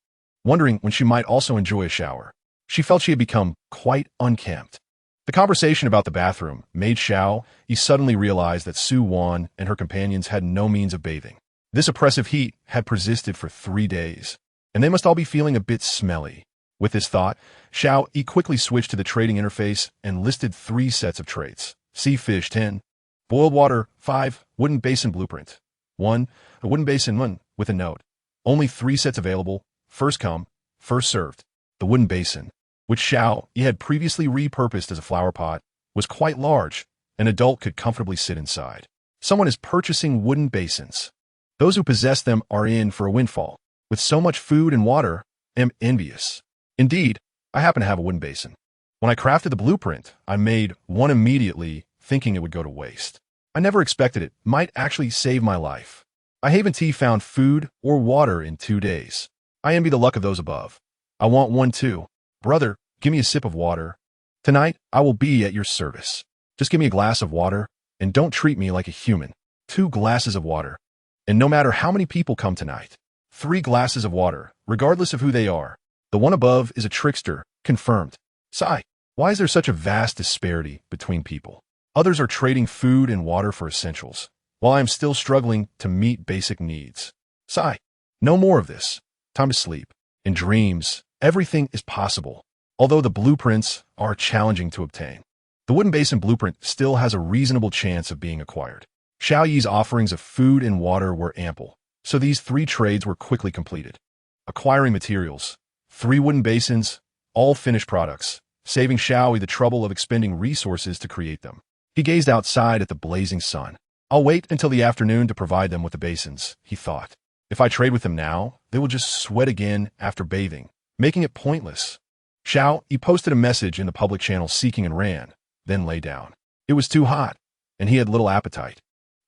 wondering when she might also enjoy a shower. She felt she had become quite unkempt. The conversation about the bathroom made Xiao Yi suddenly realize that Su Wan and her companions had no means of bathing. This oppressive heat had persisted for 3 days, and they must all be feeling a bit smelly. With this thought, Xiao Yi quickly switched to the trading interface and listed 3 sets of traits. Sea fish 10, boiled water 5, wooden basin blueprint 1, a wooden basin 1, with a note. Only 3 sets available, first come, first served. The wooden basin, which Xiao Yi had previously repurposed as a flower pot, was quite large. An adult could comfortably sit inside. Someone is purchasing wooden basins. Those who possess them are in for a windfall. With so much food and water, I am envious. Indeed, I happen to have a wooden basin. When I crafted the blueprint, I made one immediately, thinking it would go to waste. I never expected it might actually save my life. I haven't found food or water in 2 days. I envy the luck of those above. I want one too. Brother, give me a sip of water. Tonight, I will be at your service. Just give me a glass of water, and don't treat me like a human. 2 glasses of water. And no matter how many people come tonight, 3 glasses of water, regardless of who they are. The one above is a trickster, confirmed. Sigh, why is there such a vast disparity between people? Others are trading food and water for essentials, while I am still struggling to meet basic needs. Sigh, no more of this. Time to sleep. In dreams, everything is possible, although the blueprints are challenging to obtain. The wooden basin blueprint still has a reasonable chance of being acquired. Xiao Yi's offerings of food and water were ample, so these 3 trades were quickly completed. Acquiring materials, 3 wooden basins, all finished products, saving Xiao Yi the trouble of expending resources to create them. He gazed outside at the blazing sun. I'll wait until the afternoon to provide them with the basins, he thought. If I trade with them now, they will just sweat again after bathing, making it pointless. Xiao Yi posted a message in the public channel seeking and ran, then lay down. It was too hot, and he had little appetite.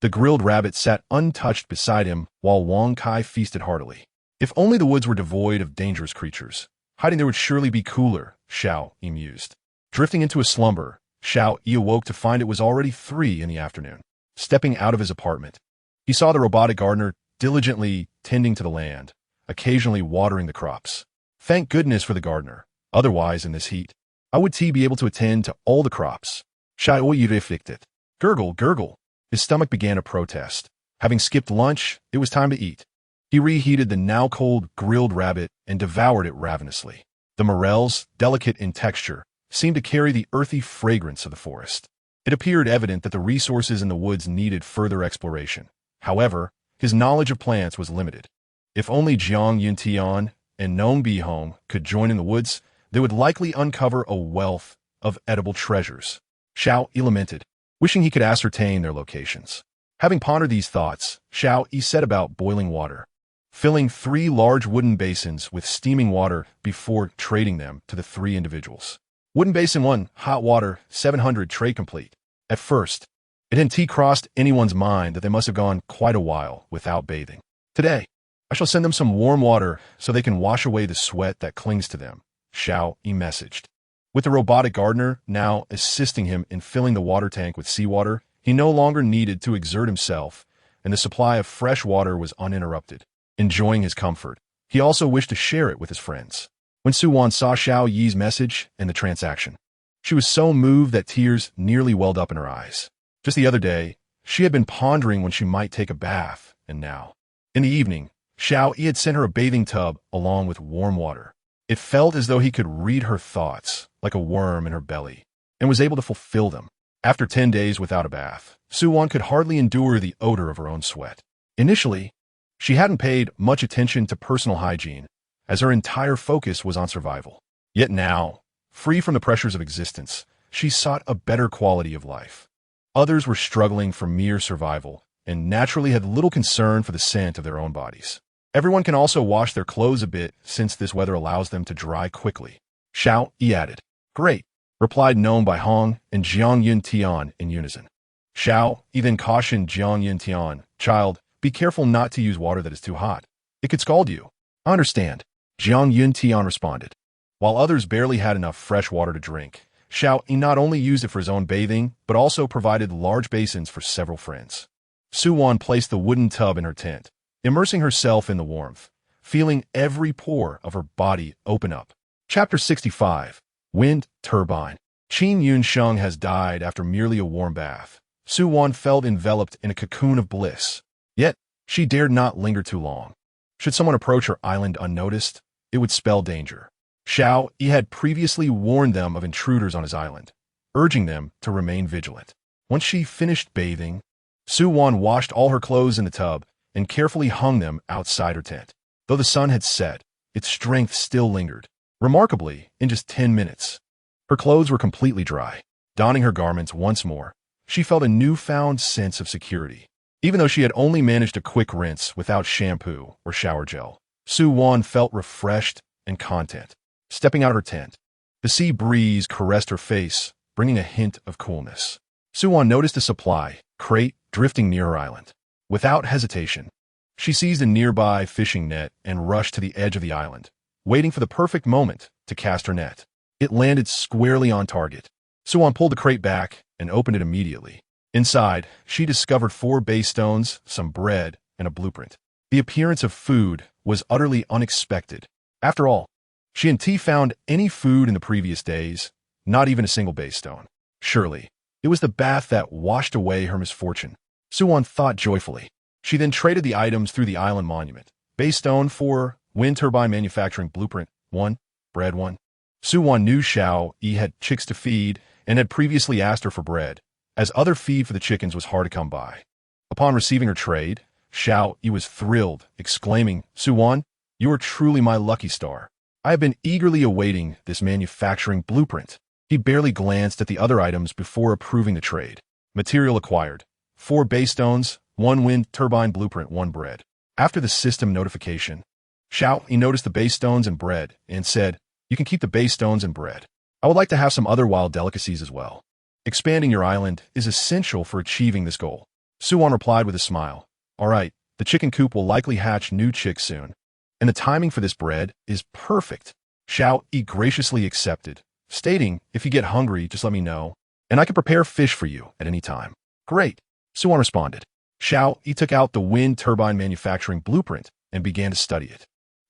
The grilled rabbit sat untouched beside him while Wang Kai feasted heartily. If only the woods were devoid of dangerous creatures. Hiding there would surely be cooler, Xiao Yi mused. Drifting into a slumber, Xiao Yi awoke to find it was already 3 in the afternoon. Stepping out of his apartment, he saw the robotic gardener diligently tending to the land, occasionally watering the crops. Thank goodness for the gardener. Otherwise, in this heat, how would he be able to attend to all the crops? Xiao Yi reflected. Gurgle, gurgle. His stomach began to protest. Having skipped lunch, it was time to eat. He reheated the now cold grilled rabbit and devoured it ravenously. The morels, delicate in texture, seemed to carry the earthy fragrance of the forest. It appeared evident that the resources in the woods needed further exploration. However, his knowledge of plants was limited. If only Jiang Yuntian and Nong Bihong could join in the woods, they would likely uncover a wealth of edible treasures. Xiao Yi lamented, wishing he could ascertain their locations. Having pondered these thoughts, Xiao Yi set about boiling water, filling 3 large wooden basins with steaming water before trading them to the 3 individuals. Wooden basin 1, hot water, 700 tray complete. At first, it hadn't crossed anyone's mind that they must have gone quite a while without bathing. Today, I shall send them some warm water so they can wash away the sweat that clings to them, Xiao Yi messaged. With the robotic gardener now assisting him in filling the water tank with seawater, he no longer needed to exert himself, and the supply of fresh water was uninterrupted. Enjoying his comfort, he also wished to share it with his friends. When Suwan saw Xiao Yi's message and the transaction, she was so moved that tears nearly welled up in her eyes. Just the other day, she had been pondering when she might take a bath, and now, in the evening, Xiao Yi had sent her a bathing tub along with warm water. It felt as though he could read her thoughts like a worm in her belly, and was able to fulfill them. After 10 days without a bath, Suwan could hardly endure the odor of her own sweat. Initially, she hadn't paid much attention to personal hygiene, as her entire focus was on survival. Yet now, free from the pressures of existence, she sought a better quality of life. Others were struggling for mere survival, and naturally had little concern for the scent of their own bodies. Everyone can also wash their clothes a bit since this weather allows them to dry quickly. Xiao Yi added. Great, replied Nome by Hong and Jiang Yuntian in unison. Xiao Yi then cautioned Jiang Yuntian, child, be careful not to use water that is too hot. It could scald you. I understand, Jiang Yuntian responded. While others barely had enough fresh water to drink, Xiao Yi not only used it for his own bathing, but also provided large basins for several friends. Suwan placed the wooden tub in her tent, immersing herself in the warmth, feeling every pore of her body open up. Chapter 65. Wind Turbine. Qin Yunsheng has died after merely a warm bath. Suwan felt enveloped in a cocoon of bliss. Yet, she dared not linger too long. Should someone approach her island unnoticed, it would spell danger. Xiao Yi had previously warned them of intruders on his island, urging them to remain vigilant. Once she finished bathing, Suwan washed all her clothes in the tub and carefully hung them outside her tent. Though the sun had set, its strength still lingered. Remarkably, in just 10 minutes, her clothes were completely dry. Donning her garments once more, she felt a newfound sense of security. Even though she had only managed a quick rinse without shampoo or shower gel, Suwan felt refreshed and content. Stepping out of her tent, the sea breeze caressed her face, bringing a hint of coolness. Suwan noticed a supply crate drifting near her island. Without hesitation, she seized a nearby fishing net and rushed to the edge of the island, waiting for the perfect moment to cast her net. It landed squarely on target. Suwan pulled the crate back and opened it immediately. Inside, she discovered 4 base stones, some bread, and a blueprint. The appearance of food was utterly unexpected. After all, she hadn't found any food in the previous days, not even a single base stone. Surely, it was the bath that washed away her misfortune. Suwan thought joyfully. She then traded the items through the island monument. Base stone 4, wind turbine manufacturing blueprint 1, bread 1. Suwan knew Xiao Yi had chicks to feed and had previously asked her for bread, as other feed for the chickens was hard to come by. Upon receiving her trade, Xiao Yi was thrilled, exclaiming, Suwan, you are truly my lucky star. I have been eagerly awaiting this manufacturing blueprint. He barely glanced at the other items before approving the trade. Material acquired. 4 base stones, 1 wind turbine blueprint, 1 bread. After the system notification, Xiao Yi noticed the base stones and bread and said, you can keep the base stones and bread. I would like to have some other wild delicacies as well. Expanding your island is essential for achieving this goal. Suwan replied with a smile. All right, the chicken coop will likely hatch new chicks soon, and the timing for this bread is perfect. Xiao Yi graciously accepted, stating, if you get hungry, just let me know, and I can prepare fish for you at any time. Great, Suwan responded. Xiao Yi took out the wind turbine manufacturing blueprint and began to study it.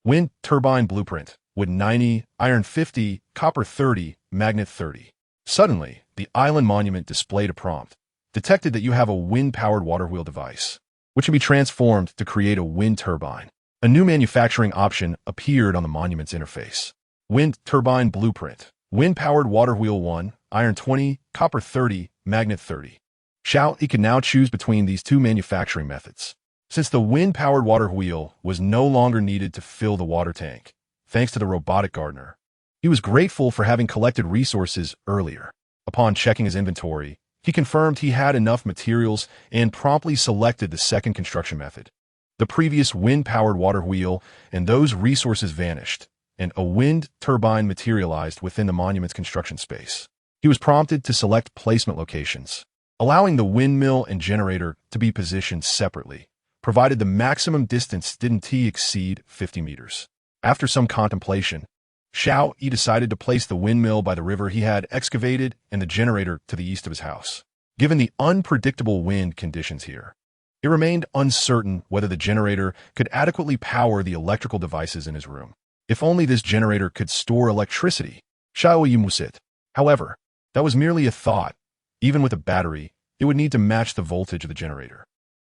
Wind turbine blueprint. Wood 90, iron 50, copper 30, magnet 30. Suddenly, the island monument displayed a prompt. Detected that you have a wind-powered water wheel device, which can be transformed to create a wind turbine. A new manufacturing option appeared on the monument's interface. Wind turbine blueprint. Wind-powered water wheel 1, iron 20, copper 30, magnet 30. Xiao Yi can now choose between these two manufacturing methods. Since the wind-powered water wheel was no longer needed to fill the water tank, thanks to the robotic gardener, he was grateful for having collected resources earlier. Upon checking his inventory, he confirmed he had enough materials and promptly selected the second construction method. The previous wind-powered water wheel and those resources vanished, and a wind turbine materialized within the monument's construction space. He was prompted to select placement locations, allowing the windmill and generator to be positioned separately, provided the maximum distance didn't exceed 50 meters. After some contemplation, Xiao Yi decided to place the windmill by the river he had excavated and the generator to the east of his house. Given the unpredictable wind conditions here, it remained uncertain whether the generator could adequately power the electrical devices in his room. If only this generator could store electricity, Xiao Yi musit. However, that was merely a thought. Even with a battery, it would need to match the voltage of the generator.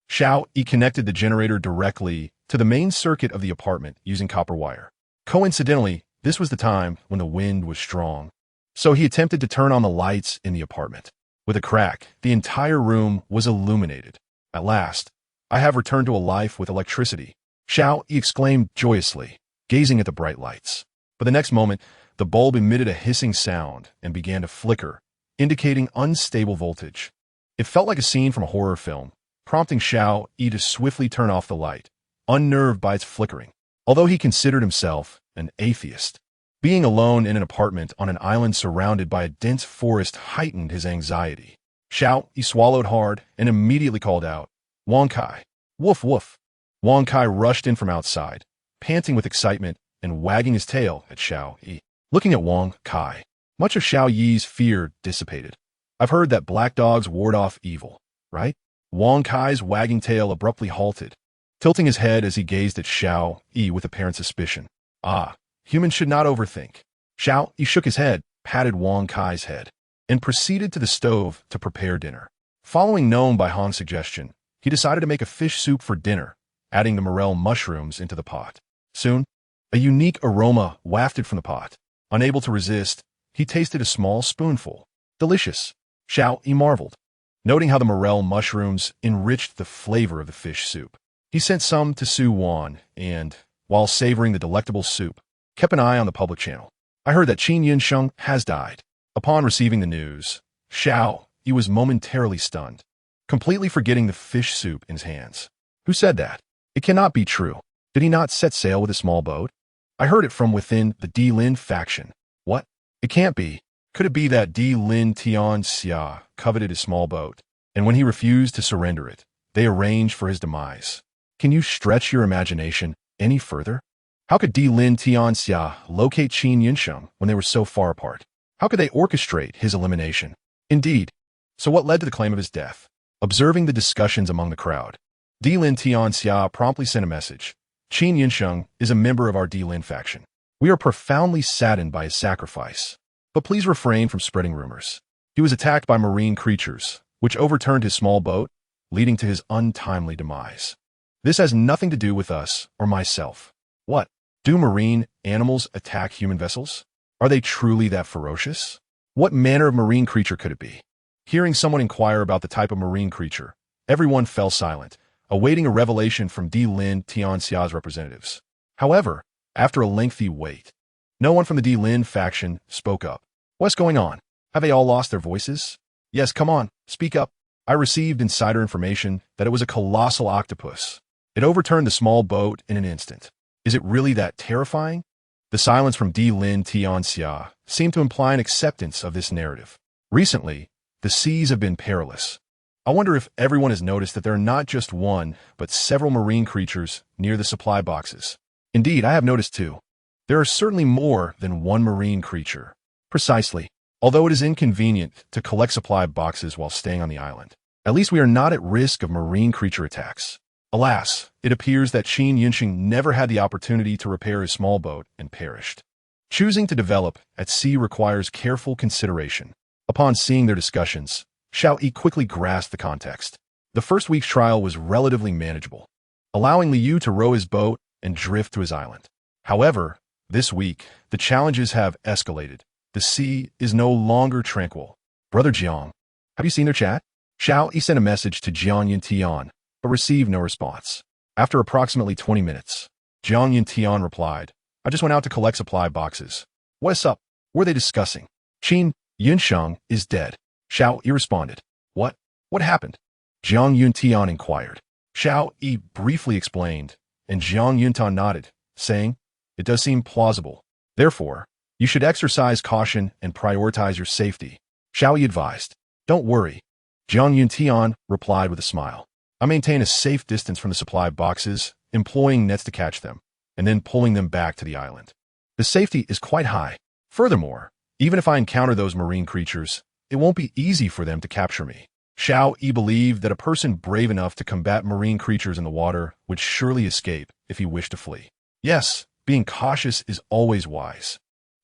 Xiao Yi connected the generator directly to the main circuit of the apartment using copper wire. Coincidentally, this was the time when the wind was strong, so he attempted to turn on the lights in the apartment. With a crack, the entire room was illuminated. At last, I have returned to a life with electricity, Xiao Yi exclaimed joyously, gazing at the bright lights. But the next moment, the bulb emitted a hissing sound and began to flicker, indicating unstable voltage. It felt like a scene from a horror film, prompting Xiao Yi to swiftly turn off the light, unnerved by its flickering. Although he considered himself an atheist, being alone in an apartment on an island surrounded by a dense forest heightened his anxiety. Xiao Yi swallowed hard and immediately called out, "Wang Kai! Woof woof!" Wang Kai rushed in from outside, panting with excitement and wagging his tail at Xiao Yi. Looking at Wang Kai, much of Xiao Yi's fear dissipated. "I've heard that black dogs ward off evil, right?" Wang Kai's wagging tail abruptly halted, tilting his head as he gazed at Xiao Yi with apparent suspicion. "Ah, humans should not overthink." Xiao Yi shook his head, patted Wang Kai's head, and proceeded to the stove to prepare dinner. Following Gnome by Hong's suggestion, he decided to make a fish soup for dinner, adding the morel mushrooms into the pot. Soon, a unique aroma wafted from the pot. Unable to resist, he tasted a small spoonful. Delicious, Xiao Yi marveled, noting how the morel mushrooms enriched the flavor of the fish soup. He sent some to Su Wan and, while savoring the delectable soup, kept an eye on the public channel. "I heard that Qin Yinsheng has died." Upon receiving the news, Xiao Yi was momentarily stunned, completely forgetting the fish soup in his hands. "Who said that? It cannot be true. Did he not set sail with a small boat? I heard it from within the Di Lin faction." "What? It can't be. Could it be that Di Lin Tianxia coveted his small boat, and when he refused to surrender it, they arranged for his demise? Can you stretch your imagination any further? How could Di Lin Tianxia locate Qin Yinsheng when they were so far apart? How could they orchestrate his elimination? Indeed. So what led to the claim of his death?" Observing the discussions among the crowd, Di Lin Tianxia promptly sent a message. "Qin Yinsheng is a member of our Di Lin faction. We are profoundly saddened by his sacrifice, but please refrain from spreading rumors. He was attacked by marine creatures, which overturned his small boat, leading to his untimely demise. This has nothing to do with us or myself." "What? Do marine animals attack human vessels? Are they truly that ferocious? What manner of marine creature could it be?" Hearing someone inquire about the type of marine creature, everyone fell silent, awaiting a revelation from Di Lin Tianxia's representatives. However, after a lengthy wait, no one from the Di Lin faction spoke up. "What's going on? Have they all lost their voices?" "Yes, come on, speak up." "I received insider information that it was a colossal octopus. It overturned the small boat in an instant. Is it really that terrifying?" The silence from Di Lin Tianxia seemed to imply an acceptance of this narrative. "Recently, the seas have been perilous. I wonder if everyone has noticed that there are not just one, but several marine creatures near the supply boxes." "Indeed, I have noticed too. There are certainly more than one marine creature." "Precisely. Although it is inconvenient to collect supply boxes while staying on the island, at least we are not at risk of marine creature attacks. Alas, it appears that Qin Yinxing never had the opportunity to repair his small boat and perished. Choosing to develop at sea requires careful consideration. Upon seeing their discussions, Xiao Yi quickly grasped the context. The first week's trial was relatively manageable, allowing Liu to row his boat and drift to his island. However, this week, the challenges have escalated. The sea is no longer tranquil. Brother Jiang, have you seen their chat? Xiao Yi sent a message to Jiang Yintian, but received no response. After approximately 20 minutes, Jiang Yintian replied, I just went out to collect supply boxes. What's up? What were they discussing? Qin Yinsheng is dead. Xiao Yi responded. What? What happened? Jiang Yuntian inquired. Xiao Yi briefly explained, and Jiang Yuntan nodded, saying, It does seem plausible. Therefore, you should exercise caution and prioritize your safety. Xiao Yi advised. Don't worry. Jiang Yuntian replied with a smile. I maintain a safe distance from the supply boxes, employing nets to catch them, and then pulling them back to the island. The safety is quite high. Furthermore, even if I encounter those marine creatures, it won't be easy for them to capture me. Xiao Yi believed that a person brave enough to combat marine creatures in the water would surely escape if he wished to flee. Yes, being cautious is always wise.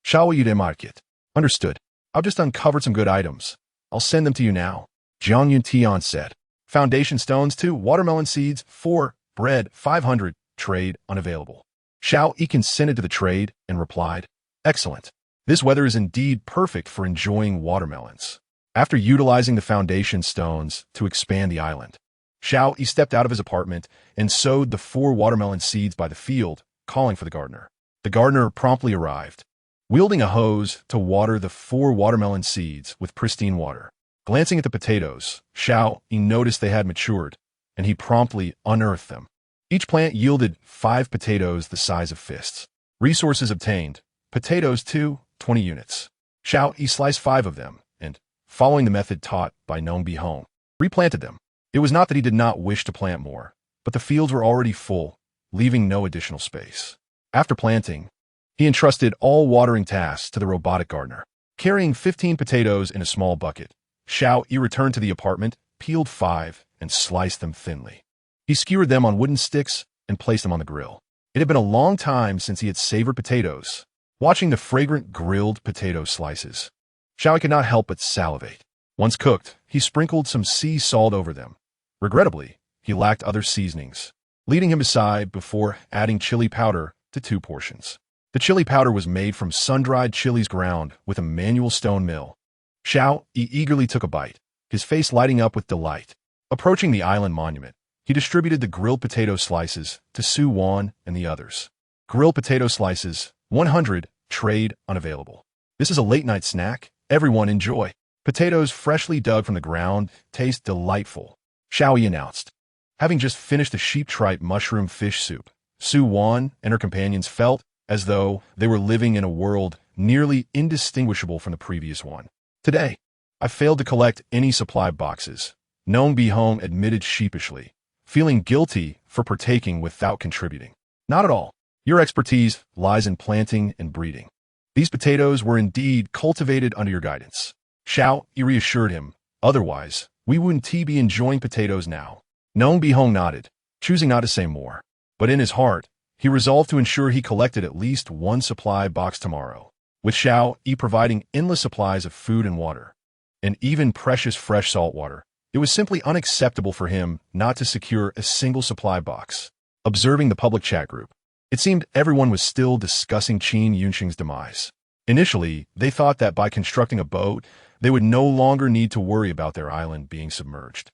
Xiao Yi market. Understood. I've just uncovered some good items. I'll send them to you now. Jiang Yuntian said. Foundation stones 2, watermelon seeds 4, bread 500, trade unavailable. Xiao Yi consented to the trade and replied, Excellent. This weather is indeed perfect for enjoying watermelons. After utilizing the foundation stones to expand the island, Xiao Yi stepped out of his apartment and sowed the 4 watermelon seeds by the field, calling for the gardener. The gardener promptly arrived, wielding a hose to water the 4 watermelon seeds with pristine water. Glancing at the potatoes, Xiao Yi noticed they had matured, and he promptly unearthed them. Each plant yielded 5 potatoes the size of fists. Resources obtained. Potatoes 2, 20 units. Xiao Yi sliced 5 of them, and, following the method taught by Nong Bihong, replanted them. It was not that he did not wish to plant more, but the fields were already full, leaving no additional space. After planting, he entrusted all watering tasks to the robotic gardener. Carrying 15 potatoes in a small bucket, Xiao Yi returned to the apartment, peeled 5, and sliced them thinly. He skewered them on wooden sticks and placed them on the grill. It had been a long time since he had savored potatoes. Watching the fragrant grilled potato slices, Xiao Yi could not help but salivate. Once cooked, he sprinkled some sea salt over them. Regrettably, he lacked other seasonings, leading him aside before adding chili powder to 2 portions. The chili powder was made from sun-dried chilies ground with a manual stone mill. Xiao Yi eagerly took a bite, his face lighting up with delight. Approaching the island monument, he distributed the grilled potato slices to Su Wan and the others. Grilled potato slices, 100, trade unavailable. This is a late-night snack. Everyone enjoy. Potatoes freshly dug from the ground taste delightful, Xiao Yi announced. Having just finished the sheep tripe mushroom fish soup, Su Wan and her companions felt as though they were living in a world nearly indistinguishable from the previous one. Today, I failed to collect any supply boxes, Nong Bihong admitted sheepishly, feeling guilty for partaking without contributing. Not at all. Your expertise lies in planting and breeding. These potatoes were indeed cultivated under your guidance. Xiao Yi reassured him. Otherwise, we wouldn't be enjoying potatoes now. Nong Bihong nodded, choosing not to say more. But in his heart, he resolved to ensure he collected at least 1 supply box tomorrow. With Xiao Yi providing endless supplies of food and water, and even precious fresh salt water, it was simply unacceptable for him not to secure a single supply box. Observing the public chat group, it seemed everyone was still discussing Qin Yunxing's demise. Initially, they thought that by constructing a boat, they would no longer need to worry about their island being submerged.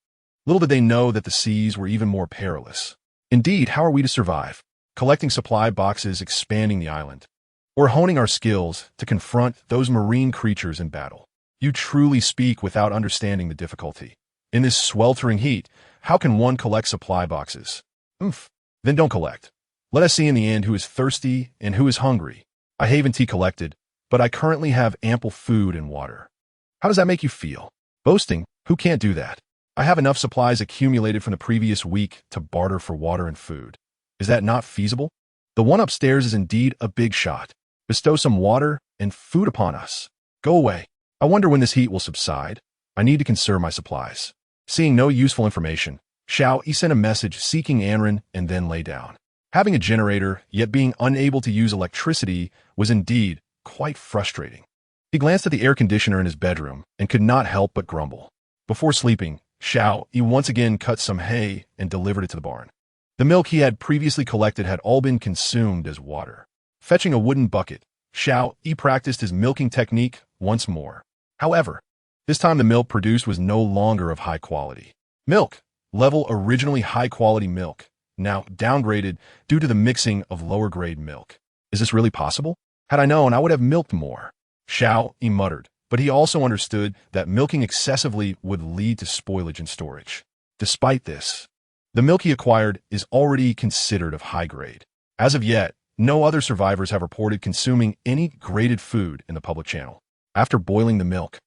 Little did they know that the seas were even more perilous. Indeed, how are we to survive? Collecting supply boxes, expanding the island, or honing our skills to confront those marine creatures in battle? You truly speak without understanding the difficulty. In this sweltering heat, how can one collect supply boxes? Then don't collect. Let us see in the end who is thirsty and who is hungry. I haven't collected, but I currently have ample food and water. How does that make you feel? Boasting? Who can't do that? I have enough supplies accumulated from the previous week to barter for water and food. Is that not feasible? The one upstairs is indeed a big shot. Bestow some water and food upon us. Go away. I wonder when this heat will subside. I need to conserve my supplies. Seeing no useful information, Xiao Yi sent a message seeking Anren and then lay down. Having a generator, yet being unable to use electricity, was indeed quite frustrating. He glanced at the air conditioner in his bedroom and could not help but grumble. Before sleeping, Xiao Yi once again cut some hay and delivered it to the barn. The milk he had previously collected had all been consumed as water. Fetching a wooden bucket, Xiao Yi practiced his milking technique once more. However, this time the milk produced was no longer of high quality. Milk, level originally high-quality milk, now downgraded due to the mixing of lower-grade milk. Is this really possible? Had I known, I would have milked more. Xiao Yi muttered, but he also understood that milking excessively would lead to spoilage in storage. Despite this, the milk he acquired is already considered of high grade. As of yet, no other survivors have reported consuming any graded food in the public channel. After boiling the milk,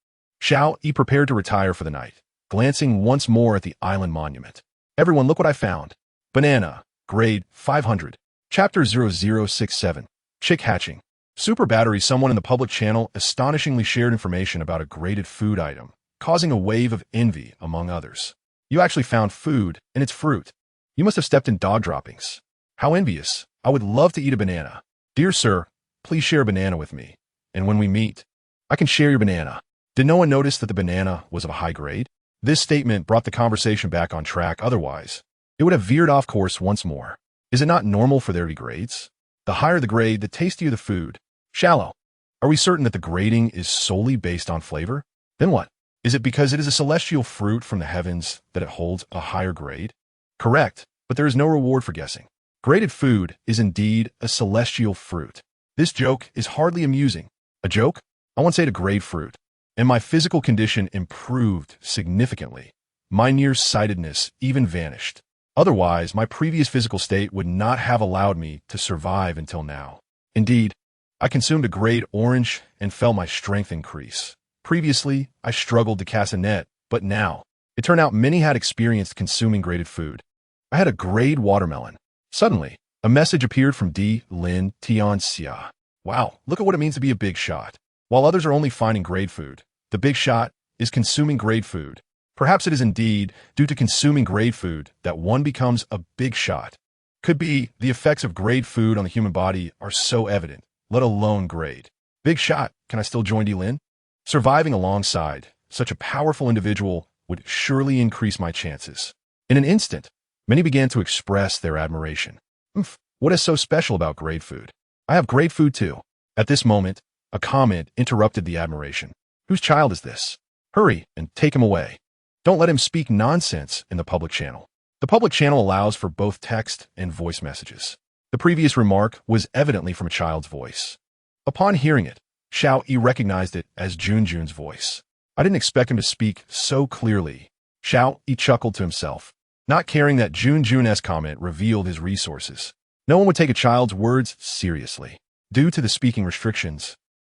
Xiao Yi prepared to retire for the night, glancing once more at the island monument. Everyone, look what I found. Banana, grade 500. Chapter 0067. Chick hatching. Super Battery. Someone in the public channel astonishingly shared information about a graded food item, causing a wave of envy among others. You actually found food, and it's fruit. You must have stepped in dog droppings. How envious. I would love to eat a banana. Dear sir, please share a banana with me. And when we meet, I can share your banana. Did no one notice that the banana was of a high grade? This statement brought the conversation back on track. Otherwise, it would have veered off course once more. Is it not normal for there to be grades? The higher the grade, the tastier the food. Shallow. Are we certain that the grading is solely based on flavor? Then what? Is it because it is a celestial fruit from the heavens that it holds a higher grade? Correct, but there is no reward for guessing. Graded food is indeed a celestial fruit. This joke is hardly amusing. A joke? I once ate a grade fruit, and my physical condition improved significantly. My nearsightedness even vanished. Otherwise, my previous physical state would not have allowed me to survive until now. Indeed, I consumed a grade orange and felt my strength increase. Previously, I struggled to cast a net, but now, it turned out many had experienced consuming graded food. I had a grade watermelon. Suddenly, a message appeared from D. Lin Tian Xia. Wow, look at what it means to be a big shot. While others are only finding grade food, the big shot is consuming grade food. Perhaps it is indeed due to consuming grade food that one becomes a big shot. Could be the effects of grade food on the human body are so evident, let alone grade. Big shot, can I still join D. Lin? Surviving alongside such a powerful individual would surely increase my chances. In an instant, many began to express their admiration. What is so special about grade food? I have grade food too. At this moment, a comment interrupted the admiration. Whose child is this? Hurry and take him away. Don't let him speak nonsense in the public channel. The public channel allows for both text and voice messages. The previous remark was evidently from a child's voice. Upon hearing it, Xiao Yi recognized it as Junjun's voice. I didn't expect him to speak so clearly. Xiao Yi chuckled to himself, not caring that Junjun's comment revealed his resources. No one would take a child's words seriously. Due to the speaking restrictions,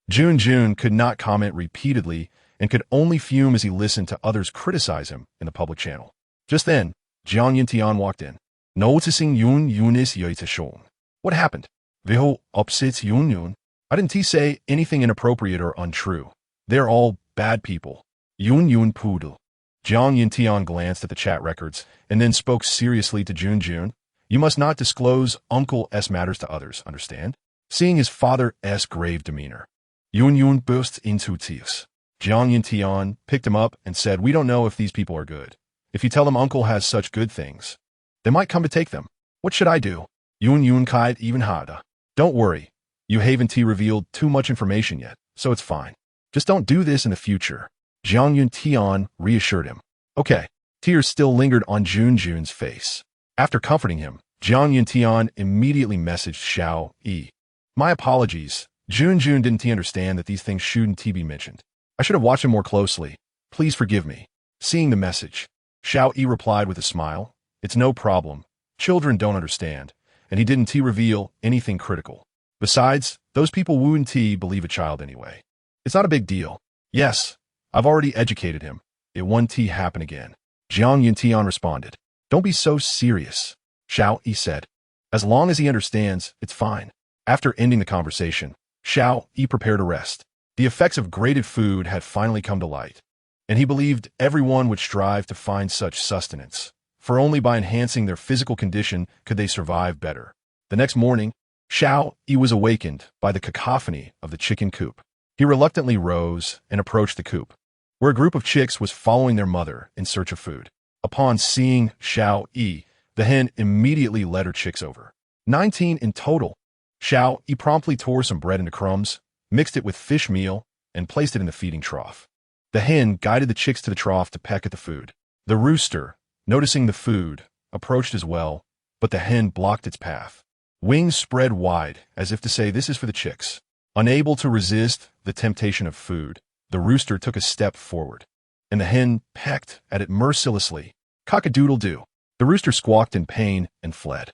Junjun could not comment repeatedly and could only fume as he listened to others criticize him in the public channel. Just then, Jiang Yintian walked in. Noticing Yun Yunis Yoitashong. What happened? Viho upsets Yun Yun. I didn't say anything inappropriate or untrue. They're all bad people. Yun Yun poodle. Jiang Yintian glanced at the chat records and then spoke seriously to Junjun. You must not disclose Uncle S matters to others, understand? Seeing his father's grave demeanor, Yun Yun burst into tears. Jiang Yintian picked him up and said, we don't know if these people are good. If you tell them Uncle has such good things, they might come to take them. What should I do? Yun Yun kite even harder. Don't worry. You haven't revealed too much information yet, so it's fine. Just don't do this in the future. Jiang Yintian reassured him. Okay. Tears still lingered on Junjun's face. After comforting him, Jiang Yintian immediately messaged Xiao Yi. My apologies. Junjun didn't understand that these things shouldn't be mentioned. I should have watched him more closely. Please forgive me. Seeing the message, Xiao Yi replied with a smile. It's no problem. Children don't understand, and he didn't reveal anything critical. Besides, those people wouldn't believe a child anyway. It's not a big deal. Yes, I've already educated him. It won't happen again. Jiang Yintian responded. Don't be so serious, Xiao Yi said. As long as he understands, it's fine. After ending the conversation, Xiao Yi prepared to rest. The effects of graded food had finally come to light, and he believed everyone would strive to find such sustenance. for only by enhancing their physical condition could they survive better. The next morning, Xiao Yi was awakened by the cacophony of the chicken coop. He reluctantly rose and approached the coop, where a group of chicks was following their mother in search of food. Upon seeing Xiao Yi, the hen immediately led her chicks over. 19 in total. Xiao Yi promptly tore some bread into crumbs, mixed it with fish meal, and placed it in the feeding trough. The hen guided the chicks to the trough to peck at the food. The rooster, noticing the food, approached as well, but the hen blocked its path. Wings spread wide, as if to say, "This is for the chicks." Unable to resist the temptation of food, the rooster took a step forward, and the hen pecked at it mercilessly. Cock-a-doodle-doo. The rooster squawked in pain and fled.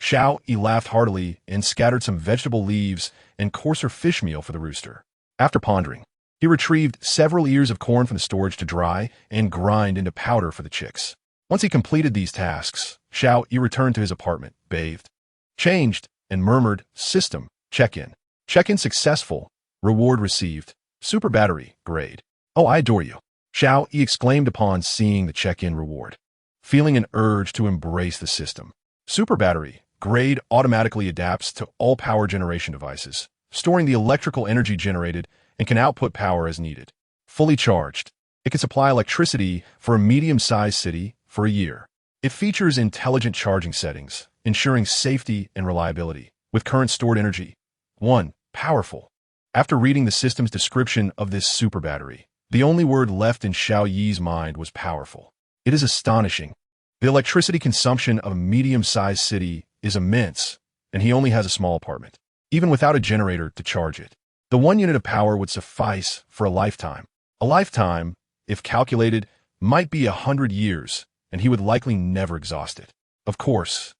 Xiao Yi laughed heartily and scattered some vegetable leaves and coarser fish meal for the rooster. After pondering, he retrieved several ears of corn from the storage to dry and grind into powder for the chicks. Once he completed these tasks, Xiao Yi returned to his apartment, bathed, changed, and murmured, "System, check-in. Check-in successful. Reward received. Super battery, grade. Oh, I adore you." Xiao Yi exclaimed upon seeing the check-in reward, feeling an urge to embrace the system. Super battery, grade automatically adapts to all power generation devices, storing the electrical energy generated and can output power as needed. Fully charged, it can supply electricity for a medium-sized city for a year. It features intelligent charging settings, ensuring safety and reliability, with current stored energy. 1. Powerful. After reading the system's description of this super battery, the only word left in Xiao Yi's mind was powerful. It is astonishing. The electricity consumption of a medium-sized city is immense, and he only has a small apartment. Even without a generator to charge it, the 1 unit of power would suffice for a lifetime. A lifetime, if calculated, might be 100 years, and he would likely never exhaust it. Of course,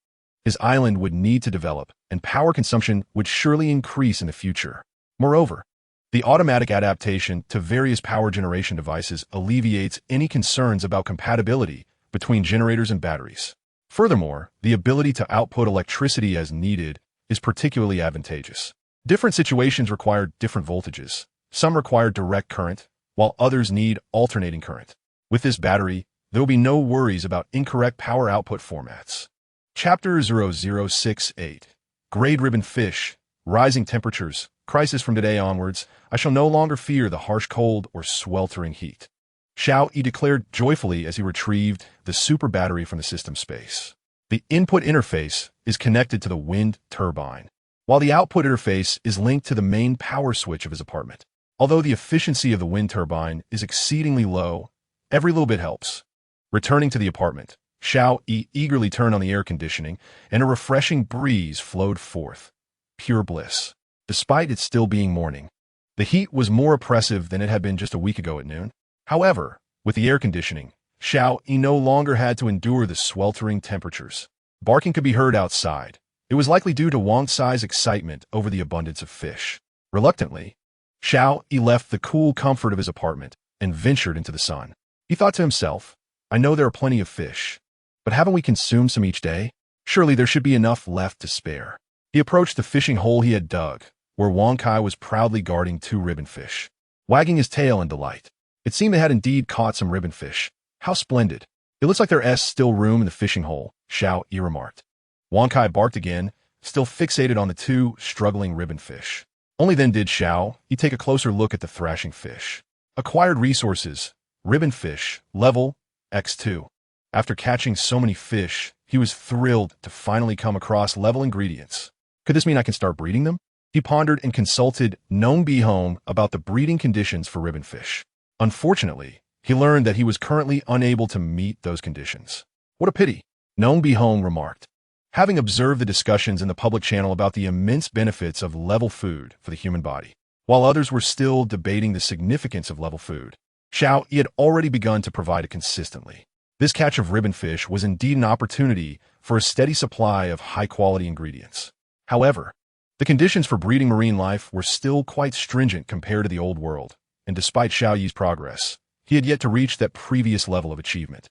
his island would need to develop, and power consumption would surely increase in the future. Moreover, the automatic adaptation to various power generation devices alleviates any concerns about compatibility between generators and batteries. Furthermore, the ability to output electricity as needed is particularly advantageous. Different situations require different voltages. Some require direct current, while others need alternating current. With this battery, there will be no worries about incorrect power output formats. Chapter 0068. Grade Ribbon Fish. Rising temperatures. Crisis from today onwards. I shall no longer fear the harsh cold or sweltering heat. Xiao Yi declared joyfully as he retrieved the super battery from the system space. The input interface is connected to the wind turbine, while the output interface is linked to the main power switch of his apartment. Although the efficiency of the wind turbine is exceedingly low, every little bit helps. Returning to the apartment, Xiao Yi eagerly turned on the air conditioning, and a refreshing breeze flowed forth. Pure bliss. Despite it still being morning, the heat was more oppressive than it had been just a week ago at noon. However, with the air conditioning, Xiao Yi no longer had to endure the sweltering temperatures. Barking could be heard outside. It was likely due to Wang Cai's excitement over the abundance of fish. Reluctantly, Xiao Yi left the cool comfort of his apartment and ventured into the sun. He thought to himself, "I know there are plenty of fish, but haven't we consumed some each day? Surely there should be enough left to spare." He approached the fishing hole he had dug, where Wang Cai was proudly guarding 2 ribbonfish, wagging his tail in delight. It seemed they had indeed caught some ribbonfish. How splendid. "It looks like there is still room in the fishing hole," Xiao Yi remarked. Wang Cai barked again, still fixated on the 2 struggling ribbonfish. Only then did Xiao Yi take a closer look at the thrashing fish. Acquired resources, ribbonfish, level, X2. After catching so many fish, he was thrilled to finally come across level ingredients. Could this mean I can start breeding them? He pondered and consulted Nong Bihome about the breeding conditions for ribbonfish. Unfortunately, he learned that he was currently unable to meet those conditions. "What a pity," Nong Bihome remarked, having observed the discussions in the public channel about the immense benefits of level food for the human body. While others were still debating the significance of level food, Xiao Yi had already begun to provide it consistently. This catch of ribbonfish was indeed an opportunity for a steady supply of high-quality ingredients. However, the conditions for breeding marine life were still quite stringent compared to the old world, and despite Xiao Yi's progress, he had yet to reach that previous level of achievement.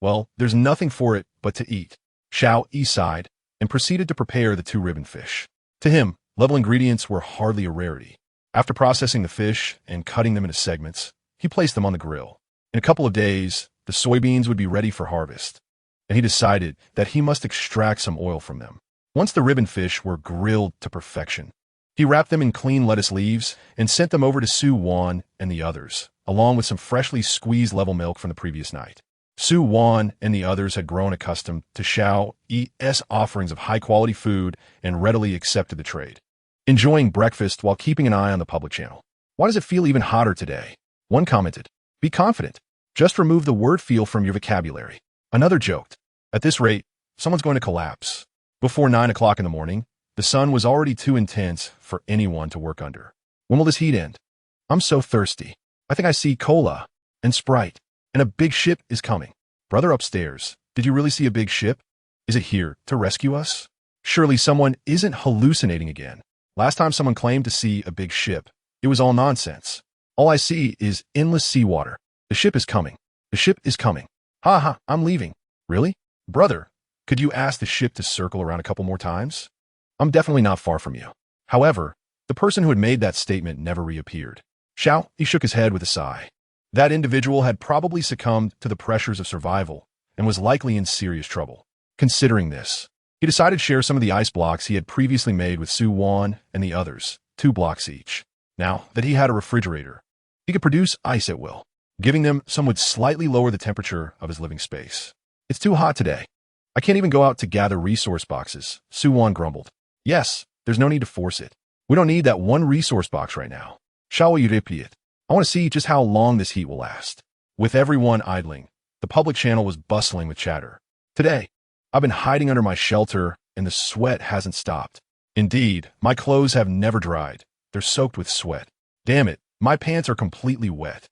Well, there's nothing for it but to eat. Xiao Yi sighed and proceeded to prepare the 2 ribbonfish. To him, level ingredients were hardly a rarity. After processing the fish and cutting them into segments, he placed them on the grill. In a couple of days, the soybeans would be ready for harvest. and he decided that he must extract some oil from them. Once the ribbon fish were grilled to perfection, he wrapped them in clean lettuce leaves and sent them over to Su Wan and the others, along with some freshly squeezed level milk from the previous night. Su Wan and the others had grown accustomed to Xiao Yi's offerings of high-quality food and readily accepted the trade, enjoying breakfast while keeping an eye on the public channel. Why does it feel even hotter today? One commented, be confident. Just remove the word feel from your vocabulary. Another joked, at this rate, someone's going to collapse. Before 9 o'clock in the morning, the sun was already too intense for anyone to work under. When will this heat end? I'm so thirsty. I think I see cola and Sprite, and a big ship is coming. Brother upstairs, did you really see a big ship? Is it here to rescue us? Surely someone isn't hallucinating again. Last time someone claimed to see a big ship, it was all nonsense. All I see is endless seawater. The ship is coming. The ship is coming. Ha ha, I'm leaving. Really? Brother, could you ask the ship to circle around a couple more times? I'm definitely not far from you. However, the person who had made that statement never reappeared. Xiao Yi shook his head with a sigh. That individual had probably succumbed to the pressures of survival and was likely in serious trouble. Considering this, he decided to share some of the ice blocks he had previously made with Su Wan and the others, 2 blocks each. Now that he had a refrigerator, he could produce ice at will. Giving them some would slightly lower the temperature of his living space. It's too hot today. I can't even go out to gather resource boxes, Su Wan grumbled. Yes, there's no need to force it. We don't need that one resource box right now. Xiao Yi repeated. I want to see just how long this heat will last. With everyone idling, the public channel was bustling with chatter. Today, I've been hiding under my shelter and the sweat hasn't stopped. Indeed, my clothes have never dried. They're soaked with sweat. Damn it, my pants are completely wet.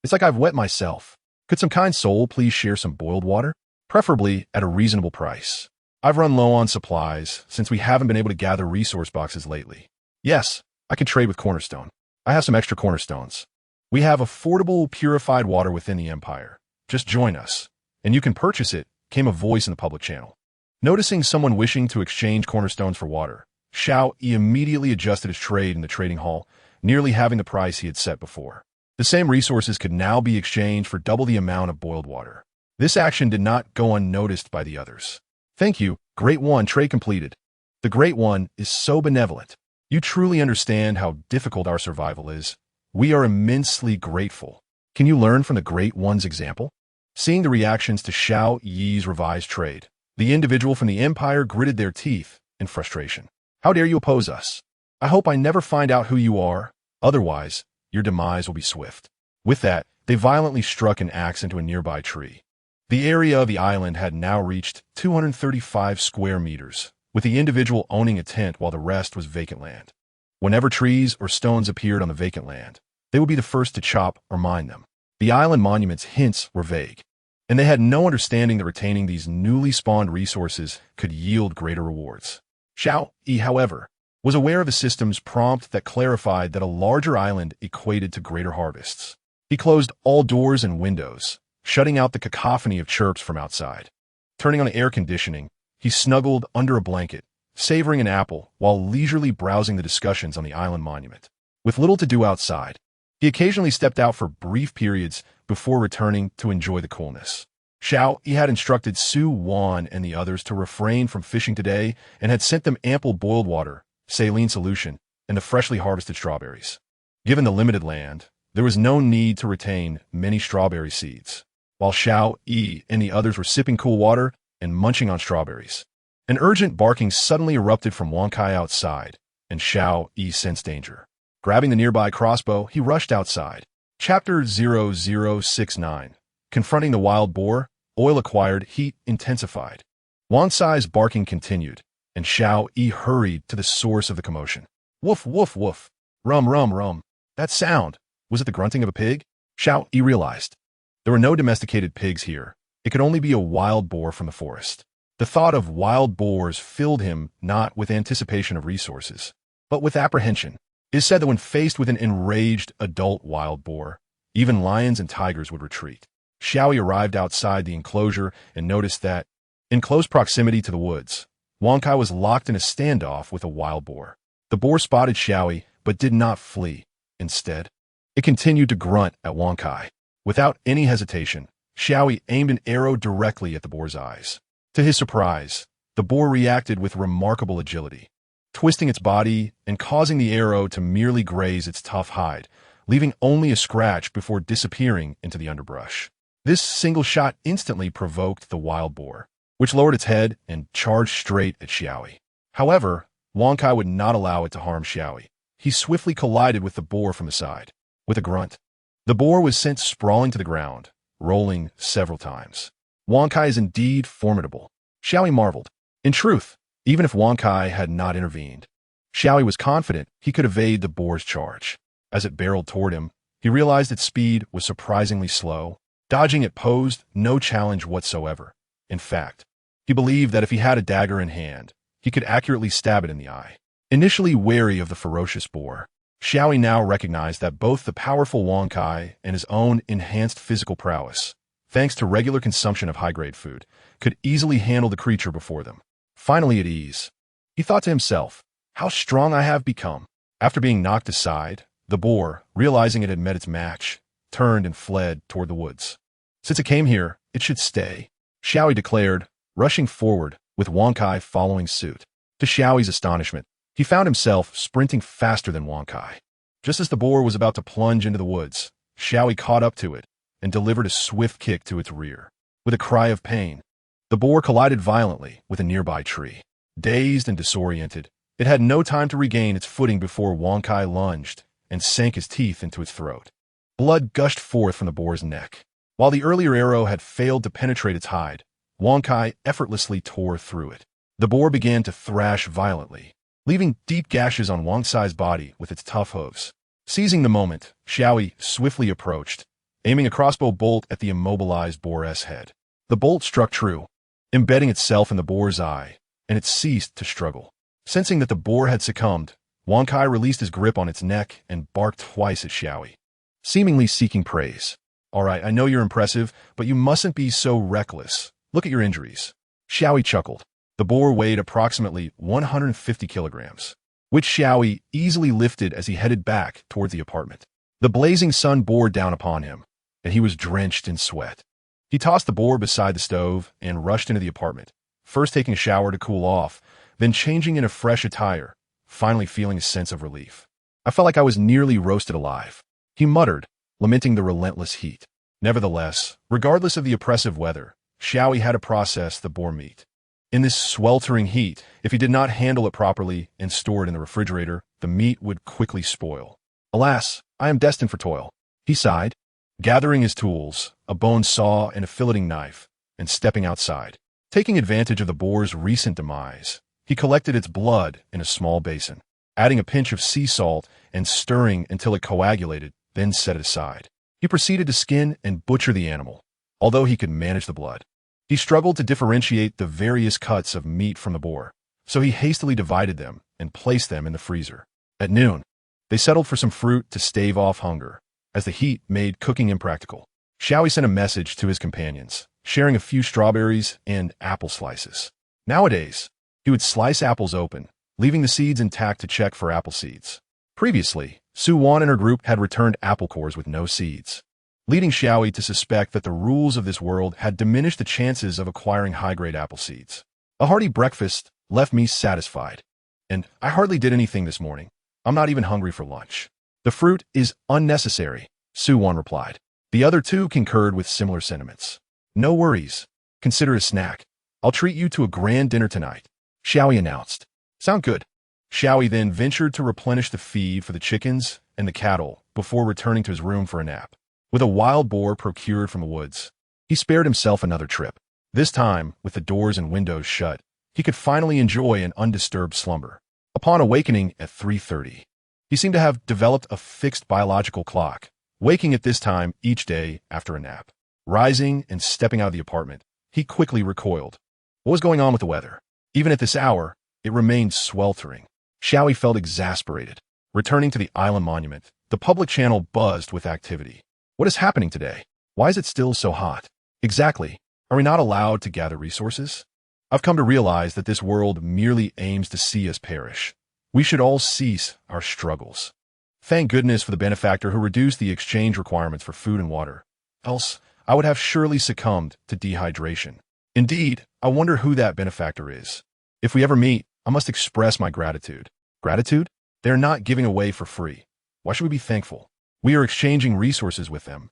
It's like I've wet myself. Could some kind soul please share some boiled water? Preferably at a reasonable price. I've run low on supplies since we haven't been able to gather resource boxes lately. Yes, I can trade with Cornerstone. I have some extra cornerstones. We have affordable purified water within the Empire. Just join us, and you can purchase it, came a voice in the public channel. Noticing someone wishing to exchange cornerstones for water, Xiao Yi immediately adjusted his trade in the trading hall, nearly having the price he had set before. The same resources could now be exchanged for double the amount of boiled water. This action did not go unnoticed by the others. Thank you, Great One, trade completed. The Great One is so benevolent. You truly understand how difficult our survival is. We are immensely grateful. Can you learn from the Great One's example? Seeing the reactions to Xiao Yi's revised trade, the individual from the Empire gritted their teeth in frustration. How dare you oppose us? I hope I never find out who you are. Otherwise, your demise will be swift. With that, they violently struck an axe into a nearby tree. The area of the island had now reached 235 square meters, with the individual owning a tent while the rest was vacant land. Whenever trees or stones appeared on the vacant land, they would be the first to chop or mine them. The island monument's hints were vague, and they had no understanding that retaining these newly spawned resources could yield greater rewards. Xiao Yi, however, was aware of the system's prompt that clarified that a larger island equated to greater harvests. He closed all doors and windows, shutting out the cacophony of chirps from outside. Turning on the air conditioning, he snuggled under a blanket, savoring an apple while leisurely browsing the discussions on the island monument. With little to do outside, he occasionally stepped out for brief periods before returning to enjoy the coolness. Xiao Yi had instructed Su Wan and the others to refrain from fishing today and had sent them ample boiled water, saline solution, and the freshly harvested strawberries. Given the limited land, there was no need to retain many strawberry seeds, while Xiao Yi and the others were sipping cool water and munching on strawberries. An urgent barking suddenly erupted from Wankai outside, and Xiao Yi sensed danger. Grabbing the nearby crossbow, he rushed outside. Chapter 0069. Confronting the wild boar, oil acquired, heat intensified. Wansai's barking continued, and Xiao Yi hurried to the source of the commotion. Woof, woof, woof. Rum, rum, rum. That sound. Was it the grunting of a pig? Xiao Yi realized. There were no domesticated pigs here. It could only be a wild boar from the forest. The thought of wild boars filled him not with anticipation of resources, but with apprehension. It is said that when faced with an enraged adult wild boar, even lions and tigers would retreat. Xiao Yi arrived outside the enclosure and noticed that, in close proximity to the woods, Wankai was locked in a standoff with a wild boar. The boar spotted Xiao Yi, but did not flee. Instead, it continued to grunt at Wankai. Without any hesitation, Xiao Yi aimed an arrow directly at the boar's eyes. To his surprise, the boar reacted with remarkable agility, twisting its body and causing the arrow to merely graze its tough hide, leaving only a scratch before disappearing into the underbrush. This single shot instantly provoked the wild boar, which lowered its head and charged straight at Xiao Yi. However, Wang Kai would not allow it to harm Xiao Yi. He swiftly collided with the boar from the side. With a grunt, the boar was sent sprawling to the ground, rolling several times. Wang Kai is indeed formidable, Xiao Yi marveled. In truth, even if Wang Kai had not intervened, Xiao Yi was confident he could evade the boar's charge. As it barreled toward him, he realized its speed was surprisingly slow. Dodging it posed no challenge whatsoever. In fact, he believed that if he had a dagger in hand, he could accurately stab it in the eye. Initially wary of the ferocious boar, Xiao Yi now recognized that both the powerful Wang Kai and his own enhanced physical prowess, thanks to regular consumption of high-grade food, could easily handle the creature before them. Finally at ease, he thought to himself, how strong I have become. After being knocked aside, the boar, realizing it had met its match, turned and fled toward the woods. Since it came here, it should stay, Xiao Yi declared, rushing forward, with Wang Kai following suit. To Xiao Yi's astonishment, he found himself sprinting faster than Wang Kai. Just as the boar was about to plunge into the woods, Xiao Yi caught up to it and delivered a swift kick to its rear. With a cry of pain, the boar collided violently with a nearby tree. Dazed and disoriented, it had no time to regain its footing before Wang Kai lunged and sank his teeth into its throat. Blood gushed forth from the boar's neck. While the earlier arrow had failed to penetrate its hide, Wang Kai effortlessly tore through it. The boar began to thrash violently, leaving deep gashes on Wang Kai's body with its tough hooves. Seizing the moment, Xiao Yi swiftly approached, aiming a crossbow bolt at the immobilized boar's head. The bolt struck true, embedding itself in the boar's eye, and it ceased to struggle. Sensing that the boar had succumbed, Wang Kai released his grip on its neck and barked twice at Xiao Yi, seemingly seeking praise. All right, I know you're impressive, but you mustn't be so reckless. Look at your injuries. Xiao Yi chuckled. The boar weighed approximately 150 kilograms, which Xiao Yi easily lifted as he headed back towards the apartment. The blazing sun bore down upon him, and he was drenched in sweat. He tossed the boar beside the stove and rushed into the apartment, first taking a shower to cool off, then changing into fresh attire, finally feeling a sense of relief. I felt like I was nearly roasted alive, he muttered, lamenting the relentless heat. Nevertheless, regardless of the oppressive weather, Xiao Yi had to process the boar meat. In this sweltering heat, if he did not handle it properly and store it in the refrigerator, the meat would quickly spoil. Alas, I am destined for toil, he sighed, gathering his tools, a bone saw and a filleting knife, and stepping outside. Taking advantage of the boar's recent demise, he collected its blood in a small basin, adding a pinch of sea salt and stirring until it coagulated, then set it aside. He proceeded to skin and butcher the animal, although he could manage the blood. He struggled to differentiate the various cuts of meat from the boar, so he hastily divided them and placed them in the freezer. At noon, they settled for some fruit to stave off hunger, as the heat made cooking impractical. Xiao Yi sent a message to his companions, sharing a few strawberries and apple slices. Nowadays, he would slice apples open, leaving the seeds intact to check for apple seeds. Previously, Su Wan and her group had returned apple cores with no seeds, leading Xiao Yi to suspect that the rules of this world had diminished the chances of acquiring high-grade apple seeds. A hearty breakfast left me satisfied, and I hardly did anything this morning. I'm not even hungry for lunch. The fruit is unnecessary, Su Wan replied. The other two concurred with similar sentiments. No worries. Consider a snack. I'll treat you to a grand dinner tonight, Xiao Yi announced. Sound good. Xiao Yi then ventured to replenish the feed for the chickens and the cattle before returning to his room for a nap. With a wild boar procured from the woods, he spared himself another trip. This time, with the doors and windows shut, he could finally enjoy an undisturbed slumber. Upon awakening at 3:30, he seemed to have developed a fixed biological clock, waking at this time each day after a nap. Rising and stepping out of the apartment, he quickly recoiled. What was going on with the weather? Even at this hour, it remained sweltering. Xiao Yi felt exasperated. Returning to the island monument, the public channel buzzed with activity. What is happening today? Why is it still so hot? Exactly. Are we not allowed to gather resources? I've come to realize that this world merely aims to see us perish. We should all cease our struggles. Thank goodness for the benefactor who reduced the exchange requirements for food and water. Else, I would have surely succumbed to dehydration. Indeed, I wonder who that benefactor is. If we ever meet, I must express my gratitude. Gratitude? They are not giving away for free. Why should we be thankful? We are exchanging resources with them.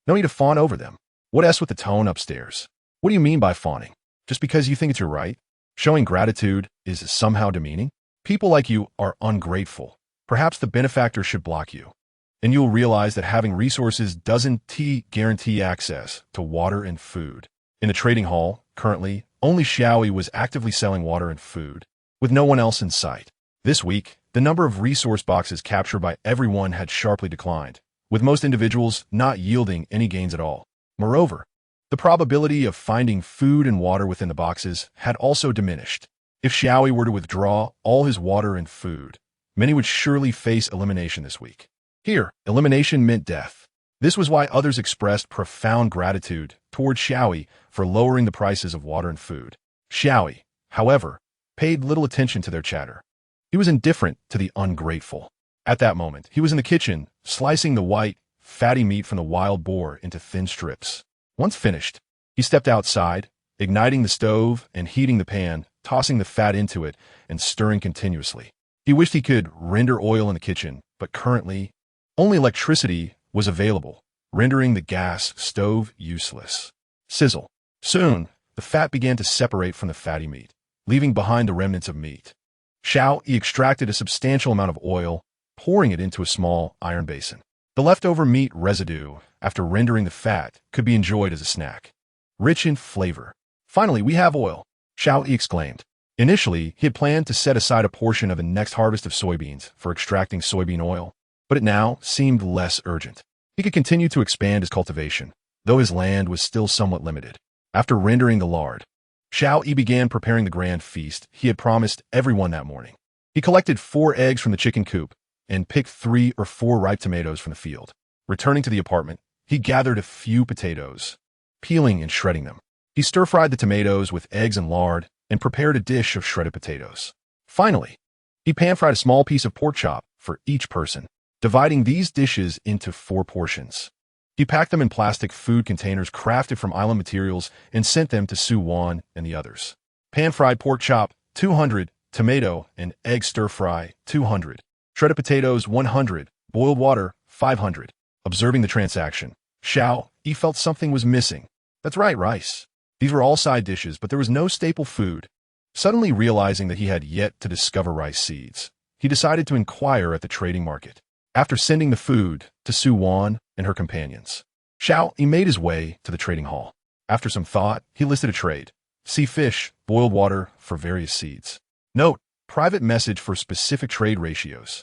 No need to fawn over them. What S with the tone upstairs? What do you mean by fawning? Just because you think it's your right? Showing gratitude is somehow demeaning? People like you are ungrateful. Perhaps the benefactor should block you. And you'll realize that having resources doesn't guarantee access to water and food. In the trading hall, currently, only Xiao Yi was actively selling water and food, with no one else in sight. This week, the number of resource boxes captured by everyone had sharply declined, with most individuals not yielding any gains at all. Moreover, the probability of finding food and water within the boxes had also diminished. If Xiao Yi were to withdraw all his water and food, many would surely face elimination this week. Here, elimination meant death. This was why others expressed profound gratitude toward Xiao Yi for lowering the prices of water and food. Xiao Yi, however, paid little attention to their chatter. He was indifferent to the ungrateful. At that moment, he was in the kitchen, slicing the white, fatty meat from the wild boar into thin strips. Once finished, he stepped outside, igniting the stove and heating the pan, tossing the fat into it and stirring continuously. He wished he could render oil in the kitchen, but currently, only electricity was available, rendering the gas stove useless. Sizzle. Soon, the fat began to separate from the fatty meat, leaving behind the remnants of meat. Xiao Yi extracted a substantial amount of oil, pouring it into a small iron basin. The leftover meat residue, after rendering the fat, could be enjoyed as a snack. Rich in flavor. Finally, we have oil, Xiao Yi exclaimed. Initially, he had planned to set aside a portion of the next harvest of soybeans for extracting soybean oil, but it now seemed less urgent. He could continue to expand his cultivation, though his land was still somewhat limited. After rendering the lard, Xiao Yi began preparing the grand feast he had promised everyone that morning. He collected 4 eggs from the chicken coop and picked 3 or 4 ripe tomatoes from the field. Returning to the apartment, he gathered a few potatoes, peeling and shredding them. He stir-fried the tomatoes with eggs and lard and prepared a dish of shredded potatoes. Finally, he pan-fried a small piece of pork chop for each person, dividing these dishes into 4 portions. He packed them in plastic food containers crafted from island materials and sent them to Su Wan and the others. Pan-fried pork chop, 200, tomato and egg stir-fry, 200, shredded potatoes, 100, boiled water, 500. Observing the transaction, Xiao Yi felt something was missing. That's right, rice. These were all side dishes, but there was no staple food. Suddenly realizing that he had yet to discover rice seeds, he decided to inquire at the trading market. After sending the food to Su Wan and her companions, Xiao Yi made his way to the trading hall. After some thought, he listed a trade. Sea fish, boiled water for various seeds. Note, private message for specific trade ratios.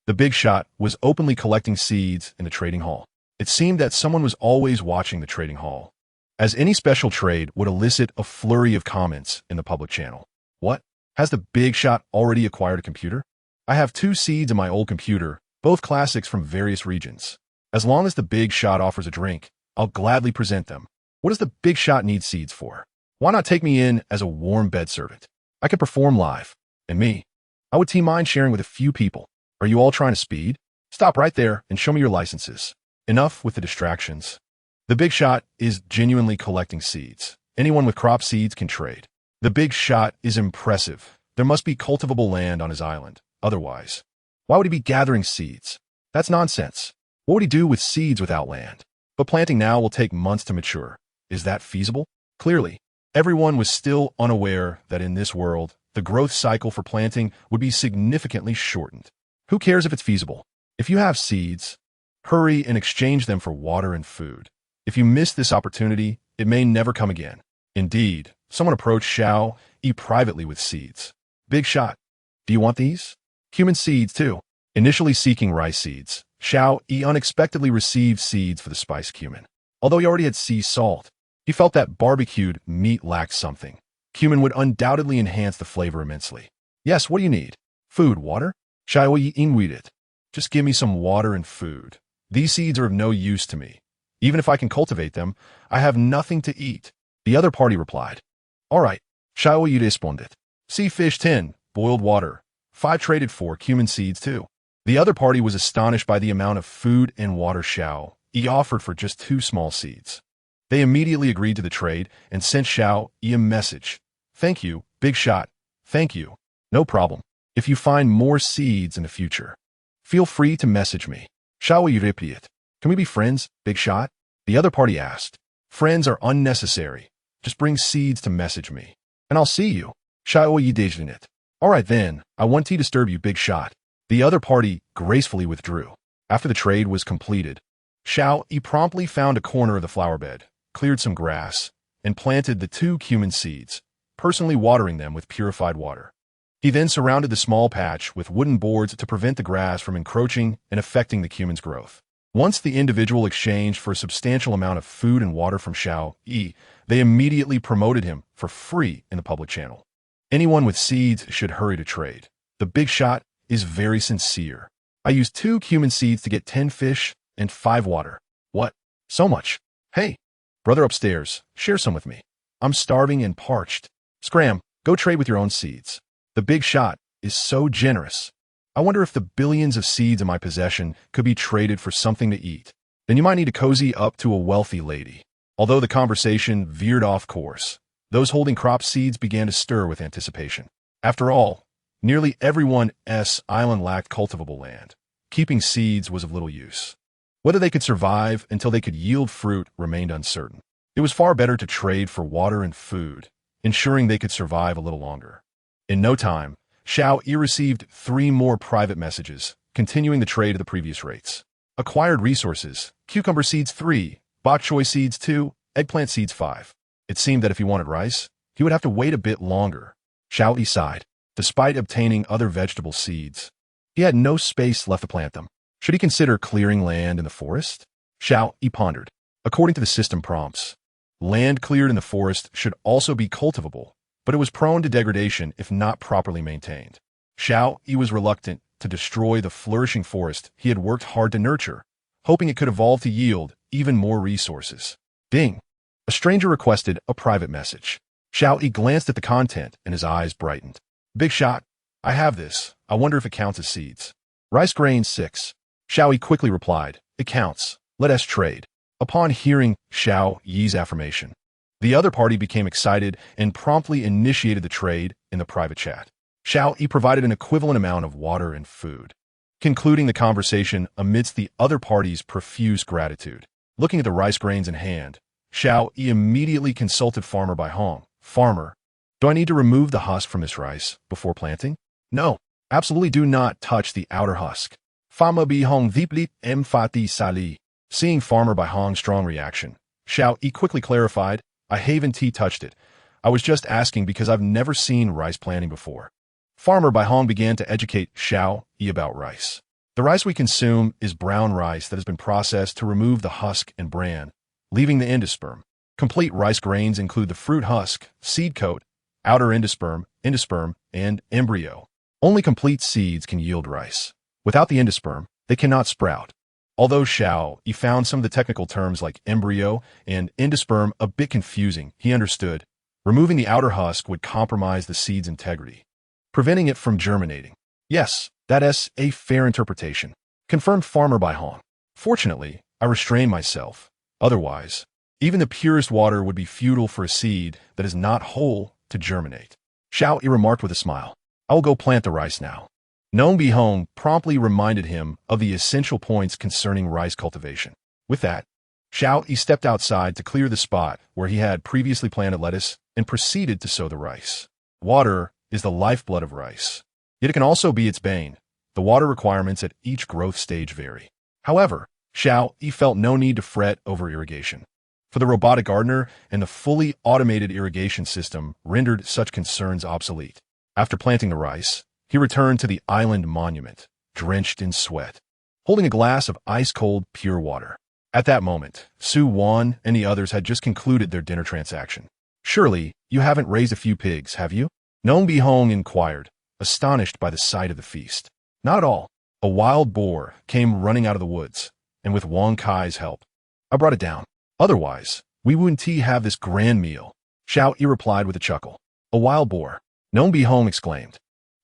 The big shot was openly collecting seeds in the trading hall. It seemed that someone was always watching the trading hall, as any special trade would elicit a flurry of comments in the public channel. What? Has the big shot already acquired a computer? I have 2 seeds in my old computer, both classics from various regions. As long as the big shot offers a drink, I'll gladly present them. What does the big shot need seeds for? Why not take me in as a warm bed servant? I could perform live. And me? I would mind sharing with a few people. Are you all trying to speed? Stop right there and show me your licenses. Enough with the distractions. The big shot is genuinely collecting seeds. Anyone with crop seeds can trade. The big shot is impressive. There must be cultivable land on his island. Otherwise, why would he be gathering seeds? That's nonsense. What would he do with seeds without land? But planting now will take months to mature. Is that feasible? Clearly, everyone was still unaware that in this world, the growth cycle for planting would be significantly shortened. Who cares if it's feasible? If you have seeds, hurry and exchange them for water and food. If you miss this opportunity, it may never come again. Indeed, someone approached Xiao Yi privately with seeds. Big shot. Do you want these? Cumin seeds, too. Initially seeking rice seeds, Xiao Yi unexpectedly received seeds for the spiced cumin. Although he already had sea salt, he felt that barbecued meat lacked something. Cumin would undoubtedly enhance the flavor immensely. Yes, what do you need? Food, water? Xiao Yi ingweed it. Just give me some water and food. These seeds are of no use to me. Even if I can cultivate them, I have nothing to eat. The other party replied. All right, Xiao Yi responded. Sea fish 10, boiled water. 5 traded for cumin seeds too. The other party was astonished by the amount of food and water Xiao Yi offered for just 2 small seeds. They immediately agreed to the trade and sent Xiao Yi a message. Thank you, big shot. Thank you. No problem. If you find more seeds in the future, feel free to message me. Xiao Yi replied. Can we be friends, big shot? The other party asked. Friends are unnecessary. Just bring seeds to message me, and I'll see you. Xiao Yi declined. All right then, I won't disturb you, big shot. The other party gracefully withdrew. After the trade was completed, Xiao Yi promptly found a corner of the flower bed, cleared some grass, and planted the 2 cumin seeds, personally watering them with purified water. He then surrounded the small patch with wooden boards to prevent the grass from encroaching and affecting the cumin's growth. Once the individual exchanged for a substantial amount of food and water from Xiao Yi, they immediately promoted him for free in the public channel. Anyone with seeds should hurry to trade. The big shot is very sincere. I used 2 cumin seeds to get 10 fish and 5 water. What? So much? Hey, brother upstairs, share some with me. I'm starving and parched. Scram, go trade with your own seeds. The big shot is so generous. I wonder if the billions of seeds in my possession could be traded for something to eat. Then you might need to cozy up to a wealthy lady. Although the conversation veered off course, those holding crop seeds began to stir with anticipation. After all, nearly everyone's island lacked cultivable land. Keeping seeds was of little use. Whether they could survive until they could yield fruit remained uncertain. It was far better to trade for water and food, ensuring they could survive a little longer. In no time, Xiao Yi received 3 more private messages, continuing the trade at the previous rates. Acquired resources: cucumber seeds 3, bok choy seeds 2, eggplant seeds 5. It seemed that if he wanted rice, he would have to wait a bit longer. Xiao Yi sighed. Despite obtaining other vegetable seeds, he had no space left to plant them. Should he consider clearing land in the forest? Xiao Yi pondered. According to the system prompts, land cleared in the forest should also be cultivable, but it was prone to degradation if not properly maintained. Xiao Yi was reluctant to destroy the flourishing forest he had worked hard to nurture, hoping it could evolve to yield even more resources. Ding! A stranger requested a private message. Xiao Yi glanced at the content and his eyes brightened. Big shot, I have this. I wonder if it counts as seeds. Rice grains 6. Xiao Yi quickly replied, it counts. Let us trade. Upon hearing Xiao Yi's affirmation, the other party became excited and promptly initiated the trade in the private chat. Xiao Yi provided an equivalent amount of water and food, concluding the conversation amidst the other party's profuse gratitude. Looking at the rice grains in hand, Xiao Yi immediately consulted Farmer Bai Hong. Farmer, do I need to remove the husk from this rice before planting? No, absolutely do not touch the outer husk. Farmer Bai Hong deeply emphati sali. Seeing Farmer Bai Hong's strong reaction, Xiao Yi quickly clarified, I haven't touched it. I was just asking because I've never seen rice planting before. Farmer Bai Hong began to educate Xiao Yi about rice. The rice we consume is brown rice that has been processed to remove the husk and bran, leaving the endosperm. Complete rice grains include the fruit husk, seed coat, outer endosperm, and embryo. Only complete seeds can yield rice. Without the endosperm, they cannot sprout. Although Xiao Yi found some of the technical terms like embryo and endosperm a bit confusing, he understood. Removing the outer husk would compromise the seed's integrity, preventing it from germinating. Yes, that is a fair interpretation, confirmed Farmer Bai Hong. Fortunately, I restrained myself. Otherwise, even the purest water would be futile for a seed that is not whole to germinate. Xiao Yi remarked with a smile. I will go plant the rice now. Nong Bi Hong promptly reminded him of the essential points concerning rice cultivation. With that, Xiao Yi stepped outside to clear the spot where he had previously planted lettuce and proceeded to sow the rice. Water is the lifeblood of rice, yet it can also be its bane. The water requirements at each growth stage vary. However, Xiao Yi felt no need to fret over irrigation, for the robotic gardener and the fully automated irrigation system rendered such concerns obsolete. After planting the rice, he returned to the island monument, drenched in sweat, holding a glass of ice-cold pure water. At that moment, Su Wan and the others had just concluded their dinner transaction. Surely, you haven't raised a few pigs, have you? Nong Bi Hong inquired, astonished by the sight of the feast. Not at all. A wild boar came running out of the woods, and with Wang Kai's help, I brought it down. Otherwise, we wouldn't have this grand meal. Xiao Yi replied with a chuckle. A wild boar, Nong Bi Hong exclaimed.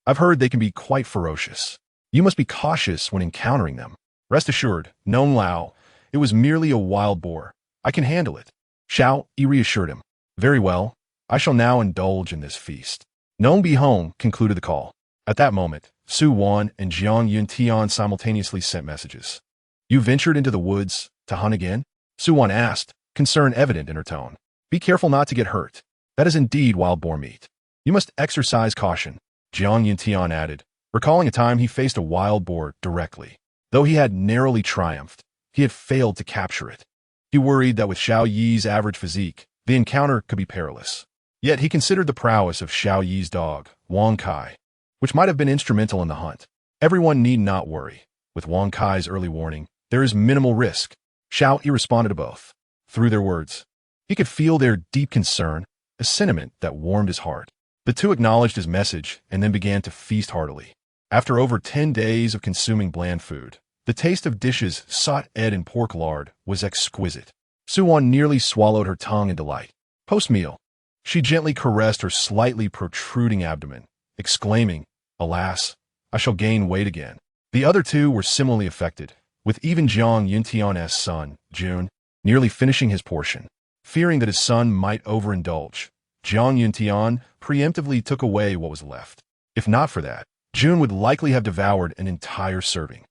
I've heard they can be quite ferocious. You must be cautious when encountering them. Rest assured, Nong Lao, it was merely a wild boar. I can handle it. Xiao Yi reassured him. Very well, I shall now indulge in this feast. Nong be home, concluded the call. At that moment, Su Wan and Jiang Yuntian simultaneously sent messages. You ventured into the woods to hunt again? Su Wan asked, concern evident in her tone. Be careful not to get hurt. That is indeed wild boar meat. You must exercise caution, Jiang Yuntian added, recalling a time he faced a wild boar directly. Though he had narrowly triumphed, he had failed to capture it. He worried that with Xiao Yi's average physique, the encounter could be perilous. Yet he considered the prowess of Xiao Yi's dog, Wang Kai, which might have been instrumental in the hunt. Everyone need not worry. With Wang Kai's early warning, there is minimal risk. Xiao Yi responded to both. Through their words, he could feel their deep concern, a sentiment that warmed his heart. The two acknowledged his message and then began to feast heartily. After over 10 days of consuming bland food, the taste of dishes sautéed in pork lard was exquisite. Su Wan nearly swallowed her tongue in delight. Post-meal, she gently caressed her slightly protruding abdomen, exclaiming, Alas, I shall gain weight again. The other two were similarly affected, with even Jiang Yuntian's son, Jun, nearly finishing his portion. Fearing that his son might overindulge, Jiang Yuntian preemptively took away what was left. If not for that, Jun would likely have devoured an entire serving.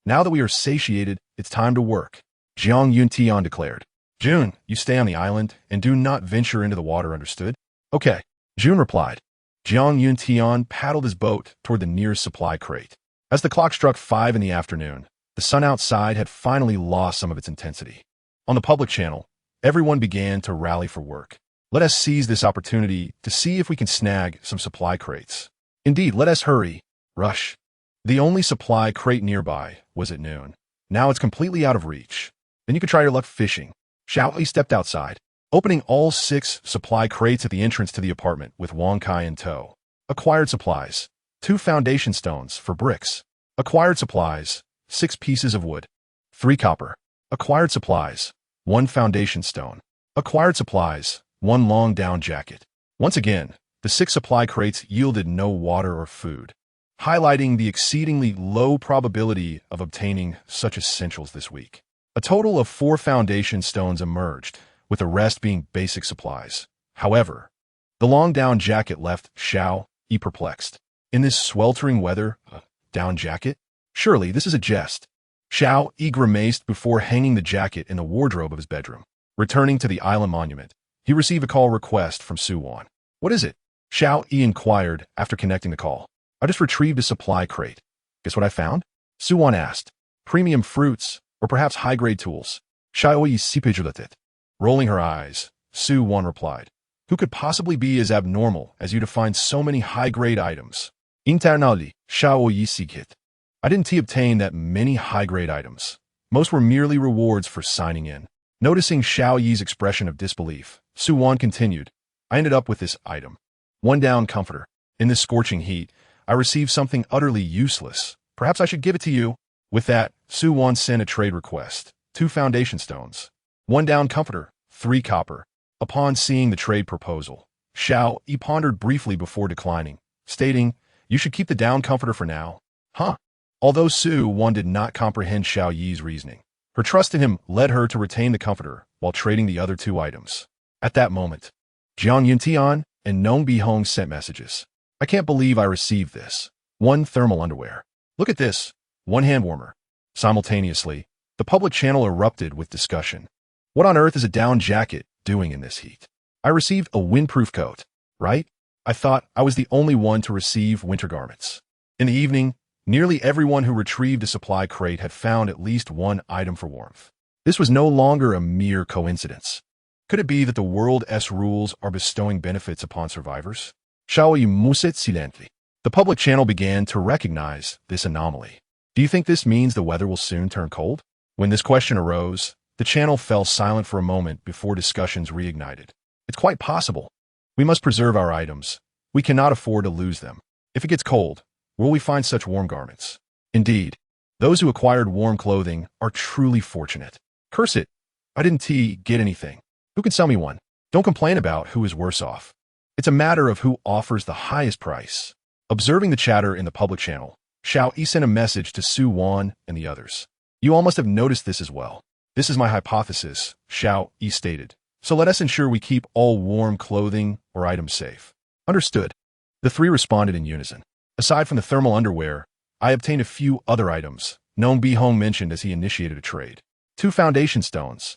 Now that we are satiated, it's time to work, Jiang Yuntian declared. Jun, you stay on the island and do not venture into the water, understood? Okay, Jun replied. Jiang Yuntian paddled his boat toward the nearest supply crate. As the clock struck 5 in the afternoon, the sun outside had finally lost some of its intensity. On the public channel, everyone began to rally for work. Let us seize this opportunity to see if we can snag some supply crates. Indeed, let us hurry. Rush. The only supply crate nearby was at noon. Now it's completely out of reach. Then you could try your luck fishing. Xiao Yi stepped outside, opening all 6 supply crates at the entrance to the apartment with Wang Kai in tow. Acquired supplies. 2 foundation stones for bricks. Acquired supplies. 6 pieces of wood. 3 copper. Acquired supplies. 1 foundation stone. Acquired supplies. 1 long down jacket. Once again, the 6 supply crates yielded no water or food, highlighting the exceedingly low probability of obtaining such essentials this week. A total of 4 foundation stones emerged, with the rest being basic supplies. However, the long down jacket left Xiao Yi perplexed. In this sweltering weather, a down jacket? Surely this is a jest. Xiao Yi grimaced before hanging the jacket in the wardrobe of his bedroom. Returning to the island monument, he received a call request from Su Wan. What is it? Xiao Yi inquired after connecting the call. I just retrieved a supply crate. Guess what I found? Su Wan asked. Premium fruits, or perhaps high-grade tools. Xiao Yi sipijulated it. Rolling her eyes, Su Wan replied. Who could possibly be as abnormal as you to find so many high-grade items? Internally, Xiao Yi sikit. I didn't obtain that many high-grade items. Most were merely rewards for signing in. Noticing Xiao Yi's expression of disbelief, Su Wan continued. I ended up with this item. 1 down comforter. In this scorching heat, I received something utterly useless. Perhaps I should give it to you. With that, Su Wan sent a trade request. 2 foundation stones. 1 down comforter. 3 copper. Upon seeing the trade proposal, Xiao Yi pondered briefly before declining, stating, You should keep the down comforter for now. Huh? Although Su Wan did not comprehend Xiao Yi's reasoning, her trust in him led her to retain the comforter while trading the other 2 items. At that moment, Jiang Yuntian and Nong Bihong sent messages. I can't believe I received this. 1 thermal underwear. Look at this. 1 hand warmer. Simultaneously, the public channel erupted with discussion. What on earth is a down jacket doing in this heat? I received a windproof coat, right? I thought I was the only one to receive winter garments. In the evening, nearly everyone who retrieved a supply crate had found at least 1 item for warmth. This was no longer a mere coincidence. Could it be that the World's rules are bestowing benefits upon survivors? Xiao Yi muset silently. The public channel began to recognize this anomaly. Do you think this means the weather will soon turn cold? When this question arose, the channel fell silent for a moment before discussions reignited. It's quite possible. We must preserve our items. We cannot afford to lose them. If it gets cold, where will we find such warm garments? Indeed, those who acquired warm clothing are truly fortunate. Curse it. I didn't get anything. Who can sell me one? Don't complain about who is worse off. It's a matter of who offers the highest price. Observing the chatter in the public channel, Xiao Yi sent a message to Su Wan and the others. You all must have noticed this as well. This is my hypothesis, Xiao Yi stated. so let us ensure we keep all warm clothing or items safe. Understood. The three responded in unison. Aside from the thermal underwear, I obtained a few other items Nong Bi-hong mentioned as he initiated a trade. 2 foundation stones.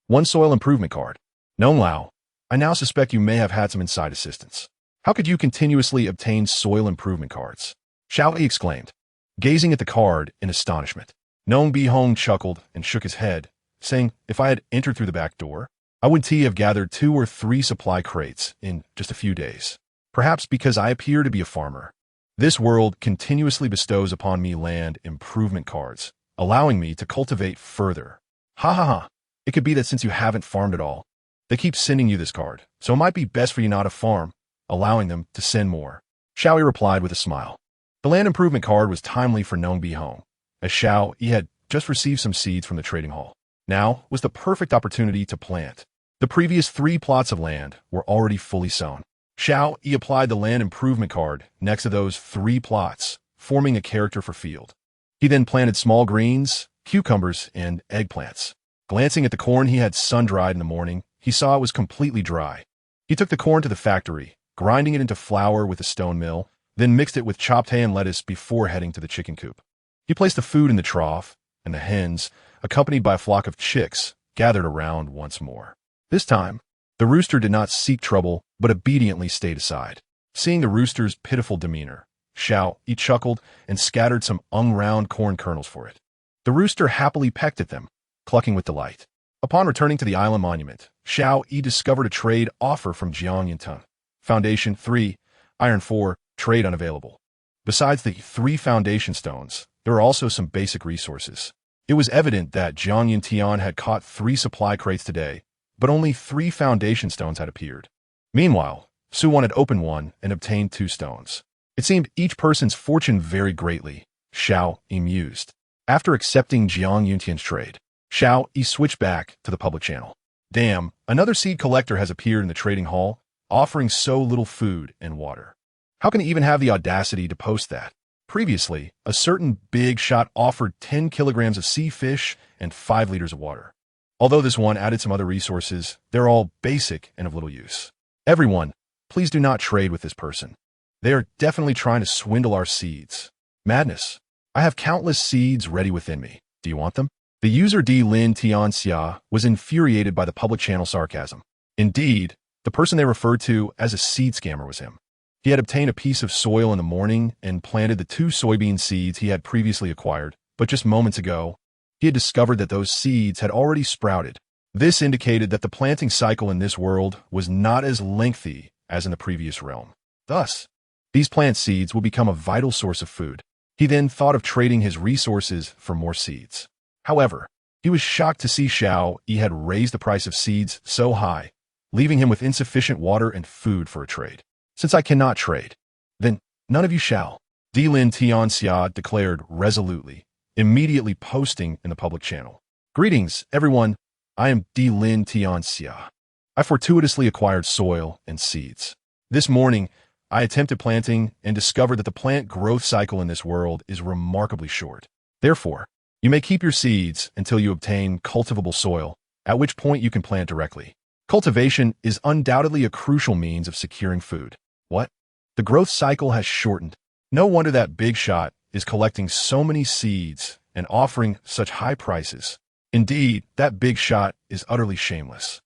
1 soil improvement card. Nong Lao, I now suspect you may have had some inside assistance. How could you continuously obtain soil improvement cards? Xiao Yi exclaimed, gazing at the card in astonishment. Nong Bi-hong chuckled and shook his head, saying, if I had entered through the back door, I would have gathered 2 or 3 supply crates in just a few days. Perhaps because I appear to be a farmer. This world continuously bestows upon me land improvement cards, allowing me to cultivate further. Ha ha ha. It could be that since you haven't farmed at all, they keep sending you this card, so it might be best for you not to farm, allowing them to send more. Xiao Yi replied with a smile. The land improvement card was timely for Nong Bi-hong, as Xiao Yi had just received some seeds from the trading hall. Now was the perfect opportunity to plant. The previous 3 plots of land were already fully sown. Xiao Yi applied the land improvement card next to those 3 plots, forming a character for field. He then planted small greens, cucumbers, and eggplants. Glancing at the corn he had sun-dried in the morning, he saw it was completely dry. He took the corn to the factory, grinding it into flour with a stone mill, then mixed it with chopped hay and lettuce before heading to the chicken coop. He placed the food in the trough, and the hens, accompanied by a flock of chicks, gathered around once more. This time, the rooster did not seek trouble, but obediently stayed aside. Seeing the rooster's pitiful demeanor, Xiao Yi chuckled and scattered some unround corn kernels for it. The rooster happily pecked at them, clucking with delight. Upon returning to the island monument, Xiao Yi discovered a trade offer from Jiang Yinteng. Foundation 3, Iron 4, trade unavailable. Besides the 3 foundation stones, there are also some basic resources. It was evident that Jiang Yintian had caught 3 supply crates today, but only 3 foundation stones had appeared. Meanwhile, Su Wan had opened one and obtained 2 stones. It seemed each person's fortune varied greatly, Xiao Yi mused. After accepting Jiang Yuntian's trade, Xiao Yi switched back to the public channel. Damn, another seed collector has appeared in the trading hall, offering so little food and water. How can he even have the audacity to post that? Previously, a certain big shot offered 10 kilograms of sea fish and 5 liters of water. Although this one added some other resources, they're all basic and of little use. Everyone, please do not trade with this person. They are definitely trying to swindle our seeds. Madness. I have countless seeds ready within me. Do you want them? The user D Lin Tianxia was infuriated by the public channel sarcasm. Indeed, the person they referred to as a seed scammer was him. He had obtained a piece of soil in the morning and planted the 2 soybean seeds he had previously acquired, but just moments ago, he had discovered that those seeds had already sprouted. This indicated that the planting cycle in this world was not as lengthy as in the previous realm. Thus, these plant seeds will become a vital source of food. He then thought of trading his resources for more seeds. However, he was shocked to see Xiao Yi had raised the price of seeds so high, leaving him with insufficient water and food for a trade. Since I cannot trade, then none of you shall, D Lin Tianxia declared resolutely, immediately posting in the public channel. Greetings, everyone. I am D Lin Tianxia. I fortuitously acquired soil and seeds. This morning, I attempted planting and discovered that the plant growth cycle in this world is remarkably short. Therefore, you may keep your seeds until you obtain cultivable soil, at which point you can plant directly. Cultivation is undoubtedly a crucial means of securing food. What? The growth cycle has shortened. No wonder that big shot is collecting so many seeds and offering such high prices. Indeed, that big shot is utterly shameless,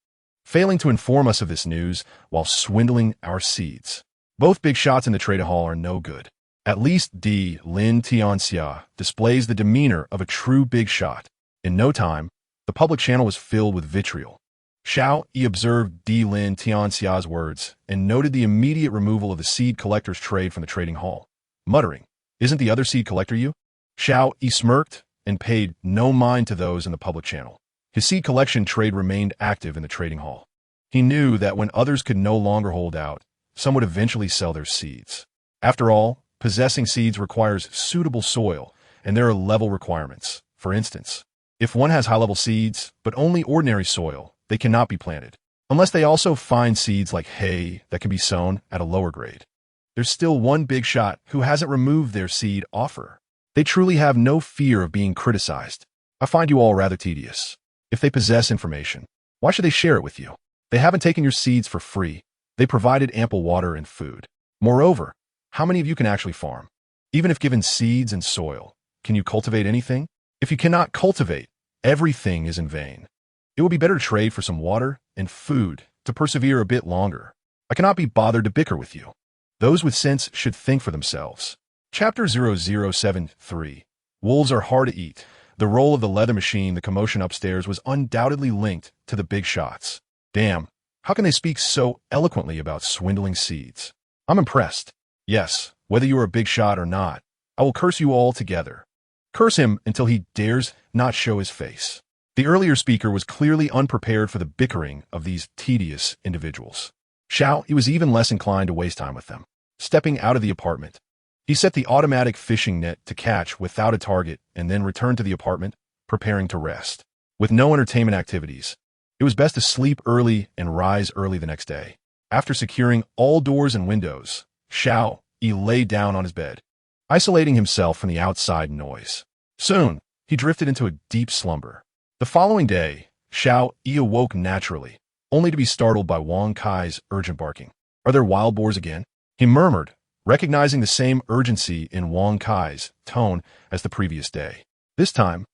failing to inform us of this news while swindling our seeds. Both big shots in the trading hall are no good. At least D Lin Tianxia displays the demeanor of a true big shot. In no time, the public channel was filled with vitriol. Xiao Yi observed D Lin Tianxia's words and noted the immediate removal of the seed collector's trade from the trading hall, muttering, "Isn't the other seed collector you?" Xiao Yi smirked and paid no mind to those in the public channel. His seed collection trade remained active in the trading hall. He knew that when others could no longer hold out, some would eventually sell their seeds. After all, possessing seeds requires suitable soil, and there are level requirements. For instance, if one has high-level seeds, but only ordinary soil, they cannot be planted, unless they also find seeds like hay that can be sown at a lower grade. There's still one big shot who hasn't removed their seed offer. They truly have no fear of being criticized. I find you all rather tedious. If they possess information, why should they share it with you? They haven't taken your seeds for free. They provided ample water and food. Moreover, how many of you can actually farm? Even if given seeds and soil, can you cultivate anything? If you cannot cultivate, everything is in vain. It would be better to trade for some water and food to persevere a bit longer. I cannot be bothered to bicker with you. Those with sense should think for themselves. Chapter 0073. Wolves are hard to eat. The roll of the leather machine, the commotion upstairs, was undoubtedly linked to the big shots. Damn, how can they speak so eloquently about swindling seeds? I'm impressed. Yes, whether you are a big shot or not, I will curse you all together. Curse him until he dares not show his face. The earlier speaker was clearly unprepared for the bickering of these tedious individuals. Xiao Yi was even less inclined to waste time with them. Stepping out of the apartment, he set the automatic fishing net to catch without a target and then returned to the apartment, preparing to rest. With no entertainment activities, it was best to sleep early and rise early the next day. After securing all doors and windows, Xiao Yi lay down on his bed, isolating himself from the outside noise. Soon, he drifted into a deep slumber. The following day, Xiao Yi awoke naturally, only to be startled by Wang Kai's urgent barking. Are there wild boars again? He murmured, recognizing the same urgency in Wang Kai's tone as the previous day. This time,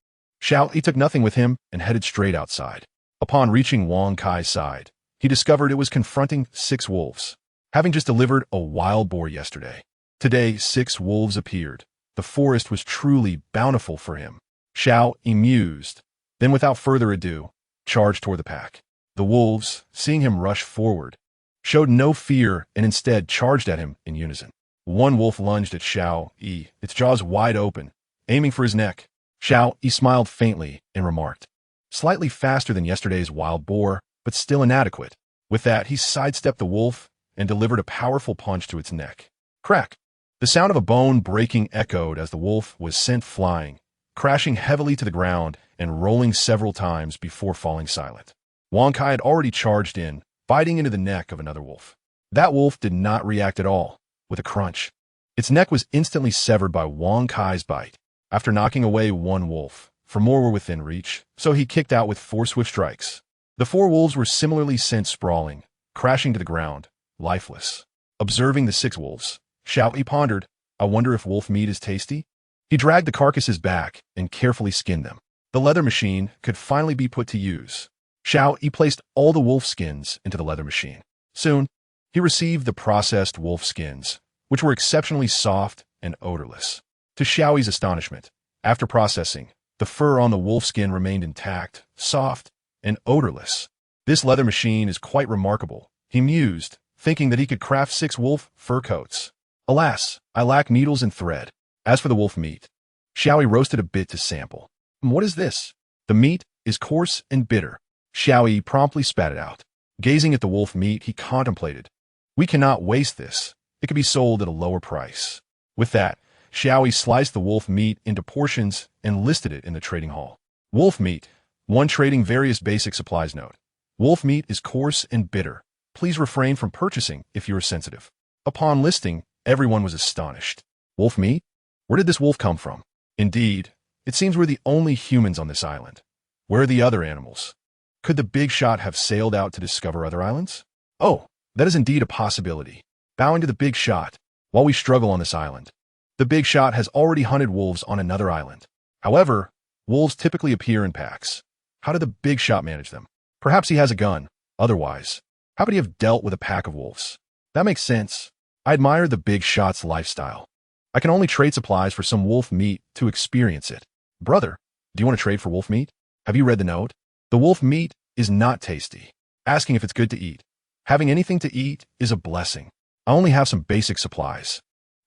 Xiao Yi took nothing with him and headed straight outside. Upon reaching Wang Kai's side, he discovered it was confronting 6 wolves. Having just delivered a wild boar yesterday, today 6 wolves appeared. The forest was truly bountiful for him. Xiao Yi mused, then without further ado, charged toward the pack. The wolves, seeing him rush forward, showed no fear and instead charged at him in unison. One wolf lunged at Xiao Yi, its jaws wide open, aiming for his neck. Xiao Yi smiled faintly and remarked, "Slightly faster than yesterday's wild boar, but still inadequate." With that, he sidestepped the wolf and delivered a powerful punch to its neck. Crack! The sound of a bone breaking echoed as the wolf was sent flying, crashing heavily to the ground and rolling several times before falling silent. Wang Kai had already charged in, biting into the neck of another wolf. That wolf did not react at all. With a crunch, its neck was instantly severed by Wang Kai's bite. After knocking away one wolf, for more were within reach, so he kicked out with 4 swift strikes. The 4 wolves were similarly sent sprawling, crashing to the ground, lifeless. Observing the 6 wolves, Xiao Yi pondered, "I wonder if wolf meat is tasty?" He dragged the carcasses back and carefully skinned them. The leather machine could finally be put to use. Xiao Yi placed all the wolf skins into the leather machine. Soon, he received the processed wolf skins, which were exceptionally soft and odorless. To Xiao Yi's astonishment, after processing, the fur on the wolf skin remained intact, soft, and odorless. This leather machine is quite remarkable, he mused, thinking that he could craft 6 wolf fur coats. Alas, I lack needles and thread. As for the wolf meat, Xiao Yi roasted a bit to sample. What is this? The meat is coarse and bitter. Xiao Yi promptly spat it out. Gazing at the wolf meat, he contemplated. We cannot waste this. It could be sold at a lower price. With that, Xiao Yi sliced the wolf meat into portions and listed it in the trading hall. Wolf meat. One trading various basic supplies note. Wolf meat is coarse and bitter. Please refrain from purchasing if you are sensitive. Upon listing, everyone was astonished. Wolf meat? Where did this wolf come from? Indeed, it seems we're the only humans on this island. Where are the other animals? Could the big shot have sailed out to discover other islands? Oh, that is indeed a possibility. Bowing to the big shot, while we struggle on this island. The big shot has already hunted wolves on another island. However, wolves typically appear in packs. How did the big shot manage them? Perhaps he has a gun. Otherwise, how could he have dealt with a pack of wolves? That makes sense. I admire the big shot's lifestyle. I can only trade supplies for some wolf meat to experience it. Brother, do you want to trade for wolf meat? Have you read the note? The wolf meat is not tasty. Asking if it's good to eat. Having anything to eat is a blessing. I only have some basic supplies.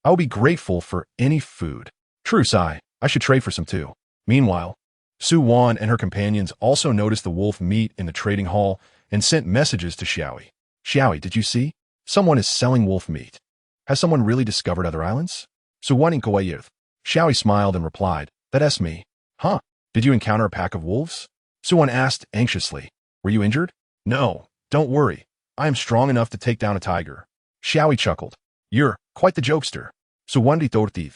I will be grateful for any food. True, Sai. I should trade for some too. Meanwhile, Su Wan and her companions also noticed the wolf meat in the trading hall and sent messages to Xiao Yi. Xiao Yi, did you see? Someone is selling wolf meat. Has someone really discovered other islands? Su Wan inquired. Xiao Yi smiled and replied, That's me. Huh? Did you encounter a pack of wolves? Su Wan asked anxiously. Were you injured? No, don't worry. I am strong enough to take down a tiger. Xiao Yi chuckled. You're quite the jokester. Su Wan retorted.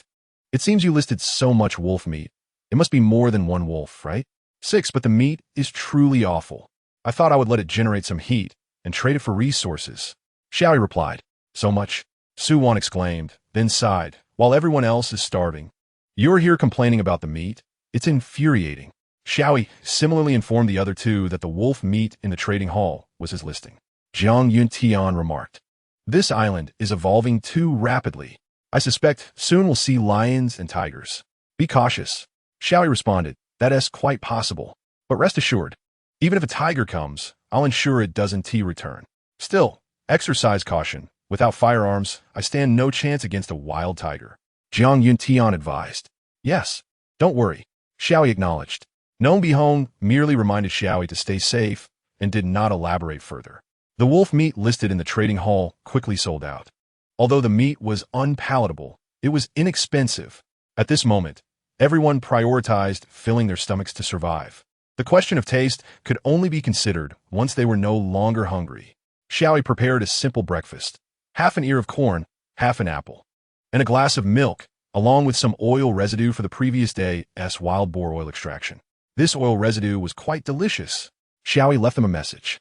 It seems you listed so much wolf meat. It must be more than one wolf, right? 6, but the meat is truly awful. I thought I would let it generate some heat and trade it for resources. Xiao Yi replied. So much? Suwan exclaimed, then sighed, while everyone else is starving. You're here complaining about the meat? It's infuriating. Xiao Yi similarly informed the other two that the wolf meat in the trading hall was his listing. Jiang Yuntian remarked. This island is evolving too rapidly. I suspect soon we'll see lions and tigers. Be cautious. Xiao Yi responded. That's quite possible. But rest assured, even if a tiger comes, I'll ensure it doesn't return. Still, exercise caution. Without firearms, I stand no chance against a wild tiger. Jiang Yuntian advised. Yes, don't worry. Xiao Yi acknowledged. Nong Bihong merely reminded Xiao Yi to stay safe and did not elaborate further. The wolf meat listed in the trading hall quickly sold out. Although the meat was unpalatable, it was inexpensive. At this moment, everyone prioritized filling their stomachs to survive. The question of taste could only be considered once they were no longer hungry. Xiao Yi prepared a simple breakfast, half an ear of corn, half an apple, and a glass of milk, along with some oil residue for the previous day's wild boar oil extraction. This oil residue was quite delicious. Xiao Yi left them a message.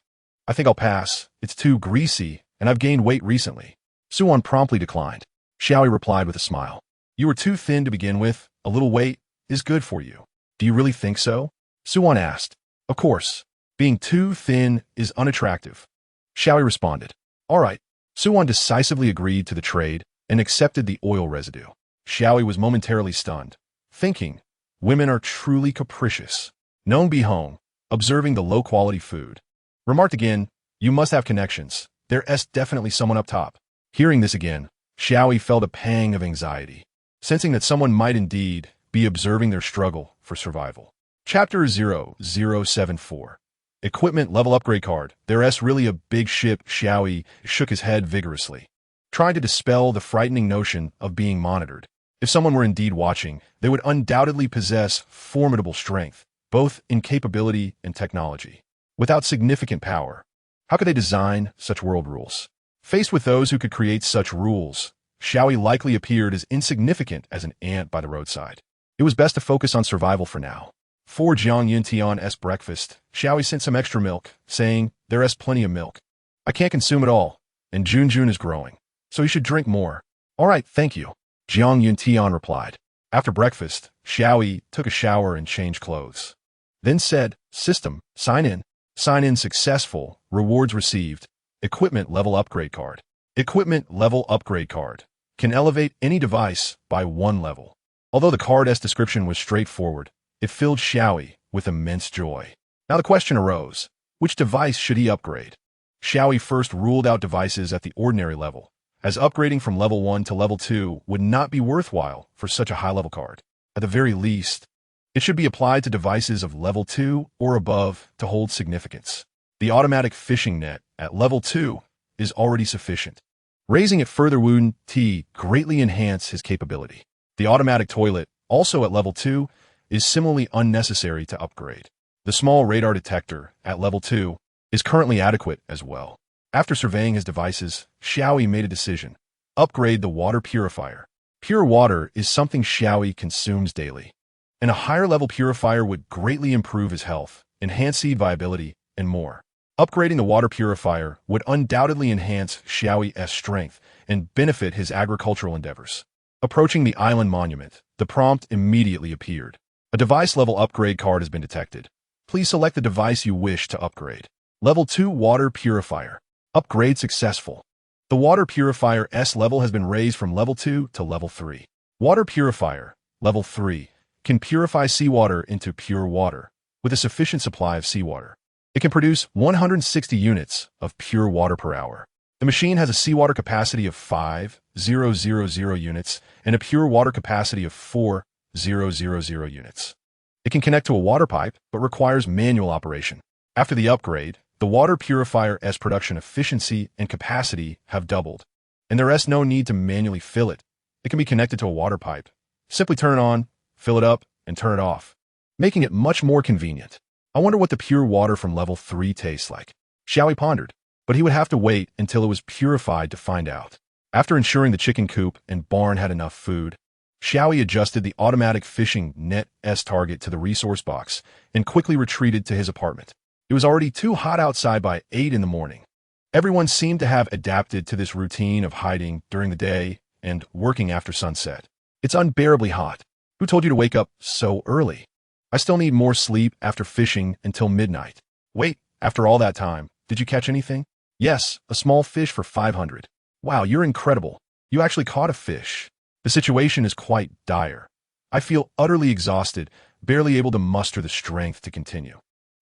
I think I'll pass. It's too greasy, and I've gained weight recently. Suwan promptly declined. Xiao Yi replied with a smile. You were too thin to begin with. A little weight is good for you. Do you really think so? Suwan asked. Of course. Being too thin is unattractive. Xiao Yi responded. All right. Suwan decisively agreed to the trade and accepted the oil residue. Xiao Yi was momentarily stunned, thinking, women are truly capricious. Nong Bihong, observing the low-quality food, remarked again, you must have connections. There's definitely someone up top. Hearing this again, Xiao Yi felt a pang of anxiety, sensing that someone might indeed be observing their struggle for survival. Chapter 0074. Equipment level upgrade card. There's really a big ship. Xiao Yi shook his head vigorously, trying to dispel the frightening notion of being monitored. If someone were indeed watching, they would undoubtedly possess formidable strength, both in capability and technology. Without significant power, how could they design such world rules? Faced with those who could create such rules, Xiao Yi likely appeared as insignificant as an ant by the roadside. It was best to focus on survival for now. For Jiang Yuntian's breakfast, Xiao Yi sent some extra milk, saying, There's plenty of milk. I can't consume it all, and Junjun is growing, so you should drink more. All right, thank you. Jiang Yuntian replied. After breakfast, Xiao Yi took a shower and changed clothes. Then said, System, sign in. Sign in successful, rewards received. Equipment level upgrade card. Equipment level upgrade card. Can elevate any device by 1 level. Although the card's description was straightforward, it filled Xiao Yi with immense joy. Now the question arose, which device should he upgrade? Xiao Yi first ruled out devices at the ordinary level, as upgrading from level 1 to level 2 would not be worthwhile for such a high-level card. At the very least, it should be applied to devices of level 2 or above to hold significance. The automatic fishing net at level 2 is already sufficient. Raising it further would greatly enhance his capability. The automatic toilet, also at level 2, is similarly unnecessary to upgrade. The small radar detector at level 2 is currently adequate as well. After surveying his devices, Xiao Yi made a decision. Upgrade the water purifier. Pure water is something Xiao Yi consumes daily, and a higher-level purifier would greatly improve his health, enhance seed viability, and more. Upgrading the water purifier would undoubtedly enhance Xiao Yi's strength and benefit his agricultural endeavors. Approaching the island monument, the prompt immediately appeared. A device-level upgrade card has been detected. Please select the device you wish to upgrade. Level 2 Water Purifier. Upgrade successful. The water purifier's level has been raised from level 2 to level 3. Water Purifier, level 3, can purify seawater into pure water, with a sufficient supply of seawater. It can produce 160 units of pure water per hour. The machine has a seawater capacity of 5,000 units and a pure water capacity of 4,000 units. It can connect to a water pipe, but requires manual operation. After the upgrade, the water purifier's production efficiency and capacity have doubled, and there's no need to manually fill it. It can be connected to a water pipe. Simply turn it on, fill it up, and turn it off, making it much more convenient. I wonder what the pure water from level 3 tastes like. Xiao Yi pondered, but he would have to wait until it was purified to find out. After ensuring the chicken coop and barn had enough food, Xiao Yi adjusted the automatic fishing net's target to the resource box and quickly retreated to his apartment. It was already too hot outside by 8 in the morning. Everyone seemed to have adapted to this routine of hiding during the day and working after sunset. It's unbearably hot. Who told you to wake up so early? I still need more sleep after fishing until midnight. Wait, after all that time, did you catch anything? Yes, a small fish for 500. Wow, you're incredible. You actually caught a fish. The situation is quite dire. I feel utterly exhausted, barely able to muster the strength to continue.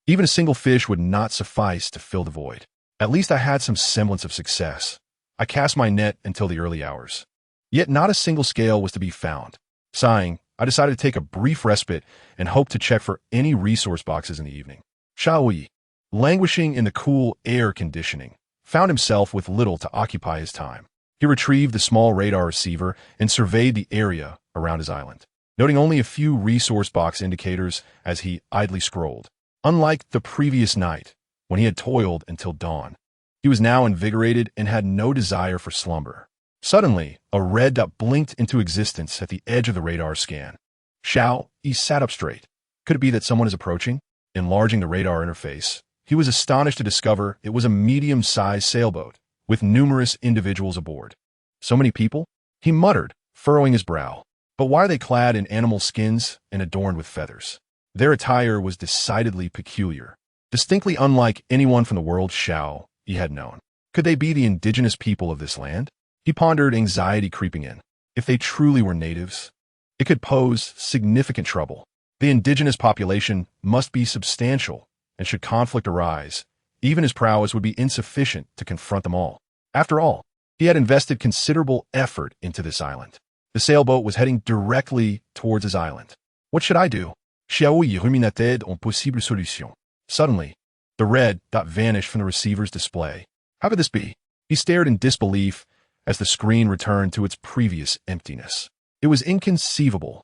Even a single fish would not suffice to fill the void. At least I had some semblance of success. I cast my net until the early hours. Yet not a single scale was to be found. Sighing, I decided to take a brief respite and hoped to check for any resource boxes in the evening. Xiao Yi, languishing in the cool air conditioning, found himself with little to occupy his time. He retrieved the small radar receiver and surveyed the area around his island, noting only a few resource box indicators as he idly scrolled. Unlike the previous night, when he had toiled until dawn, he was now invigorated and had no desire for slumber. Suddenly, a red dot blinked into existence at the edge of the radar scan. Xiao Yi sat up straight. Could it be that someone is approaching? Enlarging the radar interface, he was astonished to discover it was a medium-sized sailboat with numerous individuals aboard. So many people? He muttered, furrowing his brow. But why are they clad in animal skins and adorned with feathers? Their attire was decidedly peculiar, distinctly unlike anyone from the world Xiao Yi had known. Could they be the indigenous people of this land? He pondered, anxiety creeping in. If they truly were natives, it could pose significant trouble. The indigenous population must be substantial, and should conflict arise, even his prowess would be insufficient to confront them all. After all, he had invested considerable effort into this island. The sailboat was heading directly towards his island. What should I do? Xiao Yi ruminated en possible solution. Suddenly, the red dot vanished from the receiver's display. How could this be? He stared in disbelief as the screen returned to its previous emptiness. It was inconceivable.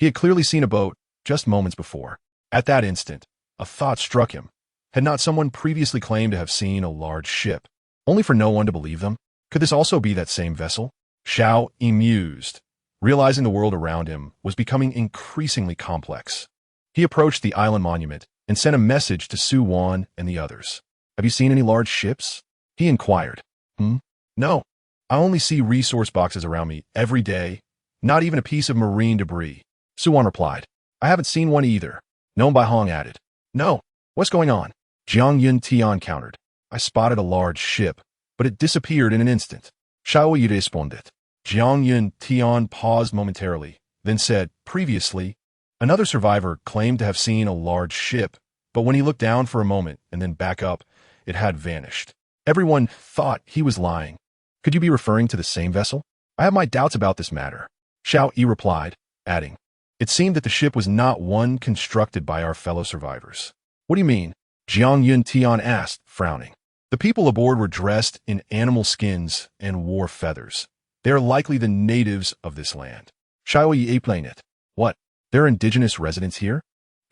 He had clearly seen a boat just moments before. At that instant, a thought struck him. Had not someone previously claimed to have seen a large ship, only for no one to believe them? Could this also be that same vessel? Xiao Yi mused, realizing the world around him was becoming increasingly complex. He approached the island monument and sent a message to Su Wan and the others. Have you seen any large ships? He inquired. No. I only see resource boxes around me every day, not even a piece of marine debris. Su Wan replied. I haven't seen one either. Known by Hong added. No. What's going on? Jiang Yun Tian countered. I spotted a large ship, but it disappeared in an instant. Xiao Yi responded. Jiang Yun Tian paused momentarily, then said, previously, another survivor claimed to have seen a large ship, but when he looked down for a moment and then back up, it had vanished. Everyone thought he was lying. Could you be referring to the same vessel? I have my doubts about this matter. Xiao Yi replied, adding, it seemed that the ship was not one constructed by our fellow survivors. What do you mean? Jiang Yun Tian asked, frowning. The people aboard were dressed in animal skins and wore feathers. They are likely the natives of this land. Xiao Yi explained it. What? There are indigenous residents here?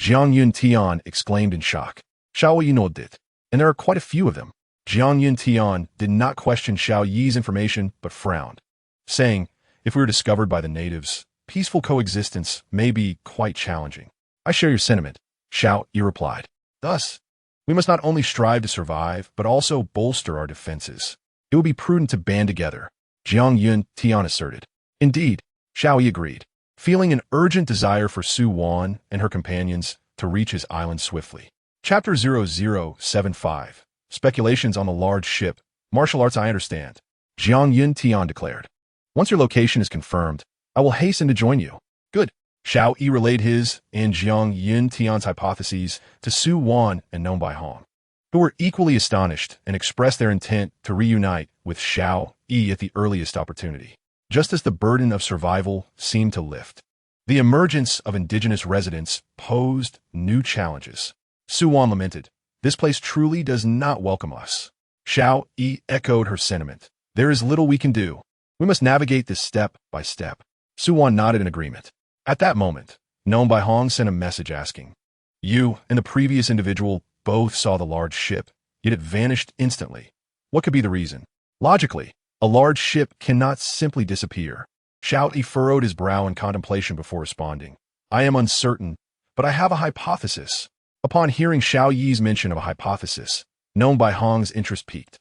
Jiang Yun Tian exclaimed in shock. Xiao Yi nodded. And there are quite a few of them. Jiang Yun Tian did not question Xiao Yi's information, but frowned, saying, if we were discovered by the natives, peaceful coexistence may be quite challenging. I share your sentiment, Xiao Yi replied. Thus, we must not only strive to survive, but also bolster our defenses. It would be prudent to band together, Jiang Yun Tian asserted. Indeed, Xiao Yi agreed, feeling an urgent desire for Su Wan and her companions to reach his island swiftly. Chapter 0075. Speculations on the large ship. Martial arts I understand. Jiang Yun Tian declared. Once your location is confirmed, I will hasten to join you. Good. Xiao Yi relayed his and Jiang Yun Tian's hypotheses to Su Wan and Known by Hong, who were equally astonished and expressed their intent to reunite with Xiao Yi at the earliest opportunity. Just as the burden of survival seemed to lift, the emergence of indigenous residents posed new challenges. Su Wan lamented, this place truly does not welcome us. Xiao Yi echoed her sentiment. There is little we can do. We must navigate this step by step. Su Wan nodded in agreement. At that moment, Known by Hong sent a message asking, you and the previous individual both saw the large ship, yet it vanished instantly. What could be the reason? Logically, a large ship cannot simply disappear. Xiao Yi furrowed his brow in contemplation before responding. I am uncertain, but I have a hypothesis. Upon hearing Xiao Yi's mention of a hypothesis, Known by Hong's interest peaked.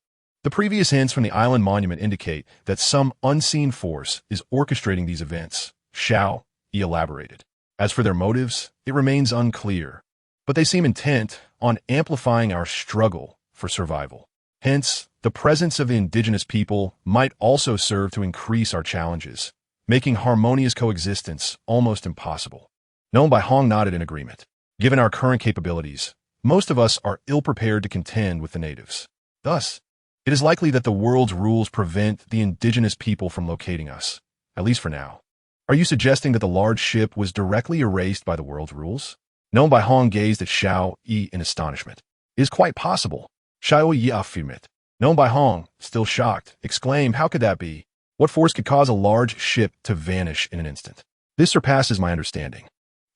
The previous hints from the island monument indicate that some unseen force is orchestrating these events, Xiao Yi elaborated. As for their motives, it remains unclear, but they seem intent on amplifying our struggle for survival. Hence, the presence of the indigenous people might also serve to increase our challenges, making harmonious coexistence almost impossible. Known by Hong nodded in agreement. Given our current capabilities, most of us are ill-prepared to contend with the natives. Thus, it is likely that the world's rules prevent the indigenous people from locating us, at least for now. Are you suggesting that the large ship was directly erased by the world's rules? Known by Hong gazed at Xiao Yi in astonishment. It is quite possible. Xiao Yi affirmed. Known by Hong, still shocked, exclaimed, how could that be? What force could cause a large ship to vanish in an instant? This surpasses my understanding.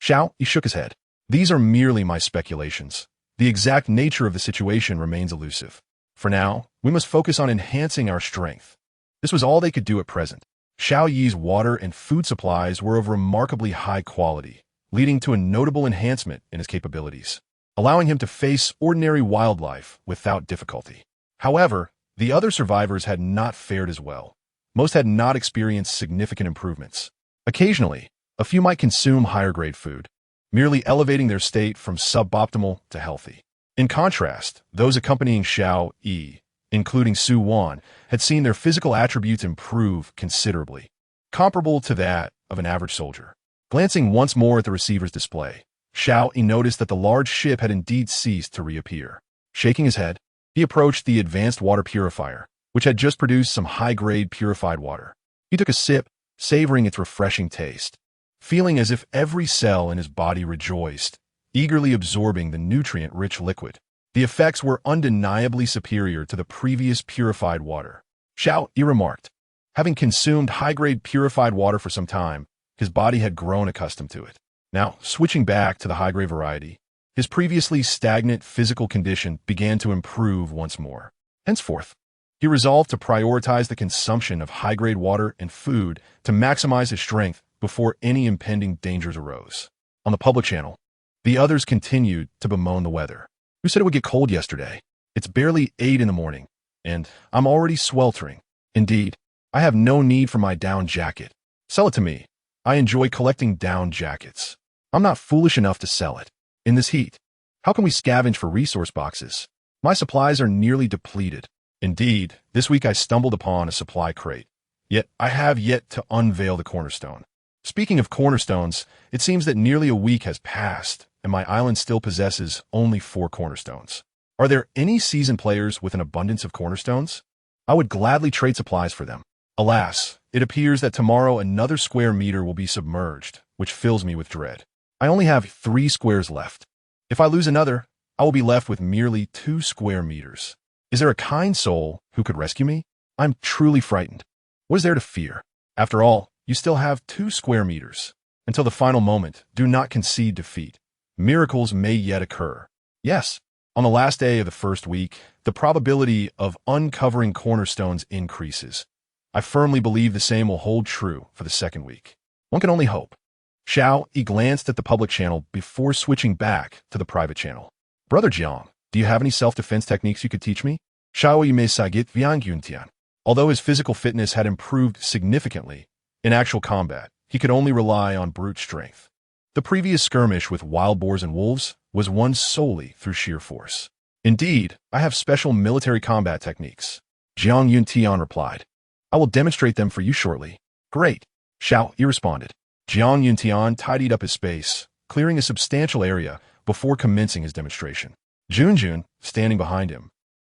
Xiao Yi shook his head. These are merely my speculations. The exact nature of the situation remains elusive. For now, we must focus on enhancing our strength. This was all they could do at present. Xiao Yi's water and food supplies were of remarkably high quality, leading to a notable enhancement in his capabilities, allowing him to face ordinary wildlife without difficulty. However, the other survivors had not fared as well. Most had not experienced significant improvements. Occasionally, a few might consume higher-grade food, merely elevating their state from suboptimal to healthy. In contrast, those accompanying Xiao Yi, including Su Wan, had seen their physical attributes improve considerably, comparable to that of an average soldier. Glancing once more at the receiver's display, Xiao Yi noticed that the large ship had indeed ceased to reappear. Shaking his head, he approached the advanced water purifier, which had just produced some high-grade purified water. He took a sip, savoring its refreshing taste, feeling as if every cell in his body rejoiced, eagerly absorbing the nutrient-rich liquid. The effects were undeniably superior to the previous purified water. Xiao Yi remarked. Having consumed high-grade purified water for some time, his body had grown accustomed to it. Now, switching back to the high-grade variety, his previously stagnant physical condition began to improve once more. Henceforth, he resolved to prioritize the consumption of high-grade water and food to maximize his strength before any impending dangers arose. On the public channel, the others continued to bemoan the weather. Who said it would get cold yesterday? It's barely 8 in the morning, and I'm already sweltering. Indeed, I have no need for my down jacket. Sell it to me. I enjoy collecting down jackets. I'm not foolish enough to sell it. In this heat, how can we scavenge for resource boxes? My supplies are nearly depleted. Indeed, this week I stumbled upon a supply crate. Yet I have yet to unveil the cornerstone. Speaking of cornerstones, it seems that nearly a week has passed, and my island still possesses only 4 cornerstones. Are there any seasoned players with an abundance of cornerstones? I would gladly trade supplies for them. Alas, it appears that tomorrow another square meter will be submerged, which fills me with dread. I only have 3 squares left. If I lose another, I will be left with merely 2 square meters. Is there a kind soul who could rescue me? I'm truly frightened. What is there to fear? After all, you still have 2 square meters. Until the final moment, do not concede defeat. Miracles may yet occur. Yes, on the last day of the first week, the probability of uncovering cornerstones increases. I firmly believe the same will hold true for the second week. One can only hope. Xiao Yi glanced at the public channel before switching back to the private channel. Brother Jiang, do you have any self-defense techniques you could teach me? Xiao Yi me sagit viang yuntian. Although his physical fitness had improved significantly, in actual combat, he could only rely on brute strength. The previous skirmish with wild boars and wolves was won solely through sheer force. Indeed, I have special military combat techniques. Jiang Yuntian replied. I will demonstrate them for you shortly. Great, Xiao Yi responded. Jiang Yuntian tidied up his space, clearing a substantial area before commencing his demonstration. Junjun, standing behind him,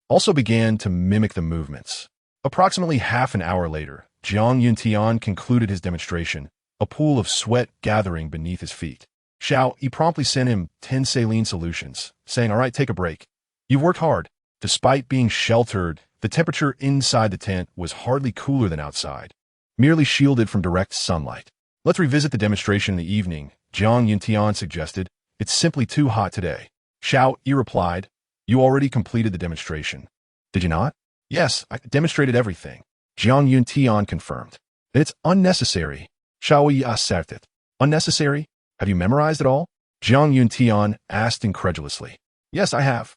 also began to mimic the movements. Approximately half an hour later, Jiang Yuntian concluded his demonstration, a pool of sweat gathering beneath his feet. Xiao Yi promptly sent him 10 saline solutions, saying, all right, take a break. You've worked hard. Despite being sheltered, the temperature inside the tent was hardly cooler than outside, merely shielded from direct sunlight. Let's revisit the demonstration in the evening, Jiang Yuntian suggested. It's simply too hot today. Xiao Yi replied, you already completed the demonstration. Did you not? Yes, I demonstrated everything. Jiang Yuntian confirmed. Then it's unnecessary. Xiao Yi asserted. Unnecessary? Have you memorized it all? Jiang Yuntian asked incredulously. Yes, I have.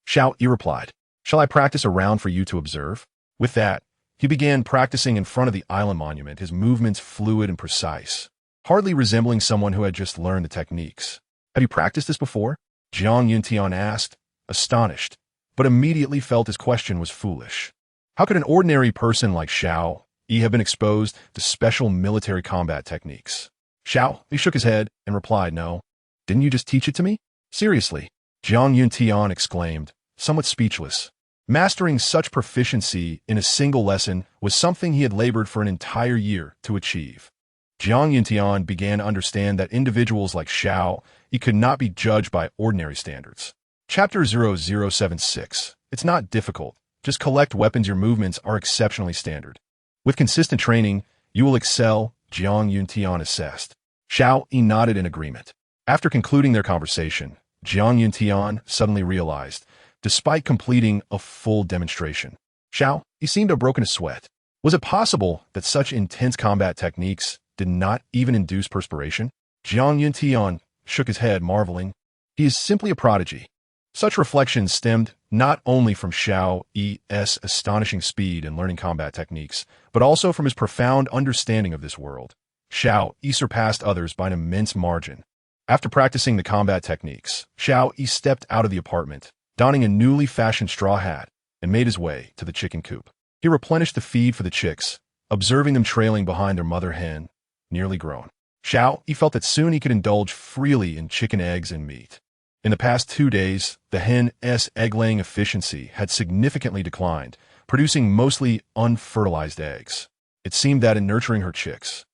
Xiao Yi replied. Shall I practice a round for you to observe? With that, he began practicing in front of the island monument, his movements fluid and precise, hardly resembling someone who had just learned the techniques. Have you practiced this before? Jiang Yuntian asked, astonished, but immediately felt his question was foolish. How could an ordinary person like Xiao Yi have been exposed to special military combat techniques? Xiao Yi shook his head and replied, no. Didn't you just teach it to me? Seriously, Jiang Yuntian exclaimed, somewhat speechless. Mastering such proficiency in a single lesson was something he had labored for an entire year to achieve. Jiang Yuntian began to understand that individuals like Xiao Yi could not be judged by ordinary standards. Chapter 0076. It's not difficult. Just collect weapons. Your movements are exceptionally standard. With consistent training, you will excel, Jiang Yuntian assessed. Xiao Yi nodded in agreement. After concluding their conversation, Jiang Yuntian suddenly realized, despite completing a full demonstration, Xiao Yi seemed to have broken a sweat. Was it possible that such intense combat techniques did not even induce perspiration? Jiang Yuntian shook his head, marveling. He is simply a prodigy. Such reflections stemmed not only from Xiao Yi's astonishing speed in learning combat techniques, but also from his profound understanding of this world. Xiao Yi surpassed others by an immense margin. After practicing the combat techniques, Xiao Yi stepped out of the apartment, donning a newly fashioned straw hat, and made his way to the chicken coop. He replenished the feed for the chicks, observing them trailing behind their mother hen, nearly grown. Xiao Yi felt that soon he could indulge freely in chicken eggs and meat. In the past 2 days, the hen's egg-laying efficiency had significantly declined, producing mostly unfertilized eggs. It seemed that in nurturing her chicks,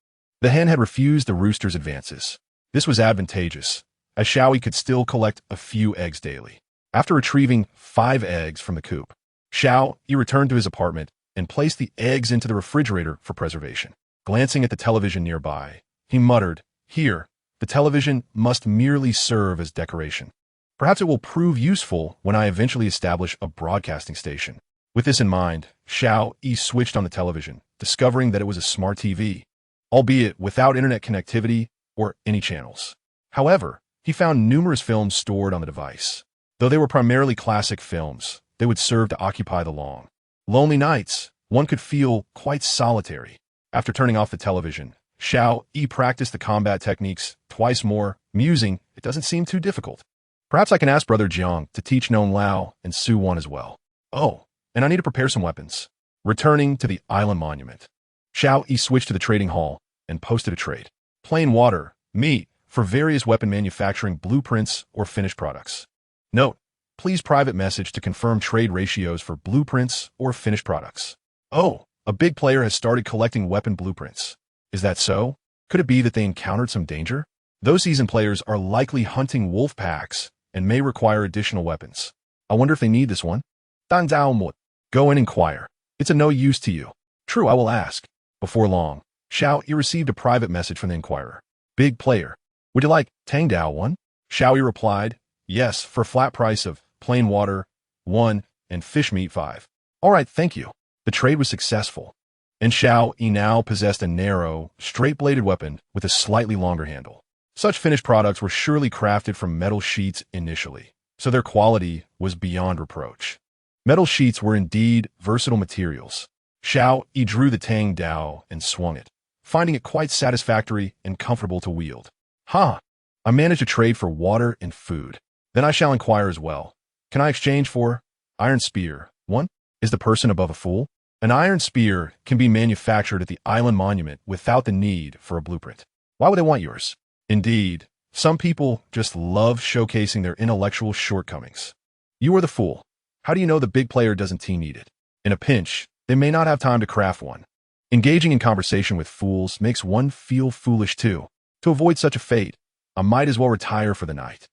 the hen had refused the rooster's advances. This was advantageous, as Xiao Yi could still collect a few eggs daily. After retrieving 5 eggs from the coop, Xiao Yi returned to his apartment and placed the eggs into the refrigerator for preservation. Glancing at the television nearby, he muttered, "Here, the television must merely serve as decoration. Perhaps it will prove useful when I eventually establish a broadcasting station." With this in mind, Xiao Yi switched on the television, discovering that it was a smart TV, albeit without internet connectivity or any channels. However, he found numerous films stored on the device. Though they were primarily classic films, they would serve to occupy the long, lonely nights. One could feel quite solitary. After turning off the television, Xiao Yi practiced the combat techniques twice more, musing, it doesn't seem too difficult. Perhaps I can ask Brother Jiang to teach Known Lao and Su Wan as well. Oh, and I need to prepare some weapons. Returning to the island monument, Xiao Yi switched to the trading hall and posted a trade. Plain water, meat, for various weapon manufacturing blueprints or finished products. Note, please private message to confirm trade ratios for blueprints or finished products. Oh, a big player has started collecting weapon blueprints. Is that so? Could it be that they encountered some danger? Those seasoned players are likely hunting wolf packs and may require additional weapons. I wonder if they need this one. Dan Dao Mut. Go and inquire. It's of no use to you. True, I will ask. Before long, Xiao Yi received a private message from the inquirer. Big player. Would you like Tang Dao 1? Xiao Yi replied, yes, for a flat price of plain water, 1, and fish meat, 5. All right, thank you. The trade was successful, and Xiao Yi now possessed a narrow, straight-bladed weapon with a slightly longer handle. Such finished products were surely crafted from metal sheets initially, so their quality was beyond reproach. Metal sheets were indeed versatile materials. Xiao Yi drew the Tang Dao and swung it, finding it quite satisfactory and comfortable to wield. I managed a trade for water and food. Then I shall inquire as well. Can I exchange for iron spear? 1. Is the person above a fool? An iron spear can be manufactured at the island monument without the need for a blueprint. Why would they want yours? Indeed, some people just love showcasing their intellectual shortcomings. You are the fool. How do you know the big player doesn't team need it? In a pinch, they may not have time to craft one. Engaging in conversation with fools makes one feel foolish too. To avoid such a fate, I might as well retire for the night.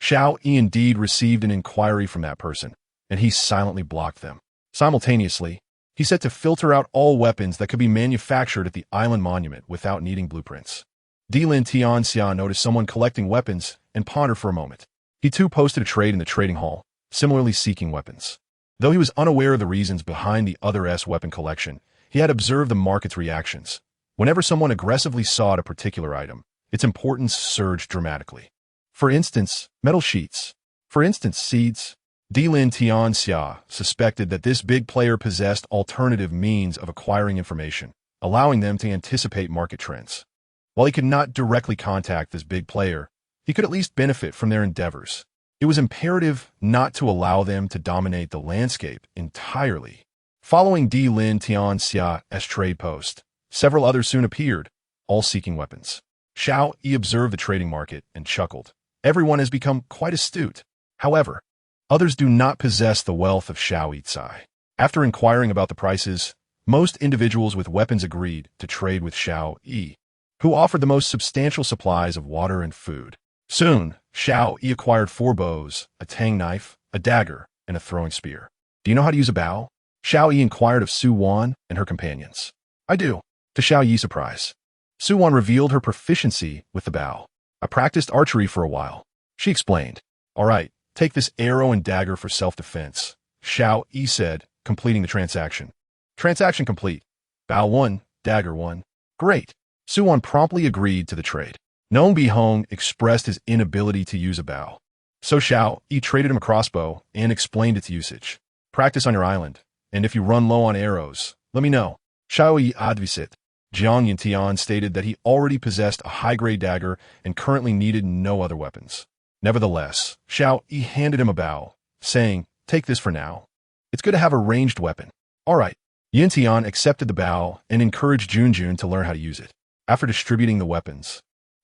Xiao Yi indeed received an inquiry from that person, and he silently blocked them. Simultaneously, he set to filter out all weapons that could be manufactured at the island monument without needing blueprints. Dilin Tianxia noticed someone collecting weapons and pondered for a moment. He too posted a trade in the trading hall, similarly seeking weapons. Though he was unaware of the reasons behind the other's weapon collection, he had observed the market's reactions. Whenever someone aggressively sought a particular item, its importance surged dramatically. For instance, metal sheets. For instance, seeds. Lin Tianxia suspected that this big player possessed alternative means of acquiring information, allowing them to anticipate market trends. While he could not directly contact this big player, he could at least benefit from their endeavors. It was imperative not to allow them to dominate the landscape entirely. Following Lin Tianxia's trade post, several others soon appeared, all seeking weapons. Xiao Yi observed the trading market and chuckled. Everyone has become quite astute. However, others do not possess the wealth of Xiao Yi. After inquiring about the prices, most individuals with weapons agreed to trade with Xiao Yi, who offered the most substantial supplies of water and food. Soon, Xiao Yi acquired 4 bows, a tang knife, a dagger, and a throwing spear. Do you know how to use a bow? Xiao Yi inquired of Su Wan and her companions. I do. To Xiao Yi's surprise, Su Wan revealed her proficiency with the bow. I practiced archery for a while. She explained. All right, take this arrow and dagger for self-defense, Xiao Yi said, completing the transaction. Transaction complete. Bow 1, dagger 1. Great. Su Wan promptly agreed to the trade. Nong Bihong expressed his inability to use a bow. So Xiao Yi traded him a crossbow and explained its usage. Practice on your island, and if you run low on arrows, let me know. Xiao Yi advised. Jiang Yintian stated that he already possessed a high-grade dagger and currently needed no other weapons. Nevertheless, Xiao Yi handed him a bow, saying, take this for now. It's good to have a ranged weapon. All right. Yintian accepted the bow and encouraged Junjun to learn how to use it. After distributing the weapons,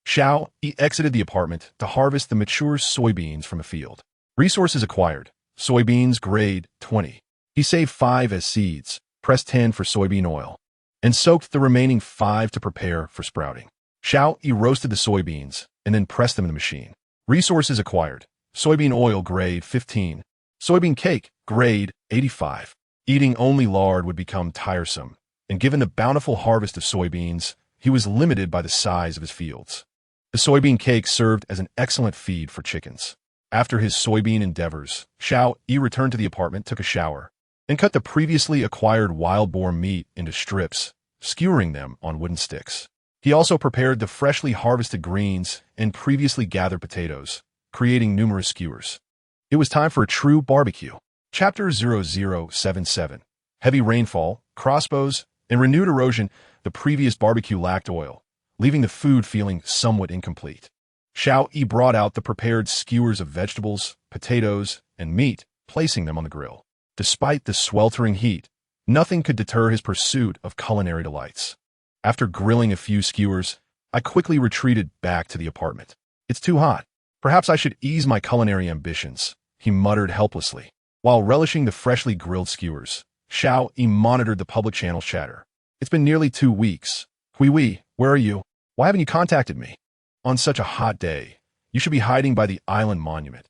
Xiao Yi exited the apartment to harvest the mature soybeans from a field. Resources acquired. Soybeans grade 20. He saved 5 as seeds, pressed 10 for soybean oil, and soaked the remaining 5 to prepare for sprouting. Xiao Yi roasted the soybeans and then pressed them in the machine. Resources acquired. Soybean oil grade 15. Soybean cake grade 85. Eating only lard would become tiresome, and given the bountiful harvest of soybeans, he was limited by the size of his fields. The soybean cake served as an excellent feed for chickens. After his soybean endeavors, Xiao Yi returned to the apartment, took a shower, and cut the previously acquired wild boar meat into strips, skewering them on wooden sticks. He also prepared the freshly harvested greens and previously gathered potatoes, creating numerous skewers. It was time for a true barbecue. Chapter 0077. Heavy rainfall, crossbows, and renewed erosion. The previous barbecue lacked oil, leaving the food feeling somewhat incomplete. Xiao Yi brought out the prepared skewers of vegetables, potatoes, and meat, placing them on the grill. Despite the sweltering heat, nothing could deter his pursuit of culinary delights. After grilling a few skewers, I quickly retreated back to the apartment. It's too hot. Perhaps I should ease my culinary ambitions, he muttered helplessly. While relishing the freshly grilled skewers, Xiao Yi monitored the public channel's chatter. It's been nearly 2 weeks. Hui, where are you? Why haven't you contacted me? On such a hot day, you should be hiding by the island monument.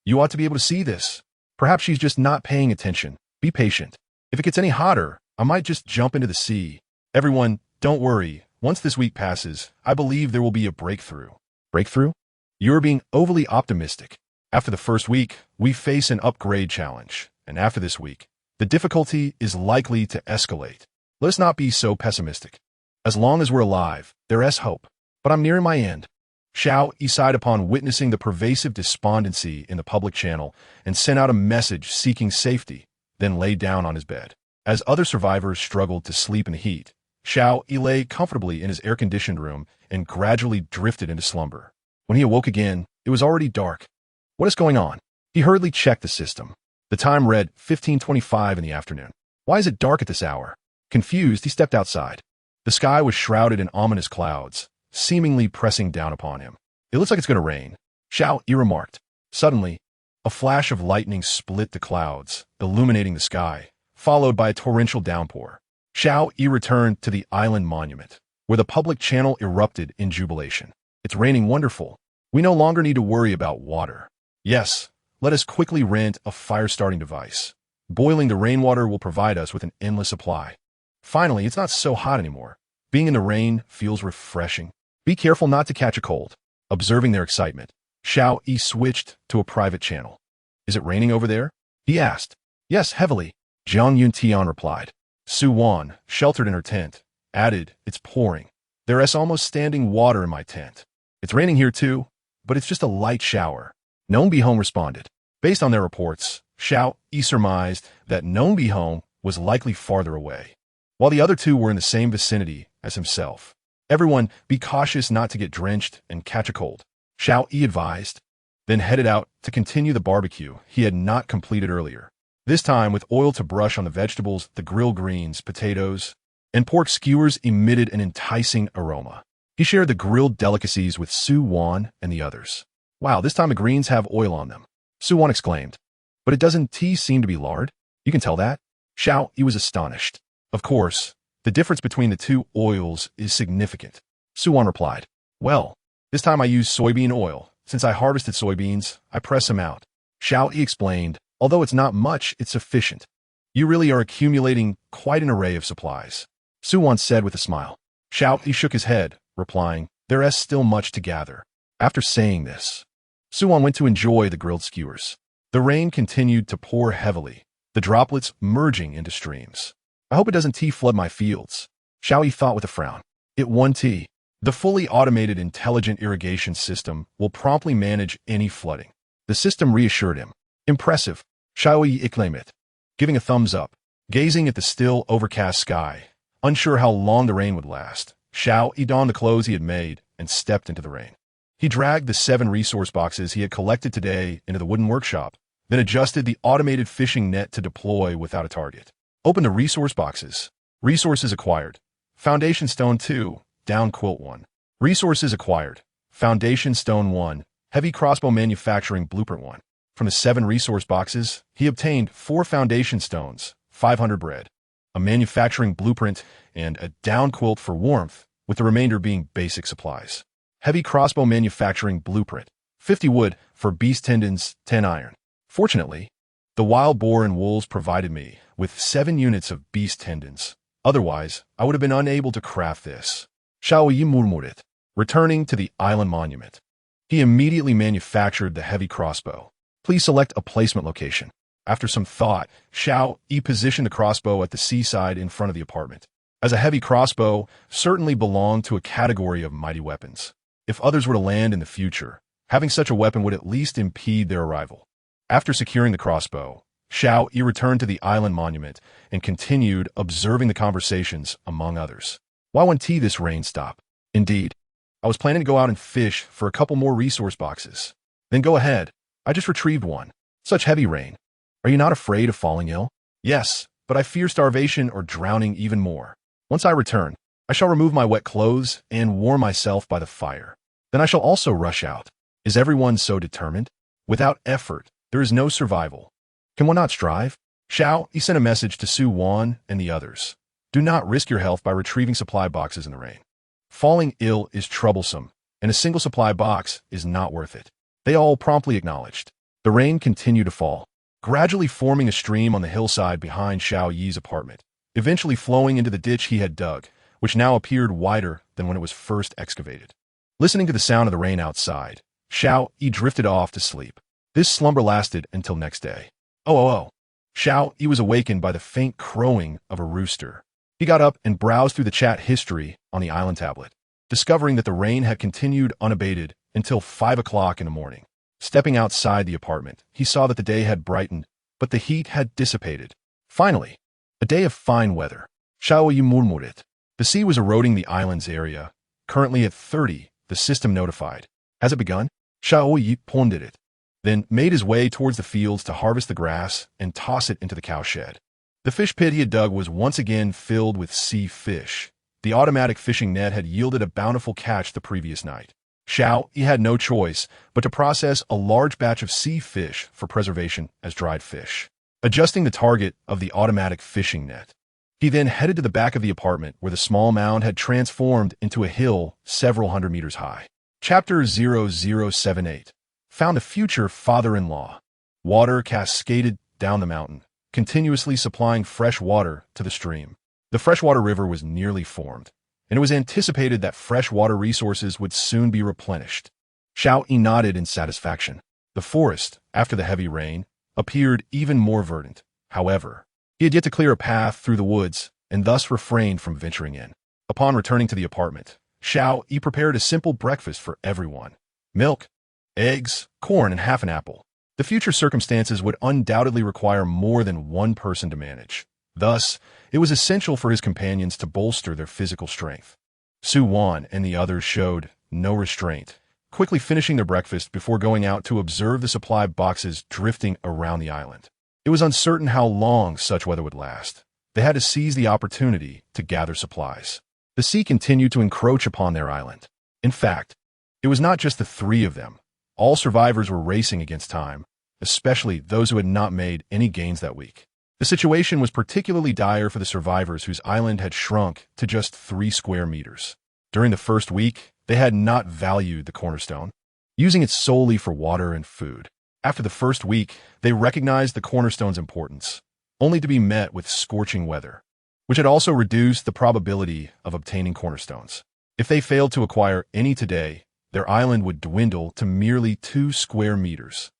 You ought to be able to see this. Perhaps she's just not paying attention. Be patient. If it gets any hotter, I might just jump into the sea. Everyone, don't worry. Once this week passes, I believe there will be a breakthrough. Breakthrough? You're being overly optimistic. After the first week, we face an upgrade challenge, and after this week, the difficulty is likely to escalate. Let's not be so pessimistic. As long as we're alive, there is hope. But I'm nearing my end. Xiao Yi sighed upon witnessing the pervasive despondency in the public channel and sent out a message seeking safety, then lay down on his bed. As other survivors struggled to sleep in the heat, Xiao Yi lay comfortably in his air-conditioned room and gradually drifted into slumber. When he awoke again, it was already dark. What is going on? He hurriedly checked the system. The time read 15:25 in the afternoon. Why is it dark at this hour? Confused, he stepped outside. The sky was shrouded in ominous clouds, seemingly pressing down upon him. It looks like it's going to rain, Xiao Yi remarked. Suddenly, a flash of lightning split the clouds, illuminating the sky, followed by a torrential downpour. Xiao Yi returned to the island monument, where the public channel erupted in jubilation. It's raining wonderful. We no longer need to worry about water. Yes, let us quickly rent a fire-starting device. Boiling the rainwater will provide us with an endless supply. Finally, it's not so hot anymore. Being in the rain feels refreshing. Be careful not to catch a cold. Observing their excitement, Xiao Yi switched to a private channel. Is it raining over there? He asked. Yes, heavily, Jiang Yuntian replied. Su Wan, sheltered in her tent, added, it's pouring. There is almost standing water in my tent. It's raining here too, but it's just a light shower. Nong Bihong responded. Based on their reports, Xiao Yi surmised that Nongbi home was likely farther away, while the other two were in the same vicinity as himself. Everyone, be cautious not to get drenched and catch a cold, Xiao Yi advised, then headed out to continue the barbecue he had not completed earlier. This time with oil to brush on the vegetables, the grilled greens, potatoes, and pork skewers emitted an enticing aroma. He shared the grilled delicacies with Su Wan and the others. Wow, this time the greens have oil on them, Su Wan exclaimed. But it doesn't seem to be lard? You can tell that? Xiao Yi was astonished. Of course, the difference between the two oils is significant, Su Wan replied. Well, this time I use soybean oil. Since I harvested soybeans, I press them out. Xiao Yi explained, although it's not much, it's sufficient. You really are accumulating quite an array of supplies, Su Wan said with a smile. Xiao Yi shook his head, replying, there is still much to gather. After saying this, Su Wan went to enjoy the grilled skewers. The rain continued to pour heavily, the droplets merging into streams. I hope it doesn't flood my fields, Xiao Yi thought with a frown. It won't. The fully automated intelligent irrigation system will promptly manage any flooding. The system reassured him. Impressive, Xiao Yi exclaimed, giving a thumbs up. Gazing at the still overcast sky, unsure how long the rain would last, Xiao Yi donned the clothes he had made and stepped into the rain. He dragged the 7 resource boxes he had collected today into the wooden workshop, then adjusted the automated fishing net to deploy without a target. Open the resource boxes. Resources acquired. Foundation stone 2, down quilt 1. Resources acquired. Foundation stone 1, heavy crossbow manufacturing blueprint 1. From the 7 resource boxes, he obtained 4 foundation stones, 500 bread, a manufacturing blueprint, and a down quilt for warmth, with the remainder being basic supplies. Heavy crossbow manufacturing blueprint, 50 wood for beast tendons, 10 iron. Fortunately, the wild boar and wolves provided me with 7 units of beast tendons. Otherwise, I would have been unable to craft this, Xiao Yi murmured, returning to the island monument. He immediately manufactured the heavy crossbow. Please select a placement location. After some thought, Xiao Yi positioned the crossbow at the seaside in front of the apartment. As a heavy crossbow certainly belonged to a category of mighty weapons. If others were to land in the future, having such a weapon would at least impede their arrival. After securing the crossbow, Xiao Yi returned to the island monument and continued observing the conversations among others. Why won't this rain stop? Indeed, I was planning to go out and fish for a couple more resource boxes. Then go ahead. I just retrieved one. Such heavy rain. Are you not afraid of falling ill? Yes, but I fear starvation or drowning even more. Once I return, I shall remove my wet clothes and warm myself by the fire. Then I shall also rush out. Is everyone so determined? Without effort, there is no survival. Can one not strive? Xiao Yi sent a message to Su Wan and the others. Do not risk your health by retrieving supply boxes in the rain. Falling ill is troublesome, and a single supply box is not worth it. They all promptly acknowledged. The rain continued to fall, gradually forming a stream on the hillside behind Xiao Yi's apartment, eventually flowing into the ditch he had dug, which now appeared wider than when it was first excavated. Listening to the sound of the rain outside, Xiao Yi drifted off to sleep. This slumber lasted until next day. Oh. Xiao Yi was awakened by the faint crowing of a rooster. He got up and browsed through the chat history on the island tablet, discovering that the rain had continued unabated until 5 o'clock in the morning. Stepping outside the apartment, he saw that the day had brightened, but the heat had dissipated. Finally, a day of fine weather. Xiao Yi murmured. The sea was eroding the island's area, currently at 30, the system notified. Has it begun? Xiao Yi pondered it, then made his way towards the fields to harvest the grass and toss it into the cowshed. The fish pit he had dug was once again filled with sea fish. The automatic fishing net had yielded a bountiful catch the previous night. Xiao Yi had no choice but to process a large batch of sea fish for preservation as dried fish. Adjusting the target of the automatic fishing net, he then headed to the back of the apartment where the small mound had transformed into a hill several hundred meters high. Chapter 0078 found a future father-in-law. Water cascaded down the mountain, continuously supplying fresh water to the stream. The freshwater river was nearly formed, and it was anticipated that freshwater resources would soon be replenished. Xiao Yi nodded in satisfaction. The forest, after the heavy rain, appeared even more verdant. However, he had yet to clear a path through the woods, and thus refrained from venturing in. Upon returning to the apartment, Xiao Yi prepared a simple breakfast for everyone. Milk, eggs, corn, and half an apple. The future circumstances would undoubtedly require more than one person to manage. Thus, it was essential for his companions to bolster their physical strength. Su Wan and the others showed no restraint, quickly finishing their breakfast before going out to observe the supply boxes drifting around the island. It was uncertain how long such weather would last. They had to seize the opportunity to gather supplies. The sea continued to encroach upon their island. In fact, it was not just the three of them. All survivors were racing against time, especially those who had not made any gains that week. The situation was particularly dire for the survivors whose island had shrunk to just 3 square meters. During the first week, they had not valued the cornerstone, using it solely for water and food. After the first week, they recognized the cornerstone's importance, only to be met with scorching weather, which had also reduced the probability of obtaining cornerstones. If they failed to acquire any today, their island would dwindle to merely 2 square meters.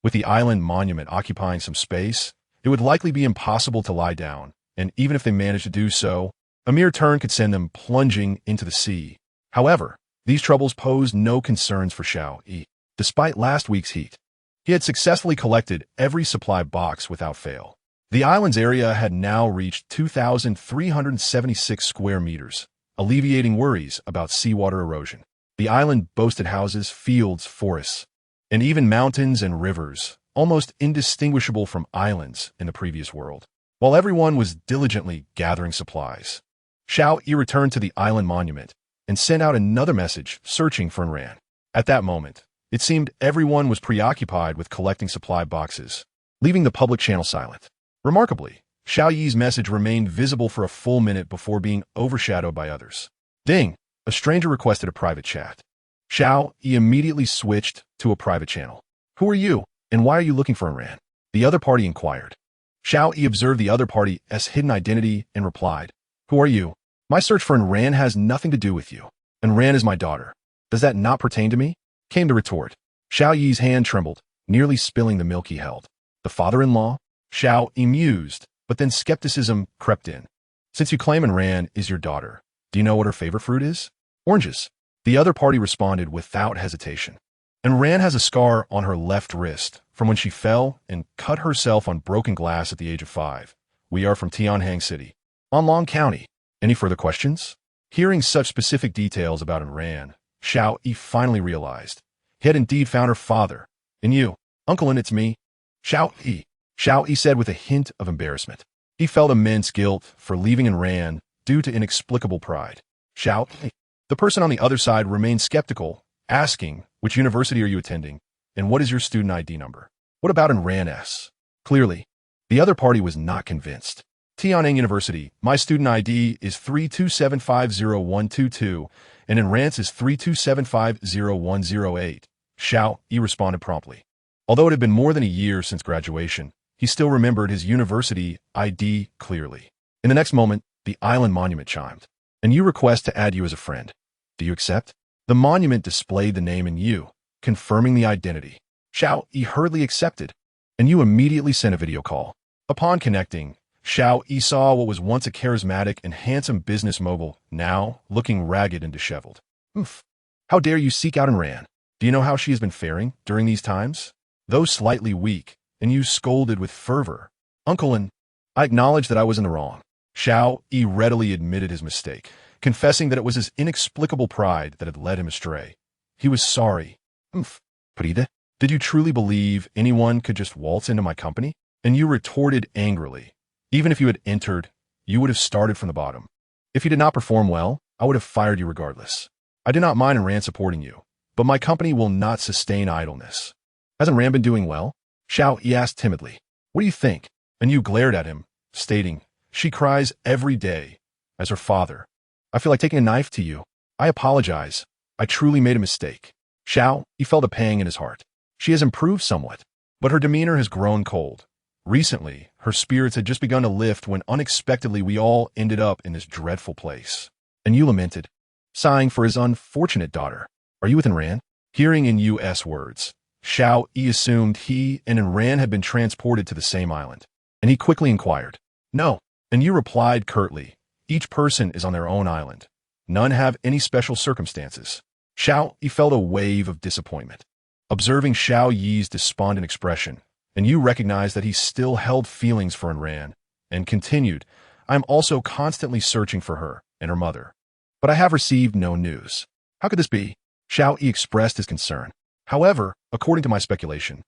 With the island monument occupying some space, it would likely be impossible to lie down, and even if they managed to do so, a mere turn could send them plunging into the sea. However, these troubles posed no concerns for Xiao Yi. Despite last week's heat, he had successfully collected every supply box without fail. The island's area had now reached 2,376 square meters, alleviating worries about seawater erosion. The island boasted houses, fields, forests, and even mountains and rivers, almost indistinguishable from islands in the previous world. While everyone was diligently gathering supplies, Xiao Yi returned to the island monument and sent out another message searching for Ran. At that moment, it seemed everyone was preoccupied with collecting supply boxes, leaving the public channel silent. Remarkably, Xiao Yi's message remained visible for a full minute before being overshadowed by others. Ding! A stranger requested a private chat. Xiao Yi immediately switched to a private channel. Who are you, and why are you looking for Ran? The other party inquired. Xiao Yi observed the other party's hidden identity and replied, Who are you? My search for Ran has nothing to do with you. Ran is my daughter. Does that not pertain to me? Came the retort. Xiao Yi's hand trembled, nearly spilling the milk he held. The father-in-law? Xiao Yi mused, but then skepticism crept in. Since you claim Ran is your daughter, do you know what her favorite fruit is? Oranges. The other party responded without hesitation. Ran has a scar on her left wrist from when she fell and cut herself on broken glass at the age of 5. We are from Tianhang City, Anlong County. Any further questions? Hearing such specific details about Ran, Xiao Yi finally realized he had indeed found her father. And you, Uncle, and it's me. Xiao Yi said with a hint of embarrassment. He felt immense guilt for leaving Ran due to inexplicable pride. Xiao Yi. The person on the other side remained skeptical, asking, which university are you attending, and what is your student ID number? What about Ran S? Clearly, the other party was not convinced. Tianjin University, my student ID is 327500122, and Ran's is 327500108. Xiao Yi responded promptly. Although it had been more than a year since graduation, he still remembered his university ID clearly. In the next moment, the island monument chimed. And you request to add you as a friend. Do you accept? The monument displayed the name and you, confirming the identity. Xiao Yi hurriedly accepted, and you immediately sent a video call. Upon connecting, Xiao Yi saw what was once a charismatic and handsome business mogul, now looking ragged and disheveled. Oof. How dare you seek out Ran? Do you know how she has been faring during these times? Though slightly weak, and you scolded with fervor. Uncle, and I acknowledge that I was in the wrong. Xiao Yi readily admitted his mistake, confessing that it was his inexplicable pride that had led him astray. He was sorry. Pride, did you truly believe anyone could just waltz into my company? And you retorted angrily. Even if you had entered, you would have started from the bottom. If you did not perform well, I would have fired you regardless. I do not mind Ran supporting you, but my company will not sustain idleness. Hasn't Ran been doing well? Xiao Yi asked timidly. What do you think? And you glared at him, stating, She cries every day. As her father, I feel like taking a knife to you. I apologize. I truly made a mistake. Xiao Yi felt a pang in his heart. She has improved somewhat, but her demeanor has grown cold. Recently, her spirits had just begun to lift when unexpectedly we all ended up in this dreadful place. And you lamented, sighing for his unfortunate daughter. Are you with Ran? Hearing in U.S. words, Xiao Yi assumed he and Ran had been transported to the same island. And he quickly inquired, No. And you replied curtly, Each person is on their own island. None have any special circumstances. Xiao Yi felt a wave of disappointment. observing Xiao Yi's despondent expression, and you recognized that he still held feelings for Enran, and continued, I am also constantly searching for her and her mother. But I have received no news. How could this be? Xiao Yi expressed his concern. However, according to my speculation,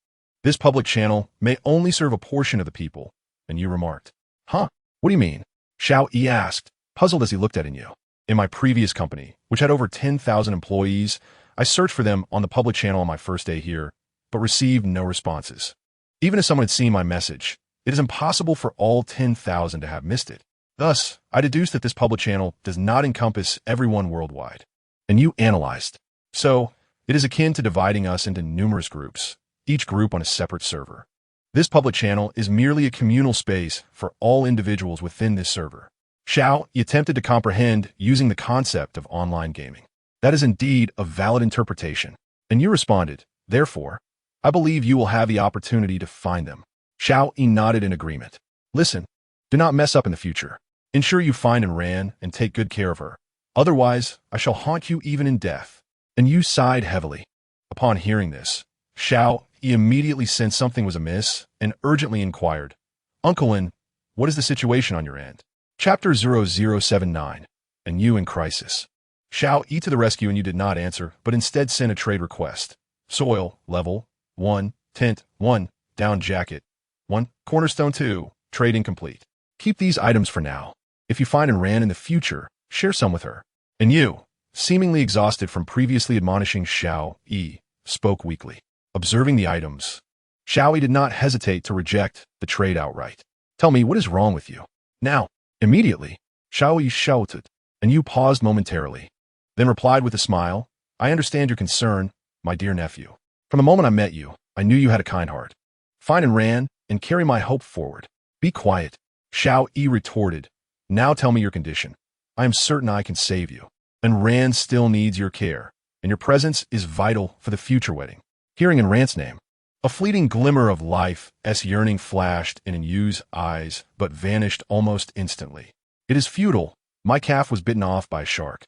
this public channel may only serve a portion of the people, and you remarked. Huh? What do you mean? Xiao Yi asked, puzzled as he looked at Yu. In my previous company, which had over 10,000 employees, I searched for them on the public channel on my first day here, but received no responses. Even if someone had seen my message, it is impossible for all 10,000 to have missed it. Thus, I deduced that this public channel does not encompass everyone worldwide. And you analyzed. So, it is akin to dividing us into numerous groups, each group on a separate server. This public channel is merely a communal space for all individuals within this server. Xiao Yi attempted to comprehend using the concept of online gaming. That is indeed a valid interpretation. And you responded, therefore, I believe you will have the opportunity to find them. Xiao Yi nodded in agreement. Listen, do not mess up in the future. Ensure you find Enran and take good care of her. Otherwise, I shall haunt you even in death. And you sighed heavily. Upon hearing this, Xiao Yi immediately sensed something was amiss and urgently inquired, Uncle Lin, what is the situation on your end? Chapter 0079, and you in crisis. Xiao Yi to the rescue, and you did not answer, but instead sent a trade request. Soil, level 1, tint 1, down jacket 1, cornerstone 2, trade incomplete. Keep these items for now. If you find Enran in the future, share some with her. And you, seemingly exhausted from previously admonishing Xiao Yi, spoke weakly. Observing the items, Xiao Yi did not hesitate to reject the trade outright. Tell me, what is wrong with you? Now, immediately, Xiao Yi shouted, and you paused momentarily. Then replied with a smile, I understand your concern, my dear nephew. From the moment I met you, I knew you had a kind heart. Find Enran and carry my hope forward. Be quiet. Xiao Yi retorted, now tell me your condition. I am certain I can save you. Enran still needs your care, and your presence is vital for the future wedding. Hearing Enran's name, a fleeting glimmer of life's yearning flashed in Yu's eyes, but vanished almost instantly. It is futile. My calf was bitten off by a shark,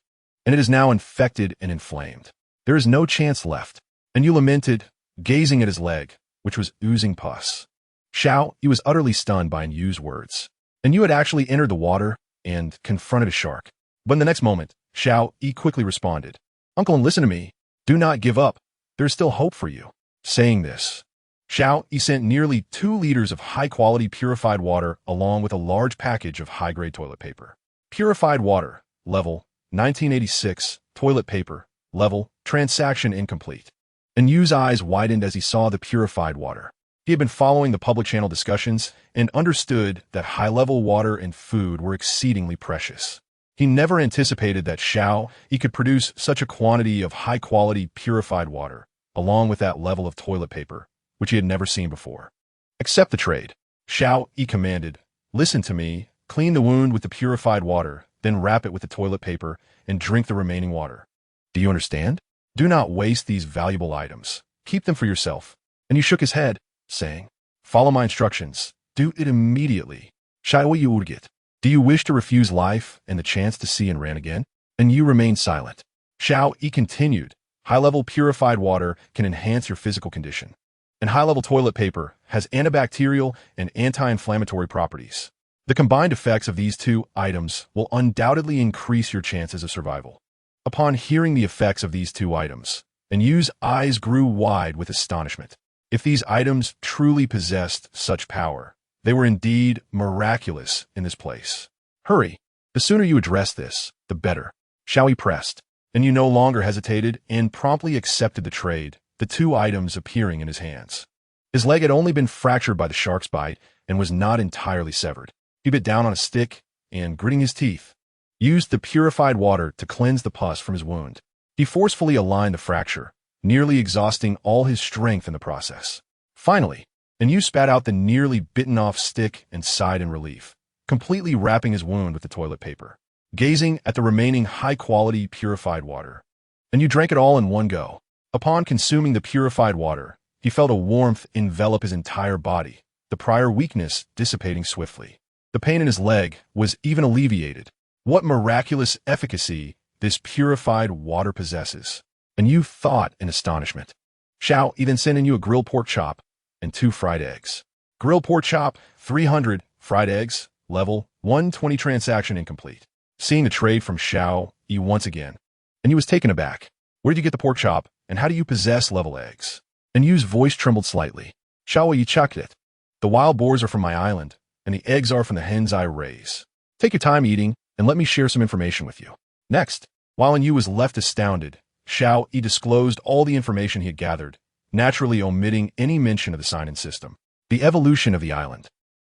and it is now infected and inflamed. There is no chance left. And you lamented, gazing at his leg, which was oozing pus. Xiao Yi was utterly stunned by Yu's words. And you had actually entered the water and confronted a shark. But in the next moment, Xiao Yi quickly responded, Uncle, and listen to me. Do not give up. There is still hope for you. Saying this, Xiao Yi sent nearly 2 liters of high-quality purified water along with a large package of high-grade toilet paper. Purified water, level 1986, toilet paper, level, transaction incomplete. And Yu's eyes widened as he saw the purified water. He had been following the public channel discussions and understood that high-level water and food were exceedingly precious. He never anticipated that Xiao Yi could produce such a quantity of high-quality purified water, along with that level of toilet paper, which he had never seen before. Accept the trade. Xiao Yi commanded, listen to me, clean the wound with the purified water, then wrap it with the toilet paper and drink the remaining water. Do you understand? Do not waste these valuable items. Keep them for yourself. And he shook his head, saying, follow my instructions. Do it immediately. Xiao Yi urgit. Do you wish to refuse life and the chance to see Enran again? And you remained silent. Xiao Yi continued, high-level purified water can enhance your physical condition. And high-level toilet paper has antibacterial and anti-inflammatory properties. The combined effects of these 2 items will undoubtedly increase your chances of survival. Upon hearing the effects of these 2 items, Yu's eyes grew wide with astonishment. If these items truly possessed such power, they were indeed miraculous in this place. Hurry! The sooner you address this, the better. Xiao Yi pressed, and you no longer hesitated and promptly accepted the trade, the 2 items appearing in his hands. His leg had only been fractured by the shark's bite and was not entirely severed. He bit down on a stick and, gritting his teeth, used the purified water to cleanse the pus from his wound. He forcefully aligned the fracture, nearly exhausting all his strength in the process. Finally, Yu spat out the nearly bitten-off stick and sighed in relief, completely wrapping his wound with the toilet paper, gazing at the remaining high-quality purified water. And Yu drank it all in one go. Upon consuming the purified water, he felt a warmth envelop his entire body, the prior weakness dissipating swiftly. The pain in his leg was even alleviated. What miraculous efficacy this purified water possesses! And Yu thought in astonishment. Xiao Yi then sending you a grilled pork chop and 2 fried eggs. Grilled pork chop, 300, fried eggs, level 120 transaction incomplete. Seeing the trade from Xiao Yi once again, and he was taken aback. Where did you get the pork chop, and how do you possess level eggs? And Yu's voice trembled slightly. Xiao Yi chucked it. The wild boars are from my island, and the eggs are from the hens I raise. Take your time eating, and let me share some information with you. Next, while Yu was left astounded, Xiao Yi disclosed all the information he had gathered, naturally omitting any mention of the sign-in system, the evolution of the island,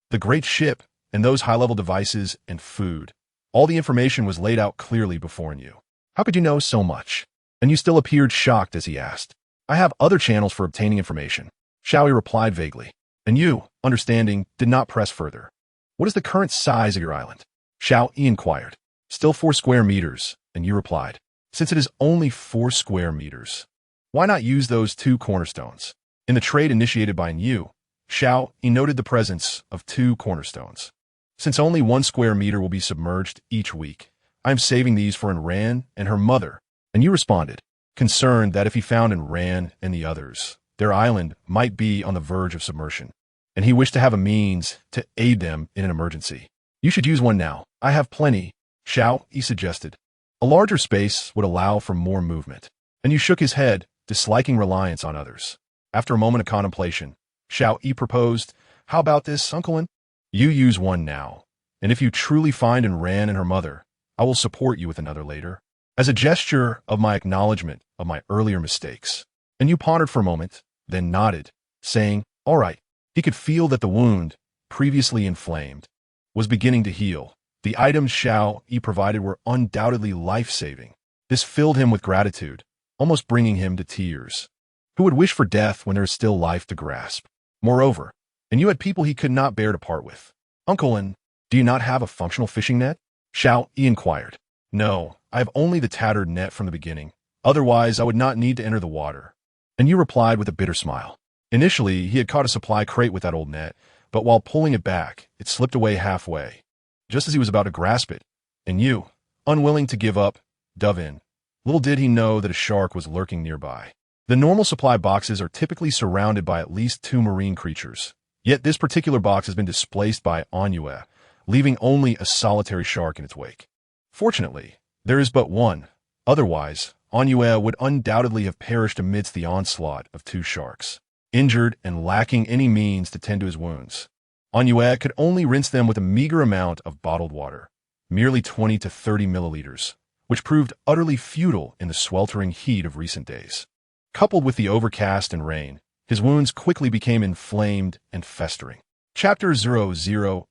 the great ship, and those high-level devices and food. All the information was laid out clearly before Yu. How could you know so much? And Yu still appeared shocked as he asked. I have other channels for obtaining information. Xiao Yi replied vaguely. And Yu, understanding, did not press further. What is the current size of your island? Xiao Yi inquired. Still 4 square meters, and Yu replied. Since it is only 4 square meters, why not use those 2 cornerstones? In the trade initiated by Yu, Xiao Yi noted the presence of 2 cornerstones. Since only 1 square meter will be submerged each week, I am saving these for Ran and her mother. And Yu responded, concerned that if he found Ran and the others, their island might be on the verge of submersion, and he wished to have a means to aid them in an emergency. You should use one now. I have plenty, Xiao Yi suggested. A larger space would allow for more movement. And Yu shook his head, disliking reliance on others. After a moment of contemplation, Xiao Yi proposed, how about this, Uncle? You use one now, and if you truly find Ran and her mother, I will support you with another later, as a gesture of my acknowledgement of my earlier mistakes. And Yu pondered for a moment, then nodded, saying, all right. He could feel that the wound, previously inflamed, was beginning to heal. The items Xiao Yi provided were undoubtedly life-saving. This filled him with gratitude, almost bringing him to tears. Who would wish for death when there is still life to grasp? Moreover, and Yu had people he could not bear to part with. Uncle, do you not have a functional fishing net? Xiao Yi inquired. No, I have only the tattered net from the beginning. Otherwise, I would not need to enter the water. And Yu replied with a bitter smile. Initially, he had caught a supply crate with that old net, but while pulling it back, it slipped away halfway. Just as he was about to grasp it, and Yu, unwilling to give up, dove in. Little did he know that a shark was lurking nearby. The normal supply boxes are typically surrounded by at least 2 marine creatures. Yet this particular box has been displaced by ennui, leaving only a solitary shark in its wake. Fortunately, there is but one. Otherwise, ennui would undoubtedly have perished amidst the onslaught of 2 sharks. Injured and lacking any means to tend to his wounds, ennui could only rinse them with a meager amount of bottled water, merely 20 to 30 milliliters, which proved utterly futile in the sweltering heat of recent days. Coupled with the overcast and rain, his wounds quickly became inflamed and festering. Chapter 0080.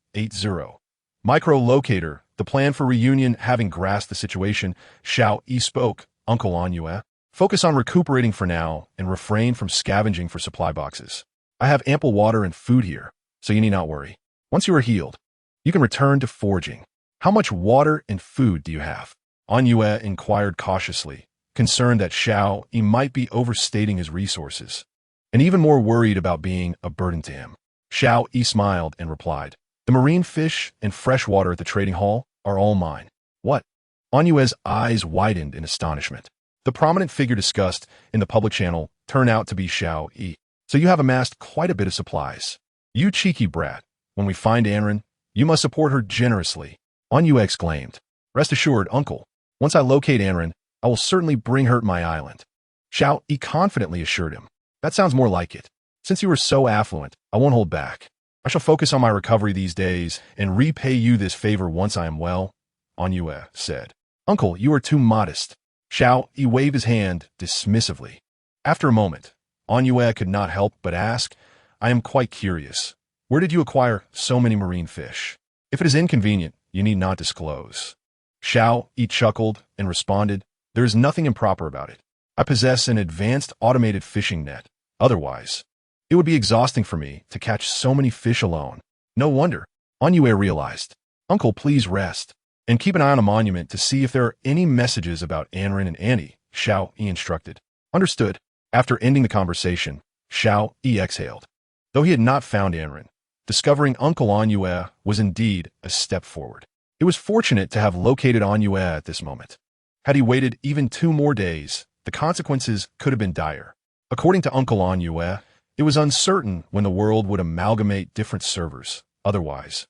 Micro-locator. The plan for reunion. Having grasped the situation, Xiao Yi spoke. Uncle Ennui, focus on recuperating for now and refrain from scavenging for supply boxes. I have ample water and food here, so you need not worry. Once you are healed, you can return to foraging. How much water and food do you have? Ennui inquired cautiously, concerned that Xiao Yi might be overstating his resources, and even more worried about being a burden to him. Xiao Yi smiled and replied, the marine fish and fresh water at the trading hall are all mine. What? Ennui's eyes widened in astonishment. The prominent figure discussed in the public channel turned out to be Xiao Yi. So you have amassed quite a bit of supplies. You cheeky brat. When we find Anren, you must support her generously. Ennui exclaimed. Rest assured, Uncle. Once I locate Anren, I will certainly bring her to my island. Xiao Yi confidently assured him. That sounds more like it. Since you are so affluent, I won't hold back. I shall focus on my recovery these days and repay you this favor once I am well, Ennui said. Uncle, you are too modest. Xiao Yi waved his hand dismissively. After a moment, Ennui could not help but ask, I am quite curious. Where did you acquire so many marine fish? If it is inconvenient, you need not disclose. Xiao Yi chuckled and responded, there is nothing improper about it. I possess an advanced automated fishing net. Otherwise, it would be exhausting for me to catch so many fish alone. No wonder. Ennui realized. Uncle, please rest, and keep an eye on the monument to see if there are any messages about Anren and Annie, Xiao Yi instructed. Understood. After ending the conversation, Xiao Yi exhaled. Though he had not found Anren, discovering Uncle Ennui was indeed a step forward. It was fortunate to have located Ennui at this moment. Had he waited even 2 more days, the consequences could have been dire. According to Uncle Anyue, it was uncertain when the world would amalgamate different servers. Otherwise,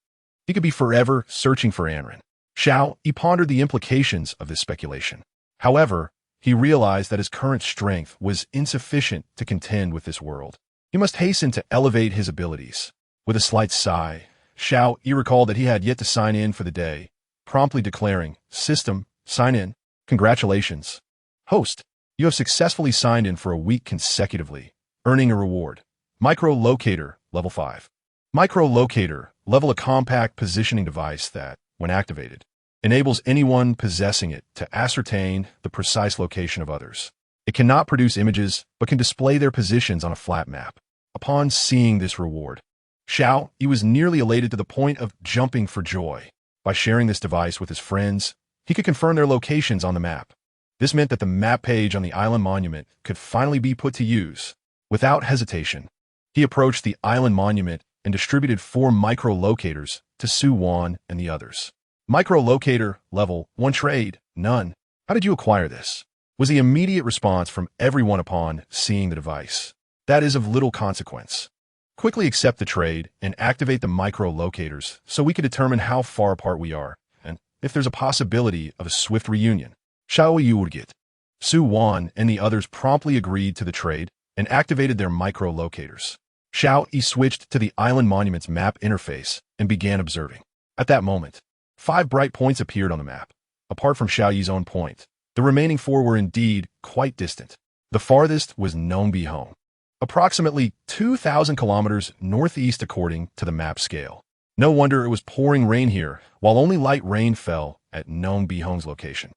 he could be forever searching for Anrin. Xiao Yi pondered the implications of this speculation. However, he realized that his current strength was insufficient to contend with this world. He must hasten to elevate his abilities. With a slight sigh, Xiao Yi recalled that he had yet to sign in for the day, promptly declaring, "System, sign in. Congratulations. Host, you have successfully signed in for a week consecutively, earning a reward. Micro-locator, level 5. Micro-locator, level a compact positioning device that, when activated, enables anyone possessing it to ascertain the precise location of others. It cannot produce images, but can display their positions on a flat map. Upon seeing this reward, Xiao Yi was nearly elated to the point of jumping for joy. By sharing this device with his friends, he could confirm their locations on the map. This meant that the map page on the island monument could finally be put to use. Without hesitation, he approached the island monument and distributed 4 micro-locators to Su Wan and the others. Micro-locator, level 1 trade, none. How did you acquire this? Was the immediate response from everyone upon seeing the device. That is of little consequence. Quickly accept the trade and activate the micro-locators so we can determine how far apart we are, and if there's a possibility of a swift reunion. Xiao Yi urged. Su Wan and the others promptly agreed to the trade and activated their micro-locators. Xiao Yi switched to the island monument's map interface and began observing. At that moment, 5 bright points appeared on the map. Apart from Xiao Yi's own point, the remaining 4 were indeed quite distant. The farthest was Nongbi Home, approximately 2,000 kilometers northeast according to the map scale. No wonder it was pouring rain here, while only light rain fell at Nongbi Home's location.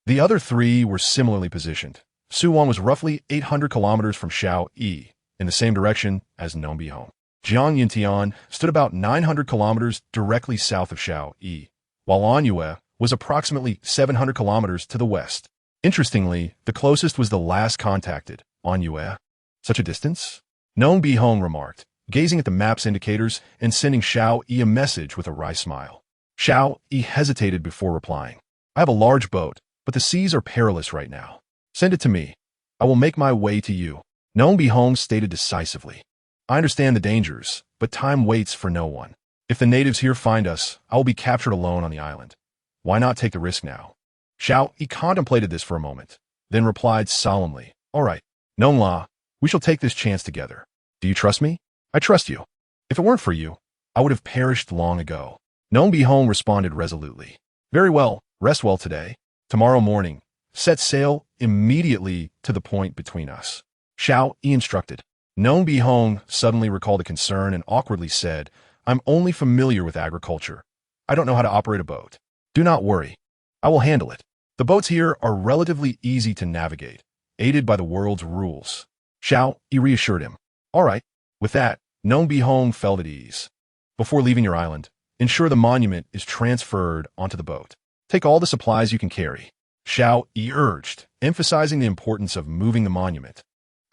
The other 3 were similarly positioned. Suwon was roughly 800 kilometers from Xiao Yi, in the same direction as Nongbi Home. Jiang Yintian stood about 900 kilometers directly south of Xiao Yi, while Anyue was approximately 700 kilometers to the west. Interestingly, the closest was the last contacted, Anyue. Such a distance? Nongbi Hong remarked, gazing at the map's indicators and sending Xiao Yi a message with a wry smile. Xiao Yi hesitated before replying. I have a large boat, but the seas are perilous right now. Send it to me. I will make my way to you. Nongbi Hong stated decisively. I understand the dangers, but time waits for no one. If the natives here find us, I will be captured alone on the island. Why not take the risk now? Xiao Yi contemplated this for a moment, then replied solemnly, All right, Nongla, we shall take this chance together. Do you trust me? I trust you. If it weren't for you, I would have perished long ago. Nongbi Hong responded resolutely. Very well, rest well today. Tomorrow morning, set sail immediately to the point between us. Xiao Yi instructed. Nongbi Hong suddenly recalled a concern and awkwardly said, I'm only familiar with agriculture. I don't know how to operate a boat. Do not worry. I will handle it. The boats here are relatively easy to navigate, aided by the world's rules. Xiao Yi reassured him. All right. With that, Nongbi Hong felt at ease. Before leaving your island, ensure the monument is transferred onto the boat. Take all the supplies you can carry. Xiao Yi urged, emphasizing the importance of moving the monument,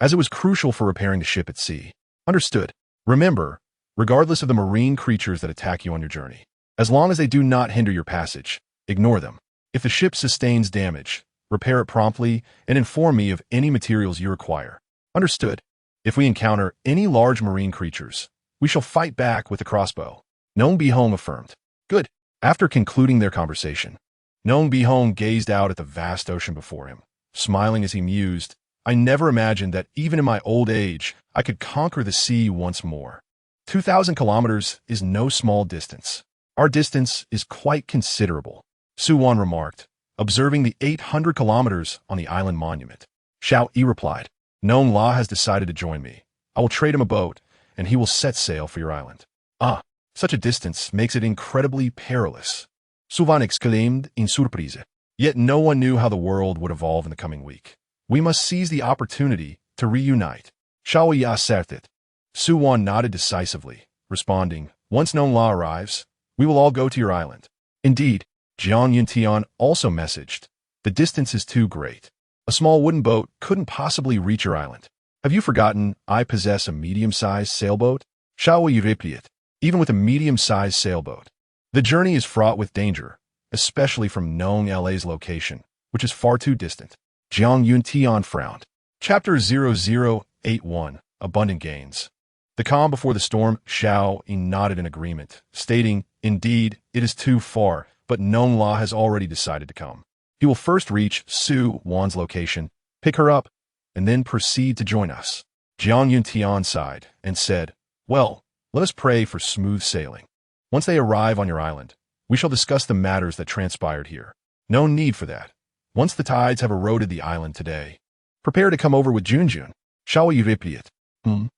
as it was crucial for repairing the ship at sea. Understood. Remember, regardless of the marine creatures that attack you on your journey, as long as they do not hinder your passage, ignore them. If the ship sustains damage, repair it promptly and inform me of any materials you require. Understood. If we encounter any large marine creatures, we shall fight back with the crossbow. Nongbi Hong affirmed. Good. After concluding their conversation, Nongbi Hong gazed out at the vast ocean before him, smiling as he mused, I never imagined that even in my old age, I could conquer the sea once more. 2,000 kilometers is no small distance. Our distance is quite considerable, Suwon remarked, observing the 800 kilometers on the island monument. Xiao Yi replied, Nong La has decided to join me. I will trade him a boat, and he will set sail for your island. Ah, such a distance makes it incredibly perilous, Suvan exclaimed in surprise. Yet no one knew how the world would evolve in the coming week. We must seize the opportunity to reunite. Xiao Yi asserted. Suwon nodded decisively, responding, Once Nong La arrives, we will all go to your island. Indeed, Jiang Yintian also messaged. The distance is too great. A small wooden boat couldn't possibly reach your island. Have you forgotten I possess a medium-sized sailboat? Xiao Yi replied. Even with a medium-sized sailboat, the journey is fraught with danger, especially from Nong La's location, which is far too distant. Jiang Yuntian frowned. Chapter 00 8-1, abundant gains. The calm before the storm, Xiao Yi nodded in agreement, stating, "Indeed, it is too far, but Nong La has already decided to come. He will first reach Su Wan's location, pick her up, and then proceed to join us." Jiang Yuntian sighed and said, "Well, let us pray for smooth sailing. Once they arrive on your island, we shall discuss the matters that transpired here. No need for that. Once the tides have eroded the island today, prepare to come over with Junjun. Shall we repeat? Jiang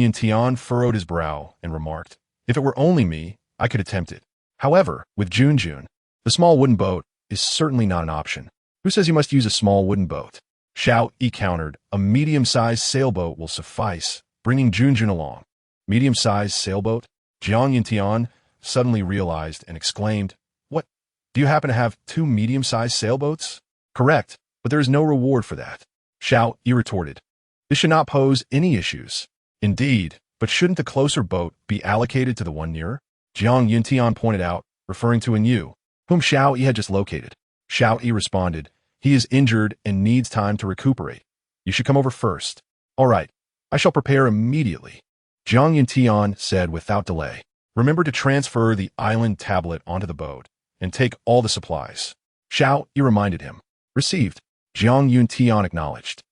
Yuntian furrowed his brow and remarked, "If it were only me, I could attempt it. However, with Junjun, the small wooden boat is certainly not an option. Who says you must use a small wooden boat?" Xiao Yi countered, "A medium-sized sailboat will suffice, bringing Junjun along." Medium-sized sailboat? Jiang Yuntian suddenly realized and exclaimed, "What? Do you happen to have 2 medium-sized sailboats?" "Correct, but there is no reward for that." Xiao Yi retorted, "This should not pose any issues." "Indeed, but shouldn't the closer boat be allocated to the one nearer?" Jiang Yuntian pointed out, referring to An Yu, whom Xiao Yi had just located. Xiao Yi responded, "He is injured and needs time to recuperate. You should come over first." "All right, I shall prepare immediately." Jiang Yuntian said without delay, "Remember to transfer the island tablet onto the boat and take all the supplies." Xiao Yi reminded him. "Received." Jiang Yuntian acknowledged.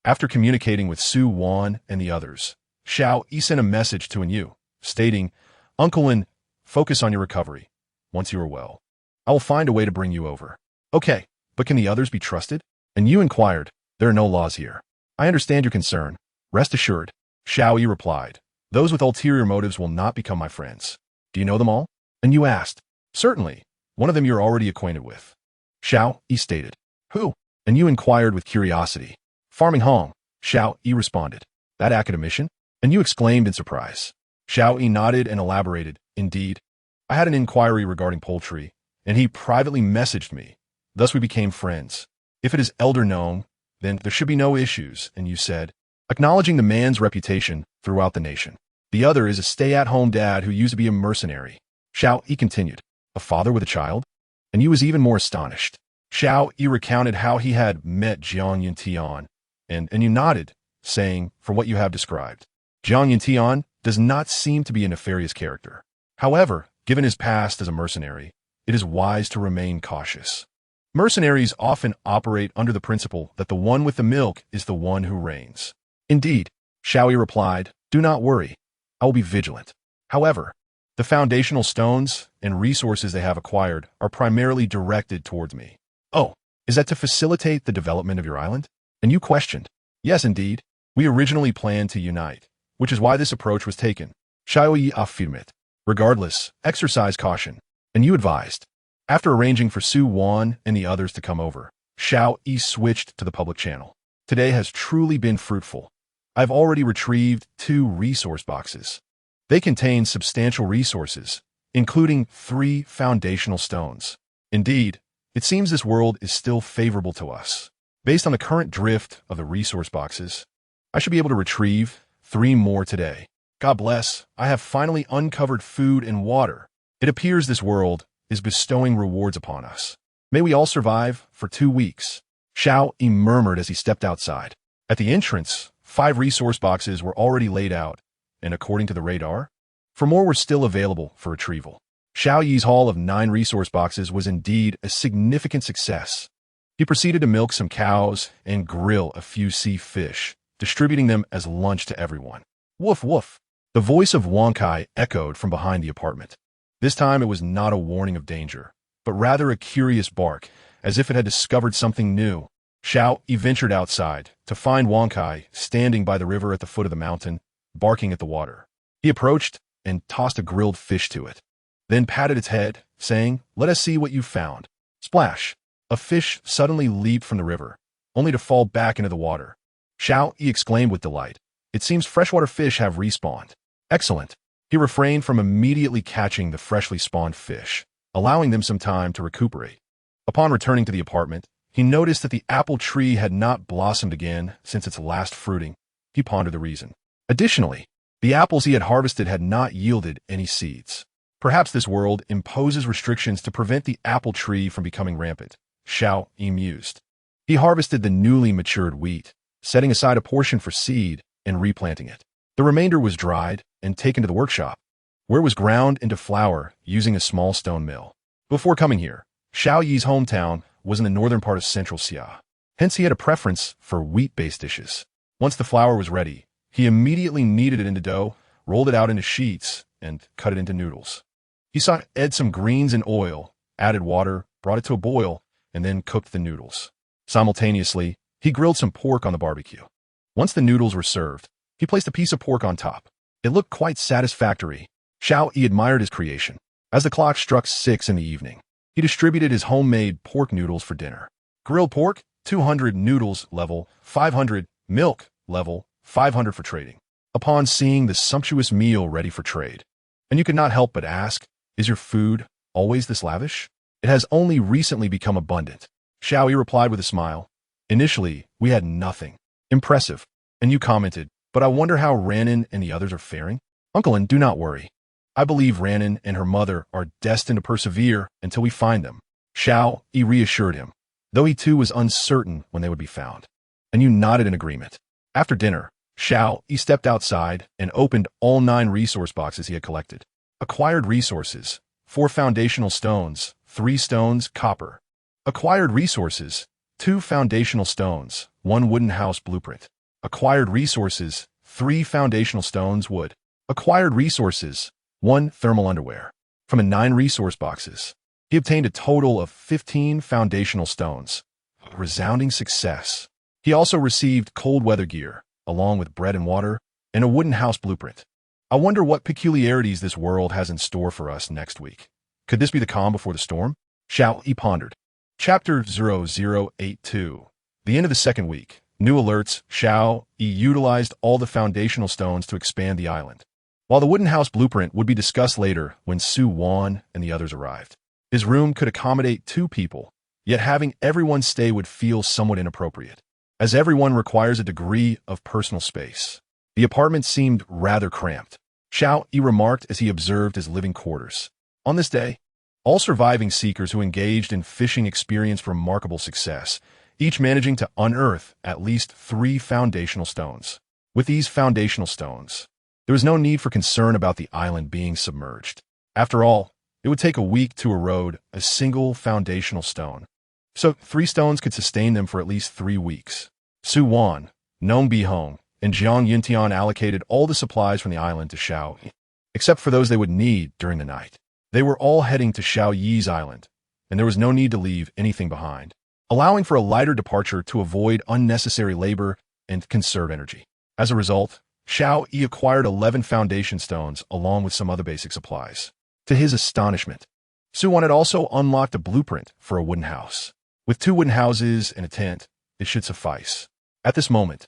After communicating with Su Wan and the others, Xiao Yi sent a message to An Yu, stating, "Uncle An, focus on your recovery. Once you are well, I will find a way to bring you over." "Okay, but can the others be trusted?" An Yu inquired. "There are no laws here." "I understand your concern. Rest assured." Xiao Yi replied, "Those with ulterior motives will not become my friends." "Do you know them all?" An Yu asked. "Certainly. One of them you're already acquainted with." Xiao Yi stated. "Who?" An Yu inquired with curiosity. "Farming Hong." Xiao Yi responded. "That academician?" An Yu exclaimed in surprise. Xiao Yi nodded and elaborated. "Indeed. I had an inquiry regarding poultry, and he privately messaged me. Thus we became friends. If it is Elder Nong, then there should be no issues," and you said, acknowledging the man's reputation throughout the nation. "The other is a stay-at-home dad who used to be a mercenary." Xiao Yi continued. "A father with a child?" And you was even more astonished. Xiao Yi recounted how he had met Jiang Yuntian, and you nodded, saying, "For what you have described. Jiang Yuntian does not seem to be a nefarious character. However, given his past as a mercenary, it is wise to remain cautious. Mercenaries often operate under the principle that the one with the milk is the one who reigns." "Indeed," Xiao Yi replied, "do not worry. I will be vigilant. However, the foundational stones and resources they have acquired are primarily directed towards me." "Oh, is that to facilitate the development of your island?" And you questioned. "Yes, indeed. We originally planned to unite, which is why this approach was taken." Xiao Yi affirmed. "Regardless, exercise caution." And you advised. After arranging for Su Wan and the others to come over, Xiao Yi switched to the public channel. "Today has truly been fruitful. I've already retrieved 2 resource boxes. They contain substantial resources, including 3 foundational stones. Indeed, it seems this world is still favorable to us. Based on the current drift of the resource boxes, I should be able to retrieve 3 more today. God bless, I have finally uncovered food and water. It appears this world is bestowing rewards upon us. May we all survive for 2 weeks." Xiao Yi murmured as he stepped outside. At the entrance, 5 resource boxes were already laid out, and according to the radar, 4 more were still available for retrieval. Xiao Yi's haul of 9 resource boxes was indeed a significant success. He proceeded to milk some cows and grill a few sea fish, distributing them as lunch to everyone. "Woof woof." The voice of Wang Kai echoed from behind the apartment. This time it was not a warning of danger, but rather a curious bark, as if it had discovered something new. Xiao Yi ventured outside to find Wang Kai standing by the river at the foot of the mountain, barking at the water. He approached and tossed a grilled fish to it, then patted its head, saying, "Let us see what you've found." Splash! A fish suddenly leaped from the river, only to fall back into the water. Xiao Yi exclaimed with delight. "It seems freshwater fish have respawned. Excellent." He refrained from immediately catching the freshly spawned fish, allowing them some time to recuperate. Upon returning to the apartment, he noticed that the apple tree had not blossomed again since its last fruiting. He pondered the reason. Additionally, the apples he had harvested had not yielded any seeds. Perhaps this world imposes restrictions to prevent the apple tree from becoming rampant. Xiao Yi mused. He harvested the newly matured wheat, setting aside a portion for seed, and replanting it. The remainder was dried and taken to the workshop, where it was ground into flour using a small stone mill. Before coming here, Xiao Yi's hometown was in the northern part of central Xia. Hence, he had a preference for wheat-based dishes. Once the flour was ready, he immediately kneaded it into dough, rolled it out into sheets, and cut it into noodles. He sauteed some greens in oil, added water, brought it to a boil, and then cooked the noodles. Simultaneously, he grilled some pork on the barbecue. Once the noodles were served, he placed a piece of pork on top. It looked quite satisfactory. Xiao Yi admired his creation. As the clock struck 6 in the evening, he distributed his homemade pork noodles for dinner. Grilled pork, 200 noodles level, 500 milk level, 500 for trading. Upon seeing the sumptuous meal ready for trade, and you could not help but ask, is your food always this lavish? It has only recently become abundant. Xiao Yi replied with a smile. Initially, we had nothing. Impressive. And you commented, but I wonder how Ranin and the others are faring? Uncle, and do not worry. I believe Ranin and her mother are destined to persevere until we find them. Xiao Yi reassured him, though he too was uncertain when they would be found. And you nodded in agreement. After dinner, Xiao Yi stepped outside and opened all 9 resource boxes he had collected. Acquired resources, 4 foundational stones, 3 stones, copper. Acquired resources, 2 foundational stones, 1 wooden house blueprint. Acquired resources, 3 foundational stones, wood. Acquired resources, 1 thermal underwear. From the 9 resource boxes, he obtained a total of 15 foundational stones. A resounding success. He also received cold weather gear, along with bread and water, and a wooden house blueprint. I wonder what peculiarities this world has in store for us next week. Could this be the calm before the storm? Xiao Yi pondered. Chapter 0082. The end of the second week. New alerts. Xiao Yi utilized all the foundational stones to expand the island. While the wooden house blueprint would be discussed later when Su Wan and the others arrived. His room could accommodate 2 people, yet having everyone stay would feel somewhat inappropriate, as everyone requires a degree of personal space. The apartment seemed rather cramped. Xiao Yi remarked as he observed his living quarters. On this day, all surviving seekers who engaged in fishing experienced remarkable success, each managing to unearth at least 3 foundational stones. With these foundational stones, there was no need for concern about the island being submerged. After all, it would take a week to erode a single foundational stone. So 3 stones could sustain them for at least 3 weeks. Su Wan, Nong Bihong, and Jiang Yintian allocated all the supplies from the island to Xiao Yi, except for those they would need during the night. They were all heading to Xiao Yi's island, and there was no need to leave anything behind, allowing for a lighter departure to avoid unnecessary labor and conserve energy. As a result, Xiao Yi acquired 11 foundation stones along with some other basic supplies. To his astonishment, Su Wan had also unlocked a blueprint for a wooden house. With 2 wooden houses and a tent, it should suffice. At this moment,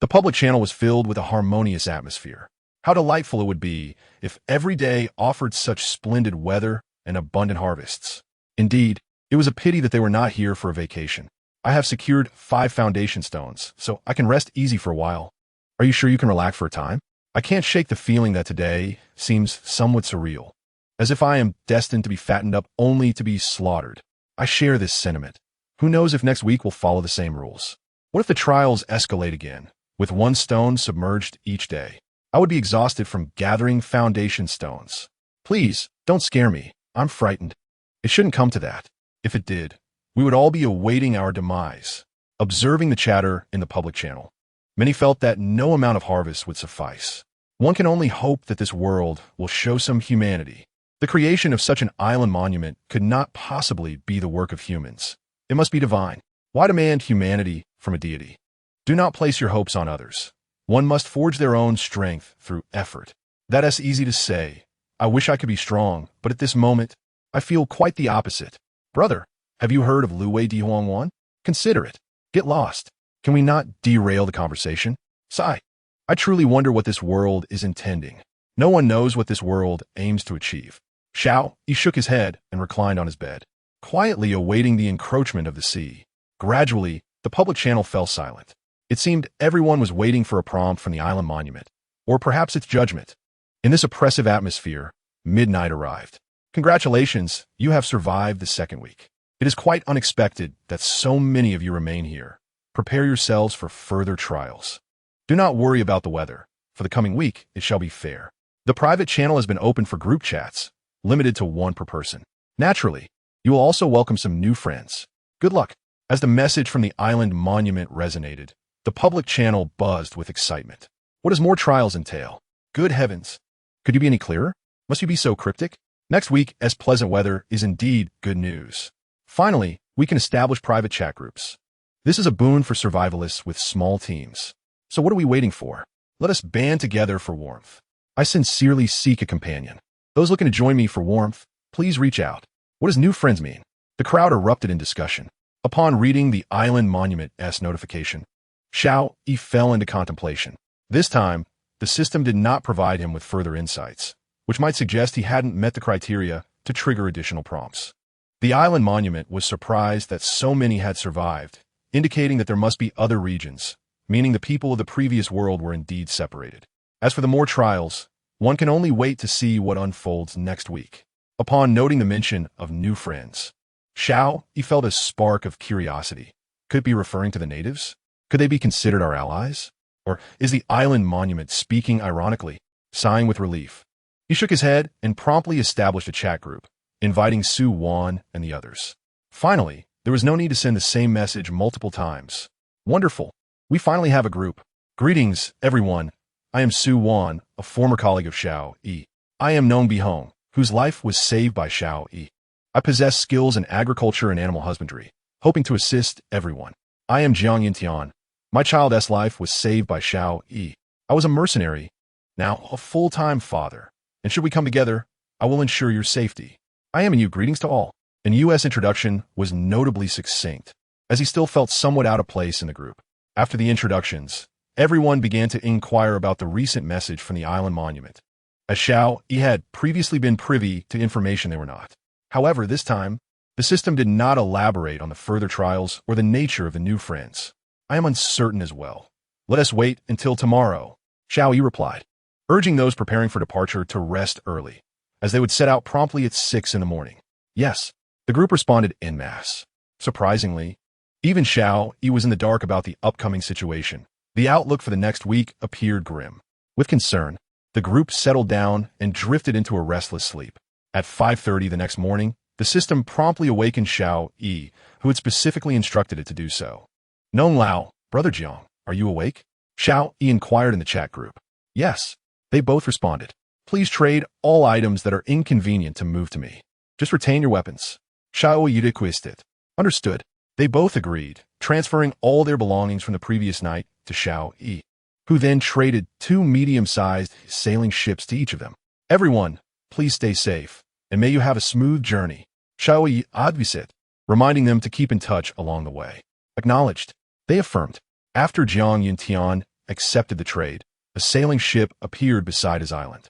the public channel was filled with a harmonious atmosphere. How delightful it would be if every day offered such splendid weather and abundant harvests. Indeed, it was a pity that they were not here for a vacation. I have secured 5 foundation stones, so I can rest easy for a while. Are you sure you can relax for a time? I can't shake the feeling that today seems somewhat surreal, as if I am destined to be fattened up only to be slaughtered. I share this sentiment. Who knows if next week will follow the same rules? What if the trials escalate again, with 1 stone submerged each day? I would be exhausted from gathering foundation stones. Please, don't scare me. I'm frightened. It shouldn't come to that. If it did, we would all be awaiting our demise. Observing the chatter in the public channel, many felt that no amount of harvest would suffice. One can only hope that this world will show some humanity. The creation of such an island monument could not possibly be the work of humans. It must be divine. Why demand humanity from a deity? Do not place your hopes on others. One must forge their own strength through effort. That is easy to say. I wish I could be strong, but at this moment, I feel quite the opposite. Brother, have you heard of Lu Wei Di Huang? Consider it. Get lost. Can we not derail the conversation? Sigh. I truly wonder what this world is intending. No one knows what this world aims to achieve. Xiao Yi shook his head and reclined on his bed, quietly awaiting the encroachment of the sea. Gradually, the public channel fell silent. It seemed everyone was waiting for a prompt from the island monument, or perhaps its judgment. In this oppressive atmosphere, midnight arrived. Congratulations, you have survived the second week. It is quite unexpected that so many of you remain here. Prepare yourselves for further trials. Do not worry about the weather. For the coming week, it shall be fair. The private channel has been opened for group chats, limited to one per person. Naturally, you will also welcome some new friends. Good luck. As the message from the island monument resonated, the public channel buzzed with excitement. What does more trials entail? Good heavens. Could you be any clearer? Must you be so cryptic? Next week, as pleasant weather is indeed good news. Finally, we can establish private chat groups. This is a boon for survivalists with small teams. So what are we waiting for? Let us band together for warmth. I sincerely seek a companion. Those looking to join me for warmth, please reach out. What does new friends mean? The crowd erupted in discussion. Upon reading the Island Monument's notification, Xiao Yi fell into contemplation. This time, the system did not provide him with further insights, which might suggest he hadn't met the criteria to trigger additional prompts. The Island Monument was surprised that so many had survived, indicating that there must be other regions, meaning the people of the previous world were indeed separated. As for the more trials, one can only wait to see what unfolds next week. Upon noting the mention of new friends, Xiao Yi felt a spark of curiosity. Could it be referring to the natives? Could they be considered our allies? Or is the Island Monument speaking ironically, sighing with relief? He shook his head and promptly established a chat group, inviting Su Wan and the others. Finally, there was no need to send the same message multiple times. Wonderful. We finally have a group. Greetings, everyone. I am Su Wan, a former colleague of Xiao Yi. I am Nong Bihong, whose life was saved by Xiao Yi. I possess skills in agriculture and animal husbandry, hoping to assist everyone. I am Jiang Yintian. My child's life was saved by Xiao Yi. I was a mercenary, now a full-time father. And should we come together, I will ensure your safety. I am you. Greetings to all. An U.S. introduction was notably succinct, as he still felt somewhat out of place in the group. After the introductions, everyone began to inquire about the recent message from the Island Monument, as Xiao Yi had previously been privy to information they were not. However, this time, the system did not elaborate on the further trials or the nature of the new friends. I am uncertain as well. Let us wait until tomorrow, Xiao Yi replied, urging those preparing for departure to rest early, as they would set out promptly at 6 in the morning. Yes, the group responded en masse. Surprisingly, even Xiao Yi was in the dark about the upcoming situation. The outlook for the next week appeared grim. With concern, the group settled down and drifted into a restless sleep. At 5:30 the next morning, the system promptly awakened Xiao Yi, who had specifically instructed it to do so. Nong Lao, Brother Jiang, are you awake? Xiao Yi inquired in the chat group. Yes, they both responded. Please trade all items that are inconvenient to move to me. Just retain your weapons. Xiao Yi requested. Understood. They both agreed, transferring all their belongings from the previous night to Xiao Yi, who then traded 2 medium-sized sailing ships to each of them. Everyone, please stay safe, and may you have a smooth journey. Xiao Yi advised, reminding them to keep in touch along the way. Acknowledged. They affirmed. After Jiang Yintian accepted the trade, a sailing ship appeared beside his island,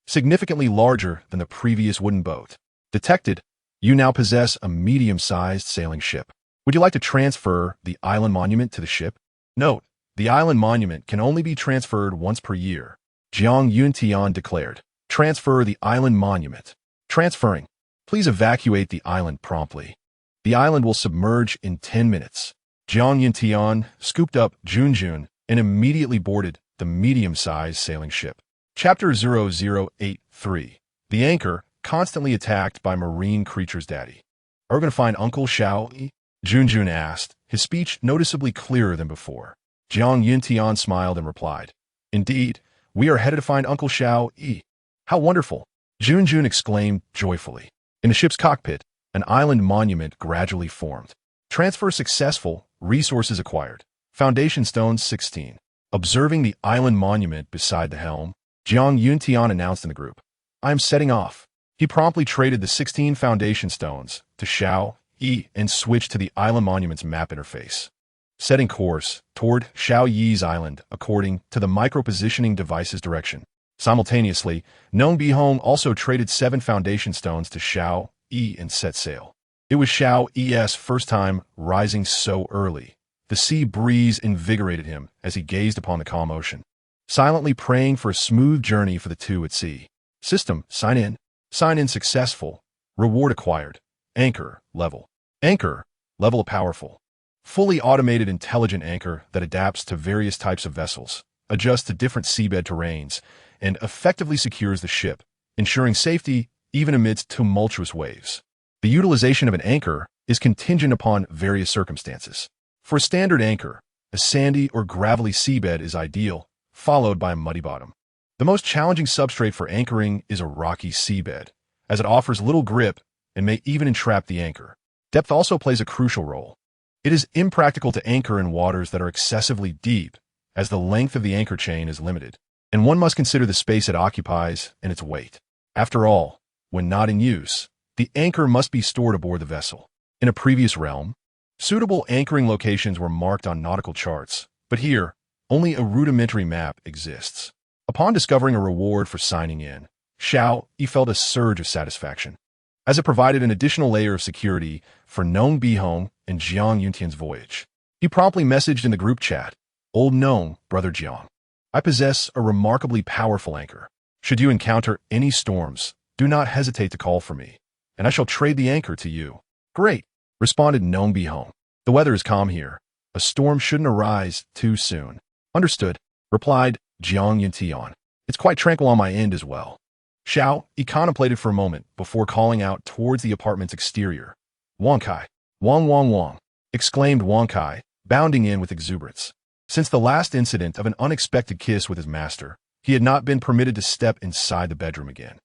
significantly larger than the previous wooden boat. Detected, you now possess a medium-sized sailing ship. Would you like to transfer the Island Monument to the ship? Note, the Island Monument can only be transferred once per year, Jiang Yuntian declared. Transfer the Island Monument. Transferring. Please evacuate the island promptly. The island will submerge in 10 minutes. Jiang Yuntian scooped up Junjun and immediately boarded the medium-sized sailing ship. Chapter 0083. The Anchor, constantly attacked by marine creatures. Daddy, are we going to find Uncle Xiao Yi? Junjun asked, his speech noticeably clearer than before. Jiang Yuntian smiled and replied, Indeed, we are headed to find Uncle Xiao Yi. How wonderful! Junjun exclaimed joyfully. In the ship's cockpit, an island monument gradually formed. Transfer successful, resources acquired. Foundation stones 16. Observing the island monument beside the helm, Jiang Yuntian announced in the group, I am setting off. He promptly traded the 16 foundation stones to Xiao Yi and switched to the island monument's map interface, setting course toward Xiao Yi's island according to the micro-positioning device's direction. Simultaneously, Nong Bihong also traded 7 foundation stones to Xiao Yi and set sail. It was Xiao Yi's first time rising so early. The sea breeze invigorated him as he gazed upon the calm ocean, silently praying for a smooth journey for the two at sea. System, sign in. Sign in successful. Reward acquired. Anchor, level. Anchor, level powerful. Fully automated intelligent anchor that adapts to various types of vessels. adjusts to different seabed terrains, and effectively secures the ship, ensuring safety even amidst tumultuous waves. The utilization of an anchor is contingent upon various circumstances. For a standard anchor, a sandy or gravelly seabed is ideal, followed by a muddy bottom. The most challenging substrate for anchoring is a rocky seabed, as it offers little grip and may even entrap the anchor. Depth also plays a crucial role. It is impractical to anchor in waters that are excessively deep, as the length of the anchor chain is limited, and one must consider the space it occupies and its weight. After all, when not in use, the anchor must be stored aboard the vessel. In a previous realm, suitable anchoring locations were marked on nautical charts, but here, only a rudimentary map exists. Upon discovering a reward for signing in, Xiao Yi felt a surge of satisfaction, as it provided an additional layer of security for Nong Bihong and Jiang Yuntian's voyage. He promptly messaged in the group chat, "Old Nong, Brother Jiang, I possess a remarkably powerful anchor. Should you encounter any storms, do not hesitate to call for me, and I shall trade the anchor to you." "Great," responded Nong Bihong. "The weather is calm here. A storm shouldn't arise too soon." "Understood," replied Jiang Yuntian. "It's quite tranquil on my end as well." Xiao Yi contemplated for a moment before calling out towards the apartment's exterior. "Wang Kai, Wang Wang Wang," exclaimed Wang Kai, bounding in with exuberance. Since the last incident of an unexpected kiss with his master, he had not been permitted to step inside the bedroom again.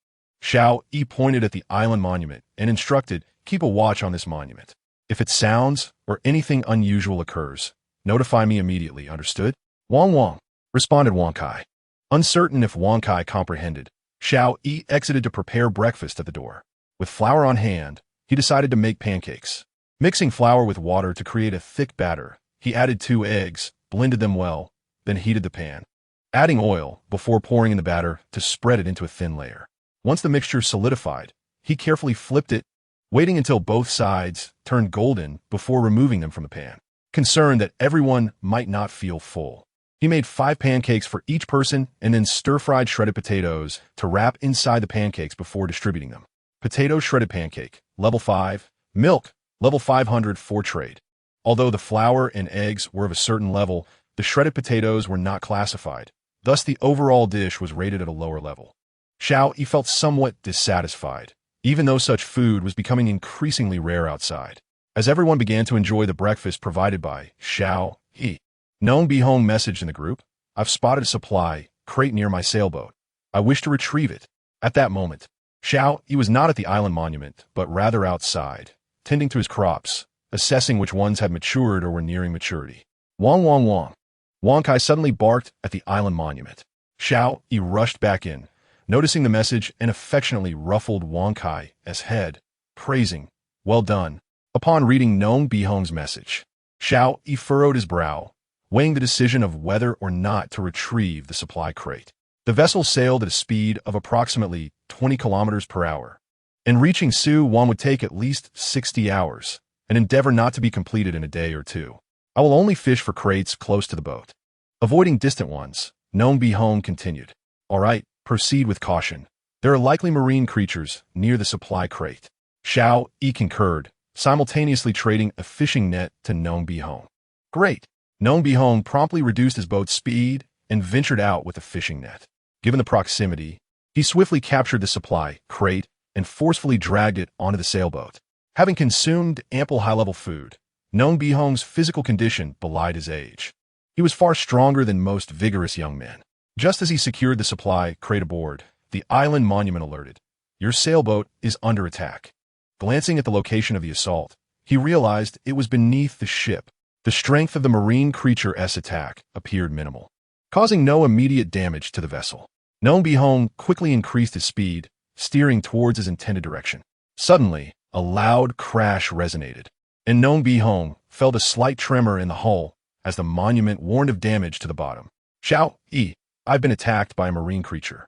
Xiao Yi pointed at the island monument and instructed, "Keep a watch on this monument. If it sounds or anything unusual occurs, notify me immediately, understood?" "Wang Wang," responded Wang Kai. Uncertain if Wang Kai comprehended, Xiao Yi exited to prepare breakfast at the door. With flour on hand, he decided to make pancakes. Mixing flour with water to create a thick batter, he added 2 eggs, blended them well, then heated the pan, adding oil before pouring in the batter to spread it into a thin layer. Once the mixture solidified, he carefully flipped it, waiting until both sides turned golden before removing them from the pan. Concerned that everyone might not feel full, he made 5 pancakes for each person and then stir-fried shredded potatoes to wrap inside the pancakes before distributing them. Potato shredded pancake, level 5, milk, level 500 for trade. Although the flour and eggs were of a certain level, the shredded potatoes were not classified. Thus, the overall dish was rated at a lower level. Xiao Yi felt somewhat dissatisfied, even though such food was becoming increasingly rare outside. As everyone began to enjoy the breakfast provided by Xiao Yi, Nong Bihong messaged in the group, "I've spotted a supply crate near my sailboat. I wish to retrieve it." At that moment, Xiao Yi was not at the island monument, but rather outside, tending to his crops, assessing which ones had matured or were nearing maturity. "Wang Wang Wang." Wang Kai suddenly barked at the island monument. Xiao Yi rushed back in, noticing the message, and affectionately ruffled Wang Kai's head, praising, "Well done." Upon reading Nong Bihong's message, Xiao Yi furrowed his brow, weighing the decision of whether or not to retrieve the supply crate. The vessel sailed at a speed of approximately 20 kilometers per hour, and reaching Suwon would take at least 60 hours, an endeavor not to be completed in a day or two. "I will only fish for crates close to the boat." Avoiding distant ones, Nong Bihong continued, "All right, proceed with caution. There are likely marine creatures near the supply crate." Xiao Yi concurred, simultaneously trading a fishing net to Nong Bihong. "Great." Nong Bihong promptly reduced his boat's speed and ventured out with a fishing net. Given the proximity, he swiftly captured the supply crate and forcefully dragged it onto the sailboat. Having consumed ample high-level food, Nong Bihong's physical condition belied his age. He was far stronger than most vigorous young men. Just as he secured the supply crate aboard, the island monument alerted, "Your sailboat is under attack." Glancing at the location of the assault, he realized it was beneath the ship. The strength of the marine creature's attack appeared minimal, causing no immediate damage to the vessel. Nong Bihong quickly increased his speed, steering towards his intended direction. Suddenly, a loud crash resonated, and Nong Bihong felt a slight tremor in the hull as the monument warned of damage to the bottom. "Xiao Yi, I've been attacked by a marine creature.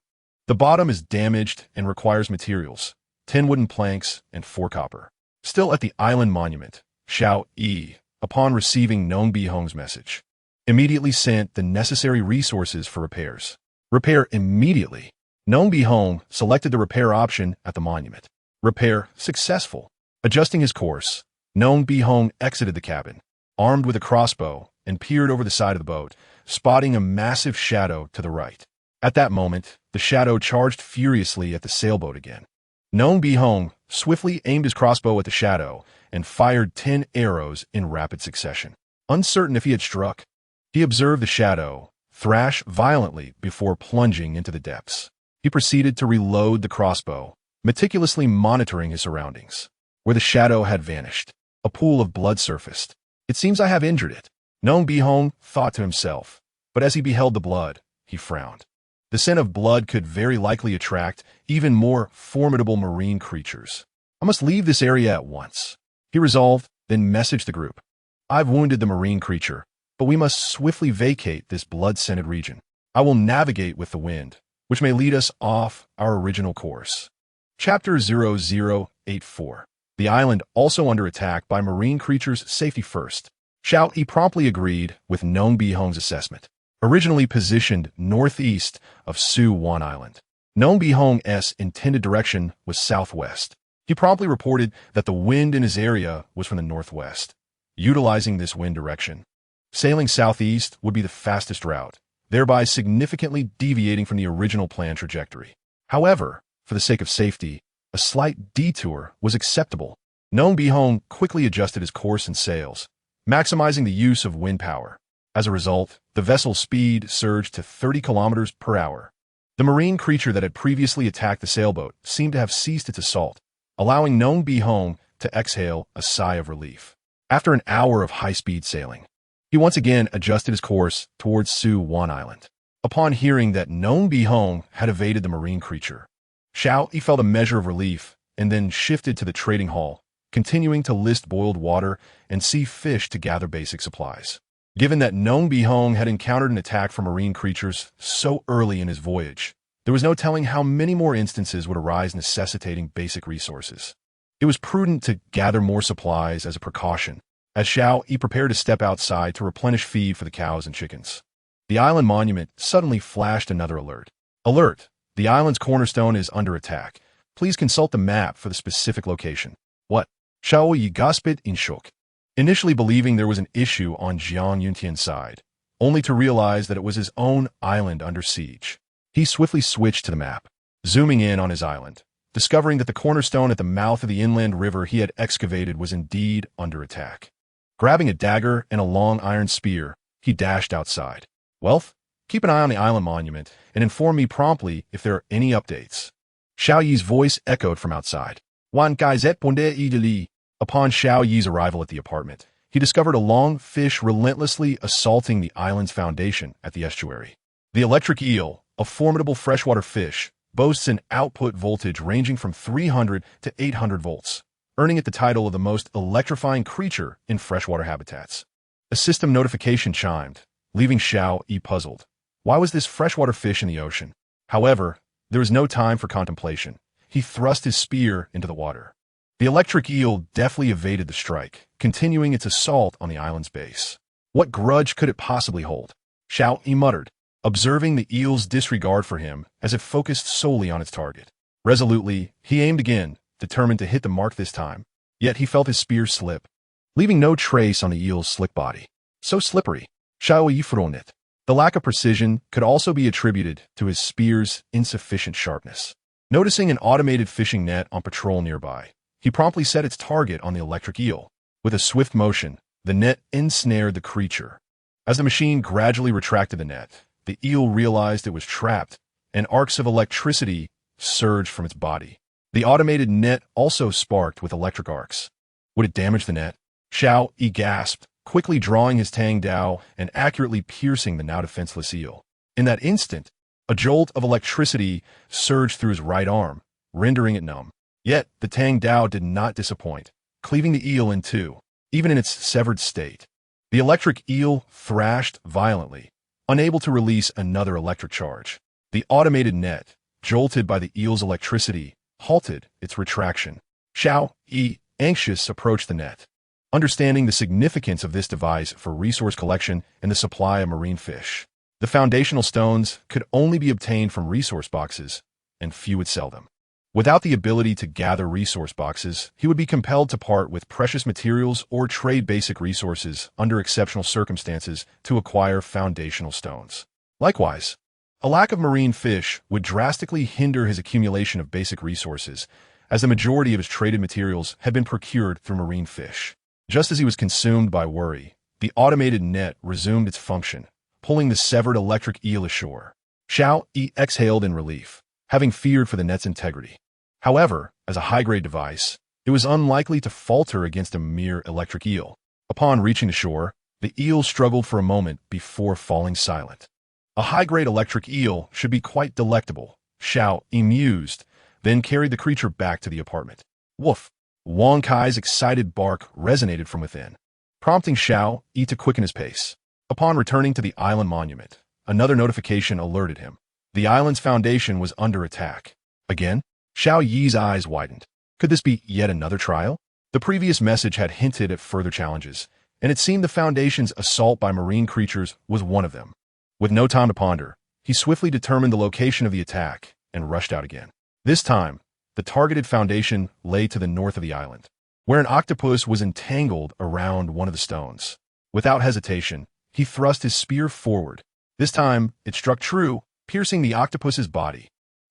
The bottom is damaged and requires materials, 10 wooden planks and 4 copper." Still at the island monument, Xiao Yi, upon receiving Nong Bihong's message, immediately sent the necessary resources for repairs. "Repair immediately." Nong Bihong selected the repair option at the monument. Repair successful. Adjusting his course, Nong Bihong exited the cabin, armed with a crossbow, and peered over the side of the boat, spotting a massive shadow to the right. At that moment, the shadow charged furiously at the sailboat again. Nong Bihong swiftly aimed his crossbow at the shadow and fired 10 arrows in rapid succession. Uncertain if he had struck, he observed the shadow thrash violently before plunging into the depths. He proceeded to reload the crossbow, meticulously monitoring his surroundings. Where the shadow had vanished, a pool of blood surfaced. It seems I have injured it, Nong Bihong thought to himself, but as he beheld the blood, he frowned. The scent of blood could very likely attract even more formidable marine creatures. I must leave this area at once, he resolved, then messaged the group. I've wounded the marine creature, but we must swiftly vacate this blood-scented region. I will navigate with the wind, which may lead us off our original course. Chapter 0084. The island also under attack by marine creatures. Safety first. Xiao Yi promptly agreed with Nong Bihong's assessment. Originally positioned northeast of Su Wan Island, Nong Bihong's intended direction was southwest. He promptly reported that the wind in his area was from the northwest. Utilizing this wind direction, sailing southeast would be the fastest route, thereby significantly deviating from the original planned trajectory. However, for the sake of safety, a slight detour was acceptable. Nong Bihong quickly adjusted his course and sails, maximizing the use of wind power. As a result, the vessel's speed surged to 30 kilometers per hour. The marine creature that had previously attacked the sailboat seemed to have ceased its assault, allowing Nong Bihong to exhale a sigh of relief. After an hour of high-speed sailing, he once again adjusted his course towards Su Wan Island. Upon hearing that Nong Bihong had evaded the marine creature, Xiao Yi felt a measure of relief and then shifted to the trading hall, continuing to list boiled water and sea fish to gather basic supplies. Given that Nong Bihong had encountered an attack from marine creatures so early in his voyage, there was no telling how many more instances would arise necessitating basic resources. It was prudent to gather more supplies as a precaution, as Xiao Yi prepared to step outside to replenish feed for the cows and chickens. The island monument suddenly flashed another alert. Alert! The island's cornerstone is under attack. Please consult the map for the specific location. What? Xiao Yi gasped in shock, initially believing there was an issue on Jiang Yuntian's side, only to realize that it was his own island under siege. He swiftly switched to the map, zooming in on his island, discovering that the cornerstone at the mouth of the inland river he had excavated was indeed under attack. Grabbing a dagger and a long iron spear, he dashed outside. Wealth, keep an eye on the island monument and inform me promptly if there are any updates. Xiao Yi's voice echoed from outside. Wan Kai Zet Ponde Idili. Upon Xiao Yi's arrival at the apartment, he discovered a long fish relentlessly assaulting the island's foundation at the estuary. The electric eel, a formidable freshwater fish, boasts an output voltage ranging from 300 to 800 volts, earning it the title of the most electrifying creature in freshwater habitats. A system notification chimed, leaving Xiao Yi puzzled. Why was this freshwater fish in the ocean? However, there was no time for contemplation. He thrust his spear into the water. The electric eel deftly evaded the strike, continuing its assault on the island's base. What grudge could it possibly hold? Xiao Yi muttered, observing the eel's disregard for him as it focused solely on its target. Resolutely, he aimed again, determined to hit the mark this time. Yet he felt his spear slip, leaving no trace on the eel's slick body. So slippery. Xiao Yi frowned it. The lack of precision could also be attributed to his spear's insufficient sharpness. Noticing an automated fishing net on patrol nearby, he promptly set its target on the electric eel. With a swift motion, the net ensnared the creature. As the machine gradually retracted the net, the eel realized it was trapped, and arcs of electricity surged from its body. The automated net also sparked with electric arcs. Would it damage the net? Xiao Yi gasped, quickly drawing his Tang Dao and accurately piercing the now defenseless eel. In that instant, a jolt of electricity surged through his right arm, rendering it numb. Yet, the Tang Dao did not disappoint, cleaving the eel in two, even in its severed state. The electric eel thrashed violently, unable to release another electric charge. The automated net, jolted by the eel's electricity, halted its retraction. Xiao Yi, anxious, approached the net, understanding the significance of this device for resource collection and the supply of marine fish. The foundational stones could only be obtained from resource boxes, and few would sell them. Without the ability to gather resource boxes, he would be compelled to part with precious materials or trade basic resources under exceptional circumstances to acquire foundational stones. Likewise, a lack of marine fish would drastically hinder his accumulation of basic resources, as the majority of his traded materials had been procured through marine fish. Just as he was consumed by worry, the automated net resumed its function, pulling the severed electric eel ashore. Xiao Yi exhaled in relief, having feared for the net's integrity. However, as a high-grade device, it was unlikely to falter against a mere electric eel. Upon reaching the shore, the eel struggled for a moment before falling silent. A high-grade electric eel should be quite delectable, Xiao Yi mused, then carried the creature back to the apartment. Woof! Wang Kai's excited bark resonated from within, prompting Xiao Yi to quicken his pace. Upon returning to the island monument, another notification alerted him. The island's foundation was under attack. Again? Xiao Yi's eyes widened. Could this be yet another trial? The previous message had hinted at further challenges, and it seemed the Foundation's assault by marine creatures was one of them. With no time to ponder, he swiftly determined the location of the attack and rushed out again. This time, the targeted Foundation lay to the north of the island, where an octopus was entangled around one of the stones. Without hesitation, he thrust his spear forward. This time, it struck true, piercing the octopus's body.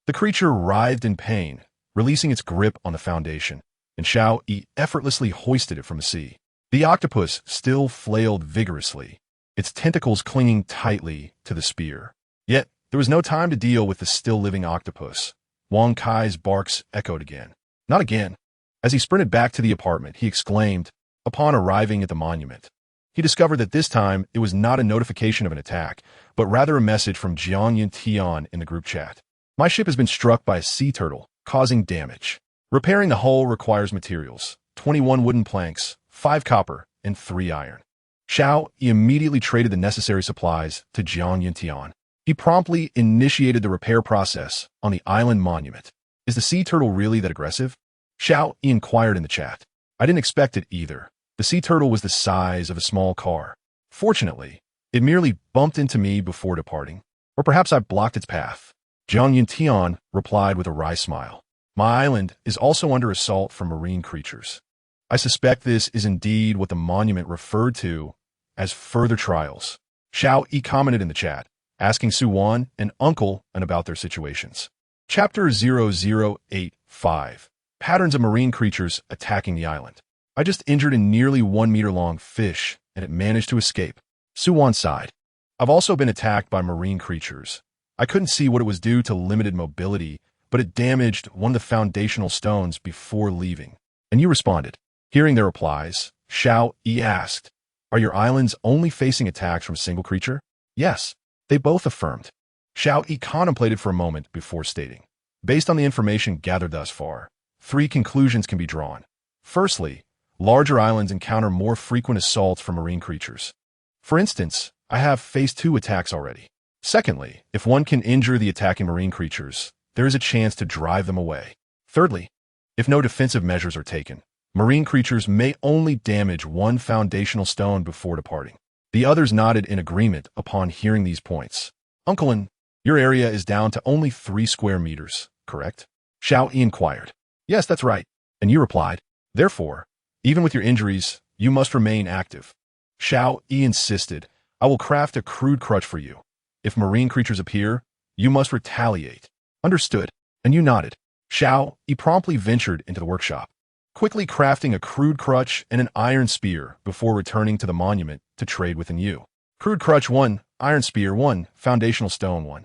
The creature writhed in pain, releasing its grip on the Foundation, and Xiao Yi effortlessly hoisted it from the sea. The octopus still flailed vigorously, its tentacles clinging tightly to the spear. Yet, there was no time to deal with the still-living octopus. Wang Kai's barks echoed again. Not again. As he sprinted back to the apartment, he exclaimed, upon arriving at the monument. He discovered that this time it was not a notification of an attack, but rather a message from Jiang Tian in the group chat. My ship has been struck by a sea turtle, causing damage. Repairing the hull requires materials, 21 wooden planks, 5 copper, and 3 iron. Xiao Yi immediately traded the necessary supplies to Jiang Tian. He promptly initiated the repair process on the island monument. Is the sea turtle really that aggressive? Xiao Yi inquired in the chat. I didn't expect it either. The sea turtle was the size of a small car. Fortunately, it merely bumped into me before departing. Or perhaps I blocked its path. Jiang Tian replied with a wry smile. My island is also under assault from marine creatures. I suspect this is indeed what the monument referred to as further trials. Xiao Yi commented in the chat, asking Suwan and Uncle about their situations. Chapter 0085. Patterns of marine creatures attacking the island. I just injured a nearly 1 meter long fish, and it managed to escape. Suwan sighed. I've also been attacked by marine creatures. I couldn't see what it was due to limited mobility, but it damaged one of the foundational stones before leaving. And you responded. Hearing their replies, Xiao Yi asked, are your islands only facing attacks from a single creature? Yes, they both affirmed. Xiao Yi contemplated for a moment before stating. Based on the information gathered thus far, 3 conclusions can be drawn. Firstly, larger islands encounter more frequent assaults from marine creatures. For instance, I have faced 2 attacks already. Secondly, if one can injure the attacking marine creatures, there is a chance to drive them away. Thirdly, if no defensive measures are taken, marine creatures may only damage one foundational stone before departing. The others nodded in agreement upon hearing these points. Uncle, your area is down to only 3 square meters, correct? Xiao Yi inquired. Yes, that's right. And you replied, therefore, even with your injuries, you must remain active. Xiao Yi insisted, I will craft a crude crutch for you. If marine creatures appear, you must retaliate. Understood. And you nodded. Xiao Yi promptly ventured into the workshop, quickly crafting a crude crutch and an iron spear before returning to the monument to trade with you. Crude crutch 1, iron spear 1, foundational stone 1.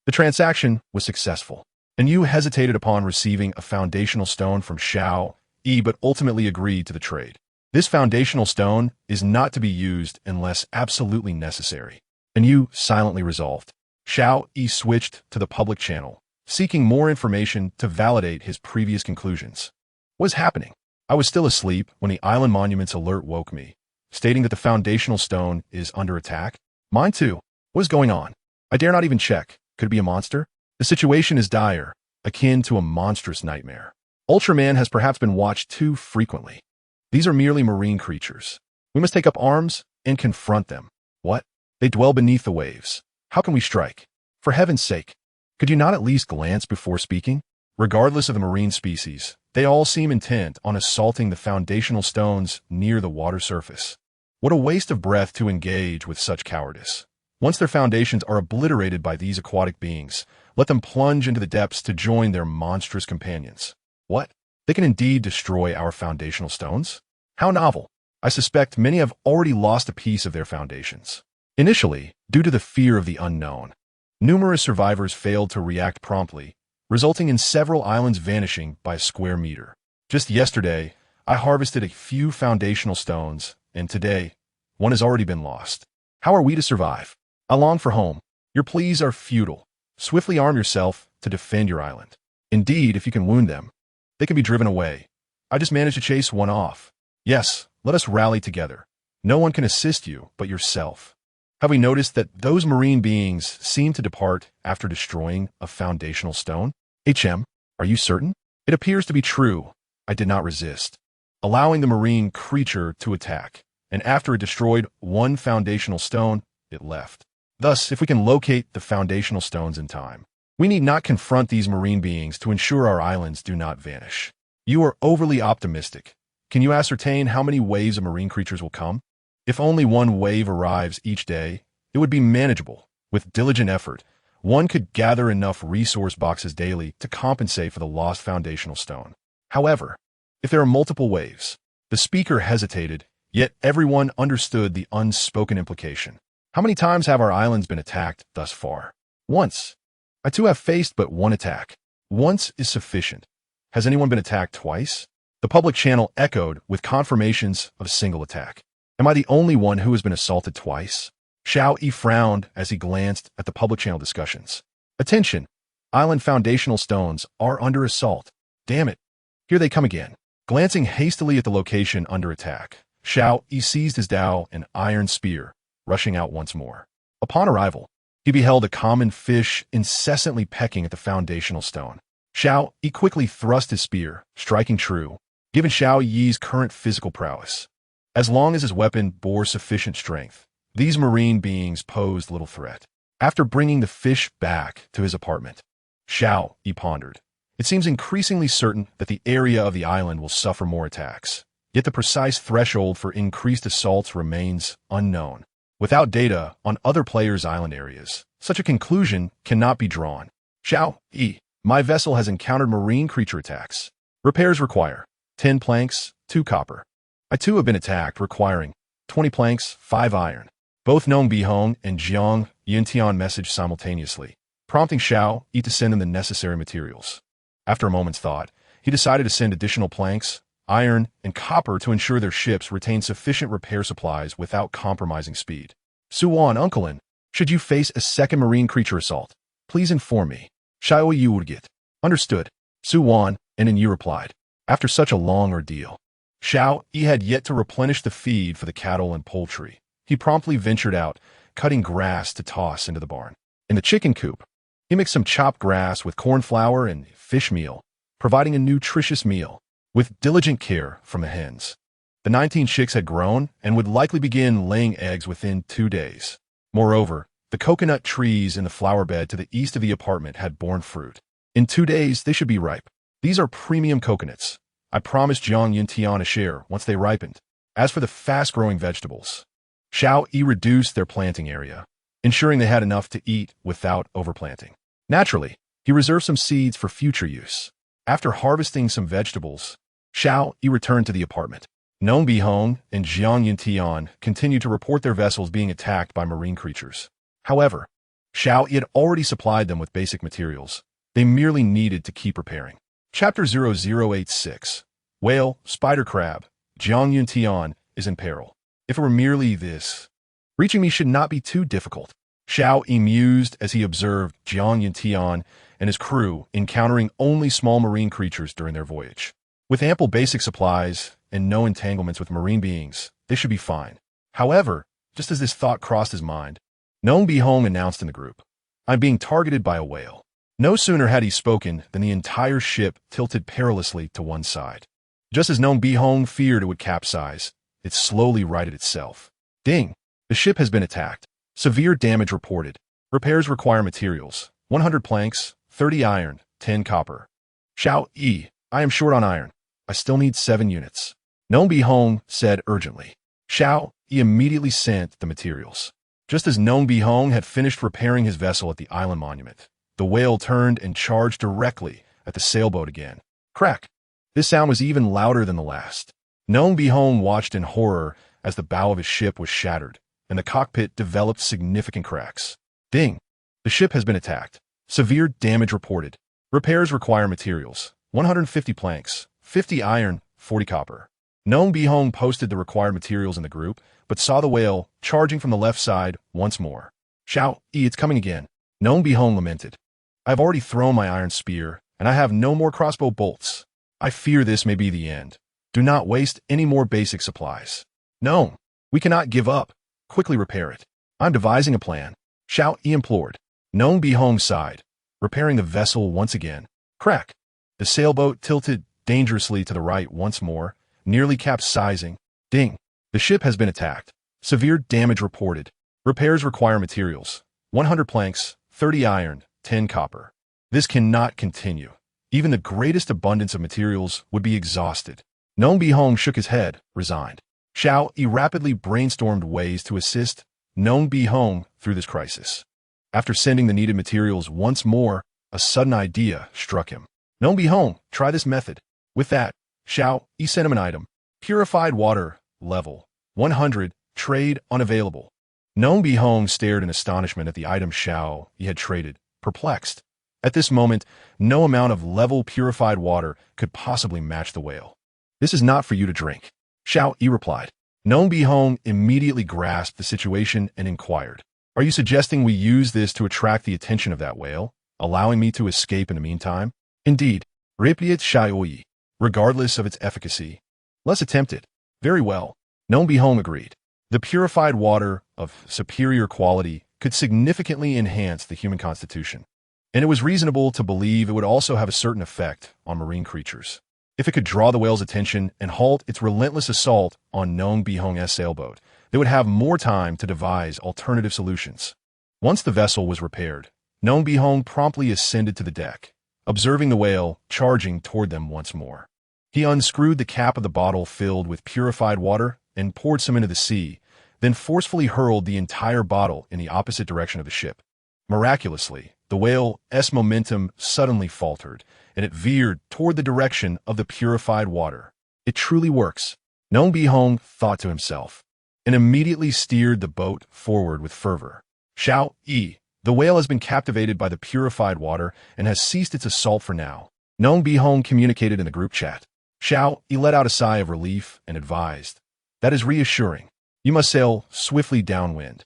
The transaction was successful, and you hesitated upon receiving a foundational stone from Xiao Yi but ultimately agreed to the trade. This foundational stone is not to be used unless absolutely necessary, and you silently resolved. Xiao Yi switched to the public channel, seeking more information to validate his previous conclusions. What was happening? I was still asleep when the island monument's alert woke me, stating that the foundational stone is under attack. Mine too. What is going on? I dare not even check. Could it be a monster? The situation is dire, akin to a monstrous nightmare. Ultraman has perhaps been watched too frequently. These are merely marine creatures. We must take up arms and confront them. What? They dwell beneath the waves. How can we strike? For heaven's sake, could you not at least glance before speaking? Regardless of the marine species, they all seem intent on assaulting the foundational stones near the water surface. What a waste of breath to engage with such cowardice. Once their foundations are obliterated by these aquatic beings, let them plunge into the depths to join their monstrous companions. What? They can indeed destroy our foundational stones? How novel. I suspect many have already lost a piece of their foundations. Initially, due to the fear of the unknown, numerous survivors failed to react promptly, resulting in several islands vanishing by a square meter. Just yesterday, I harvested a few foundational stones, and today, one has already been lost. How are we to survive? I long for home. Your pleas are futile. Swiftly arm yourself to defend your island. Indeed, if you can wound them, they can be driven away. I just managed to chase one off. Yes, let us rally together. No one can assist you but yourself. Have we noticed that those marine beings seem to depart after destroying a foundational stone? Are you certain? It appears to be true. I did not resist, allowing the marine creature to attack, and after it destroyed one foundational stone, it left. Thus, if we can locate the foundational stones in time, we need not confront these marine beings to ensure our islands do not vanish. You are overly optimistic. Can you ascertain how many waves of marine creatures will come? If only one wave arrives each day, it would be manageable. With diligent effort, one could gather enough resource boxes daily to compensate for the lost foundational stone. However, if there are multiple waves, the speaker hesitated, yet everyone understood the unspoken implication. How many times have our islands been attacked thus far? Once. I too have faced but one attack. Once is sufficient. Has anyone been attacked twice? The public channel echoed with confirmations of a single attack. Am I the only one who has been assaulted twice? Xiao Yi frowned as he glanced at the public channel discussions. Attention! Island foundational stones are under assault. Damn it! Here they come again. Glancing hastily at the location under attack, Xiao Yi seized his dao and iron spear, rushing out once more. Upon arrival, he beheld a common fish incessantly pecking at the foundational stone. Xiao Yi quickly thrust his spear, striking true, given Xiao Yi's current physical prowess. As long as his weapon bore sufficient strength, these marine beings posed little threat. After bringing the fish back to his apartment, Xiao Yi pondered. It seems increasingly certain that the area of the island will suffer more attacks, yet the precise threshold for increased assaults remains unknown. Without data on other players' island areas, such a conclusion cannot be drawn. Xiao Yi, my vessel has encountered marine creature attacks. Repairs require 10 planks, 2 copper. I too have been attacked, requiring 20 planks, 5 iron. Both Nong Bihong and Jiang Yintian messaged simultaneously, prompting Xiao Yi to send them the necessary materials. After a moment's thought, he decided to send additional planks, iron, and copper to ensure their ships retain sufficient repair supplies without compromising speed. Suwan, Uncle, should you face a second marine creature assault, please inform me. Xiao Yi would get. Understood. Suwan and Yi replied. After such a long ordeal, Xiao Yi had yet to replenish the feed for the cattle and poultry. He promptly ventured out, cutting grass to toss into the barn. In the chicken coop, he mixed some chopped grass with corn flour and fish meal, providing a nutritious meal. With diligent care from the hens, the 19 chicks had grown and would likely begin laying eggs within 2 days. Moreover, the coconut trees in the flower bed to the east of the apartment had borne fruit. In 2 days, they should be ripe. These are premium coconuts. I promised Jiang Yintian a share once they ripened. As for the fast-growing vegetables, Xiao Yi reduced their planting area, ensuring they had enough to eat without overplanting. Naturally, he reserved some seeds for future use. After harvesting some vegetables, Xiao Yi returned to the apartment. Nong Bihong and Jiang Yintian continued to report their vessels being attacked by marine creatures. However, Xiao Yi had already supplied them with basic materials. They merely needed to keep repairing. Chapter 0086. Whale, Spider Crab, Jiang Yintian is in peril. If it were merely this, reaching me should not be too difficult. Xiao Yi mused as he observed Jiang Yintian and his crew encountering only small marine creatures during their voyage. With ample basic supplies and no entanglements with marine beings, they should be fine. However, just as this thought crossed his mind, Nong Bihong announced in the group, I'm being targeted by a whale. No sooner had he spoken than the entire ship tilted perilously to one side. Just as Nong Bihong feared it would capsize, it slowly righted itself. Ding! The ship has been attacked. Severe damage reported. Repairs require materials. 100 planks, 30 iron, 10 copper. Xiao Yi, I am short on iron. I still need 7 units. Nong Bihong said urgently. Xiao Yi immediately sent the materials. Just as Nong Bihong had finished repairing his vessel at the island monument, the whale turned and charged directly at the sailboat again. Crack! This sound was even louder than the last. Nong Bihong watched in horror as the bow of his ship was shattered, and the cockpit developed significant cracks. Ding! The ship has been attacked. Severe damage reported. Repairs require materials. 150 planks, 50 iron, 40 copper. Nong Bihong posted the required materials in the group, but saw the whale charging from the left side once more. Xiao Yi, it's coming again. Nong Bihong lamented. I have already thrown my iron spear, and I have no more crossbow bolts. I fear this may be the end. Do not waste any more basic supplies. No, we cannot give up. Quickly repair it. I'm devising a plan. Xiao Yi implored. Nong Bihong sighed, repairing the vessel once again. Crack! The sailboat tilted dangerously to the right once more, nearly capsizing. Ding! The ship has been attacked. Severe damage reported. Repairs require materials. 100 planks, 30 iron, 10 copper. This cannot continue. Even the greatest abundance of materials would be exhausted. Nong Bihong shook his head, resigned. Xiao Yi rapidly brainstormed ways to assist Nong Bihong through this crisis. After sending the needed materials once more, a sudden idea struck him. Nong Bihong, try this method. With that, Xiao Yi sent him an item. Purified water, level 100, trade unavailable. Nong Bihong stared in astonishment at the item Xiao Yi had traded, perplexed. At this moment, no amount of level purified water could possibly match the whale. This is not for you to drink, Xiao Yi replied. Nong Bihong immediately grasped the situation and inquired. Are you suggesting we use this to attract the attention of that whale, allowing me to escape in the meantime? Indeed, replied Xiao Yi, regardless of its efficacy. Let's attempt it. Very well. Nong Bihong agreed. The purified water of superior quality could significantly enhance the human constitution, and it was reasonable to believe it would also have a certain effect on marine creatures. If it could draw the whale's attention and halt its relentless assault on Nong Bihong's sailboat, they would have more time to devise alternative solutions. Once the vessel was repaired, Nong Bihong promptly ascended to the deck, observing the whale charging toward them once more. He unscrewed the cap of the bottle filled with purified water and poured some into the sea, then forcefully hurled the entire bottle in the opposite direction of the ship. Miraculously, the whale's momentum suddenly faltered, and it veered toward the direction of the purified water. It truly works, Nong Bihong thought to himself, and immediately steered the boat forward with fervor. Xiao Yi, the whale has been captivated by the purified water and has ceased its assault for now, Nong Bihong communicated in the group chat. Xiao Yi let out a sigh of relief and advised. That is reassuring. You must sail swiftly downwind,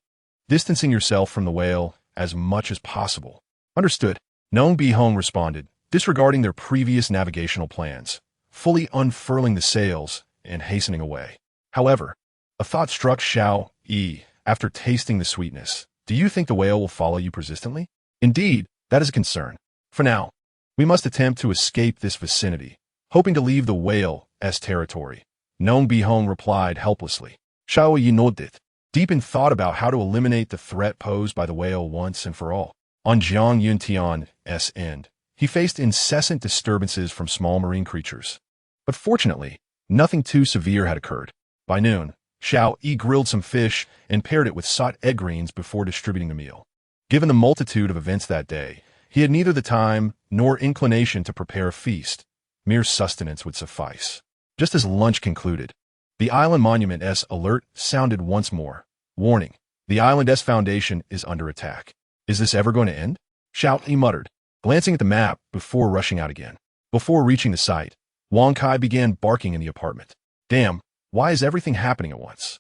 distancing yourself from the whale as much as possible. Understood, Nong Bihong responded, disregarding their previous navigational plans, fully unfurling the sails and hastening away. However, a thought struck Xiao Yi after tasting the sweetness. Do you think the whale will follow you persistently? Indeed, that is a concern. For now, we must attempt to escape this vicinity, hoping to leave the whale's territory. Nong Bihong replied helplessly. Xiao Yi nodded, deep in thought about how to eliminate the threat posed by the whale once and for all. On Jiang Yuntian's end, he faced incessant disturbances from small marine creatures. But fortunately, nothing too severe had occurred. By noon, Xiao Yi grilled some fish and paired it with salt egg greens before distributing the meal. Given the multitude of events that day, he had neither the time nor inclination to prepare a feast. Mere sustenance would suffice. Just as lunch concluded, the island monument's alert sounded once more. Warning, the island's foundation is under attack. Is this ever going to end? Xiao Yi muttered, glancing at the map before rushing out again. Before reaching the site, Wang Kai began barking in the apartment. Damn, why is everything happening at once?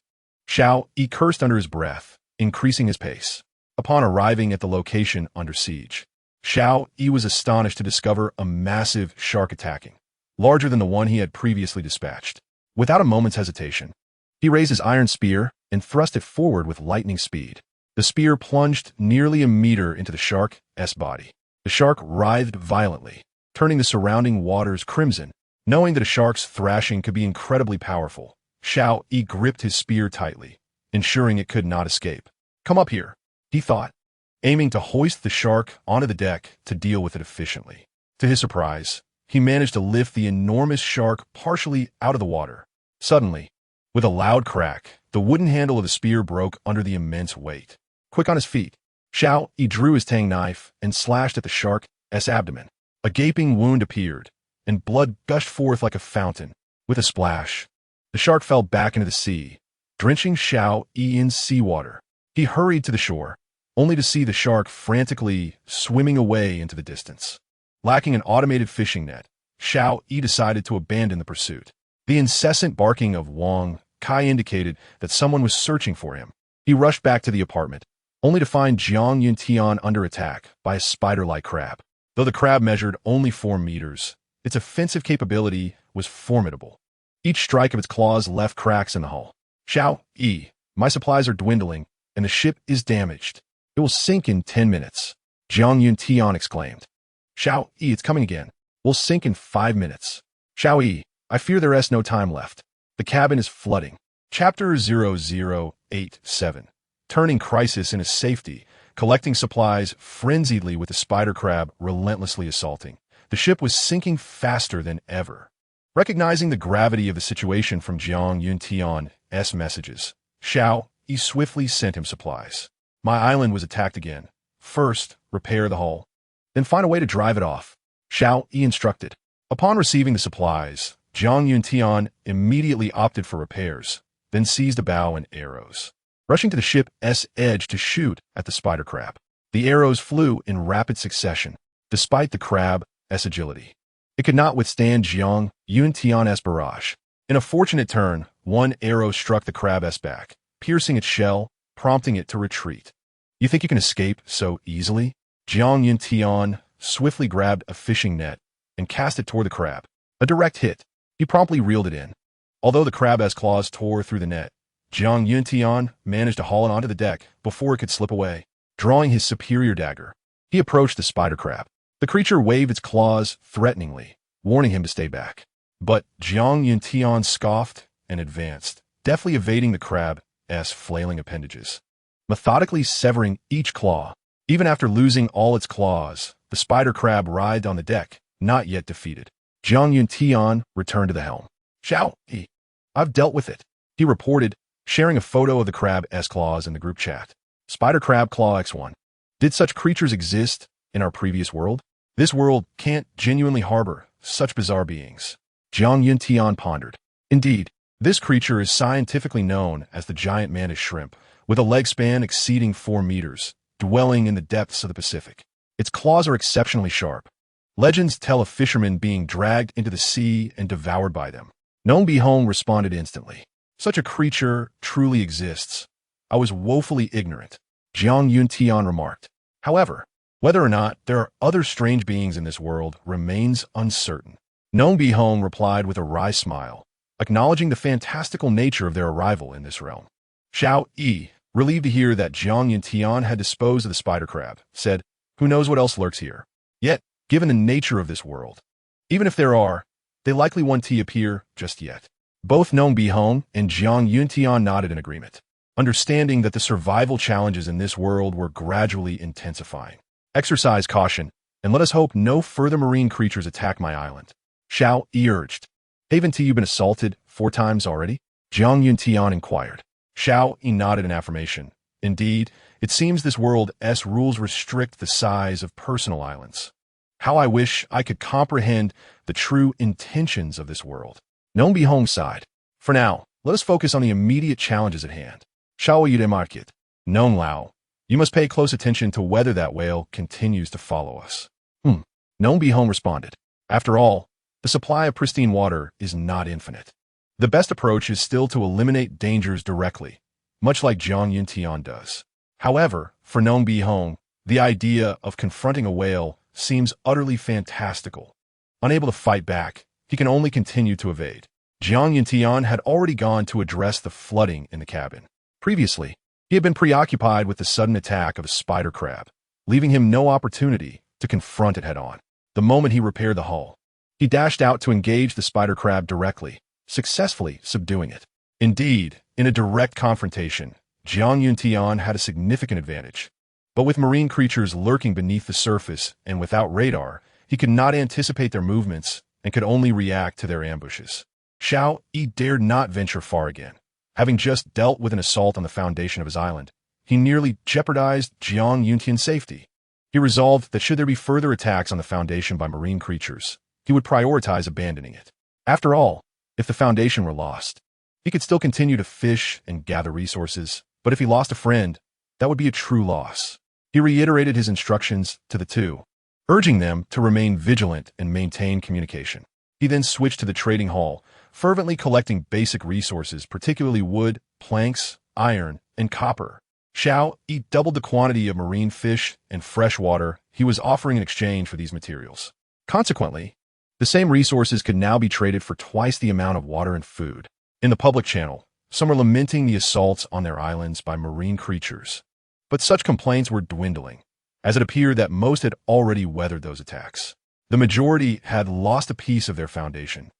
Xiao Yi cursed under his breath, increasing his pace. Upon arriving at the location under siege, Xiao Yi was astonished to discover a massive shark attacking, larger than the one he had previously dispatched. Without a moment's hesitation, he raised his iron spear and thrust it forward with lightning speed. The spear plunged nearly a meter into the shark's body. The shark writhed violently, turning the surrounding waters crimson. Knowing that a shark's thrashing could be incredibly powerful, Xiao Yi gripped his spear tightly, ensuring it could not escape. Come up here, he thought, aiming to hoist the shark onto the deck to deal with it efficiently. To his surprise, he managed to lift the enormous shark partially out of the water. Suddenly, with a loud crack, the wooden handle of the spear broke under the immense weight. Quick on his feet, Xiao Yi drew his tang knife and slashed at the shark's abdomen. A gaping wound appeared, and blood gushed forth like a fountain. With a splash, the shark fell back into the sea, drenching Xiao Yi in seawater. He hurried to the shore, only to see the shark frantically swimming away into the distance. Lacking an automated fishing net, Xiao Yi decided to abandon the pursuit. The incessant barking of Wang Kai indicated that someone was searching for him. He rushed back to the apartment, only to find Jiang Yuntian under attack by a spider-like crab. Though the crab measured only 4 meters, its offensive capability was formidable. Each strike of its claws left cracks in the hull. Xiao Yi, my supplies are dwindling, and the ship is damaged. It will sink in 10 minutes. Jiang Yuntian exclaimed. Xiao Yi, it's coming again. We'll sink in 5 minutes. Xiao Yi, I fear there is no time left. The cabin is flooding. Chapter 0087. Turning crisis into safety, collecting supplies frenziedly with the spider crab relentlessly assaulting. The ship was sinking faster than ever. Recognizing the gravity of the situation from Jiang Yuntian's messages, Xiao Yi swiftly sent him supplies. My island was attacked again. First, repair the hull. Then find a way to drive it off. Xiao Yi instructed. Upon receiving the supplies, Jiang Yuntian immediately opted for repairs, then seized a bow and arrows. Rushing to the ship's edge to shoot at the spider crab. The arrows flew in rapid succession, despite the crab's agility. It could not withstand Jiang Yuntian's barrage. In a fortunate turn, one arrow struck the crab's back, piercing its shell, prompting it to retreat. You think you can escape so easily? Jiang Yuntian swiftly grabbed a fishing net and cast it toward the crab. A direct hit. He promptly reeled it in. Although the crab's claws tore through the net, Jiang Yuntian managed to haul it onto the deck before it could slip away. Drawing his superior dagger, he approached the spider crab. The creature waved its claws threateningly, warning him to stay back. But Jiang Yuntian scoffed and advanced, deftly evading the crab's flailing appendages. Methodically severing each claw. Even after losing all its claws, the spider crab writhed on the deck, not yet defeated. Jiang Yuntian returned to the helm. Xiao Yi, I've dealt with it, he reported, sharing a photo of the crab's claws in the group chat. Spider crab claw X1. Did such creatures exist in our previous world? This world can't genuinely harbor such bizarre beings. Jiang Yuntian pondered. Indeed, this creature is scientifically known as the giant mantis shrimp, with a leg span exceeding 4 meters, dwelling in the depths of the Pacific. Its claws are exceptionally sharp. Legends tell of fishermen being dragged into the sea and devoured by them. Nong Bihong responded instantly. Such a creature truly exists. I was woefully ignorant, Jiang Yuntian remarked. However, whether or not there are other strange beings in this world remains uncertain. Nong Bihong replied with a wry smile, acknowledging the fantastical nature of their arrival in this realm. Xiao Yi, relieved to hear that Jiang Yuntian had disposed of the spider crab, said, who knows what else lurks here? Yet, given the nature of this world, even if there are, they likely won't appear just yet. Both Nong Bihong and Jiang Yuntian nodded in agreement, understanding that the survival challenges in this world were gradually intensifying. Exercise caution, and let us hope no further marine creatures attack my island. Xiao Yi urged. Haven't you been assaulted 4 times already? Jiang Yuntian inquired. Xiao Yi nodded in affirmation. Indeed, it seems this world's rules restrict the size of personal islands. How I wish I could comprehend the true intentions of this world. Nong Bihong sighed. For now, let us focus on the immediate challenges at hand. Xiao Yi market. Nong Lao, you must pay close attention to whether that whale continues to follow us. Nong Bihong responded. After all, the supply of pristine water is not infinite. The best approach is still to eliminate dangers directly, much like Jiang Yuntian does. However, for Nong Bihong, the idea of confronting a whale seems utterly fantastical. Unable to fight back, he can only continue to evade. Jiang Yuntian had already gone to address the flooding in the cabin. Previously, he had been preoccupied with the sudden attack of a spider crab, leaving him no opportunity to confront it head-on. The moment he repaired the hull, he dashed out to engage the spider crab directly, successfully subduing it. Indeed, in a direct confrontation, Jiang Yuntian had a significant advantage. But with marine creatures lurking beneath the surface and without radar, He could not anticipate their movements and could only react to their ambushes. Xiao Yi dared not venture far again. Having just dealt with an assault on the foundation of his island, he nearly jeopardized Jiang Yuntian's safety. He resolved that should there be further attacks on the foundation by marine creatures, he would prioritize abandoning it. After all, if the foundation were lost, he could still continue to fish and gather resources, but if he lost a friend, that would be a true loss. He reiterated his instructions to the two, urging them to remain vigilant and maintain communication. He then switched to the trading hall, fervently collecting basic resources, particularly wood, planks, iron, and copper. Xiao Yi doubled the quantity of marine fish and fresh water he was offering in exchange for these materials. Consequently, the same resources could now be traded for twice the amount of water and food. In the public channel, some were lamenting the assaults on their islands by marine creatures. But such complaints were dwindling, as it appeared that most had already weathered those attacks. The majority had lost a piece of their foundation.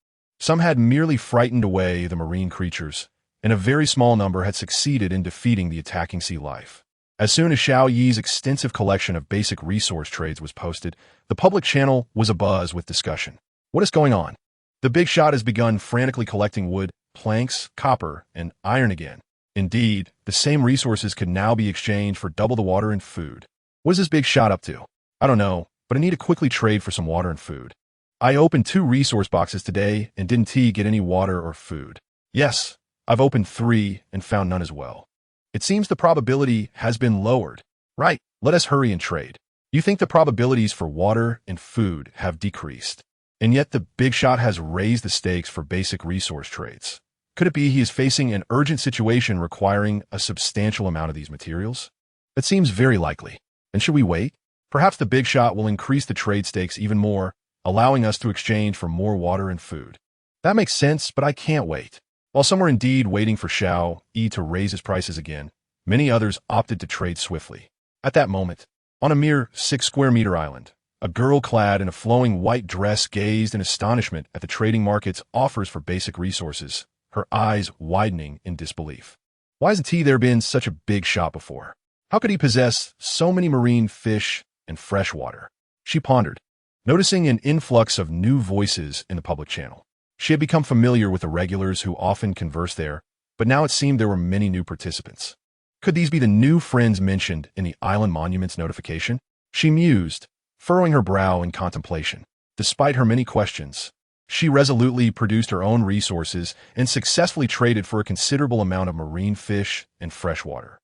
Some had merely frightened away the marine creatures, and a very small number had succeeded in defeating the attacking sea life. As soon as Xiao Yi's extensive collection of basic resource trades was posted, the public channel was abuzz with discussion. What is going on? The big shot has begun frantically collecting wood, planks, copper, and iron again. Indeed, the same resources could now be exchanged for double the water and food. What is this big shot up to? I don't know, but I need to quickly trade for some water and food. I opened 2 resource boxes today and didn't get any water or food. Yes, I've opened 3 and found none as well. It seems the probability has been lowered. Right, let us hurry and trade. You think the probabilities for water and food have decreased, and yet the big shot has raised the stakes for basic resource trades. Could it be he is facing an urgent situation requiring a substantial amount of these materials? That seems very likely. And should we wait? Perhaps the big shot will increase the trade stakes even more, allowing us to exchange for more water and food. That makes sense, but I can't wait. While some were indeed waiting for Xiao Yi to raise his prices again, many others opted to trade swiftly. At that moment, on a mere 6-square-meter island, a girl clad in a flowing white dress gazed in astonishment at the trading market's offers for basic resources, her eyes widening in disbelief. Why hasn't there been such a big shot before? How could he possess so many marine fish and fresh water? She pondered, noticing an influx of new voices in the public channel. She had become familiar with the regulars who often conversed there, but now it seemed there were many new participants. Could these be the new friends mentioned in the Island Monuments notification? She mused, furrowing her brow in contemplation. Despite her many questions, she resolutely produced her own resources and successfully traded for a considerable amount of marine fish and fresh water.